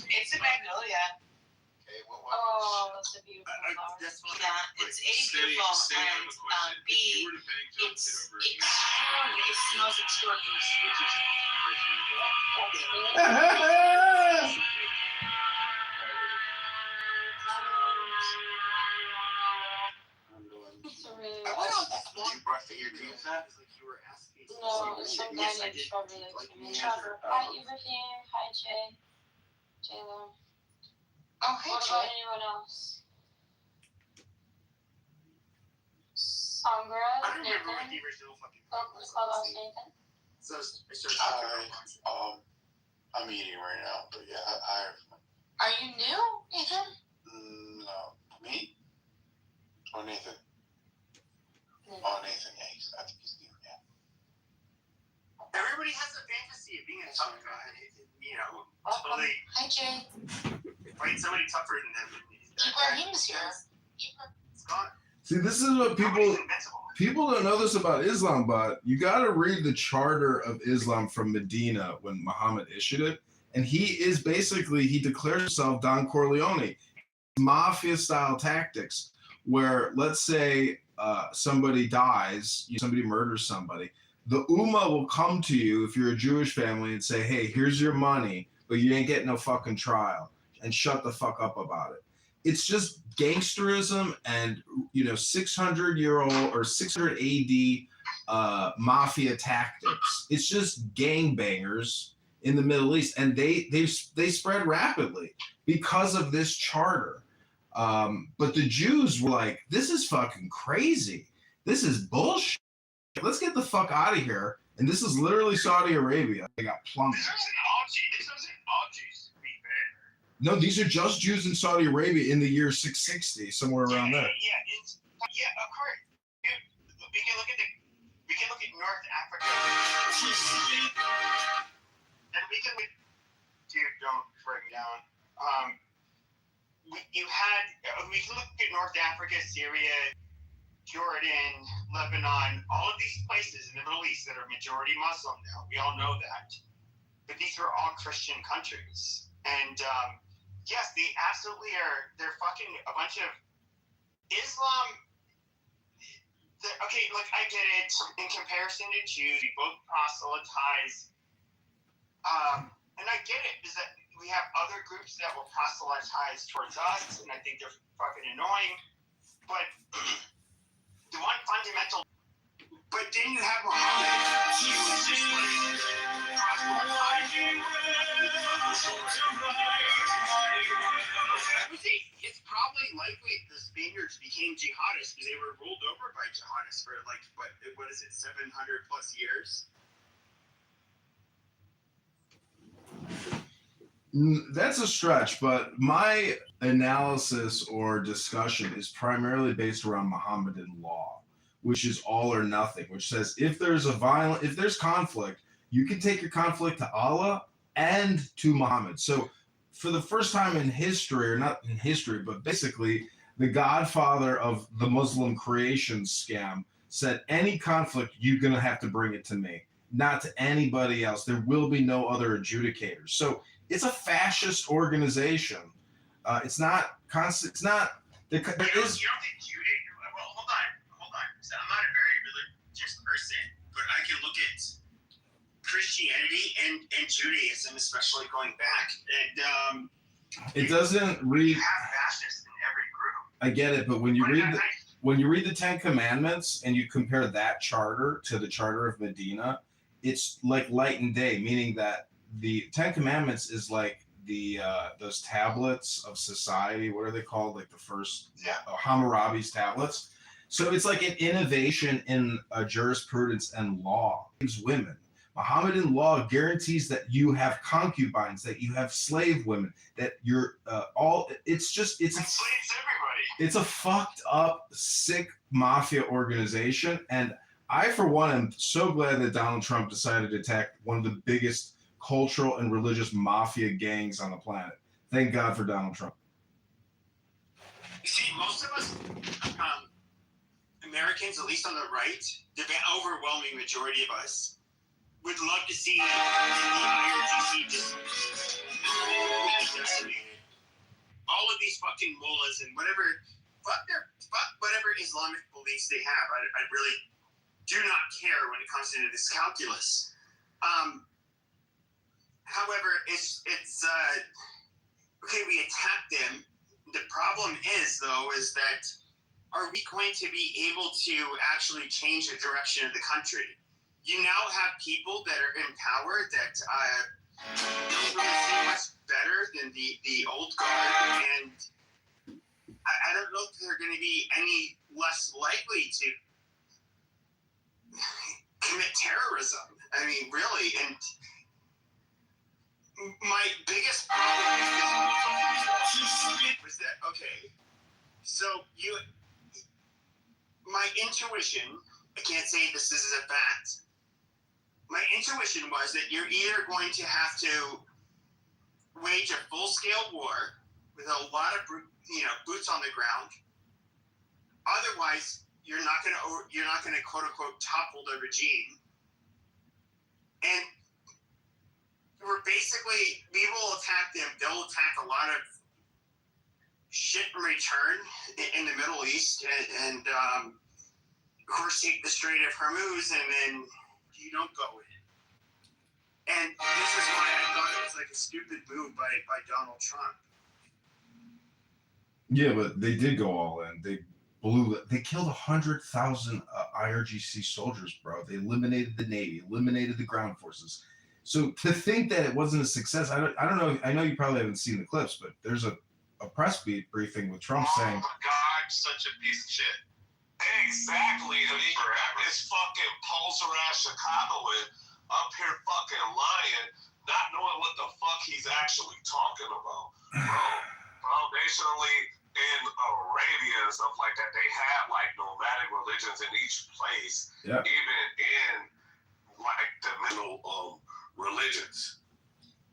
It's a magnolia. Oh, that's a beautiful flower. Yeah, it's A, beautiful, and B, it smells extraordinary. It's a really I went on that long brush your teeth at. No, some guy named Trevor that came in. Trevor. Hi, Ibrahim. Hi, Jay. J-Lo. Oh, hey, What about anyone else? Sangra, I don't remember what Nathan. the original fucking Welcome to Clubhouse, Nathan. I'm eating right now, but yeah, Are you new, Nathan? no. Me? Or Nathan? Oh, Nathan, yeah, I think he's new, yeah. Everybody has a fantasy of being a tough guy, until they Hi, Jay. fight somebody tougher than them. Ibrahim's here. It's gone. See, this is what people don't know this about Islam, but you got to read the charter of Islam from Medina when Muhammad issued it, and he declares himself Don Corleone. Mafia-style tactics, where let's say somebody dies, somebody murders somebody, the Ummah will come to you if you're a Jewish family and say, "Hey, here's your money, but you ain't getting no fucking trial," and shut the fuck up about it. It's just gangsterism and 600-year-old or 600 AD mafia tactics. It's just gangbangers in the Middle East, and they spread rapidly because of this charter. But the Jews were like, "This is fucking crazy. This is bullshit. Let's get the fuck out of here." And this is literally Saudi Arabia. They got plummeted. This isn't all Jews, to be fair. No, these are just Jews in Saudi Arabia in the year 660, somewhere around there. Yeah, of course. We can look at North Africa. And we can look. Dude, don't break me down. We can look at North Africa, Syria, Jordan, Lebanon, all of these places in the Middle East that are majority Muslim now. We all know that. But these are all Christian countries. And yes, they absolutely are. They're fucking a bunch of Islam. Okay, look, I get it. In comparison to Jews, we both proselytize. And I get it, is that we have other groups that will proselytize towards us, and I think they're fucking annoying. But the one fundamental. But then you have Muhammad. He was just like proselytizing. It's probably likely the Spaniards became jihadists because they were ruled over by jihadists for like what is it, 700 plus years? That's a stretch, but my analysis or discussion is primarily based around Mohammedan law, which is all or nothing, which says if there's conflict, you can take your conflict to Allah and to Muhammad. So for the first time in history, or not in history, but basically the godfather of the Muslim creation scam said, any conflict, you're going to have to bring it to me. not to anybody else. There will be no other adjudicators. So it's a fascist organization. It's not constant. It's not. There You don't think Judah? Well, hold on. So I'm not a very religious person, but I can look at Christianity and Judaism, especially going back, and it doesn't read. You have fascists in every group. I get it, but when you read the Ten Commandments and you compare that charter to the Charter of Medina, it's like light and day, meaning that the Ten Commandments is like the those tablets of society. What are they called? Like the first Hammurabi's tablets. So it's like an innovation in jurisprudence and law. It's women. Mohammedan law guarantees that you have concubines, that you have slave women, that you're it's a fucked up, sick mafia organization. And I, for one, am so glad that Donald Trump decided to attack one of the biggest cultural and religious mafia gangs on the planet. Thank God for Donald Trump. You see, most of us Americans, at least on the right, the overwhelming majority of us, would love to see the IRGC just decimated. All of these fucking mullahs and whatever, fuck whatever Islamic beliefs they have. I really do not care when it comes into this calculus. However, it's okay. We attack them. The problem is that are we going to be able to actually change the direction of the country? You now have people that are in power that don't really see much better than the old guard, and I don't know if they're going to be any less likely to commit terrorism. I mean, really, and my biggest problem was that, okay, so my intuition, I can't say this is a fact, my intuition was that you're either going to have to wage a full-scale war with a lot of boots on the ground. Otherwise, you're not going to quote unquote topple the regime. And we will attack them. They'll attack a lot of shit in return in the Middle East, and of course take the Strait of Hormuz, and then you don't go in. And this is why I thought it was like a stupid move by Donald Trump. Yeah, but they did go all in. They killed 100,000 IRGC soldiers, bro. They eliminated the Navy, eliminated the ground forces. So to think that it wasn't a success, I don't know. I know you probably haven't seen the clips, but there's a press briefing with Trump saying, "Oh my God, such a piece of shit." Exactly. This fucking poser ass Chicagoan up here fucking lying, not knowing what the fuck he's actually talking about. Bro, foundationally in Arabia and stuff like that, they have like nomadic religions in each place, even in like the middle religions.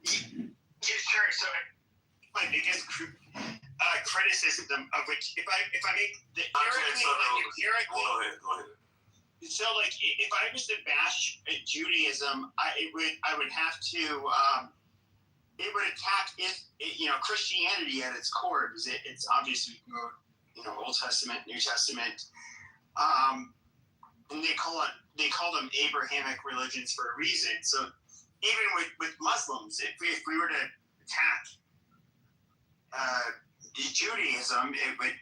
Yeah, sure. So my biggest criticism of which, if I make the empirically, go ahead. So, like, if I was to bash Judaism, I would have to it would attack Christianity at its core, because it's obviously, Old Testament, New Testament, and they call them Abrahamic religions for a reason. So even with Muslims, if we were to attack Judaism, it would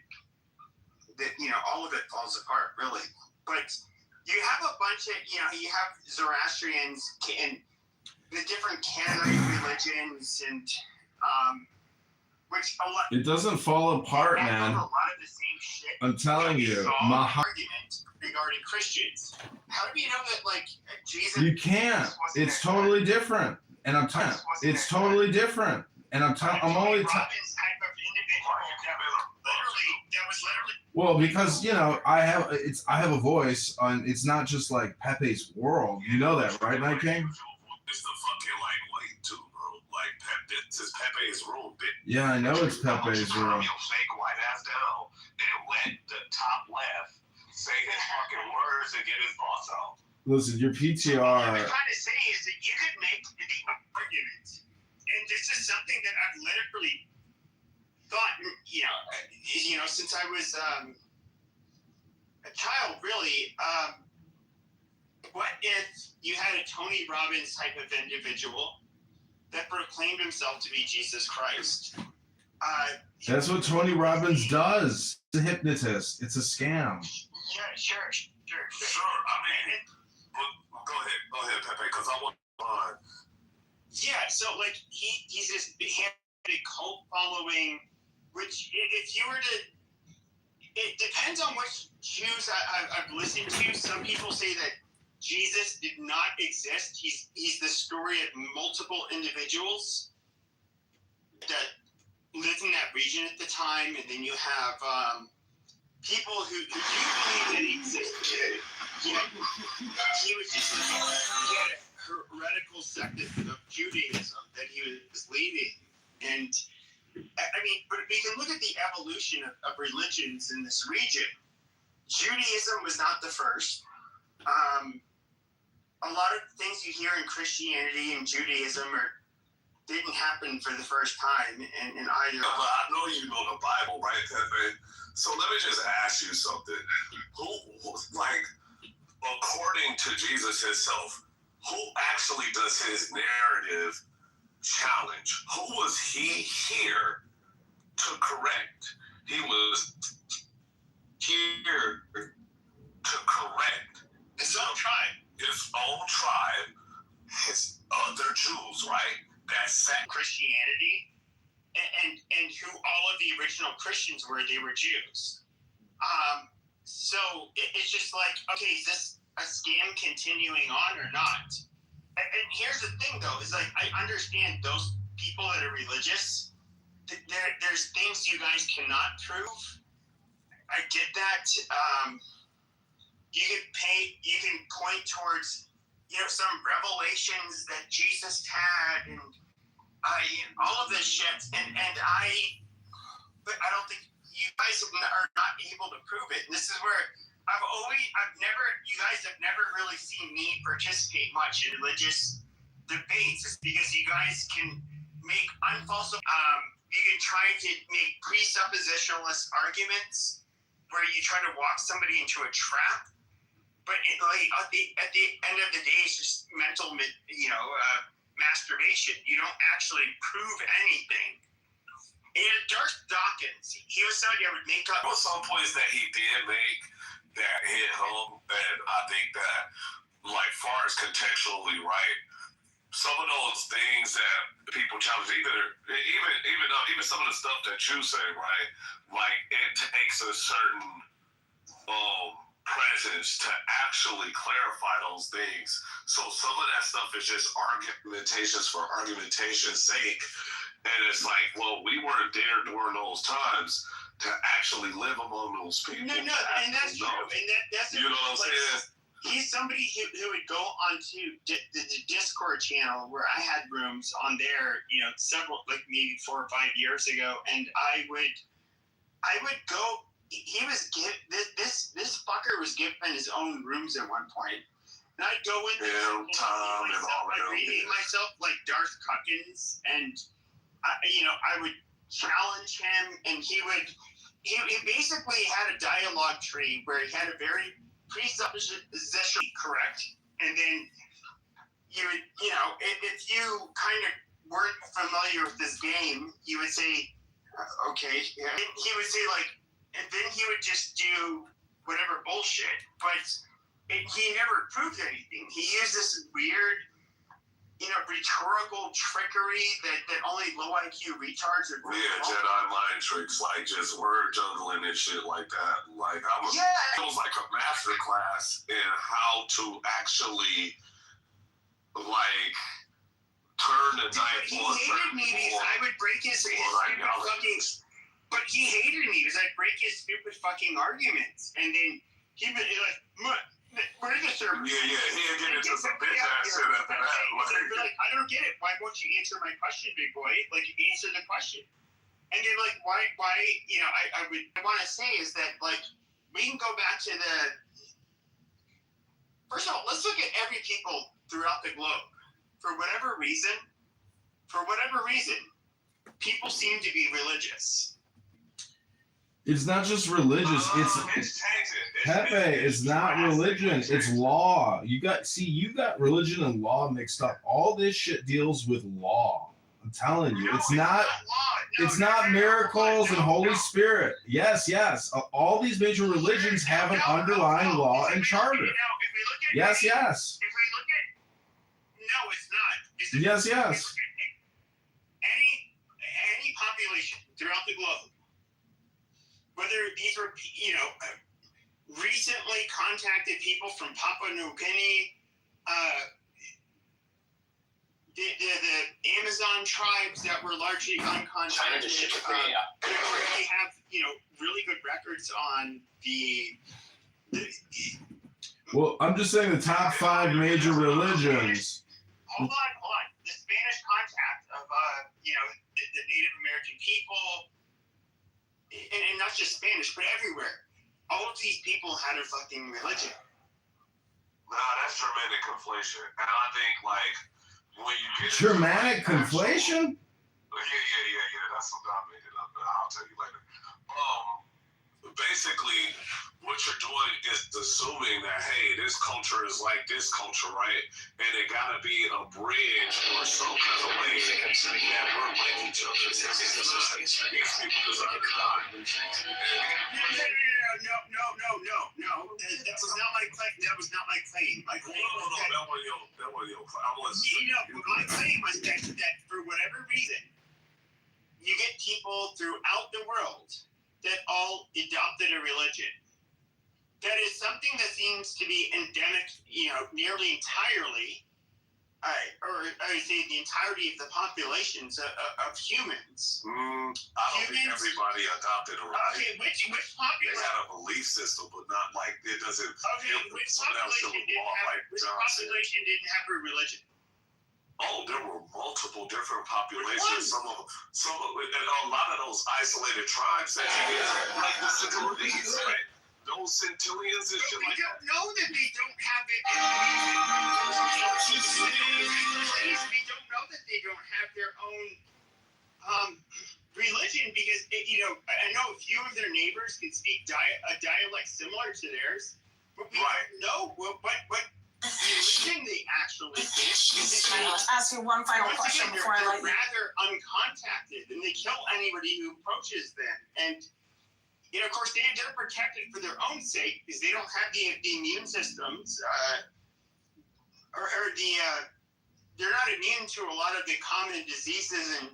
all of it falls apart, really. But you have a bunch of, you have Zoroastrians and the different Canaanite religions, and which a lot. It doesn't fall apart, man. A lot of the same shit. I'm telling you, argument regarding Christians. How do we know that, like, Jesus? You can't. It's totally different, and I'm telling. It's totally different, and I'm only. Well, because I have a voice on. It's not just like Pepe's World. You know that, right, Night King? It's the fucking lightweight too, bro. Like this is Pepe's room, bitch. Yeah, I know it's Pepe's room. Your fake white ass down and let the top left say his fucking words and get his boss out. Listen, your What PTR. I'm trying to say is that you could make the argument, and this is something that I've literally thought, since I was a child, really. What if you had a Tony Robbins type of individual that proclaimed himself to be Jesus Christ? That's what Tony Robbins does. It's a hypnotist. It's a scam. Yeah, sure. I mean, go ahead, Pepe, because I want to. Yeah, so like he's this big cult following, which if you were to, it depends on which Jews I've listened to. Some people say that Jesus did not exist. He's the story of multiple individuals that lived in that region at the time, and then you have people who do believe that he existed. He was just he had a heretical sect of Judaism that he was leading, and I mean, but we can look at the evolution of religions in this region. Judaism was not the first. A lot of things you hear in Christianity and Judaism didn't happen for the first time in either. But I know you know the Bible, right, Pepe? So let me just ask you something. Who, like, according to Jesus himself, who actually does his narrative challenge? Who was he here to correct? He was here to correct his own tribe. His other Jews, right? That sat Christianity, and who all of the original Christians were. They were Jews. So it's just like, okay, is this a scam continuing on or not? And here's the thing, though, is like I understand those people that are religious. There's things you guys cannot prove. I get that. You can point towards, some revelations that Jesus had, and all of this shit, but I don't think you guys are not able to prove it. And this is where you guys have never really seen me participate much in religious debates. It's because you guys can make unfalsifiable, you can try to make presuppositionalist arguments where you try to walk somebody into a trap. But at the end of the day, it's just mental, masturbation. You don't actually prove anything. And Darth Dawkins, he was somebody that would make up. There were some points that he did make that hit home, and I think that, like, far as contextually, right, some of those things that people challenge, even some of the stuff that you say, right, like, it takes a certain presence to actually clarify those things. So some of that stuff is just argumentations for argumentation's sake. And it's like, well, we weren't there during those times to actually live among those people. No, and that's true. And that's you know what I'm saying? He's somebody who would go onto the Discord channel where I had rooms on there, several, like maybe 4 or 5 years ago, and I would go. He was this fucker was given his own rooms at one point, and I'd go in there and rename myself like Darth Cuckins, and I would challenge him, and he basically had a dialogue tree where he had a very presupposition correct, and then you would, if you kind of weren't familiar with this game, you would say, okay, yeah. And he would say and then he would just do whatever bullshit, but he never proved anything. He used this weird, rhetorical trickery that only low IQ retards are good. Yeah, Jedi mind tricks, like just word juggling and shit like that. Like it was like a master class in how to actually turn the knife on. He hated me because I would break his stupid fucking. But he hated me because I'd break his stupid fucking arguments, and then he would where are the servers? Yeah, he'd get into some bitch ass shit after that. I don't get it. Why won't you answer my question, big boy? Answer the question. And then why? I want to say is that we can go back to the First of all, let's look at every people throughout the globe. For whatever reason, people seem to be religious. It's not just religious. It's Pepe. It's not religion. It's law. You got religion and law mixed up. All this shit deals with law. I'm telling you, it's not. It's not miracles and Holy Spirit. Yes. All these major religions have an underlying law and charter. Yes. If we look at, no, it's not. Yes. If we look at any population throughout the globe, whether these were, recently contacted people from Papua New Guinea, the Amazon tribes that were largely uncontacted, they have, really good records on the Well, I'm just saying the top 5 major religions. Hold on. The Spanish contact of, the Native American people, and not just Spanish, but everywhere. All of these people had a fucking religion. Nah, that's Germanic conflation. And I think, when you get Germanic conflation? Yeah. That's something I made it up, but I'll tell you later. Basically, what you're doing is assuming that, hey, this culture is like this culture, right? And it gotta be a bridge or some kind of way that we're like each other. These people deserve to die. No. That was not my claim. That was not my claim. My claim was that was your claim. My claim was that for whatever reason, you get people throughout the world that all adopted a religion. That is something that seems to be endemic, nearly entirely, or I would say the entirety of the populations of humans. I don't think everybody adopted a religion. Okay, which population? They had a belief system, but not like it doesn't. Okay, which population didn't have a religion? Oh, there were multiple different populations. Some of and a lot of those isolated tribes that like the Centurions, right? Those centurions and shit like that. We don't know that they don't have it. We don't know that they don't have their own religion because I know a few of their neighbors can speak a dialect similar to theirs, but we don't know what religion they actually speak. I'll ask you one final question before I let you. They're rather uncontacted, and they kill anybody who approaches them. And of course, they're protected for their own sake because they don't have the immune systems, they're not immune to a lot of the common diseases and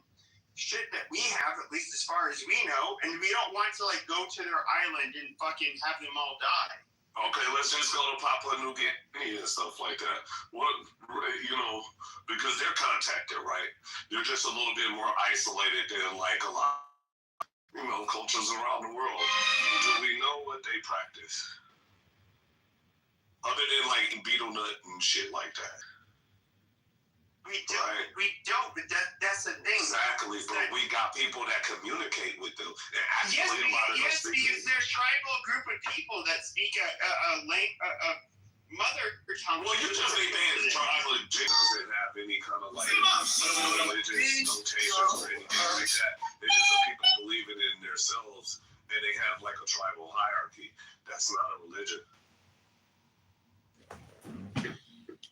shit that we have, at least as far as we know. And we don't want to go to their island and fucking have them all die. Okay, let's just go to Papua New Guinea and stuff like that. Because they're contacted, right? They're just a little bit more isolated than a lot, cultures around the world. Do we know what they practice? Other than beetle nut and shit like that. We don't, but that's the thing. Exactly, but we got people that communicate with them. Yes, because there's tribal group of people that speak a mother tongue. Well, you just think that tribal doesn't have any kind of religious notations or anything like that. They're just people believing in themselves, and they have a tribal hierarchy. That's not a religion.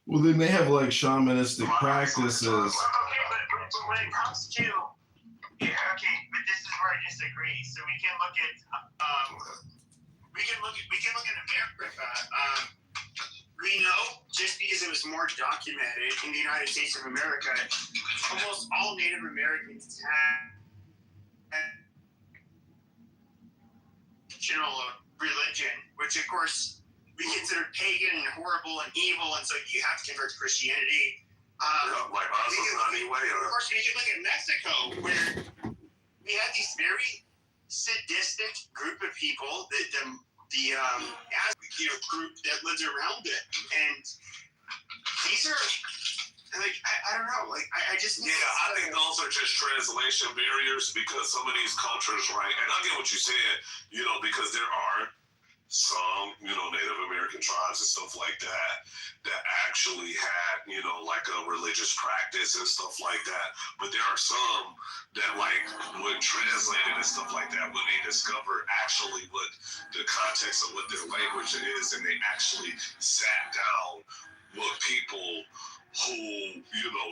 Well, then they have shamanistic practices. Okay, but when it comes to but this is where I disagree. So we can look at America. We know just because it was more documented in the United States of America, almost all Native Americans had original religion, which of course we consider pagan and horrible and evil, and so you have to convert to Christianity. Of course, we can look at Mexico, where we had these very sadistic group of people, the group that lives around it, and these are I don't know, I just I think those are just translation barriers because some of these cultures, right? And I get what you said, because there are some, Native American tribes and stuff like that actually had, like a religious practice and stuff like that. But there are some that like when translated and stuff like that, when they discover actually what the context of what their language is, and they actually sat down with people who,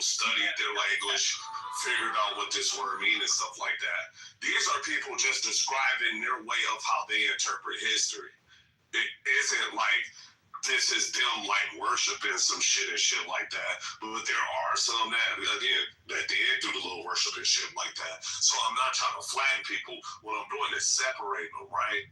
studied their language, figured out what this word means and stuff like that. These are people just describing their way of how they interpret history. It isn't like this is them like worshiping some shit and shit like that. But there are some that did do the little worship and shit like that. So I'm not trying to flatten people. What I'm doing is separate them, right?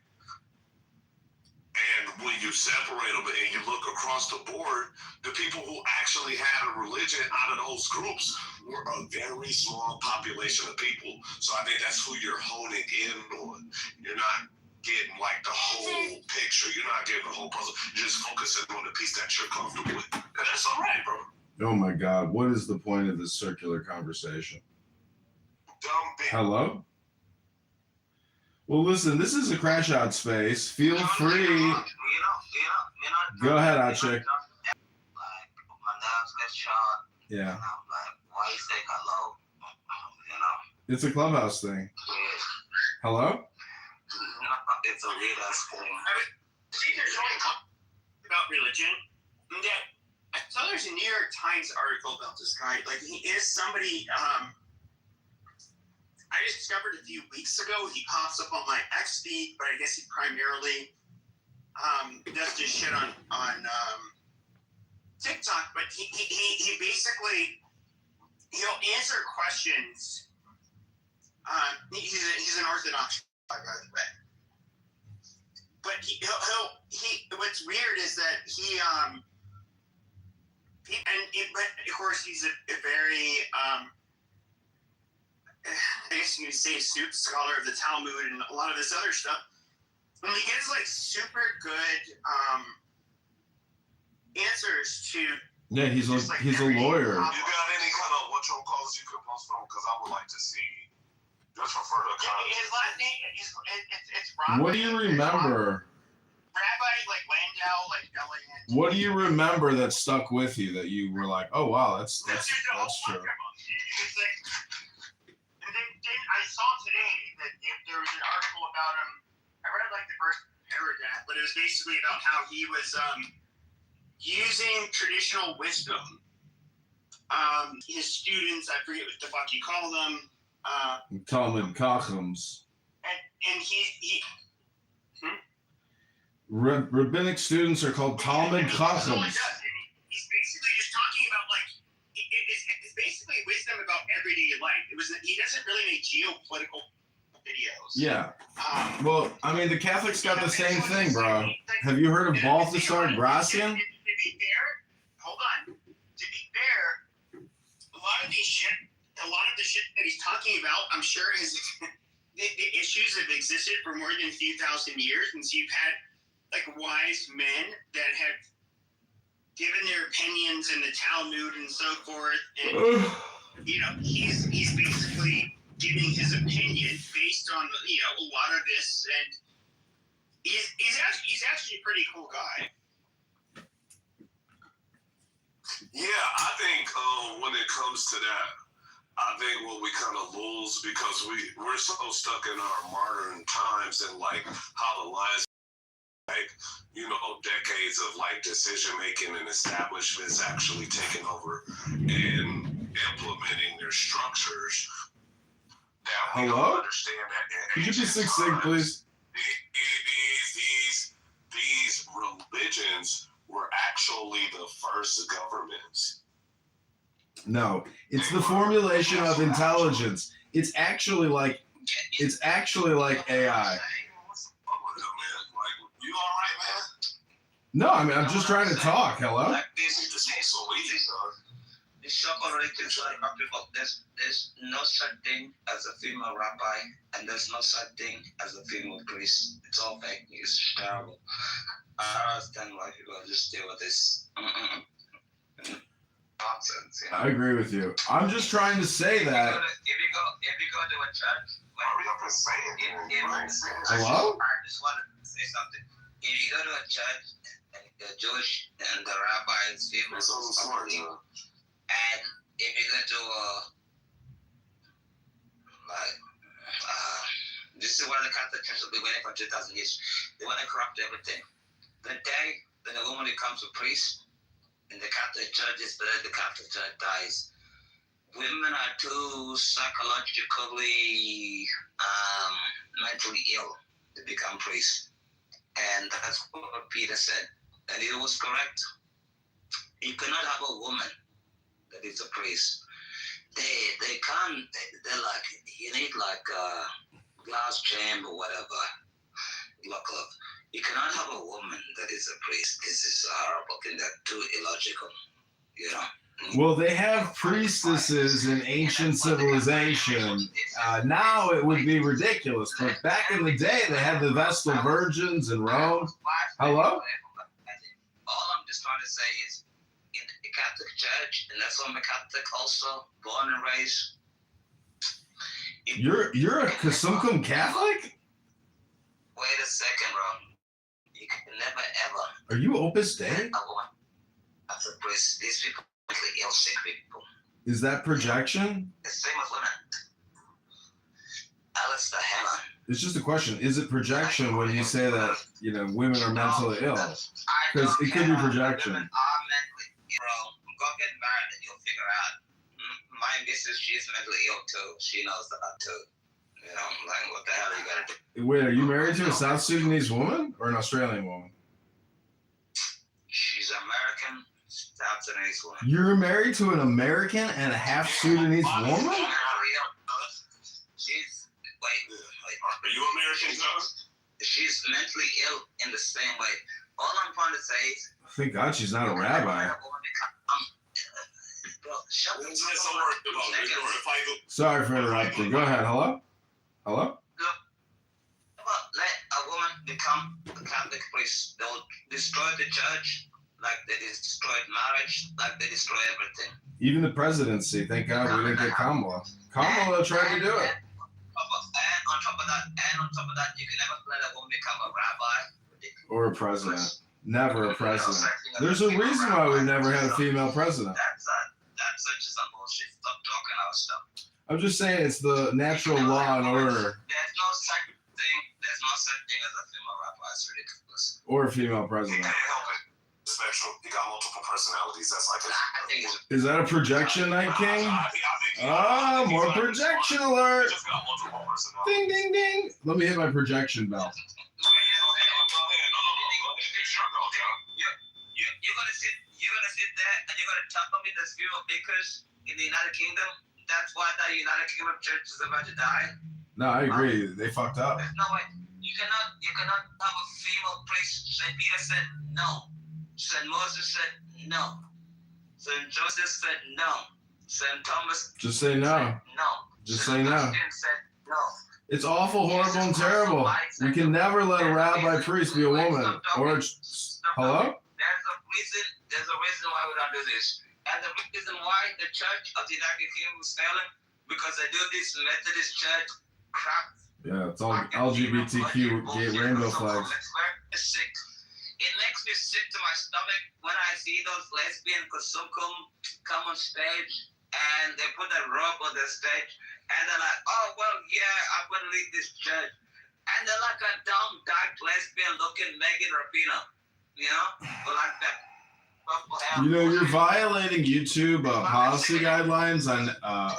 And when you separate them and you look across the board, the people who actually had a religion out of those groups were a very small population of people. So I think that's who you're honing in on. You're not getting like the whole picture. You're not getting the whole puzzle. You're just focusing on the piece that you're comfortable with. And that's all right, bro. Oh my God. What is the point of this circular conversation? Hello? Well, listen, this is a crash out space. Feel free. Go ahead, Ache. Like, my name's get shot. Yeah. And I'm like, why you say hello? It's a clubhouse thing. Hello? It's a weird ass thing. See, there's only about religion. I saw there's a New York Times article about this guy. Like, he is somebody, I discovered a few weeks ago. He pops up on my X feed, but I guess he primarily does this shit on TikTok. But he basically, he'll answer questions. He's an Orthodox guy, by the way. But what's weird is that but of course he's a very I guess you could say astute scholar of the Talmud and a lot of this other stuff. When he gets like super good answers to he's a lawyer. You got any kind of what you calls you could post from? Because I would like to see. Just for further context. His last name it's Rabbi. What do you remember? Rabbi like Landau, like L-A-N. What do you remember that stuck with you that you were like, oh wow, that's true? I saw today that there was an article about him. I read like the first paragraph, but it was basically about how he was using traditional wisdom. His students, I forget what the fuck you call them. Talmud Chachams. And he Rabbinic students are called Talmud Chachams. He's basically just talking about like it's basically wisdom about everyday life. He doesn't really make geopolitical videos. Yeah. Well, I mean, the Catholics got the same thing, bro. Have you heard of Balthasar Gracian? To be fair, hold on. To be fair, a lot of the shit that he's talking about, I'm sure the issues have existed for more than a few thousand years, and so you've had like wise men that have given their opinions in the Talmud and so forth, and he's basically giving his opinion based on a lot of this, and he's actually a pretty cool guy. Yeah, I think when it comes to that, I think what we kind of lose because we're so stuck in our modern times and like how the lines, like decades of like decision making and establishments actually taking over and implementing their structures. That we don't understand that. Could you be succinct, please? These religions were actually the first governments. No, it's the formulation of intelligence. It's actually like AI. You all right, man? No, I mean I'm just trying to talk. Hello. Like this the shock already is like people. There's no such thing as a female rabbi, and there's no such thing as a female priest. It's all fake news. It's terrible. I don't understand why people just deal with this nonsense. I agree with you. I'm just trying to say that. If you go to a church, hurry up and say it. Hello? I just wanted to say something. if you go to a church and the Jewish and the rabbi is famous, and if you go to this is one of the Catholic churches been waiting for 2,000 years. They want to corrupt everything. The day that a woman becomes a priest in the Catholic Church is the day the Catholic Church dies. Women are too psychologically, mentally ill to become priests. And that's what Peter said. And it was correct. You cannot have a woman that is a priest. They can't, they're like, you need like a glass chamber or whatever. Look up. You cannot have a woman that is a priest. This is a horrible thing. That's too illogical, you know. Well, they have priestesses in ancient civilization. Now it would be ridiculous, but back in the day, they had the Vestal Virgins in Rome. Hello? All I'm just trying to say is, in the Catholic Church, and that's why I'm a Catholic also, born and raised. You're a Kasumkum Catholic? Wait a second, bro. You can never ever. Are you Opus Dei? That's a priest. These people are mentally ill, sick people. Is that projection? The same as women. Alistair Hannah. It's just a question. Is it projection when you say that, you know, women are mentally ill? Because it could be projection. Women are mentally ill. Go get married and you'll figure out. My missus, she's mentally ill too. She knows that too. You know, like, what the hell are you gonna do? Wait, are you married to a South Sudanese woman or an Australian woman? She's American, South Sudanese woman. You're married to an American and a half Sudanese woman? She's, wait. Are you American, too? She's mentally ill in the same way. All I'm trying to say is, Thank God she's not a rabbi. Sorry for interrupting. Go ahead. Hello? Hello? Let a woman become a Catholic priest. They'll destroy the church like they destroyed marriage, like they destroy everything. Even the presidency. Thank God we didn't get Kamala. Kamala tried to do it. And on top of that, you can never let a woman become a rabbi. Or a president. Never a president. There's a reason why we've never had a female president. That's such some bullshit. Stop talking our stuff. I'm just saying it's the natural law and order. There's no such thing as a female rabbi. It's ridiculous. Or a female president. Special. He got multiple personalities. That's like Is that a projection, Night King? Ah, more projection alert! Ding, ding, ding! Let me hit my projection bell. You're gonna sit there and you're gonna tell me there's fewer bakers in the United Kingdom. That's why the United Kingdom church is about to die. No, I agree. They fucked up. There's no way. You cannot have a female priest. St. Peter said no. St. Moses said no. St. Joseph said no. St. Thomas Just say no. said no. Just St. say no. Augustine said no. It's awful, horrible, and terrible. We can never let a rabbi priest be a woman. Or hello? There's a reason why we don't do this. And the reason why the Church of the United Kingdom is failing, because they do this Methodist church crap. Yeah, it's all LGBTQ gay rainbow flags. It's sick. It makes me sick to my stomach when I see those lesbian Kasumkum come on stage and they put a robe on the stage and they're like, oh, well, yeah, I'm going to lead this church. And they're like a dumb, dark lesbian looking Megan Rapinoe, you know? But like that. You know, you're violating YouTube policy guidelines on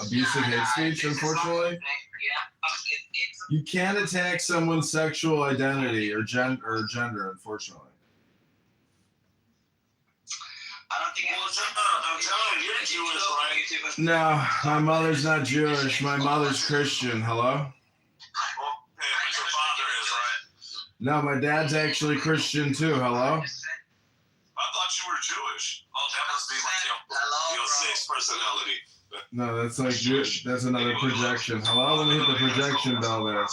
abusive hate speech, unfortunately. You can't attack someone's sexual identity or gender, unfortunately. No, my mother's not Jewish. My mother's Christian. Hello? No, my dad's actually Christian too. Hello? I thought you were Jewish. Oh, that must be like your sixth personality. No, that's like that's another projection. Hello? Let me hit the projection bell there.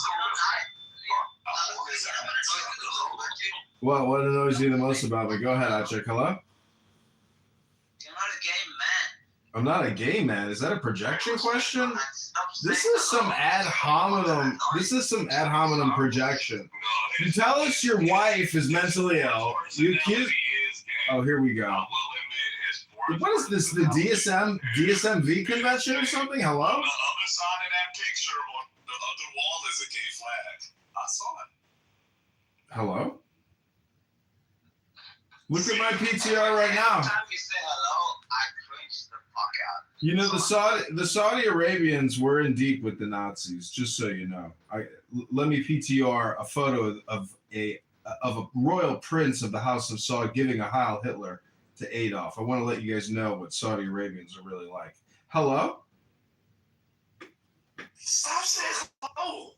What annoys you the most about me? Go ahead, I'll check. Hello? You're not a gay man. I'm not a gay man. Is that a projection question? This is some ad hominem. This is some ad hominem projection. You tell us your wife is mentally ill. You accuse. Oh, here we go. What is this? The DSMV convention or something? Hello? On the other side of that picture, on the other wall, is a gay flag. I saw it. Hello? Look at my PTR right now. Every time you say hello, I cringe the fuck out. You know, the Saudi Arabians were in deep with the Nazis, just so you know. Let me PTR a photo of a royal prince of the House of Saud giving a Heil Hitler to Adolf. I want to let you guys know what Saudi Arabians are really like. Hello? Stop saying hello.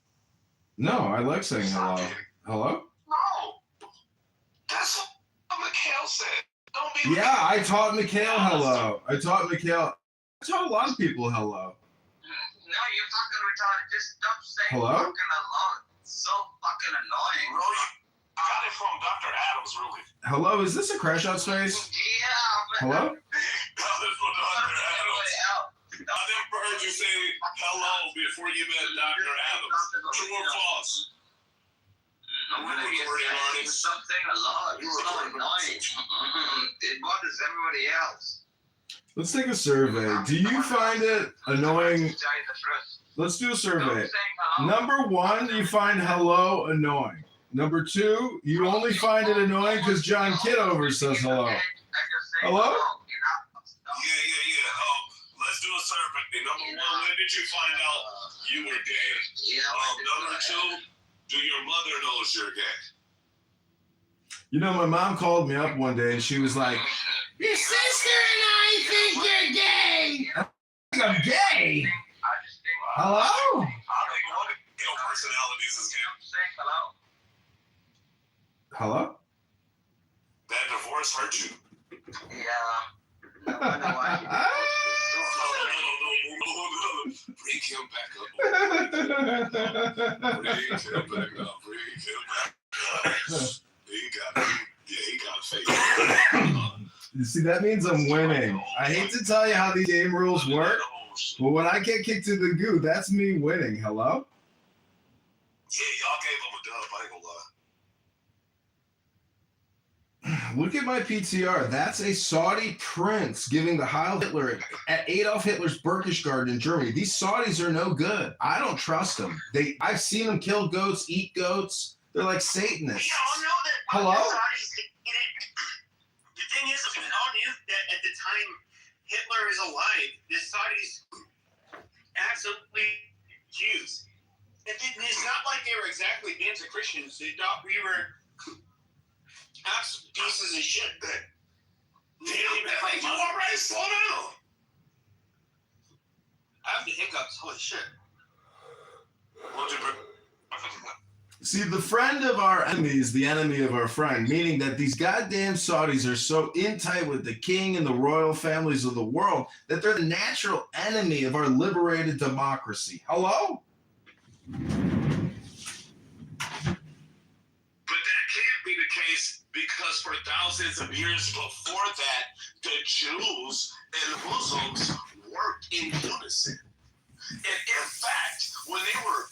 No, I like saying hello. Hello? No. That's what Mikhail said. Don't be. Yeah, I taught Mikhail hello. I taught a lot of people hello. No, you're fucking retarded. Just stop saying Hello? fucking hello. It's so fucking annoying. Bro, you got it from Dr. Adams, really. Hello, is this a crash out space? Yeah, but Hello? Got it from Dr. Adams. I never heard you say hello before you met Dr. Adams. True or false? Whenever you stop saying hello, it's so annoying. It bothers everybody else. Let's take a survey. Do you find it annoying? Let's do a survey. Number 1, you find hello annoying. Number 2, you only find it annoying because John Kitover says hello. Hello? Let's do a survey. Number 1, when did you find out you were gay? Number 2, do your mother knows you're gay? You know, my mom called me up one day and she was like, "Your sister and I think you're gay." I think I'm gay. Hello? I think one of your personalities is gay. Hello? That divorce hurt you. Yeah. I wonder why he Bring him back up. Bring him back up. He got faith. You see, that means I'm winning. I hate to tell you how these game rules work, but when I get kicked to the goo, that's me winning. Hello? Yeah, y'all gave him a dub, I ain't gonna lie. Look at my PTR. That's a Saudi prince giving the Heil Hitler at Adolf Hitler's Berchtesgaden in Germany. These Saudis are no good. I don't trust them. I've seen them kill goats, eat goats. They're like Satanists. We all know that. Hello? The thing is, we all knew that at the time Hitler is alive, the Saudis absolutely Jews. It's not like they were exactly anti-Christians. They thought we were absolute pieces of shit. You already slow down. I have the hiccups. Holy shit. See, the friend of our enemy is the enemy of our friend, meaning that these goddamn Saudis are so in tight with the king and the royal families of the world that they're the natural enemy of our liberated democracy. Hello? But that can't be the case because for thousands of years before that, the Jews and Muslims worked in unison. And in fact, when they were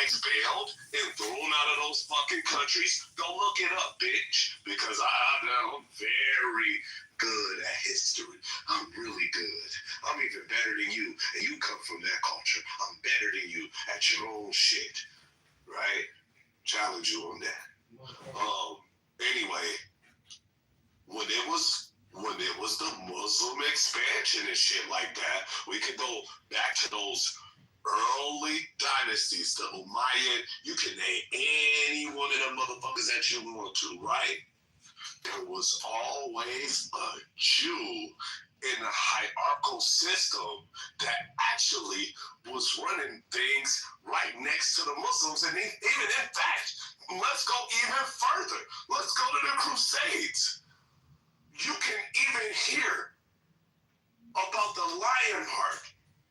expelled and thrown out of those fucking countries, go look it up, bitch, because I'm very good at history. I'm really good. I'm even better than you, and you come from that culture. I'm better than you at your own shit, right? Challenge you on that. Anyway, when it was the Muslim expansion and shit like that, we could go back to those early dynasties, the Umayyad. You can name any one of them motherfuckers that you want to, right? There was always a Jew in the hierarchical system that actually was running things right next to the Muslims. And even in fact, let's go even further. Let's go to the Crusades. You can even hear about the Lionheart,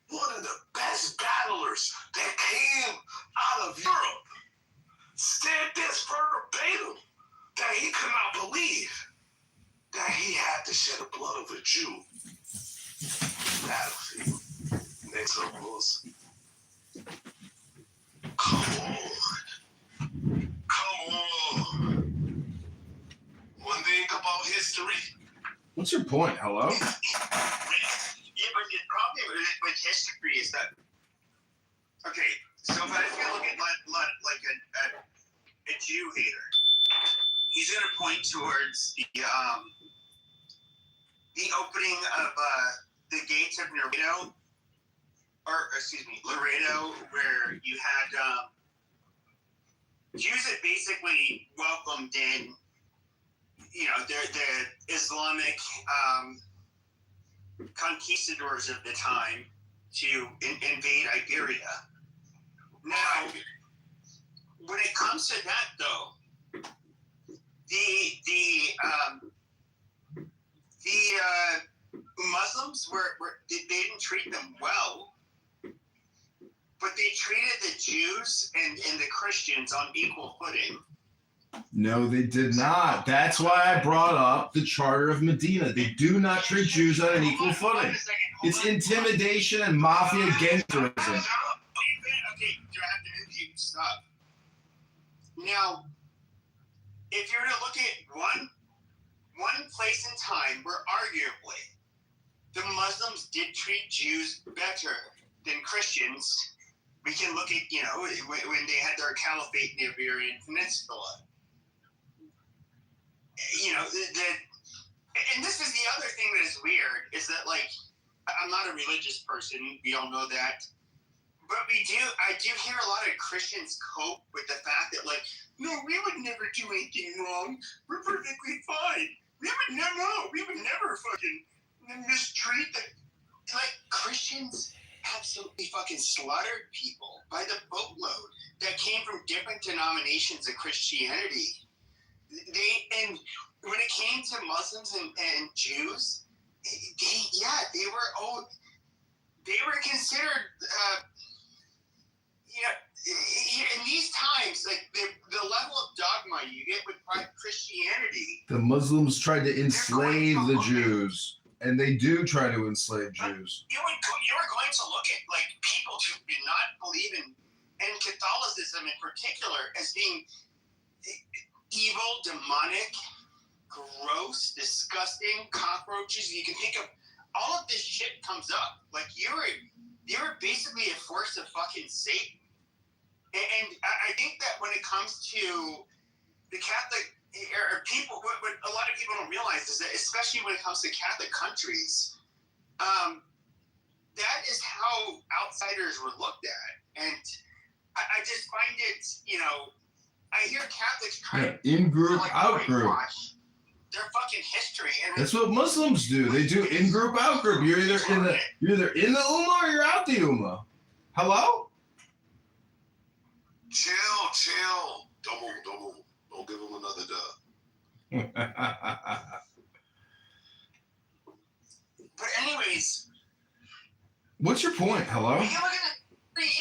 one of the best battlers that came out of Europe, said this verbatim, that he could not believe that he had to shed the blood of a Jew battlefield. And they told us, come on. One thing about history. What's your point? Hello? Yeah, but the problem with history is that, okay, so if you look at like a Jew hater, he's going to point towards the opening of the gates of Laredo, where you had Jews that basically welcomed in, the Islamic conquistadors of the time to invade Iberia. Now, when it comes to that, though, the Muslims they didn't treat them well, but they treated the Jews and the Christians on equal footing. No, they did not. That's why I brought up the Charter of Medina. They do not treat Jews on an equal footing. It's intimidation and mafia gangsterism. Okay, do I have to interview? Stop. Now, if you're to look at one place in time where arguably the Muslims did treat Jews better than Christians, we can look at, when they had their caliphate in the Iberian Peninsula. And this is the other thing that is weird, is that, like, I'm not a religious person, we all know that, but I do hear a lot of Christians cope with the fact that, like, no, we would never do anything wrong, we're perfectly fine, we would never fucking mistreat them. Like, Christians absolutely fucking slaughtered people by the boatload that came from different denominations of Christianity. And when it came to Muslims and Jews, they were considered, in these times, like the level of dogma you get with Christianity. The Muslims tried to enslave the Jews, and they do try to enslave Jews. You were going to look at, like, people who did not believe in Catholicism in particular as being evil, demonic, gross, disgusting, cockroaches. You can think of all of this shit comes up. Like, you were basically a force of fucking Satan. And I think that when it comes to the Catholic, or people, what a lot of people don't realize is that, especially when it comes to Catholic countries, that is how outsiders were looked at. And I just find it, I hear Catholics try to in-group, out-group. Their fucking history. And that's what Muslims do. They do in-group, out-group. You're either in the Ummah or you're out the Ummah. Hello? Chill. Don't give him another dub. But anyways. What's your point? Hello? You look at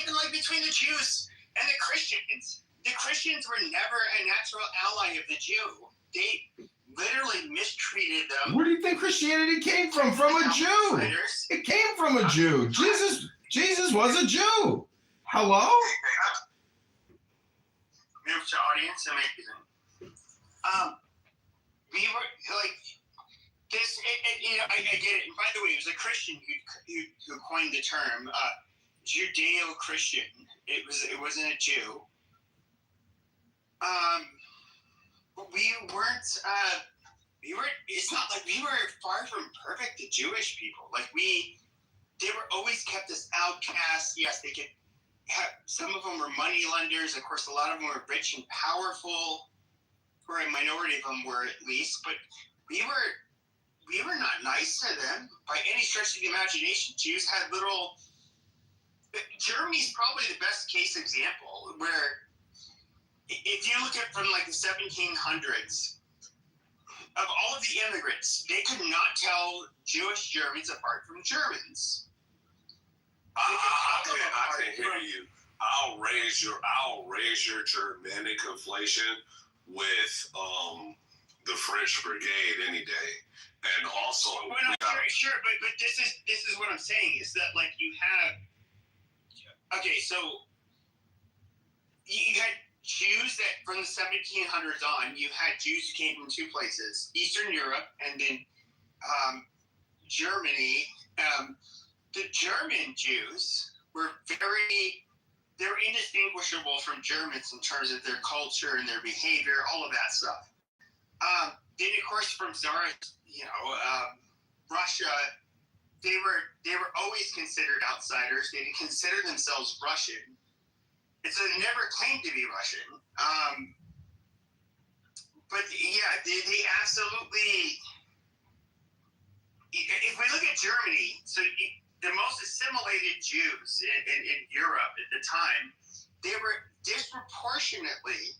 even like between the Jews and the Christians. The Christians were never a natural ally of the Jew. They literally mistreated them. Where do you think Christianity came from? From a Jew. It came from a Jew. Jesus was a Jew. Hello? Move to audience and make it. We were like this. I get it. And by the way, it was a Christian who coined the term Judeo-Christian. It wasn't a Jew. We weren't. It's not like we were far from perfect to Jewish people. Like they were always kept as outcasts. Yes, they could. Some of them were money lenders. Of course, a lot of them were rich and powerful, or a minority of them were at least. But we were not nice to them by any stretch of the imagination. Jews had little. Germany's probably the best case example where, if you look at from like the 1700s, of all of the immigrants, they could not tell Jewish Germans apart from Germans. I can hear you. I'll raise your Germanic conflation with the French Brigade any day. And also, sure, but this is what I'm saying is that like you have so you had Jews that from the 1700s on, you had Jews who came from two places, Eastern Europe and then Germany. The German Jews were they're indistinguishable from Germans in terms of their culture and their behavior, all of that stuff. Then of course from Tsarist, Russia, they were always considered outsiders. They didn't consider themselves Russian, and so they never claimed to be Russian. But yeah, they absolutely. If we look at Germany, the most assimilated Jews in Europe at the time, they were disproportionately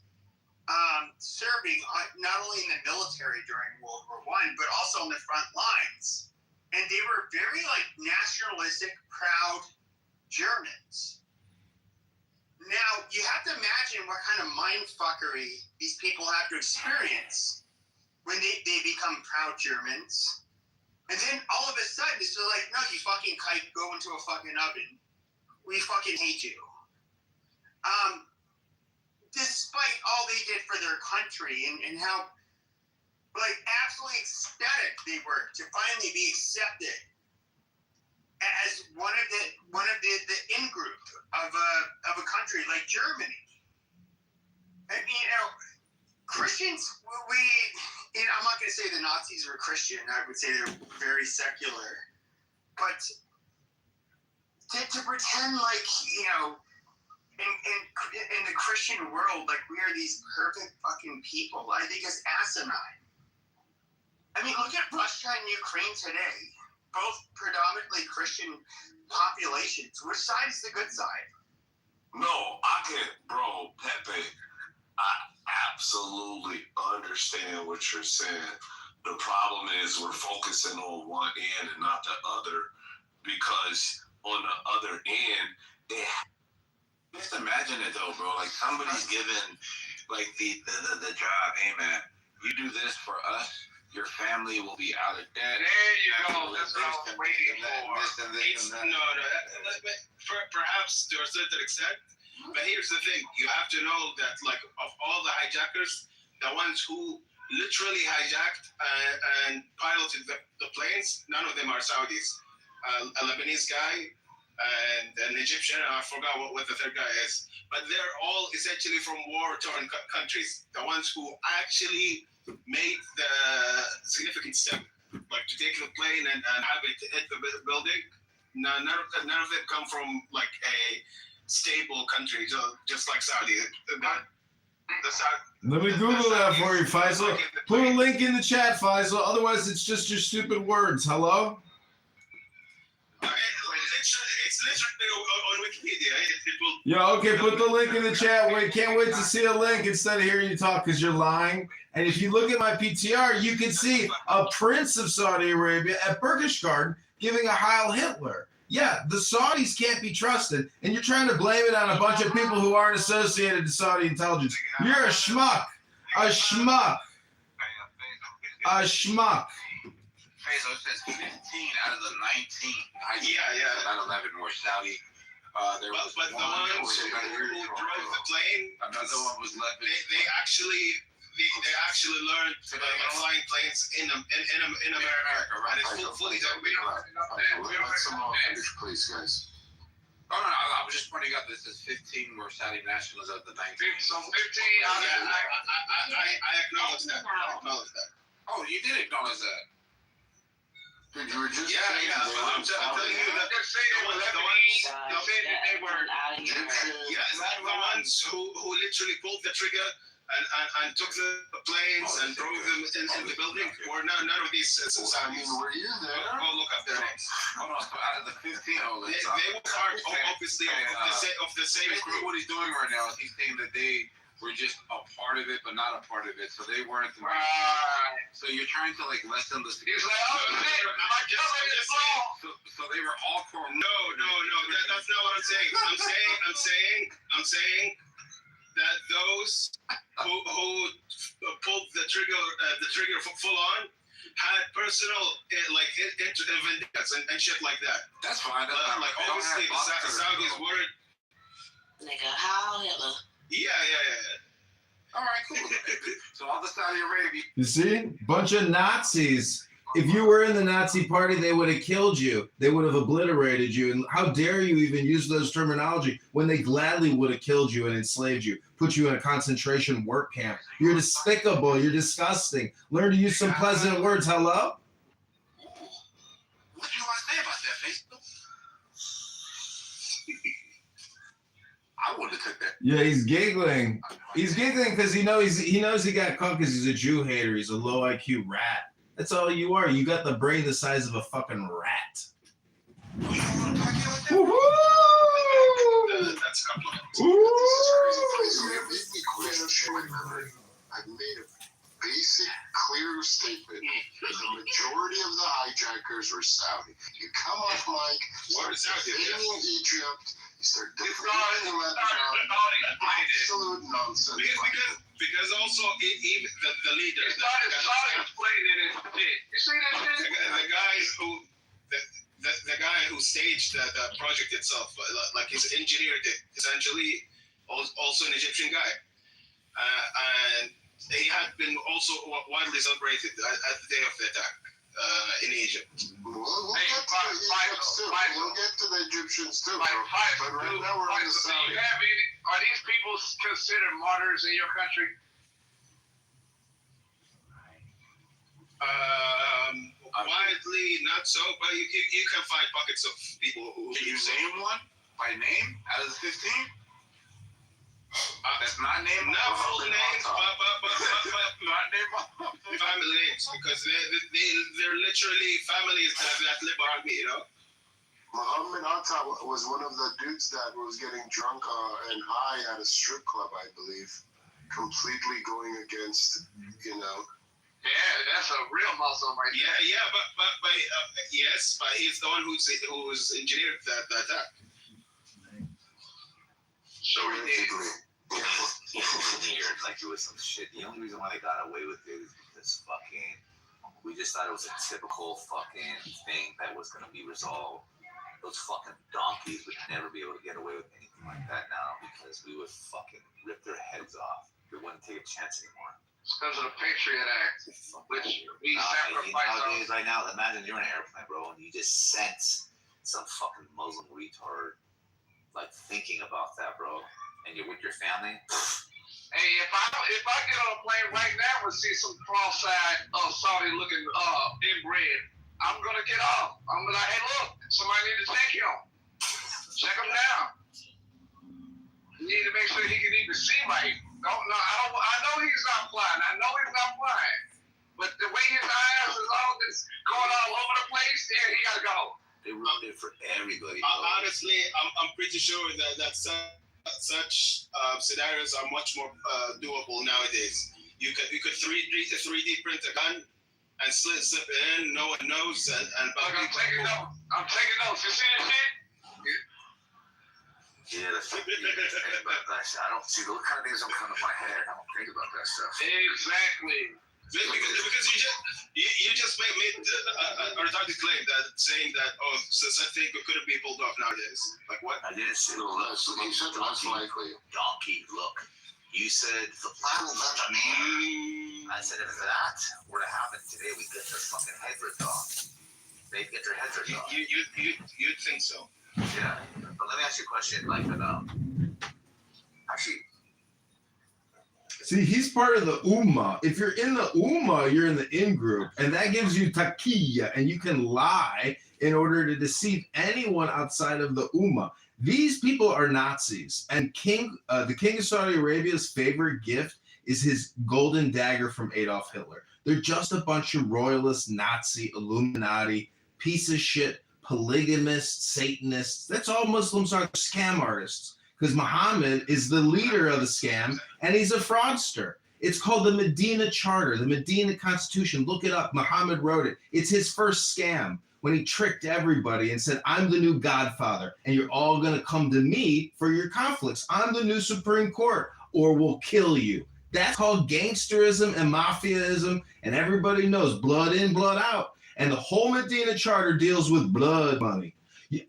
serving not only in the military during World War I, but also on the front lines. And they were very nationalistic, proud Germans. Now, you have to imagine what kind of mindfuckery these people have to experience when they become proud Germans. And then all of a sudden, it's just like, no, you fucking kite, go into a fucking oven. We fucking hate you. Despite all they did for their country and how absolutely ecstatic they were to finally be accepted as one of the in-group of a country like Germany. I mean, Christians, I'm not going to say the Nazis were Christian. I would say they're very secular. But to pretend in the Christian world, we are these perfect fucking people, I think is asinine. I mean, look at Russia and Ukraine today. Both predominantly Christian populations. Which side is the good side? No, I can't, bro, Pepe. I absolutely understand what you're saying. The problem is we're focusing on one end and not the other, because on the other end, just imagine it though, bro. Somebody's given the job. Hey man, you do this for us, your family will be out of debt. There you go. That's what I was waiting for. Perhaps to a certain extent. But here's the thing: you have to know that, of all the hijackers, the ones who literally hijacked and piloted the planes, none of them are Saudis. A Lebanese guy and an Egyptian, I forgot what the third guy is. But they're all essentially from war-torn countries. The ones who actually made the significant step, to take the plane and have it hit the building. None of them come from a stable country, just like Saudi. Let me Google that for you, Faisal. Put a link in the chat, Faisal. Otherwise, it's just your stupid words. Hello? It's literally on Wikipedia. Yeah, okay, put the link in the chat. Can't wait to see a link instead of hearing you talk because you're lying. And if you look at my PTR, you can see a prince of Saudi Arabia at Berchtesgaden giving a Heil Hitler. Yeah, the Saudis can't be trusted, and you're trying to blame it on a bunch of people who aren't associated to Saudi intelligence. You're a schmuck. A schmuck. A schmuck. So it says 15 out of the 19 9/11 were Saudi. There was but the ones who drove the plane, another one was Lebanon. They actually learned flying planes in America, right? It's fully done. Let someone finish, please, guys. Oh, no, I was just pointing out this is 15 were Saudi nationals of the 19. So 15 I acknowledge that. Oh, you did acknowledge that. Dude, you were just I'm telling you that the ones who literally pulled the trigger and took the planes and drove them in the building were none of these Saudis. Were you there? Go look up their names. Hold on, so out of the 15, they were part, obviously, of the same group. What he's doing right now is he's saying that they were just a part of it, but not a part of it. So they weren't. So you're trying to lessen the. He's like, so they were all core. No. That's not what I'm saying. I'm saying that those who pulled the trigger full on, had personal vendettas and shit like that. That's fine. Like obviously the Saudis weren't. Nigga, how Hitler? Yeah. All right, cool. So all the Saudi Arabia. You see? Bunch of Nazis. If you were in the Nazi party, they would have killed you. They would have obliterated you. And how dare you even use those terminology when they gladly would have killed you and enslaved you, put you in a concentration work camp. You're despicable. You're disgusting. Learn to use some pleasant words. Hello? What do you want to say about that, Facebook? I wouldn't have took that. Yeah, he's giggling. He's giggling because he knows he got caught because he's a Jew hater. He's a low IQ rat. That's all you are. You got the brain the size of a fucking rat. That's a compliment. I've made a basic, clear statement. The majority of the hijackers were Saudi. You come off mic, start defending Egypt, you start defending Lebanon. Absolute nonsense. Because also even the leader, You see that shit? The guy who staged the project itself, like he's engineered it, essentially, also an Egyptian guy, and he had been also widely celebrated at the day of the attack in Egypt. We'll get to the Egyptians too. But right now we're on the Saudi. Are these people considered martyrs in your country? Widely, not so, but you can find pockets of people who. Can you name one by name out of the 15? That's not named. Not full names, but family names, because they're literally families that live around me, you know. Muhammad Atta was one of the dudes that was getting drunk and high at a strip club, I believe, completely going against, you know. Yeah, that's a real Muslim right there. Yeah, but he's the one who's engineered that attack. So he did. He engineered like it was some shit. The only reason why they got away with it is because we just thought it was a typical fucking thing that was gonna be resolved. Those fucking donkeys would never be able to get away with anything like that now because we would fucking rip their heads off. We wouldn't take a chance anymore. It's because of the Patriot Act, which we sacrifice. Nowadays, right now, imagine you're in an airplane, bro, and you just sense some fucking Muslim retard like thinking about that, bro, and you're with your family. Hey, if I get on a plane right now and see some cross-eyed Saudi looking inbred, I'm gonna get off. I'm gonna hey look, somebody need to check him. Check him down. You need to make sure he can even see right. I know he's not flying. But the way his eyes is all this going all over the place, yeah, he gotta go. They ruined it for everybody. Honestly, I'm pretty sure that such scenarios are much more doable nowadays. You could 3D print a gun and slip it in. No one knows. And look, I'm taking notes. You see this shit? Yeah, that's I don't see those kind of things don't come to my head. I don't think about that stuff. Exactly. Because you just made a retarded claim that saying that such thing couldn't be pulled off nowadays. Like what? I didn't say less likely. Donkey, look. You said the plan will not I said if that were to happen today, we get their fucking head ripped off. They'd get their heads ripped off. You'd think so. Yeah, but let me ask you a question. Like about actually. See, he's part of the Ummah. If you're in the Ummah, you're in the in-group. And that gives you taqiyya, and you can lie in order to deceive anyone outside of the Ummah. These people are Nazis. And the King of Saudi Arabia's favorite gift is his golden dagger from Adolf Hitler. They're just a bunch of royalist, Nazi, Illuminati, piece of shit, polygamists, Satanists. That's all Muslims are, scam artists. Because Muhammad is the leader of the scam, and he's a fraudster. It's called the Medina Charter, the Medina Constitution. Look it up. Muhammad wrote it. It's his first scam when he tricked everybody and said, I'm the new Godfather, and you're all going to come to me for your conflicts. I'm the new Supreme Court, or we'll kill you. That's called gangsterism and mafiaism, and everybody knows blood in, blood out. And the whole Medina Charter deals with blood money.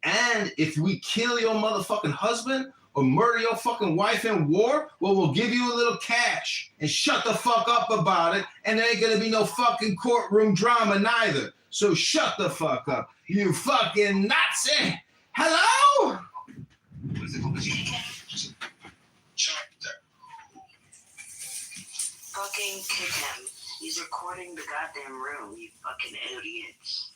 And if we kill your motherfucking husband or murder your fucking wife in war, well, we'll give you a little cash and shut the fuck up about it, and there ain't gonna be no fucking courtroom drama neither. So shut the fuck up, you fucking Nazi! Hello? Fucking kick him. He's recording the goddamn room, you fucking idiots.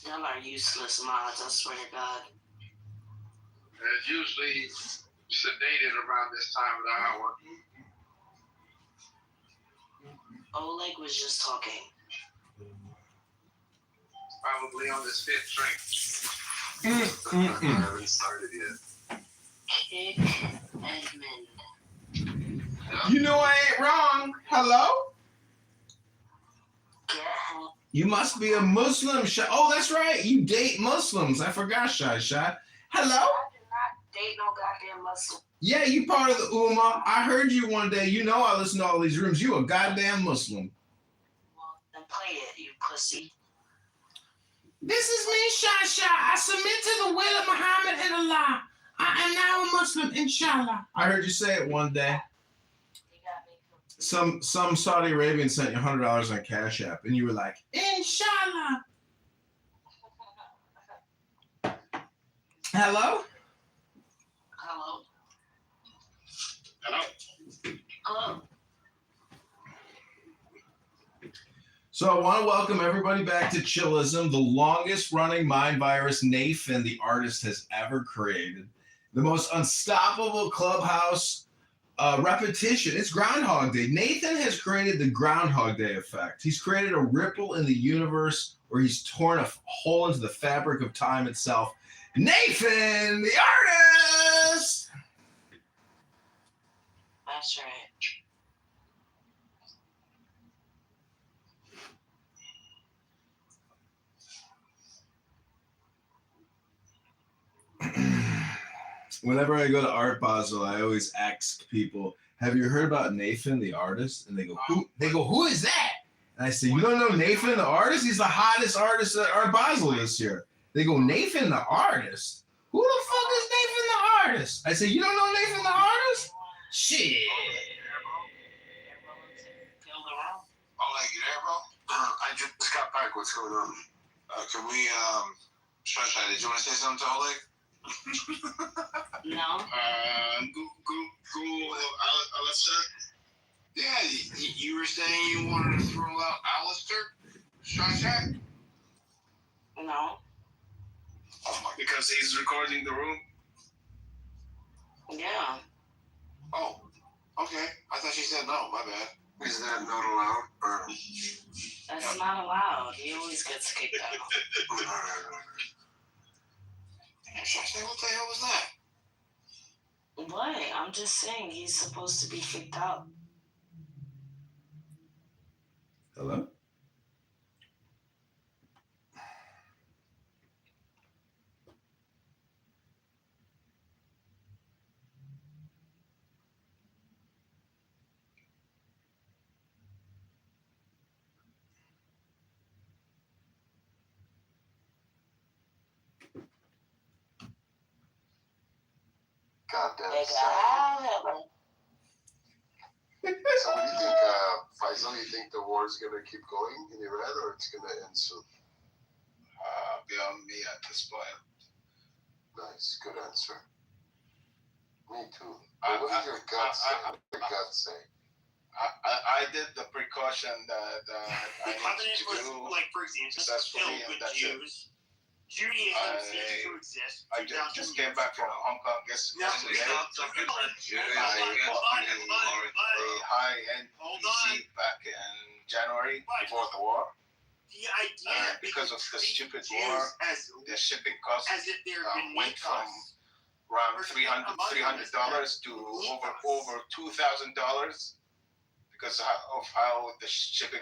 Y'all are useless mods, I swear to God. It's usually sedated around this time of the hour. Oleg was just talking. Probably on this fifth drink. I haven't started yet. Kick Edmund. You know I ain't wrong. Hello? You must be a Muslim. Oh, that's right. You date Muslims. I forgot, Shy. Hello? I did not date no goddamn Muslim. Yeah, you part of the Ummah. I heard you one day. You know I listen to all these rooms. You a goddamn Muslim. Well, then play it, you pussy. This is me, Shy. I submit to the will of Muhammad and Allah. I am now a Muslim, inshallah. I heard you say it one day. Some Saudi Arabian sent you $100 on Cash App, and you were like, inshallah. Hello? Hello? Hello? Hello? So I want to welcome everybody back to Chillism, the longest running mind virus Nathan, the artist, has ever created. The most unstoppable clubhouse repetition. It's Groundhog Day. Nathan has created the Groundhog Day effect. He's created a ripple in the universe where he's torn a hole into the fabric of time itself. Nathan, the artist! That's right. Whenever I go to Art Basel, I always ask people, have you heard about Nathan, the artist? And they go, who? They go, who is that? And I say, you don't know Nathan, the artist? He's the hottest artist at Art Basel this year. They go, Nathan, the artist? Who the fuck is Nathan, the artist? I say, you don't know Nathan, the artist? Shit. Oleg, you there, bro? I just got back. What's going on? Can we, Shy, did you want to say something to Oleg? No. Go, Alistair. Yeah, you were saying you wanted to throw out Alistair? Shy? No. Because he's recording the room? Yeah. Oh, okay. I thought she said no, my bad. Is that not allowed? Or... That's not allowed. He always gets kicked out. What the hell was that? What? I'm just saying he's supposed to be kicked out. Hello? Goddamn. Hitler. So what do you think, Faisal? You think the war is going to keep going in Iran or it's going to end soon? Beyond me at this point. Nice, good answer. Me too. What does your gut say? What does your gut say? I did the precaution that I need to do. Like, for example, successfully, filled with and that's it. Jews. Judaism ceased to exist. I just came back from Hong Kong yesterday. A high-end PC back in January before the war. The idea because of the stupid war, the shipping costs went from around $300 to over $2,000 because of how the shipping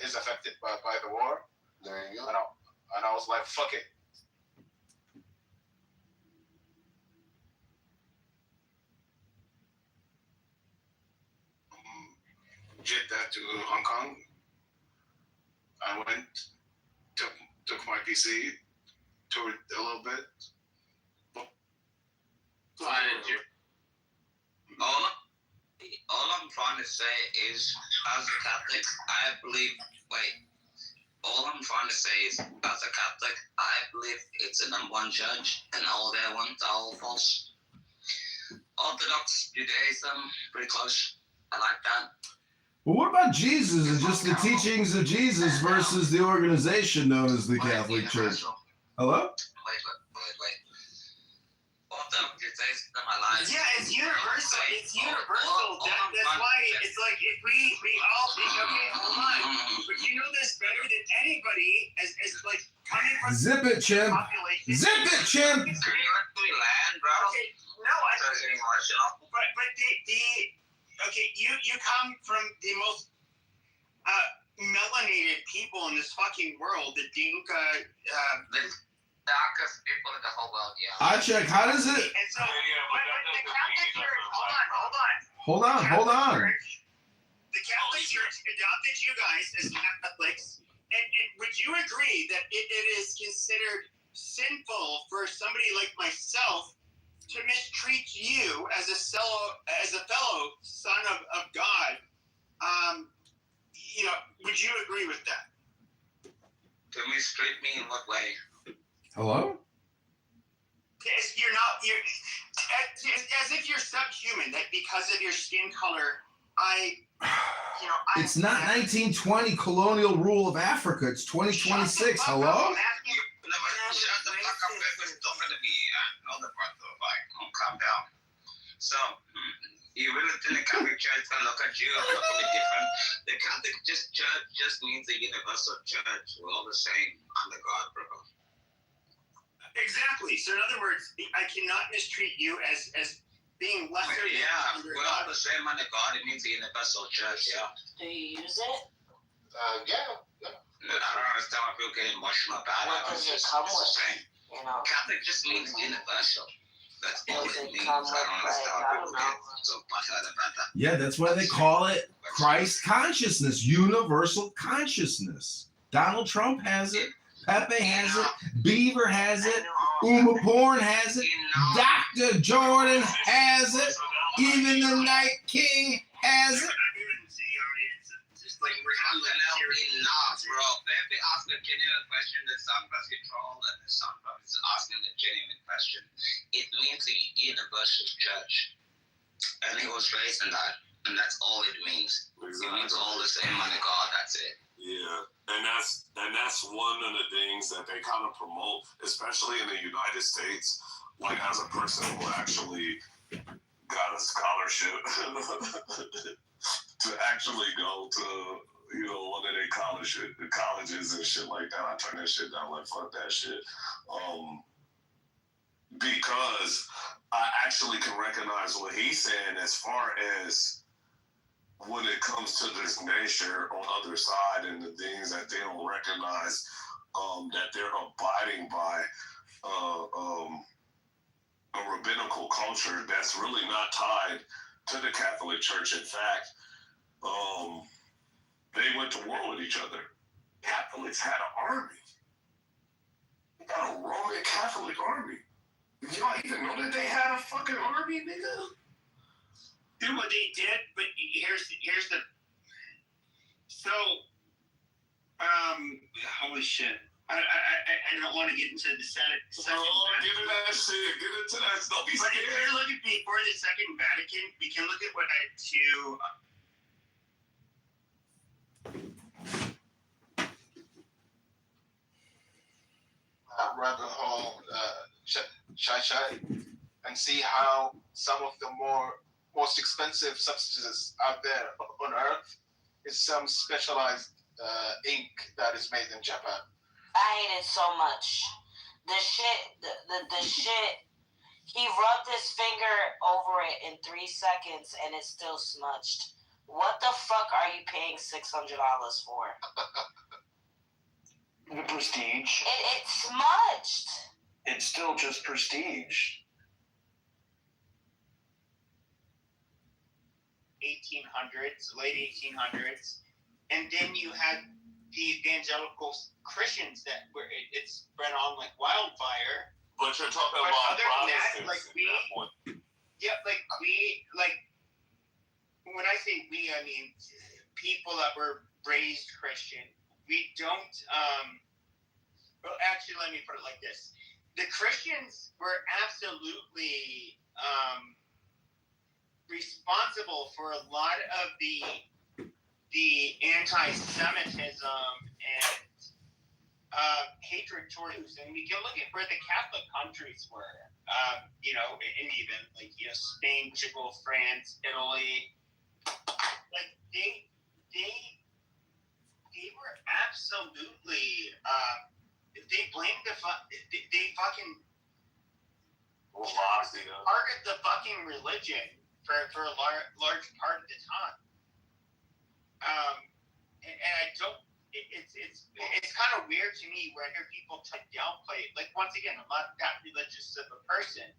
is affected by the war. There you go. And I was like, fuck it. Jeddah to Hong Kong. I went, took my PC, toured a little bit. All I'm trying to say is, as a Catholic, I believe. All I'm trying to say is, as a Catholic, I believe it's an one judge, and all their ones are all false. Orthodox Judaism, pretty close. I like that. Well, what about Jesus and just the teachings of Jesus versus the organization known as the Catholic Church? Hello? Wait. Orthodox Judaism, I like. Yeah, it's universal. It's universal. That's why it's like if we all think, okay, hold on, but you know this better than anybody as like coming from Zip it, chimp. population. Zip it, chimp. Can you let me land, bro? Okay, no, okay, you come from the most melanated people in this fucking world, the Dinka. The darkest people in the whole world, yeah. I check. How does it? And so, the Catholic Church. Hold on. The Catholic Church adopted you guys as Catholics, and would you agree that it is considered sinful for somebody like myself to mistreat you as a fellow son of God? Would you agree with that? To mistreat me in what way? Hello? You're as if you're subhuman, that because of your skin color, It's not 1920 colonial rule of Africa. It's 2026. Hello? Shut the fuck up. There's nothing to be calm down. So, you really think the Catholic Church can look at you totally different? The Catholic Church just means the universal church. We're all the same under God, bro. Exactly. So in other words, I cannot mistreat you as being lesser than under we're all the same under God. It means the universal church, yeah. Do you use it? Yeah. I don't understand why people get emotional about it. What does it come with? You know? Catholic just means universal. That's all Does it it means. come I don't with, understand why people get so passionate about that. Yeah, that's why they call it Christ consciousness, universal consciousness. Donald Trump has it. Pepe has it. Beaver has it. Uma Porn has it. Dr. Jordan has it. Even the Night King has it. Enough, bro. Pepe asked a genuine question. The Sunbus is troll, and the Sunbus is asking a genuine question. It means the universal church. And he was raised in that. And that's all it means. Exactly. It means all the same under God. That's it. Yeah, and that's one of the things that they kind of promote, especially in the United States. Like as a person who actually got a scholarship to actually go to one of their colleges and shit like that. I turn that shit down like fuck that shit, because I actually can recognize what he's saying as far as when it comes to this nature on the other side and the things that they don't recognize, that they're abiding by a rabbinical culture that's really not tied to the Catholic Church. In fact, they went to war with each other. Catholics had an army. They got a Roman Catholic army. Did y'all even know that they had a fucking army, nigga? Do what they did, but here's the holy shit. I don't want to get into the second. Get into that shit. Get into that. Don't be scared. But if you're looking before the Second Vatican, we can look at what I do. Rabbit hole, Shai, and see how some of the most expensive substances out there on Earth is some specialized ink that is made in Japan. I hate it so much. The shit. He rubbed his finger over it in 3 seconds and it's still smudged. What the fuck are you paying $600 for? The prestige. It's smudged. It's still just prestige. 1800s, late 1800s, and then you had the evangelical Christians that were it spread on like wildfire. But you're talking But about other than that, Protestants like at that point. When I say we, I mean people that were raised Christian. We don't. Well, actually, let me put it like this: the Christians were absolutely responsible for a lot of the anti-Semitism and hatred towards, and we can look at where the Catholic countries were, and even Spain, Portugal, France, Italy, like they were absolutely they blamed they fucking targeted the fucking religion for a large part of the time. And I don't. It's kind of weird to me when I hear people try to downplay it. Like, once again, I'm not that religious of a person.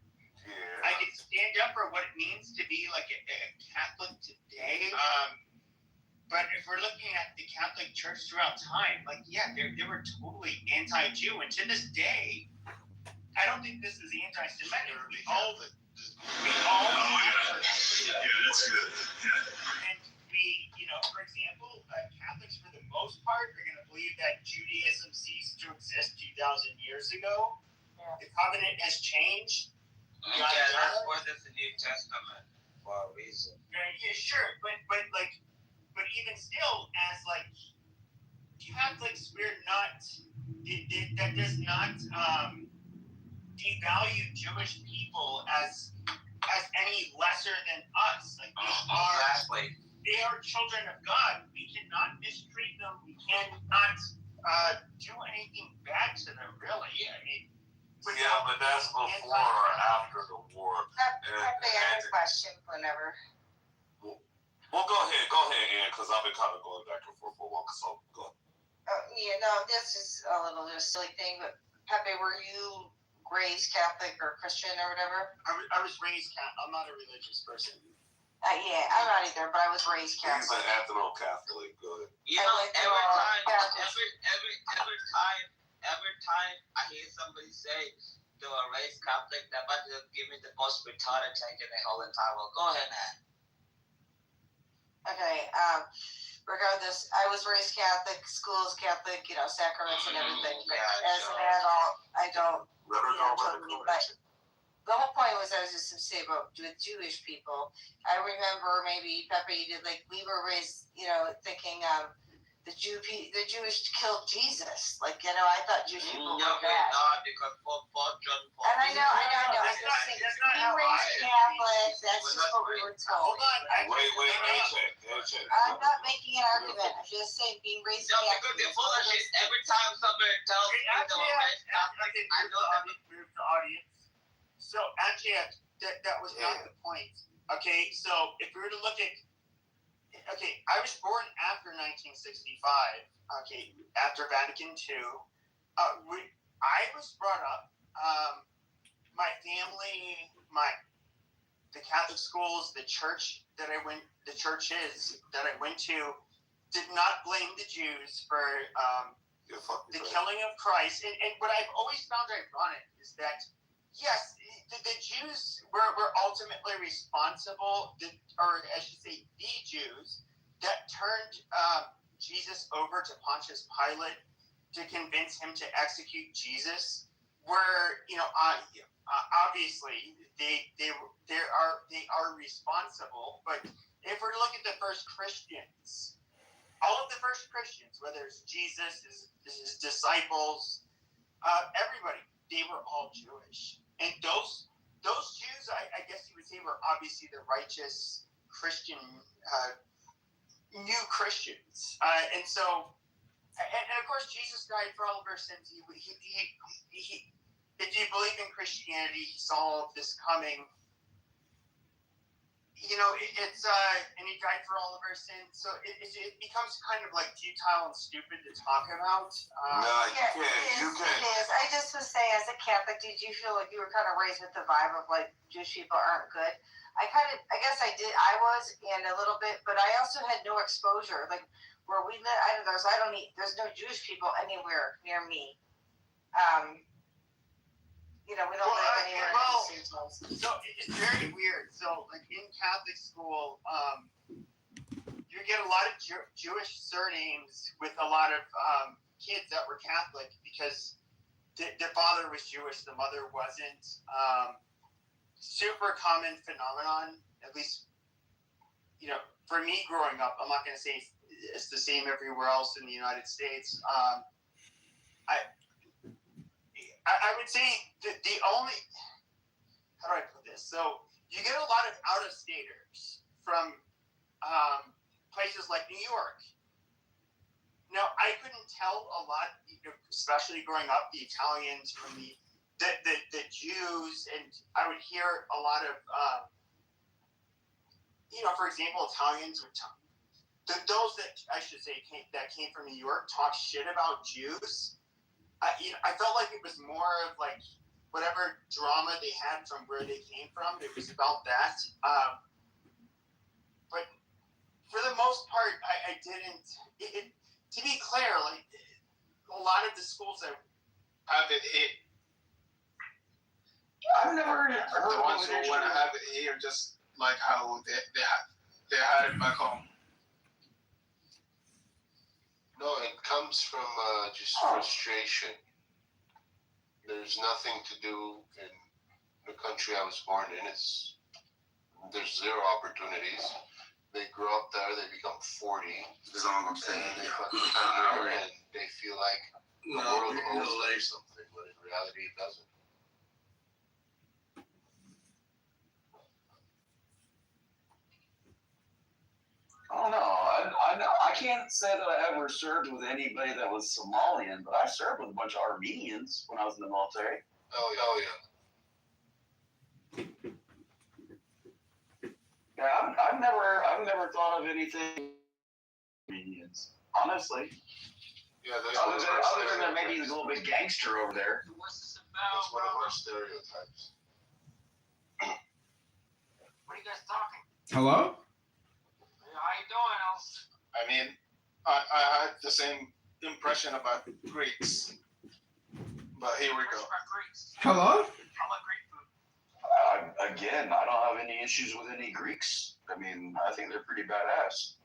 Yeah. I can stand up for what it means to be like a Catholic today. But if we're looking at the Catholic Church throughout time, like, yeah, they were totally anti-Jew, and to this day, I don't think this is anti-Semitic. We all. Yeah, that's good. Yeah. And for example, Catholics for the most part are going to believe that Judaism ceased to exist 2,000 years ago. Yeah. The covenant has changed. Yeah, that's what is the New Testament for a reason. Yeah, sure, but even still, as like Catholics, we're not. That does not devalue Jewish people as any lesser than us. Like they are children of God. We cannot mistreat them. We cannot do anything bad to them. Really, I mean. Yeah, but that's before or after the war. They have a question whenever. Well, go ahead, Ann, because I've been kind of going back and forth for a while. So go ahead. This is a little bit of a silly thing, but Pepe, were you raised Catholic or Christian or whatever? I was raised Catholic. I'm not a religious person. Yeah, I'm not either, but I was raised Catholic. He's an ethno-Catholic. Good. Every time I hear somebody say they were raised Catholic, they're about to give me the most retarded take in the whole entire world. Go ahead, man. Okay. Regardless, I was raised Catholic, schools Catholic, sacraments and everything. As an adult, I don't. But the whole point was I was just to say about with Jewish people. I remember maybe Pepe, you did we were raised, thinking the Jewish killed Jesus. I thought Jewish people were bad. Not because for John Paul. And I know. I'm just saying, being raised Catholic, that's just what we were told. Hold on. Wait. I'm not making an argument. I'm just saying being raised Catholic. Because they're bullshit. Every time somebody tells me they were raised Catholic, I know that. Move the audience. So actually, that was not the point. Okay, so if we were to look at, I was born after 1965. Okay, after Vatican II. I was brought up. My family, the Catholic schools, the churches that I went to, did not blame the Jews for the killing of Christ. And what I've always found ironic is that, yes, the Jews were ultimately responsible, or I should say the Jews, that turned Jesus over to Pontius Pilate to convince him to execute Jesus, were, obviously they are responsible. But if we're to look at the first Christians, all of the first Christians, whether it's Jesus, his disciples, everybody, they were all Jewish. And those Jews, I guess you would say, were obviously the righteous Christian, new Christians. And so, and of course, Jesus died for all of our sins. He if you believe in Christianity, he saw all of this coming. it's and he died for all of our sins. So it becomes kind of like futile and stupid to talk about. Yeah, it is. I just was saying, as a Catholic, did you feel like you were kind of raised with the vibe of like Jewish people aren't good? I guess I did. I was, and a little bit, but I also had no exposure. Like where we live, there's no Jewish people anywhere near me. We don't live anywhere. So it's very weird. So like in Catholic school, you get a lot of Jewish surnames with a lot of kids that were Catholic because their father was Jewish, the mother wasn't. Super common phenomenon, at least, for me growing up. I'm not going to say it's the same everywhere else in the United States. I would say the only, how do I put this? So you get a lot of out-of-staters from places like New York. Now, I couldn't tell a lot, especially growing up, the Italians from the Jews, and I would hear a lot of, for example, Italians would those that I should say that came from New York talk shit about Jews. I felt like it was more of like whatever drama they had from where they came from. It was about that. But for the most part, I didn't. To be clear, like a lot of the schools that have it hit. I've never heard the ones who want to have it here, just like how they had it back home. No, it comes from just frustration. There's nothing to do in the country I was born in. There's zero opportunities. They grow up there, they become 40. That's all I'm saying. And they fucking come here and they feel like the world owes them something, but in reality it doesn't. I don't know. I can't say that I ever served with anybody that was Somalian, but I served with a bunch of Armenians when I was in the military. Oh yeah. Yeah, I've never thought of anything Armenians, honestly. Yeah, that's other than maybe the little bit gangster over there. That's one of our stereotypes. What are you guys talking? Hello? How you doing? I mean, I had the same impression about Greeks, but here we go. Hello? Again, I don't have any issues with any Greeks. I mean, I think they're pretty badass.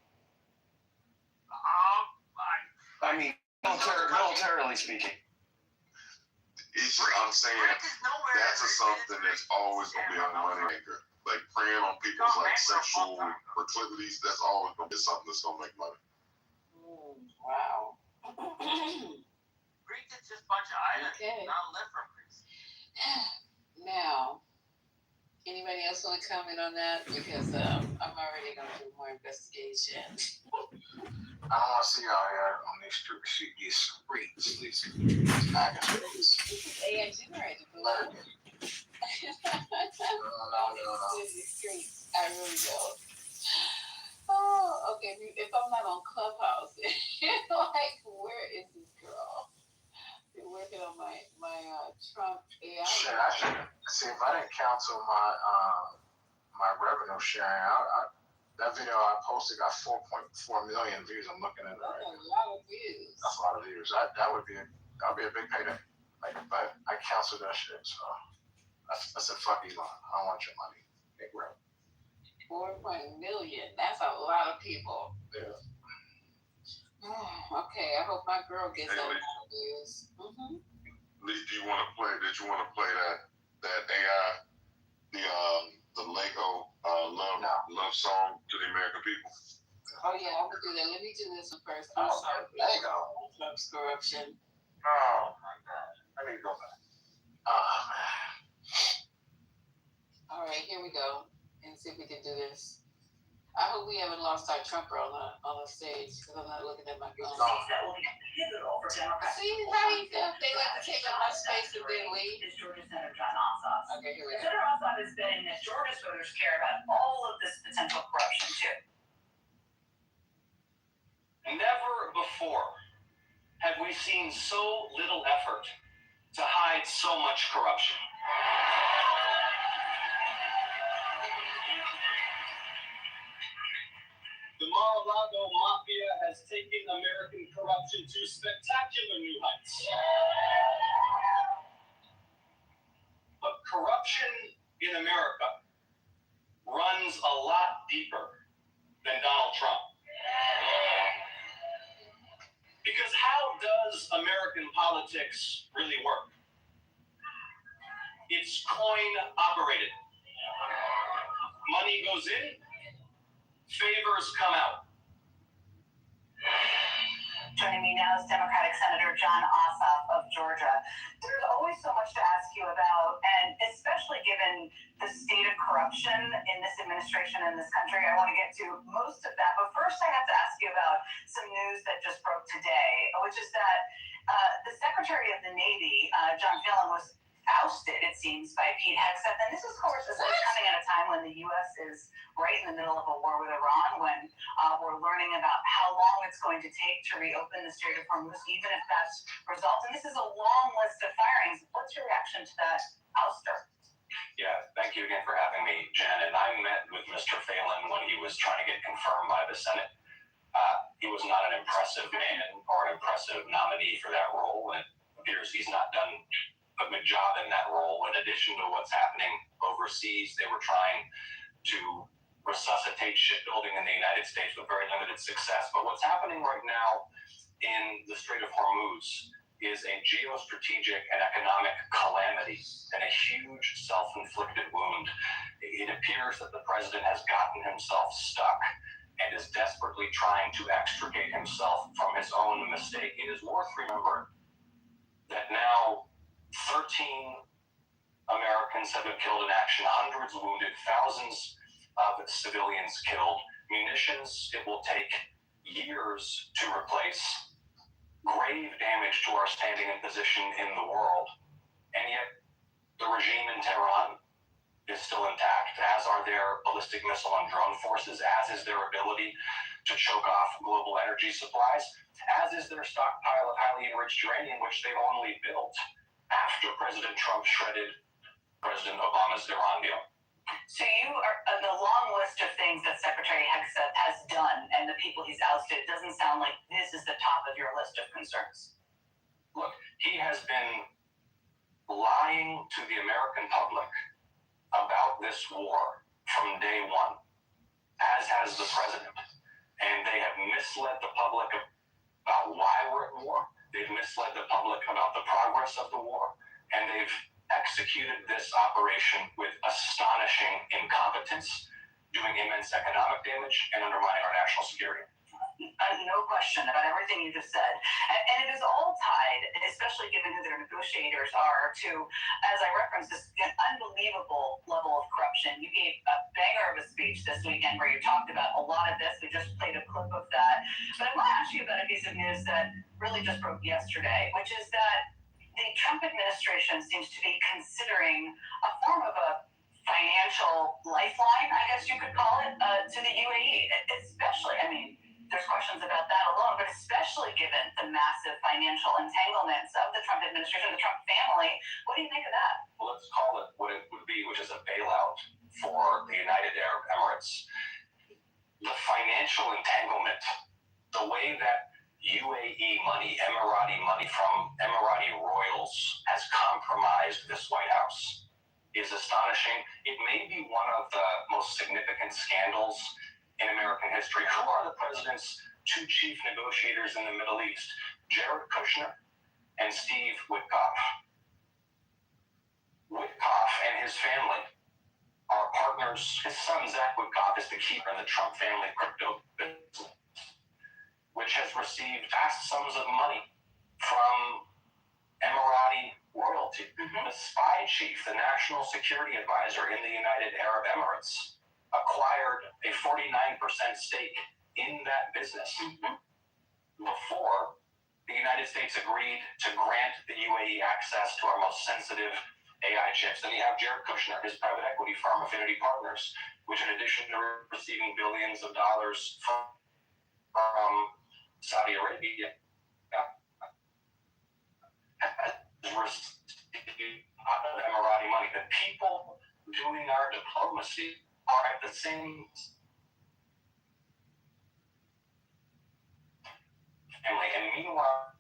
I mean, militarily speaking. I'm saying that's something that's always gonna be a moneymaker. Like preying on people's like sexual proclivities, that's always gonna be something that's gonna make money. Wow. Greeks is just a bunch of items. Okay. Not live from Greeks. Now, anybody else want to comment on that? Because I'm already going to do more investigation. I don't want to see y'all here on these streets, these MAGA streets. AM generated, below. No. I really don't. Oh, okay. If I'm not on Clubhouse, like, where is this girl? Been working on my Trump AI. Shit, see if I didn't cancel my revenue sharing, that video I posted got 4.4 million views. I'm looking at it right now. That's a lot of views. That's a lot of views. That would be a big payday. But I canceled that shit. So I said, fuck Elon. I don't want your money. Big rep. 4 million. That's a lot of people. Yeah. Okay, I hope my girl gets that kind of views. Mm-hmm. Did you want to play that AI, the Lego love song to the American people? Oh yeah, I will do that. Let me do this one first. I'm sorry. Lego. Trump's corruption. Oh my god. I need to go back. All right, here we go. And see if we can do this. I hope we haven't lost our Trumper on the stage because I'm not looking at my phone. That will be pivotal for Democrats. See how you feel? They like to take up my space and then leave. Is Georgia Senator John Ossoff. Okay, here we go. Senator Ossoff is betting that Georgia's voters care about all of this potential corruption too. Never before have we seen so little effort to hide so much corruption. The Mar-a-Lago Mafia has taken American corruption to spectacular new heights. But corruption in America runs a lot deeper than Donald Trump. Because how does American politics really work? It's coin operated. Money goes in, favors come out. Joining me now is Democratic Senator John Ossoff of Georgia. There's always so much to ask you about, and especially given the state of corruption in this administration and this country, I want to get to most of that. But first, I have to ask you about some news that just broke today, which is that the Secretary of the Navy, John Phelan, was ousted, it seems, by Pete Hegseth. And this, of course, is coming at a time when the U.S. is right in the middle of a war with Iran, when we're learning about how long it's going to take to reopen the Strait of Hormuz, even if that's resolved. And this is a long list of firings. What's your reaction to that ouster? Yeah, thank you again for having me, Jen. And I met with Mr. Phelan when he was trying to get confirmed by the Senate. He was not an impressive man or an impressive nominee for that role, and it appears he's not done a good job in that role. In addition to what's happening overseas, they were trying to resuscitate shipbuilding in the United States with very limited success. But what's happening right now in the Strait of Hormuz is a geostrategic and economic calamity and a huge self-inflicted wound. It appears that the president has gotten himself stuck and is desperately trying to extricate himself from his own mistake. It is worth remembering that now 13 Americans have been killed in action, hundreds wounded, thousands of civilians killed. Munitions, it will take years to replace. Grave damage to our standing and position in the world. And yet, the regime in Tehran is still intact, as are their ballistic missile and drone forces, as is their ability to choke off global energy supplies, as is their stockpile of highly enriched uranium, which they only built after President Trump shredded President Obama's Iran deal. So you are on the long list of things that Secretary Hegseth has done and the people he's ousted. It doesn't sound like this is the top of your list of concerns. Look, he has been lying to the American public about this war from day one, as has the president. And they have misled the public about why we're at war. They've misled the public about the progress of the war. And they've executed this operation with astonishing incompetence, doing immense economic damage and undermining our national security. No question about everything you just said. And it is all tied, especially given who their negotiators are, to, as I referenced, this unbelievable level of corruption. You gave a banger of a speech this weekend where you talked about a lot of this. We just played a clip of that. But I want to ask you about a piece of news that really just broke yesterday, which is that the Trump administration seems to be considering a form of a financial lifeline, I guess you could call it, to the UAE. Especially, I mean, there's questions about that alone, but especially given the massive financial entanglements of the Trump administration, the Trump family. What do you think of that? Well, let's call it what it would be, which is a bailout for the United Arab Emirates. The financial entanglement, the way that UAE money, Emirati money from Emirati royals has compromised this White House is astonishing. It may be one of the most significant scandals in American history. Who are the president's two chief negotiators in the Middle East? Jared Kushner and Steve Witkoff. Witkoff and his family are partners. His son, Zach Witkoff, is the keeper in the Trump family crypto business, which has received vast sums of money from Emirati royalty. The spy chief, the national security advisor in the United Arab Emirates, acquired a 49% stake in that business before the United States agreed to grant the UAE access to our most sensitive AI chips. Then you have Jared Kushner, his private equity firm, Affinity Partners, which in addition to receiving billions of dollars from Saudi Arabia, has received Emirati money. The people doing our diplomacy are at the same family. And meanwhile,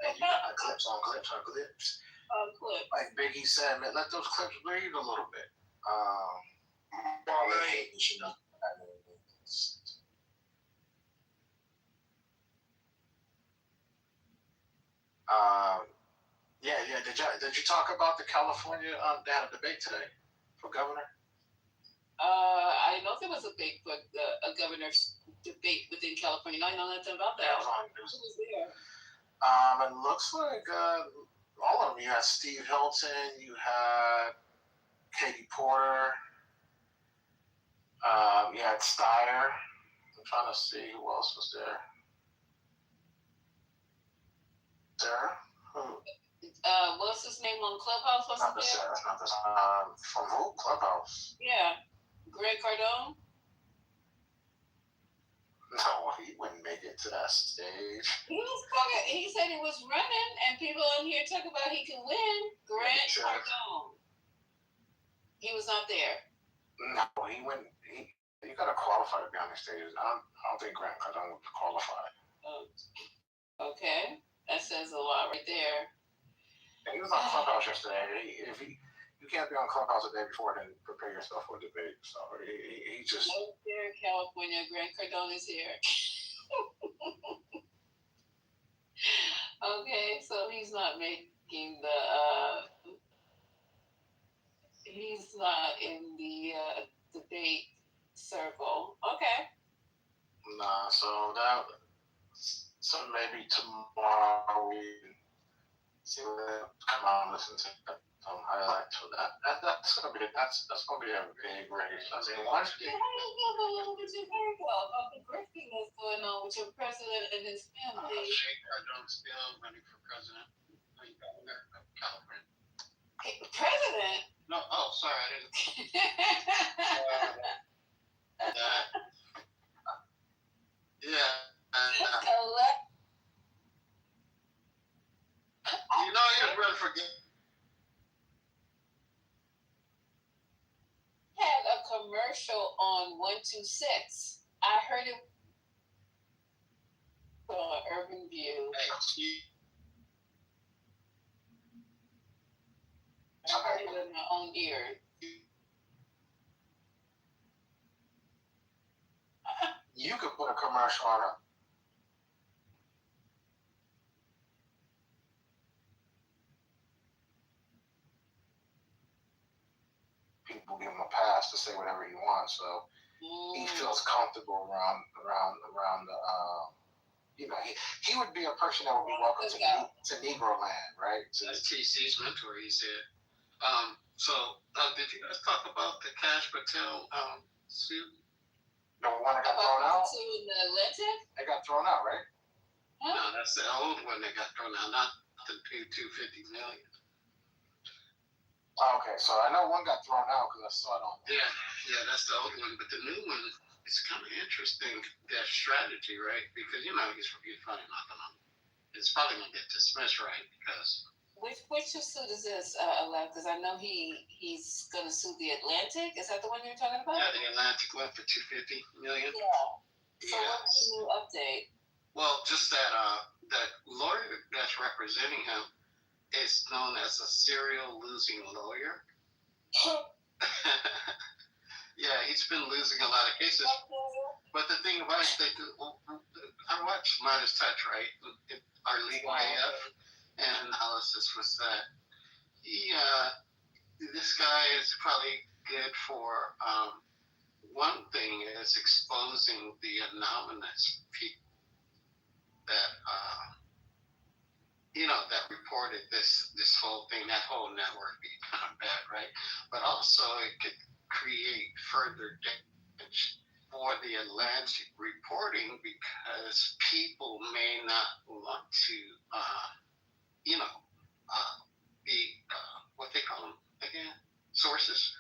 Hey, you got clips on clips on clips. Clip. Like Biggie said, man, let those clips breathe a little bit. You know, yeah. Did you talk about the California? They had a debate today for governor. I know there was a debate for a governor's debate within California. I know nothing about that. Who was there? It looks like all of them. You had Steve Hilton. You had Katie Porter. You had Steyer. I'm trying to see who else was there. Sarah? Who? What's his name on Clubhouse? What's Not the his name? Sarah. Not the from who? Clubhouse. Yeah, Greg Cardone. No, he wouldn't make it to that stage. He said he was running, and people in here talk about he can win. Grant Cardone. He was not there. No, he wouldn't. You got to qualify to be on the stage. I don't think Grant Cardone would qualify. Okay, that says a lot right there. And he was on Clubhouse yesterday. You can't be on Clubhouse the day before and then prepare yourself for a debate. So he just. No, there in California. Grant Cardone is here. Okay, so he's not making the. He's not in the debate circle. Okay. Nah, so maybe tomorrow we see what they come out and listen to some highlights for that. That's gonna be a big race. I mean, once How do you feel about with your hair about the birthday that's going on with your president and his family? Jake Cardone still running for president of California. President? No, sorry, I didn't. You know he was running for. Had a commercial on 126. I heard it on Urban View. I heard it with my own ears. You could put a commercial on it. People give him a pass to say whatever he wants, so he feels comfortable around the. He would be a person that would be welcome to Negro land, right? That's TC's mentor, he said. Did you guys talk about the Cash Patel suit? The one that got thrown out? They got thrown out, right? Huh? No, that's the old one that got thrown out, not the $250 million. Okay, so I know one got thrown out because I saw it on. Yeah, that's the old one. But the new one, it's kind of interesting, that strategy, right? Because, he's probably not going to, it's probably going to get dismissed, right? Because. Which suit is this, Alec? Because I know he's going to sue the Atlantic. Is that the one you're talking about? Yeah, the Atlantic went for $250 million. Yeah. So what's the new update? Well, just that that lawyer that's representing him is known as a serial losing lawyer. Yeah, he's been losing a lot of cases. But the thing about it, I watched Midas Touch, right? Our legal AF analysis was that this guy is probably good for one thing is exposing the anonymous people that that reported this whole thing, that whole network being kind of bad, right? But also it could create further damage for the Atlantic reporting because people may not want to, be what they call them again, sources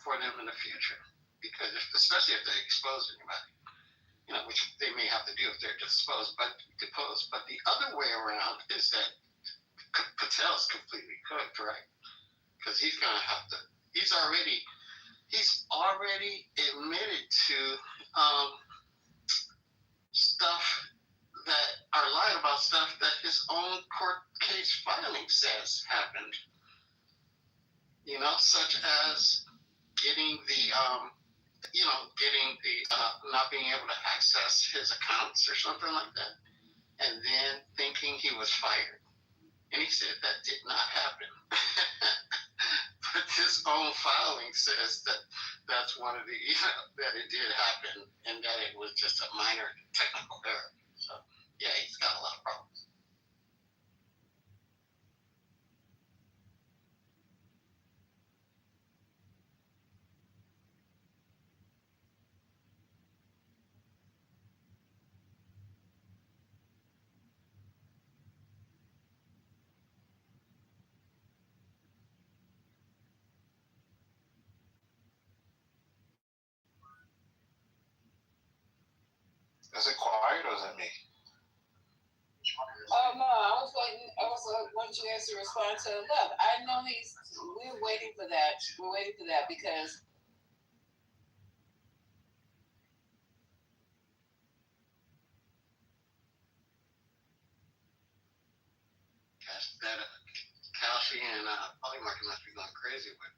for them in the future. Because especially if they expose anybody, which they may have to do if they're deposed. But the other way around is that Patel's completely cooked, right? Because he's gonna have to. He's already admitted to stuff that are lying about stuff that his own court case filing says happened. Such as getting the not being able to access his accounts or something like that, and then thinking he was fired. And he said that did not happen. But his own filing says that that's one of the, that it did happen and that it was just a minor technical error. So, yeah, he's got a lot of problems. Is it quiet or is it me? Oh no, I was waiting you guys to respond to Love. I know we're waiting for that. We're waiting for that because that Kelsey and Polymarket must be going crazy with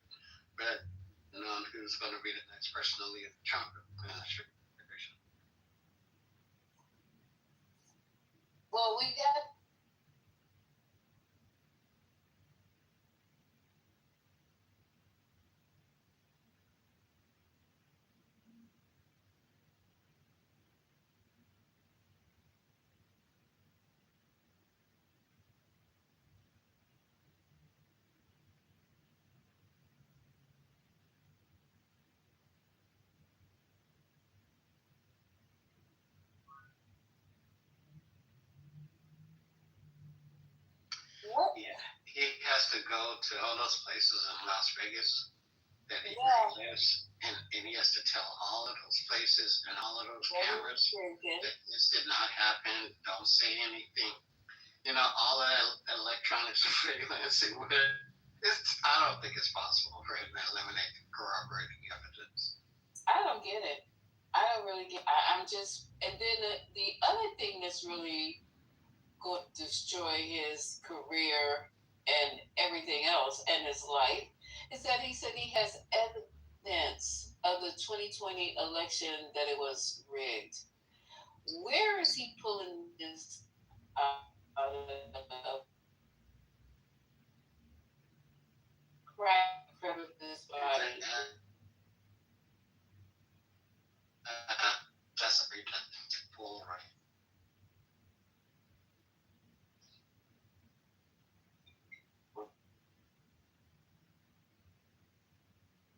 Bet on who's going to be the next person to lead the Trump administration. well, we got. Yeah, he has to go to all those places in Las Vegas that he lives, and he has to tell all of those places and all of those cameras that this did not happen. Don't say anything. All that electronic surveillance. I don't think it's possible for him to eliminate corroborating evidence. I don't get it. I don't really get. I'm just. And then the other thing that's really going to destroy his career and everything else and his life is that he said he has evidence of the 2020 election that it was rigged. Where is he pulling this out of? This body. That's a redundant pull, right?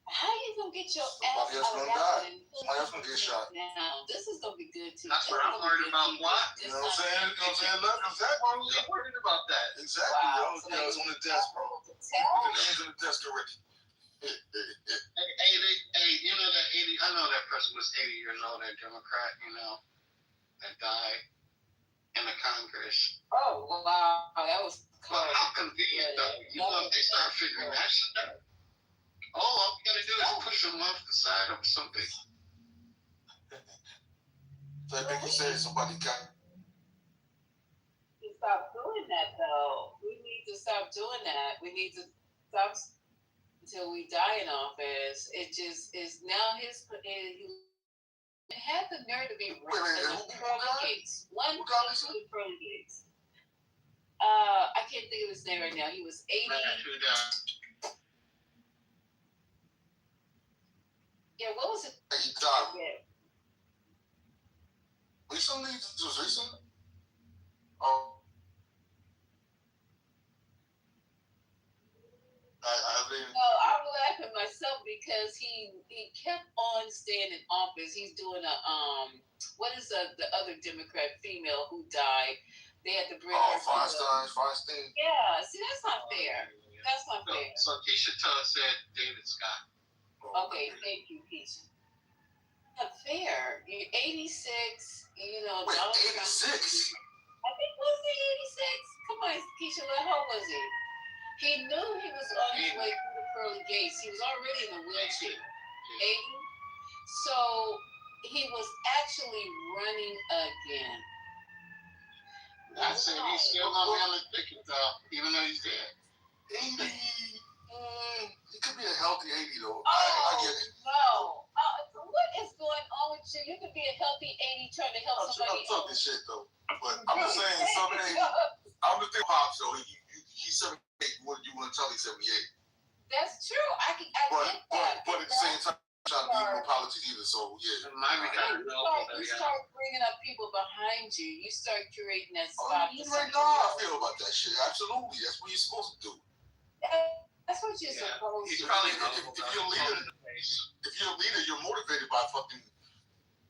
How you gonna get your Somebody ass else out of gonna that die. one and Somebody else gonna get shot. now. This is gonna be good too. That's what I'm worried about. What? You know what I'm saying? You know what I'm saying? Look, exactly. Why was they worried about that? Exactly, Wow. yo. It's on the desk, bro. Put the names on the desk already. Hey, you know that 80, I know that person was 80 years old, that Democrat, you know, that died in the Congress. Oh, wow. That was Well, how convenient, though. You know, if they start figuring that shit out. All you gotta do is push them off the side of something. So I think you said somebody got. Stop doing that, though. We need to stop doing that. We need to stop until we die in office. It just is now he had the nerve to be running the pearly gates. One of the pearly gates. I can't think of his name right now. He was 80. Yeah, what was it? He died. Recently? This was recent? Oh. No, I'm laughing myself because he kept on staying in office. He's doing a what is the other Democrat female who died? They had to bring her. Feinstein. Yeah, see that's not fair. That's not fair. So Keisha said David Scott. Okay, thank you, Keisha. Not fair. You're 86. You know. Wait, Donald 86. I think was he 86? Come on, Keisha. How old was he? He knew he was on his way through the pearly gates. He was already in a wheelchair. 80. So he was actually running again. I said he's still gonna be on the ticket though, even though he's dead. 80. He could be a healthy 80 though. Oh, I get it. No. What is going on with you? You could be a healthy 80 trying to help somebody I'm talking shit though. But I'm just saying, some 80. I'm just thinking Pop, so he's 78. What do you want to tell? He's 78. That's true. I get that. But at the same time, I'm trying to be no politics either. So yeah. You start bringing up people behind you. You start curating that spot. You already know how I feel about that shit. Absolutely, that's what you're supposed to do. That's what you're supposed to do. If you're a leader, you're motivated by fucking,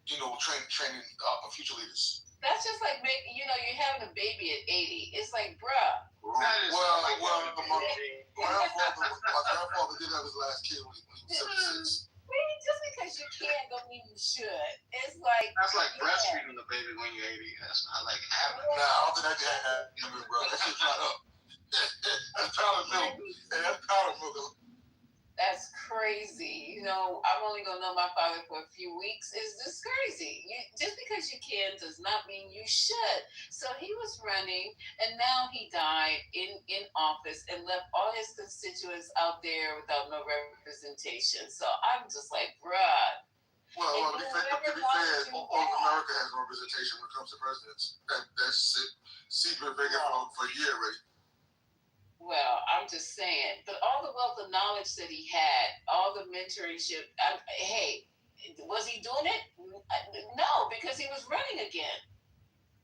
training future leaders. That's just like you're having a baby at 80. It's like, bruh. My grandfather did have his last kid when he was 76. Maybe just because you can't don't mean you should. It's like that's like breastfeeding the baby when you're 80. That's not like having. Nah, I don't think that can happen, bro. That shit's not up. That's powdered milk. That's powdered milk. That's crazy. I'm only gonna know my father for a few weeks. Is this crazy? Just because you can does not mean you should. So he was running, and now he died in office and left all his constituents out there without no representation. So I'm just like, bruh. Well, to be fair, all of America has no representation when it comes to presidents. That's secret vacant for a year already. Well, I'm just saying, but all the wealth of knowledge that he had, all the mentorship, hey, was he doing it? No, because he was running again.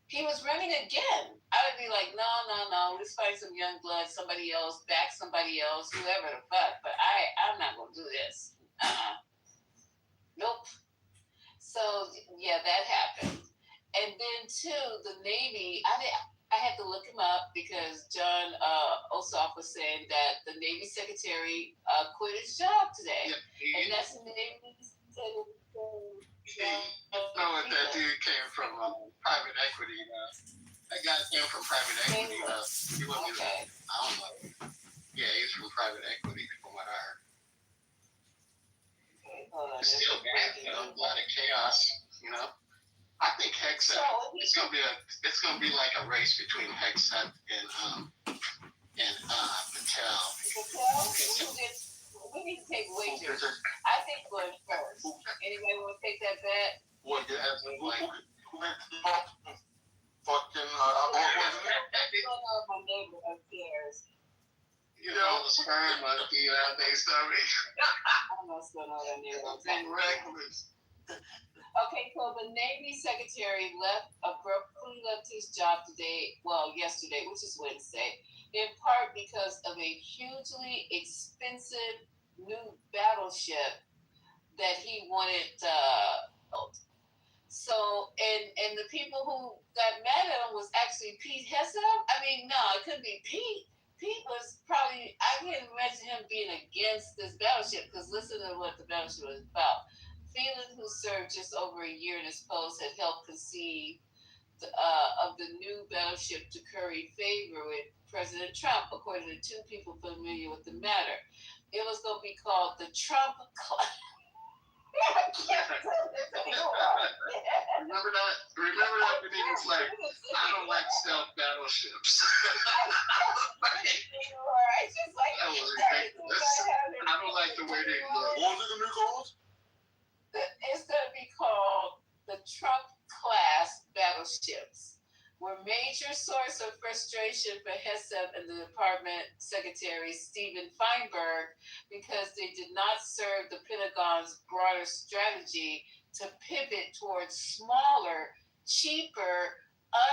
He was running again. I would be like, no, let's find some young blood, somebody else, back somebody else, whoever the fuck, but I'm not going to do this. Nope. So, yeah, that happened. And then, too, the Navy, I had to look him up because John Ossoff was saying that the Navy Secretary quit his job today. Yeah, and that's the Navy Secretary. Know what that dude came from private equity. That guy came from private equity. He wasn't even, I don't know. Yeah, he's from private equity from what I heard. It's still bad, a lot of chaos, I think Hexet. It's gonna be like a race between Hexet and Patel. We need to take wagers. I think going first. Anybody want to take that bet? What? Yeah, like fucking. My neighbor upstairs. The sperm must be out there, sorry. I'm not going on that neighbor. It's reckless. Okay, so the Navy Secretary abruptly left his job yesterday, which is Wednesday, in part because of a hugely expensive new battleship that he wanted. So, and the people who got mad at him was actually Pete Hegseth. I mean, no, it couldn't be Pete. Pete was probably, I can't imagine him being against this battleship, because listen to what the battleship was about. Phelan, who served just over a year in his post, had helped conceive of the new battleship to curry favor with President Trump, according to two people familiar with the matter. It was going to be called the Trump class. Remember that? Remember that when he was like, I don't like stealth battleships. It's just like, that was ridiculous. I don't like the way they look. What was it gonna be called? It's going to be called the Trump class battleships. Were major source of frustration for Hegseth and the Department Secretary Stephen Feinberg because they did not serve the Pentagon's broader strategy to pivot towards smaller, cheaper,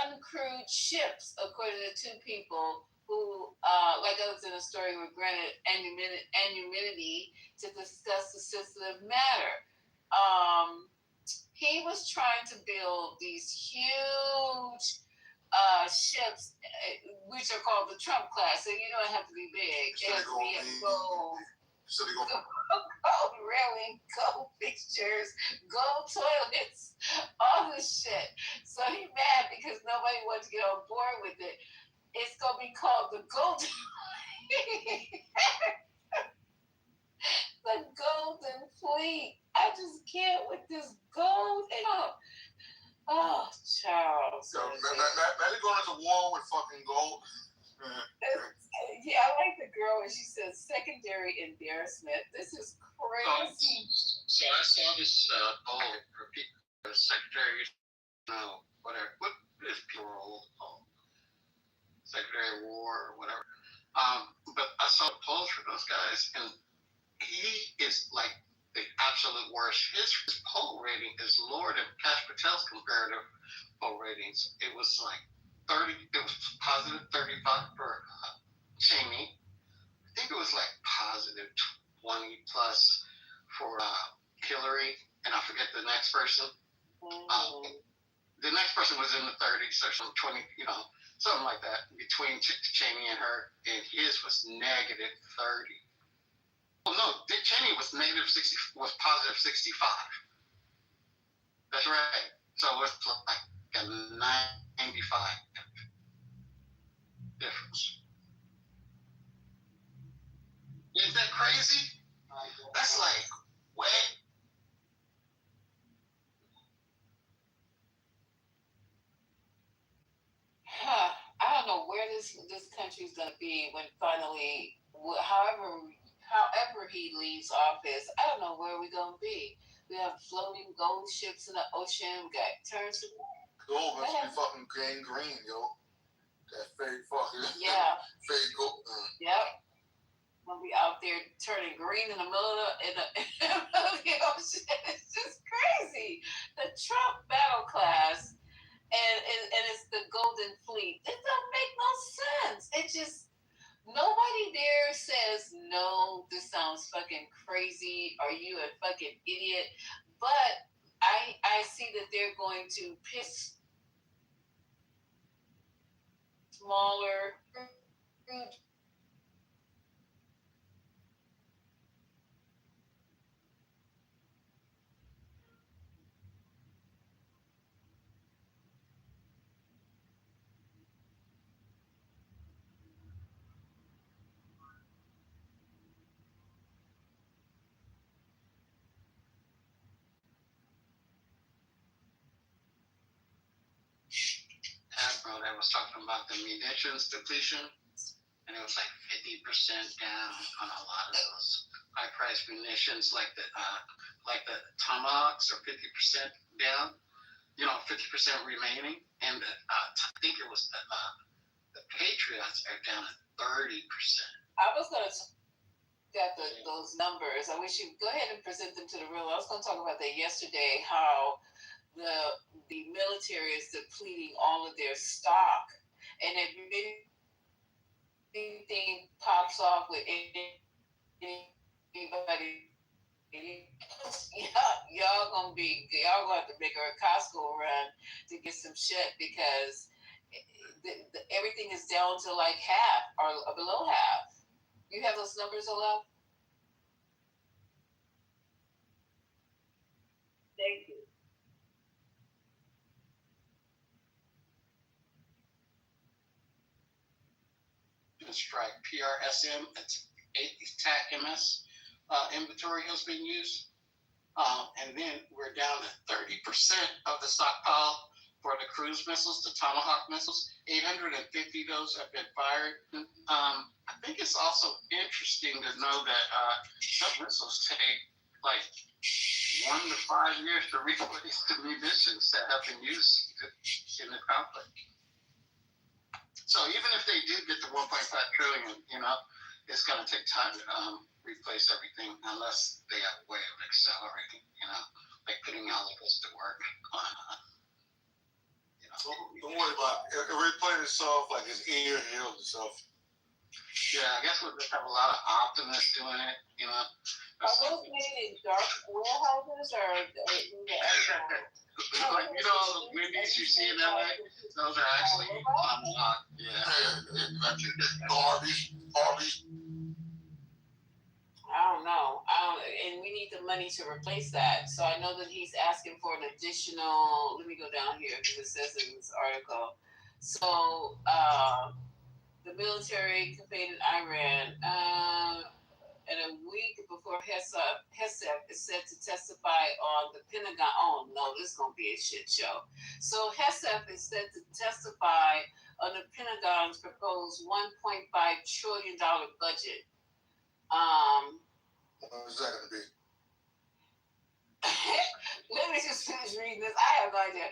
uncrewed ships, according to two people who, like others in the story, were granted anonymity to discuss the sensitive matter. He was trying to build these huge ships, which are called the Trump class. So you don't have to be big. It has to be gold railing, gold fixtures, gold toilets, all this shit. So he mad because nobody wants to get on board with it. It's gonna be called the Golden the Golden Fleet. I just can't with this gold. Oh, Charles. Yo, Maddie going into war with fucking gold. Yeah, I like the girl when she says secondary embarrassment. This is crazy. So I saw this poll for people, secretary, whatever. What is people Secretary of War or whatever. But I saw the polls for those guys, and he is like the absolute worst. His poll rating is lower than Kash Patel's comparative poll ratings. It was like 30. It was positive 35 for Cheney. I think it was like positive 20 plus for Hillary, and I forget the next person. The next person was in the 30s or some 20, something like that, between Cheney and her, and his was negative 30. Oh no, Dick Cheney was negative 60, was positive 65. That's right. So it's like a 95 difference. Is that crazy? That's like, what? I don't know where this country's gonna be when finally, however he leaves office. I don't know where we're gonna be. We have floating gold ships in the ocean. We got turns. Gold must be fucking green, yo. That fake fucking fake gold. Yep. We'll be out there turning green in the middle of the ocean. It's just crazy. The Trump battle class. And it's the Golden Fleet. It don't make no sense. It just, nobody there says, no, this sounds fucking crazy. Are you a fucking idiot? But I see that they're going to piss smaller. Admiral that was talking about the munitions depletion, and it was like 50% down on a lot of those high-priced munitions, like the Tomahawks are 50% down. 50% remaining, and I think it was the Patriots are down at 30%. I was going to get those numbers. I wish you'd go ahead and present them to the room. I was going to talk about that yesterday, how the military is depleting all of their stock, and if anything pops off with anybody, gonna have to make a Costco run to get some shit because everything is down to like half or below half. You have those numbers, Olaf? Thank you. Strike PRSM, that's TAC MS inventory has been used. And then we're down to 30% of the stockpile for the cruise missiles, the Tomahawk missiles. 850 of those have been fired. I think it's also interesting to know that some missiles take like 1 to 5 years to replace the munitions that have been used in the conflict. So even if they do get the 1.5 trillion, it's going to take time to replace everything unless they have a way of accelerating, like putting all of us to work on, So don't worry about it. It replaying itself like it's ear healed itself. Yeah, I guess we'll just have a lot of optimists doing it, Are those made in dark warehouses or movies you see in LA, those are actually Arby's. I don't know. And we need the money to replace that. So I know that he's asking for an additional. Let me go down here because it says in this article. So the military invaded Iran. And a week before Hesep is set to testify on the Pentagon. Oh no, this is gonna be a shit show. So Hesep is set to testify on the Pentagon's proposed $1.5 trillion budget. What is that gonna be? Let me just finish reading this. I have no idea.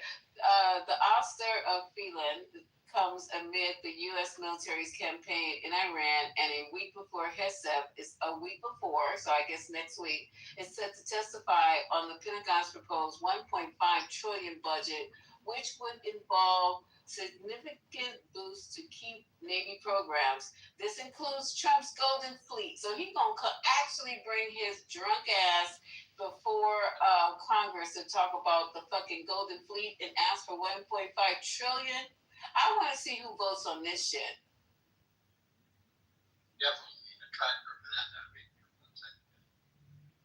The ouster of Phelan comes amid the U.S. military's campaign in Iran, and a week before Hesep is a week before, so I guess next week, is set to testify on the Pentagon's proposed $1.5 trillion budget, which would involve significant boosts to key Navy programs. This includes Trump's Golden Fleet. So he's going to actually bring his drunk ass before Congress to talk about the fucking Golden Fleet and ask for $1.5 trillion. I want to see who votes on this shit.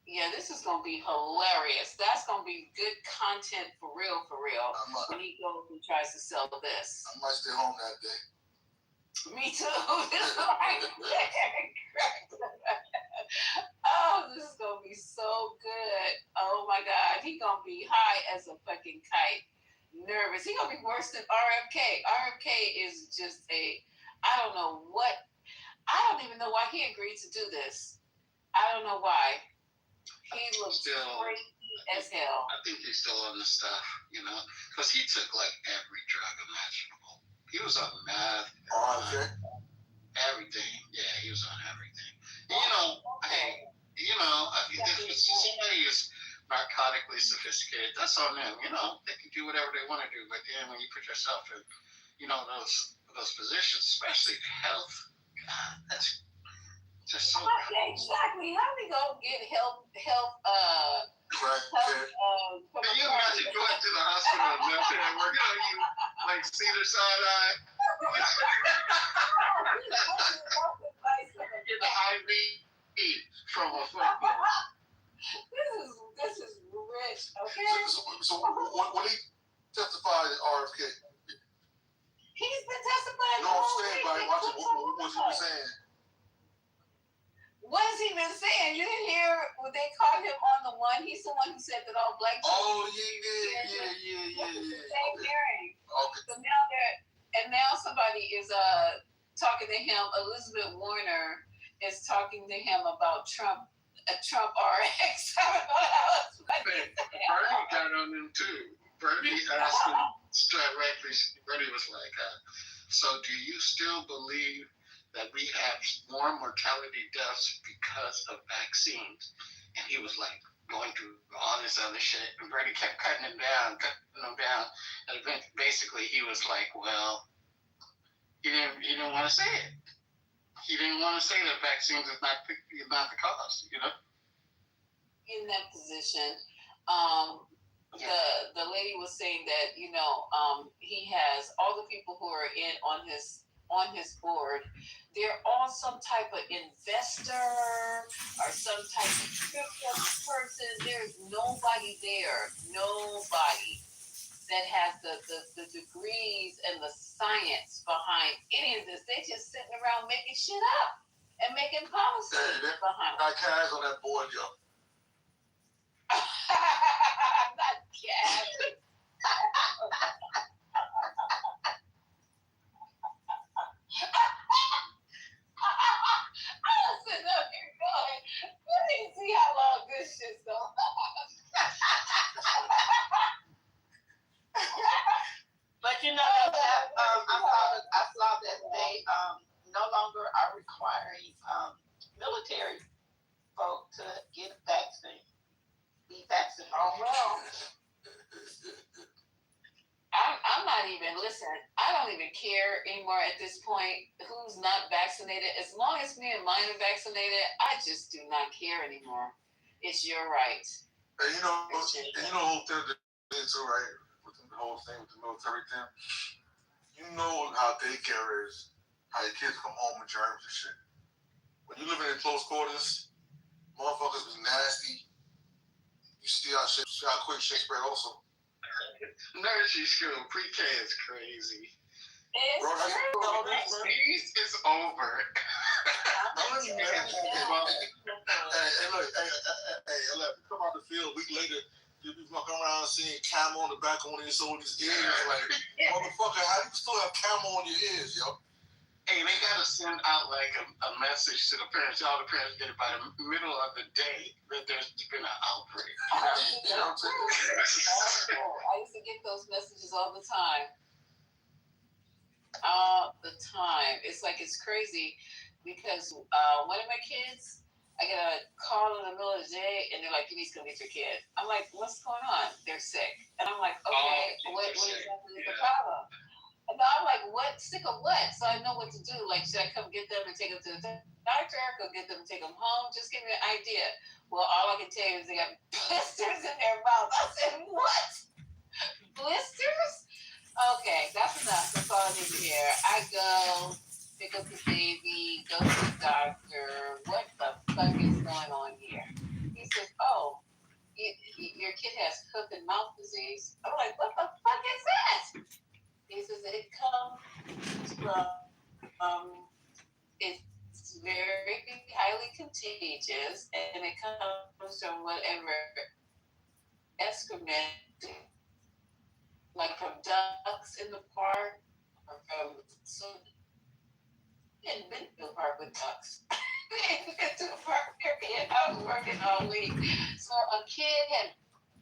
Yeah, this is going to be hilarious. That's going to be good content for real, when he goes and tries to sell this. I might stay home that day. Me too. Oh, this is going to be so good. Oh, my God. He's going to be high as a fucking kite. Nervous. He's going to be worse than RFK. RFK is just I don't know what. I don't even know why he agreed to do this. I don't know why. He looks crazy as hell. I think he's still on the stuff, because he took like every drug imaginable. He was on meth. Everything. Yeah, he was on everything. If somebody is narcotically sophisticated, that's on them. They can do whatever they want to do. But then when you put yourself in, those positions, especially health, God, that's just so. Exactly. How do we go get health? Can you imagine going to the hospital and nothing and working on you like Cedar Sinai? Get the IV from a football. This is rich, okay? So when he testified at RFK? He's been testifying. No, I'm saying, but what's he been saying? What has he been saying? You didn't hear when they caught him on the one? He's the one who said that all black people. Oh, yeah. Same hearing. Okay. So now somebody is talking to him. Elizabeth Warner is talking to him about Trump RX. I don't know how else. Bernie got on him too. Bernie asked him directly. Bernie was like, "So do you still believe that we have more mortality deaths because of vaccines?" And he was like going through all this other shit, and Bernie kept cutting him down. And basically he was like, "Well, he didn't want to say it. He didn't want to say that vaccines is not the cause, In that position, the lady was saying that he has all the people who are on his board. They're all some type of investor or some type of crypto person. There's nobody there, nobody that has the degrees and the science behind any of this. They just sitting around making shit up and making policy behind. Got cash on that board, yo. Not cash. I'm sitting up here going, let me see how long this shit's going. But you know that I saw that they no longer are requiring military folk to get vaccine, be vaccinated. Oh well. I'm not even I don't even care anymore at this point who's not vaccinated. As long as me and mine are vaccinated, I just do not care anymore. It's your right. And you know the whole thing is so right with the whole thing with the military thing. You know how daycare is, how your kids come home with germs and shit. When you living in close quarters, motherfuckers be nasty. You see how quick shit spread also. Nursery school, pre-K is crazy. It's bro, that's These is over. Hey, look, come out the field a week later, you be fucking around seeing camo on the back of one of your soldiers' ears. Like, motherfucker, how do you still have camo on your ears, yo? Hey, they gotta send out like a message to the parents. All the parents get it by the middle of the day that there's been an outbreak. You know what I'm saying? I used to get those messages all the time. All the time. It's like it's crazy because one of my kids, I get a call in the middle of the day and they're like, you need to come get your kid. I'm like, what's going on? They're sick. And I'm like, okay, what exactly is the problem? And I'm like, what? Sick of what? So I know what to do. Like, should I come get them and take them to the doctor? Go get them and take them home? Just give me an idea. Well, all I can tell you is they got blisters in their mouth. I said, what? Blisters? Okay, that's enough. That's all I need to hear. I go, pick up the baby, go to the doctor. What the fuck is going on here? He says, oh, your kid has hoof and mouth disease. I'm like, what the fuck is that? He says it comes from, it's very highly contagious, and it comes from whatever excrement, like from ducks in the park, or from hadn't been to the park with ducks. They hadn't been to the park, period. I was working all week. So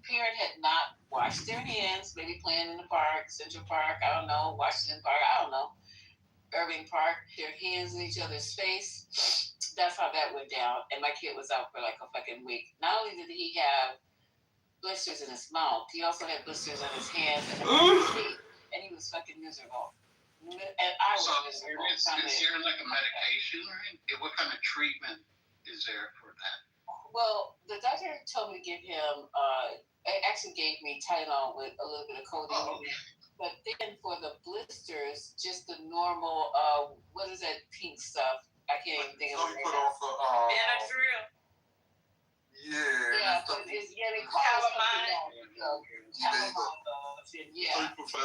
parent had not washed their hands, maybe playing in the park, Central Park, I don't know, Washington Park, I don't know, Irving Park, their hands in each other's face. That's how that went down. And my kid was out for like a fucking week. Not only did he have blisters in his mouth, he also had blisters on his hands and his feet. And he was fucking miserable. And I was miserable. Is there like a medication, right? What kind of treatment is there for that? Well, the doctor told me to give him, actually gave me Tylenol with a little bit of codeine. Oh, okay. But then for the blisters, just the normal, what is that pink stuff? I can't even think of it. You put off Benadryl. Yeah. But they call it something else. Yeah. So you put for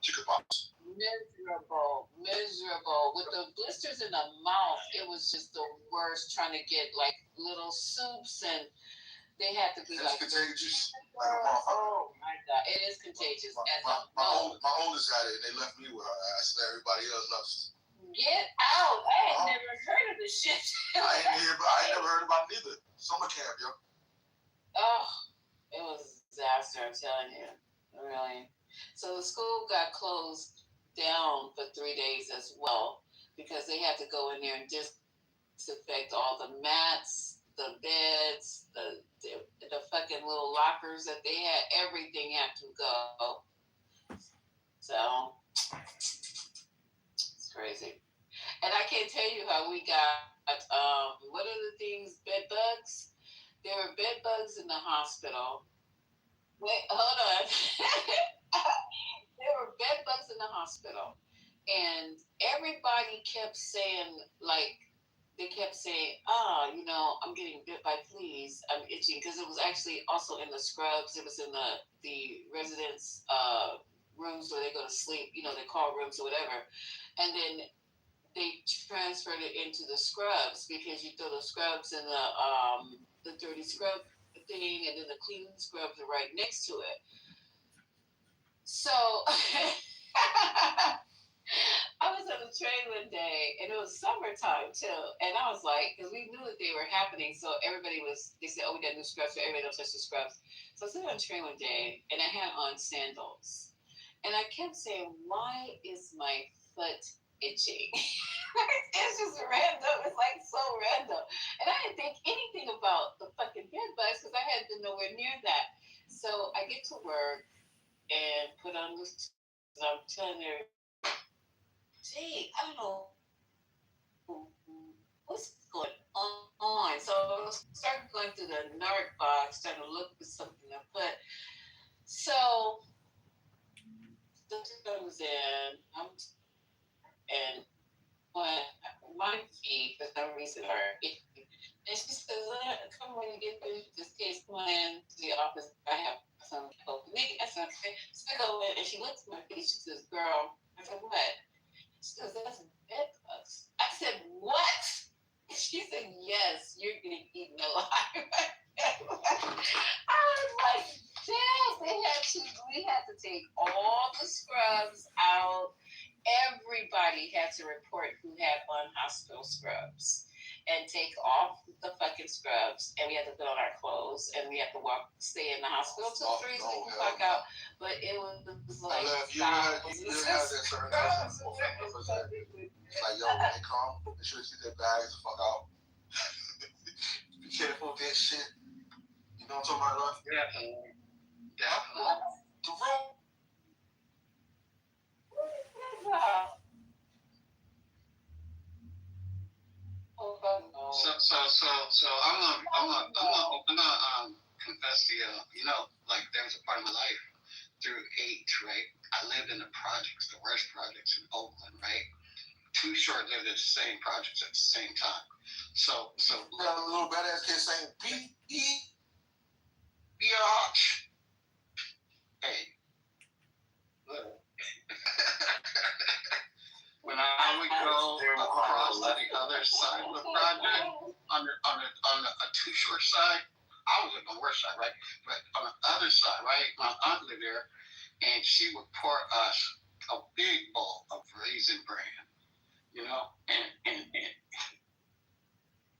chickenpox. Miserable. With the blisters in the mouth, it was just the worst. Trying to get like little soups, and they had to be it's like contagious. Oh my god, it is contagious. My oldest had it, and they left me with her. I said everybody else loves it. Get out! I ain't never heard of this shit. I ain't never heard about it either. Summer camp, yo. Oh, it was a disaster. I'm telling you, really. So the school got closed down for 3 days as well because they had to go in there and disinfect all the mats, the beds, the fucking little lockers that they had. Everything had to go. So it's crazy. And I can't tell you how we got what are the things? Bed bugs. There were bed bugs in the hospital. Wait, hold on. There were bed bugs in the hospital, and everybody kept saying, like, they kept saying, I'm getting bit by fleas, I'm itching, because it was actually also in the scrubs. It was in the residents' rooms where they go to sleep, they call rooms or whatever. And then they transferred it into the scrubs, because you throw the scrubs in the dirty scrub thing, and then the clean scrubs are right next to it. So I was on the train one day, and it was summertime too. And I was like, because we knew that they were happening, so they said, "Oh, we got new scrubs, so everybody don't touch the scrubs." So I was sitting on the train one day, and I had on sandals, and I kept saying, "Why is my foot itching?" It's just random. It's like so random, and I didn't think anything about the fucking bed bugs because I had been nowhere near that. So I get to work and put on this. I'm telling her, "Gee, I don't know what's going on." So I started going through the NARC box, trying to look for something to put. So the comes in, and when my feet for some reason are itchy. And she says, "Come when you get through this case, come on in to the office. I have some open meeting." I said, "Okay." So I go in, and she looks at my feet. She says, "Girl," I said, "What?" She goes, "That's bed bugs." I said, "What?" She said, "Yes, you're getting eaten alive." I was like, "Dad, we had to take all the scrubs out. Everybody had to report who had on hospital scrubs and take off the fucking scrubs, and we had to put on our clothes, and we had to stay in the hospital till 3 so we could walk out." But it was like, you had that certain person or family members that it's like, yo, when they come, they should keep their bags the fuck out. Be careful with that shit. You know what I'm talking about? Definitely. The room. So I'm gonna confess to you. Like there was a part of my life through age, right? I lived in the projects, the worst projects in Oakland, right? Too short lived at the same projects at the same time. So got a little badass kid saying biatch. Hey, look. When I would go across to the other side of the project, on a too short side, I was on the worst side, right? But on the other side, right, my aunt lived there, and she would pour us a big bowl of Raisin Bran, and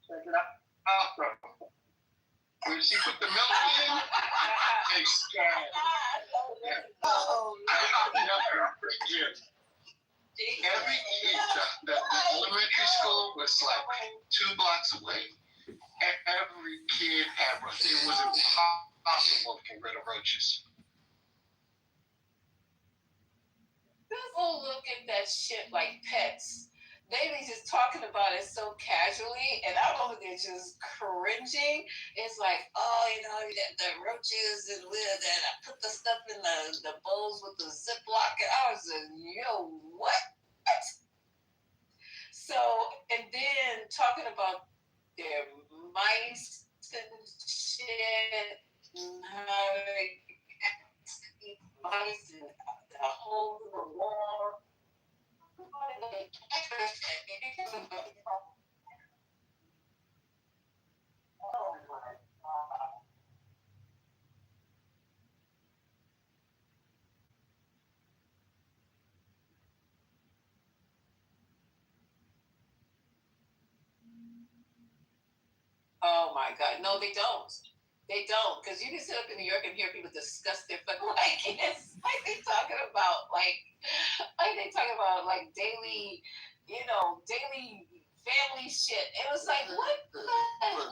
check it out, bro. When she put the milk in, they scared. Never forget. Every kid, the elementary school was like 2 blocks away. Every kid had roaches. It was impossible to get rid of roaches. People look at that shit like pets. They be just talking about it so casually, and I'm over there just cringing. It's like, "Oh, the roaches and that. I put the stuff in the bowls with the Ziploc." And I was like, "Yo, what?" So, and then talking about their mice and shit, and how they eat mice and the whole war. Oh my God. No, they don't. They don't. Because you can sit up in New York and hear people discuss their fucking it's like they talking about daily, daily family shit. It was like, what the hell?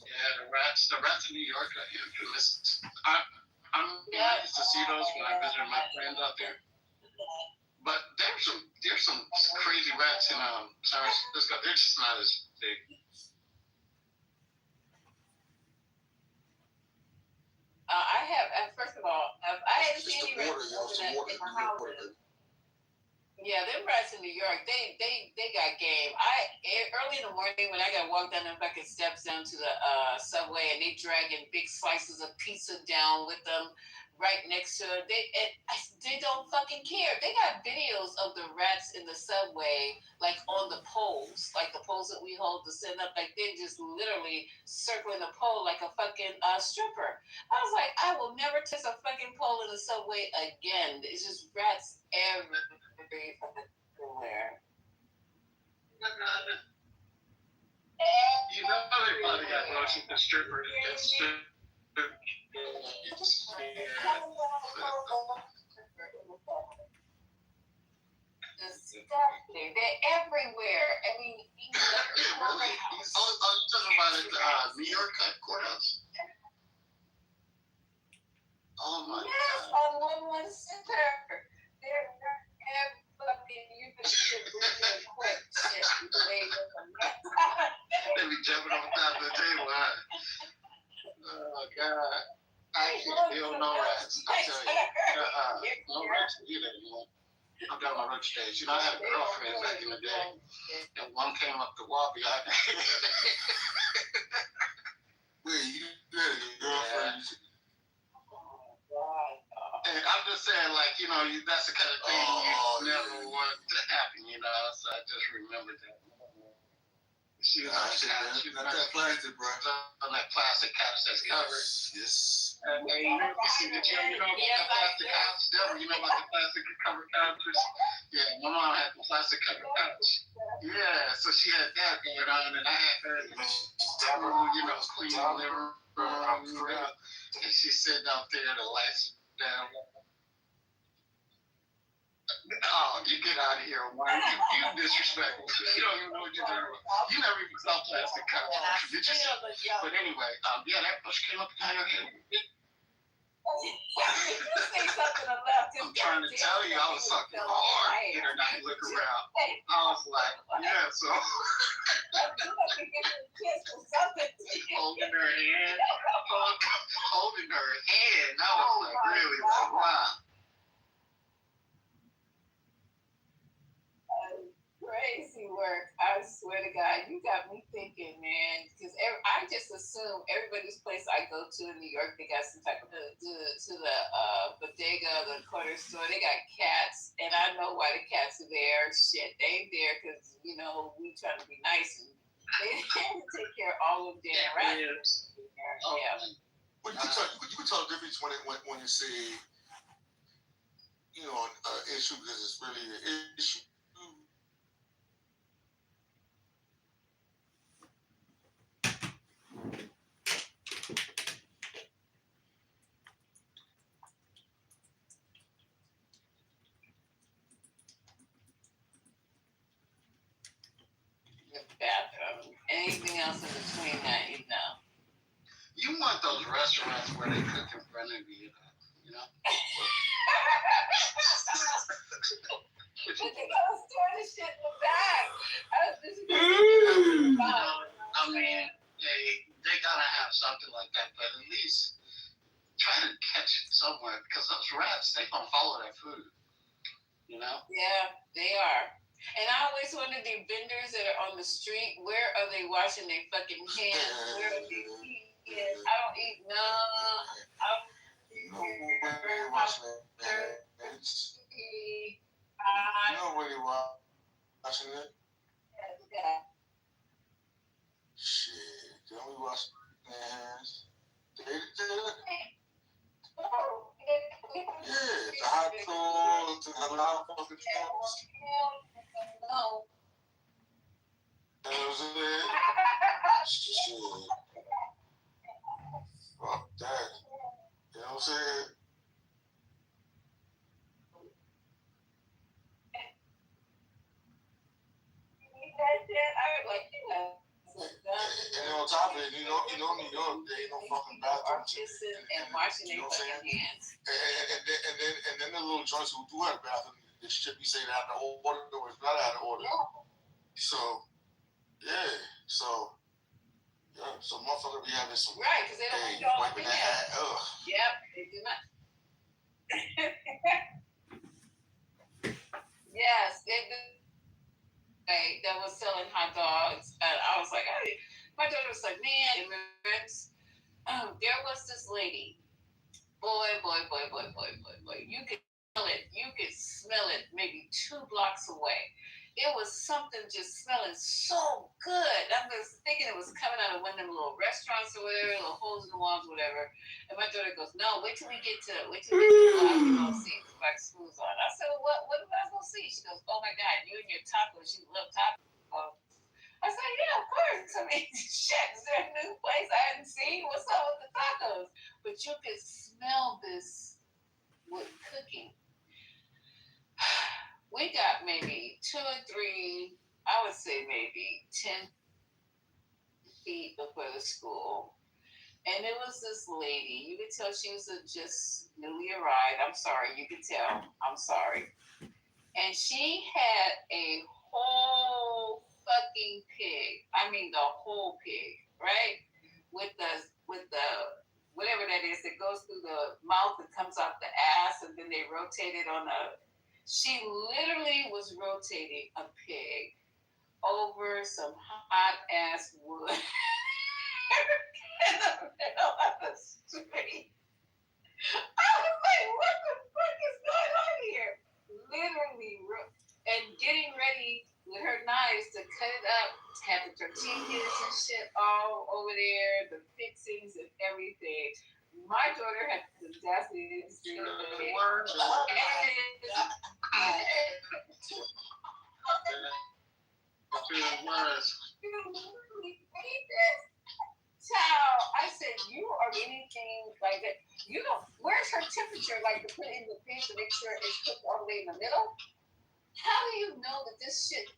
Yeah, the rats in New York are infamous. I used to see those when I visited my friends out there. But there's some crazy rats in San Francisco. They're just not as big. I first of all, I hadn't seen any rats in my houses. Yeah, them rats in New York, they got game. Early in the morning when I got to walk down them fucking steps down to the subway, and they dragging big slices of pizza down with them right next to it. They don't fucking care. They got videos of the rats in the subway, like on the poles, like the poles that we hold to set up. Like they're just literally circling the pole like a fucking stripper. I was like, I will never touch a fucking pole in the subway again. It's just rats everywhere. You know they probably got roasted the strippers. They're everywhere. I mean, Really? You talking about at the New York courthouse? Oh my God. On 1-1 center. They're fucking, you just shit really quick. Shit, They be jumping on top of the table, huh? Oh God. I can't feel no rats. I tell you. No rats either, you know. I'm down my rich days. You know, I had a girlfriend back in the day, and one came up to walk behind me. Wait, you had a girlfriend? And I'm just saying, like, you know, that's the kind of thing you never want to happen, you know. So I just remembered that. She was not that plastic, bro. On that plastic couch that's covered. Yes. And you know about the plastic couch? Deborah, you know about the plastic covered couches? Yeah, my mom had the plastic covered couch. Yeah, so she had that going on, and I had her, you know, clean the living room. And she's sitting out there, the lights down. Oh, you get out of here, man. You disrespectful. You don't even know what you're doing. You never even saw plastic cup. Did you see? But anyway, yeah, that bush came up behind her head. I'm trying to tell you, I was fucking hard. Hit her, not look around. I was like, yeah, so. Holding her hand. Holding her hand. I was like, really? Like, wow. Crazy work. I swear to God, you got me thinking, man. Because I just assume everybody's place I go to in New York, they got some type of to the bodega, the corner store. They got cats, and I know why the cats are there. Shit, they there because you know we trying to be nice, and they take care of all of them damn rats. Yeah. But you can tell the difference when you say, you know, an issue because it's really an issue. Bathroom. Anything else in between that, you know. You want those restaurants where they cook in front of you, you know? But they gotta store the shit in the back. I mean, they gotta have something like that, but at least try to catch it somewhere because those rats, they gonna follow that food, you know? Yeah, they are. And I always wonder the vendors that are on the street, where are they washing their fucking hands? Where are they eating? I don't eat none. Nobody washing their hands. Nobody washing it. Yeah. Shit, don't we wash their hands? Yeah, the hot clothes, the hot fucking clothes. No. That was it. Shit. Fuck that. You know what I'm saying? And on top of it, you know, New York, there ain't no fucking bathrooms. And washing their fucking hands. And then the little joints who do have bathrooms, they should be saying out of order or it's not out of order. So, yeah. So motherfucker be having some. Right, because they don't want you all wiping that hat. Ugh. Yep, they do not. my dogs. And I was like, my daughter was like, man, there was this lady. Boy. You could smell it. You could smell it maybe 2 blocks away. It was something just smelling so good. I'm just thinking it was coming out of one of them little restaurants or whatever, little holes in the walls, whatever. And my daughter goes, "No, wait till we get to the block. You're gonna see it like school's on." I said, "What am I gonna see?" She goes, "Oh my God, you and your tacos. You love tacos." I said, "Yeah, of course. I mean, shit, is there a new place I hadn't seen? What's up with the tacos?" But you could smell this wood cooking. We got maybe 2 or 3, I would say maybe 10 feet before the school. And it was this lady. You could tell she was just newly arrived. I'm sorry, you could tell. I'm sorry. And she had a whole fucking pig. I mean the whole pig, right? With the whatever that is that goes through the mouth and comes out the ass, and then they rotate it on the. She literally was rotating a pig over some hot ass wood in the middle of the street. I was like, what the fuck is going on here? Literally, and getting ready with her knives to cut it up, had the tortillas and shit all over there, the fixings and everything. My daughter had the audacity to say, Child, I said, you are anything like that. You don't, where's her temperature, like to put it in the fridge to make sure it's cooked all the way in the middle? How do you know that this shit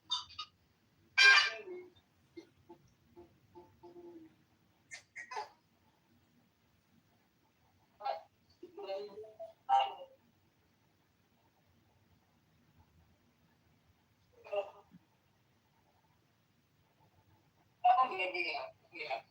yeah.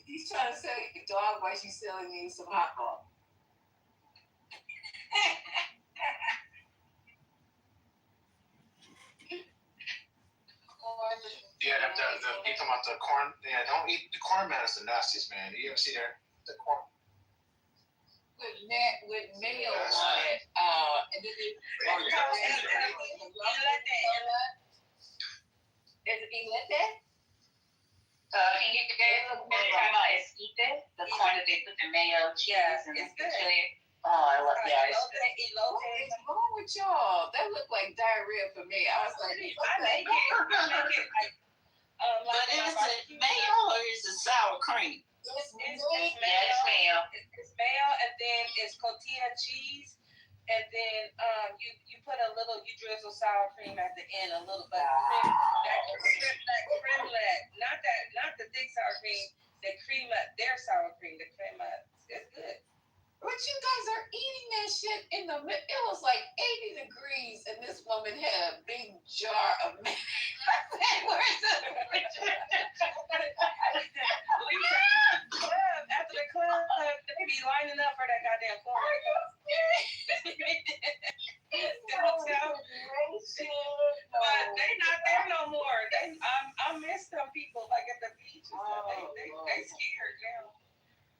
He's trying to sell you a dog while she's selling you some hot dog. Yeah, you talking about the corn? Yeah, don't eat the corn, man. It's the nastiest, man. You ever see the corn? With mayo on it. And then is it elote? En inglés lo que se llama esquite, the corn that they put the mayo, cheese, and chili. Oh, I love that. What is wrong with y'all? That looked like diarrhea for me. I was like, I make it like, but is it mayo or is it sour cream? It's mayo. It's mayo, and then it's cotija cheese, and then you put a little, you drizzle sour cream at the end, a little bit. Not the thick sour cream, the crema, their sour cream, the crema. It's good. But you guys are eating that shit in the middle. It was like 80 degrees, and this woman had a big jar of mayonnaise. Where's the After the club, they be lining up for that goddamn corn. Are you But they not there no more. I miss them people like at the beach and stuff. They scared now.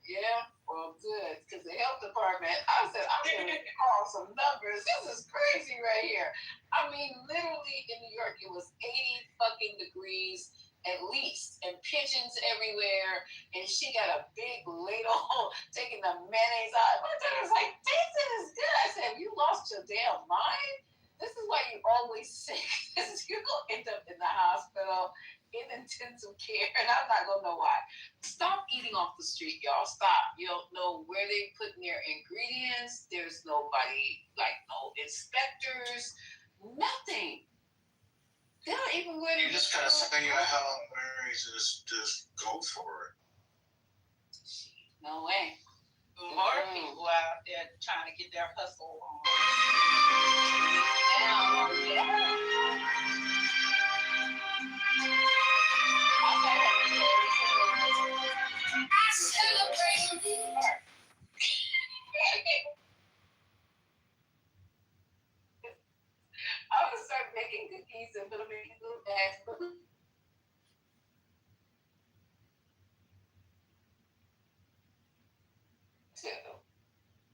Yeah, well, good, because the health department, I said, I'm going to call some numbers. This is crazy right here. I mean, literally in New York, it was 80 fucking degrees at least, and pigeons everywhere, and she got a big ladle taking the mayonnaise out. My daughter was like, this is good. I said, you lost your damn mind? This is why you always sick. You will end up in the hospital, in intensive care, and I'm not gonna know why. Stop eating off the street, y'all. Stop. You don't know where they putting their ingredients. There's nobody, like no inspectors, nothing. They don't even wear. You just gotta say your Hail Marys, just go for it. No way. More people out there trying to get their hustle on. I'm gonna start making cookies and put them in little bags.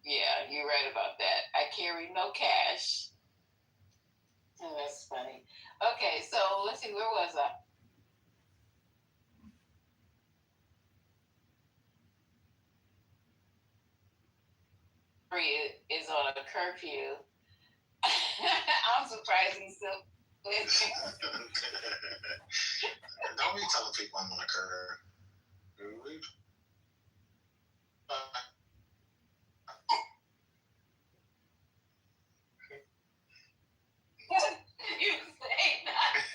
Yeah, you're right about that. I carry no cash. Oh, that's funny. Okay, so let's see, where was I? Is on a curfew. I'm surprised he's still listening. Don't be telling people I'm on a curve. You say nothing.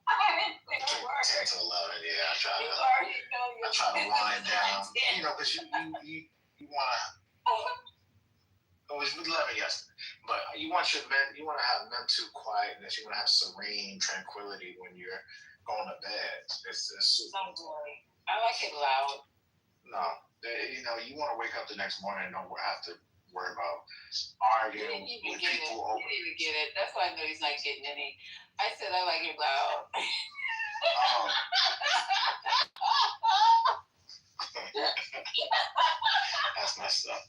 I didn't say a word. 10 to 11, yeah. I try You already know I try to wind down. You know, because you want to. It was 11 yesterday, but you want to have mental quietness. You want to have serene tranquility when you're going to bed. It's super. I like it loud. No, you know, you want to wake up the next morning and don't have to worry about arguing with people over. He didn't even get it. That's why I know he's not getting any. I said I like it loud. Oh. That's messed up.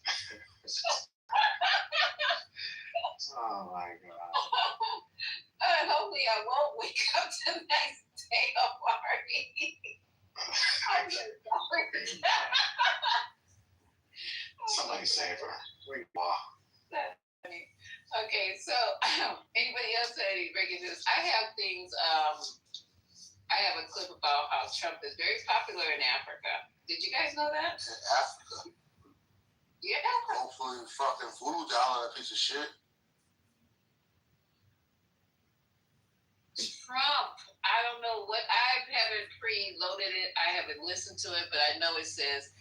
Oh my god. Hopefully I won't wake up the next day of party. I'm just sorry. Somebody save her. Wow. Okay, so anybody else had any breaking news? I have things. I have a clip about how Trump is very popular in Africa. Did you guys know that? In Africa. Yeah. Hopefully, fucking voodoo doll and a piece of shit. Trump. I don't know what. I haven't preloaded it. I haven't listened to it, but I know it says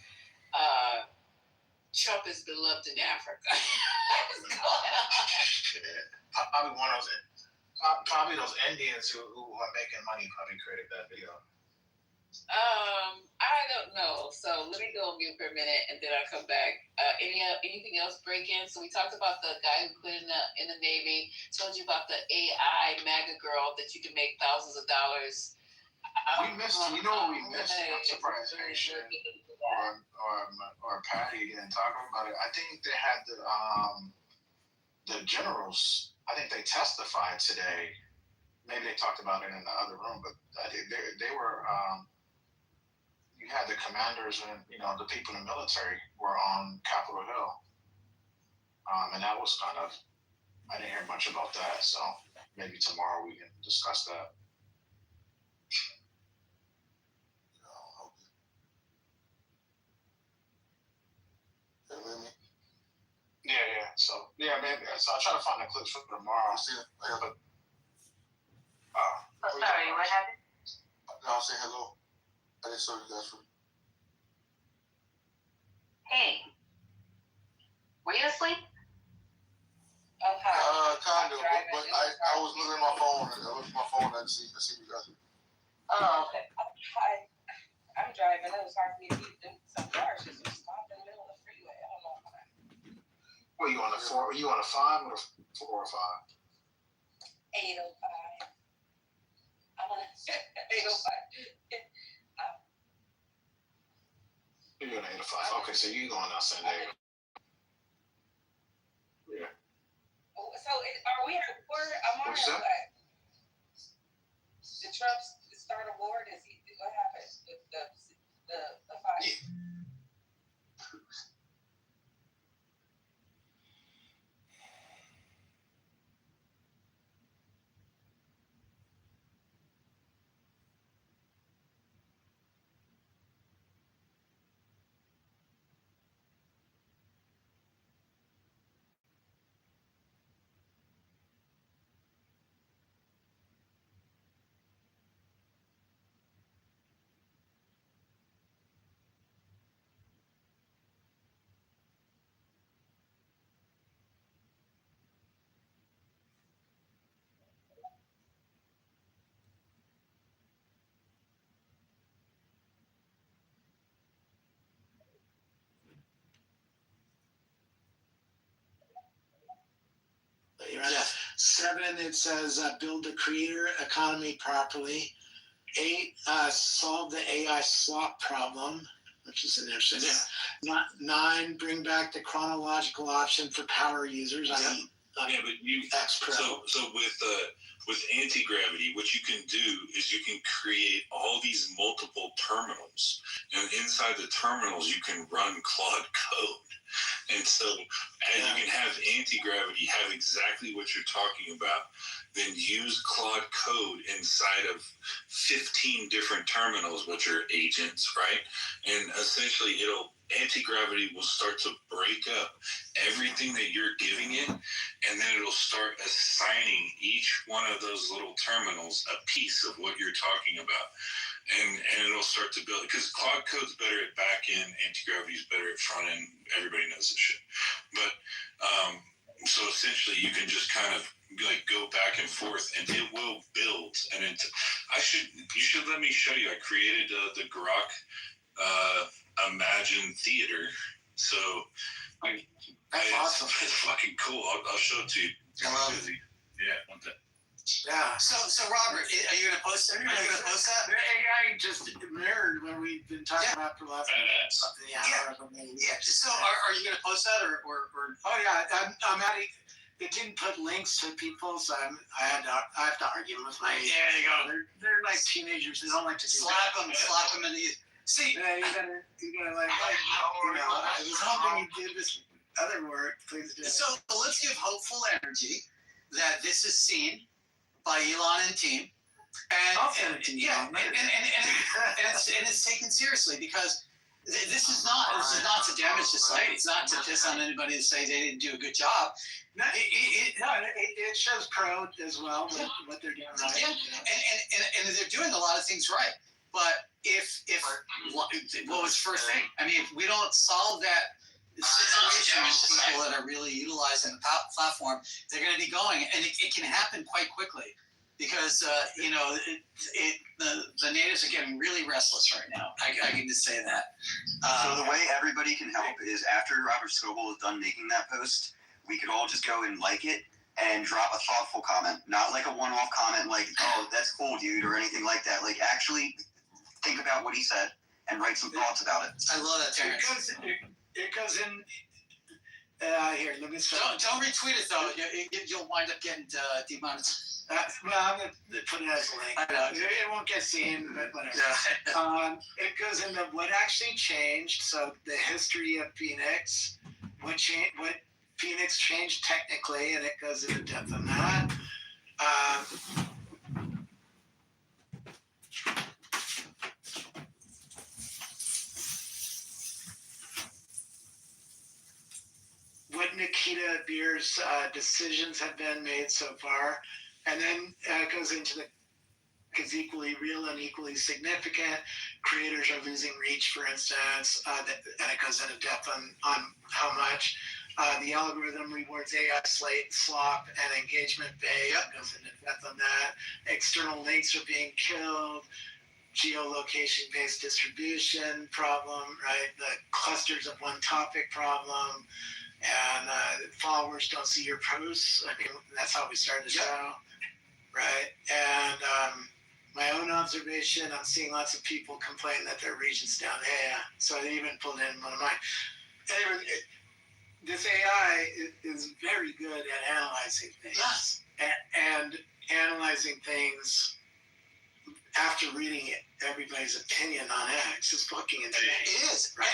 Trump is beloved in Africa. What's going on? Probably those Indians who are making money probably created that video. I don't know. So let me go on mute for a minute, and then I'll come back. Anything else break in? So we talked about the guy who put in the Navy. Told you about the AI MAGA girl that you can make thousands of dollars. We missed. You know what we missed? I'm surprised Haitian or Patty didn't talk about it. I think they had the generals. I think they testified today. Maybe they talked about it in the other room, but they were. You had the commanders and the people in the military were on Capitol Hill, and that was kind of. I didn't hear much about that, so maybe tomorrow we can discuss that. Yeah. So maybe. So I'll try to find the clips for tomorrow. See it. But, sorry, what happened? No, I'll say hello. I didn't saw you guys from. Hey, were you asleep? Oh, hi. Kind of, but I was looking at my phone. I looked at my phone and see you guys. Oh, okay. I'm driving. It was hard for me to beat some cars just stopped in the middle of the freeway. I don't know why. What, you on a 4? Are you on a 5 or a 4 or 5? 805. I'm on 805. You're on 805. Okay, so you going out Sunday? Yeah. So are we at war? I'm on what? Did Trump start a war? What happened with the fight? Yeah. 7, it says build the creator economy properly. 8, solve the AI slop problem, which is interesting. Yeah. 9, bring back the chronological option for power users. But you X-Pro. So with anti-gravity, what you can do is you can create all these multiple terminals, and inside the terminals you can run Claude code. And so as you can have anti-gravity have exactly what you're talking about, then use Claude code inside of 15 different terminals, which are agents, right? And essentially anti-gravity will start to break up everything that you're giving it, and then it'll start assigning each one of those little terminals a piece of what you're talking about. And it'll start to build, because Claude code's better at back end, anti-gravity's better at front end. Everybody knows this shit. But so essentially you can just kind of like go back and forth, and it will build. And you should let me show you. I created the Grok Imagine Theater. So that's awesome. It's fucking cool. I'll show it to you. Yeah, one thing. Yeah. So Robert, are you gonna post that? The AI just mirrored what we've been talking about for the last something. Yeah. So are you gonna post that or? Oh yeah, I'm adding. It didn't put links to people, so I have to argue with my. There you go. They're like teenagers. They don't like to do slap them in the. See. Yeah, you gotta like. I was hoping you did this other work. Please do. So let's give hopeful energy that this is seen by Elon and team, and it's taken seriously, because this is not to damage the site. It's not to piss on anybody to say they didn't do a good job. No, it shows pro as well what they're doing right. Yeah, and they're doing a lot of things right. But if what was first thing? I mean, if we don't solve that situation with people that are really utilizing the platform, they're going to be going, and it can happen quite quickly, because the natives are getting really restless right now. I can just say that. So the way everybody can help is after Robert Scoble is done making that post, we could all just go and like it and drop a thoughtful comment, not like a one-off comment like, "Oh, that's cool, dude," or anything like that. Like, actually think about what he said and write some thoughts about it. I love that, Terrence. It goes in. Here, let me see. Don't retweet it though. You'll wind up getting demonetized. Well, I'm gonna put it as a link. I know. It won't get seen, but whatever. It goes into what actually changed. So the history of Phoenix, what Phoenix changed technically, and it goes into depth on that. What Nikita Beer's decisions have been made so far, and then it goes into the is equally real and equally significant. Creators are losing reach, for instance, and it goes into depth on how much. The algorithm rewards AI slop and engagement bait. It goes into depth on that. External links are being killed. Geolocation-based distribution problem, right? The clusters of one topic problem. And followers don't see your posts. I mean, that's how we started the show, right? And my own observation, I'm seeing lots of people complain that their region's down. Yeah. So I even pulled in one of mine. Anyway, this AI is very good at analyzing things. Yes. And analyzing things after reading everybody's opinion on X is fucking insane. It is, right?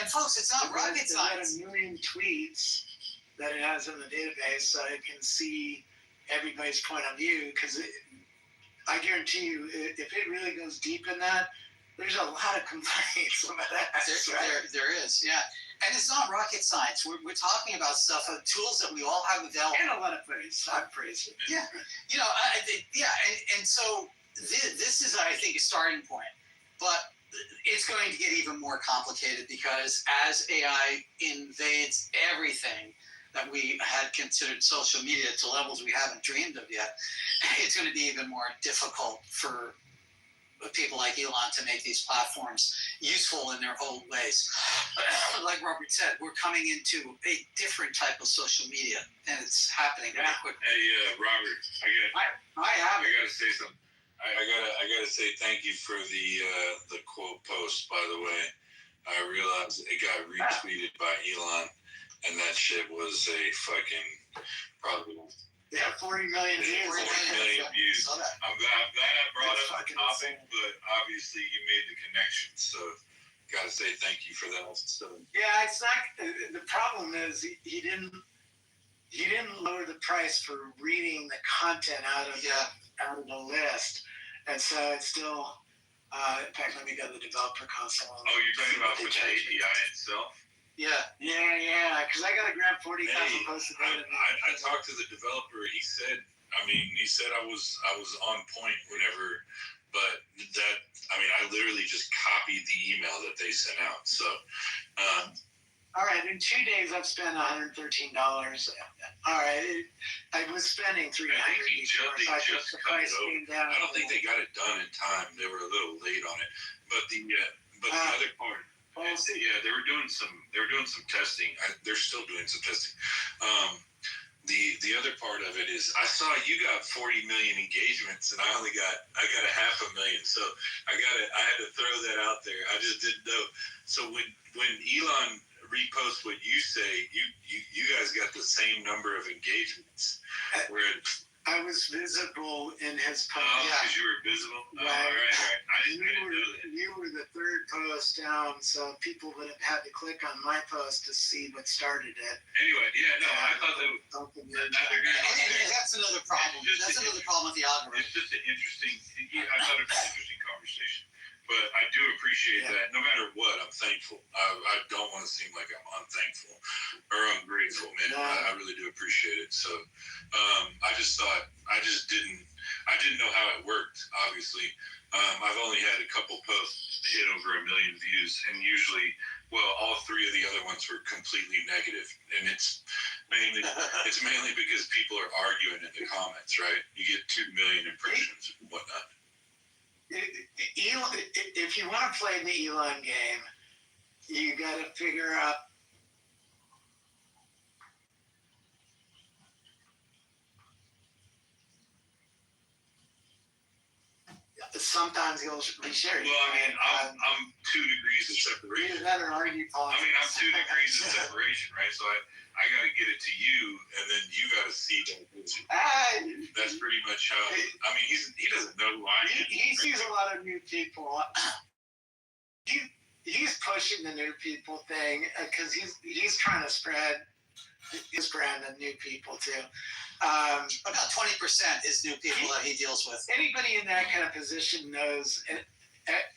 And folks, it's not rocket science. It's got 1 million tweets that it has in the database, so it can see everybody's point of view. Because I guarantee you, if it really goes deep in that, there's a lot of complaints about that. There is, yeah. And it's not rocket science. We're talking about stuff, tools that we all have available. And a lot of praise. I'm praising. Yeah. And so this is, I think, a starting point. But it's going to get even more complicated, because as AI invades everything that we had considered social media to levels we haven't dreamed of yet, it's going to be even more difficult for people like Elon to make these platforms useful in their own ways. Like Robert said, we're coming into a different type of social media, and it's happening very quickly. Hey, Robert, I gotta say something. I gotta say thank you for the quote post. By the way, I realized it got retweeted by Elon, and that shit was a fucking probably. Yeah, 40 million views. 40 million views. I'm glad I brought up the topic, but obviously you made the connection. So, gotta say thank you for that. So, yeah, it's not. The problem is he didn't lower the price for reading the content out of the list, and so it's still. In fact, let me go to the developer console. Oh, you're talking about for the API itself? Yeah, because I got to grab 40,000 posts a day. I talked to the developer. He said I was on point whenever, but I literally just copied the email that they sent out. So, all right, in 2 days I've spent $113. All right, I was spending $300. I think the price came down. I don't think they got it done in time. They were a little late on it, but the other part. Yeah, they were doing some testing. They're still doing some testing. The other part of it is I saw you got 40 million engagements and I got 500,000. So I had to throw that out there. I just didn't know. So when Elon reposts what you say, you guys got the same number of engagements. Where I was visible in his post. Because you were visible? Right. Oh, right. I didn't know that. You were the third post down, so people would have had to click on my post to see what started it. Anyway, I thought that was... That's another problem. That's another problem with the algorithm. It's just an interesting... I thought it was an interesting conversation. But I do appreciate that. No matter what, I'm thankful. I don't want to seem like I'm unthankful or ungrateful, man. I really do appreciate it. So I didn't know how it worked, obviously. I've only had a couple posts hit over 1 million views, and usually, all three of the other ones were completely negative. And it's mainly because people are arguing in the comments, right? You get 2 million impressions and whatnot. If you want to play the Elon game, you got to figure out. Sometimes he'll reshare. Well, I'm 2 degrees of separation. Either that or argue politics. I'm 2 degrees of separation, right? So I got to get it to you, and then you got to see that. That's pretty much how. He doesn't know who I am. He sees a lot of new people. He's pushing the new people thing because he's trying to spread his brand to new people too. About 20% is new people that he deals with. Anybody in that kind of position knows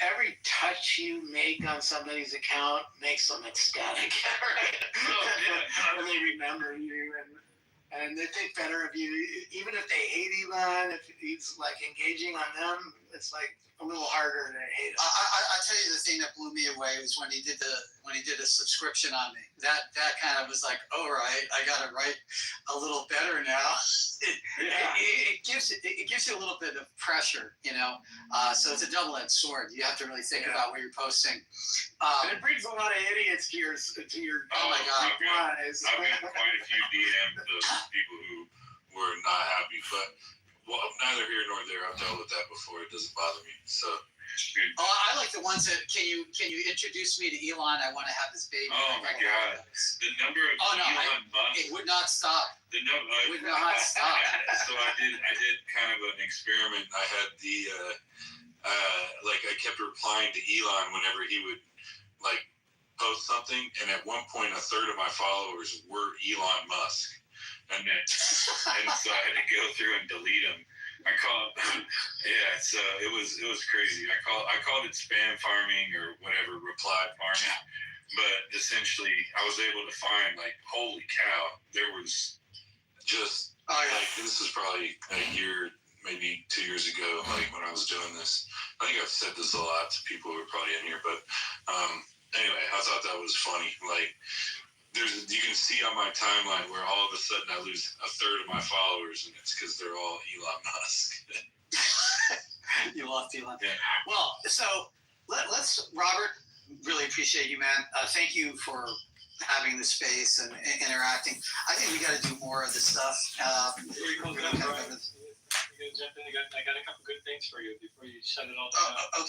every touch you make on somebody's account makes them ecstatic. And they remember you and they think better of you. Even if they hate Elon, if he's like engaging on them, it's like a little harder to hate him. I tell you, the thing that blew me away was when he did a subscription on me. That kind of was like, all right, I got to write a little better now. It gives you a little bit of pressure, so it's a double-edged sword. You have to really think about what you're posting. And it brings a lot of idiots to your oh my God. Replies. I've got quite a few DMs of people who were not happy, but neither here nor there. I've dealt with that before. It doesn't bother me. So. I like the ones that can you introduce me to Elon? I want to have this baby. Oh my God! The number of Elon Musk. It would not stop. It would not stop. So I did kind of an experiment. I had I kept replying to Elon whenever he would post something, and at one point a third of my followers were Elon Musk, and so I had to go through and delete them. So it was crazy. I called it spam farming or whatever, reply farming. But essentially, I was able to find holy cow, there was just this is probably a year, maybe 2 years ago, when I was doing this. I think I've said this a lot to people who are probably in here, but anyway, I thought that was funny. You can see on my timeline where all of a sudden I lose a third of my followers, and it's because they're all Elon Musk. You lost Elon. Yeah. Well, so let's, Robert, really appreciate you, man. Thank you for having the space and interacting. I think we got to do more of this stuff. Before you close down, Brian, you gonna jump in? I got a couple good things for you before you shut it all down. Okay.